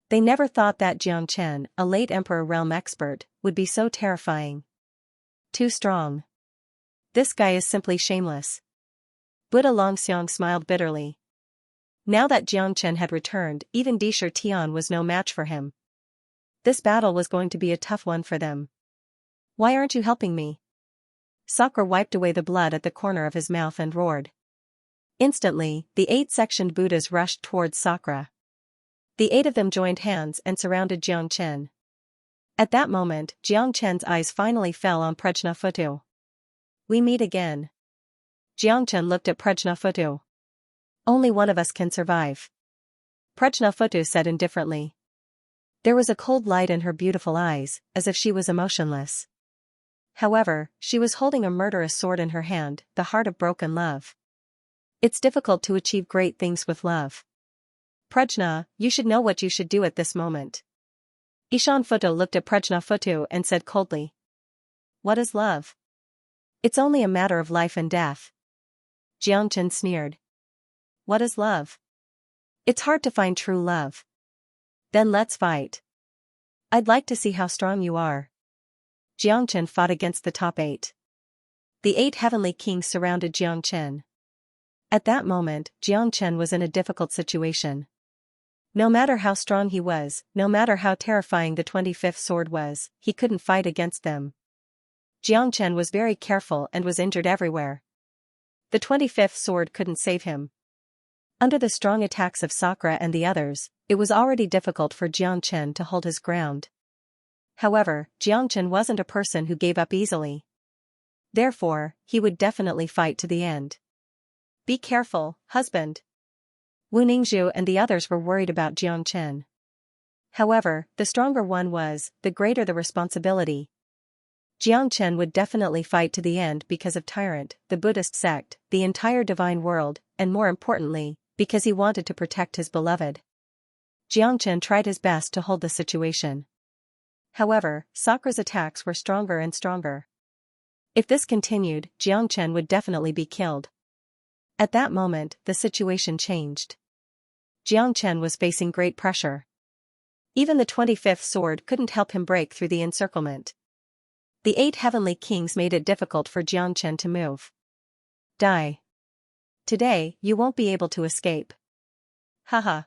They never thought that Jiang Chen, a late Emperor realm expert, would be so terrifying. Too strong. This guy is simply shameless. Buddha Longxiang smiled bitterly. Now that Jiang Chen had returned, even Disher Tian was no match for him. This battle was going to be a tough one for them. Why aren't you helping me? Sakura wiped away the blood at the corner of his mouth and roared. Instantly, the 8-sectioned Buddhas rushed towards Sakura. The 8 of them joined hands and surrounded Jiang Chen. At that moment, Jiang Chen's eyes finally fell on Prajnafutu. We meet again. Jiang Chen looked at Prajnafutu. Only one of us can survive. Prajnafutu said indifferently. There was a cold light in her beautiful eyes, as if she was emotionless. However, she was holding a murderous sword in her hand, the heart of broken love. It's difficult to achieve great things with love. Prajna, you should know what you should do at this moment. Xianxia looked at Prajnafutu and said coldly. What is love? It's only a matter of life and death. Xianxia sneered. What is love? It's hard to find true love. Then let's fight. I'd like to see how strong you are. Xianxia fought against the top 8. The 8 heavenly kings surrounded Xianxia. At that moment, Xianxia was in a difficult situation. No matter how strong he was, no matter how terrifying the 25th sword was, he couldn't fight against them. Xianxia was very careful and was injured everywhere. The 25th sword couldn't save him. Under the strong attacks of Sakura and the others, it was already difficult for Xianxia to hold his ground. However, Xianxia wasn't a person who gave up easily. Therefore, he would definitely fight to the end. Be careful, husband. Wu Ningzhu and the others were worried about Xianxia. However, the stronger one was, the greater the responsibility. Xianxia would definitely fight to the end because of Tyrant, the Buddhist sect, the entire divine world, and more importantly, because he wanted to protect his beloved. Xianxia tried his best to hold the situation. However, Sakura's attacks were stronger and stronger. If this continued, Xianxia would definitely be killed. At that moment, the situation changed. Xianxia was facing great pressure. Even the 25th sword couldn't help him break through the encirclement. The 8 heavenly kings made it difficult for Xianxia to move. Die. Today, you won't be able to escape. Haha.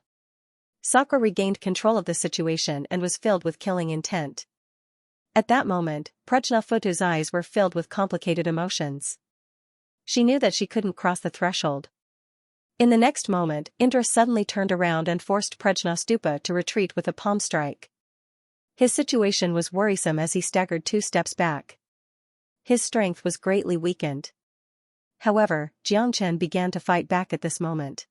Sakura regained control of the situation and was filled with killing intent. At that moment, Prajnafutu's eyes were filled with complicated emotions. She knew that she couldn't cross the threshold. In the next moment, Indra suddenly turned around and forced Prajnastupa to retreat with a palm strike. His situation was worrisome as he staggered 2 steps back. His strength was greatly weakened. However, Xianxia began to fight back at this moment.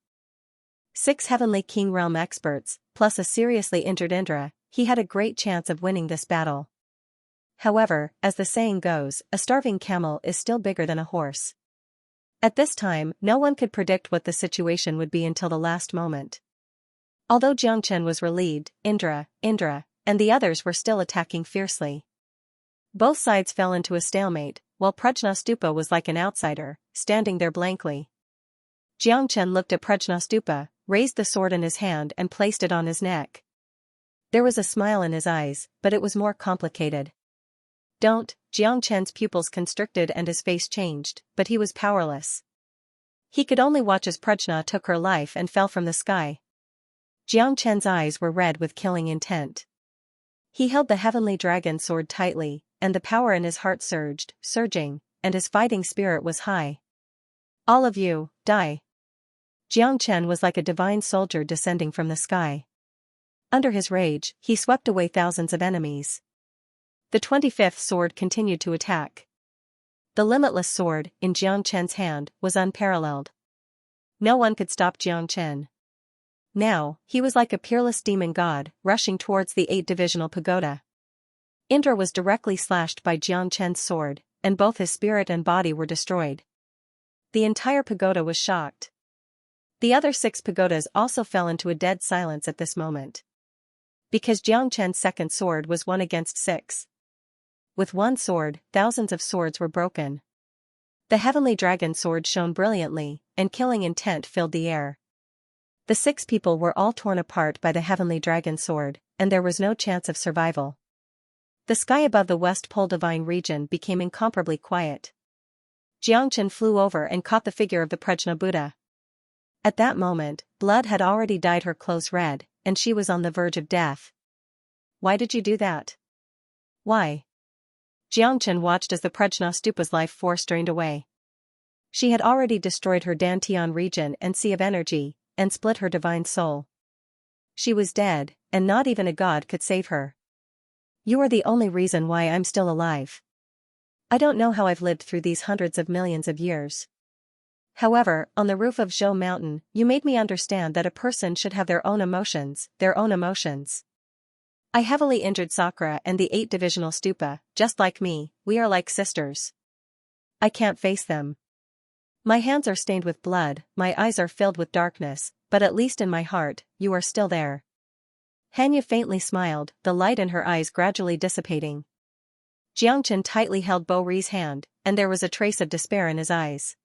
6 heavenly king realm experts, plus a seriously injured Indra, he had a great chance of winning this battle. However, as the saying goes, a starving camel is still bigger than a horse. At this time, no one could predict what the situation would be until the last moment. Although Xianxia was relieved, Indra, and the others were still attacking fiercely. Both sides fell into a stalemate, while Prajnastupa was like an outsider, standing there blankly. Xianxia looked at Prajnastupa, raised the sword in his hand and placed it on his neck. There was a smile in his eyes, but it was more complicated. Don't, Xianxia's pupils constricted and his face changed, but he was powerless. He could only watch as Prajna took her life and fell from the sky. Xianxia's eyes were red with killing intent. He held the heavenly dragon sword tightly, and the power in his heart surging, and his fighting spirit was high. All of you, die. Xianxia was like a divine soldier descending from the sky. Under his rage, he swept away thousands of enemies. The 25th sword continued to attack. The limitless sword, in Xianxia's hand, was unparalleled. No one could stop Xianxia. Now, he was like a peerless demon god, rushing towards the 8-divisional pagoda. Indra was directly slashed by Xianxia's sword, and both his spirit and body were destroyed. The entire pagoda was shocked. The other 6 pagodas also fell into a dead silence at this moment. Because Xianxia's second sword was 1 against 6. With one sword, thousands of swords were broken. The heavenly dragon sword shone brilliantly, and killing intent filled the air. The 6 people were all torn apart by the heavenly dragon sword, and there was no chance of survival. The sky above the West Pole Divine region became incomparably quiet. Xianxia flew over and caught the figure of the Prajna Buddha. At that moment, blood had already dyed her clothes red, and she was on the verge of death. Why did you do that? Why? Xianxia watched as the Prajnastupa's life force drained away. She had already destroyed her Dantian region and sea of energy, and split her divine soul. She was dead, and not even a god could save her. You are the only reason why I'm still alive. I don't know how I've lived through these hundreds of millions of years. However, on the roof of Zhou Mountain, you made me understand that a person should have their own emotions. I heavily injured Sakura and the 8-divisional stupa, just like me, we are like sisters. I can't face them. My hands are stained with blood, my eyes are filled with darkness, but at least in my heart, you are still there. Hanya faintly smiled, the light in her eyes gradually dissipating. Xianxia tightly held Bo Ri's hand, and there was a trace of despair in his eyes.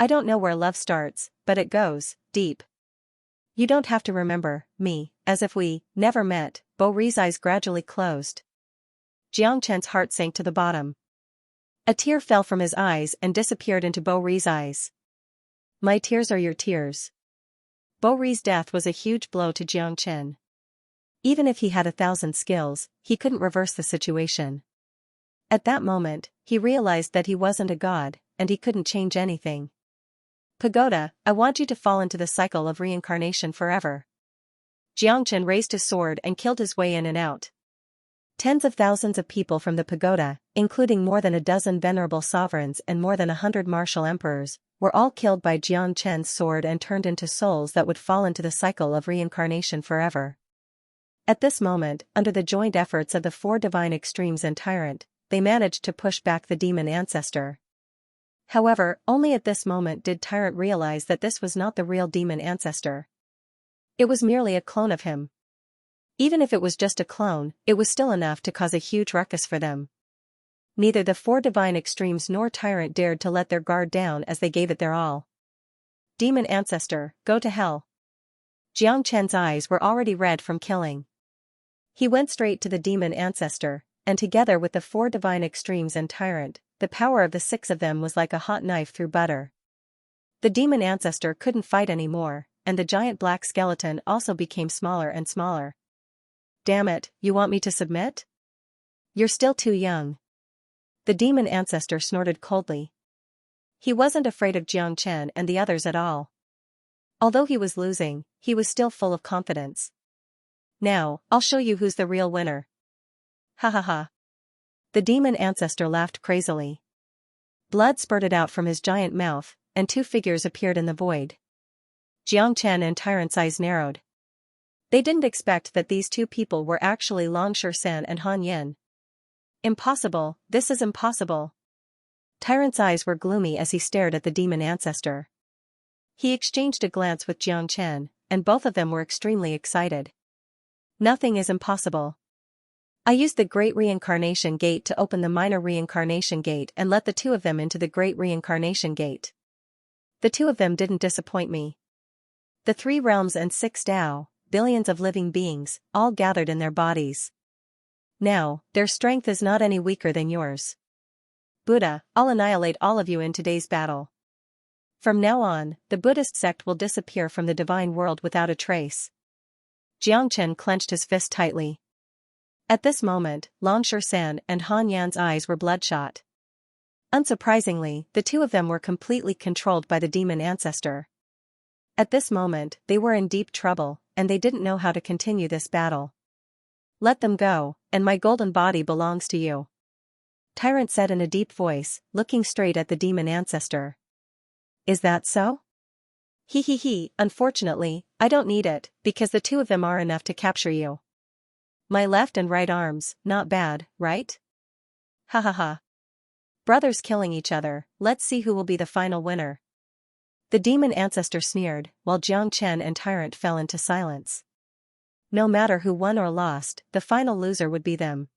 I don't know where love starts, but it goes deep. You don't have to remember me, as if we never met. Bo Ri's eyes gradually closed. Jiangchen's heart sank to the bottom. A tear fell from his eyes and disappeared into Bo Ri's eyes. My tears are your tears. Bo Ri's death was a huge blow to Jiangchen. Even if he had 1,000 skills, he couldn't reverse the situation. At that moment, he realized that he wasn't a god, and he couldn't change anything. Pagoda, I want you to fall into the cycle of reincarnation forever. Jiangchen raised his sword and killed his way in and out. Tens of thousands of people from the pagoda, including more than a dozen venerable sovereigns and more than 100 martial emperors, were all killed by Jiangchen's sword and turned into souls that would fall into the cycle of reincarnation forever. At this moment, under the joint efforts of the 4 divine extremes and Tyrant, they managed to push back the demon ancestor. However, only at this moment did Tyrant realize that this was not the real demon ancestor. It was merely a clone of him. Even if it was just a clone, it was still enough to cause a huge ruckus for them. Neither the 4 divine extremes nor Tyrant dared to let their guard down as they gave it their all. Demon ancestor, go to hell. Jiangchen's eyes were already red from killing. He went straight to the demon ancestor, and together with the 4 divine extremes and Tyrant, the power of the 6 of them was like a hot knife through butter. The demon ancestor couldn't fight anymore, and the giant black skeleton also became smaller and smaller. Damn it, you want me to submit? You're still too young. The demon ancestor snorted coldly. He wasn't afraid of Jiangchen and the others at all. Although he was losing, he was still full of confidence. Now, I'll show you who's the real winner. Ha ha ha. The demon ancestor laughed crazily. Blood spurted out from his giant mouth, and 2 figures appeared in the void. Jiangchen and Tyrant's eyes narrowed. They didn't expect that these 2 people were actually Longshan and Han Yin. Impossible, this is impossible. Tyrant's eyes were gloomy as he stared at the demon ancestor. He exchanged a glance with Jiangchen, and both of them were extremely excited. Nothing is impossible. I used the Great Reincarnation Gate to open the Minor Reincarnation Gate and let the 2 of them into the Great Reincarnation Gate. The 2 of them didn't disappoint me. The 3 realms and 6 Tao, billions of living beings, all gathered in their bodies. Now, their strength is not any weaker than yours. Buddha, I'll annihilate all of you in today's battle. From now on, the Buddhist sect will disappear from the divine world without a trace. Jiangchen clenched his fist tightly. At this moment, Longshan and Han Yan's eyes were bloodshot. Unsurprisingly, the 2 of them were completely controlled by the demon ancestor. At this moment, they were in deep trouble, and they didn't know how to continue this battle. Let them go, and my golden body belongs to you. Tyrant said in a deep voice, looking straight at the demon ancestor. Is that so? He, unfortunately, I don't need it, because the 2 of them are enough to capture you. My left and right arms, not bad, right? Ha ha ha. Brothers killing each other, let's see who will be the final winner. The demon ancestor sneered, while Jiangchen and Tyrant fell into silence. No matter who won or lost, the final loser would be them.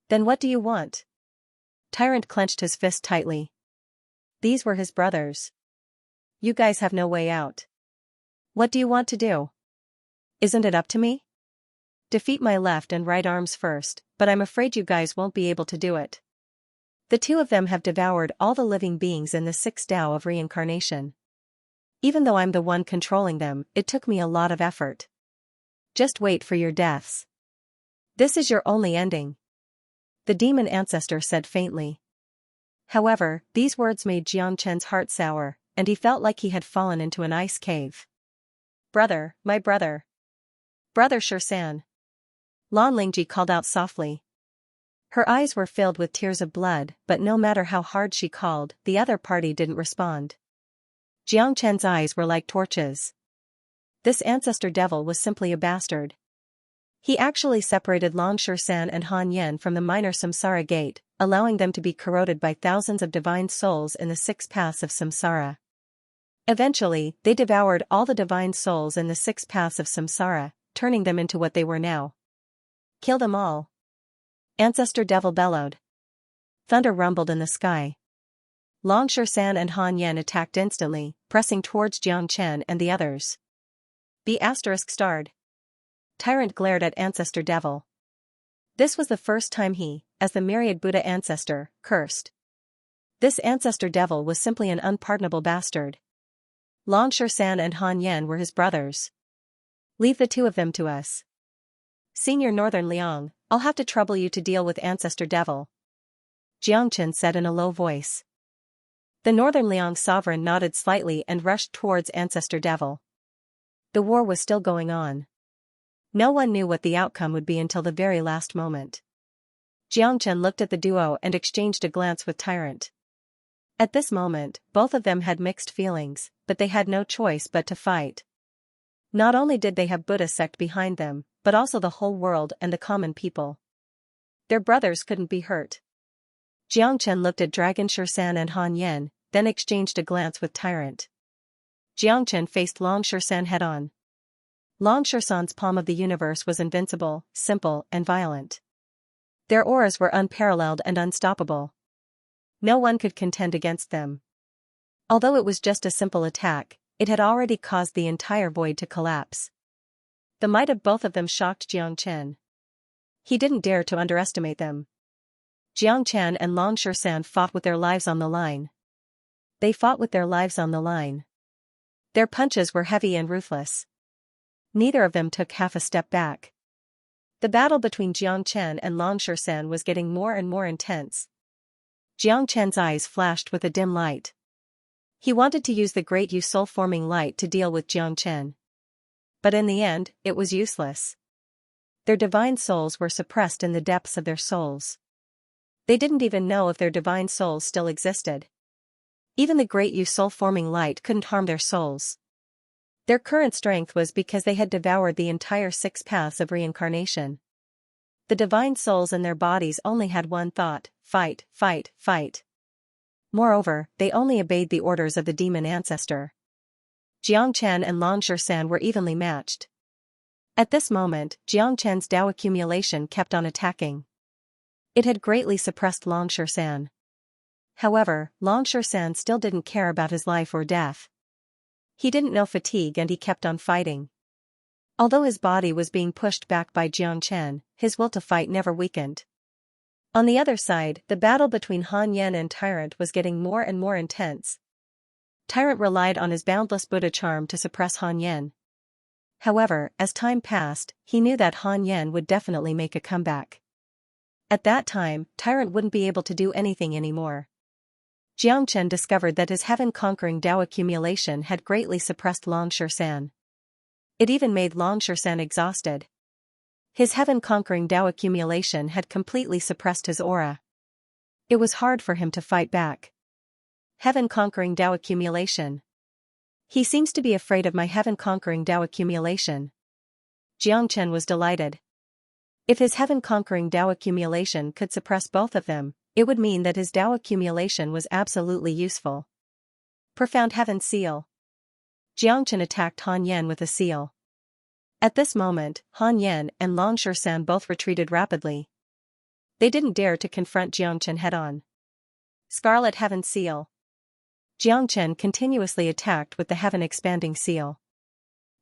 Then what do you want? Tyrant clenched his fist tightly. These were his brothers. You guys have no way out. What do you want to do? Isn't it up to me? Defeat my left and right arms first, but I'm afraid you guys won't be able to do it. The 2 of them have devoured all the living beings in the 6 Tao of reincarnation. Even though I'm the one controlling them, it took me a lot of effort. Just wait for your deaths. This is your only ending. The demon ancestor said faintly. However, these words made Jiangchen's heart sour, and he felt like he had fallen into an ice cave. Brother, my brother. Brother Shursan. Lan Lingji called out softly. Her eyes were filled with tears of blood, but no matter how hard she called, the other party didn't respond. Jiangchen's eyes were like torches. This ancestor devil was simply a bastard. He actually separated Longshan and Han Yen from the minor samsara gate, allowing them to be corroded by thousands of divine souls in the 6 paths of samsara. Eventually, they devoured all the divine souls in the 6 paths of samsara, turning them into what they were now. Kill them all. Ancestor Devil bellowed. Thunder rumbled in the sky. Long San and Han Yan attacked instantly, pressing towards Jiang Chen and the others. Be *****. Tyrant glared at Ancestor Devil. This was the first time he, as the myriad Buddha ancestor, cursed. This Ancestor Devil was simply an unpardonable bastard. Long San and Han Yan were his brothers. Leave the two of them to us. Senior Northern Liang, I'll have to trouble you to deal with Ancestor Devil. Jiang Chen said in a low voice. The Northern Liang sovereign nodded slightly and rushed towards Ancestor Devil. The war was still going on. No one knew what the outcome would be until the very last moment. Jiang Chen looked at the duo and exchanged a glance with Tyrant. At this moment, both of them had mixed feelings, but they had no choice but to fight. Not only did they have Buddha sect behind them, but also the whole world and the common people. Their brothers couldn't be hurt. Jiang Chen looked at Dragon San and Han Yan, then exchanged a glance with Tyrant. Jiang Chen faced Long San head-on. Long San's palm of the universe was invincible, simple, and violent. Their auras were unparalleled and unstoppable. No one could contend against them. Although it was just a simple attack, it had already caused the entire void to collapse. The might of both of them shocked Jiang Chen. He didn't dare to underestimate them. Jiang Chen and Long San fought with their lives on the line. They fought with their lives on the line. Their punches were heavy and ruthless. Neither of them took half a step back. The battle between Jiang Chen and Long San was getting more and more intense. Jiang Chen's eyes flashed with a dim light. He wanted to use the great Yu soul-forming light to deal with Jiang Chen. But in the end, it was useless. Their divine souls were suppressed in the depths of their souls. They didn't even know if their divine souls still existed. Even the great Yu soul-forming light couldn't harm their souls. Their current strength was because they had devoured the entire 6 paths of reincarnation. The divine souls in their bodies only had one thought: fight, fight, fight. Moreover, they only obeyed the orders of the demon ancestor. Jiang Chen and Long San were evenly matched. At this moment, Jiang Chen's Tao accumulation kept on attacking. It had greatly suppressed Long San. However, Long San still didn't care about his life or death. He didn't know fatigue and he kept on fighting. Although his body was being pushed back by Jiang Chen, his will to fight never weakened. On the other side, the battle between Han Yan and Tyrant was getting more and more intense. Tyrant relied on his boundless Buddha charm to suppress Han Yan. However, as time passed, he knew that Han Yan would definitely make a comeback. At that time, Tyrant wouldn't be able to do anything anymore. Jiang Chen discovered that his heaven-conquering Tao accumulation had greatly suppressed Long San. It even made Long San exhausted. His heaven-conquering Tao accumulation had completely suppressed his aura. It was hard for him to fight back. Heaven-conquering Tao accumulation. He seems to be afraid of my heaven-conquering Tao accumulation. Jiang Chen was delighted. If his heaven-conquering Tao accumulation could suppress both of them, it would mean that his Tao accumulation was absolutely useful. Profound Heaven Seal. Jiang Chen attacked Han Yan with a seal. At this moment, Han Yan and Long San both retreated rapidly. They didn't dare to confront Jiang Chen head-on. Scarlet Heaven Seal. Jiang Chen continuously attacked with the heaven-expanding seal.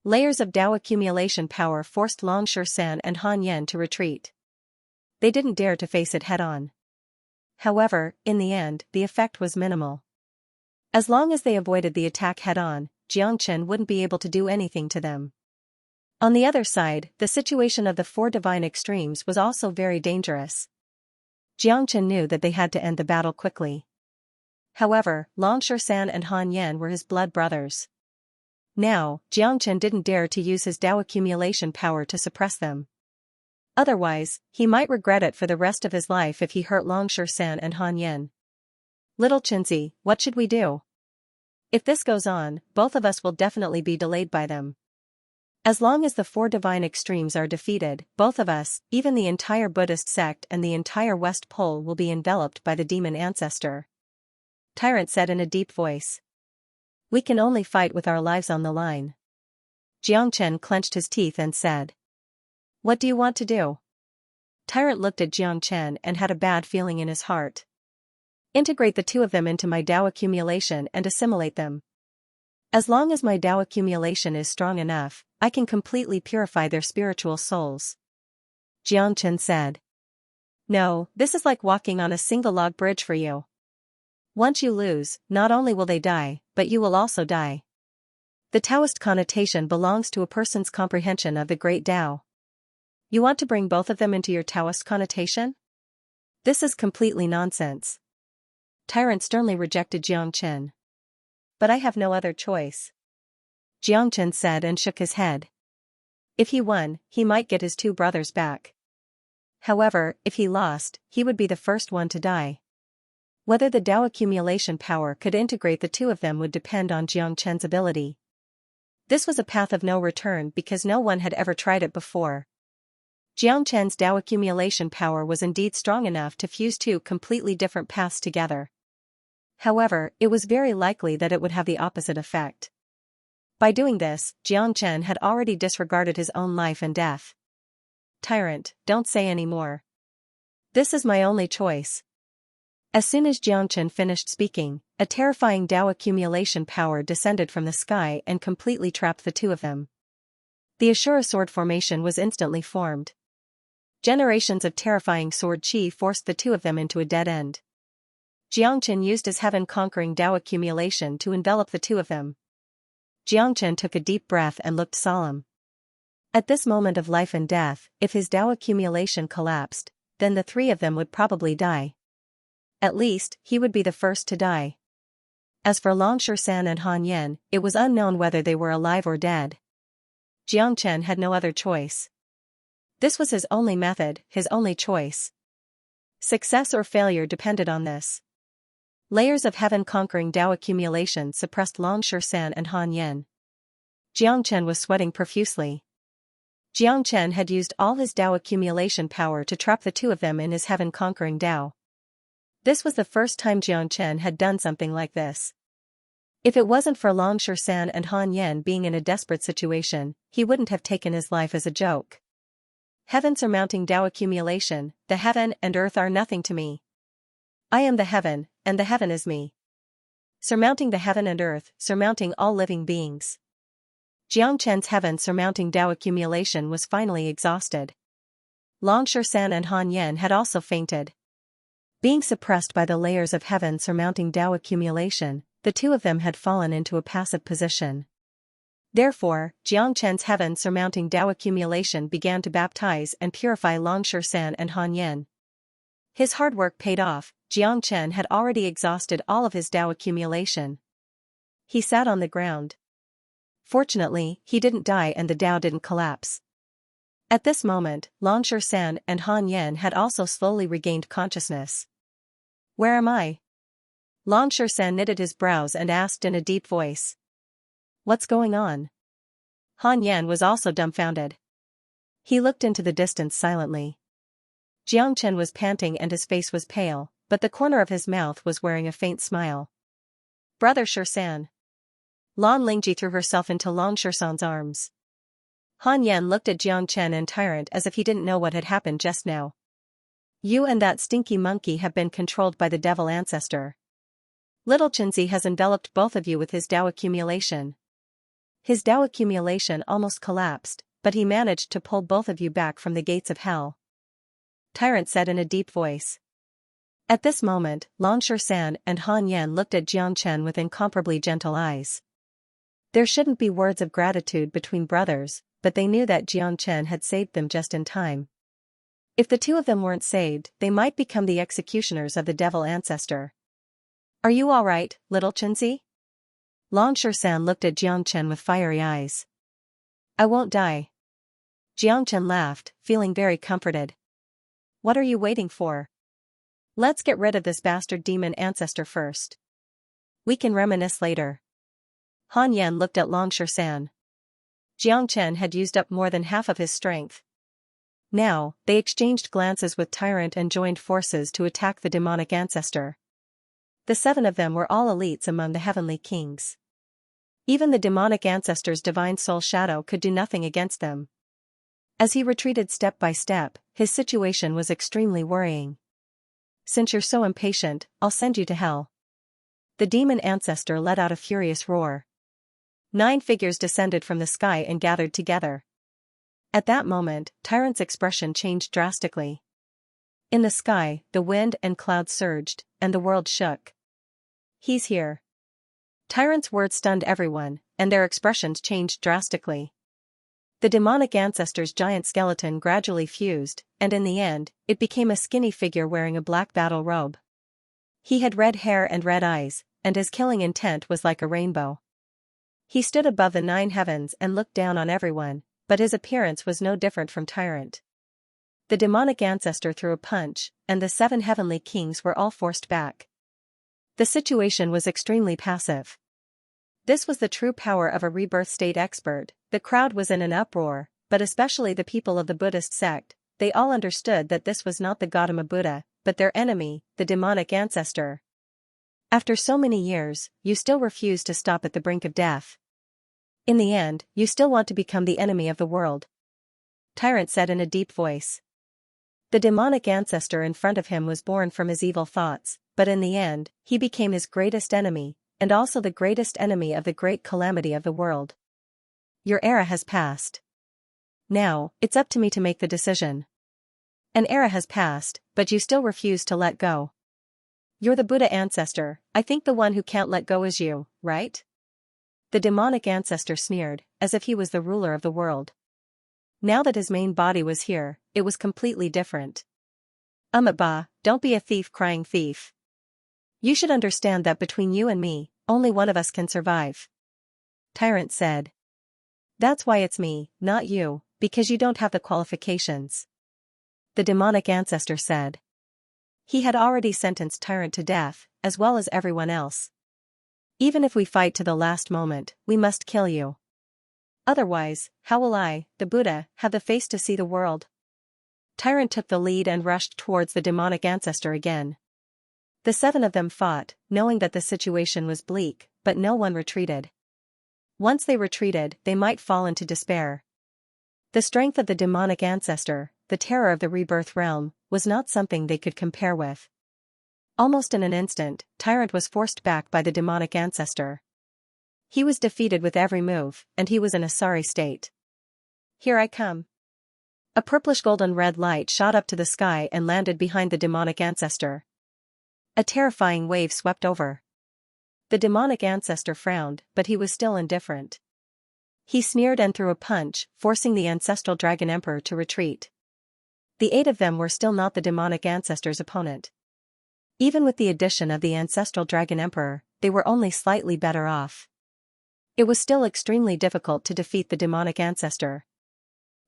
Layers of Tao accumulation power forced Long San and Han Yan to retreat. They didn't dare to face it head-on. However, in the end, the effect was minimal. As long as they avoided the attack head-on, Jiang Chen wouldn't be able to do anything to them. On the other side, the situation of the 4 divine extremes was also very dangerous. Jiang Chen knew that they had to end the battle quickly. However, Long San and Han Yan were his blood brothers. Now, Jiang Chen didn't dare to use his Tao accumulation power to suppress them. Otherwise, he might regret it for the rest of his life if he hurt Long San and Han Yan. Little Chinzi, what should we do? If this goes on, both of us will definitely be delayed by them. As long as the 4 divine extremes are defeated, both of us, even the entire Buddhist sect and the entire West Pole will be enveloped by the demon ancestor. Tyrant said in a deep voice. We can only fight with our lives on the line. Jiang Chen clenched his teeth and said. What do you want to do? Tyrant looked at Xianxia and had a bad feeling in his heart. Integrate the two of them into my Tao accumulation and assimilate them. As long as my Tao accumulation is strong enough, I can completely purify their spiritual souls. Xianxia said. No, this is like walking on a single log bridge for you. Once you lose, not only will they die, but you will also die. The Taoist connotation belongs to a person's comprehension of the great Tao. You want to bring both of them into your Taoist connotation? This is completely nonsense. Tyrant sternly rejected Xianxia. But I have no other choice. Xianxia said and shook his head. If he won, he might get his two brothers back. However, if he lost, he would be the first one to die. Whether the Tao accumulation power could integrate the two of them would depend on Xianxia's ability. This was a path of no return because no one had ever tried it before. Xianxia's Tao accumulation power was indeed strong enough to fuse two completely different paths together. However, it was very likely that it would have the opposite effect. By doing this, Xianxia had already disregarded his own life and death. Tyrant, don't say any more. This is my only choice. As soon as Xianxia finished speaking, a terrifying Tao accumulation power descended from the sky and completely trapped the two of them. The Ashura sword formation was instantly formed. Generations of terrifying sword chi forced the two of them into a dead end. Xianxia used his heaven-conquering Tao accumulation to envelop the two of them. Xianxia took a deep breath and looked solemn. At this moment of life and death, if his Tao accumulation collapsed, then the three of them would probably die. At least, he would be the first to die. As for Xianxia and Han Yan, it was unknown whether they were alive or dead. Xianxia had no other choice. This was his only method, his only choice. Success or failure depended on this. Layers of heaven-conquering Tao accumulation suppressed Xianxia and Han Yan. Xianxia was sweating profusely. Xianxia had used all his Tao accumulation power to trap the two of them in his heaven-conquering Tao. This was the first time Xianxia had done something like this. If it wasn't for Xianxia and Han Yan being in a desperate situation, he wouldn't have taken his life as a joke. Heaven surmounting Tao accumulation, the heaven and earth are nothing to me. I am the heaven, and the heaven is me. Surmounting the heaven and earth, surmounting all living beings. Xianxia's heaven surmounting Tao accumulation was finally exhausted. Xianxia and Han Yan had also fainted. Being suppressed by the layers of heaven surmounting Tao accumulation, the two of them had fallen into a passive position. Therefore, Xianxia's heaven surmounting Tao accumulation began to baptize and purify Xianxia and Han Yan. His hard work paid off. Xianxia had already exhausted all of his Tao accumulation. He sat on the ground. Fortunately, he didn't die and the Tao didn't collapse. At this moment, Xianxia and Han Yan had also slowly regained consciousness. Where am I? Xianxia knitted his brows and asked in a deep voice. What's going on? Han Yan was also dumbfounded. He looked into the distance silently. Xianxia was panting and his face was pale, but the corner of his mouth was wearing a faint smile. Brother Shirsan. Lan Lingji threw herself into Xiao's arms. Han Yan looked at Xianxia and Tyrant as if he didn't know what had happened just now. You and that stinky monkey have been controlled by the devil ancestor. Little Xianxia has enveloped both of you with his Tao accumulation. His Tao accumulation almost collapsed, but he managed to pull both of you back from the gates of hell. Tyrant said in a deep voice. At this moment, Xianxia and Han Yan looked at Xianxia with incomparably gentle eyes. There shouldn't be words of gratitude between brothers, but they knew that Xianxia had saved them just in time. If the two of them weren't saved, they might become the executioners of the devil ancestor. Are you all right, little Xianxia? Xianxia looked at Xianxia with fiery eyes. I won't die. Xianxia laughed, feeling very comforted. What are you waiting for? Let's get rid of this bastard demon ancestor first. We can reminisce later. Han Yan looked at Xianxia. Xianxia had used up more than half of his strength. Now, they exchanged glances with Tyrant and joined forces to attack the demonic ancestor. The 7 of them were all elites among the heavenly kings. Even the demonic ancestor's divine soul shadow could do nothing against them. As he retreated step by step, his situation was extremely worrying. Since you're so impatient, I'll send you to hell. The demon ancestor let out a furious roar. 9 figures descended from the sky and gathered together. At that moment, Tyrant's expression changed drastically. In the sky, the wind and clouds surged, and the world shook. He's here. Tyrant's words stunned everyone, and their expressions changed drastically. The demonic ancestor's giant skeleton gradually fused, and in the end, it became a skinny figure wearing a black battle robe. He had red hair and red eyes, and his killing intent was like a rainbow. He stood above the 9 heavens and looked down on everyone, but his appearance was no different from Tyrant. The demonic ancestor threw a punch, and the 7 heavenly kings were all forced back. The situation was extremely passive. This was the true power of a rebirth state expert. The crowd was in an uproar, but especially the people of the Buddhist sect. They all understood that this was not the Gautama Buddha, but their enemy, the demonic ancestor. After so many years, you still refuse to stop at the brink of death. In the end, you still want to become the enemy of the world. Tyrant said in a deep voice. The demonic ancestor in front of him was born from his evil thoughts, but in the end, he became his greatest enemy, and also the greatest enemy of the great calamity of the world. Your era has passed. Now, it's up to me to make the decision. An era has passed, but you still refuse to let go. You're the Buddha ancestor. I think the one who can't let go is you, right? The demonic ancestor sneered, as if he was the ruler of the world. Now that his main body was here, it was completely different. Bah, don't be a thief crying thief. You should understand that between you and me, only one of us can survive. Tyrant said. That's why it's me, not you, because you don't have the qualifications. The demonic ancestor said. He had already sentenced Tyrant to death, as well as everyone else. Even if we fight to the last moment, we must kill you. Otherwise, how will I, the Buddha, have the face to see the world? Tyrant took the lead and rushed towards the demonic ancestor again. The 7 of them fought, knowing that the situation was bleak, but no one retreated. Once they retreated, they might fall into despair. The strength of the demonic ancestor, the terror of the rebirth realm, was not something they could compare with. Almost in an instant, Tyrant was forced back by the demonic ancestor. He was defeated with every move, and he was in a sorry state. Here I come. A purplish golden red light shot up to the sky and landed behind the demonic ancestor. A terrifying wave swept over. The demonic ancestor frowned, but he was still indifferent. He sneered and threw a punch, forcing the ancestral dragon emperor to retreat. The 8 of them were still not the demonic ancestor's opponent. Even with the addition of the ancestral dragon emperor, they were only slightly better off. It was still extremely difficult to defeat the demonic ancestor.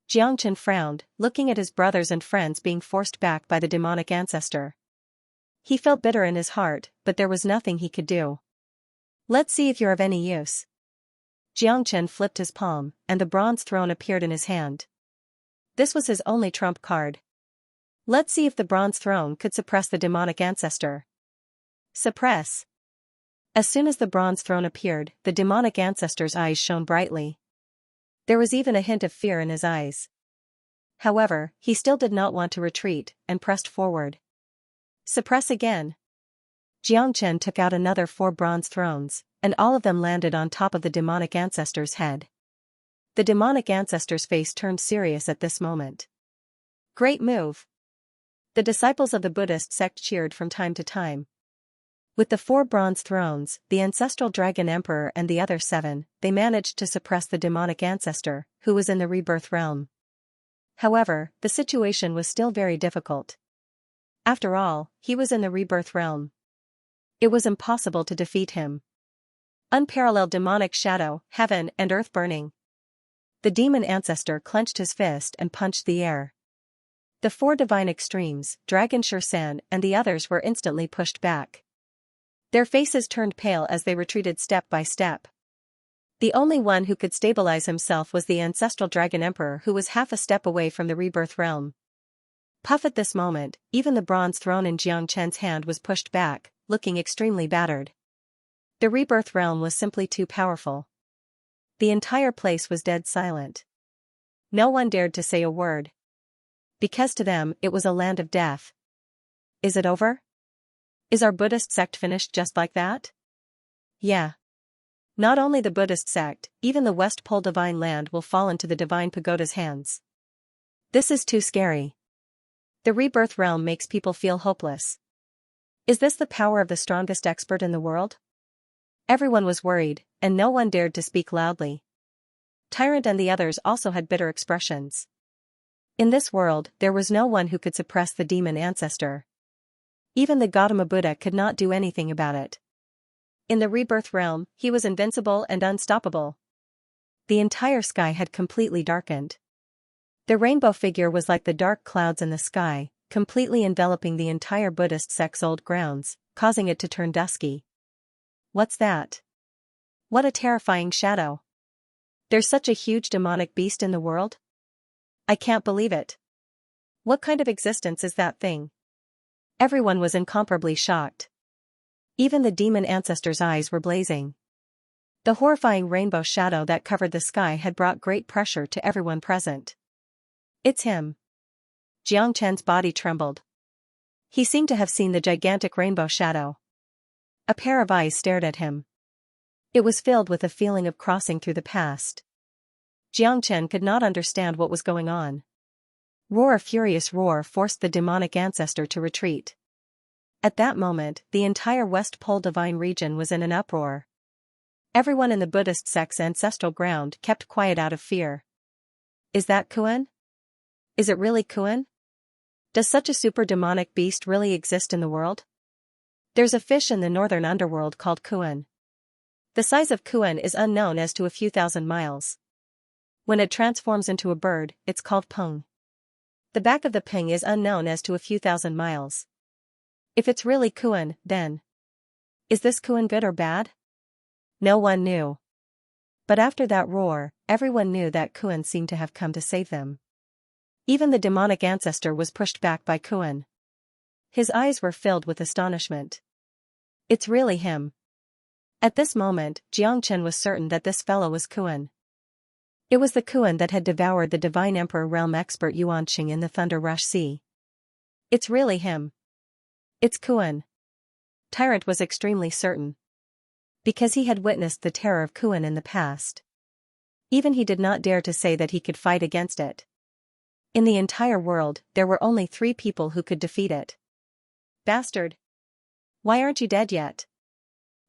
Xianxia frowned, looking at his brothers and friends being forced back by the demonic ancestor. He felt bitter in his heart, but there was nothing he could do. Let's see if you're of any use. Xianxia flipped his palm, and the bronze throne appeared in his hand. This was his only trump card. Let's see if the bronze throne could suppress the demonic ancestor. Suppress. As soon as the bronze throne appeared, the demonic ancestor's eyes shone brightly. There was even a hint of fear in his eyes. However, he still did not want to retreat, and pressed forward. Suppress again. Xianxia took out another 4 bronze thrones, and all of them landed on top of the demonic ancestor's head. The demonic ancestor's face turned serious at this moment. Great move. The disciples of the Buddhist sect cheered from time to time. With the 4 bronze thrones, the ancestral dragon emperor and the other 7, they managed to suppress the demonic ancestor, who was in the rebirth realm. However, the situation was still very difficult. After all, he was in the rebirth realm. It was impossible to defeat him. Unparalleled demonic shadow, heaven and earth burning. The demon ancestor clenched his fist and punched the air. The 4 divine extremes, Dragon Shursan and the others were instantly pushed back. Their faces turned pale as they retreated step by step. The only one who could stabilize himself was the ancestral dragon emperor, who was half a step away from the rebirth realm. Puff at this moment, even the bronze throne in Xianxia's hand was pushed back, looking extremely battered. The rebirth realm was simply too powerful. The entire place was dead silent. No one dared to say a word. Because to them, it was a land of death. Is it over? Is our Buddhist sect finished just like that? Yeah. Not only the Buddhist sect, even the West Pole Divine Land will fall into the Divine Pagoda's hands. This is too scary. The rebirth realm makes people feel hopeless. Is this the power of the strongest expert in the world? Everyone was worried, and no one dared to speak loudly. Tyrant and the others also had bitter expressions. In this world, there was no one who could suppress the demon ancestor. Even the Gautama Buddha could not do anything about it. In the rebirth realm, he was invincible and unstoppable. The entire sky had completely darkened. The rainbow figure was like the dark clouds in the sky, completely enveloping the entire Buddhist sect's old grounds, causing it to turn dusky. What's that? What a terrifying shadow. There's such a huge demonic beast in the world? I can't believe it. What kind of existence is that thing? Everyone was incomparably shocked. Even the demon ancestor's eyes were blazing. The horrifying rainbow shadow that covered the sky had brought great pressure to everyone present. It's him. Xianxia's body trembled. He seemed to have seen the gigantic rainbow shadow. A pair of eyes stared at him. It was filled with a feeling of crossing through the past. Xianxia could not understand what was going on. Roar, a furious roar forced the demonic ancestor to retreat. At that moment, the entire West Pole Divine region was in an uproar. Everyone in the Buddhist sect's ancestral ground kept quiet out of fear. Is that Kuan? Is it really Kuan? Does such a super demonic beast really exist in the world? There's a fish in the northern underworld called Kuan. The size of Kuan is unknown as to a few thousand miles. When it transforms into a bird, it's called Peng. The back of the Peng is unknown as to a few thousand miles. If it's really Kuan, then is this Kuan good or bad? No one knew. But after that roar, everyone knew that Kuan seemed to have come to save them. Even the demonic ancestor was pushed back by Kuan. His eyes were filled with astonishment. It's really him. At this moment, Xianxia was certain that this fellow was Kuan. It was the Kuan that had devoured the Divine Emperor realm expert Yuanqing in the Thunder Rush Sea. It's really him. It's Kuan. Tyrant was extremely certain. Because he had witnessed the terror of Kuan in the past. Even he did not dare to say that he could fight against it. In the entire world, there were only 3 people who could defeat it. Bastard! Why aren't you dead yet?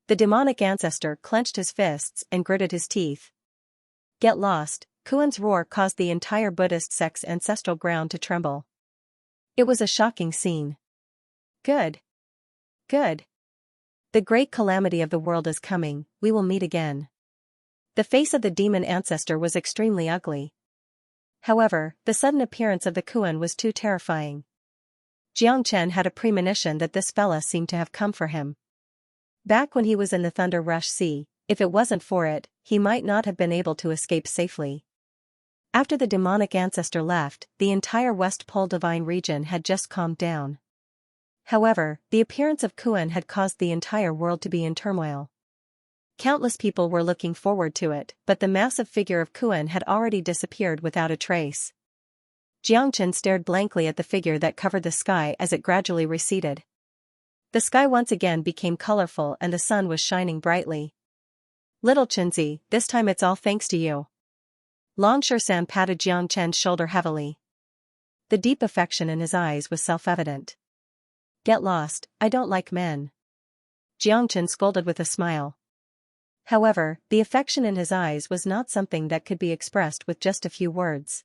The demonic ancestor clenched his fists and gritted his teeth. Get lost. Kuan's roar caused the entire Buddhist sect's ancestral ground to tremble. It was a shocking scene. Good. Good. The great calamity of the world is coming, we will meet again. The face of the demon ancestor was extremely ugly. However, the sudden appearance of the Kuan was too terrifying. Xianxia had a premonition that this fella seemed to have come for him. Back when he was in the Thunder Rush Sea, if it wasn't for it, he might not have been able to escape safely. After the demonic ancestor left, the entire West Pole Divine region had just calmed down. However, the appearance of Kuan had caused the entire world to be in turmoil. Countless people were looking forward to it, but the massive figure of Kuan had already disappeared without a trace. Xianxia stared blankly at the figure that covered the sky as it gradually receded. The sky once again became colorful and the sun was shining brightly. Little Chinzi, this time it's all thanks to you. Longshan patted Xianxia's shoulder heavily. The deep affection in his eyes was self-evident. Get lost, I don't like men. Xianxia scolded with a smile. However, the affection in his eyes was not something that could be expressed with just a few words.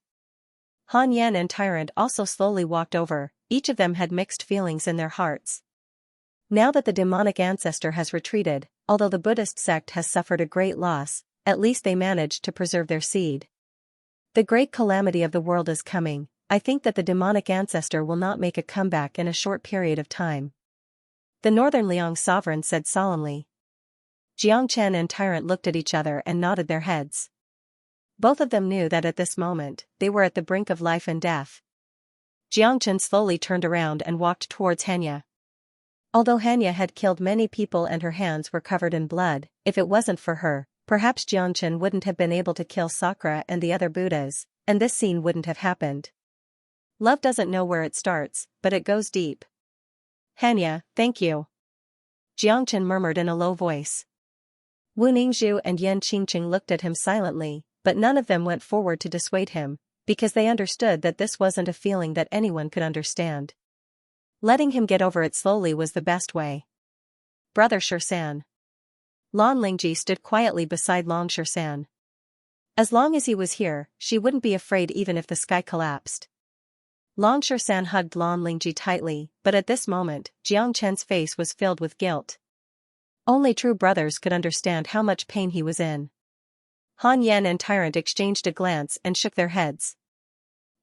Han Yan and Tyrant also slowly walked over, each of them had mixed feelings in their hearts. Now that the demonic ancestor has retreated, although the Buddhist sect has suffered a great loss, at least they managed to preserve their seed. The great calamity of the world is coming. I think that the demonic ancestor will not make a comeback in a short period of time. The Northern Liang sovereign said solemnly. Xianxia and Tyrant looked at each other and nodded their heads. Both of them knew that at this moment, they were at the brink of life and death. Xianxia slowly turned around and walked towards Hanya. Although Hanya had killed many people and her hands were covered in blood, if it wasn't for her, perhaps Xianxia wouldn't have been able to kill Sakura and the other Buddhas, and this scene wouldn't have happened. Love doesn't know where it starts, but it goes deep. Xianxia, thank you. Jiangchen murmured in a low voice. Wu Ningzhu and Yan Qingqing looked at him silently, but none of them went forward to dissuade him, because they understood that this wasn't a feeling that anyone could understand. Letting him get over it slowly was the best way. Brother Shersan. Lan Lingji stood quietly beside Long Shersan. As long as he was here, she wouldn't be afraid even if the sky collapsed. Long Shersan hugged Lan Lingji tightly, but at this moment, Jiang Chen's face was filled with guilt. Only true brothers could understand how much pain he was in. Han Yan and Tyrant exchanged a glance and shook their heads.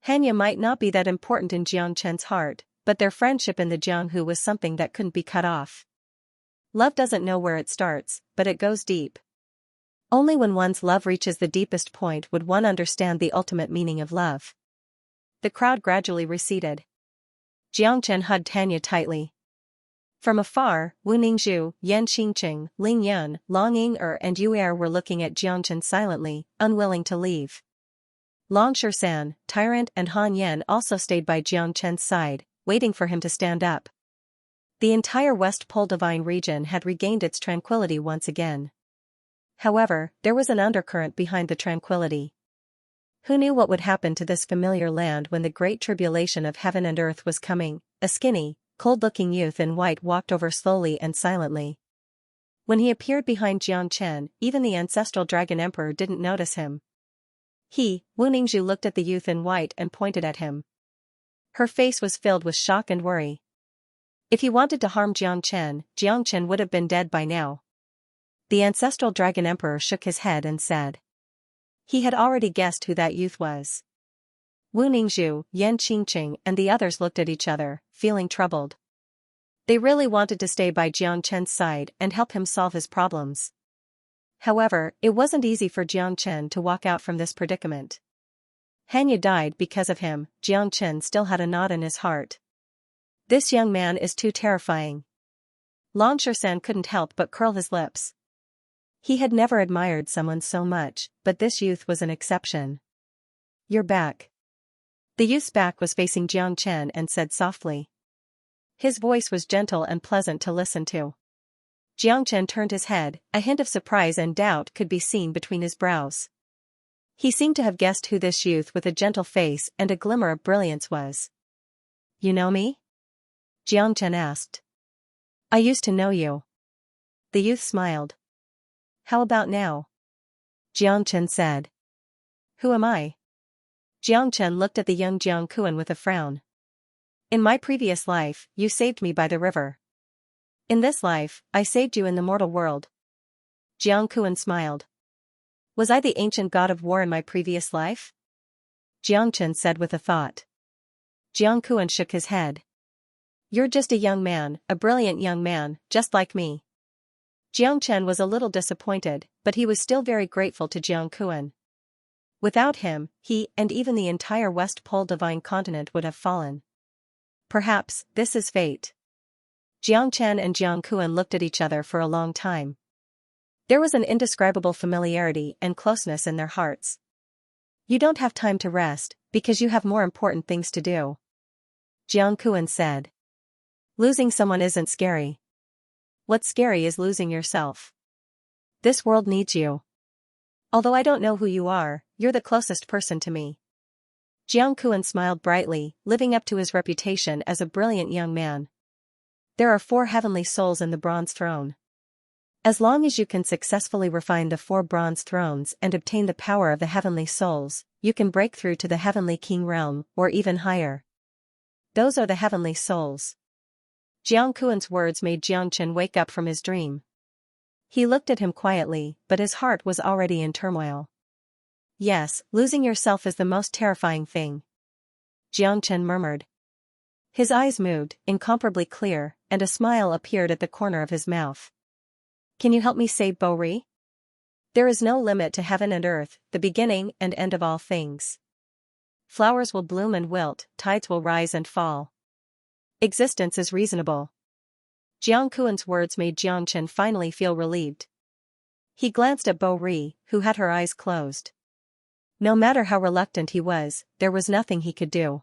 Xianxia might not be that important in Jiang Chen's heart, but their friendship in the Jianghu was something that couldn't be cut off. Love doesn't know where it starts, but it goes deep. Only when one's love reaches the deepest point would one understand the ultimate meaning of love. The crowd gradually receded. Jiang Chen hugged Xianxia tightly. From afar, Wu Ningzhu, Yan Qingqing, Ling Yun, Long Ying'er and Yu Er were looking at Jiang Chen silently, unwilling to leave. Long Shersan, Tyrant and Han Yan also stayed by Jiang Chen's side, waiting for him to stand up. The entire West Pole Divine region had regained its tranquility once again. However, there was an undercurrent behind the tranquility. Who knew what would happen to this familiar land when the great tribulation of heaven and earth was coming? A skinny, cold-looking youth in white walked over slowly and silently. When he appeared behind Jiang Chen, even the ancestral Dragon Emperor didn't notice him. Wu Ningzhu looked at the youth in white and pointed at him. Her face was filled with shock and worry. If he wanted to harm Jiang Chen would have been dead by now. The ancestral Dragon Emperor shook his head and said. He had already guessed who that youth was. Wu Ningzhu, Yan Qingqing and the others looked at each other, feeling troubled. They really wanted to stay by Jiang Chen's side and help him solve his problems. However, it wasn't easy for Jiang Chen to walk out from this predicament. Xianxia died because of him. Jiang Chen still had a knot in his heart. This young man is too terrifying. Long Shersan couldn't help but curl his lips. He had never admired someone so much, but this youth was an exception. You're back. The youth's back was facing Jiang Chen and said softly. His voice was gentle and pleasant to listen to. Jiang Chen turned his head, a hint of surprise and doubt could be seen between his brows. He seemed to have guessed who this youth with a gentle face and a glimmer of brilliance was. You know me? Jiang Chen asked. I used to know you. The youth smiled. How about now? Jiang Chen said. Who am I? Jiang Chen looked at the young Jiang Kuan with a frown. In my previous life, you saved me by the river. In this life, I saved you in the mortal world. Jiang Kuan smiled. Was I the ancient god of war in my previous life? Jiang Chen said with a thought. Jiang Kuan shook his head. You're just a young man, a brilliant young man, just like me. Jiang Chen was a little disappointed, but he was still very grateful to Jiang Kuan. Without him, he and even the entire West Pole Divine Continent would have fallen. Perhaps, this is fate. Jiang Chen and Jiang Kuan looked at each other for a long time. There was an indescribable familiarity and closeness in their hearts. You don't have time to rest, because you have more important things to do. Jiang Kuan said. Losing someone isn't scary. What's scary is losing yourself. This world needs you. Although I don't know who you are, you're the closest person to me. Jiang Kuan smiled brightly, living up to his reputation as a brilliant young man. There are 4 heavenly souls in the bronze throne. As long as you can successfully refine the 4 bronze thrones and obtain the power of the heavenly souls, you can break through to the heavenly king realm, or even higher. Those are the heavenly souls. Jiang Kuan's words made Jiang Chen wake up from his dream. He looked at him quietly, but his heart was already in turmoil. Yes, losing yourself is the most terrifying thing. Jiang Chen murmured. His eyes moved, incomparably clear, and a smile appeared at the corner of his mouth. Can you help me save Bo Ri? There is no limit to heaven and earth, the beginning and end of all things. Flowers will bloom and wilt, tides will rise and fall. Existence is reasonable. Jiang Kuan's words made Jiang Chen finally feel relieved. He glanced at Bo Ri, who had her eyes closed. No matter how reluctant he was, there was nothing he could do.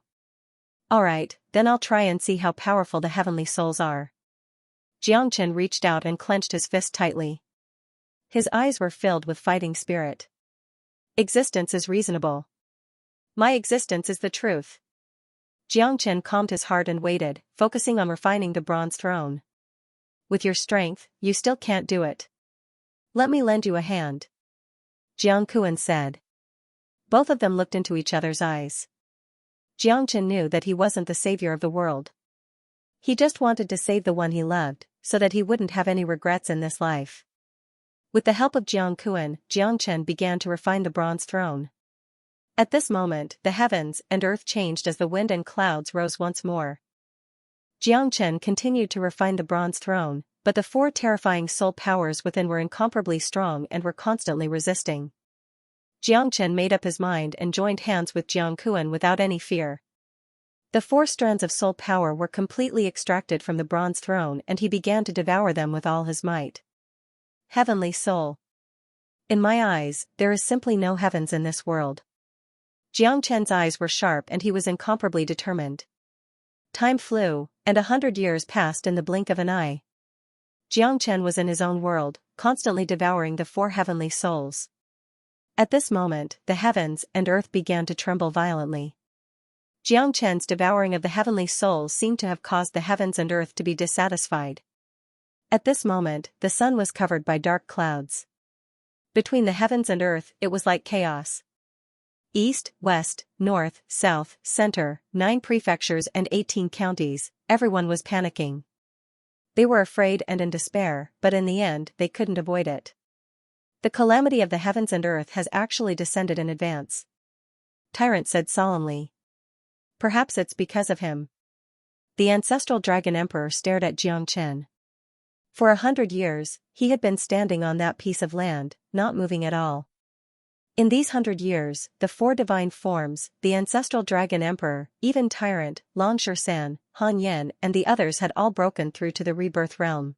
Alright, then I'll try and see how powerful the heavenly souls are. Xianxia reached out and clenched his fist tightly. His eyes were filled with fighting spirit. Existence is reasonable. My existence is the truth. Xianxia calmed his heart and waited, focusing on refining the bronze throne. With your strength, you still can't do it. Let me lend you a hand. Jiang said. Both of them looked into each other's eyes. Xianxia knew that he wasn't the savior of the world. He just wanted to save the one he loved, so that he wouldn't have any regrets in this life. With the help of Xianxia began to refine the bronze throne. At this moment, the heavens and earth changed as the wind and clouds rose once more. Xianxia continued to refine the bronze throne, but the four terrifying soul powers within were incomparably strong and were constantly resisting. Xianxia made up his mind and joined hands with Jiang without any fear. The four strands of soul power were completely extracted from the bronze throne and he began to devour them with all his might. Heavenly soul. In my eyes, there is simply no heavens in this world. Jiangqian's eyes were sharp and he was incomparably determined. Time flew, and 100 years passed in the blink of an eye. Jiangqian was in his own world, constantly devouring the four heavenly souls. At this moment, the heavens and earth began to tremble violently. Jiangqian's devouring of the heavenly souls seemed to have caused the heavens and earth to be dissatisfied. At this moment, the sun was covered by dark clouds. Between the heavens and earth, it was like chaos. East, west, north, south, center, 9 prefectures and 18 counties, everyone was panicking. They were afraid and in despair, but in the end, they couldn't avoid it. The calamity of the heavens and earth has actually descended in advance. Tyrant said solemnly. Perhaps it's because of him. The ancestral dragon emperor stared at Jiangqian. For 100 years, he had been standing on that piece of land, not moving at all. In these 100 years, the four divine forms, the ancestral dragon emperor, even Tyrant, Lan Shisan, Han Yan and the others had all broken through to the rebirth realm.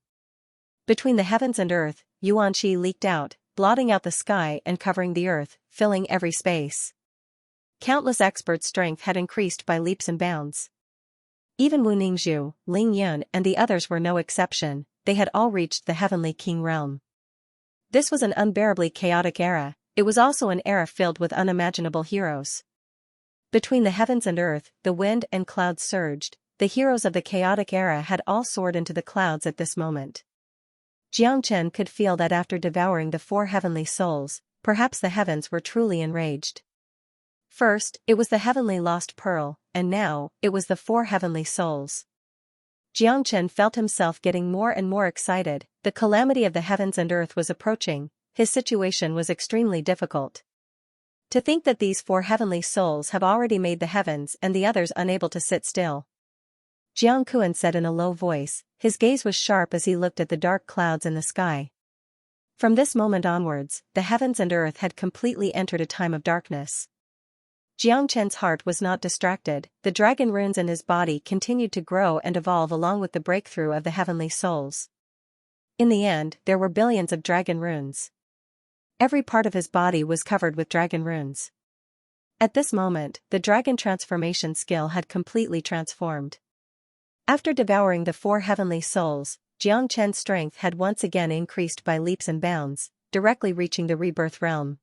Between the heavens and earth, Yuan Shi leaked out, blotting out the sky and covering the earth, filling every space. Countless experts' strength had increased by leaps and bounds. Even Wu Ningzhu, Ling Yun and the others were no exception, they had all reached the heavenly king realm. This was an unbearably chaotic era. It was also an era filled with unimaginable heroes. Between the heavens and earth, the wind and clouds surged, the heroes of the chaotic era had all soared into the clouds at this moment. Jiangqian could feel that after devouring the four heavenly souls, perhaps the heavens were truly enraged. First, it was the heavenly lost pearl, and now, it was the four heavenly souls. Jiangqian felt himself getting more and more excited, the calamity of the heavens and earth was approaching. His situation was extremely difficult. To think that these four heavenly souls have already made the heavens and the others unable to sit still. Jiang said in a low voice, his gaze was sharp as he looked at the dark clouds in the sky. From this moment onwards, the heavens and earth had completely entered a time of darkness. Jiangqian's heart was not distracted, the dragon runes in his body continued to grow and evolve along with the breakthrough of the heavenly souls. In the end, there were billions of dragon runes. Every part of his body was covered with dragon runes. At this moment, the dragon transformation skill had completely transformed. After devouring the four heavenly souls, Jiangqian's strength had once again increased by leaps and bounds, directly reaching the rebirth realm.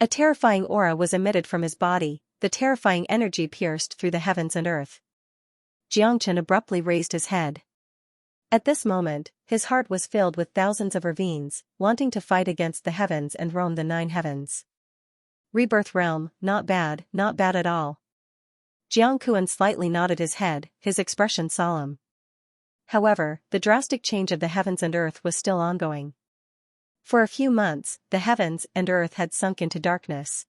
A terrifying aura was emitted from his body, the terrifying energy pierced through the heavens and earth. Jiangqian abruptly raised his head. At this moment, his heart was filled with thousands of ravines, wanting to fight against the heavens and roam the 9 heavens. Rebirth realm, not bad at all. Jiang slightly nodded his head, his expression solemn. However, the drastic change of the heavens and earth was still ongoing. For a few months, the heavens and earth had sunk into darkness.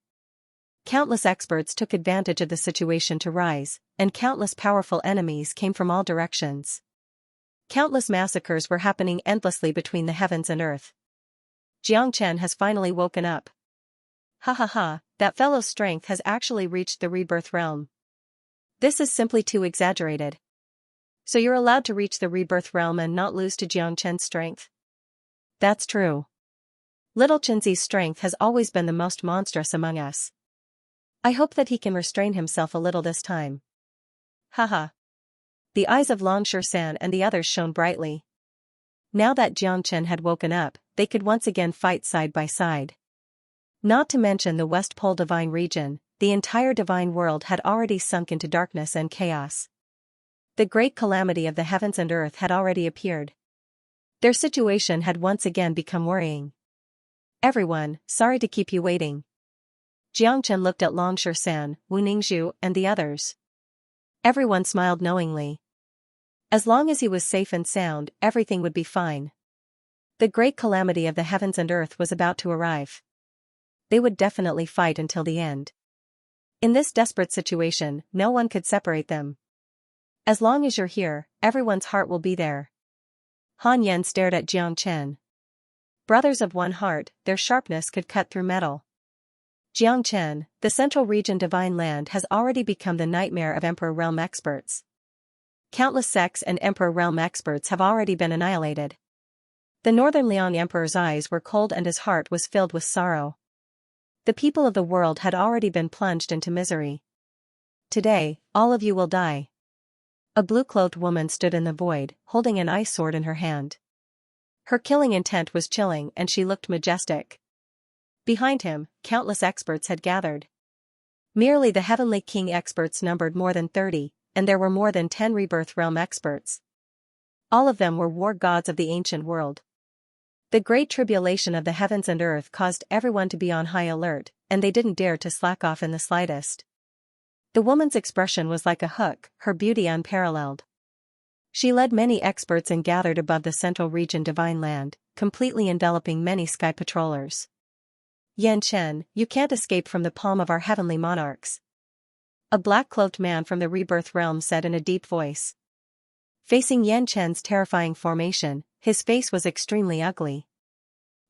Countless experts took advantage of the situation to rise, and countless powerful enemies came from all directions. Countless massacres were happening endlessly between the heavens and earth. Jiangqian has finally woken up. Ha ha ha, that fellow's strength has actually reached the rebirth realm. This is simply too exaggerated. So you're allowed to reach the rebirth realm and not lose to Jiangqian's strength? That's true. Little Chenzi's strength has always been the most monstrous among us. I hope that he can restrain himself a little this time. Haha. The eyes of Long San and the others shone brightly. Now that Xianxia had woken up, they could once again fight side by side. Not to mention the West Pole Divine region, the entire divine world had already sunk into darkness and chaos. The great calamity of the heavens and earth had already appeared. Their situation had once again become worrying. Everyone, sorry to keep you waiting. Xianxia looked at Long San, Wu Ningzhu, and the others. Everyone smiled knowingly. As long as he was safe and sound, everything would be fine. The great calamity of the heavens and earth was about to arrive. They would definitely fight until the end. In this desperate situation, no one could separate them. As long as you're here, everyone's heart will be there. Han Yen stared at Xianxia. Brothers of one heart, their sharpness could cut through metal. Xianxia, the Central Region Divine Land has already become the nightmare of Emperor Realm experts. Countless sects and Emperor Realm experts have already been annihilated. The Northern Liang Emperor's eyes were cold and his heart was filled with sorrow. The people of the world had already been plunged into misery. Today, all of you will die. A blue-clothed woman stood in the void, holding an ice sword in her hand. Her killing intent was chilling and she looked majestic. Behind him, countless experts had gathered. Merely the Heavenly King experts numbered more than 30, and there were more than 10 Rebirth Realm experts. All of them were war gods of the ancient world. The great tribulation of the heavens and earth caused everyone to be on high alert, and they didn't dare to slack off in the slightest. The woman's expression was like a hook, her beauty unparalleled. She led many experts and gathered above the Central Region Divine Land, completely enveloping many sky patrollers. Xianxia, you can't escape from the palm of our heavenly monarchs. A black-cloaked man from the Rebirth Realm said in a deep voice. Facing Xianxia's terrifying formation, his face was extremely ugly.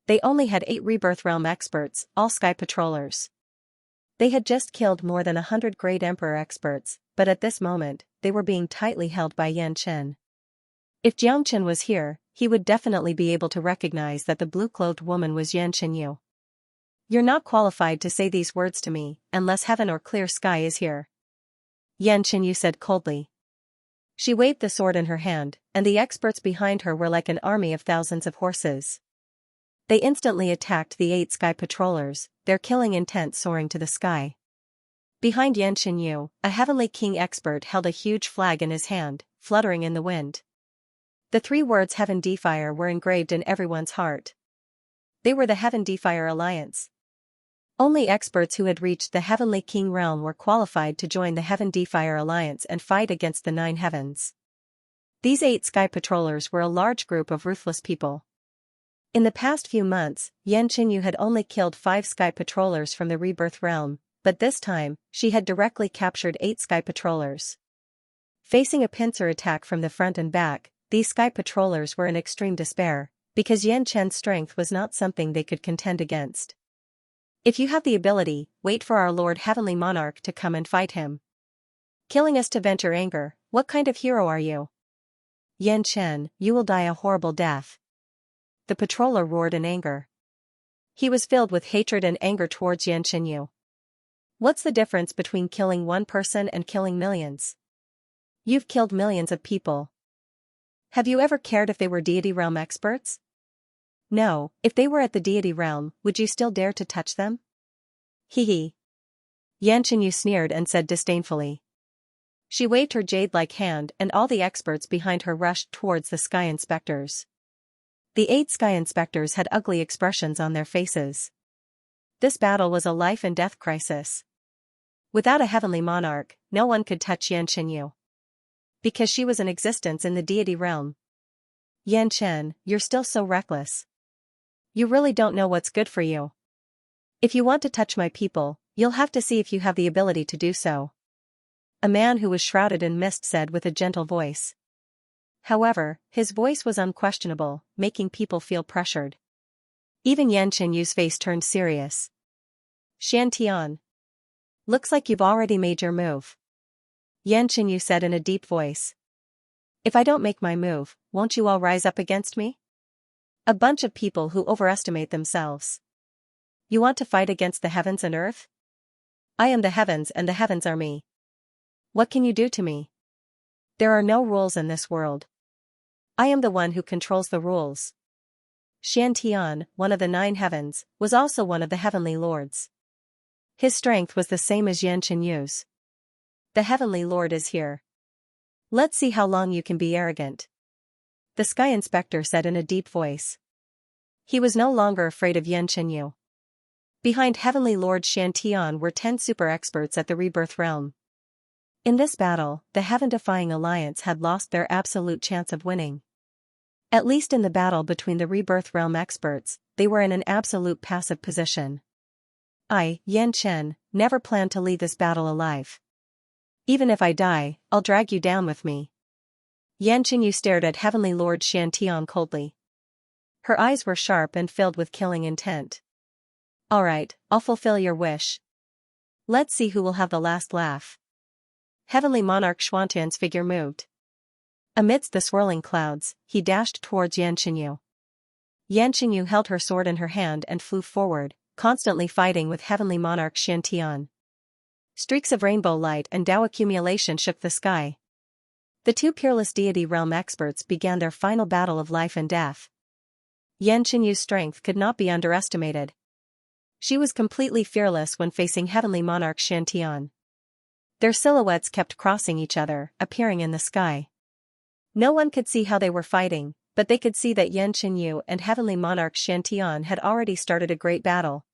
They only had 8 Rebirth Realm experts, all sky patrollers. They had just killed more than 100 Great Emperor experts, but at this moment, they were being tightly held by Xianxia. If Xianxia was here, he would definitely be able to recognize that the blue-clothed woman was Xianxia. You're not qualified to say these words to me, unless heaven or clear sky is here. Xianxia said coldly. She waved the sword in her hand, and the experts behind her were like an army of thousands of horses. They instantly attacked the 8 sky patrollers, their killing intent soaring to the sky. Behind Xianxia, a Heavenly King expert held a huge flag in his hand, fluttering in the wind. The 3 words Heaven Defier were engraved in everyone's heart. They were the Heaven Defier Alliance. Only experts who had reached the Heavenly King realm were qualified to join the Heaven Defier Alliance and fight against the 9 heavens. These 8 sky patrollers were a large group of ruthless people. In the past few months, Xianxia had only killed 5 sky patrollers from the Rebirth realm, but this time, she had directly captured 8 sky patrollers. Facing a pincer attack from the front and back, these sky patrollers were in extreme despair, because Xianxia's strength was not something they could contend against. If you have the ability, wait for our Lord Heavenly Monarch to come and fight him. Killing us to vent your anger, what kind of hero are you? Xianxia, you will die a horrible death. The patroller roared in anger. He was filled with hatred and anger towards Xianxia. What's the difference between killing one person and killing millions? You've killed millions of people. Have you ever cared if they were deity realm experts? No, if they were at the deity realm, would you still dare to touch them? Hee. Xianxia sneered and said disdainfully. She waved her jade-like hand and all the experts behind her rushed towards the sky inspectors. The 8 sky inspectors had ugly expressions on their faces. This battle was a life and death crisis. Without a heavenly monarch, no one could touch Xianxia. Because she was in existence in the deity realm. Xianxia, you're still so reckless. You really don't know what's good for you. If you want to touch my people, you'll have to see if you have the ability to do so. A man who was shrouded in mist said with a gentle voice. However, his voice was unquestionable, making people feel pressured. Even Xianxia's face turned serious. Xiantian. Looks like you've already made your move. Xianxia said in a deep voice. If I don't make my move, won't you all rise up against me? A bunch of people who overestimate themselves. You want to fight against the heavens and earth? I am the heavens and the heavens are me. What can you do to me? There are no rules in this world. I am the one who controls the rules. Xianxia, one of the 9 heavens, was also one of the heavenly lords. His strength was the same as Yan Qinyu's. The heavenly lord is here. Let's see how long you can be arrogant. The sky inspector said in a deep voice. He was no longer afraid of Yan Qinyu. Behind heavenly lord Xianxia were 10 super experts at the rebirth realm. In this battle, the heaven-defying alliance had lost their absolute chance of winning. At least in the battle between the rebirth realm experts, they were in an absolute passive position. I, Yan Chen, never planned to leave this battle alive. Even if I die, I'll drag you down with me. Yan Qinyu stared at heavenly lord Xianxia coldly. Her eyes were sharp and filled with killing intent. Alright, I'll fulfill your wish. Let's see who will have the last laugh. Heavenly monarch Xuantian's figure moved. Amidst the swirling clouds, he dashed towards Yan Qinyu. Yan Qinyu held her sword in her hand and flew forward, constantly fighting with heavenly monarch Xiantian. Streaks of rainbow light and Tao accumulation shook the sky. The 2 peerless deity realm experts began their final battle of life and death. Yan Qinyu's strength could not be underestimated. She was completely fearless when facing heavenly monarch Xiantian. Their silhouettes kept crossing each other, appearing in the sky. No one could see how they were fighting, but they could see that Yan Qinyu and heavenly monarch Xiantian had already started a great battle.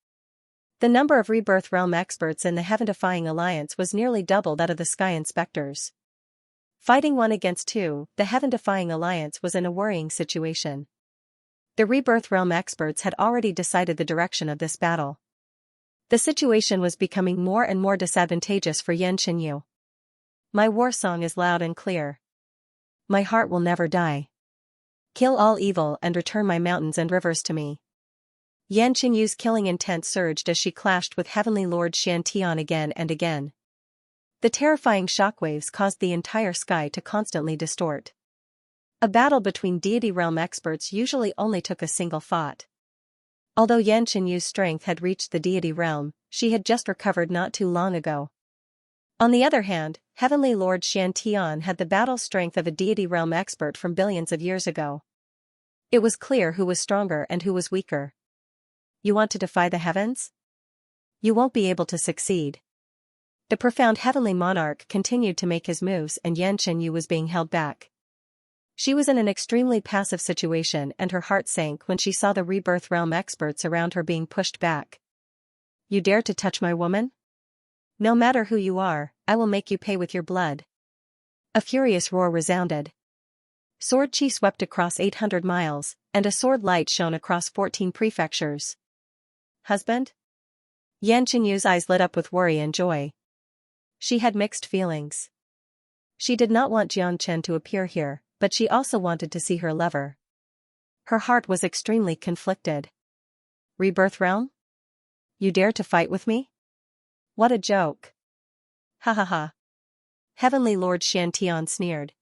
The number of rebirth realm experts in the heaven-defying alliance was nearly double that of the sky inspectors. Fighting 1 against 2, the heaven-defying alliance was in a worrying situation. The rebirth realm experts had already decided the direction of this battle. The situation was becoming more and more disadvantageous for Yan Qinyu. My war song is loud and clear. My heart will never die. Kill all evil and return my mountains and rivers to me. Yan Qinyu's killing intent surged as she clashed with heavenly lord Xiantian again and again. The terrifying shockwaves caused the entire sky to constantly distort. A battle between deity realm experts usually only took a single thought. Although Yan Qinyu's strength had reached the deity realm, she had just recovered not too long ago. On the other hand, heavenly lord Xiantian had the battle strength of a deity realm expert from billions of years ago. It was clear who was stronger and who was weaker. You want to defy the heavens? You won't be able to succeed. The profound heavenly monarch continued to make his moves and Yan Qinyu was being held back. She was in an extremely passive situation and her heart sank when she saw the rebirth realm experts around her being pushed back. You dare to touch my woman? No matter who you are, I will make you pay with your blood. A furious roar resounded. Sword chi swept across 800 miles, and a sword light shone across 14 prefectures. Husband? Yan Qinyu's eyes lit up with worry and joy. She had mixed feelings. She did not want Jiang Chen to appear here, but she also wanted to see her lover. Her heart was extremely conflicted. Rebirth realm? You dare to fight with me? What a joke. Ha ha ha. Heavenly Lord Xiantian sneered.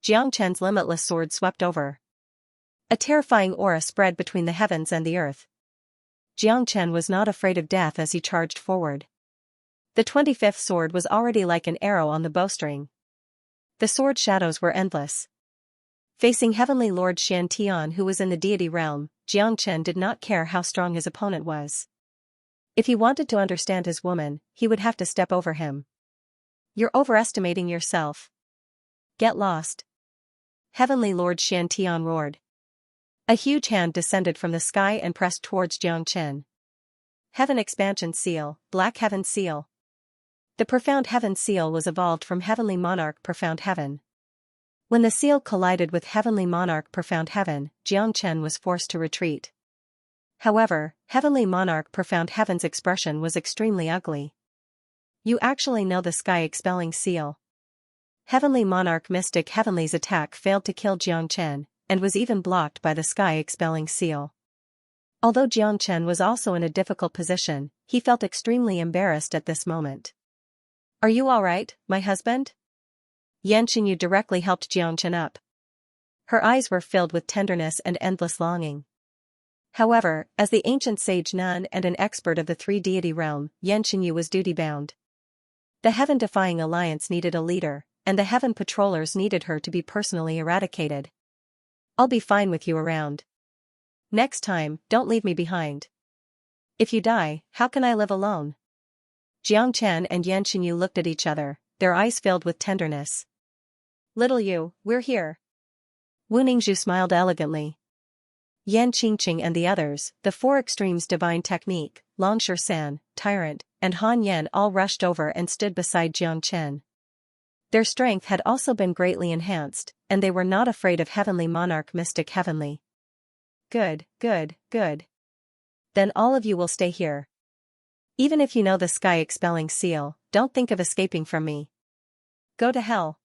Jiang Chen's limitless sword swept over. A terrifying aura spread between the heavens and the earth. Jiang Chen was not afraid of death as he charged forward. The 25th sword was already like an arrow on the bowstring. The sword shadows were endless. Facing heavenly Lord Xiantian who was in the deity realm, Jiang Chen did not care how strong his opponent was. If he wanted to understand his woman, he would have to step over him. You're overestimating yourself. Get lost. Heavenly Lord Xiantian roared. A huge hand descended from the sky and pressed towards Jiang Chen. Heaven Expansion Seal, Black Heaven Seal. The Profound Heaven Seal was evolved from Heavenly Monarch Profound Heaven. When the seal collided with Heavenly Monarch Profound Heaven, Jiang Chen was forced to retreat. However, Heavenly Monarch Profound Heaven's expression was extremely ugly. You actually know the Sky Expelling Seal. Heavenly Monarch Mystic Heavenly's attack failed to kill Jiang Chen, and was even blocked by the Sky Expelling Seal. Although Jiang Chen was also in a difficult position, he felt extremely embarrassed at this moment. Are you alright, my husband? Yan Qinyu directly helped Jiang Chen up. Her eyes were filled with tenderness and endless longing. However, as the ancient sage nun and an expert of the three-deity realm, Xianxia was duty-bound. The heaven-defying alliance needed a leader, and the heaven patrollers needed her to be personally eradicated. I'll be fine with you around. Next time, don't leave me behind. If you die, how can I live alone? Jiang Chen and Yan Xinyu looked at each other, their eyes filled with tenderness. Little you, we're here. Wu Ningzhu smiled elegantly. Yan Qingqing and the others, the four extremes divine technique, Long San, Tyrant, and Han Yan all rushed over and stood beside Jiang Chen. Their strength had also been greatly enhanced, and they were not afraid of Heavenly Monarch Mystic Heavenly. Good, good, good. Then all of you will stay here. Even if you know the sky-expelling seal, don't think of escaping from me. Go to hell.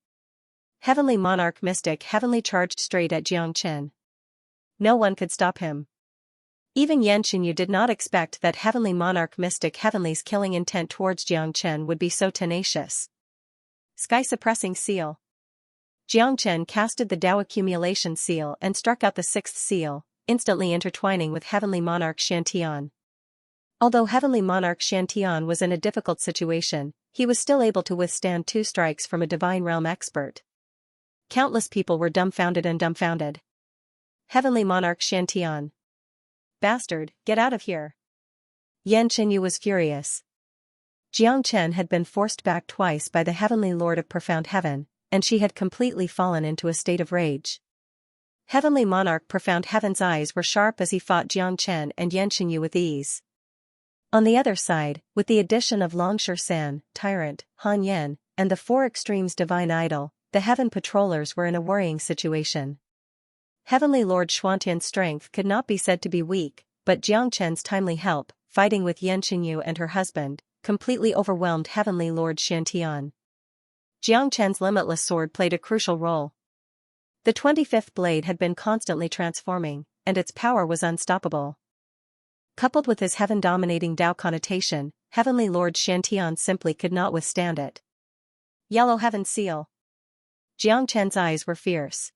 Heavenly Monarch Mystic Heavenly charged straight at Jiang Chen. No one could stop him. Even Yan Xinyu did not expect that Heavenly Monarch Mystic Heavenly's killing intent towards Jiang Chen would be so tenacious. Sky-suppressing seal. Jiang Chen casted the Dao accumulation seal and struck out the sixth seal, instantly intertwining with Heavenly Monarch Xiantian. Although Heavenly Monarch Xiantian was in a difficult situation, he was still able to withstand 2 strikes from a divine realm expert. Countless people were dumbfounded. Heavenly Monarch Xiantian. Bastard, get out of here. Yan Qinyu was furious. Jiang Chen had been forced back twice by the Heavenly Lord of Profound Heaven, and she had completely fallen into a state of rage. Heavenly Monarch Profound Heaven's eyes were sharp as he fought Jiang Chen and Yan Qinyu with ease. On the other side, with the addition of Long San, Tyrant, Han Yan, and the four extremes divine idol, the heaven patrollers were in a worrying situation. Heavenly Lord Xuantian's strength could not be said to be weak, but Jiang Chen's timely help, fighting with Yan Qinyu and her husband, completely overwhelmed Heavenly Lord Xiantian. Jiang Chen's limitless sword played a crucial role. The 25th blade had been constantly transforming, and its power was unstoppable. Coupled with his heaven-dominating Dao connotation, Heavenly Lord Xiantian simply could not withstand it. Yellow Heaven Seal. Jiang Chen's eyes were fierce.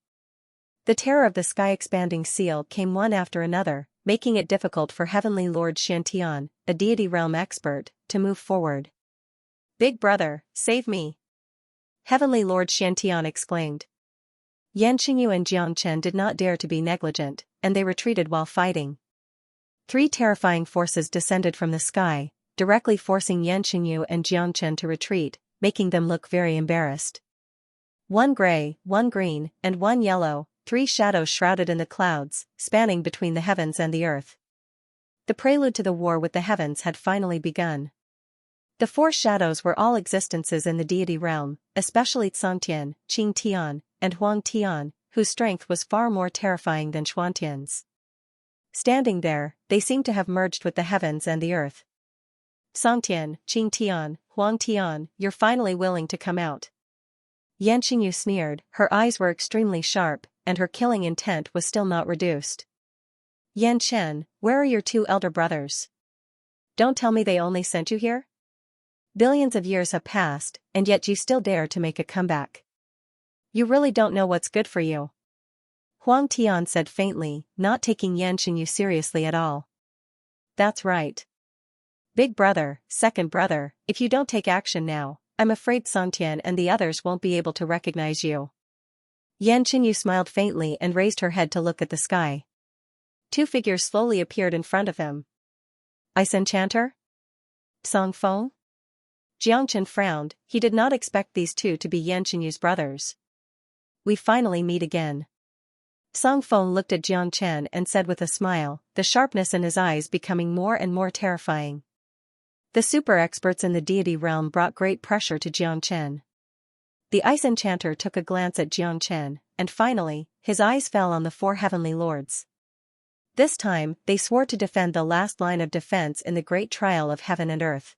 The terror of the sky-expanding seal came one after another, making it difficult for Heavenly Lord Xiantian, a deity realm expert, to move forward. Big brother, save me! Heavenly Lord Xiantian exclaimed. Yan Qinyu and Jiang Chen did not dare to be negligent, and they retreated while fighting. 3 terrifying forces descended from the sky, directly forcing Yan Qinyu and Jiang Chen to retreat, making them look very embarrassed. 1 gray, 1 green, and 1 yellow, 3 shadows shrouded in the clouds, spanning between the heavens and the earth. The prelude to the war with the heavens had finally begun. The 4 shadows were all existences in the deity realm, especially Tsangtian, Qingtian, and Huangtian, whose strength was far more terrifying than Xuantian's. Standing there, they seemed to have merged with the heavens and the earth. Tsangtian, Qingtian, Huangtian, you're finally willing to come out. Yan Qinyu sneered, her eyes were extremely sharp, and her killing intent was still not reduced. Yan Chen, where are your 2 elder brothers? Don't tell me they only sent you here? Billions of years have passed, and yet you still dare to make a comeback. You really don't know what's good for you. Huang Tian said faintly, not taking Yan Qinyu seriously at all. That's right. Big brother, second brother, if you don't take action now, I'm afraid Songtian and the others won't be able to recognize you. Yan Qinyu smiled faintly and raised her head to look at the sky. 2 figures slowly appeared in front of him. Ice Enchanter? Song Feng? Jiang Chen frowned, he did not expect these 2 to be Yan Qinyu's brothers. We finally meet again. Song Feng looked at Jiang Chen and said with a smile, the sharpness in his eyes becoming more and more terrifying. The super experts in the deity realm brought great pressure to Jiang Chen. The Ice Enchanter took a glance at Jiang Chen, and finally, his eyes fell on the 4 heavenly lords. This time, they swore to defend the last line of defense in the great trial of heaven and earth.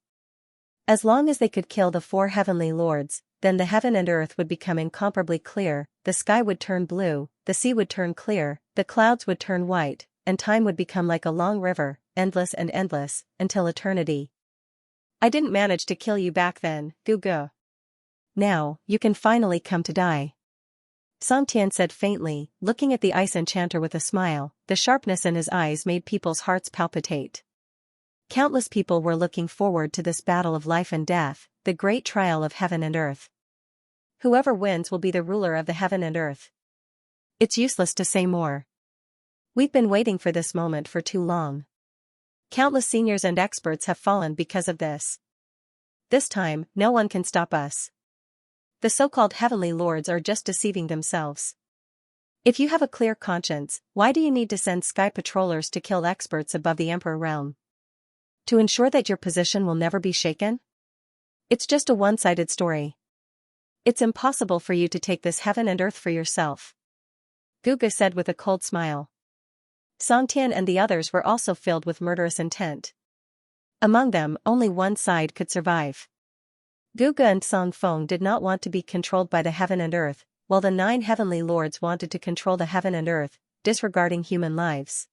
As long as they could kill the 4 heavenly lords, then the heaven and earth would become incomparably clear, the sky would turn blue, the sea would turn clear, the clouds would turn white, and time would become like a long river, endless and endless, until eternity. I didn't manage to kill you back then, Gugu. Now, you can finally come to die. Song Tian said faintly, looking at the ice enchanter with a smile. The sharpness in his eyes made people's hearts palpitate. Countless people were looking forward to this battle of life and death, the great trial of heaven and earth. Whoever wins will be the ruler of the heaven and earth. It's useless to say more. We've been waiting for this moment for too long. Countless seniors and experts have fallen because of this. This time, no one can stop us. The so-called heavenly lords are just deceiving themselves. If you have a clear conscience, why do you need to send sky patrollers to kill experts above the Emperor realm? To ensure that your position will never be shaken? It's just a one-sided story. It's impossible for you to take this heaven and earth for yourself. Guga said with a cold smile. Song Tian and the others were also filled with murderous intent. Among them, only one side could survive. Guga and Song Feng did not want to be controlled by the heaven and earth, while the 9 heavenly lords wanted to control the heaven and earth, disregarding human lives.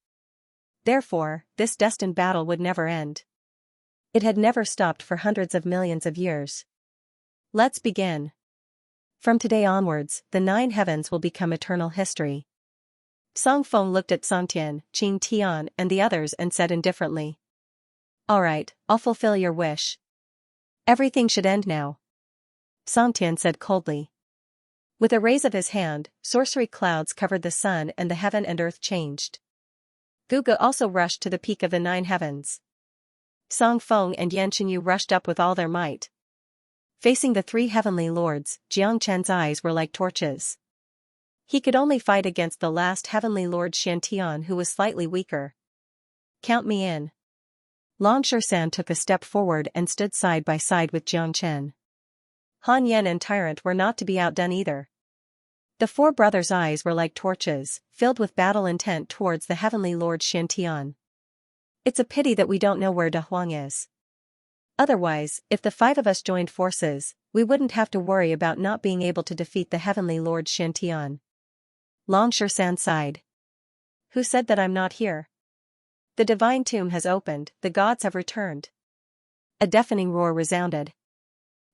Therefore, this destined battle would never end. It had never stopped for hundreds of millions of years. Let's begin. From today onwards, the 9 heavens will become eternal history. Song Feng looked at Song Tian, Qing Tian, and the others and said indifferently. Alright, I'll fulfill your wish. Everything should end now. Song Tian said coldly. With a raise of his hand, sorcery clouds covered the sun and the heaven and earth changed. Guga also rushed to the peak of the 9 heavens. Song Feng and Yanqinyu rushed up with all their might. Facing the 3 heavenly lords, Jiang Chen's eyes were like torches. He could only fight against the last heavenly lord Xianxia, who was slightly weaker. Count me in. Long Shan took a step forward and stood side by side with Jiang Chen. Han Yan and Tyrant were not to be outdone either. The 4 brothers' eyes were like torches, filled with battle intent towards the heavenly lord Xianxia. It's a pity that we don't know where De Huang is. Otherwise, if the 5 of us joined forces, we wouldn't have to worry about not being able to defeat the heavenly lord Xianxia. Long Shan sighed. Who said that I'm not here? The divine tomb has opened, the gods have returned. A deafening roar resounded.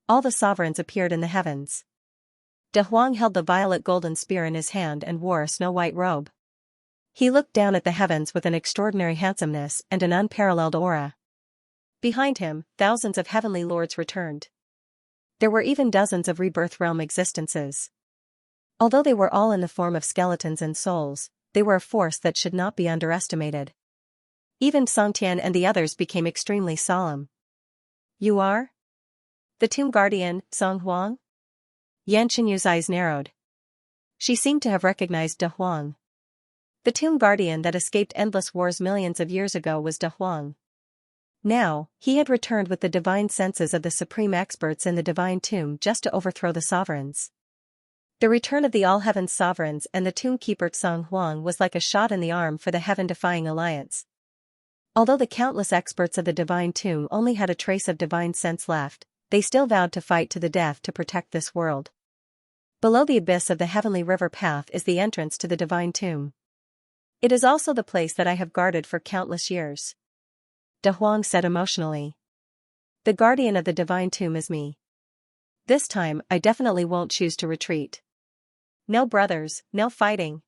All the sovereigns appeared in the heavens. De Huang held the violet golden spear in his hand and wore a snow-white robe. He looked down at the heavens with an extraordinary handsomeness and an unparalleled aura. Behind him, thousands of heavenly lords returned. There were even dozens of rebirth realm existences. Although they were all in the form of skeletons and souls, they were a force that should not be underestimated. Even Song Tian and the others became extremely solemn. You are? The tomb guardian, Song Huang? Yanqinyu's eyes narrowed. She seemed to have recognized De Huang. The tomb guardian that escaped endless wars millions of years ago was De Huang. Now, he had returned with the divine senses of the supreme experts in the divine tomb just to overthrow the sovereigns. The return of the all-heavens sovereigns and the tomb keeper Song Huang was like a shot in the arm for the heaven-defying alliance. Although the countless experts of the divine tomb only had a trace of divine sense left, they still vowed to fight to the death to protect this world. Below the abyss of the heavenly river path is the entrance to the divine tomb. It is also the place that I have guarded for countless years. De Huang said emotionally. The guardian of the divine tomb is me. This time, I definitely won't choose to retreat. No brothers, no fighting.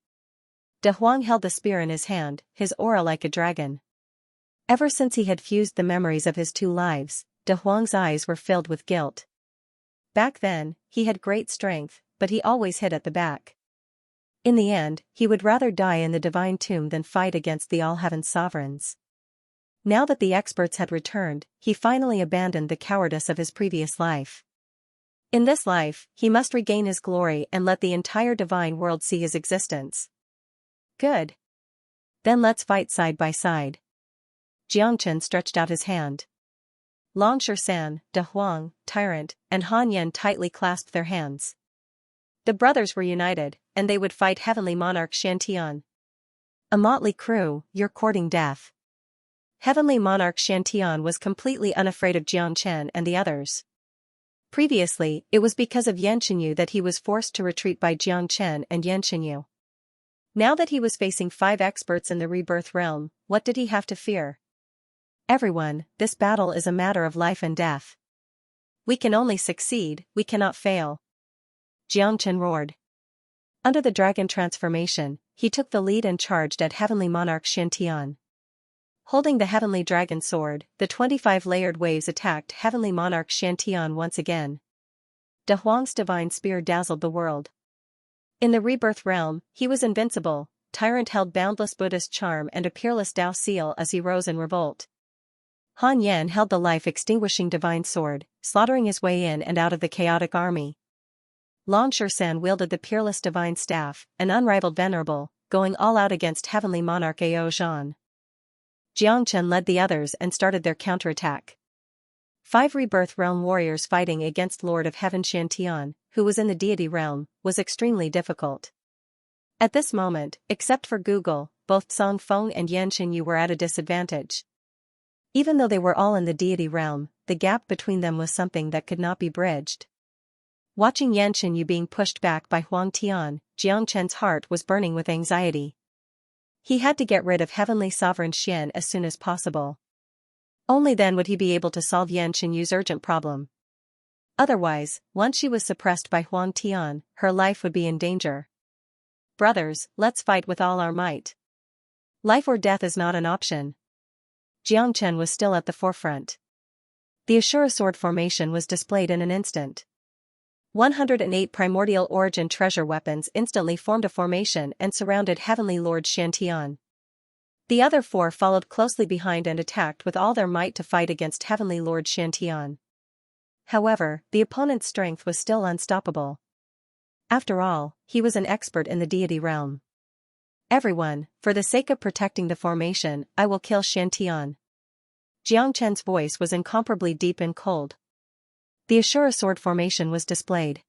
De Huang held the spear in his hand, his aura like a dragon. Ever since he had fused the memories of his 2 lives, De Huang's eyes were filled with guilt. Back then, he had great strength, but he always hid at the back. In the end, he would rather die in the divine tomb than fight against the all-heaven sovereigns. Now that the experts had returned, he finally abandoned the cowardice of his previous life. In this life, he must regain his glory and let the entire divine world see his existence. Good. Then let's fight side by side. Jiangchen stretched out his hand. Long Shan, De Huang, Tyrant, and Han Yan tightly clasped their hands. The brothers were united, and they would fight heavenly monarch Xianxia. A motley crew, you're courting death. Heavenly monarch Xianxia was completely unafraid of Jiang Chen and the others. Previously, it was because of Yanqinyu that he was forced to retreat by Jiang Chen and Yanqinyu. Now that he was facing 5 experts in the rebirth realm, what did he have to fear? Everyone, this battle is a matter of life and death. We can only succeed, we cannot fail. Jiang Chen roared. Under the dragon transformation, he took the lead and charged at Heavenly Monarch Xianxia. Holding the Heavenly Dragon Sword, the 25 layered waves attacked Heavenly Monarch Xianxia once again. De Huang's divine spear dazzled the world. In the rebirth realm, he was invincible. Tyrant held boundless Buddhist charm and a peerless Tao seal as he rose in revolt. Han Yan held the life-extinguishing divine sword, slaughtering his way in and out of the chaotic army. Long San wielded the peerless divine staff, an unrivaled venerable, going all out against Heavenly Monarch Ao Zhan. Jiangchen led the others and started their counterattack. 5 rebirth realm warriors fighting against Lord of Heaven Xiantian, who was in the deity realm, was extremely difficult. At this moment, except for Google, both Song Feng and Yan Xinyu were at a disadvantage. Even though they were all in the deity realm, the gap between them was something that could not be bridged. Watching Yan Xinyu being pushed back by Huang Tian, Jiangchen's heart was burning with anxiety. He had to get rid of Heavenly Sovereign Xian as soon as possible. Only then would he be able to solve Yan Xinyu's urgent problem. Otherwise, once she was suppressed by Huang Tian, her life would be in danger. Brothers, let's fight with all our might. Life or death is not an option. Jiangchen was still at the forefront. The Ashura sword formation was displayed in an instant. 108 primordial origin treasure weapons instantly formed a formation and surrounded Heavenly Lord Xiantian. The other 4 followed closely behind and attacked with all their might to fight against Heavenly Lord Xiantian. However, the opponent's strength was still unstoppable. After all, he was an expert in the deity realm. Everyone, for the sake of protecting the formation, I will kill Xiantian. Jiangchen's voice was incomparably deep and cold. The Ashura sword formation was displayed.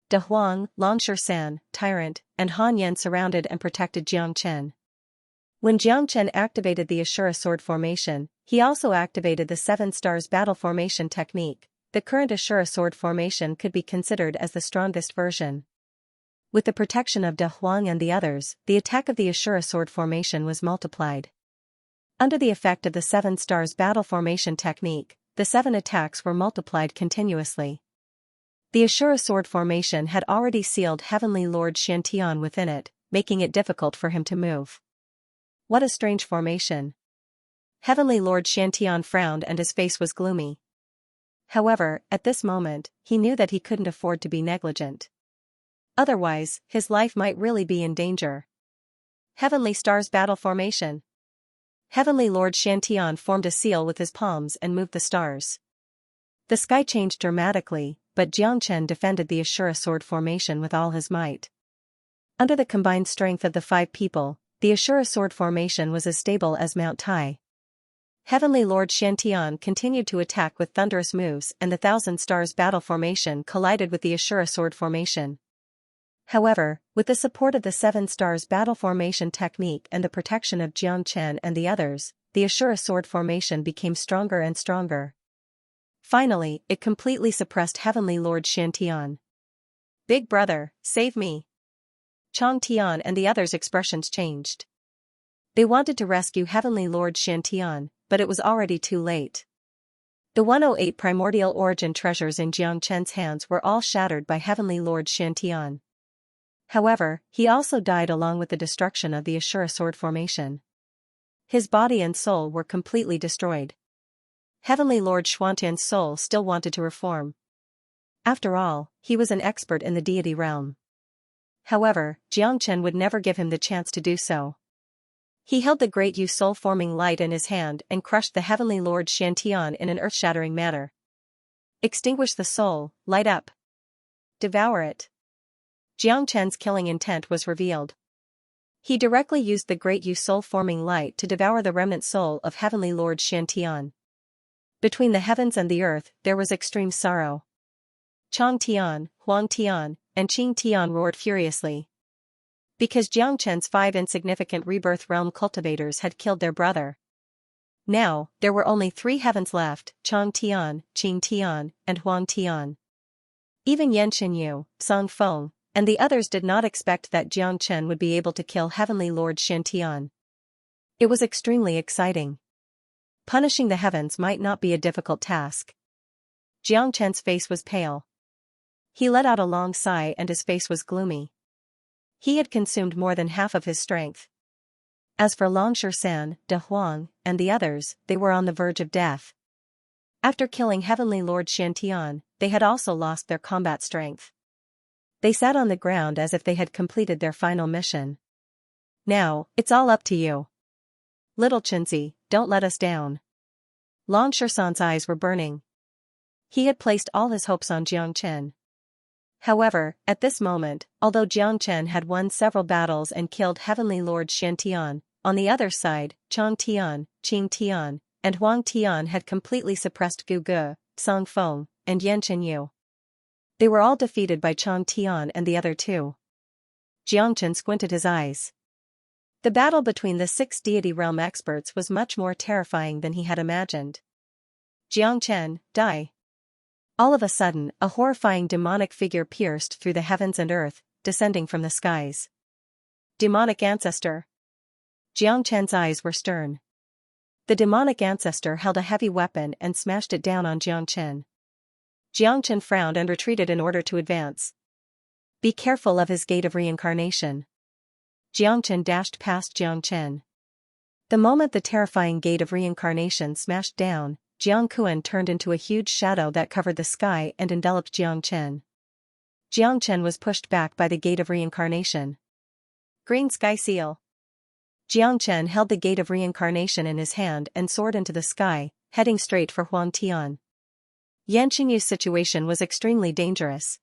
De Huang, Long San, Tyrant, and Han Yan surrounded and protected Jiangchen. When Jiangchen activated the Ashura sword formation, he also activated the 7 stars battle formation technique. The current Ashura sword formation could be considered as the strongest version. With the protection of De Huang and the others, the attack of the Ashura sword formation was multiplied. Under the effect of the 7 stars battle formation technique, the 7 attacks were multiplied continuously. The Ashura sword formation had already sealed Heavenly Lord Xiantian within it, making it difficult for him to move. What a strange formation. Heavenly Lord Xiantian frowned and his face was gloomy. However, at this moment, he knew that he couldn't afford to be negligent. Otherwise, his life might really be in danger. Heavenly Stars Battle Formation. Heavenly Lord Xiantian formed a seal with his palms and moved the stars. The sky changed dramatically, but Jiangchen defended the Ashura sword formation with all his might. Under the combined strength of the 5 people, the Ashura sword formation was as stable as Mount Tai. Heavenly Lord Xiantian continued to attack with thunderous moves and the 1,000 stars battle formation collided with the Ashura sword formation. However, with the support of the 7 stars battle formation technique and the protection of Jiangchen and the others, the Ashura sword formation became stronger and stronger. Finally, it completely suppressed Heavenly Lord Xiantian. Big brother, save me. Chang Tian and the others' expressions changed. They wanted to rescue Heavenly Lord Xiantian, but it was already too late. The 108 primordial origin treasures in Jiangchen's hands were all shattered by Heavenly Lord Xiantian. However, he also died along with the destruction of the Ashura sword formation. His body and soul were completely destroyed. Heavenly Lord Xuantian's soul still wanted to reform. After all, he was an expert in the deity realm. However, Jiangchen would never give him the chance to do so. He held the great Yu soul-forming light in his hand and crushed the Heavenly Lord Xiantian in an earth-shattering manner. Extinguish the soul, light up. Devour it. Jiangchen's killing intent was revealed. He directly used the great Yu soul-forming light to devour the remnant soul of Heavenly Lord Xiantian. Between the heavens and the earth, there was extreme sorrow. Chang Tian, Huang Tian, and Qing Tian roared furiously. Because Jiangchen's 5 insignificant rebirth realm cultivators had killed their brother. Now, there were only 3 heavens left, Chang Tian, Qing Tian, and Huang Tian. Even Yan Xinyu, Song Feng, and the others did not expect that Jiangchen would be able to kill Heavenly Lord Xiantian. It was extremely exciting. Punishing the heavens might not be a difficult task. Jiangchen's face was pale. He let out a long sigh and his face was gloomy. He had consumed more than half of his strength. As for Longshan, De Huang, and the others, they were on the verge of death. After killing Heavenly Lord Xiantian, they had also lost their combat strength. They sat on the ground as if they had completed their final mission. Now, it's all up to you. Little Chinzi, don't let us down. Longshan's eyes were burning. He had placed all his hopes on Jiang Chen. However, at this moment, although Jiang Chen had won several battles and killed Heavenly Lord Xiantian, on the other side, Chang Tian, Qing Tian, and Huang Tian had completely suppressed Gu Ge, Song Feng, and Yan Chenyu. They were all defeated by Chang Tian and the other two. Jiang Chen squinted his eyes. The battle between the 6 deity realm experts was much more terrifying than he had imagined. Jiang Chen, die. All of a sudden, a horrifying demonic figure pierced through the heavens and earth, descending from the skies. Demonic ancestor. Jiang Chen's eyes were stern. The demonic ancestor held a heavy weapon and smashed it down on Jiang Chen. Jiang Chen frowned and retreated in order to advance. Be careful of his gate of reincarnation. Jiang Chen dashed past Jiang Chen. The moment the terrifying gate of reincarnation smashed down, Jiang Kuan turned into a huge shadow that covered the sky and enveloped Jiang Chen. Jiang Chen was pushed back by the gate of reincarnation. Green Sky Seal. Jiang Chen held the gate of reincarnation in his hand and soared into the sky, heading straight for Huang Tian. Yan Qingyu's situation was extremely dangerous.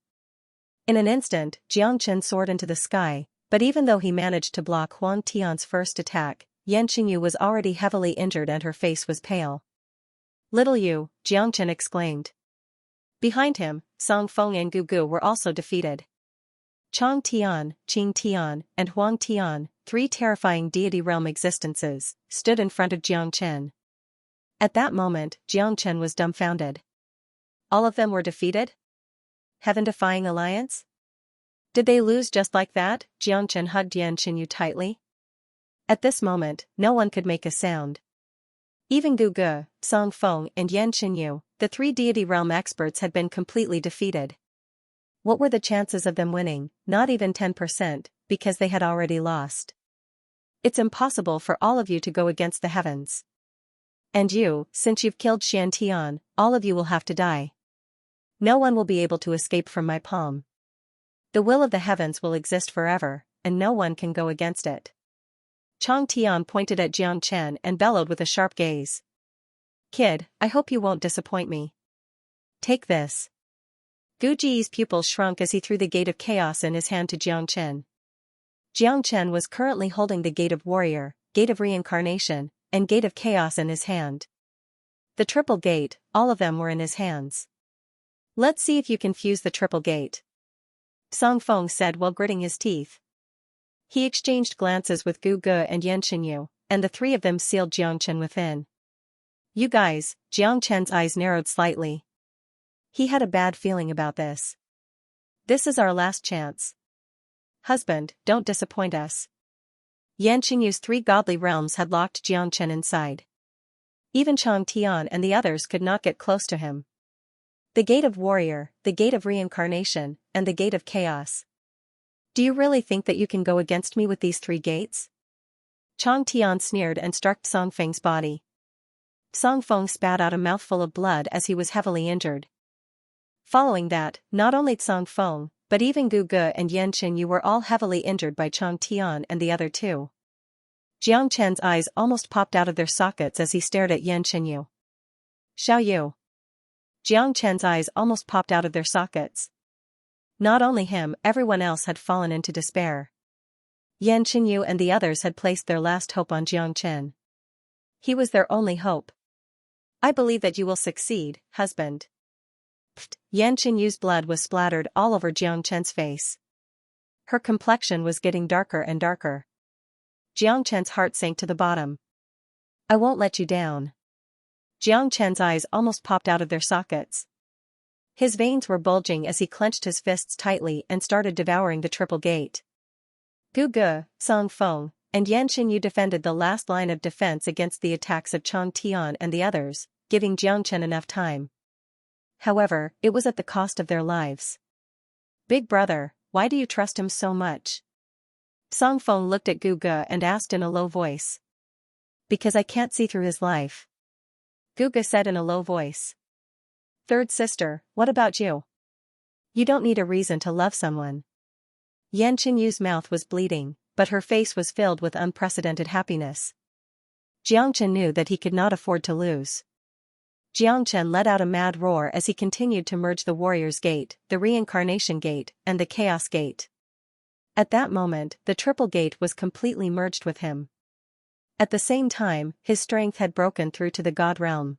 In an instant, Jiang Chen soared into the sky, but even though he managed to block Huang Tian's first attack, Yan Qingyu was already heavily injured and her face was pale. Little you, Jiang Chen exclaimed. Behind him, Song Feng and Gu Gu were also defeated. Chang Tian, Qing Tian, and Huang Tian, 3 terrifying deity realm existences, stood in front of Jiang Chen. At that moment, Jiang Chen was dumbfounded. All of them were defeated? Heaven-defying alliance? Did they lose just like that? Jiang Chen hugged Yan Qinyu tightly. At this moment, no one could make a sound. Even Gu Ge, Song Feng and Yan Qinyu, the 3 deity realm experts had been completely defeated. What were the chances of them winning? Not even 10%, because they had already lost. It's impossible for all of you to go against the heavens. And you, since you've killed Xiantian, all of you will have to die. No one will be able to escape from my palm. The will of the heavens will exist forever, and no one can go against it. Chang Tian pointed at Jiang Chen and bellowed with a sharp gaze. Kid, I hope you won't disappoint me. Take this. Gu Ji's pupils shrunk as he threw the gate of chaos in his hand to Jiang Chen. Jiang Chen was currently holding the gate of warrior, gate of reincarnation, and gate of chaos in his hand. The triple gate, all of them were in his hands. Let's see if you can fuse the triple gate. Song Feng said while gritting his teeth. He exchanged glances with Gu Ge and Yan Qinyu, and the 3 of them sealed Jiang Chen within. You guys, Jiang Chen's eyes narrowed slightly. He had a bad feeling about this. This is our last chance. Husband, don't disappoint us. Yan Qingyu's 3 godly realms had locked Jiang Chen inside. Even Chang Tian and the others could not get close to him. The gate of warrior, the gate of reincarnation, and the gate of chaos. Do you really think that you can go against me with these 3 gates? Chang Tian sneered and struck Song Feng's body. Song Feng spat out a mouthful of blood as he was heavily injured. Following that, not only Song Feng, but even Gu Ge and Yan Qinyu were all heavily injured by Chang Tian and the other 2. Jiang Chen's eyes almost popped out of their sockets as he stared at Yan Qinyu. Xiao Yu. Jiang Chen's eyes almost popped out of their sockets. Not only him, everyone else had fallen into despair. Yan Qinyu and the others had placed their last hope on Jiang Chen. He was their only hope. I believe that you will succeed, husband. Pfft, Yan Qinyu's blood was splattered all over Jiang Chen's face. Her complexion was getting darker and darker. Jiang Chen's heart sank to the bottom. I won't let you down. Jiang Chen's eyes almost popped out of their sockets. His veins were bulging as he clenched his fists tightly and started devouring the triple gate. Gu Ge, Song Feng, and Yan Qinyu defended the last line of defense against the attacks of Chang Tian and the others, giving Jiang Chen enough time. However, it was at the cost of their lives. Big brother, why do you trust him so much? Song Feng looked at Gu Ge and asked in a low voice. Because I can't see through his life. Gu Ge said in a low voice. Third sister, what about you? You don't need a reason to love someone. Yan Qinyu's mouth was bleeding, but her face was filled with unprecedented happiness. Jiangchen knew that he could not afford to lose. Jiangchen let out a mad roar as he continued to merge the Warrior's Gate, the Reincarnation Gate, and the Chaos Gate. At that moment, the Triple Gate was completely merged with him. At the same time, his strength had broken through to the God realm.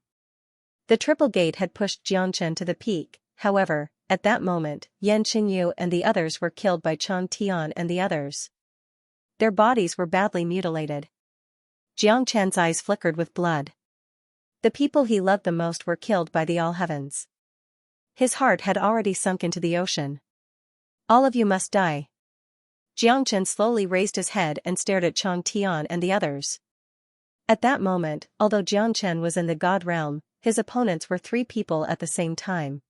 The Triple Gate had pushed Jiangchen to the peak, however, at that moment, Yan Qinyu and the others were killed by Chang Tian and the others. Their bodies were badly mutilated. Jiangchen's eyes flickered with blood. The people he loved the most were killed by the all heavens. His heart had already sunk into the ocean. All of you must die. Jiangchen slowly raised his head and stared at Chang Tian and the others. At that moment, although Jiangchen was in the God realm, his opponents were three people at the same time.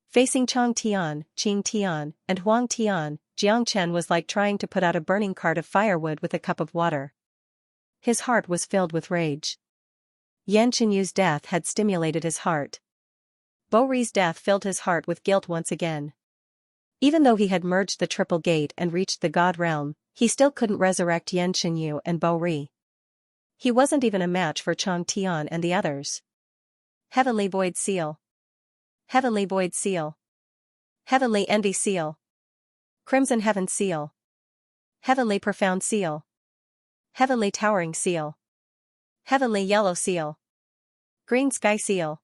Facing Chang Tian, Qing Tian, and Huang Tian, Jiangchen was like trying to put out a burning cart of firewood with a cup of water. His heart was filled with rage. Yan Qinyu's death had stimulated his heart. Bo Ri's death filled his heart with guilt once again. Even though he had merged the Triple Gate and reached the God realm, he still couldn't resurrect Yan Qinyu and Bo Ri. He wasn't even a match for Chang Tian and the others. Heavenly Void Seal. Heavenly Void Seal. Heavenly Envy Seal. Crimson Heaven Seal. Heavenly Profound Seal. Heavenly Towering Seal. Heavenly Yellow Seal. Green Sky Seal.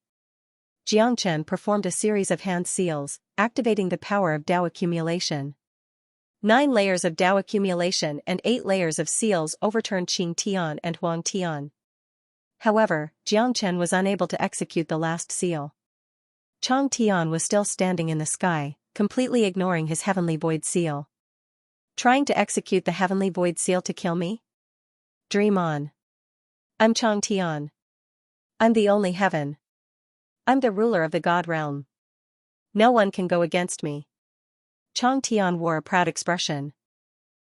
Jiangchen performed a series of hand seals, activating the power of Dao accumulation. 9 layers of Dao accumulation and 8 layers of seals overturned Qing Tian and Huang Tian. However, Jiangchen was unable to execute the last seal. Chang Tian was still standing in the sky, completely ignoring his Heavenly Void Seal. Trying to execute the Heavenly Void Seal to kill me? Dream on. I'm Chang Tian. I'm the only heaven. I'm the ruler of the God realm. No one can go against me. Chang Tian wore a proud expression.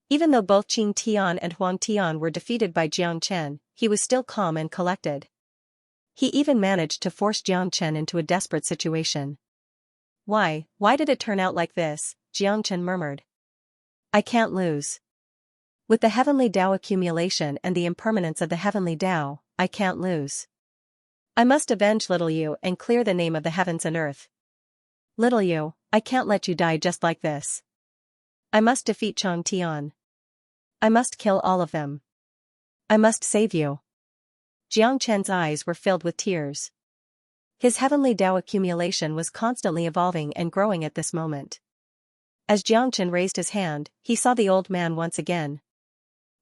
Even though both Qing Tian and Huang Tian were defeated by Jiangchen, he was still calm and collected. He even managed to force Jiangchen into a desperate situation. Why did it turn out like this? Jiangchen murmured. I can't lose. With the heavenly Dao accumulation and the impermanence of the heavenly Dao, I can't lose. I must avenge little you and clear the name of the heavens and earth. Little you, I can't let you die just like this. I must defeat Chang Tian. I must kill all of them. I must save you. Jiangchen's eyes were filled with tears. His heavenly Dao accumulation was constantly evolving and growing at this moment. As Jiangchen raised his hand, he saw the old man once again.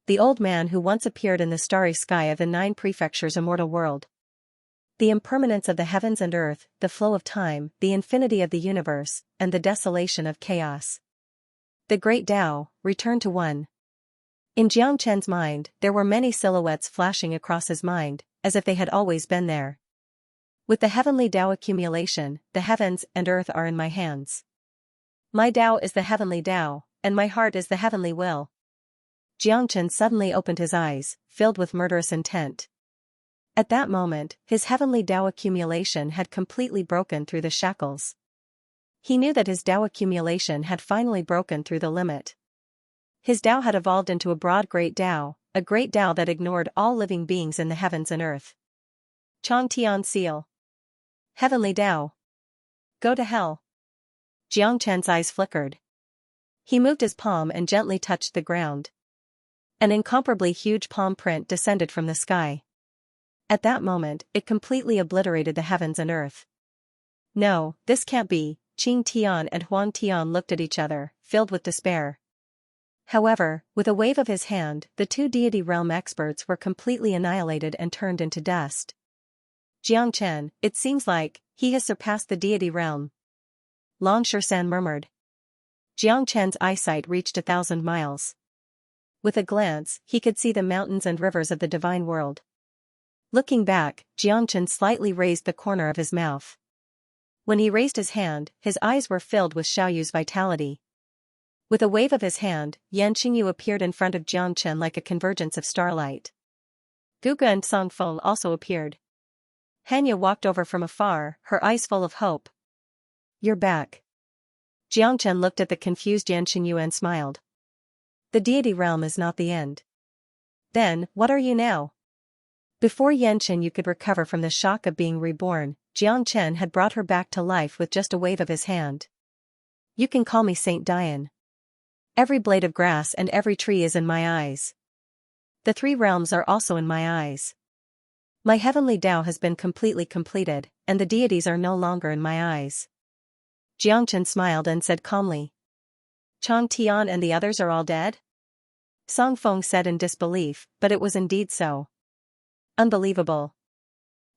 The old man who once appeared in the starry sky of the 9 prefectures' immortal world. The impermanence of the heavens and earth, the flow of time, the infinity of the universe, and the desolation of chaos. The great Tao, returned to one. In Jiangchen's mind, there were many silhouettes flashing across his mind, as if they had always been there. With the heavenly Tao accumulation, the heavens and earth are in my hands. My Tao is the heavenly Tao, and my heart is the heavenly will. Jiangchen suddenly opened his eyes, filled with murderous intent. At that moment, his heavenly Dao accumulation had completely broken through the shackles. He knew that his Dao accumulation had finally broken through the limit. His Dao had evolved into a broad great Dao, a great Dao that ignored all living beings in the heavens and earth. Chang Tian Seal. Heavenly Dao. Go to hell. Jiangchen's eyes flickered. He moved his palm and gently touched the ground. An incomparably huge palm print descended from the sky. At that moment, it completely obliterated the heavens and earth. No, this can't be. Qing Tian and Huang Tian looked at each other, filled with despair. However, with a wave of his hand, the 2 deity realm experts were completely annihilated and turned into dust. Jiangchen, it seems like, he has surpassed the deity realm. Long Shersan murmured. Jiangchen's eyesight reached 1,000 miles. With a glance, he could see the mountains and rivers of the divine world. Looking back, Jiangchen slightly raised the corner of his mouth. When he raised his hand, his eyes were filled with Xiaoyu's vitality. With a wave of his hand, Yan Qingyu appeared in front of Jiang Chen like a convergence of starlight. Guga and Song Feng also appeared. Hanya walked over from afar, her eyes full of hope. "You're back." Jiang Chen looked at the confused Yan Qingyu and smiled. "The deity realm is not the end." "Then, what are you now?" Before Yan Qingyu could recover from the shock of being reborn, Jiang Chen had brought her back to life with just a wave of his hand. "You can call me Saint Dian. Every blade of grass and every tree is in my eyes. The three realms are also in my eyes. My heavenly Tao has been completely completed, and the deities are no longer in my eyes." Jiang Chen smiled and said calmly. "Chang Tian and the others are all dead?" Song Feng said in disbelief, but it was indeed so. "Unbelievable.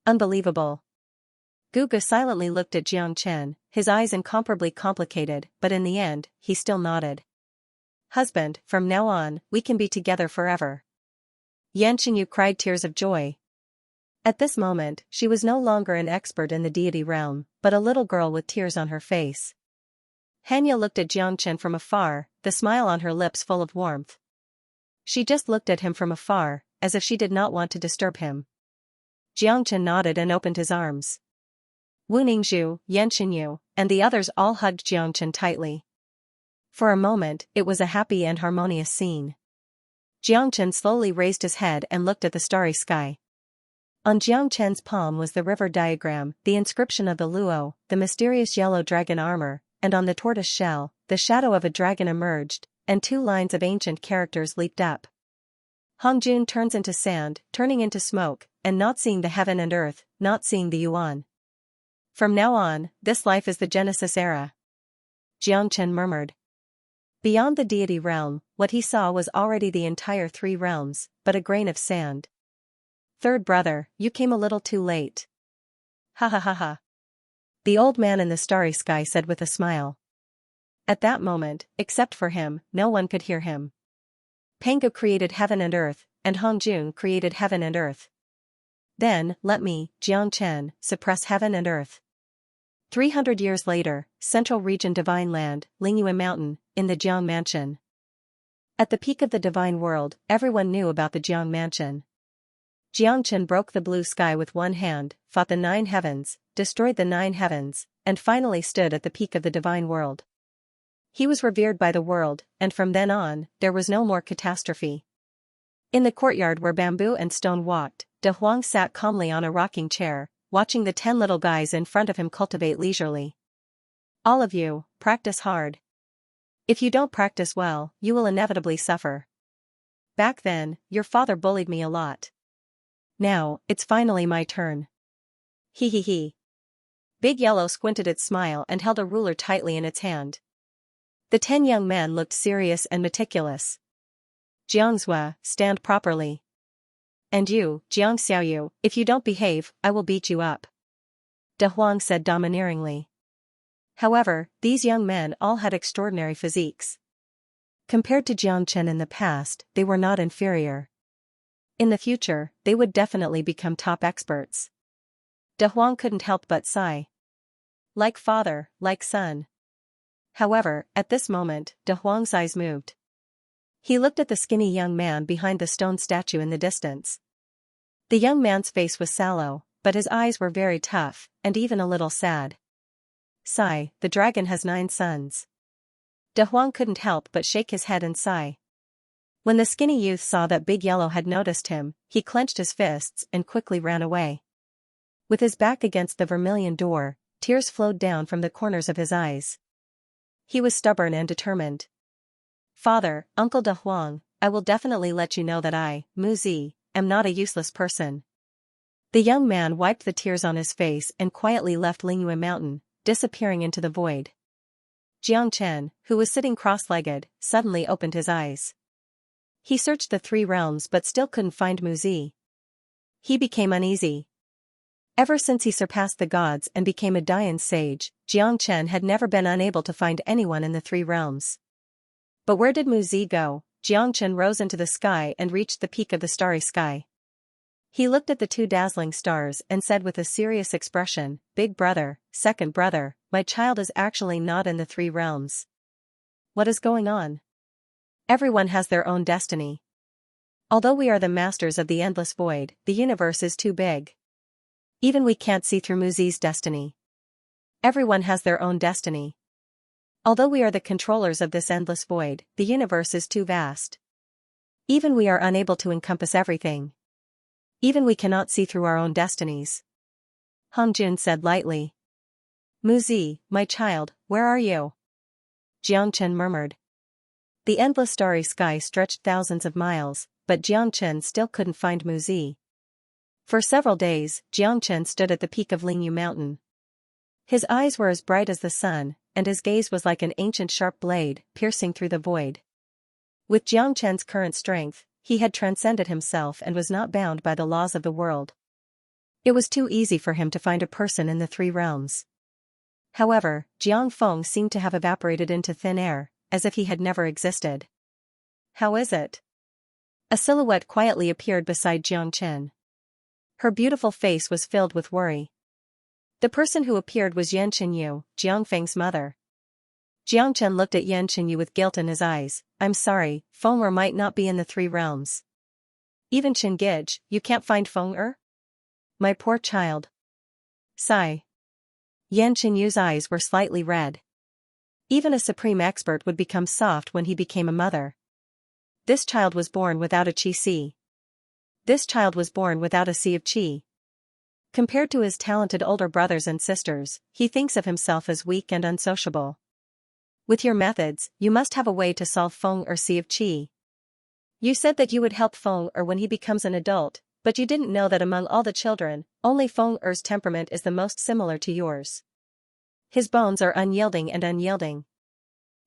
Unbelievable." Guga silently looked at Jiang Chen, his eyes incomparably complicated, but in the end, he still nodded. "Husband, from now on, we can be together forever." Yan Qingyu cried tears of joy. At this moment, she was no longer an expert in the deity realm, but a little girl with tears on her face. Hanya looked at Jiang Chen from afar, the smile on her lips full of warmth. She just looked at him from afar, as if she did not want to disturb him. Jiang Chen nodded and opened his arms. Wu Ningzhu, Yan Qingyu, and the others all hugged Jiang Chen tightly. For a moment, it was a happy and harmonious scene. Jiang Chen slowly raised his head and looked at the starry sky. On Jiang Chen's palm was the river diagram, the inscription of the Luo, the mysterious yellow dragon armor, and on the tortoise shell, the shadow of a dragon emerged, and two lines of ancient characters leaped up. "Hongjun turns into sand, turning into smoke, and not seeing the heaven and earth, not seeing the yuan. From now on, this life is the Genesis era." Jiang Chen murmured. Beyond the deity realm, what he saw was already the entire three realms, but a grain of sand. "Third brother, you came a little too late." "Ha ha ha ha." The old man in the starry sky said with a smile. At that moment, except for him, no one could hear him. Pangu created heaven and earth, and Hongjun created heaven and earth. Then, let me, Jiang Chen, suppress heaven and earth. 300 years later, Central Region Divine Land, Lingyue Mountain, in the Jiang Mansion. At the peak of the divine world, everyone knew about the Jiang Mansion. Jiang Chen broke the blue sky with one hand, fought the 9 heavens, destroyed the 9 heavens, and finally stood at the peak of the divine world. He was revered by the world, and from then on, there was no more catastrophe. In the courtyard where Bamboo and Stone walked, De Huang sat calmly on a rocking chair, watching the 10 little guys in front of him cultivate leisurely. "All of you, practice hard. If you don't practice well, you will inevitably suffer. Back then, your father bullied me a lot. Now, it's finally my turn. Hee hee hee." Big Yellow squinted its smile and held a ruler tightly in its hand. The 10 young men looked serious and meticulous. "Jiangzhua, stand properly. And you, Jiang Xiaoyu, if you don't behave, I will beat you up," De Huang said domineeringly. However, these young men all had extraordinary physiques. Compared to Jiang Chen in the past, they were not inferior. In the future, they would definitely become top experts. De Huang couldn't help but sigh. Like father, like son. However, at this moment, De Huang's eyes moved. He looked at the skinny young man behind the stone statue in the distance. The young man's face was sallow, but his eyes were very tough, and even a little sad. Sigh, the dragon has 9 sons. De Huang couldn't help but shake his head and sigh. When the skinny youth saw that Big Yellow had noticed him, he clenched his fists and quickly ran away. With his back against the vermilion door, tears flowed down from the corners of his eyes. He was stubborn and determined. "Father, Uncle De Huang, I will definitely let you know that I, Mu Zi, am not a useless person." The young man wiped the tears on his face and quietly left Lingyue Mountain, disappearing into the void. Jiang Chen, who was sitting cross-legged, suddenly opened his eyes. He searched the 3 realms but still couldn't find Mu Zi. He became uneasy. Ever since he surpassed the gods and became a Dian sage, Jiang Chen had never been unable to find anyone in the 3 realms. But where did Mu Zi go? Jiang Chen rose into the sky and reached the peak of the starry sky. He looked at the 2 dazzling stars and said with a serious expression, "Big brother, second brother, my child is actually not in the 3 realms. what is going on? Everyone has their own destiny. Although we are the masters of the endless void, the universe is too big. Even we can't see through Muzi's destiny. Everyone has their own destiny. Although we are the controllers of this endless void, the universe is too vast. Even we are unable to encompass everything. Even we cannot see through our own destinies. Hongjun said lightly. Muzi, my child, where are you? Jiangchen murmured. The endless starry sky stretched thousands of miles, but Jiangchen still couldn't find Muzi. For several days, Jiangchen stood at the peak of Lingyu Mountain. His eyes were as bright as the sun, and his gaze was like an ancient sharp blade, piercing through the void. With Jiangchen's current strength, he had transcended himself and was not bound by the laws of the world. It was too easy for him to find a person in the three realms. However, Jiang Feng seemed to have evaporated into thin air, as if he had never existed. How is it? A silhouette quietly appeared beside Jiang Chen. Her beautiful face was filled with worry. The person who appeared was Yan Chenyu, Jiang Feng's mother. Jiang Chen looked at Yan Chenyu with guilt in his eyes. I'm sorry, Feng might not be in the three realms. Even Chen Gij, you can't find Feng? My poor child. Sigh. Yan Chenyu's eyes were slightly red. Even a supreme expert would become soft when he became a mother. This child was born without a qi. This child was born without a sea of qi. Compared to his talented older brothers and sisters, he thinks of himself as weak and unsociable. With your methods, you must have a way to solve Feng sea of qi. You said that you would help Feng when he becomes an adult, but you didn't know that among all the children, only Feng temperament is the most similar to yours. His bones are unyielding and unyielding.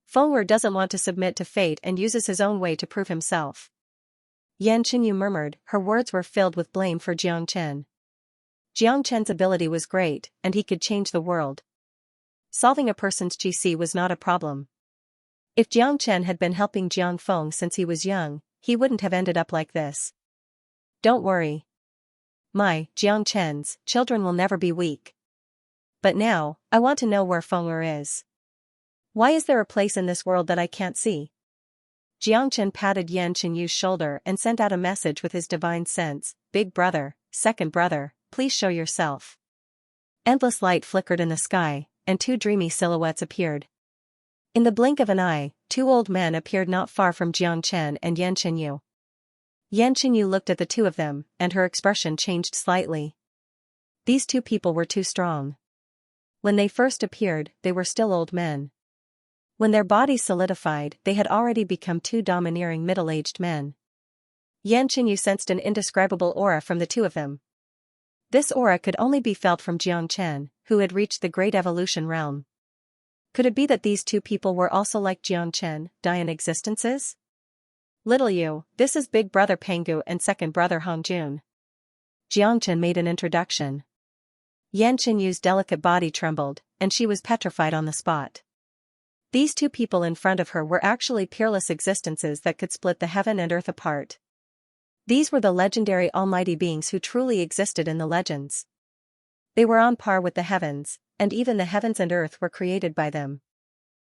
Feng doesn't want to submit to fate and uses his own way to prove himself. Yan Chenyu murmured, her words were filled with blame for Jiang Chen. Jiang Chen's ability was great, and he could change the world. Solving a person's qi was not a problem. If Jiang Chen had been helping Jiang Feng since he was young, he wouldn't have ended up like this. Don't worry. Jiang Chen's children will never be weak. But now, I want to know where Feng is. Why is there a place in this world that I can't see? Jiang Chen patted Yan Chenyu's shoulder and sent out a message with his divine sense, Big brother, second brother, please show yourself. Endless light flickered in the sky, and two dreamy silhouettes appeared. In the blink of an eye, two old men appeared not far from Jiang Chen and Yan Chenyu. Yan Chenyu looked at the two of them, and her expression changed slightly. These two people were too strong. When they first appeared, they were still old men. When their bodies solidified, they had already become two domineering middle-aged men. Yan Chenyu sensed an indescribable aura from the two of them. This aura could only be felt from Jiang Chen, who had reached the great evolution realm. Could it be that these two people were also like Jiang Chen, Dian existences? Little you, this is big brother Pangu and second brother Hongjun. Jiang Chen made an introduction. Yan Chenyu's delicate body trembled, and she was petrified on the spot. These two people in front of her were actually peerless existences that could split the heaven and earth apart. These were the legendary almighty beings who truly existed in the legends. They were on par with the heavens, and even the heavens and earth were created by them.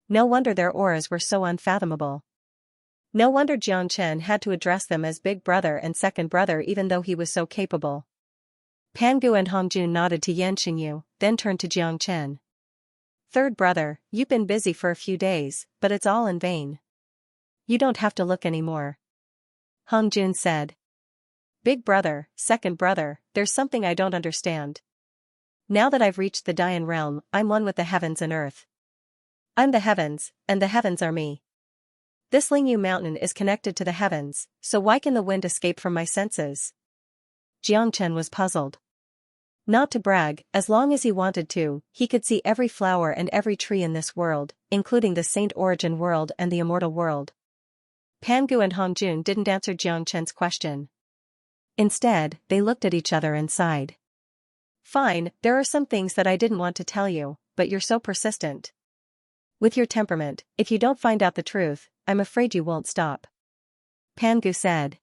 No wonder their auras were so unfathomable. No wonder Jiang Chen had to address them as big brother and second brother even though he was so capable. Pangu and Hongjun nodded to Yan Chenyu, then turned to Jiang Chen. Third brother, you've been busy for a few days, but it's all in vain. You don't have to look anymore. Hongjun said. Big brother, second brother, there's something I don't understand. Now that I've reached the Dian realm, I'm one with the heavens and earth. I'm the heavens, and the heavens are me. This Lingyu mountain is connected to the heavens, so why can the wind escape from my senses? Jiang Chen was puzzled. Not to brag, as long as he wanted to, he could see every flower and every tree in this world, including the Saint Origin world and the Immortal world. Pangu and Hongjun didn't answer Jiang Chen's question. Instead, they looked at each other and sighed. Fine, there are some things that I didn't want to tell you, but you're so persistent. With your temperament, if you don't find out the truth, I'm afraid you won't stop. Pangu said.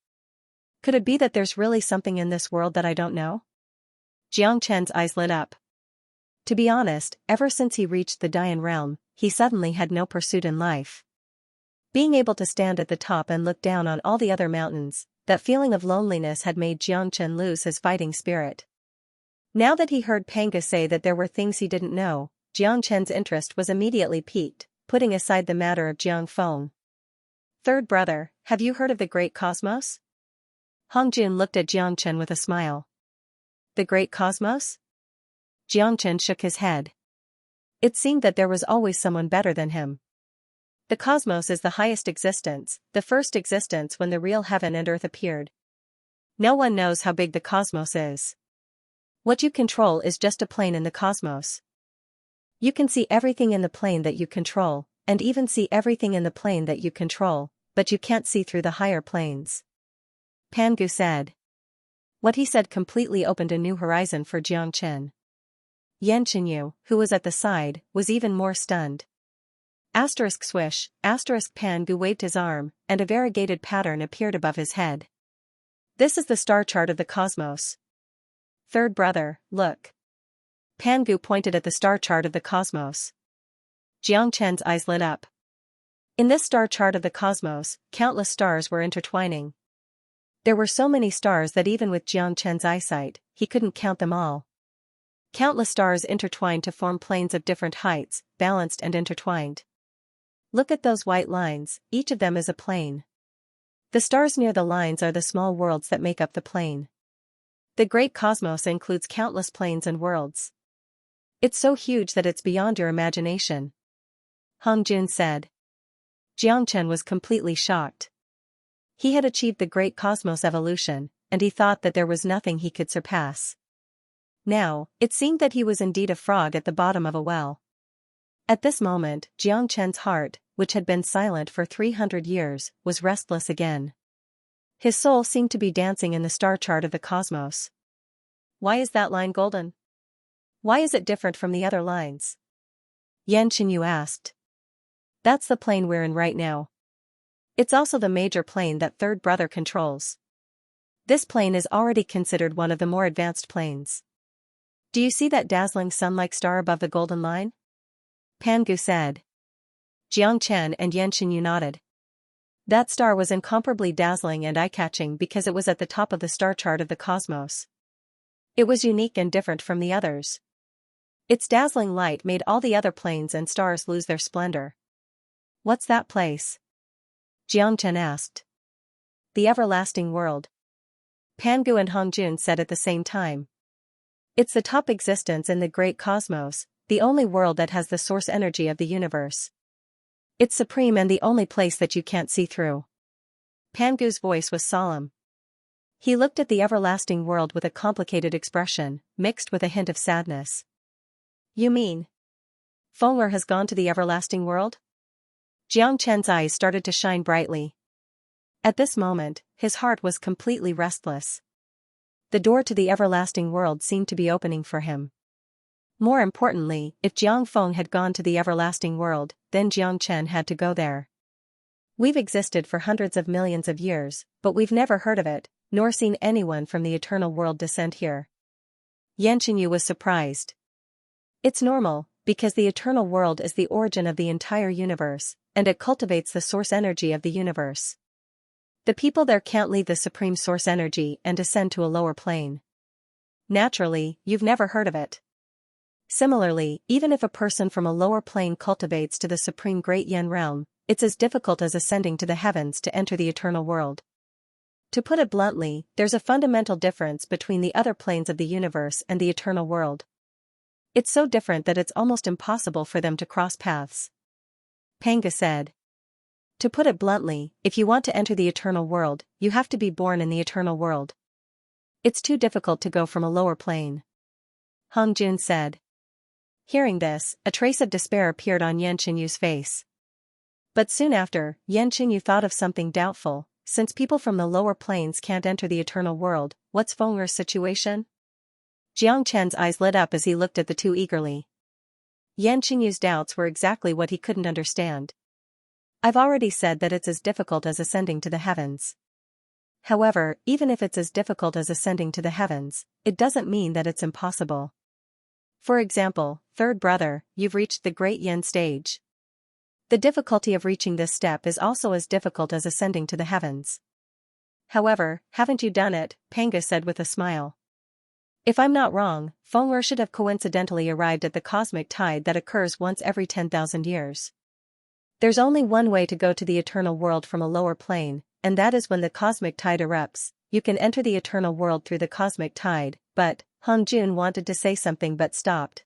Could it be that there's really something in this world that I don't know? Jiang Chen's eyes lit up. To be honest, ever since he reached the Dian realm, he suddenly had no pursuit in life. Being able to stand at the top and look down on all the other mountains, that feeling of loneliness had made Xianxia lose his fighting spirit. Now that he heard Pangu say that there were things he didn't know, Xianxia's interest was immediately piqued, putting aside the matter of Jiang Feng. Third brother, have you heard of the Great Cosmos? Hongjun looked at Jiangchen with a smile. The Great Cosmos? Jiangchen shook his head. It seemed that there was always someone better than him. The cosmos is the highest existence, the first existence when the real heaven and earth appeared. No one knows how big the cosmos is. What you control is just a plane in the cosmos. You can see everything in the plane that you control, and even see everything in the plane that you control, but you can't see through the higher planes. Pangu said. What he said completely opened a new horizon for Jiangchen. Yanqinyu, who was at the side, was even more stunned. Asterisk swish, asterisk Pangu waved his arm, and a variegated pattern appeared above his head. This is the star chart of the cosmos. Third brother, look. Pangu pointed at the star chart of the cosmos. Jiangchen's eyes lit up. In this star chart of the cosmos, countless stars were intertwining. There were so many stars that even with Jiangchen's eyesight, he couldn't count them all. Countless stars intertwined to form planes of different heights, balanced and intertwined. Look at those white lines, each of them is a plane. The stars near the lines are the small worlds that make up the plane. The great cosmos includes countless planes and worlds. It's so huge that it's beyond your imagination. Hongjun said. Jiangchen was completely shocked. He had achieved the great cosmos evolution, and he thought that there was nothing he could surpass. Now, it seemed that he was indeed a frog at the bottom of a well. At this moment, Jiangchen's heart, which had been silent for 300 years, was restless again. His soul seemed to be dancing in the star chart of the cosmos. Why is that line golden? Why is it different from the other lines? Yanqinyu asked. That's the plane we're in right now. It's also the major plane that third brother controls. This plane is already considered one of the more advanced planes. Do you see that dazzling sun-like star above the golden line? Pangu said. Jiangchen and Yanqinyu nodded. That star was incomparably dazzling and eye-catching because it was at the top of the star chart of the cosmos. It was unique and different from the others. Its dazzling light made all the other planes and stars lose their splendor. What's that place? Jiangchen asked. The everlasting world. Pangu and Hongjun said at the same time. It's the top existence in the great cosmos, the only world that has the source energy of the universe. It's supreme and the only place that you can't see through. Pangu's voice was solemn. He looked at the everlasting world with a complicated expression, mixed with a hint of sadness. You mean? Feng'er has gone to the everlasting world? Jiangchen's eyes started to shine brightly. At this moment, his heart was completely restless. The door to the everlasting world seemed to be opening for him. More importantly, if Jiang Feng had gone to the everlasting world, then Jiangchen had to go there. We've existed for hundreds of millions of years, but we've never heard of it, nor seen anyone from the eternal world descend here. Yanqinyu was surprised. It's normal, because the eternal world is the origin of the entire universe, and it cultivates the source energy of the universe. The people there can't leave the supreme source energy and descend to a lower plane. Naturally, you've never heard of it. Similarly, even if a person from a lower plane cultivates to the supreme great yen realm, it's as difficult as ascending to the heavens to enter the eternal world. To put it bluntly, there's a fundamental difference between the other planes of the universe and the eternal world. It's so different that it's almost impossible for them to cross paths. Pangu said. To put it bluntly, if you want to enter the eternal world, you have to be born in the eternal world. It's too difficult to go from a lower plane. Hongjun said. Hearing this, a trace of despair appeared on Yanqinyu's face. But soon after, Yanqinyu thought of something doubtful. Since people from the lower planes can't enter the eternal world, what's Feng'er's situation? Jiangchen's eyes lit up as he looked at the two eagerly. Yanqinyu's doubts were exactly what he couldn't understand. I've already said that it's as difficult as ascending to the heavens. However, even if it's as difficult as ascending to the heavens, it doesn't mean that it's impossible. For example, third brother, you've reached the great yen stage. The difficulty of reaching this step is also as difficult as ascending to the heavens. However, haven't you done it? Panga said with a smile. If I'm not wrong, Feng'er should have coincidentally arrived at the cosmic tide that occurs once every 10,000 years. There's only one way to go to the eternal world from a lower plane, and that is when the cosmic tide erupts. You can enter the eternal world through the cosmic tide, but, Hongjun wanted to say something but stopped.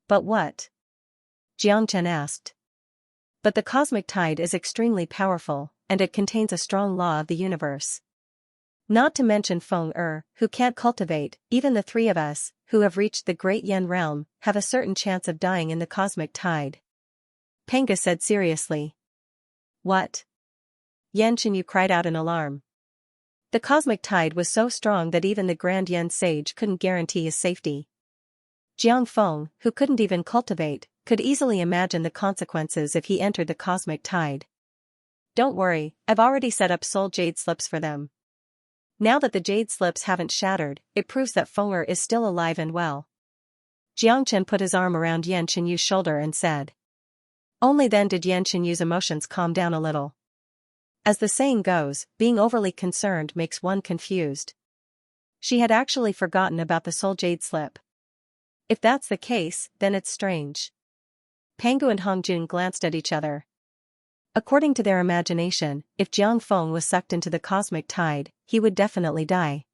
But what? Jiangchen asked. But the cosmic tide is extremely powerful, and it contains a strong law of the universe. Not to mention Feng'er, who can't cultivate. Even the three of us, who have reached the Great Yen realm, have a certain chance of dying in the cosmic tide. Panga said seriously. What? Yan Chenyu cried out in alarm. The cosmic tide was so strong that even the Grand Yen sage couldn't guarantee his safety. Jiang Feng, who couldn't even cultivate, could easily imagine the consequences if he entered the cosmic tide. Don't worry, I've already set up soul jade slips for them. Now that the jade slips haven't shattered, it proves that Feng'er is still alive and well. Jiangchen put his arm around Yan Chenyu's shoulder and said. Only then did Yan Chenyu's emotions calm down a little. As the saying goes, being overly concerned makes one confused. She had actually forgotten about the soul jade slip. If that's the case, then it's strange. Pangu and Hongjun glanced at each other. According to their imagination, if Jiang Feng was sucked into the cosmic tide, he would definitely die.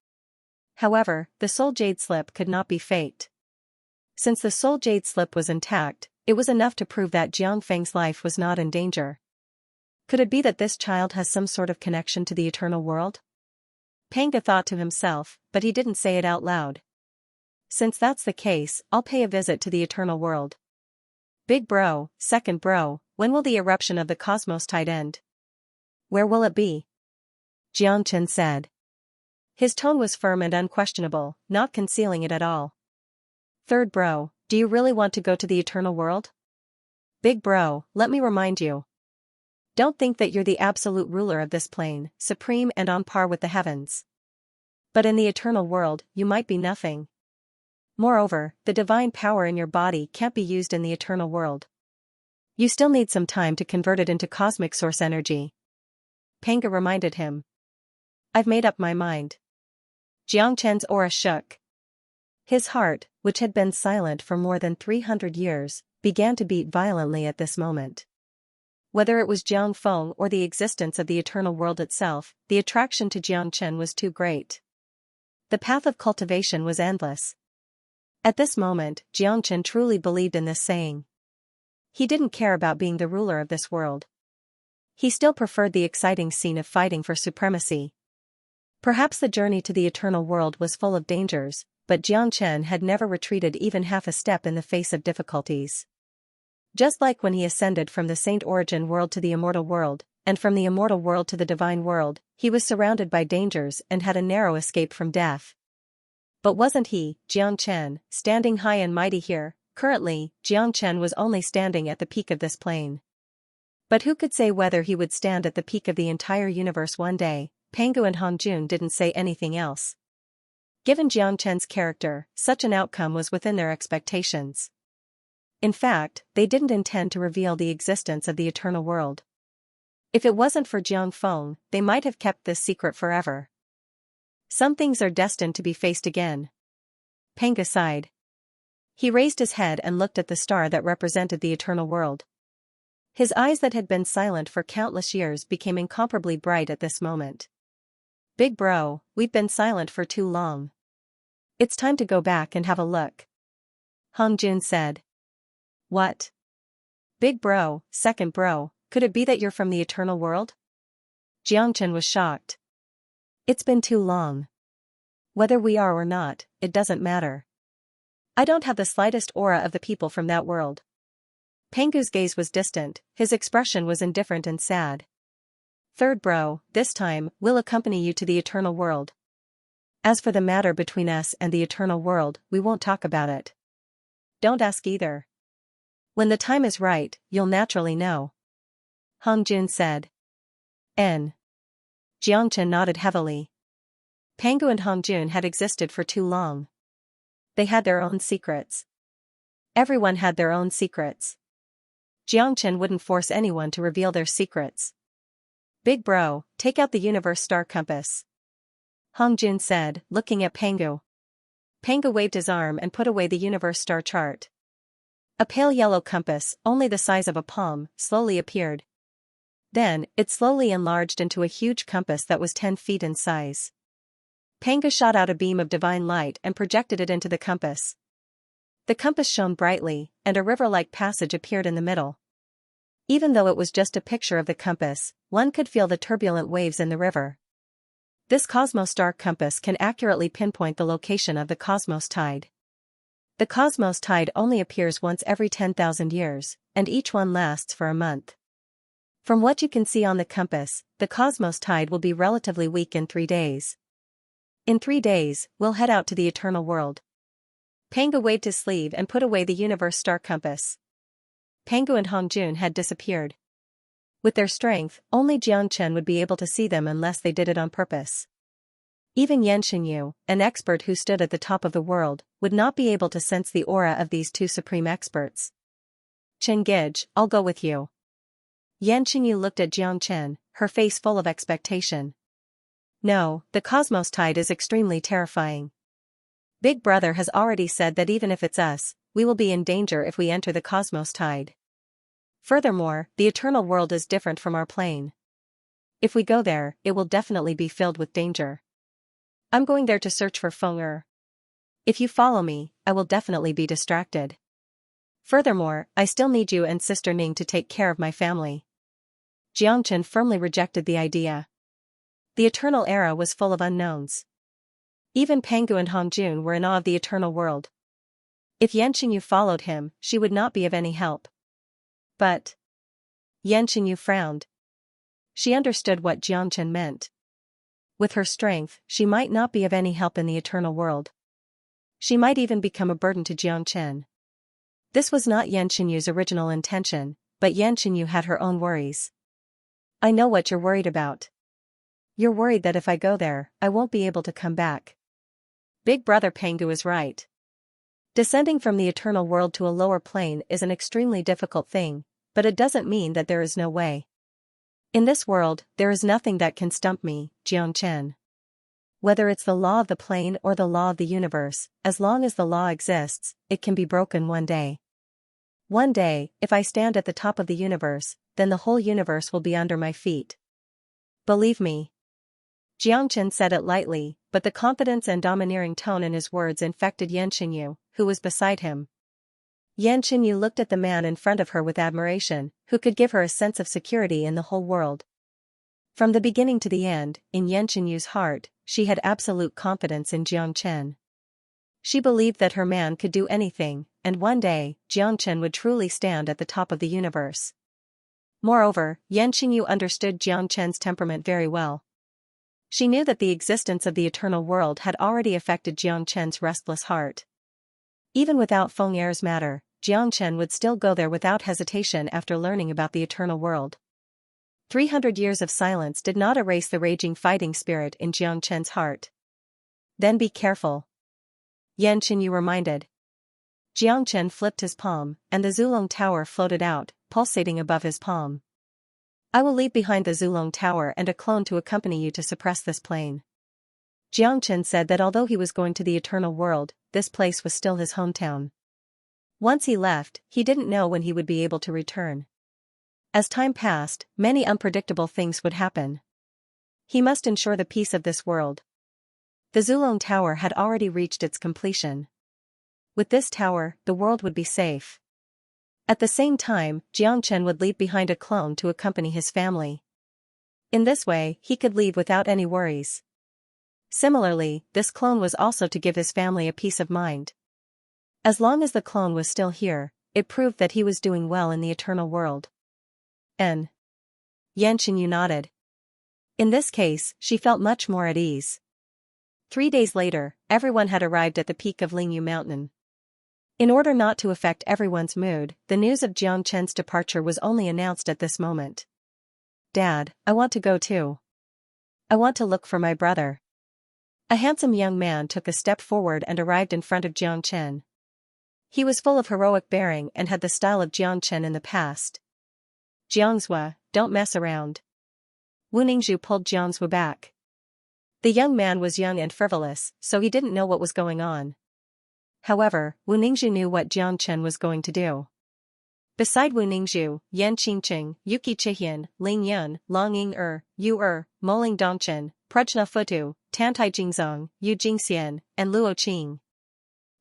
However, the soul jade slip could not be faked. Since the soul jade slip was intact, it was enough to prove that Jiang Feng's life was not in danger. Could it be that this child has some sort of connection to the eternal world? Panga thought to himself, but he didn't say it out loud. Since that's the case, I'll pay a visit to the eternal world. Big bro, second bro, when will the eruption of the cosmos tide end? Where will it be? Jiang Chen said. His tone was firm and unquestionable, not concealing it at all. Third bro, do you really want to go to the eternal world? Big bro, let me remind you. Don't think that you're the absolute ruler of this plane, supreme and on par with the heavens. But in the eternal world, you might be nothing. Moreover, the divine power in your body can't be used in the eternal world. You still need some time to convert it into cosmic source energy. Panga reminded him. I've made up my mind. Jiang Chen's aura shook. His heart, which had been silent for more than 300 years, began to beat violently at this moment. Whether it was Jiang Feng or the existence of the eternal world itself, the attraction to Jiang Chen was too great. The path of cultivation was endless. At this moment, Jiang Chen truly believed in this saying. He didn't care about being the ruler of this world. He still preferred the exciting scene of fighting for supremacy. Perhaps the journey to the eternal world was full of dangers, but Jiang Chen had never retreated even half a step in the face of difficulties. Just like when he ascended from the Saint Origin world to the immortal world, and from the immortal world to the divine world, he was surrounded by dangers and had a narrow escape from death. But wasn't he, Jiang Chen, standing high and mighty here? Currently, Jiang Chen was only standing at the peak of this plane. But who could say whether he would stand at the peak of the entire universe one day? Pangu and Hongjun didn't say anything else. Given Jiang Chen's character, such an outcome was within their expectations. In fact, they didn't intend to reveal the existence of the eternal world. If it wasn't for Jiang Feng, they might have kept this secret forever. Some things are destined to be faced again. Panga sighed. He raised his head and looked at the star that represented the eternal world. His eyes that had been silent for countless years became incomparably bright at this moment. Big bro, we've been silent for too long. It's time to go back and have a look. Hongjun said. What? Big bro, second bro, could it be that you're from the eternal world? Jiangchen was shocked. It's been too long. Whether we are or not, it doesn't matter. I don't have the slightest aura of the people from that world. Pangu's gaze was distant, his expression was indifferent and sad. Third bro, this time, we'll accompany you to the eternal world. As for the matter between us and the eternal world, we won't talk about it. Don't ask either. When the time is right, you'll naturally know. Hongjun said. N. Jiangchen nodded heavily. Pangu and Hongjun had existed for too long. They had their own secrets. Everyone had their own secrets. Xianxia wouldn't force anyone to reveal their secrets. Big bro, take out the universe star compass. Hongjun said, looking at Pangu. Pangu waved his arm and put away the universe star chart. A pale yellow compass, only the size of a palm, slowly appeared. Then, it slowly enlarged into a huge compass that was 10 feet in size. Pangu shot out a beam of divine light and projected it into the compass. The compass shone brightly, and a river-like passage appeared in the middle. Even though it was just a picture of the compass, one could feel the turbulent waves in the river. This cosmos star compass can accurately pinpoint the location of the cosmos tide. The cosmos tide only appears once every 10,000 years, and each one lasts for a month. From what you can see on the compass, the cosmos tide will be relatively weak in 3 days. In 3 days, we'll head out to the eternal world. Pangu waved his sleeve and put away the universe star compass. Pangu and Hongjun had disappeared. With their strength, only Xianxia would be able to see them unless they did it on purpose. Even Yanxinyu, an expert who stood at the top of the world, would not be able to sense the aura of these two supreme experts. Chengij, I'll go with you. Yanxinyu looked at Xianxia, her face full of expectation. No, the cosmos tide is extremely terrifying. Big Brother has already said that even if it's us, we will be in danger if we enter the cosmos tide. Furthermore, the eternal world is different from our plane. If we go there, it will definitely be filled with danger. I'm going there to search for Feng. If you follow me, I will definitely be distracted. Furthermore, I still need you and Sister Ning to take care of my family. Xianxia firmly rejected the idea. The eternal era was full of unknowns. Even Pangu and Hongjun were in awe of the eternal world. If Yanxinyu followed him, she would not be of any help. But Yanxinyu frowned. She understood what Xianxia meant. With her strength, she might not be of any help in the eternal world. She might even become a burden to Xianxia. This was not Yanxinyu's original intention, but Yanxinyu had her own worries. I know what you're worried about. You're worried that if I go there, I won't be able to come back. Big Brother Pangu is right. Descending from the eternal world to a lower plane is an extremely difficult thing, but it doesn't mean that there is no way. In this world, there is nothing that can stump me, Xianxia. Whether it's the law of the plane or the law of the universe, as long as the law exists, it can be broken one day. One day, if I stand at the top of the universe, then the whole universe will be under my feet. Believe me. Xianxia said it lightly, but the confidence and domineering tone in his words infected Yanxinyu, who was beside him. Yanxinyu looked at the man in front of her with admiration, who could give her a sense of security in the whole world. From the beginning to the end, in Yanxinyu's heart, she had absolute confidence in Xianxia. She believed that her man could do anything, and one day, Xianxia would truly stand at the top of the universe. Moreover, Yanxinyu understood Xianxia's temperament very well. She knew that the existence of the eternal world had already affected Xianxia's restless heart. Even without Feng Er's matter, Xianxia would still go there without hesitation after learning about the eternal world. 300 years of silence did not erase the raging fighting spirit in Xianxia's heart. Then be careful. Yanxinyu reminded. Xianxia flipped his palm, and the Zulong Tower floated out, pulsating above his palm. I will leave behind the Zulong Tower and a clone to accompany you to suppress this plane. Xianxia said that although he was going to the eternal world, this place was still his hometown. Once he left, he didn't know when he would be able to return. As time passed, many unpredictable things would happen. He must ensure the peace of this world. The Zulong Tower had already reached its completion. With this tower, the world would be safe. At the same time, Xianxia would leave behind a clone to accompany his family. In this way, he could leave without any worries. Similarly, this clone was also to give his family a peace of mind. As long as the clone was still here, it proved that he was doing well in the eternal world. Yanxinyu nodded. In this case, she felt much more at ease. 3 days later, everyone had arrived at the peak of Lingyu Mountain. In order not to affect everyone's mood, the news of Xianxia's departure was only announced at this moment. Dad, I want to go too. I want to look for my brother. A handsome young man took a step forward and arrived in front of Xianxia. He was full of heroic bearing and had the style of Jiangchen in the past. Xianxia, don't mess around. Wu Ningzhu pulled Xianxia back. The young man was young and frivolous, so he didn't know what was going on. However, Wu Ningzhu knew what Jiangchen was going to do. Beside Wu Ningzhu, Yan Qingqing, Yuki Chihian, Ling Yun, Long Ying Yu Moling Dongchen, Prajna Futu, Tantai Jingzong, Yu Jingxian, and Luo Qing.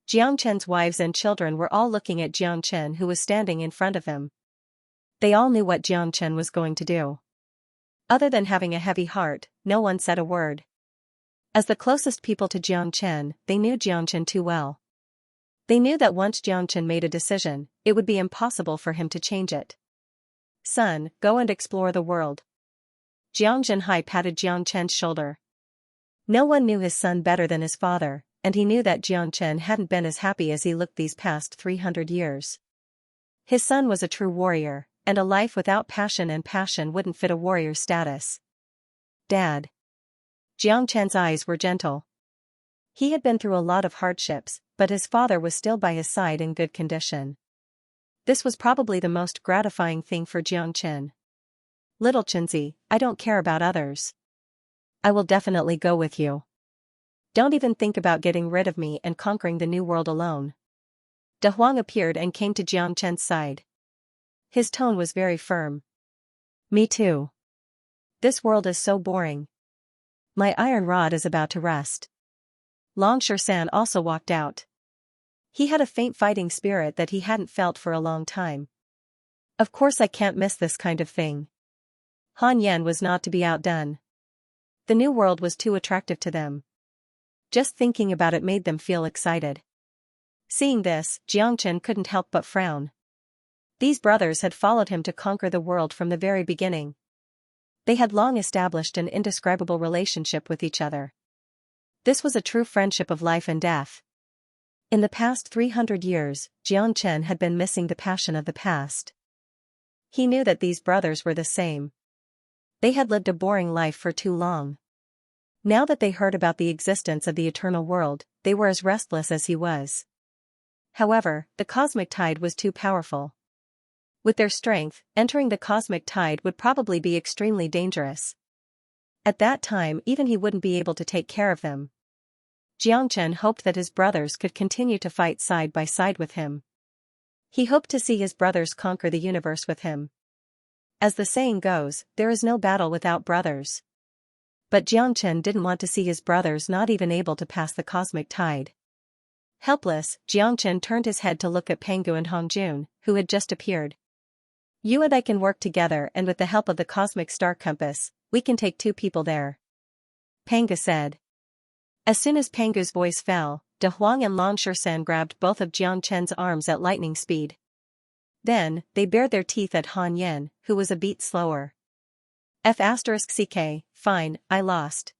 Jiangchen's wives and children were all looking at Jiangchen, who was standing in front of them. They all knew what Jiangchen was going to do. Other than having a heavy heart, no one said a word. As the closest people to Jiangchen, they knew Jiangchen too well. They knew that once Jiangchen made a decision, it would be impossible for him to change it. Son, go and explore the world. Jiang Zhenhai patted Jiangchen's shoulder. No one knew his son better than his father, and he knew that Jiangchen hadn't been as happy as he looked these past 300 years. His son was a true warrior, and a life without passion wouldn't fit a warrior's status. Dad. Jiangchen's eyes were gentle. He had been through a lot of hardships, but his father was still by his side in good condition. This was probably the most gratifying thing for Jiangchen. Little Chenzi, I don't care about others. I will definitely go with you. Don't even think about getting rid of me and conquering the new world alone. De Huang appeared and came to Jiangchen's side. His tone was very firm. Me too. This world is so boring. My iron rod is about to rust. Long Shan also walked out. He had a faint fighting spirit that he hadn't felt for a long time. Of course I can't miss this kind of thing. Han Yan was not to be outdone. The new world was too attractive to them. Just thinking about it made them feel excited. Seeing this, Jiangchen couldn't help but frown. These brothers had followed him to conquer the world from the very beginning. They had long established an indescribable relationship with each other. This was a true friendship of life and death. In the past 300 years, Jiangchen had been missing the passion of the past. He knew that these brothers were the same. They had lived a boring life for too long. Now that they heard about the existence of the eternal world, they were as restless as he was. However, the cosmic tide was too powerful. With their strength, entering the cosmic tide would probably be extremely dangerous. At that time, even he wouldn't be able to take care of them. Jiangchen hoped that his brothers could continue to fight side by side with him. He hoped to see his brothers conquer the universe with him. As the saying goes, there is no battle without brothers. But Jiangchen didn't want to see his brothers not even able to pass the cosmic tide. Helpless, Jiangchen turned his head to look at Pangu and Hongjun, who had just appeared. You and I can work together, and with the help of the cosmic star compass, we can take 2 people there. Pangu said. As soon as Pangu's voice fell, De Huang and Long Shan grabbed both of Jiangchen's arms at lightning speed. Then, they bared their teeth at Han Yan, who was a beat slower. F***ck, fine, I lost.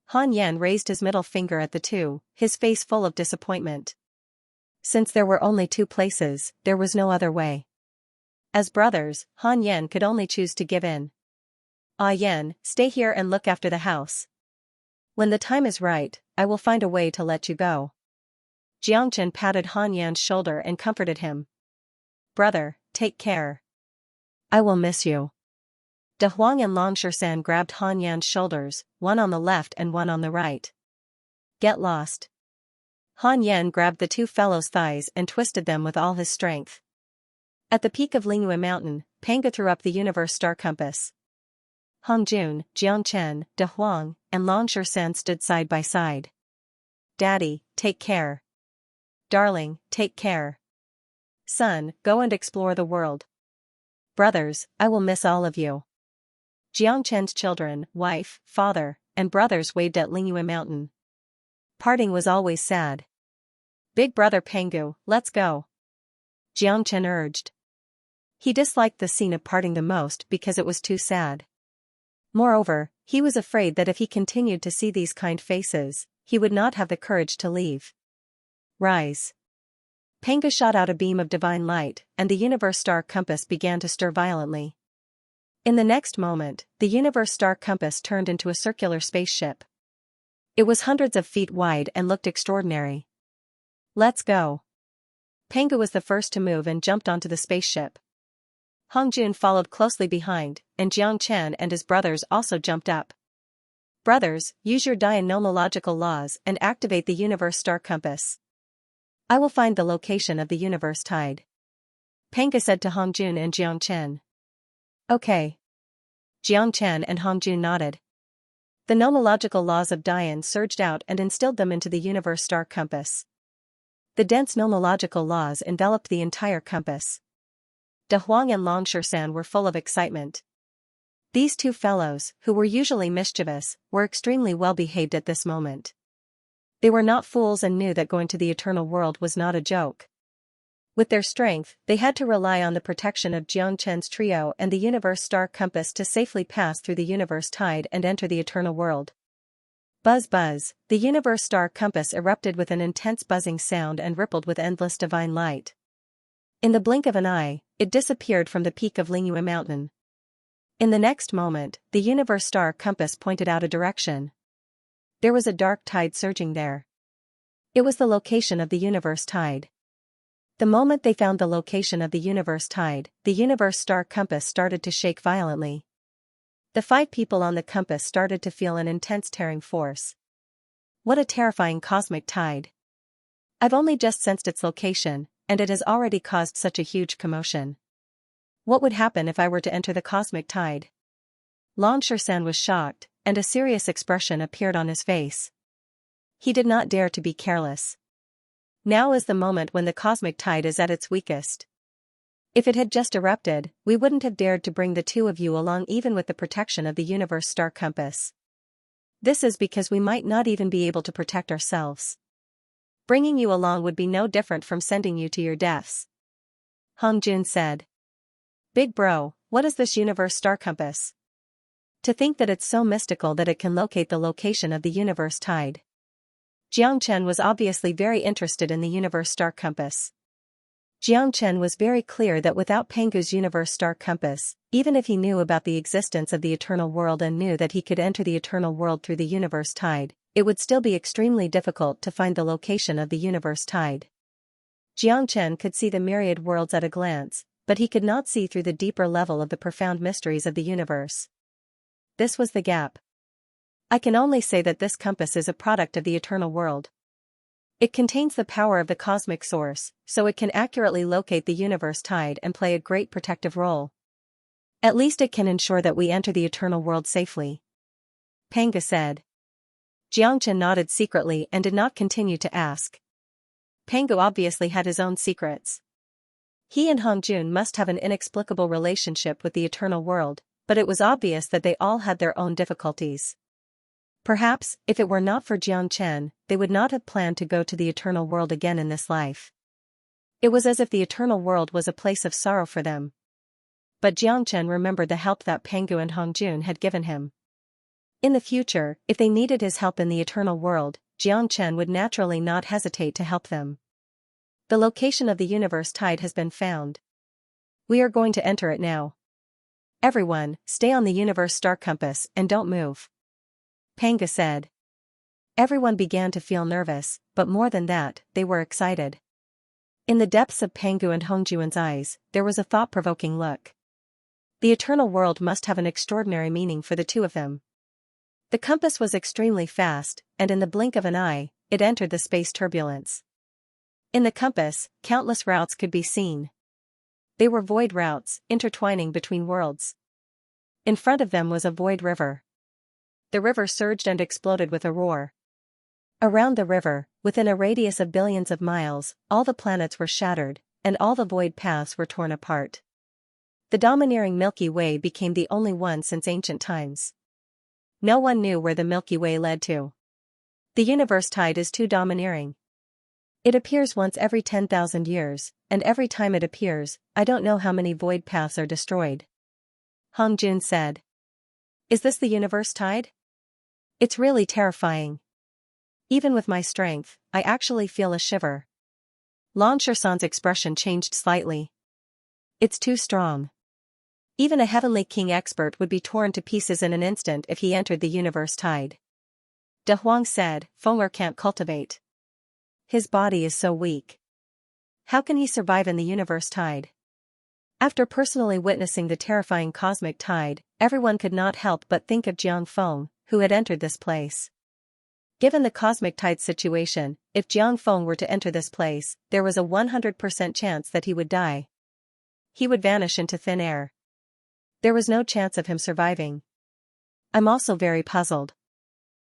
Han Yan raised his middle finger at the two, his face full of disappointment. Since there were only 2 places, there was no other way. As brothers, Han Yan could only choose to give in. Ah Yan, stay here and look after the house. When the time is right, I will find a way to let you go. Jiangchen patted Han Yan's shoulder and comforted him. Brother, take care. I will miss you. De Huang and Long Shan grabbed Han Yan's shoulders, one on the left and one on the right. Get lost. Han Yan grabbed the 2 fellows' thighs and twisted them with all his strength. At the peak of Lingyue Mountain, Pangu threw up the universe star compass. Hongjun, Jiangchen, De Huang, and Long Shan stood side by side. Daddy, take care. Darling, take care. Son, go and explore the world. Brothers, I will miss all of you. Jiangchen's children, wife, father, and brothers waved at Lingyue Mountain. Parting was always sad. Big brother Pangu, let's go. Jiangchen urged. He disliked the scene of parting the most because it was too sad. Moreover, he was afraid that if he continued to see these kind faces, he would not have the courage to leave. Rise. Pangu shot out a beam of divine light, and the universe star compass began to stir violently. In the next moment, the universe star compass turned into a circular spaceship. It was hundreds of feet wide and looked extraordinary. Let's go. Pangu was the first to move and jumped onto the spaceship. Hongjun followed closely behind, and Xianxia and his brothers also jumped up. Brothers, use your Dian nomological laws and activate the universe star compass. I will find the location of the universe tide. Pangu said to Hongjun and Xianxia. Okay. Xianxia and Hongjun nodded. The nomological laws of Dian surged out and instilled them into the universe star compass. The dense nomological laws enveloped the entire compass. De Huang and Long Shersan were full of excitement. These two fellows, who were usually mischievous, were extremely well behaved at this moment. They were not fools and knew that going to the eternal world was not a joke. With their strength, they had to rely on the protection of Jiangchen's trio and the universe star compass to safely pass through the universe tide and enter the eternal world. Buzz buzz, the universe star compass erupted with an intense buzzing sound and rippled with endless divine light. In the blink of an eye, it disappeared from the peak of Lingyue Mountain. In the next moment, the universe star compass pointed out a direction. There was a dark tide surging there. It was the location of the universe tide. The moment they found the location of the universe tide, the universe star compass started to shake violently. The 5 people on the compass started to feel an intense tearing force. What a terrifying cosmic tide. I've only just sensed its location, and it has already caused such a huge commotion. What would happen if I were to enter the cosmic tide? Long Shersan was shocked, and a serious expression appeared on his face. He did not dare to be careless. Now is the moment when the cosmic tide is at its weakest. If it had just erupted, we wouldn't have dared to bring the 2 of you along even with the protection of the universe star compass. This is because we might not even be able to protect ourselves. Bringing you along would be no different from sending you to your deaths. Hongjun said. Big bro, what is this universe star compass? To think that it's so mystical that it can locate the location of the universe tide. Jiangchen was obviously very interested in the universe star compass. Jiangchen was very clear that without Pangu's universe star compass, even if he knew about the existence of the eternal world and knew that he could enter the eternal world through the universe tide, it would still be extremely difficult to find the location of the universe tide. Jiangchen could see the myriad worlds at a glance, but he could not see through the deeper level of the profound mysteries of the universe. This was the gap. I can only say that this compass is a product of the eternal world. It contains the power of the cosmic source, so it can accurately locate the universe tide and play a great protective role. At least it can ensure that we enter the eternal world safely. Pangu said. Jiangchen nodded secretly and did not continue to ask. Pangu obviously had his own secrets. He and Hongjun must have an inexplicable relationship with the eternal world, but it was obvious that they all had their own difficulties. Perhaps, if it were not for Jiangchen, they would not have planned to go to the eternal world again in this life. It was as if the eternal world was a place of sorrow for them. But Jiangchen remembered the help that Pangu and Hongjun had given him. In the future, if they needed his help in the eternal world, Jiangchen would naturally not hesitate to help them. The location of the universe tide has been found. We are going to enter it now. Everyone, stay on the universe star compass and don't move. Pangu said. Everyone began to feel nervous, but more than that, they were excited. In the depths of Pangu and Hongjun's eyes, there was a thought-provoking look. The eternal world must have an extraordinary meaning for the 2 of them. The compass was extremely fast, and in the blink of an eye, it entered the space turbulence. In the compass, countless routes could be seen. They were void routes, intertwining between worlds. In front of them was a void river. The river surged and exploded with a roar. Around the river, within a radius of billions of miles, all the planets were shattered, and all the void paths were torn apart. The domineering Milky Way became the only one since ancient times. No one knew where the Milky Way led to. The universe tide is too domineering. It appears once every 10,000 years, and every time it appears, I don't know how many void paths are destroyed. Hongjun said. Is this the universe tide? It's really terrifying. Even with my strength, I actually feel a shiver. Long Shersan's expression changed slightly. It's too strong. Even a heavenly king expert would be torn to pieces in an instant if he entered the universe tide. De Huang said, Feng'er can't cultivate. His body is so weak. How can he survive in the universe tide? After personally witnessing the terrifying cosmic tide, everyone could not help but think of Jiang Feng, who had entered this place. Given the cosmic tide situation, if Jiang Feng were to enter this place, there was a 100% chance that he would die. He would vanish into thin air. There was no chance of him surviving. I'm also very puzzled.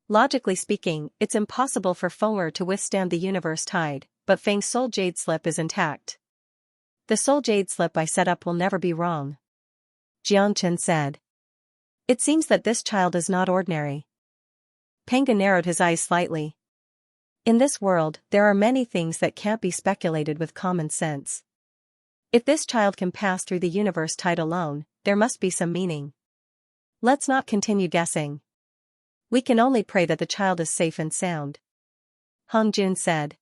Logically speaking, it's impossible for Feng'er to withstand the universe tide, but Feng's soul jade slip is intact. The soul jade slip I set up will never be wrong. Xianxia said. It seems that this child is not ordinary. Panga narrowed his eyes slightly. In this world, there are many things that can't be speculated with common sense. If this child can pass through the universe tide alone, there must be some meaning. Let's not continue guessing. We can only pray that the child is safe and sound. Hong Jun said.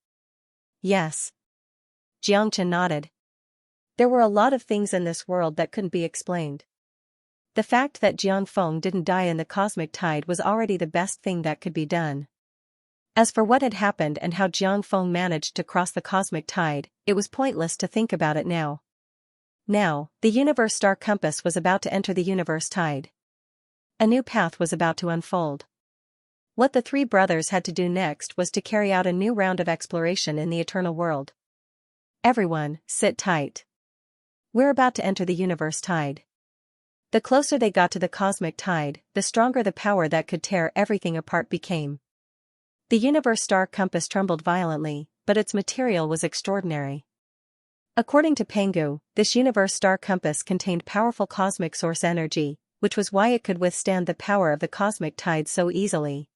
Yes. Xianxia nodded. There were a lot of things in this world that couldn't be explained. The fact that Jiang Feng didn't die in the cosmic tide was already the best thing that could be done. As for what had happened and how Jiang Feng managed to cross the cosmic tide, it was pointless to think about it now. Now, the universe star compass was about to enter the universe tide. A new path was about to unfold. What the three brothers had to do next was to carry out a new round of exploration in the eternal world. Everyone, sit tight. We're about to enter the universe tide. The closer they got to the cosmic tide, the stronger the power that could tear everything apart became. The universe star compass trembled violently, but its material was extraordinary. According to Pengu, this universe star compass contained powerful cosmic source energy, which was why it could withstand the power of the cosmic tide so easily.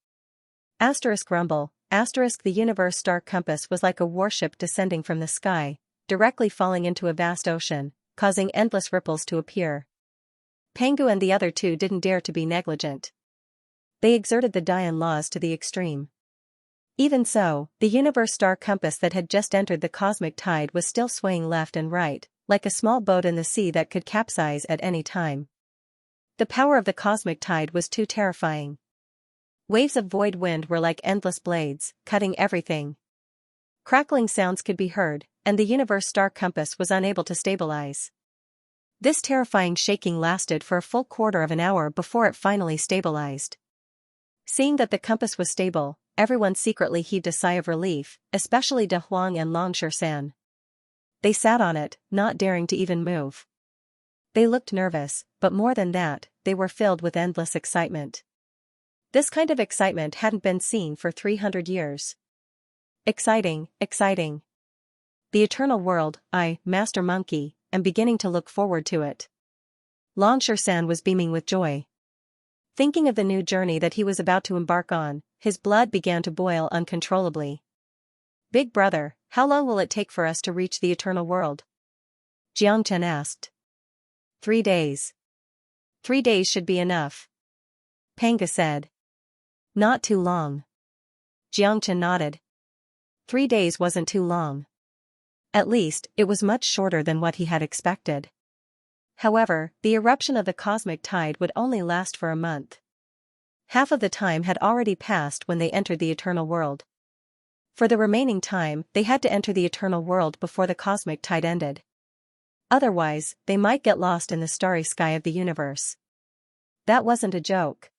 Rumble, the universe star compass was like a warship descending from the sky, directly falling into a vast ocean, causing endless ripples to appear. Pengu and the other two didn't dare to be negligent. They exerted the Dian laws to the extreme. Even so, the universe star compass that had just entered the cosmic tide was still swaying left and right, like a small boat in the sea that could capsize at any time. The power of the cosmic tide was too terrifying. Waves of void wind were like endless blades, cutting everything. Crackling sounds could be heard, and the universe star compass was unable to stabilize. This terrifying shaking lasted for a full quarter of an hour before it finally stabilized. Seeing that the compass was stable, everyone secretly heaved a sigh of relief, especially De Huang and Long San. They sat on it, not daring to even move. They looked nervous, but more than that, they were filled with endless excitement. This kind of excitement hadn't been seen for 300 years. Exciting, exciting. The eternal world, Master Monkey, am beginning to look forward to it. Long San was beaming with joy. Thinking of the new journey that he was about to embark on, his blood began to boil uncontrollably. Big brother, how long will it take for us to reach the eternal world? Xianxia asked. 3 days. 3 days should be enough. Panga said. Not too long. Xianxia nodded. 3 days wasn't too long. At least, it was much shorter than what he had expected. However, the eruption of the cosmic tide would only last for a month. Half of the time had already passed when they entered the eternal world. For the remaining time, they had to enter the eternal world before the cosmic tide ended. Otherwise, they might get lost in the starry sky of the universe. That wasn't a joke.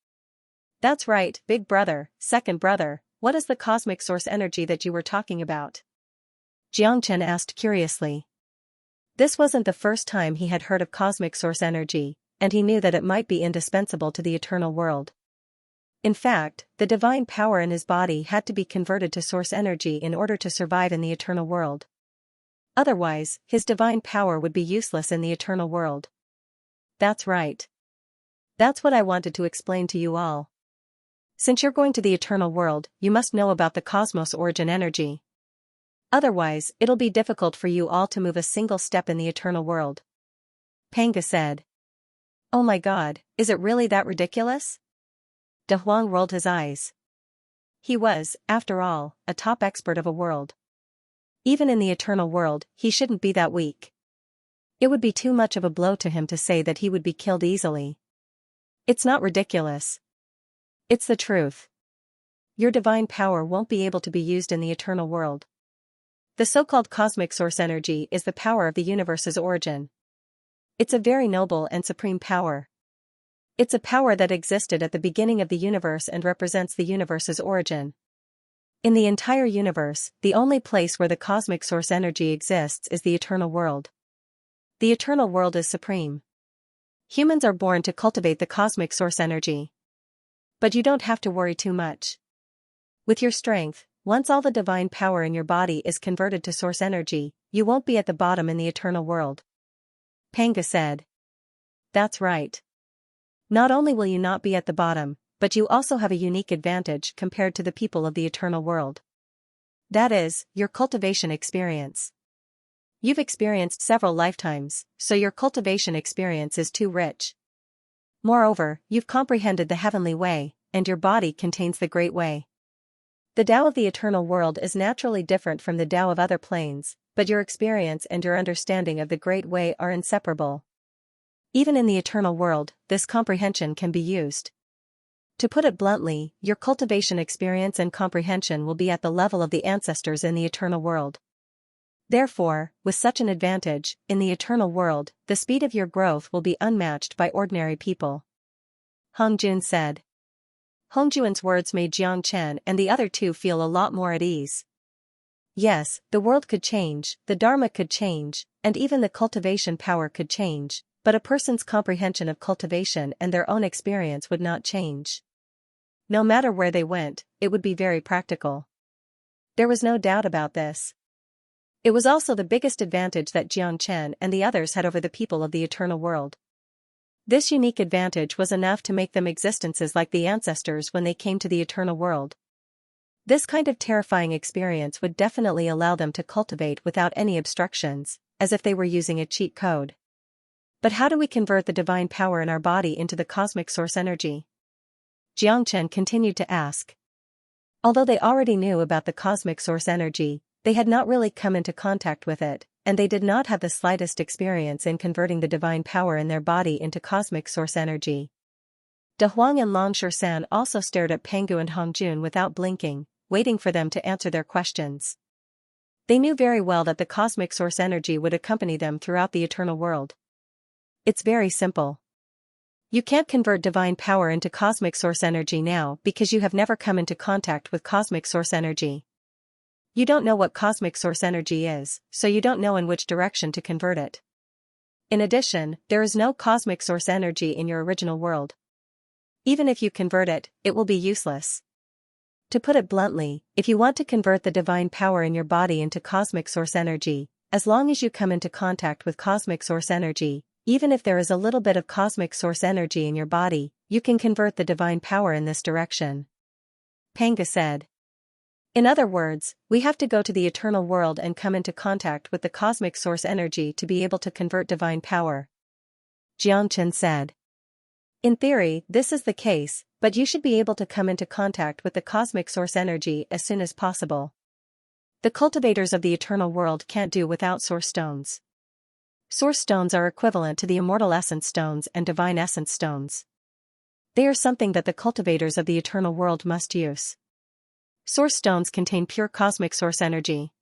That's right, big brother, second brother, what is the cosmic source energy that you were talking about? Xianxia asked curiously. This wasn't the first time he had heard of cosmic source energy, and he knew that it might be indispensable to the eternal world. In fact, the divine power in his body had to be converted to source energy in order to survive in the eternal world. Otherwise, his divine power would be useless in the eternal world. That's right. That's what I wanted to explain to you all. Since you're going to the eternal world, you must know about the cosmos origin energy. Otherwise, it'll be difficult for you all to move a single step in the eternal world. Panga said. Oh my god, is it really that ridiculous? De Huang rolled his eyes. He was, after all, a top expert of a world. Even in the eternal world, he shouldn't be that weak. It would be too much of a blow to him to say that he would be killed easily. It's not ridiculous. It's the truth. Your divine power won't be able to be used in the eternal world. The so-called cosmic source energy is the power of the universe's origin. It's a very noble and supreme power. It's a power that existed at the beginning of the universe and represents the universe's origin. In the entire universe, the only place where the cosmic source energy exists is the eternal world. The eternal world is supreme. Humans are born to cultivate the cosmic source energy. But you don't have to worry too much. With your strength, once all the divine power in your body is converted to source energy, you won't be at the bottom in the eternal world. Panga said. That's right. Not only will you not be at the bottom, but you also have a unique advantage compared to the people of the eternal world. That is, your cultivation experience. You've experienced several lifetimes, so your cultivation experience is too rich. Moreover, you've comprehended the heavenly way, and your body contains the great way. The Tao of the eternal world is naturally different from the Tao of other planes, but your experience and your understanding of the great way are inseparable. Even in the eternal world, this comprehension can be used. To put it bluntly, your cultivation experience and comprehension will be at the level of the ancestors in the eternal world. Therefore, with such an advantage, in the eternal world, the speed of your growth will be unmatched by ordinary people. Hongjun said. Hongjuan's words made Jiang Chen and the other two feel a lot more at ease. Yes, the world could change, the Dharma could change, and even the cultivation power could change, but a person's comprehension of cultivation and their own experience would not change. No matter where they went, it would be very practical. There was no doubt about this. It was also the biggest advantage that Jiang Chen and the others had over the people of the eternal world. This unique advantage was enough to make them existences like the ancestors when they came to the eternal world. This kind of terrifying experience would definitely allow them to cultivate without any obstructions, as if they were using a cheat code. But how do we convert the divine power in our body into the cosmic source energy? Jiang Chen continued to ask. Although they already knew about the cosmic source energy, they had not really come into contact with it, and they did not have the slightest experience in converting the divine power in their body into cosmic source energy. De Huang and Long San also stared at Pengu and Hongjun without blinking, waiting for them to answer their questions. They knew very well that the cosmic source energy would accompany them throughout the eternal world. It's very simple. You can't convert divine power into cosmic source energy now because you have never come into contact with cosmic source energy. You don't know what cosmic source energy is, so you don't know in which direction to convert it. In addition, there is no cosmic source energy in your original world. Even if you convert it, it will be useless. To put it bluntly, if you want to convert the divine power in your body into cosmic source energy, as long as you come into contact with cosmic source energy, even if there is a little bit of cosmic source energy in your body, you can convert the divine power in this direction. Panga said. In other words, we have to go to the eternal world and come into contact with the cosmic source energy to be able to convert divine power. Jiang Chen said. In theory, this is the case, but you should be able to come into contact with the cosmic source energy as soon as possible. The cultivators of the eternal world can't do without source stones. Source stones are equivalent to the immortal essence stones and divine essence stones. They are something that the cultivators of the eternal world must use. Source stones contain pure cosmic source energy.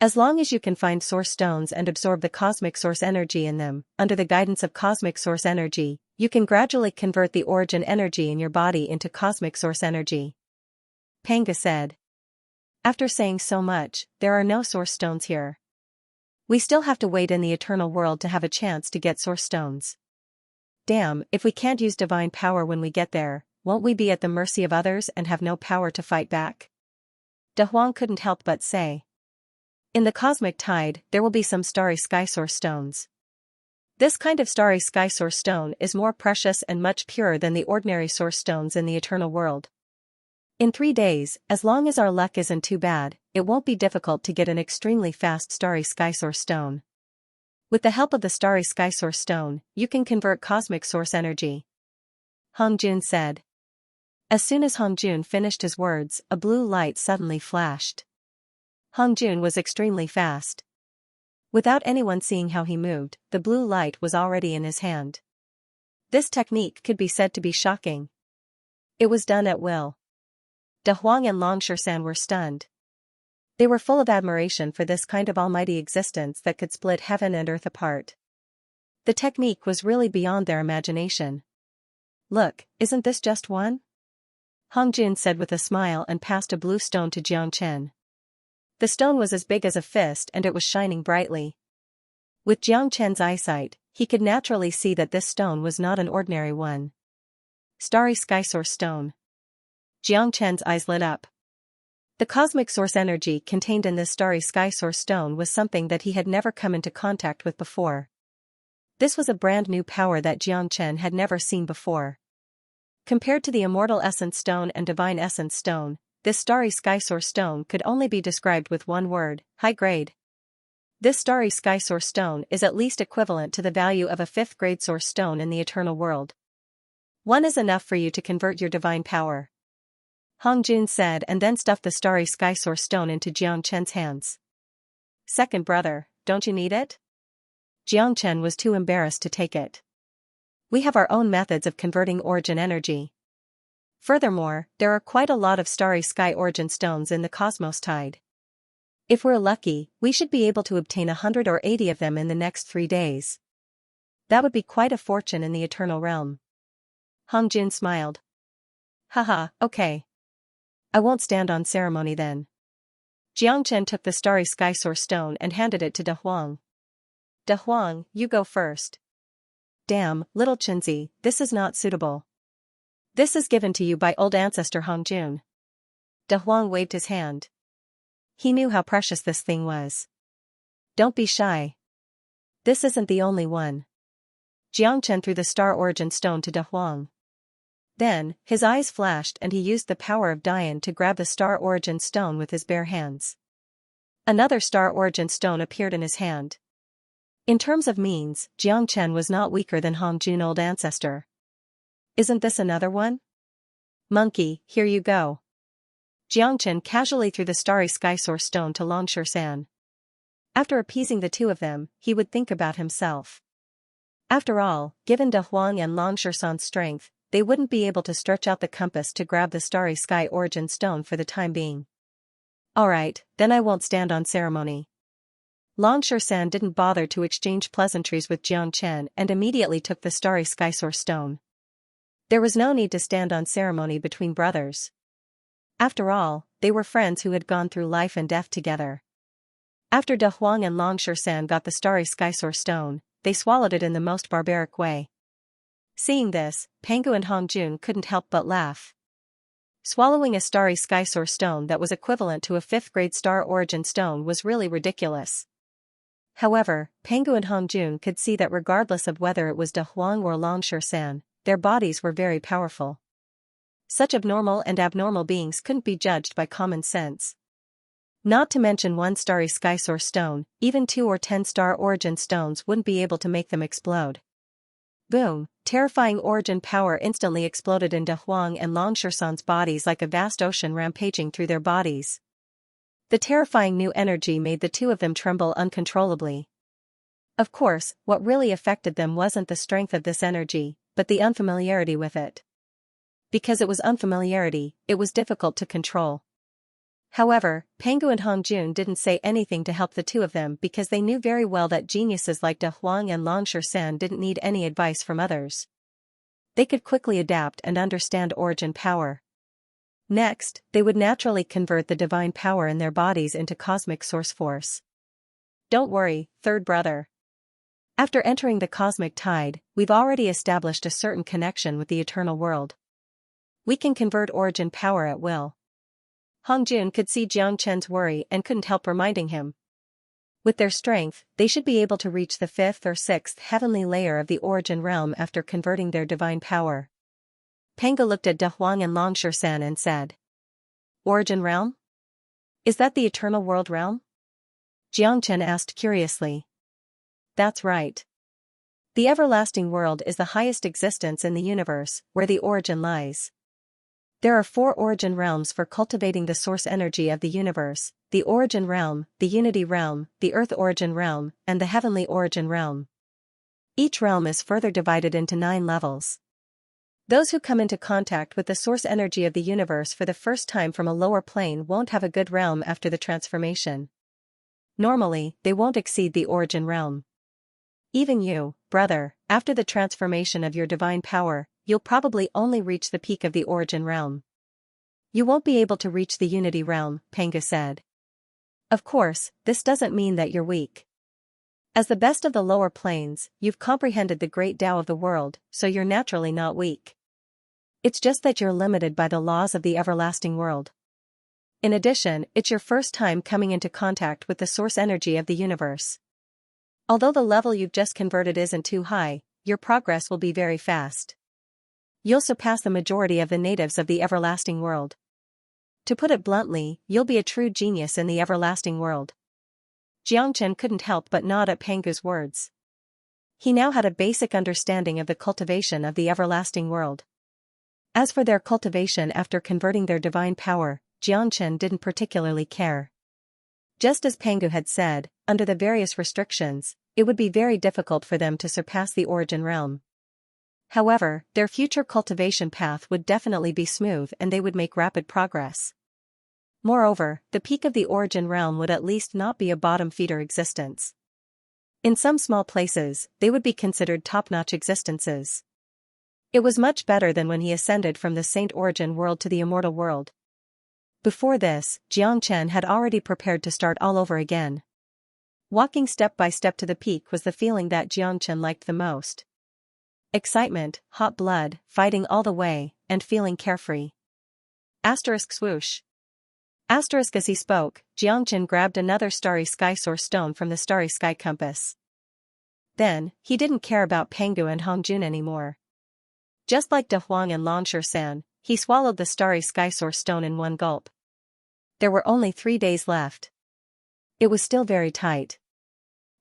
As long as you can find source stones and absorb the cosmic source energy in them, under the guidance of cosmic source energy, you can gradually convert the origin energy in your body into cosmic source energy. Panga said. After saying so much, there are no source stones here. We still have to wait in the eternal world to have a chance to get source stones. Damn, if we can't use divine power when we get there, won't we be at the mercy of others and have no power to fight back? De Huang couldn't help but say. In the cosmic tide, there will be some starry sky source stones. This kind of starry sky source stone is more precious and much purer than the ordinary source stones in the eternal world. In 3 days, as long as our luck isn't too bad, it won't be difficult to get an extremely fast starry sky source stone. With the help of the starry sky source stone, you can convert cosmic source energy. Hongjun said. As soon as Hongjun finished his words, a blue light suddenly flashed. Hongjun was extremely fast. Without anyone seeing how he moved, the blue light was already in his hand. This technique could be said to be shocking. It was done at will. De Huang and Long San were stunned. They were full of admiration for this kind of almighty existence that could split heaven and earth apart. The technique was really beyond their imagination. "Look, isn't this just one?" Hongjun said with a smile and passed a blue stone to Jiangchen. The stone was as big as a fist and it was shining brightly. With Jiangchen's eyesight, he could naturally see that this stone was not an ordinary one. Starry Sky Source Stone. Jiangchen's eyes lit up. The cosmic source energy contained in this starry sky source stone was something that he had never come into contact with before. This was a brand new power that Jiangchen had never seen before. Compared to the immortal essence stone and divine essence stone, this starry sky source stone could only be described with one word: high grade. This starry sky source stone is at least equivalent to the value of a 5th grade source stone in the eternal world. One is enough for you to convert your divine power, Hongjun said, and then stuffed the starry sky source stone into Jiangchen's hands. "Second brother, don't you need it?" Jiangchen was too embarrassed to take it. "We have our own methods of converting origin energy. Furthermore, there are quite a lot of starry sky origin stones in the cosmos tide. If we're lucky, we should be able to obtain 100 or 80 of them in the next 3 days. That would be quite a fortune in the eternal realm." Hongjun smiled. "Haha, okay. I won't stand on ceremony then." Jiangchen took the starry sky source stone and handed it to De Huang. "De Huang, you go first." "Damn, little Chinzi, this is not suitable. This is given to you by old ancestor Hongjun." De Huang waved his hand. He knew how precious this thing was. "Don't be shy. This isn't the only one." Jiangchen threw the star origin stone to De Huang. Then, his eyes flashed and he used the power of Dian to grab the star origin stone with his bare hands. Another star origin stone appeared in his hand. In terms of means, Jiangchen was not weaker than Hongjun old ancestor. "Isn't this another one?" "Monkey, here you go." Jiangchen casually threw the starry sky source stone to Longshan. After appeasing the two of them, he would think about himself. After all, given De Huang and Longshan's strength, they wouldn't be able to stretch out the compass to grab the starry sky origin stone for the time being. "Alright, then I won't stand on ceremony." Longshan didn't bother to exchange pleasantries with Jiangchen and immediately took the starry sky source stone. There was no need to stand on ceremony between brothers. After all, they were friends who had gone through life and death together. After De Huang and Longshan got the starry sky source stone, they swallowed it in the most barbaric way. Seeing this, Pangu and Hongjun couldn't help but laugh. Swallowing a starry sky source stone that was equivalent to a 5th grade star origin stone was really ridiculous. However, Pangu and Hongjun could see that regardless of whether it was De Huang or Longshan, their bodies were very powerful. Such abnormal and abnormal beings couldn't be judged by common sense. Not to mention one starry sky source stone, even 2 or 10 star origin stones wouldn't be able to make them explode. Boom, terrifying origin power instantly exploded in De Huang and Longshan's bodies like a vast ocean rampaging through their bodies. The terrifying new energy made the two of them tremble uncontrollably. Of course, what really affected them wasn't the strength of this energy, but the unfamiliarity with it. Because it was unfamiliarity, it was difficult to control. However, Pangu and Hongjun didn't say anything to help the two of them because they knew very well that geniuses like De Huang and Longshan didn't need any advice from others. They could quickly adapt and understand origin power. Next, they would naturally convert the divine power in their bodies into cosmic source force. "Don't worry, third brother. After entering the cosmic tide, we've already established a certain connection with the eternal world. We can convert origin power at will." Hongjun could see Jiangchen's worry and couldn't help reminding him. With their strength, they should be able to reach the 5th or 6th heavenly layer of the origin realm after converting their divine power. Pangu looked at De Huang and Longshan and said, "Origin realm? Is that the eternal world realm?" Jiangchen asked curiously. "That's right. The everlasting world is the highest existence in the universe, where the origin lies. There are 4 origin realms for cultivating the source energy of the universe: the origin realm, the unity realm, the earth origin realm, and the heavenly origin realm. Each realm is further divided into 9 levels. Those who come into contact with the source energy of the universe for the first time from a lower plane won't have a good realm after the transformation. Normally, they won't exceed the origin realm. Even you, brother, after the transformation of your divine power, you'll probably only reach the peak of the origin realm. You won't be able to reach the unity realm, Pangu said. Of course, this doesn't mean that you're weak. As the best of the lower planes, you've comprehended the great Tao of the world, so you're naturally not weak. It's just that you're limited by the laws of the everlasting world. In addition, it's your first time coming into contact with the source energy of the universe. Although the level you've just converted isn't too high, your progress will be very fast. You'll surpass the majority of the natives of the everlasting world. To put it bluntly, you'll be a true genius in the everlasting world. Xianxia couldn't help but nod at Pangu's words. He now had a basic understanding of the cultivation of the everlasting world. As for their cultivation after converting their divine power, Xianxia didn't particularly care. Just as Pangu had said, under the various restrictions, it would be very difficult for them to surpass the origin realm. However, their future cultivation path would definitely be smooth and they would make rapid progress. Moreover, the peak of the origin realm would at least not be a bottom-feeder existence. In some small places, they would be considered top-notch existences. It was much better than when he ascended from the Saint Origin world to the immortal world. Before this, Xianxia had already prepared to start all over again. Walking step by step to the peak was the feeling that Xianxia liked the most. Excitement, hot blood, fighting all the way, and feeling carefree. Asterisk swoosh. Asterisk as he spoke, Xianxia grabbed another starry sky source stone from the starry sky compass. Then, he didn't care about Pangu and Hongjun anymore. Just like De Huang and Lan San, he swallowed the starry sky source stone in one gulp. There were only 3 days left. It was still very tight.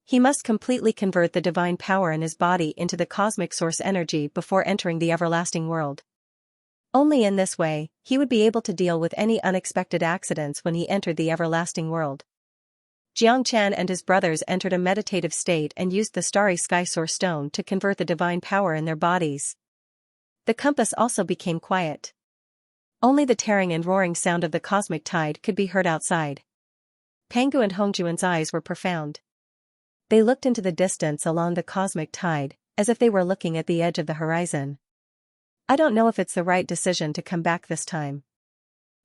He must completely convert the divine power in his body into the cosmic source energy before entering the everlasting world. Only in this way, he would be able to deal with any unexpected accidents when he entered the everlasting world. Xianxia and his brothers entered a meditative state and used the starry sky source stone to convert the divine power in their bodies. The compass also became quiet. Only the tearing and roaring sound of the cosmic tide could be heard outside. Pangu and Hongjuan's eyes were profound. They looked into the distance along the cosmic tide, as if they were looking at the edge of the horizon. I don't know if it's the right decision to come back this time.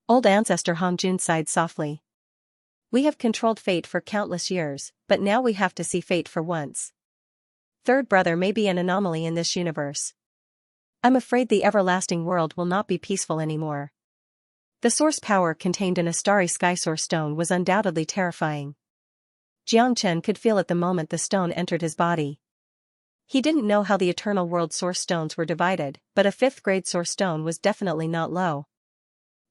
Old ancestor Hongjun sighed softly. We have controlled fate for countless years, but now we have to see fate for once. Third brother may be an anomaly in this universe. I'm afraid the everlasting world will not be peaceful anymore. The source power contained in a starry sky source stone was undoubtedly terrifying. Xianxia could feel it the moment the stone entered his body. He didn't know how the eternal world source stones were divided, but a 5th grade source stone was definitely not low.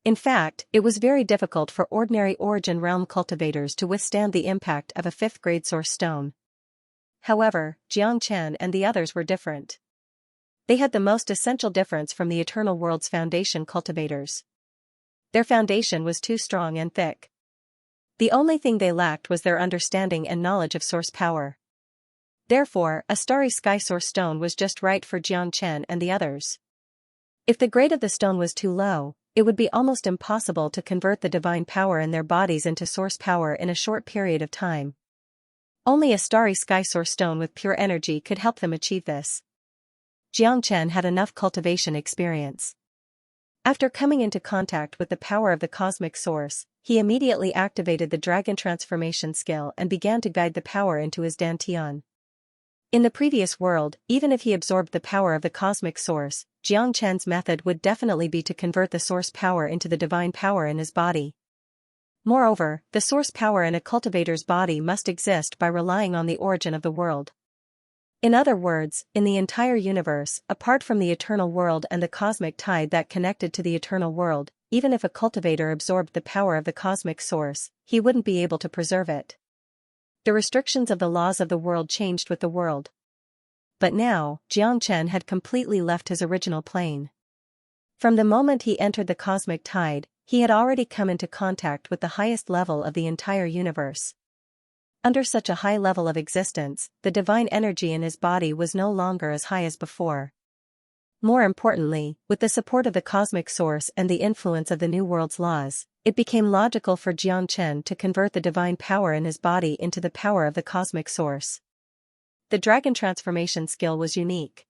In fact, it was very difficult for ordinary origin realm cultivators to withstand the impact of a 5th grade source stone. However, Xianxia and the others were different. They had the most essential difference from the eternal world's foundation cultivators. Their foundation was too strong and thick. The only thing they lacked was their understanding and knowledge of source power. Therefore, a starry sky source stone was just right for Xianxia and the others. If the grade of the stone was too low, it would be almost impossible to convert the divine power in their bodies into source power in a short period of time. Only a starry sky source stone with pure energy could help them achieve this. Xianxia had enough cultivation experience. After coming into contact with the power of the cosmic source, he immediately activated the dragon transformation skill and began to guide the power into his dantian. In the previous world, even if he absorbed the power of the cosmic source, Xianxia's method would definitely be to convert the source power into the divine power in his body. Moreover, the source power in a cultivator's body must exist by relying on the origin of the world. In other words, in the entire universe, apart from the eternal world and the cosmic tide that connected to the eternal world, even if a cultivator absorbed the power of the cosmic source, he wouldn't be able to preserve it. The restrictions of the laws of the world changed with the world. But now, Xianxia had completely left his original plane. From the moment he entered the cosmic tide, he had already come into contact with the highest level of the entire universe. Under such a high level of existence, the divine energy in his body was no longer as high as before. More importantly, with the support of the cosmic source and the influence of the New World's laws, it became logical for Xianxia to convert the divine power in his body into the power of the cosmic source. The dragon transformation skill was unique.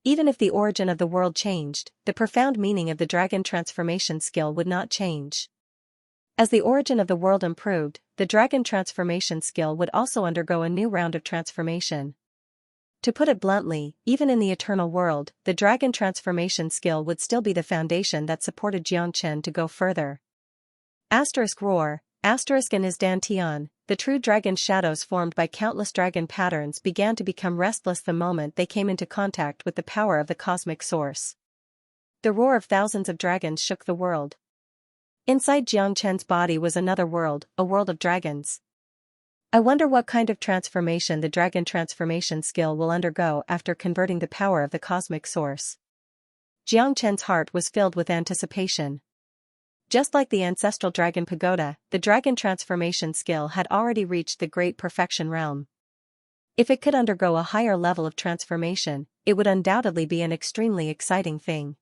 Even if the origin of the world changed, the profound meaning of the dragon transformation skill would not change. As the origin of the world improved, the dragon transformation skill would also undergo a new round of transformation. To put it bluntly, even in the eternal world, the dragon transformation skill would still be the foundation that supported Xianxia to go further. Roar, in his dantian, the true dragon shadows formed by countless dragon patterns began to become restless the moment they came into contact with the power of the cosmic source. The roar of thousands of dragons shook the world. Inside Xianxia's body was another world, a world of dragons. I wonder what kind of transformation the dragon transformation skill will undergo after converting the power of the cosmic source. Xianxia's heart was filled with anticipation. Just like the ancestral dragon pagoda, the dragon transformation skill had already reached the great perfection realm. If it could undergo a higher level of transformation, it would undoubtedly be an extremely exciting thing.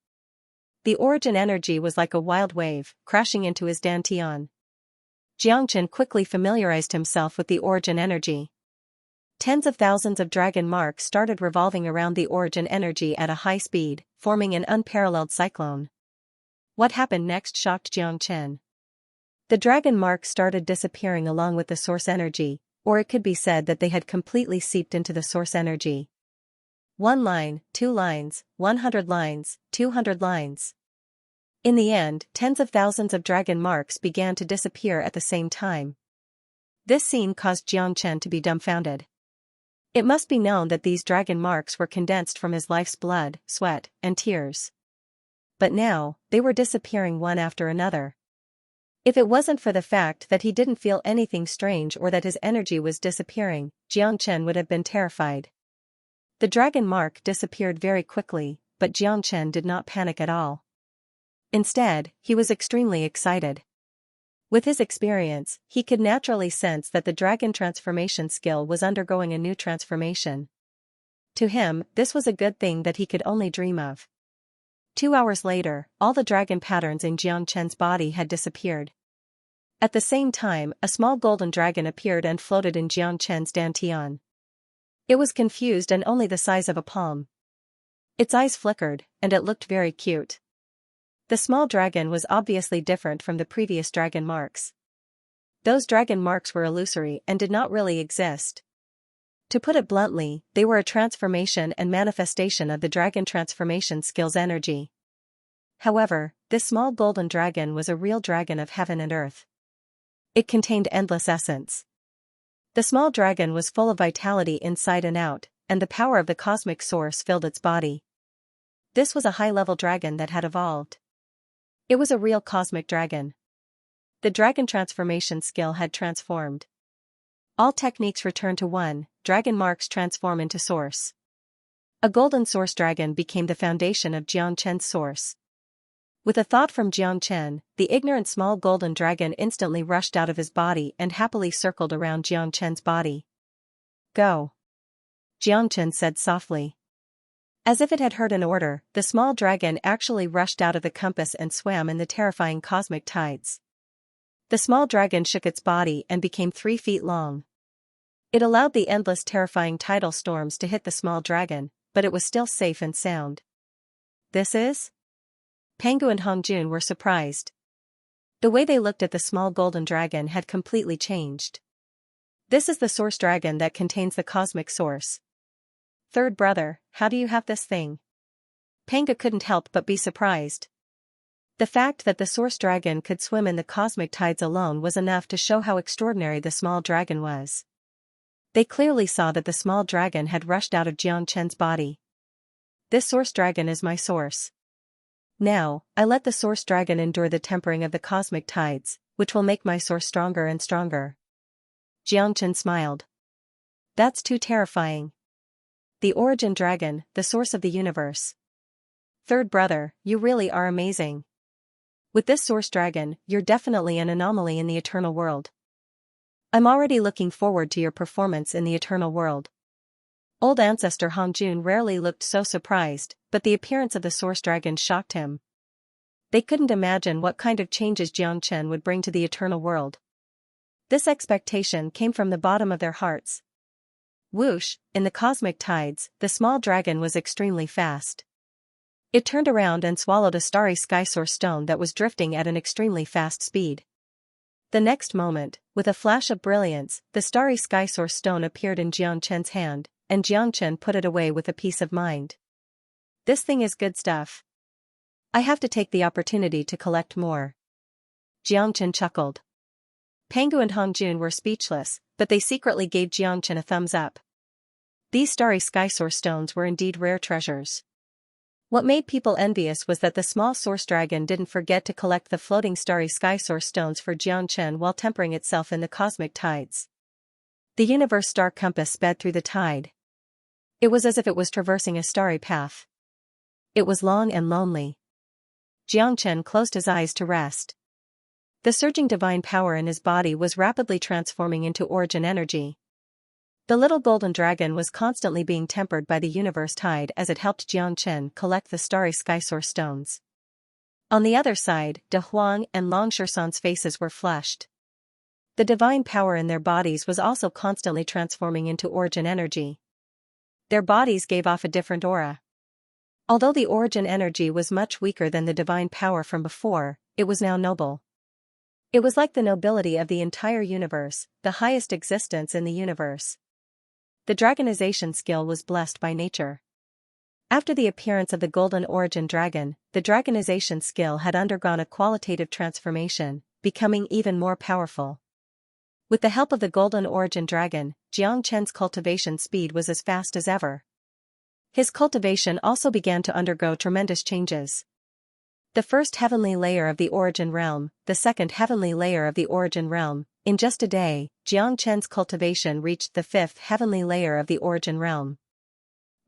The origin energy was like a wild wave, crashing into his dantian. Xianxia quickly familiarized himself with the origin energy. Tens of thousands of dragon marks started revolving around the origin energy at a high speed, forming an unparalleled cyclone. What happened next shocked Xianxia. The dragon marks started disappearing along with the source energy, or it could be said that they had completely seeped into the source energy. 1 line, 2 lines, 100 lines, 200 lines. In the end, tens of thousands of dragon marks began to disappear at the same time. This scene caused Xianxia to be dumbfounded. It must be known that these dragon marks were condensed from his life's blood, sweat, and tears. But now, they were disappearing one after another. If it wasn't for the fact that he didn't feel anything strange or that his energy was disappearing, Xianxia would have been terrified. The dragon mark disappeared very quickly, but Xianxia did not panic at all. Instead, he was extremely excited. With his experience, he could naturally sense that the dragon transformation skill was undergoing a new transformation. To him, this was a good thing that he could only dream of. 2 hours later, all the dragon patterns in Xianxia's body had disappeared. At the same time, a small golden dragon appeared and floated in Xianxia's dantian. It was confused and only the size of a palm. Its eyes flickered, and it looked very cute. The small dragon was obviously different from the previous dragon marks. Those dragon marks were illusory and did not really exist. To put it bluntly, they were a transformation and manifestation of the dragon transformation skill's energy. However, this small golden dragon was a real dragon of heaven and earth. It contained endless essence. The small dragon was full of vitality inside and out, and the power of the cosmic source filled its body. This was a high-level dragon that had evolved. It was a real cosmic dragon. The dragon transformation skill had transformed. All techniques return to one, dragon marks transform into source. A golden source dragon became the foundation of Xianxia's source. With a thought from Xianxia, the ignorant small golden dragon instantly rushed out of his body and happily circled around Xianxia's body. Go. Xianxia said softly. As if it had heard an order, the small dragon actually rushed out of the compass and swam in the terrifying cosmic tides. The small dragon shook its body and became 3 feet long. It allowed the endless terrifying tidal storms to hit the small dragon, but it was still safe and sound. This is? Pangu and Hongjun were surprised. The way they looked at the small golden dragon had completely changed. This is the source dragon that contains the cosmic source. Third brother, how do you have this thing? Pangu couldn't help but be surprised. The fact that the source dragon could swim in the cosmic tides alone was enough to show how extraordinary the small dragon was. They clearly saw that the small dragon had rushed out of Xianxia's body. This source dragon is my source. Now, I let the source dragon endure the tempering of the cosmic tides, which will make my source stronger and stronger. Xianxia smiled. That's too terrifying. The origin dragon, the source of the universe. Third brother, you really are amazing. With this source dragon, you're definitely an anomaly in the eternal world. I'm already looking forward to your performance in the eternal world. Old ancestor Hongjun rarely looked so surprised, but the appearance of the source dragon shocked him. They couldn't imagine what kind of changes Jiangchen would bring to the eternal world. This expectation came from the bottom of their hearts. Whoosh, in the cosmic tides, the small dragon was extremely fast. It turned around and swallowed a starry sky source stone that was drifting at an extremely fast speed. The next moment, with a flash of brilliance, the starry sky source stone appeared in Jiangchen's hand, and Jiangchen put it away with a peace of mind. This thing is good stuff. I have to take the opportunity to collect more. Jiangchen chuckled. Pangu and Hongjun were speechless, but they secretly gave Jiangchen a thumbs up. These starry sky source stones were indeed rare treasures. What made people envious was that the small source dragon didn't forget to collect the floating starry sky source stones for Jiangchen while tempering itself in the cosmic tides. The universe star compass sped through the tide. It was as if it was traversing a starry path. It was long and lonely. Jiangchen closed his eyes to rest. The surging divine power in his body was rapidly transforming into origin energy. The little golden dragon was constantly being tempered by the universe tide as it helped Jiangchen collect the starry sky source stones. On the other side, De Huang and Long Shersan's faces were flushed. The divine power in their bodies was also constantly transforming into origin energy. Their bodies gave off a different aura. Although the origin energy was much weaker than the divine power from before, it was now noble. It was like the nobility of the entire universe, the highest existence in the universe. The dragonization skill was blessed by nature. After the appearance of the golden origin dragon, the dragonization skill had undergone a qualitative transformation, becoming even more powerful. With the help of the golden origin dragon, Jiangchen's cultivation speed was as fast as ever. His cultivation also began to undergo tremendous changes. The first heavenly layer of the origin realm, the second heavenly layer of the origin realm. In just a day, Jiangchen's cultivation reached the fifth heavenly layer of the origin realm.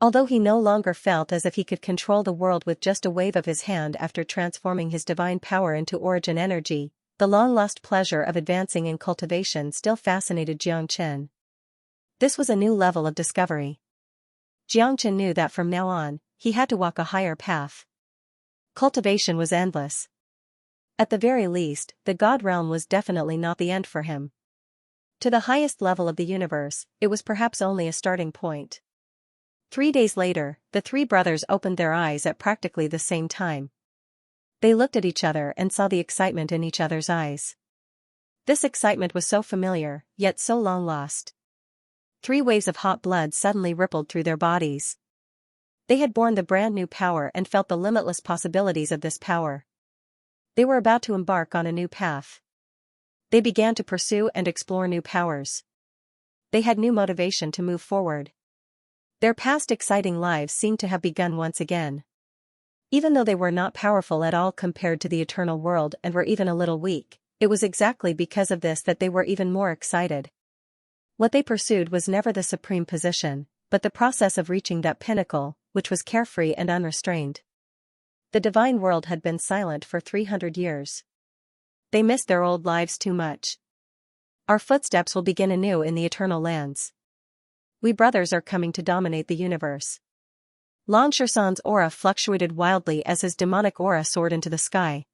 Although he no longer felt as if he could control the world with just a wave of his hand after transforming his divine power into origin energy, the long-lost pleasure of advancing in cultivation still fascinated Jiangchen. This was a new level of discovery. Jiangchen knew that from now on, he had to walk a higher path. Cultivation was endless. At the very least, the God realm was definitely not the end for him. To the highest level of the universe, it was perhaps only a starting point. 3 days later, the three brothers opened their eyes at practically the same time. They looked at each other and saw the excitement in each other's eyes. This excitement was so familiar, yet so long lost. 3 waves of hot blood suddenly rippled through their bodies. They had borne the brand new power and felt the limitless possibilities of this power. They were about to embark on a new path. They began to pursue and explore new powers. They had new motivation to move forward. Their past exciting lives seemed to have begun once again. Even though they were not powerful at all compared to the eternal world and were even a little weak, it was exactly because of this that they were even more excited. What they pursued was never the supreme position, but the process of reaching that pinnacle, which was carefree and unrestrained. The divine world had been silent for 300 years. They missed their old lives too much. Our footsteps will begin anew in the eternal lands. We brothers are coming to dominate the universe. Long Shersan's aura fluctuated wildly as his demonic aura soared into the sky.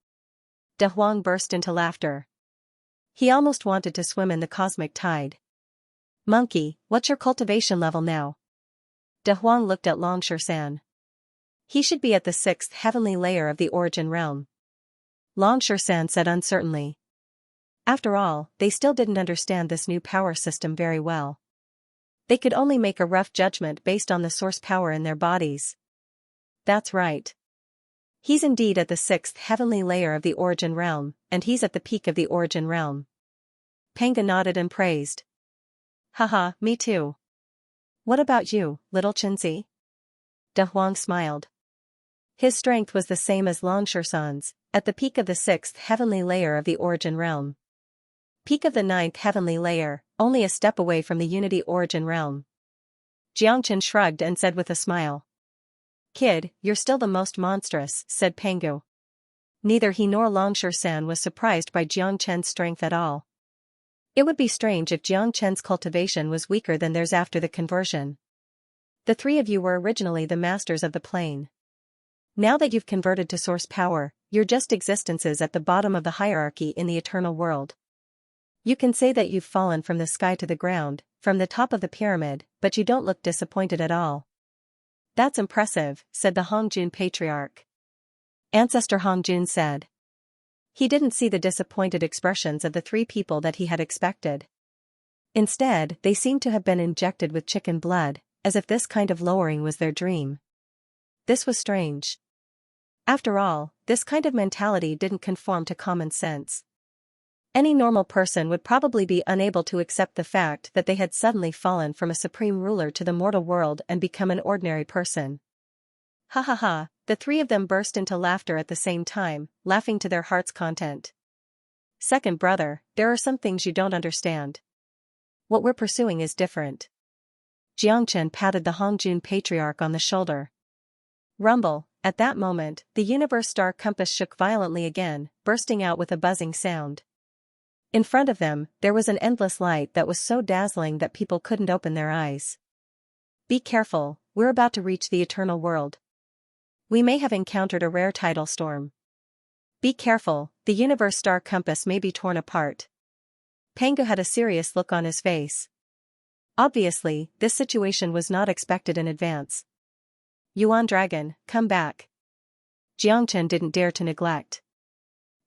De Huang burst into laughter. He almost wanted to swim in the cosmic tide. Monkey, what's your cultivation level now? De Huang looked at Long Shersan. He should be at the 6th heavenly layer of the origin realm. Long Shersan said uncertainly. After all, they still didn't understand this new power system very well. They could only make a rough judgment based on the source power in their bodies. That's right. He's indeed at the 6th heavenly layer of the origin realm, and he's at the peak of the origin realm. Panga nodded and praised. Haha, me too. What about you, little Xianxia? De Huang smiled. His strength was the same as Long Shersan's, at the peak of the 6th heavenly layer of the origin realm. Peak of the 9th heavenly layer, only a step away from the unity origin realm. Jiangchen shrugged and said with a smile. Kid, you're still the most monstrous, said Pangu. Neither he nor Long Shersan was surprised by Jiangchen's strength at all. It would be strange if Jiangchen's cultivation was weaker than theirs after the conversion. The three of you were originally the masters of the plane. Now that you've converted to source power, you're just existences at the bottom of the hierarchy in the eternal world. You can say that you've fallen from the sky to the ground, from the top of the pyramid, but you don't look disappointed at all. That's impressive, said the Hongjun patriarch. Ancestor Hongjun said. He didn't see the disappointed expressions of the three people that he had expected. Instead, they seemed to have been injected with chicken blood, as if this kind of lowering was their dream. This was strange. After all, this kind of mentality didn't conform to common sense. Any normal person would probably be unable to accept the fact that they had suddenly fallen from a supreme ruler to the mortal world and become an ordinary person. Ha ha ha, the three of them burst into laughter at the same time, laughing to their heart's content. Second brother, there are some things you don't understand. What we're pursuing is different. Xianxia patted the Hongjun patriarch on the shoulder. Rumble, at that moment, the universe star compass shook violently again, bursting out with a buzzing sound. In front of them, there was an endless light that was so dazzling that people couldn't open their eyes. Be careful, we're about to reach the eternal world. We may have encountered a rare tidal storm. Be careful, the universe star compass may be torn apart. Pangu had a serious look on his face. Obviously, this situation was not expected in advance. Yuan Dragon, come back. Xianxia didn't dare to neglect.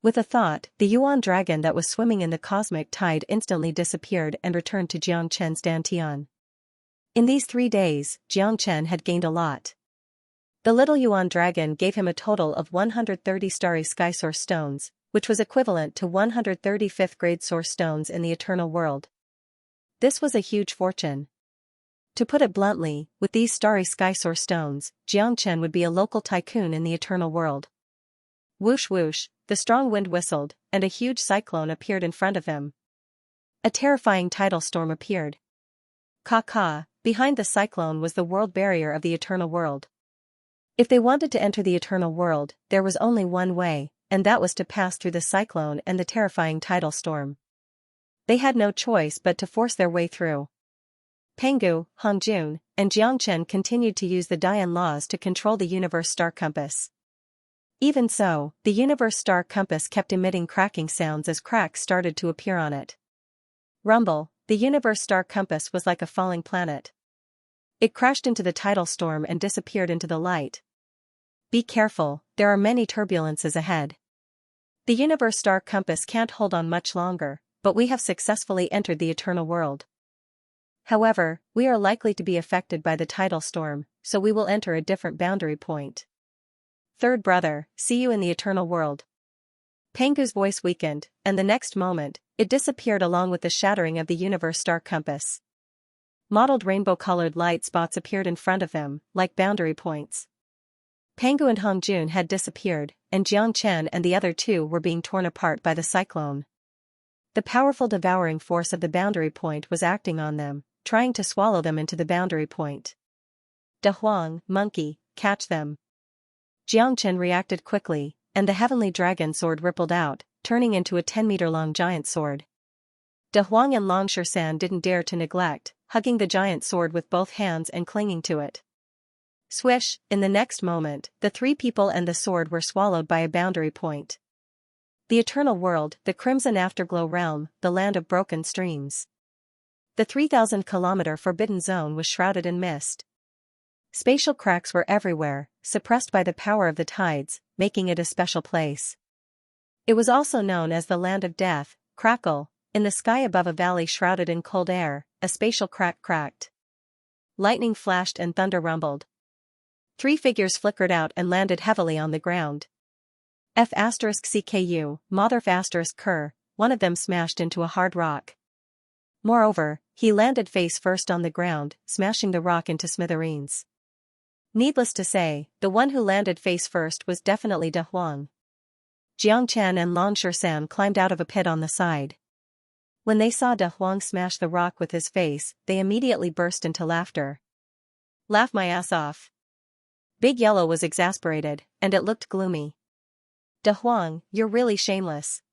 With a thought, the Yuan dragon that was swimming in the cosmic tide instantly disappeared and returned to Xianxia's dantian. In these 3 days, Xianxia had gained a lot. The little Yuan dragon gave him a total of 130 starry sky source stones, which was equivalent to 130 fifth-grade source stones in the eternal world. This was a huge fortune. To put it bluntly, with these starry sky source stones, Xianxia would be a local tycoon in the eternal world. Whoosh whoosh, the strong wind whistled, and a huge cyclone appeared in front of him. A terrifying tidal storm appeared. Ka, behind the cyclone was the world barrier of the eternal world. If they wanted to enter the eternal world, there was only one way, and that was to pass through the cyclone and the terrifying tidal storm. They had no choice but to force their way through. Pangu, Hongjun, and Xianxia continued to use the Dian laws to control the universe star compass. Even so, the universe star compass kept emitting cracking sounds as cracks started to appear on it. Rumble, the universe star compass was like a falling planet. It crashed into the tidal storm and disappeared into the light. Be careful, there are many turbulences ahead. The universe star compass can't hold on much longer, but we have successfully entered the eternal world. However, we are likely to be affected by the tidal storm, so we will enter a different boundary point. Third brother, see you in the eternal world. Pangu's voice weakened, and the next moment, it disappeared along with the shattering of the universe star compass. Mottled rainbow-colored light spots appeared in front of them, like boundary points. Pangu and Hongjun had disappeared, and Xianxia and the other two were being torn apart by the cyclone. The powerful devouring force of the boundary point was acting on them, trying to swallow them into the boundary point. De Huang, monkey, catch them. Xianxia reacted quickly, and the heavenly dragon sword rippled out, turning into a 10-meter-long giant sword. De Huang and Xianxia didn't dare to neglect, hugging the giant sword with both hands and clinging to it. Swish, in the next moment, the three people and the sword were swallowed by a boundary point. The eternal world, the crimson afterglow realm, the land of broken streams. The 3,000-kilometer forbidden zone was shrouded in mist. Spatial cracks were everywhere, suppressed by the power of the tides, making it a special place. It was also known as the land of death. Crackle, in the sky above a valley shrouded in cold air, a spatial crack cracked. Lightning flashed and thunder rumbled. 3 figures flickered out and landed heavily on the ground. F*CKU, Motherf*Ker, one of them smashed into a hard rock. Moreover, he landed face first on the ground, smashing the rock into smithereens. Needless to say, the one who landed face first was definitely De Huang. Xianxia and Xianxia climbed out of a pit on the side. When they saw De Huang smash the rock with his face, they immediately burst into laughter. Laugh my ass off. Big Yellow was exasperated, and it looked gloomy. De Huang, you're really shameless.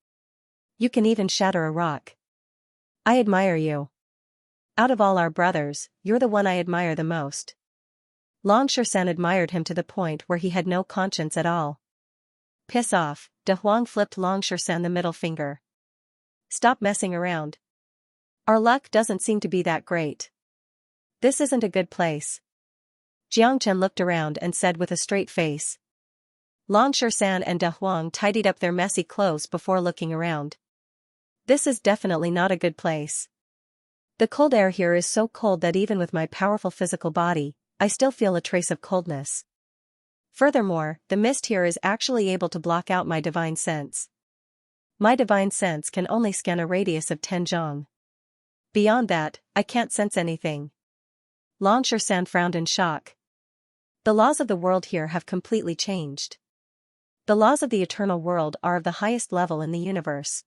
You can even shatter a rock. I admire you. Out of all our brothers, you're the one I admire the most. Longshan admired him to the point where he had no conscience at all. Piss off, De Huang flipped Longshan the middle finger. Stop messing around. Our luck doesn't seem to be that great. This isn't a good place. Xianxia looked around and said with a straight face. Longshan and De Huang tidied up their messy clothes before looking around. This is definitely not a good place. The cold air here is so cold that even with my powerful physical body, I still feel a trace of coldness. Furthermore, the mist here is actually able to block out my divine sense. My divine sense can only scan a radius of 10 zhong. Beyond that, I can't sense anything. Longshan frowned in shock. The laws of the world here have completely changed. The laws of the eternal world are of the highest level in the universe.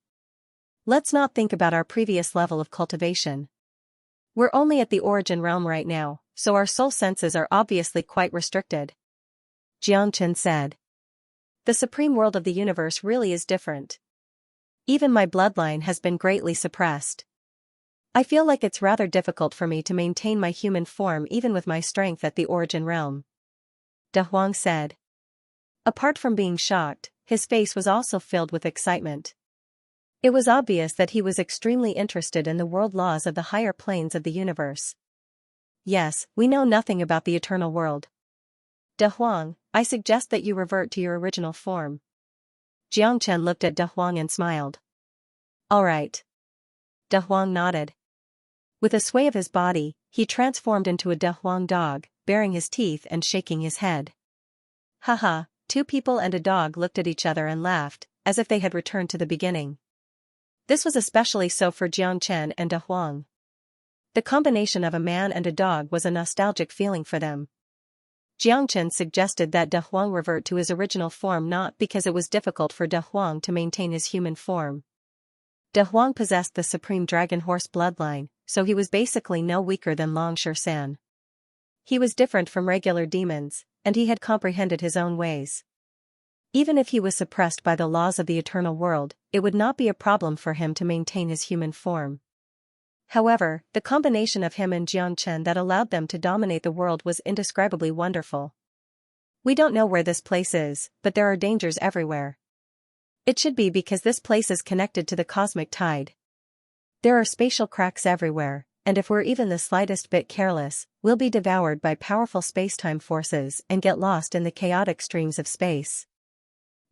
Let's not think about our previous level of cultivation. We're only at the origin realm right now, so our soul senses are obviously quite restricted. Xianxia said. The supreme world of the universe really is different. Even my bloodline has been greatly suppressed. I feel like it's rather difficult for me to maintain my human form even with my strength at the origin realm. De Huang said. Apart from being shocked, his face was also filled with excitement. It was obvious that he was extremely interested in the world laws of the higher planes of the universe. Yes, we know nothing about the eternal world. De Huang, I suggest that you revert to your original form. Xianxia looked at De Huang and smiled. All right. De Huang nodded. With a sway of his body, he transformed into a De Huang dog, baring his teeth and shaking his head. Haha, two people and a dog looked at each other and laughed, as if they had returned to the beginning. This was especially so for Xianxia and De Huang. The combination of a man and a dog was a nostalgic feeling for them. Xianxia suggested that De Huang revert to his original form not because it was difficult for De Huang to maintain his human form. De Huang possessed the supreme dragon horse bloodline, so he was basically no weaker than Longshan. He was different from regular demons, and he had comprehended his own ways. Even if he was suppressed by the laws of the eternal world, it would not be a problem for him to maintain his human form. However, the combination of him and Xianxia that allowed them to dominate the world was indescribably wonderful. We don't know where this place is, but there are dangers everywhere. It should be because this place is connected to the cosmic tide. There are spatial cracks everywhere, and if we're even the slightest bit careless, we'll be devoured by powerful space-time forces and get lost in the chaotic streams of space.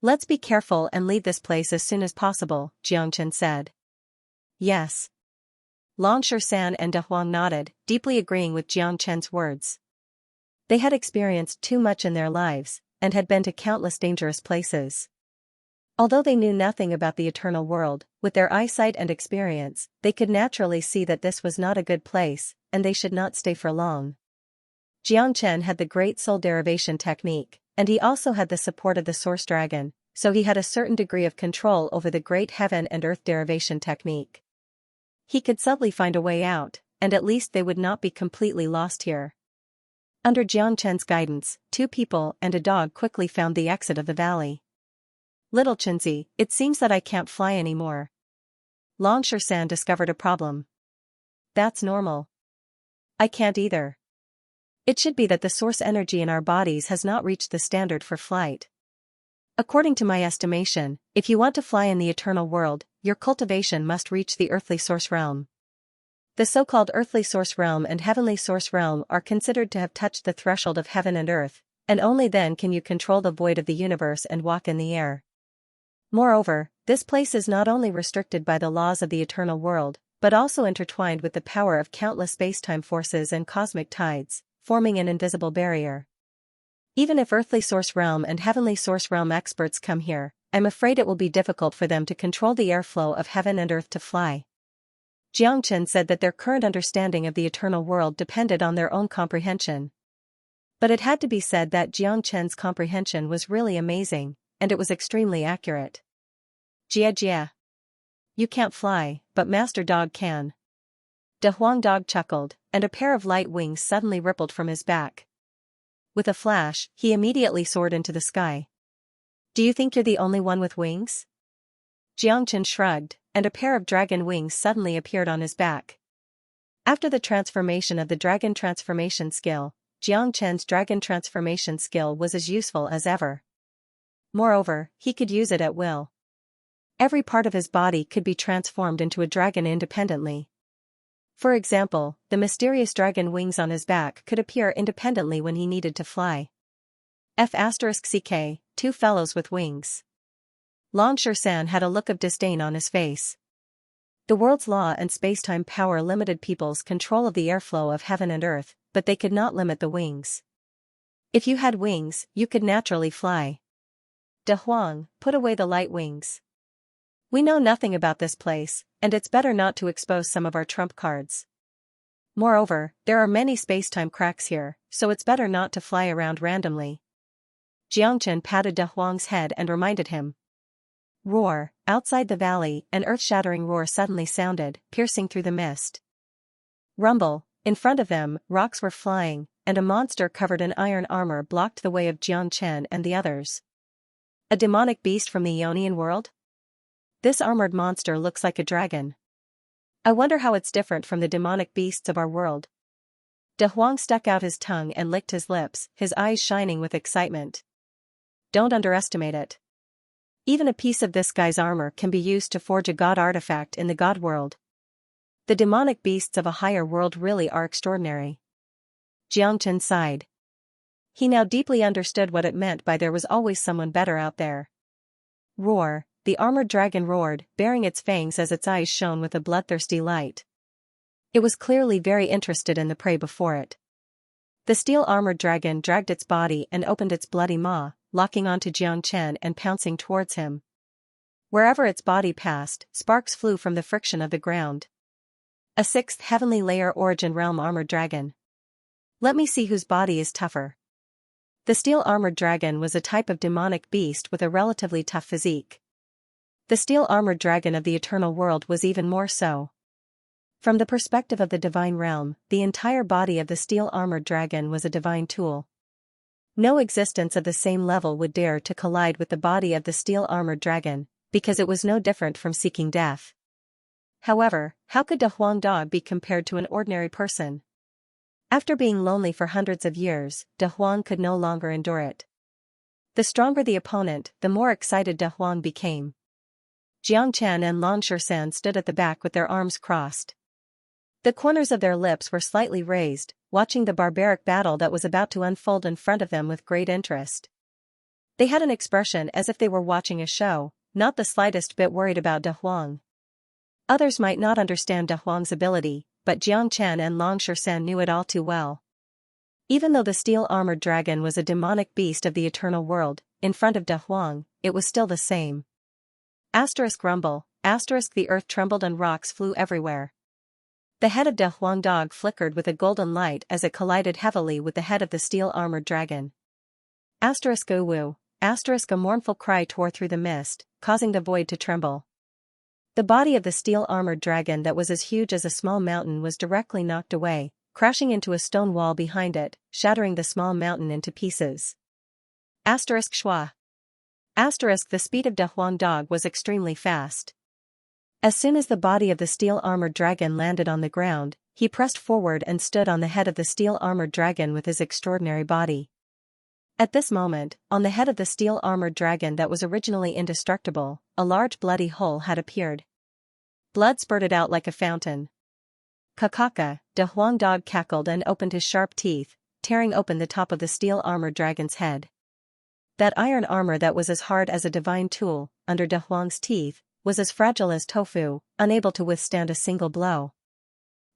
Let's be careful and leave this place as soon as possible, Xianxia said. Yes. Longshan and De Huang nodded, deeply agreeing with Xianxia's words. They had experienced too much in their lives, and had been to countless dangerous places. Although they knew nothing about the eternal world, with their eyesight and experience, they could naturally see that this was not a good place, and they should not stay for long. Xianxia had the great soul derivation technique, and he also had the support of the source dragon, so he had a certain degree of control over the great heaven and earth derivation technique. He could subtly find a way out, and at least they would not be completely lost here. Under Xianxia's guidance, two people and a dog quickly found the exit of the valley. Little Chinzi, it seems that I can't fly anymore. Longshan discovered a problem. That's normal. I can't either. It should be that the source energy in our bodies has not reached the standard for flight. According to my estimation, if you want to fly in the eternal world, your cultivation must reach the earthly source realm. The so-called earthly source realm and heavenly source realm are considered to have touched the threshold of heaven and earth, and only then can you control the void of the universe and walk in the air. Moreover, this place is not only restricted by the laws of the eternal world, but also intertwined with the power of countless space-time forces and cosmic tides, forming an invisible barrier. Even if earthly source realm and heavenly source realm experts come here, I'm afraid it will be difficult for them to control the airflow of heaven and earth to fly. Xianxia said that their current understanding of the eternal world depended on their own comprehension. But it had to be said that Xianxia's comprehension was really amazing, and it was extremely accurate. Jia. You can't fly, but Master Dog can. De Huang Dog chuckled, and a pair of light wings suddenly rippled from his back. With a flash, he immediately soared into the sky. Do you think you're the only one with wings? Xianxia shrugged, and a pair of dragon wings suddenly appeared on his back. After the transformation of the dragon transformation skill, Jiang Chen's dragon transformation skill was as useful as ever. Moreover, he could use it at will. Every part of his body could be transformed into a dragon independently. For example, the mysterious dragon wings on his back could appear independently when he needed to fly. F*ck, two fellows with wings. Lan Shisan had a look of disdain on his face. The world's law and space-time power limited people's control of the airflow of heaven and earth, but they could not limit the wings. If you had wings, you could naturally fly. De Huang, put away the light wings. We know nothing about this place, and it's better not to expose some of our trump cards. Moreover, there are many space-time cracks here, so it's better not to fly around randomly. Jiangchen patted De Huang's head and reminded him. Roar, outside the valley, an earth-shattering roar suddenly sounded, piercing through the mist. Rumble, in front of them, rocks were flying, and a monster covered in iron armor blocked the way of Jiangchen and the others. A demonic beast from the Ionian world? This armored monster looks like a dragon. I wonder how it's different from the demonic beasts of our world. De Huang stuck out his tongue and licked his lips, his eyes shining with excitement. Don't underestimate it. Even a piece of this guy's armor can be used to forge a god artifact in the god world. The demonic beasts of a higher world really are extraordinary. Jiangchen sighed. He now deeply understood what it meant by there was always someone better out there. Roar. The armored dragon roared, baring its fangs as its eyes shone with a bloodthirsty light. It was clearly very interested in the prey before it. The steel-armored dragon dragged its body and opened its bloody maw, locking onto Jiang Chen and pouncing towards him. Wherever its body passed, sparks flew from the friction of the ground. A sixth heavenly layer origin realm armored dragon. Let me see whose body is tougher. The steel-armored dragon was a type of demonic beast with a relatively tough physique. The steel-armored dragon of the eternal world was even more so. From the perspective of the divine realm, the entire body of the steel-armored dragon was a divine tool. No existence of the same level would dare to collide with the body of the steel-armored dragon, because it was no different from seeking death. However, how could De Huang dog be compared to an ordinary person? After being lonely for hundreds of years, De Huang could no longer endure it. The stronger the opponent, the more excited De Huang became. Jiang Chen and Lan Shisan stood at the back with their arms crossed. The corners of their lips were slightly raised, watching the barbaric battle that was about to unfold in front of them with great interest. They had an expression as if they were watching a show, not the slightest bit worried about De Huang. Others might not understand De Huang's ability, but Jiang Chen and Lan Shisan knew it all too well. Even though the steel-armored dragon was a demonic beast of the eternal world, in front of De Huang, it was still the same. Asterisk rumble, asterisk the earth trembled and rocks flew everywhere. The head of De Huang dog flickered with a golden light as it collided heavily with the head of the steel-armored dragon. Asterisk uwu, asterisk a mournful cry tore through the mist, causing the void to tremble. The body of the steel-armored dragon that was as huge as a small mountain was directly knocked away, crashing into a stone wall behind it, shattering the small mountain into pieces. Asterisk schwa. Asterisk the speed of De Huang dog was extremely fast. As soon as the body of the steel-armored dragon landed on the ground, he pressed forward and stood on the head of the steel-armored dragon with his extraordinary body. At this moment, on the head of the steel-armored dragon that was originally indestructible, a large bloody hole had appeared. Blood spurted out like a fountain. Kakaka, De Huang dog cackled and opened his sharp teeth, tearing open the top of the steel-armored dragon's head. That iron armor that was as hard as a divine tool, under De Huang's teeth, was as fragile as tofu, unable to withstand a single blow.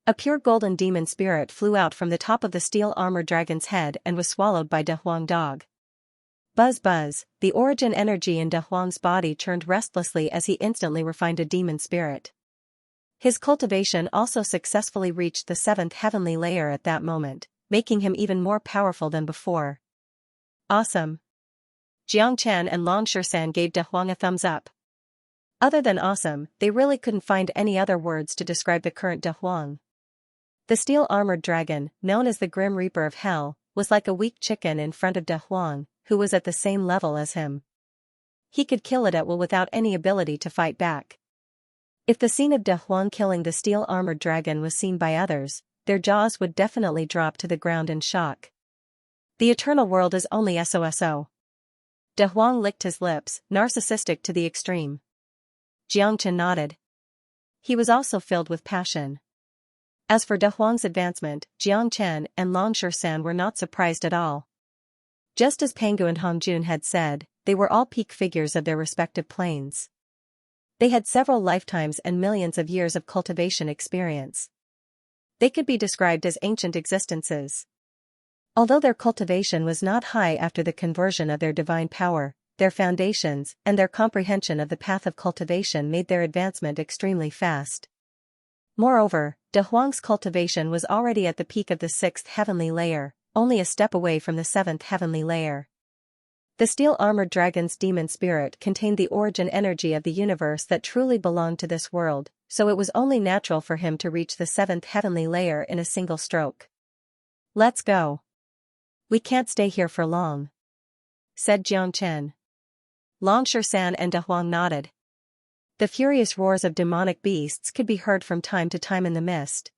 A pure golden demon spirit flew out from the top of the steel-armored dragon's head and was swallowed by De Huang dog. Buzz buzz, the origin energy in De Huang's body churned restlessly as he instantly refined a demon spirit. His cultivation also successfully reached the 7th heavenly layer at that moment, making him even more powerful than before. Awesome. Jiang Chen and Lan Shisan gave De Huang a thumbs up. Other than awesome, they really couldn't find any other words to describe the current De Huang. The steel-armored dragon, known as the Grim Reaper of Hell, was like a weak chicken in front of De Huang, who was at the same level as him. He could kill it at will without any ability to fight back. If the scene of De Huang killing the steel-armored dragon was seen by others, their jaws would definitely drop to the ground in shock. The eternal world is only SOSO. De Huang licked his lips, narcissistic to the extreme. Xianxia nodded. He was also filled with passion. As for De Huang's advancement, Jiang Chen and Long San were not surprised at all. Just as Pangu and Hong Jun had said, they were all peak figures of their respective planes. They had several lifetimes and millions of years of cultivation experience. They could be described as ancient existences. Although their cultivation was not high after the conversion of their divine power, their foundations and their comprehension of the path of cultivation made their advancement extremely fast. Moreover, De Huang's cultivation was already at the peak of the 6th heavenly layer, only a step away from the 7th heavenly layer. The steel-armored dragon's demon spirit contained the origin energy of the universe that truly belonged to this world, so it was only natural for him to reach the 7th heavenly layer in a single stroke. "Let's go. We can't stay here for long," said Jiang Chen. Long San and De Huang nodded. The furious roars of demonic beasts could be heard from time to time in the mist.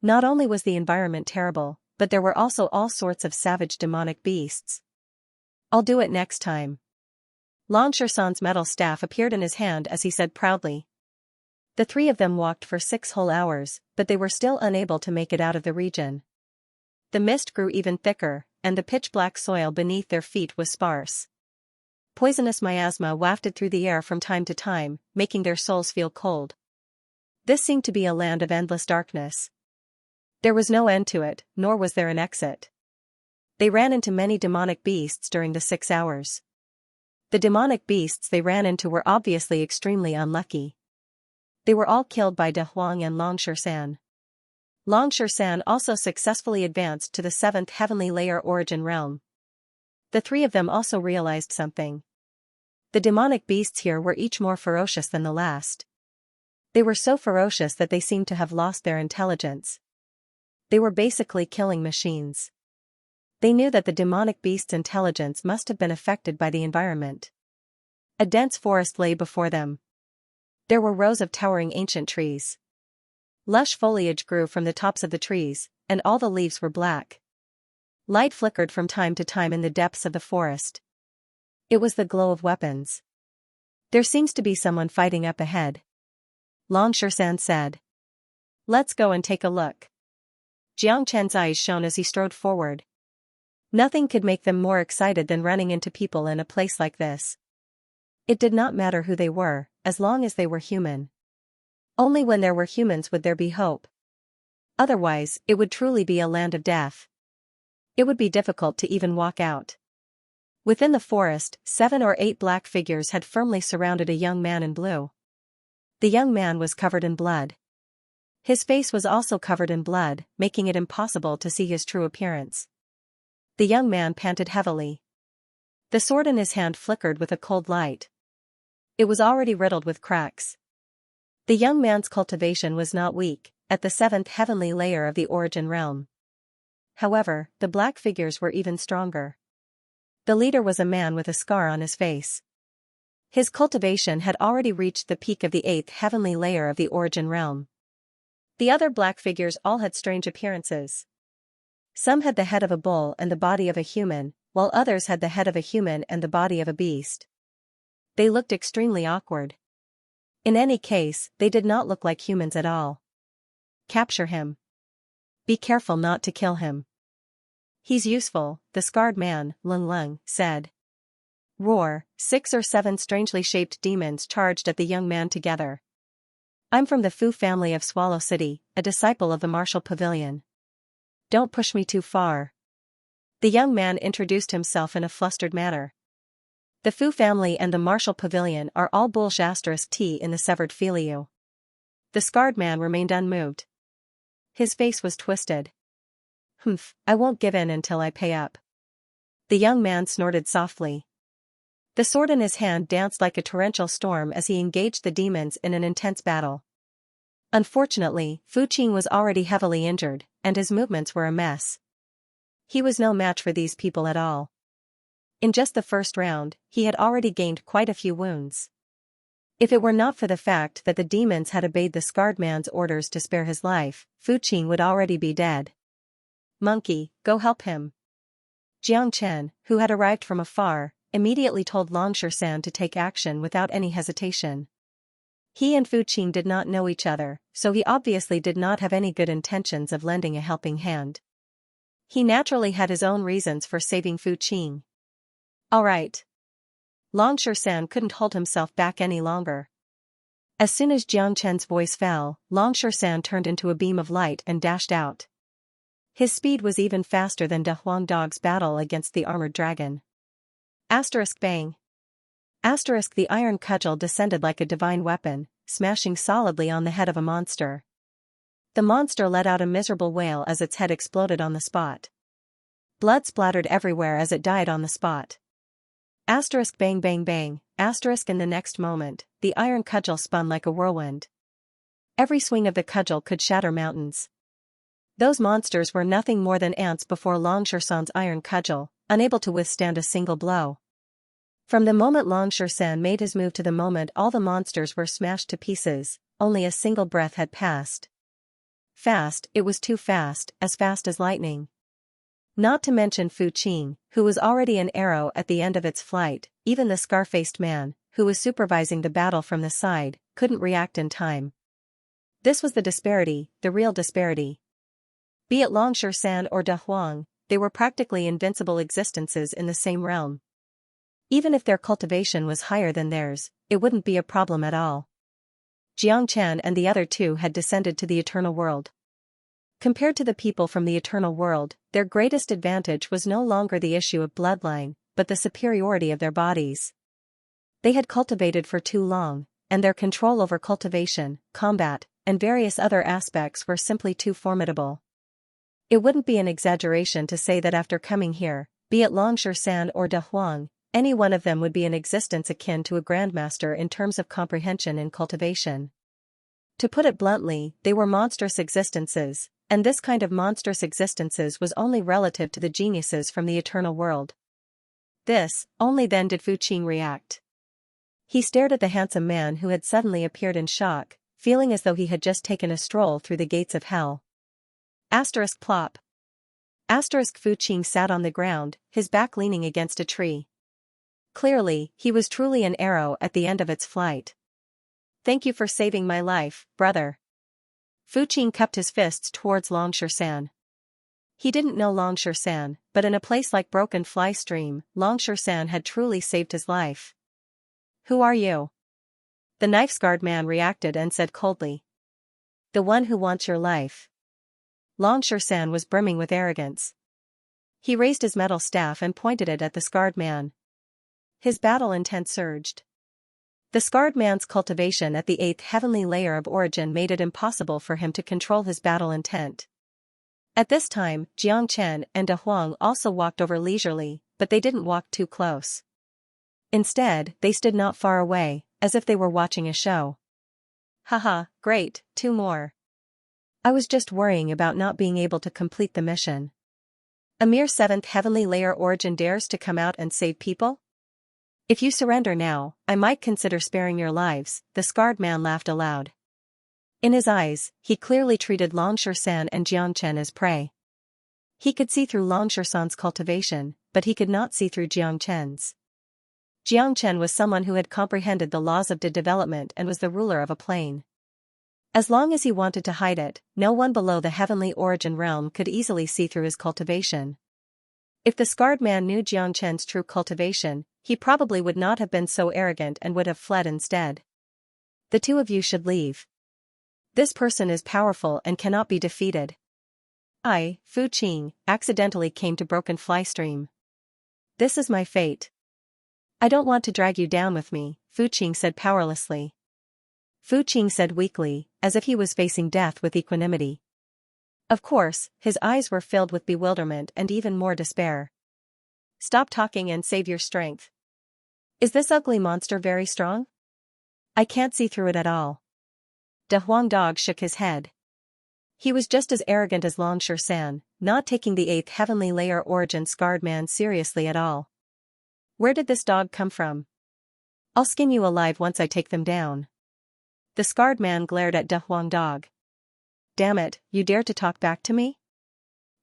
Not only was the environment terrible, but there were also all sorts of savage demonic beasts. "I'll do it next time." Long San's metal staff appeared in his hand as he said proudly. The three of them walked for 6 whole hours, but they were still unable to make it out of the region. The mist grew even thicker, and the pitch-black soil beneath their feet was sparse. Poisonous miasma wafted through the air from time to time, making their souls feel cold. This seemed to be a land of endless darkness. There was no end to it, nor was there an exit. They ran into many demonic beasts during the 6 hours. The demonic beasts they ran into were obviously extremely unlucky. They were all killed by De Huang and Long San. Long San also successfully advanced to the 7th heavenly layer origin realm. The three of them also realized something. The demonic beasts here were each more ferocious than the last. They were so ferocious that they seemed to have lost their intelligence. They were basically killing machines. They knew that the demonic beast's intelligence must have been affected by the environment. A dense forest lay before them. There were rows of towering ancient trees. Lush foliage grew from the tops of the trees, and all the leaves were black. Light flickered from time to time in the depths of the forest. It was the glow of weapons. "There seems to be someone fighting up ahead," Long San said. "Let's go and take a look." Jiang Chen's eyes shone as he strode forward. Nothing could make them more excited than running into people in a place like this. It did not matter who they were, as long as they were human. Only when there were humans would there be hope. Otherwise, it would truly be a land of death. It would be difficult to even walk out. Within the forest, 7 or 8 black figures had firmly surrounded a young man in blue. The young man was covered in blood. His face was also covered in blood, making it impossible to see his true appearance. The young man panted heavily. The sword in his hand flickered with a cold light. It was already riddled with cracks. The young man's cultivation was not weak, at the 7th heavenly layer of the origin realm. However, the black figures were even stronger. The leader was a man with a scar on his face. His cultivation had already reached the peak of the 8th heavenly layer of the origin realm. The other black figures all had strange appearances. Some had the head of a bull and the body of a human, while others had the head of a human and the body of a beast. They looked extremely awkward. In any case, they did not look like humans at all. "Capture him. Be careful not to kill him. He's useful," the scarred man, Lung, said. Roar, 6 or 7 strangely shaped demons charged at the young man together. "I'm from the Fu family of Swallow City, a disciple of the Martial Pavilion. Don't push me too far." The young man introduced himself in a flustered manner. "The Fu family and the Martial Pavilion are all *T in the severed filio." The scarred man remained unmoved. His face was twisted. "Humph, I won't give in until I pay up." The young man snorted softly. The sword in his hand danced like a torrential storm as he engaged the demons in an intense battle. Unfortunately, Fu Qing was already heavily injured, and his movements were a mess. He was no match for these people at all. In just the first round, he had already gained quite a few wounds. If it were not for the fact that the demons had obeyed the scarred man's orders to spare his life, Fu Qing would already be dead. "Monkey, go help him." Jiang Chen, who had arrived from afar, immediately told Long San to take action without any hesitation. He and Fu Qing did not know each other, so he obviously did not have any good intentions of lending a helping hand. He naturally had his own reasons for saving Fu Qing. All right. Long San couldn't hold himself back any longer. As soon as Jiang Chen's voice fell, Long San turned into a beam of light and dashed out. His speed was even faster than De Huang Dog's battle against the armored dragon. Asterisk bang. Asterisk the iron cudgel descended like a divine weapon, smashing solidly on the head of a monster. The monster let out a miserable wail as its head exploded on the spot. Blood splattered everywhere as it died on the spot. Asterisk bang bang bang, asterisk in the next moment, the iron cudgel spun like a whirlwind. Every swing of the cudgel could shatter mountains. Those monsters were nothing more than ants before Long San's iron cudgel, unable to withstand a single blow. From the moment Long San made his move to the moment all the monsters were smashed to pieces, only a single breath had passed. Fast, it was too fast as lightning. Not to mention Fu Qing, who was already an arrow at the end of its flight, even the scar-faced man, who was supervising the battle from the side, couldn't react in time. This was the disparity, the real disparity. Be it Long San or De Huang, they were practically invincible existences in the same realm. Even if their cultivation was higher than theirs, it wouldn't be a problem at all. Jiang Chen and the other two had descended to the eternal world. Compared to the people from the eternal world, their greatest advantage was no longer the issue of bloodline, but the superiority of their bodies. They had cultivated for too long, and their control over cultivation, combat, and various other aspects were simply too formidable. It wouldn't be an exaggeration to say that after coming here, be it Long San or De Huang, any one of them would be an existence akin to a grandmaster in terms of comprehension in cultivation. To put it bluntly, they were monstrous existences, and this kind of monstrous existences was only relative to the geniuses from the eternal world. Only then did Fu Qing react. He stared at the handsome man who had suddenly appeared in shock, feeling as though he had just taken a stroll through the gates of hell. Asterisk plop. Asterisk Fu Qing sat on the ground, his back leaning against a tree. Clearly, he was truly an arrow at the end of its flight. Thank you for saving my life, brother. Fu Qing cupped his fists towards Long San. He didn't know Long San, but in a place like Broken Fly Stream, Long San had truly saved his life. Who are you? The knife-scarred man reacted and said coldly. The one who wants your life. Long San was brimming with arrogance. He raised his metal staff and pointed it at the scarred man. His battle intent surged. The scarred man's cultivation at the 8th heavenly layer of origin made it impossible for him to control his battle intent. At this time, Jiang Chen and De Huang also walked over leisurely, but they didn't walk too close. Instead, they stood not far away, as if they were watching a show. Haha, great, 2 more. I was just worrying about not being able to complete the mission. A mere 7th heavenly layer origin dares to come out and save people? If you surrender now, I might consider sparing your lives, the scarred man laughed aloud. In his eyes, he clearly treated Long San and Jiang Chen as prey. He could see through Long San's cultivation, but he could not see through Jiang Chen's. Jiang Chen was someone who had comprehended the laws of development and was the ruler of a plane. As long as he wanted to hide it, no one below the heavenly origin realm could easily see through his cultivation. If the scarred man knew Jiang Chen's true cultivation, he probably would not have been so arrogant and would have fled instead. The 2 of you should leave. This person is powerful and cannot be defeated. I, Fu Qing, accidentally came to Broken Fly Stream. This is my fate. I don't want to drag you down with me, Fu Qing said powerlessly. Fu Qing said weakly, as if he was facing death with equanimity. Of course, his eyes were filled with bewilderment and even more despair. Stop talking and save your strength. Is this ugly monster very strong? I can't see through it at all. De Huang Dog shook his head. He was just as arrogant as Long San, not taking the 8th heavenly layer origin scarred man seriously at all. Where did this dog come from? I'll skin you alive once I take them down. The scarred man glared at De Huang Dog. Damn it, you dare to talk back to me?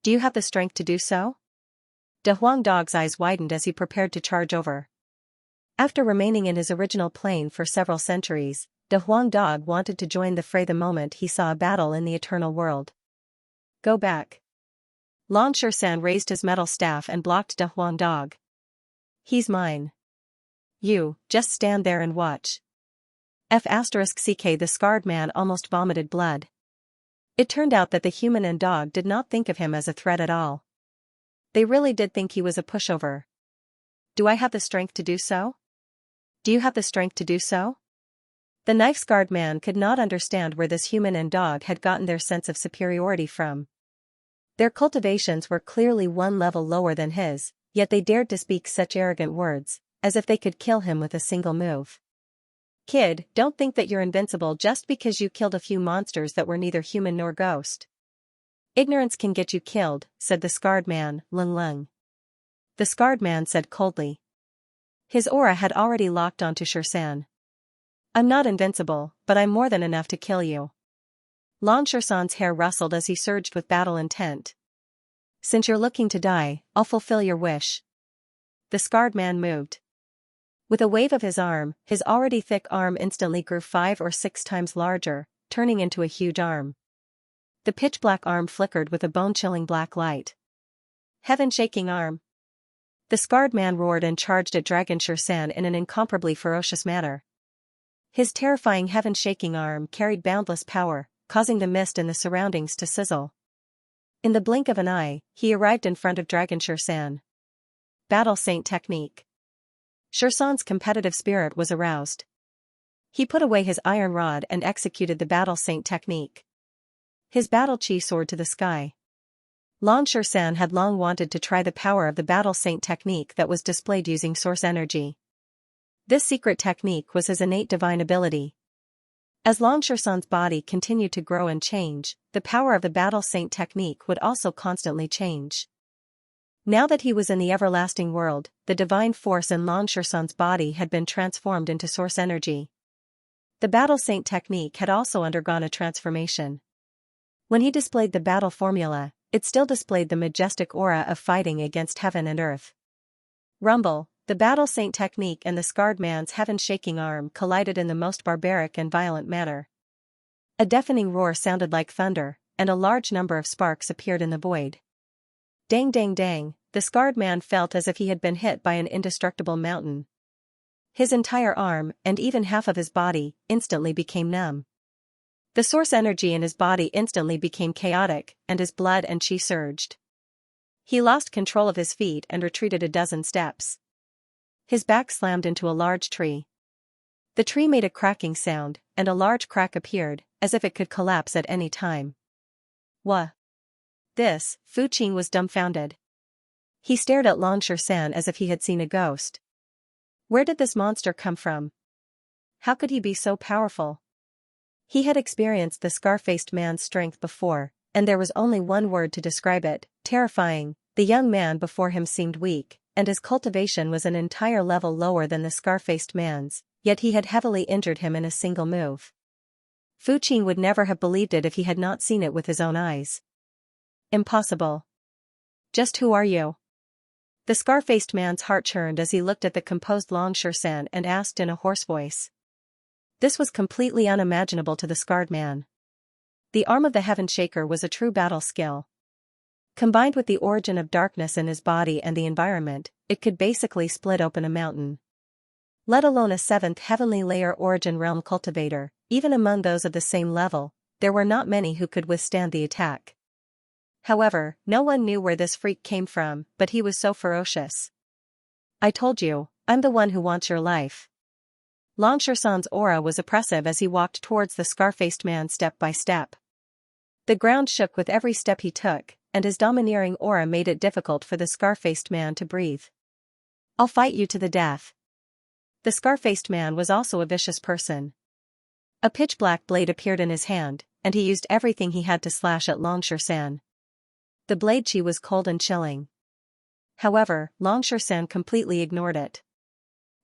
Do you have the strength to do so? De Huang Dog's eyes widened as he prepared to charge over. After remaining in his original plane for several centuries, De Huang Dog wanted to join the fray the moment he saw a battle in the eternal world. Go back. Lan Shisan raised his metal staff and blocked De Huang Dog. He's mine. You, just stand there and watch. *CK The scarred man almost vomited blood. It turned out that the human and dog did not think of him as a threat at all. They really did think he was a pushover. Do I have the strength to do so? Do you have the strength to do so? The knife-scarred man could not understand where this human and dog had gotten their sense of superiority from. Their cultivations were clearly one level lower than his, yet they dared to speak such arrogant words, as if they could kill him with a single move. Kid, don't think that you're invincible just because you killed a few monsters that were neither human nor ghost. Ignorance can get you killed, said the scarred man, Lung Lung. The scarred man said coldly. His aura had already locked onto Shisan. I'm not invincible, but I'm more than enough to kill you. Lan Shisan's hair rustled as he surged with battle intent. Since you're looking to die, I'll fulfill your wish. The scarred man moved. With a wave of his arm, his already thick arm instantly grew 5 or 6 times larger, turning into a huge arm. The pitch-black arm flickered with a bone-chilling black light. Heaven-shaking arm. The scarred man roared and charged at Dragon Shisan in an incomparably ferocious manner. His terrifying heaven-shaking arm carried boundless power, causing the mist in the surroundings to sizzle. In the blink of an eye, he arrived in front of Dragon Shisan. Battle Saint Technique. Shirsan's competitive spirit was aroused. He put away his iron rod and executed the Battle Saint technique. His battle chi soared to the sky. Lan Shisan had long wanted to try the power of the Battle Saint technique that was displayed using source energy. This secret technique was his innate divine ability. As Lan Shisan's body continued to grow and change, the power of the Battle Saint technique would also constantly change. Now that he was in the everlasting world, the divine force in Lan Shisan's body had been transformed into source energy. The Battle Saint technique had also undergone a transformation. When he displayed the battle formula, it still displayed the majestic aura of fighting against heaven and earth. Rumble, the Battle Saint technique and the scarred man's heaven-shaking arm collided in the most barbaric and violent manner. A deafening roar sounded like thunder, and a large number of sparks appeared in the void. Dang dang dang, the scarred man felt as if he had been hit by an indestructible mountain. His entire arm, and even half of his body, instantly became numb. The source energy in his body instantly became chaotic, and his blood and chi surged. He lost control of his feet and retreated a dozen steps. His back slammed into a large tree. The tree made a cracking sound, and a large crack appeared, as if it could collapse at any time. What? This, Fu Qing was dumbfounded. He stared at Lan Shisan as if he had seen a ghost. Where did this monster come from? How could he be so powerful? He had experienced the scar-faced man's strength before, and there was only one word to describe it: terrifying. The young man before him seemed weak, and his cultivation was an entire level lower than the scar-faced man's, yet he had heavily injured him in a single move. Fu Qing would never have believed it if he had not seen it with his own eyes. Impossible. Just who are you? The scar-faced man's heart churned as he looked at the composed Lan Shisan and asked in a hoarse voice. This was completely unimaginable to the scarred man. The arm of the Heaven Shaker was a true battle skill. Combined with the origin of darkness in his body and the environment, it could basically split open a mountain. Let alone a 7th heavenly layer origin realm cultivator, even among those of the same level, there were not many who could withstand the attack. However, no one knew where this freak came from, but he was so ferocious. I told you, I'm the one who wants your life. Lan Shisan's aura was oppressive as he walked towards the scar-faced man step by step. The ground shook with every step he took, and his domineering aura made it difficult for the scar-faced man to breathe. I'll fight you to the death. The scar-faced man was also a vicious person. A pitch-black blade appeared in his hand, and he used everything he had to slash at Lan Shisan. The blade chi was cold and chilling. However, Lan Shisan completely ignored it.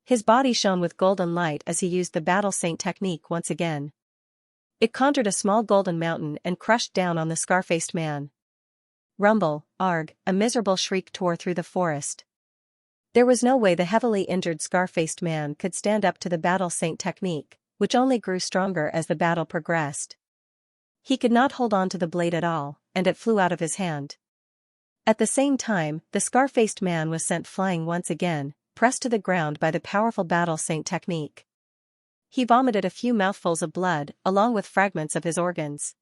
His body shone with golden light as he used the Battle Saint technique once again. It conjured a small golden mountain and crushed down on the scar-faced man. Rumble, arg, a miserable shriek tore through the forest. There was no way the heavily injured scar-faced man could stand up to the battle saint technique, which only grew stronger as the battle progressed. He could not hold on to the blade at all, and it flew out of his hand. At the same time, the scar-faced man was sent flying once again, pressed to the ground by the powerful battle saint technique. He vomited a few mouthfuls of blood, along with fragments of his organs.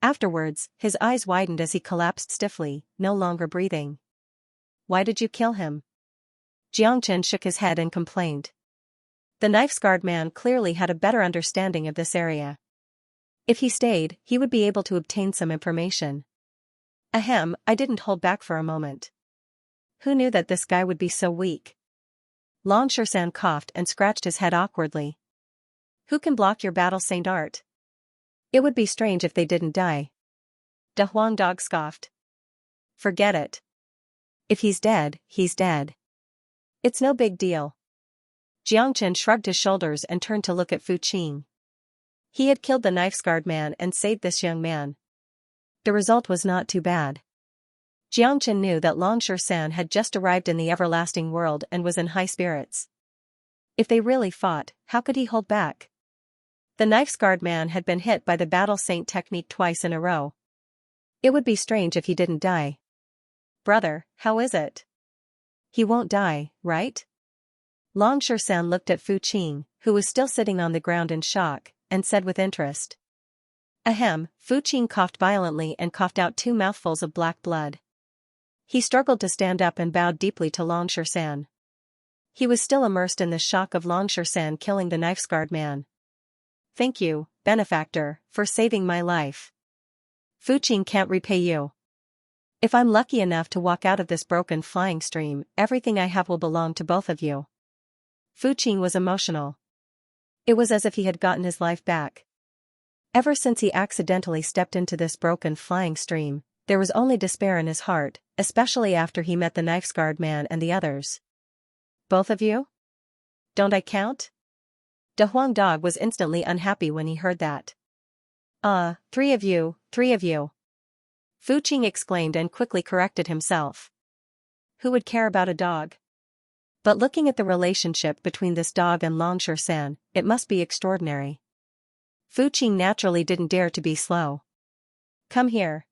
Afterwards, his eyes widened as he collapsed stiffly, no longer breathing. "Why did you kill him?" Xianxia shook his head and complained. The knife-scarred man clearly had a better understanding of this area. If he stayed, he would be able to obtain some information. Ahem, I didn't hold back for a moment. Who knew that this guy would be so weak? Xianxia coughed and scratched his head awkwardly. Who can block your battle saint art? It would be strange if they didn't die. Da Huang Dog scoffed. Forget it. If he's dead, he's dead. It's no big deal. Xianxia shrugged his shoulders and turned to look at Fu Qing. He had killed the knife-scarred man and saved this young man. The result was not too bad. Xianxia knew that Xianxia had just arrived in the everlasting world and was in high spirits. If they really fought, how could he hold back? The knife-scarred man had been hit by the battle saint technique twice in a row. It would be strange if he didn't die. Brother, how is it? He won't die, right? Xianxia looked at Fu Qing, who was still sitting on the ground in shock, and said with interest. Ahem, Fu Qing coughed violently and coughed out 2 mouthfuls of black blood. He struggled to stand up and bowed deeply to Xianxia. He was still immersed in the shock of Xianxia killing the knife-scarred man. Thank you, benefactor, for saving my life. Fu Qing can't repay you. If I'm lucky enough to walk out of this broken flying stream, everything I have will belong to both of you. Fu Qing was emotional. It was as if he had gotten his life back. Ever since he accidentally stepped into this broken flying stream, there was only despair in his heart, especially after he met the knife-scarred man and the others. Both of you? Don't I count? Da Huang Dog was instantly unhappy when he heard that. 3 of you, 3 of you. Fu Qing exclaimed and quickly corrected himself. Who would care about a dog? But looking at the relationship between this dog and Xianxia, it must be extraordinary. Fu Qing naturally didn't dare to be slow. Come here.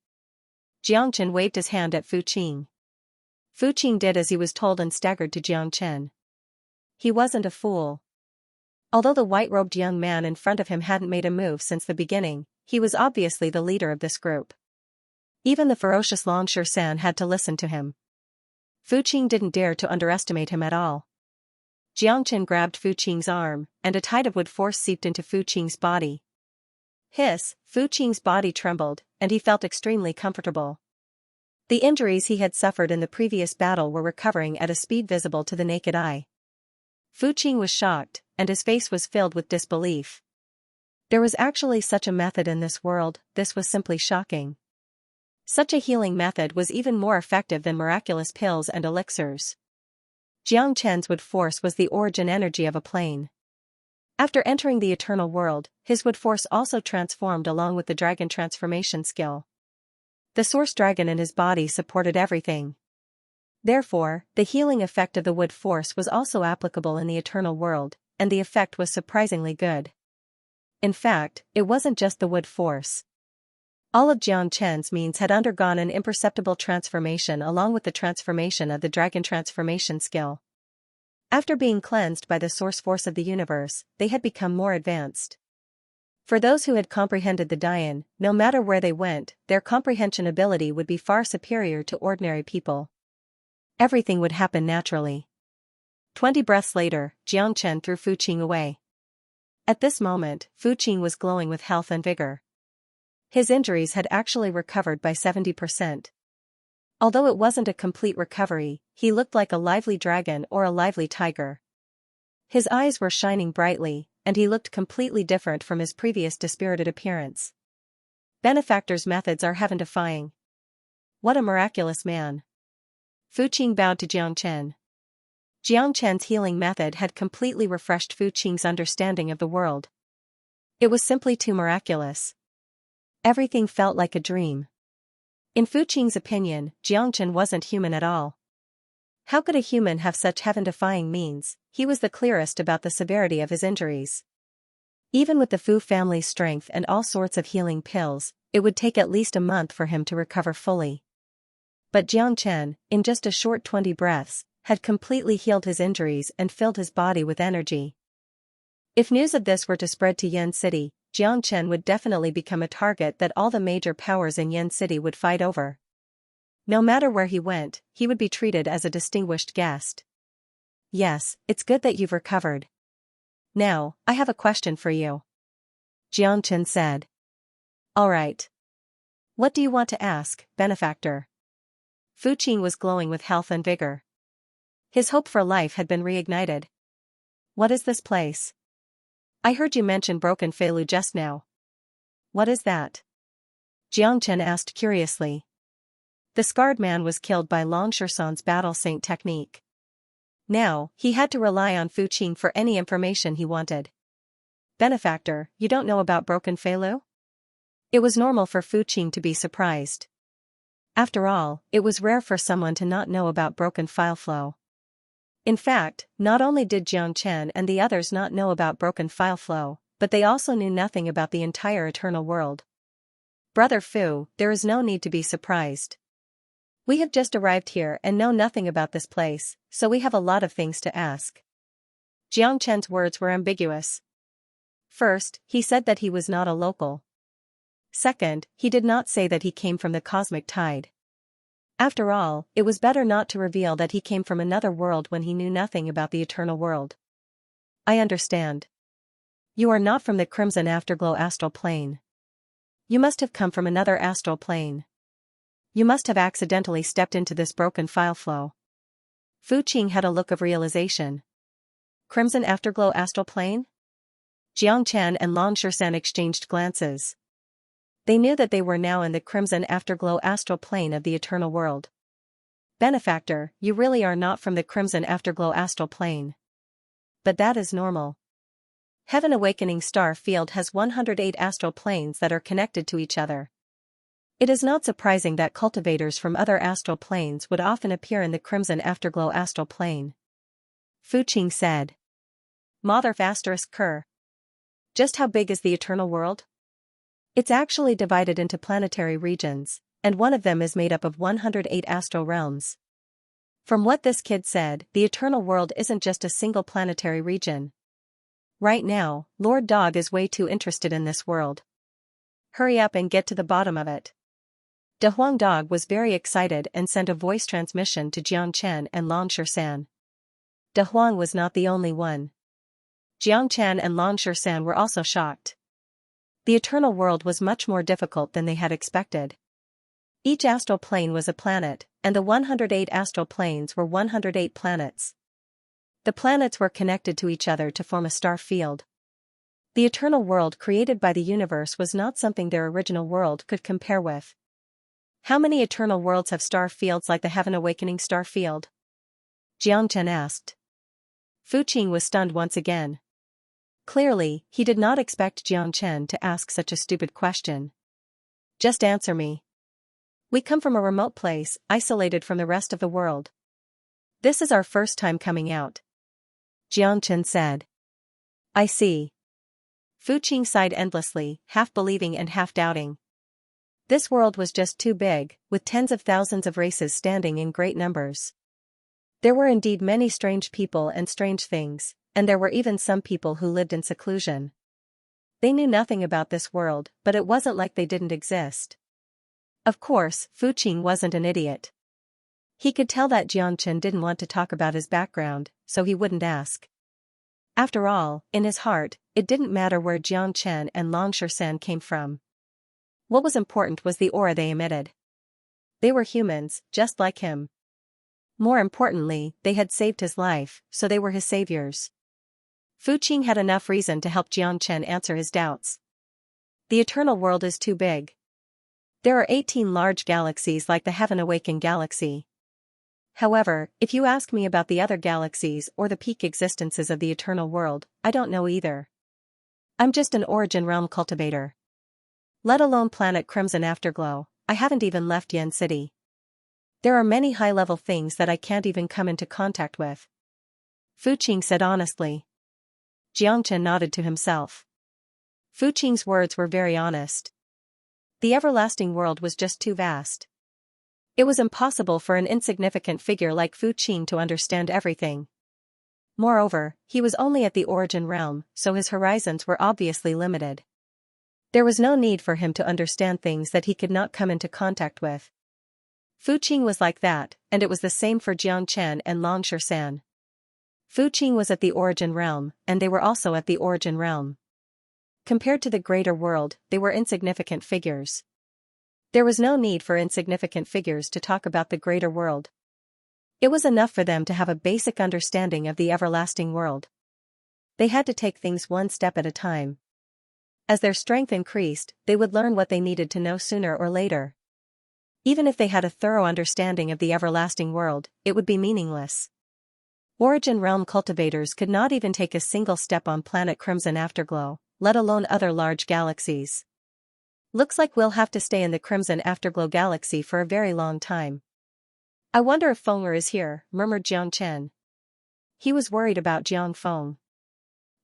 Xianxia waved his hand at Fu Qing. Fu Qing did as he was told and staggered to Xianxia. He wasn't a fool. Although the white-robed young man in front of him hadn't made a move since the beginning, he was obviously the leader of this group. Even the ferocious Xianxia had to listen to him. Fu Qing didn't dare to underestimate him at all. Xianxia grabbed Fu Qing's arm, and a tide of wood force seeped into Fu Qing's body. Hiss, Fu Qing's body trembled, and he felt extremely comfortable. The injuries he had suffered in the previous battle were recovering at a speed visible to the naked eye. Fu Qing was shocked, and his face was filled with disbelief. There was actually such a method in this world. This was simply shocking. Such a healing method was even more effective than miraculous pills and elixirs. Xianxia's wood force was the origin energy of a plane. After entering the eternal world, his wood force also transformed along with the dragon transformation skill. The source dragon in his body supported everything. Therefore, the healing effect of the wood force was also applicable in the eternal world, and the effect was surprisingly good. In fact, it wasn't just the wood force. All of Xianxia's means had undergone an imperceptible transformation along with the transformation of the dragon transformation skill. After being cleansed by the source force of the universe, they had become more advanced. For those who had comprehended the Dian, no matter where they went, their comprehension ability would be far superior to ordinary people. Everything would happen naturally. 20 breaths later, Xianxia threw Fu Qing away. At this moment, Fu Qing was glowing with health and vigor. His injuries had actually recovered by 70%. Although it wasn't a complete recovery, he looked like a lively dragon or a lively tiger. His eyes were shining brightly, and he looked completely different from his previous dispirited appearance. Benefactor's methods are heaven-defying. What a miraculous man. Fu Qing bowed to Xianxia. Xianxia's healing method had completely refreshed Fu Qing's understanding of the world. It was simply too miraculous. Everything felt like a dream. In Fu Qing's opinion, Jiangchen wasn't human at all. How could a human have such heaven-defying means? He was the clearest about the severity of his injuries. Even with the Fu family's strength and all sorts of healing pills, it would take at least a month for him to recover fully. But Jiangchen, in just a short 20 breaths, had completely healed his injuries and filled his body with energy. If news of this were to spread to Yen City, Jiangchen would definitely become a target that all the major powers in Yen City would fight over. No matter where he went, he would be treated as a distinguished guest. Yes, it's good that you've recovered. Now, I have a question for you. Jiangchen said. All right. What do you want to ask, benefactor? Fu Qing was glowing with health and vigor. His hope for life had been reignited. What is this place? I heard you mention Broken Feilu just now. What is that? Jiangchen asked curiously. The scarred man was killed by Long Shersan's battle saint technique. Now, he had to rely on Fu Qing for any information he wanted. Benefactor, you don't know about Broken Feilu? It was normal for Fu Qing to be surprised. After all, it was rare for someone to not know about broken file flow. In fact, not only did Jiangchen and the others not know about broken file flow, but they also knew nothing about the entire eternal world. Brother Fu, there is no need to be surprised. We have just arrived here and know nothing about this place, so we have a lot of things to ask. Jiangchen's words were ambiguous. First, he said that he was not a local. Second, he did not say that he came from the cosmic tide. After all, it was better not to reveal that he came from another world when he knew nothing about the eternal world. I understand. You are not from the Crimson Afterglow astral plane. You must have come from another astral plane. You must have accidentally stepped into this broken file flow. Fu Qing had a look of realization. Crimson Afterglow astral plane? Jiangchen and Long Shersan exchanged glances. They knew that they were now in the Crimson Afterglow astral plane of the eternal world. Benefactor, you really are not from the Crimson Afterglow astral plane. But that is normal. Heaven Awakening Star Field has 108 astral planes that are connected to each other. It is not surprising that cultivators from other astral planes would often appear in the Crimson Afterglow astral plane. Fu Qing said. Mother **Ker. Just how big is the eternal world? It's actually divided into planetary regions, and one of them is made up of 108 astral realms. From what this kid said, the eternal world isn't just a single planetary region. Right now, Lord Dog is way too interested in this world. Hurry up and get to the bottom of it. De Huang Dog was very excited and sent a voice transmission to Jiangchen and Long Shersan. De Huang was not the only one. Jiangchen and Long Shersan were also shocked. The eternal world was much more difficult than they had expected. Each astral plane was a planet, and the 108 astral planes were 108 planets. The planets were connected to each other to form a star field. The eternal world created by the universe was not something their original world could compare with. How many eternal worlds have star fields like the Heaven Awakening star field? Jiangchen asked. Fu Qing was stunned once again. Clearly, he did not expect Jiangchen to ask such a stupid question. Just answer me. We come from a remote place, isolated from the rest of the world. This is our first time coming out. Jiangchen said. I see. Fu Qing sighed endlessly, half believing and half doubting. This world was just too big, with tens of thousands of races standing in great numbers. There were indeed many strange people and strange things, and there were even some people who lived in seclusion. They knew nothing about this world, but it wasn't like they didn't exist. Of course, Fu Qing wasn't an idiot. He could tell that Jiangchen didn't want to talk about his background, so he wouldn't ask. After all, in his heart, it didn't matter where Jiangchen and Long Shersan came from. What was important was the aura they emitted. They were humans, just like him. More importantly, they had saved his life, so they were his saviors. Fu Qing had enough reason to help Jiangchen answer his doubts. The eternal world is too big. There are 18 large galaxies like the Heaven Awakened galaxy. However, if you ask me about the other galaxies or the peak existences of the eternal world, I don't know either. I'm just an origin realm cultivator. Let alone planet Crimson Afterglow, I haven't even left Yen City. There are many high-level things that I can't even come into contact with. Fu Qing said honestly. Xianxia nodded to himself. Fu Qing's words were very honest. The everlasting world was just too vast. It was impossible for an insignificant figure like Fu Qing to understand everything. Moreover, he was only at the origin realm, so his horizons were obviously limited. There was no need for him to understand things that he could not come into contact with. Fu Qing was like that, and it was the same for Jiang Chen and Long Shan. Fu Qing was at the origin realm, and they were also at the origin realm. Compared to the greater world, they were insignificant figures. There was no need for insignificant figures to talk about the greater world. It was enough for them to have a basic understanding of the everlasting world. They had to take things one step at a time. As their strength increased, they would learn what they needed to know sooner or later. Even if they had a thorough understanding of the everlasting world, it would be meaningless. Origin realm cultivators could not even take a single step on planet Crimson Afterglow, let alone other large galaxies. Looks like we'll have to stay in the Crimson Afterglow galaxy for a very long time. I wonder if Feng is here, murmured Jiang Chen. He was worried about Jiang Feng.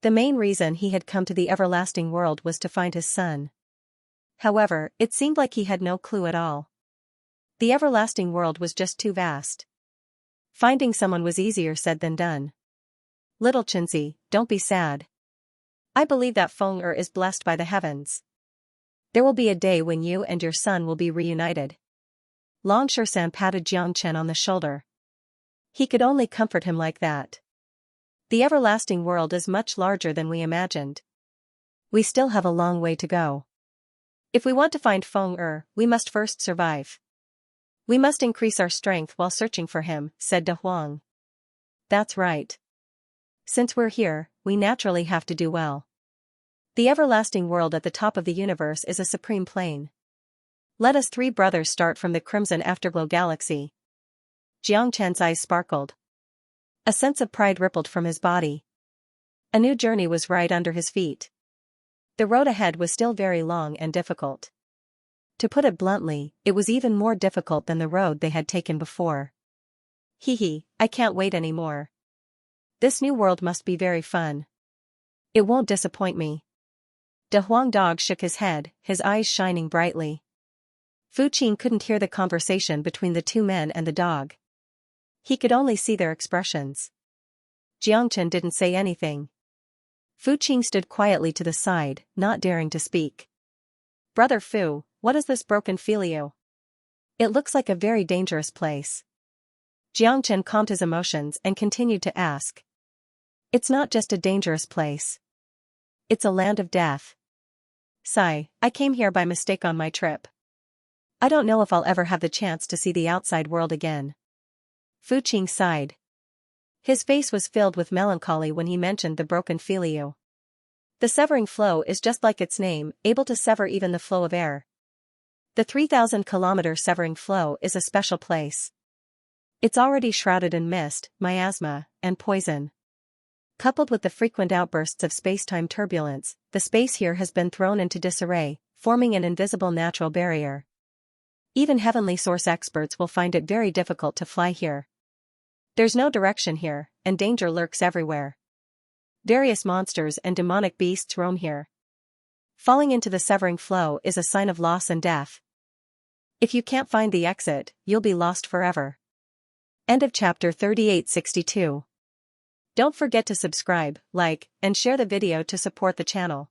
The main reason he had come to the everlasting world was to find his son. However, it seemed like he had no clue at all. The everlasting world was just too vast. Finding someone was easier said than done. Little Chinzi, don't be sad. I believe that Feng is blessed by the heavens. There will be a day when you and your son will be reunited. Long Shan patted Jiang Chen on the shoulder. He could only comfort him like that. The everlasting world is much larger than we imagined. We still have a long way to go. If we want to find Feng we must first survive. We must increase our strength while searching for him, said De Huang. That's right. Since we're here, we naturally have to do well. The everlasting world at the top of the universe is a supreme plane. Let us three brothers start from the Crimson Afterglow galaxy. Jiang Chen's eyes sparkled. A sense of pride rippled from his body. A new journey was right under his feet. The road ahead was still very long and difficult. To put it bluntly, it was even more difficult than the road they had taken before. Hee, I can't wait anymore. This new world must be very fun. It won't disappoint me. De Huang Dog shook his head, his eyes shining brightly. Fu Qing couldn't hear the conversation between the two men and the dog. He could only see their expressions. Jiang Chen didn't say anything. Fu Qing stood quietly to the side, not daring to speak. Brother Fu, what is this broken filio? It looks like a very dangerous place. Jiang Chen calmed his emotions and continued to ask. It's not just a dangerous place. It's a land of death. Sigh, I came here by mistake on my trip. I don't know if I'll ever have the chance to see the outside world again. Fu Qing sighed. His face was filled with melancholy when he mentioned the broken filio. The severing flow is just like its name, able to sever even the flow of air. The 3,000-kilometer severing flow is a special place. It's already shrouded in mist, miasma, and poison. Coupled with the frequent outbursts of space-time turbulence, the space here has been thrown into disarray, forming an invisible natural barrier. Even heavenly source experts will find it very difficult to fly here. There's no direction here, and danger lurks everywhere. Various monsters and demonic beasts roam here. Falling into the severing flow is a sign of loss and death. If you can't find the exit, you'll be lost forever. End of chapter 3862. Don't forget to subscribe, like, and share the video to support the channel.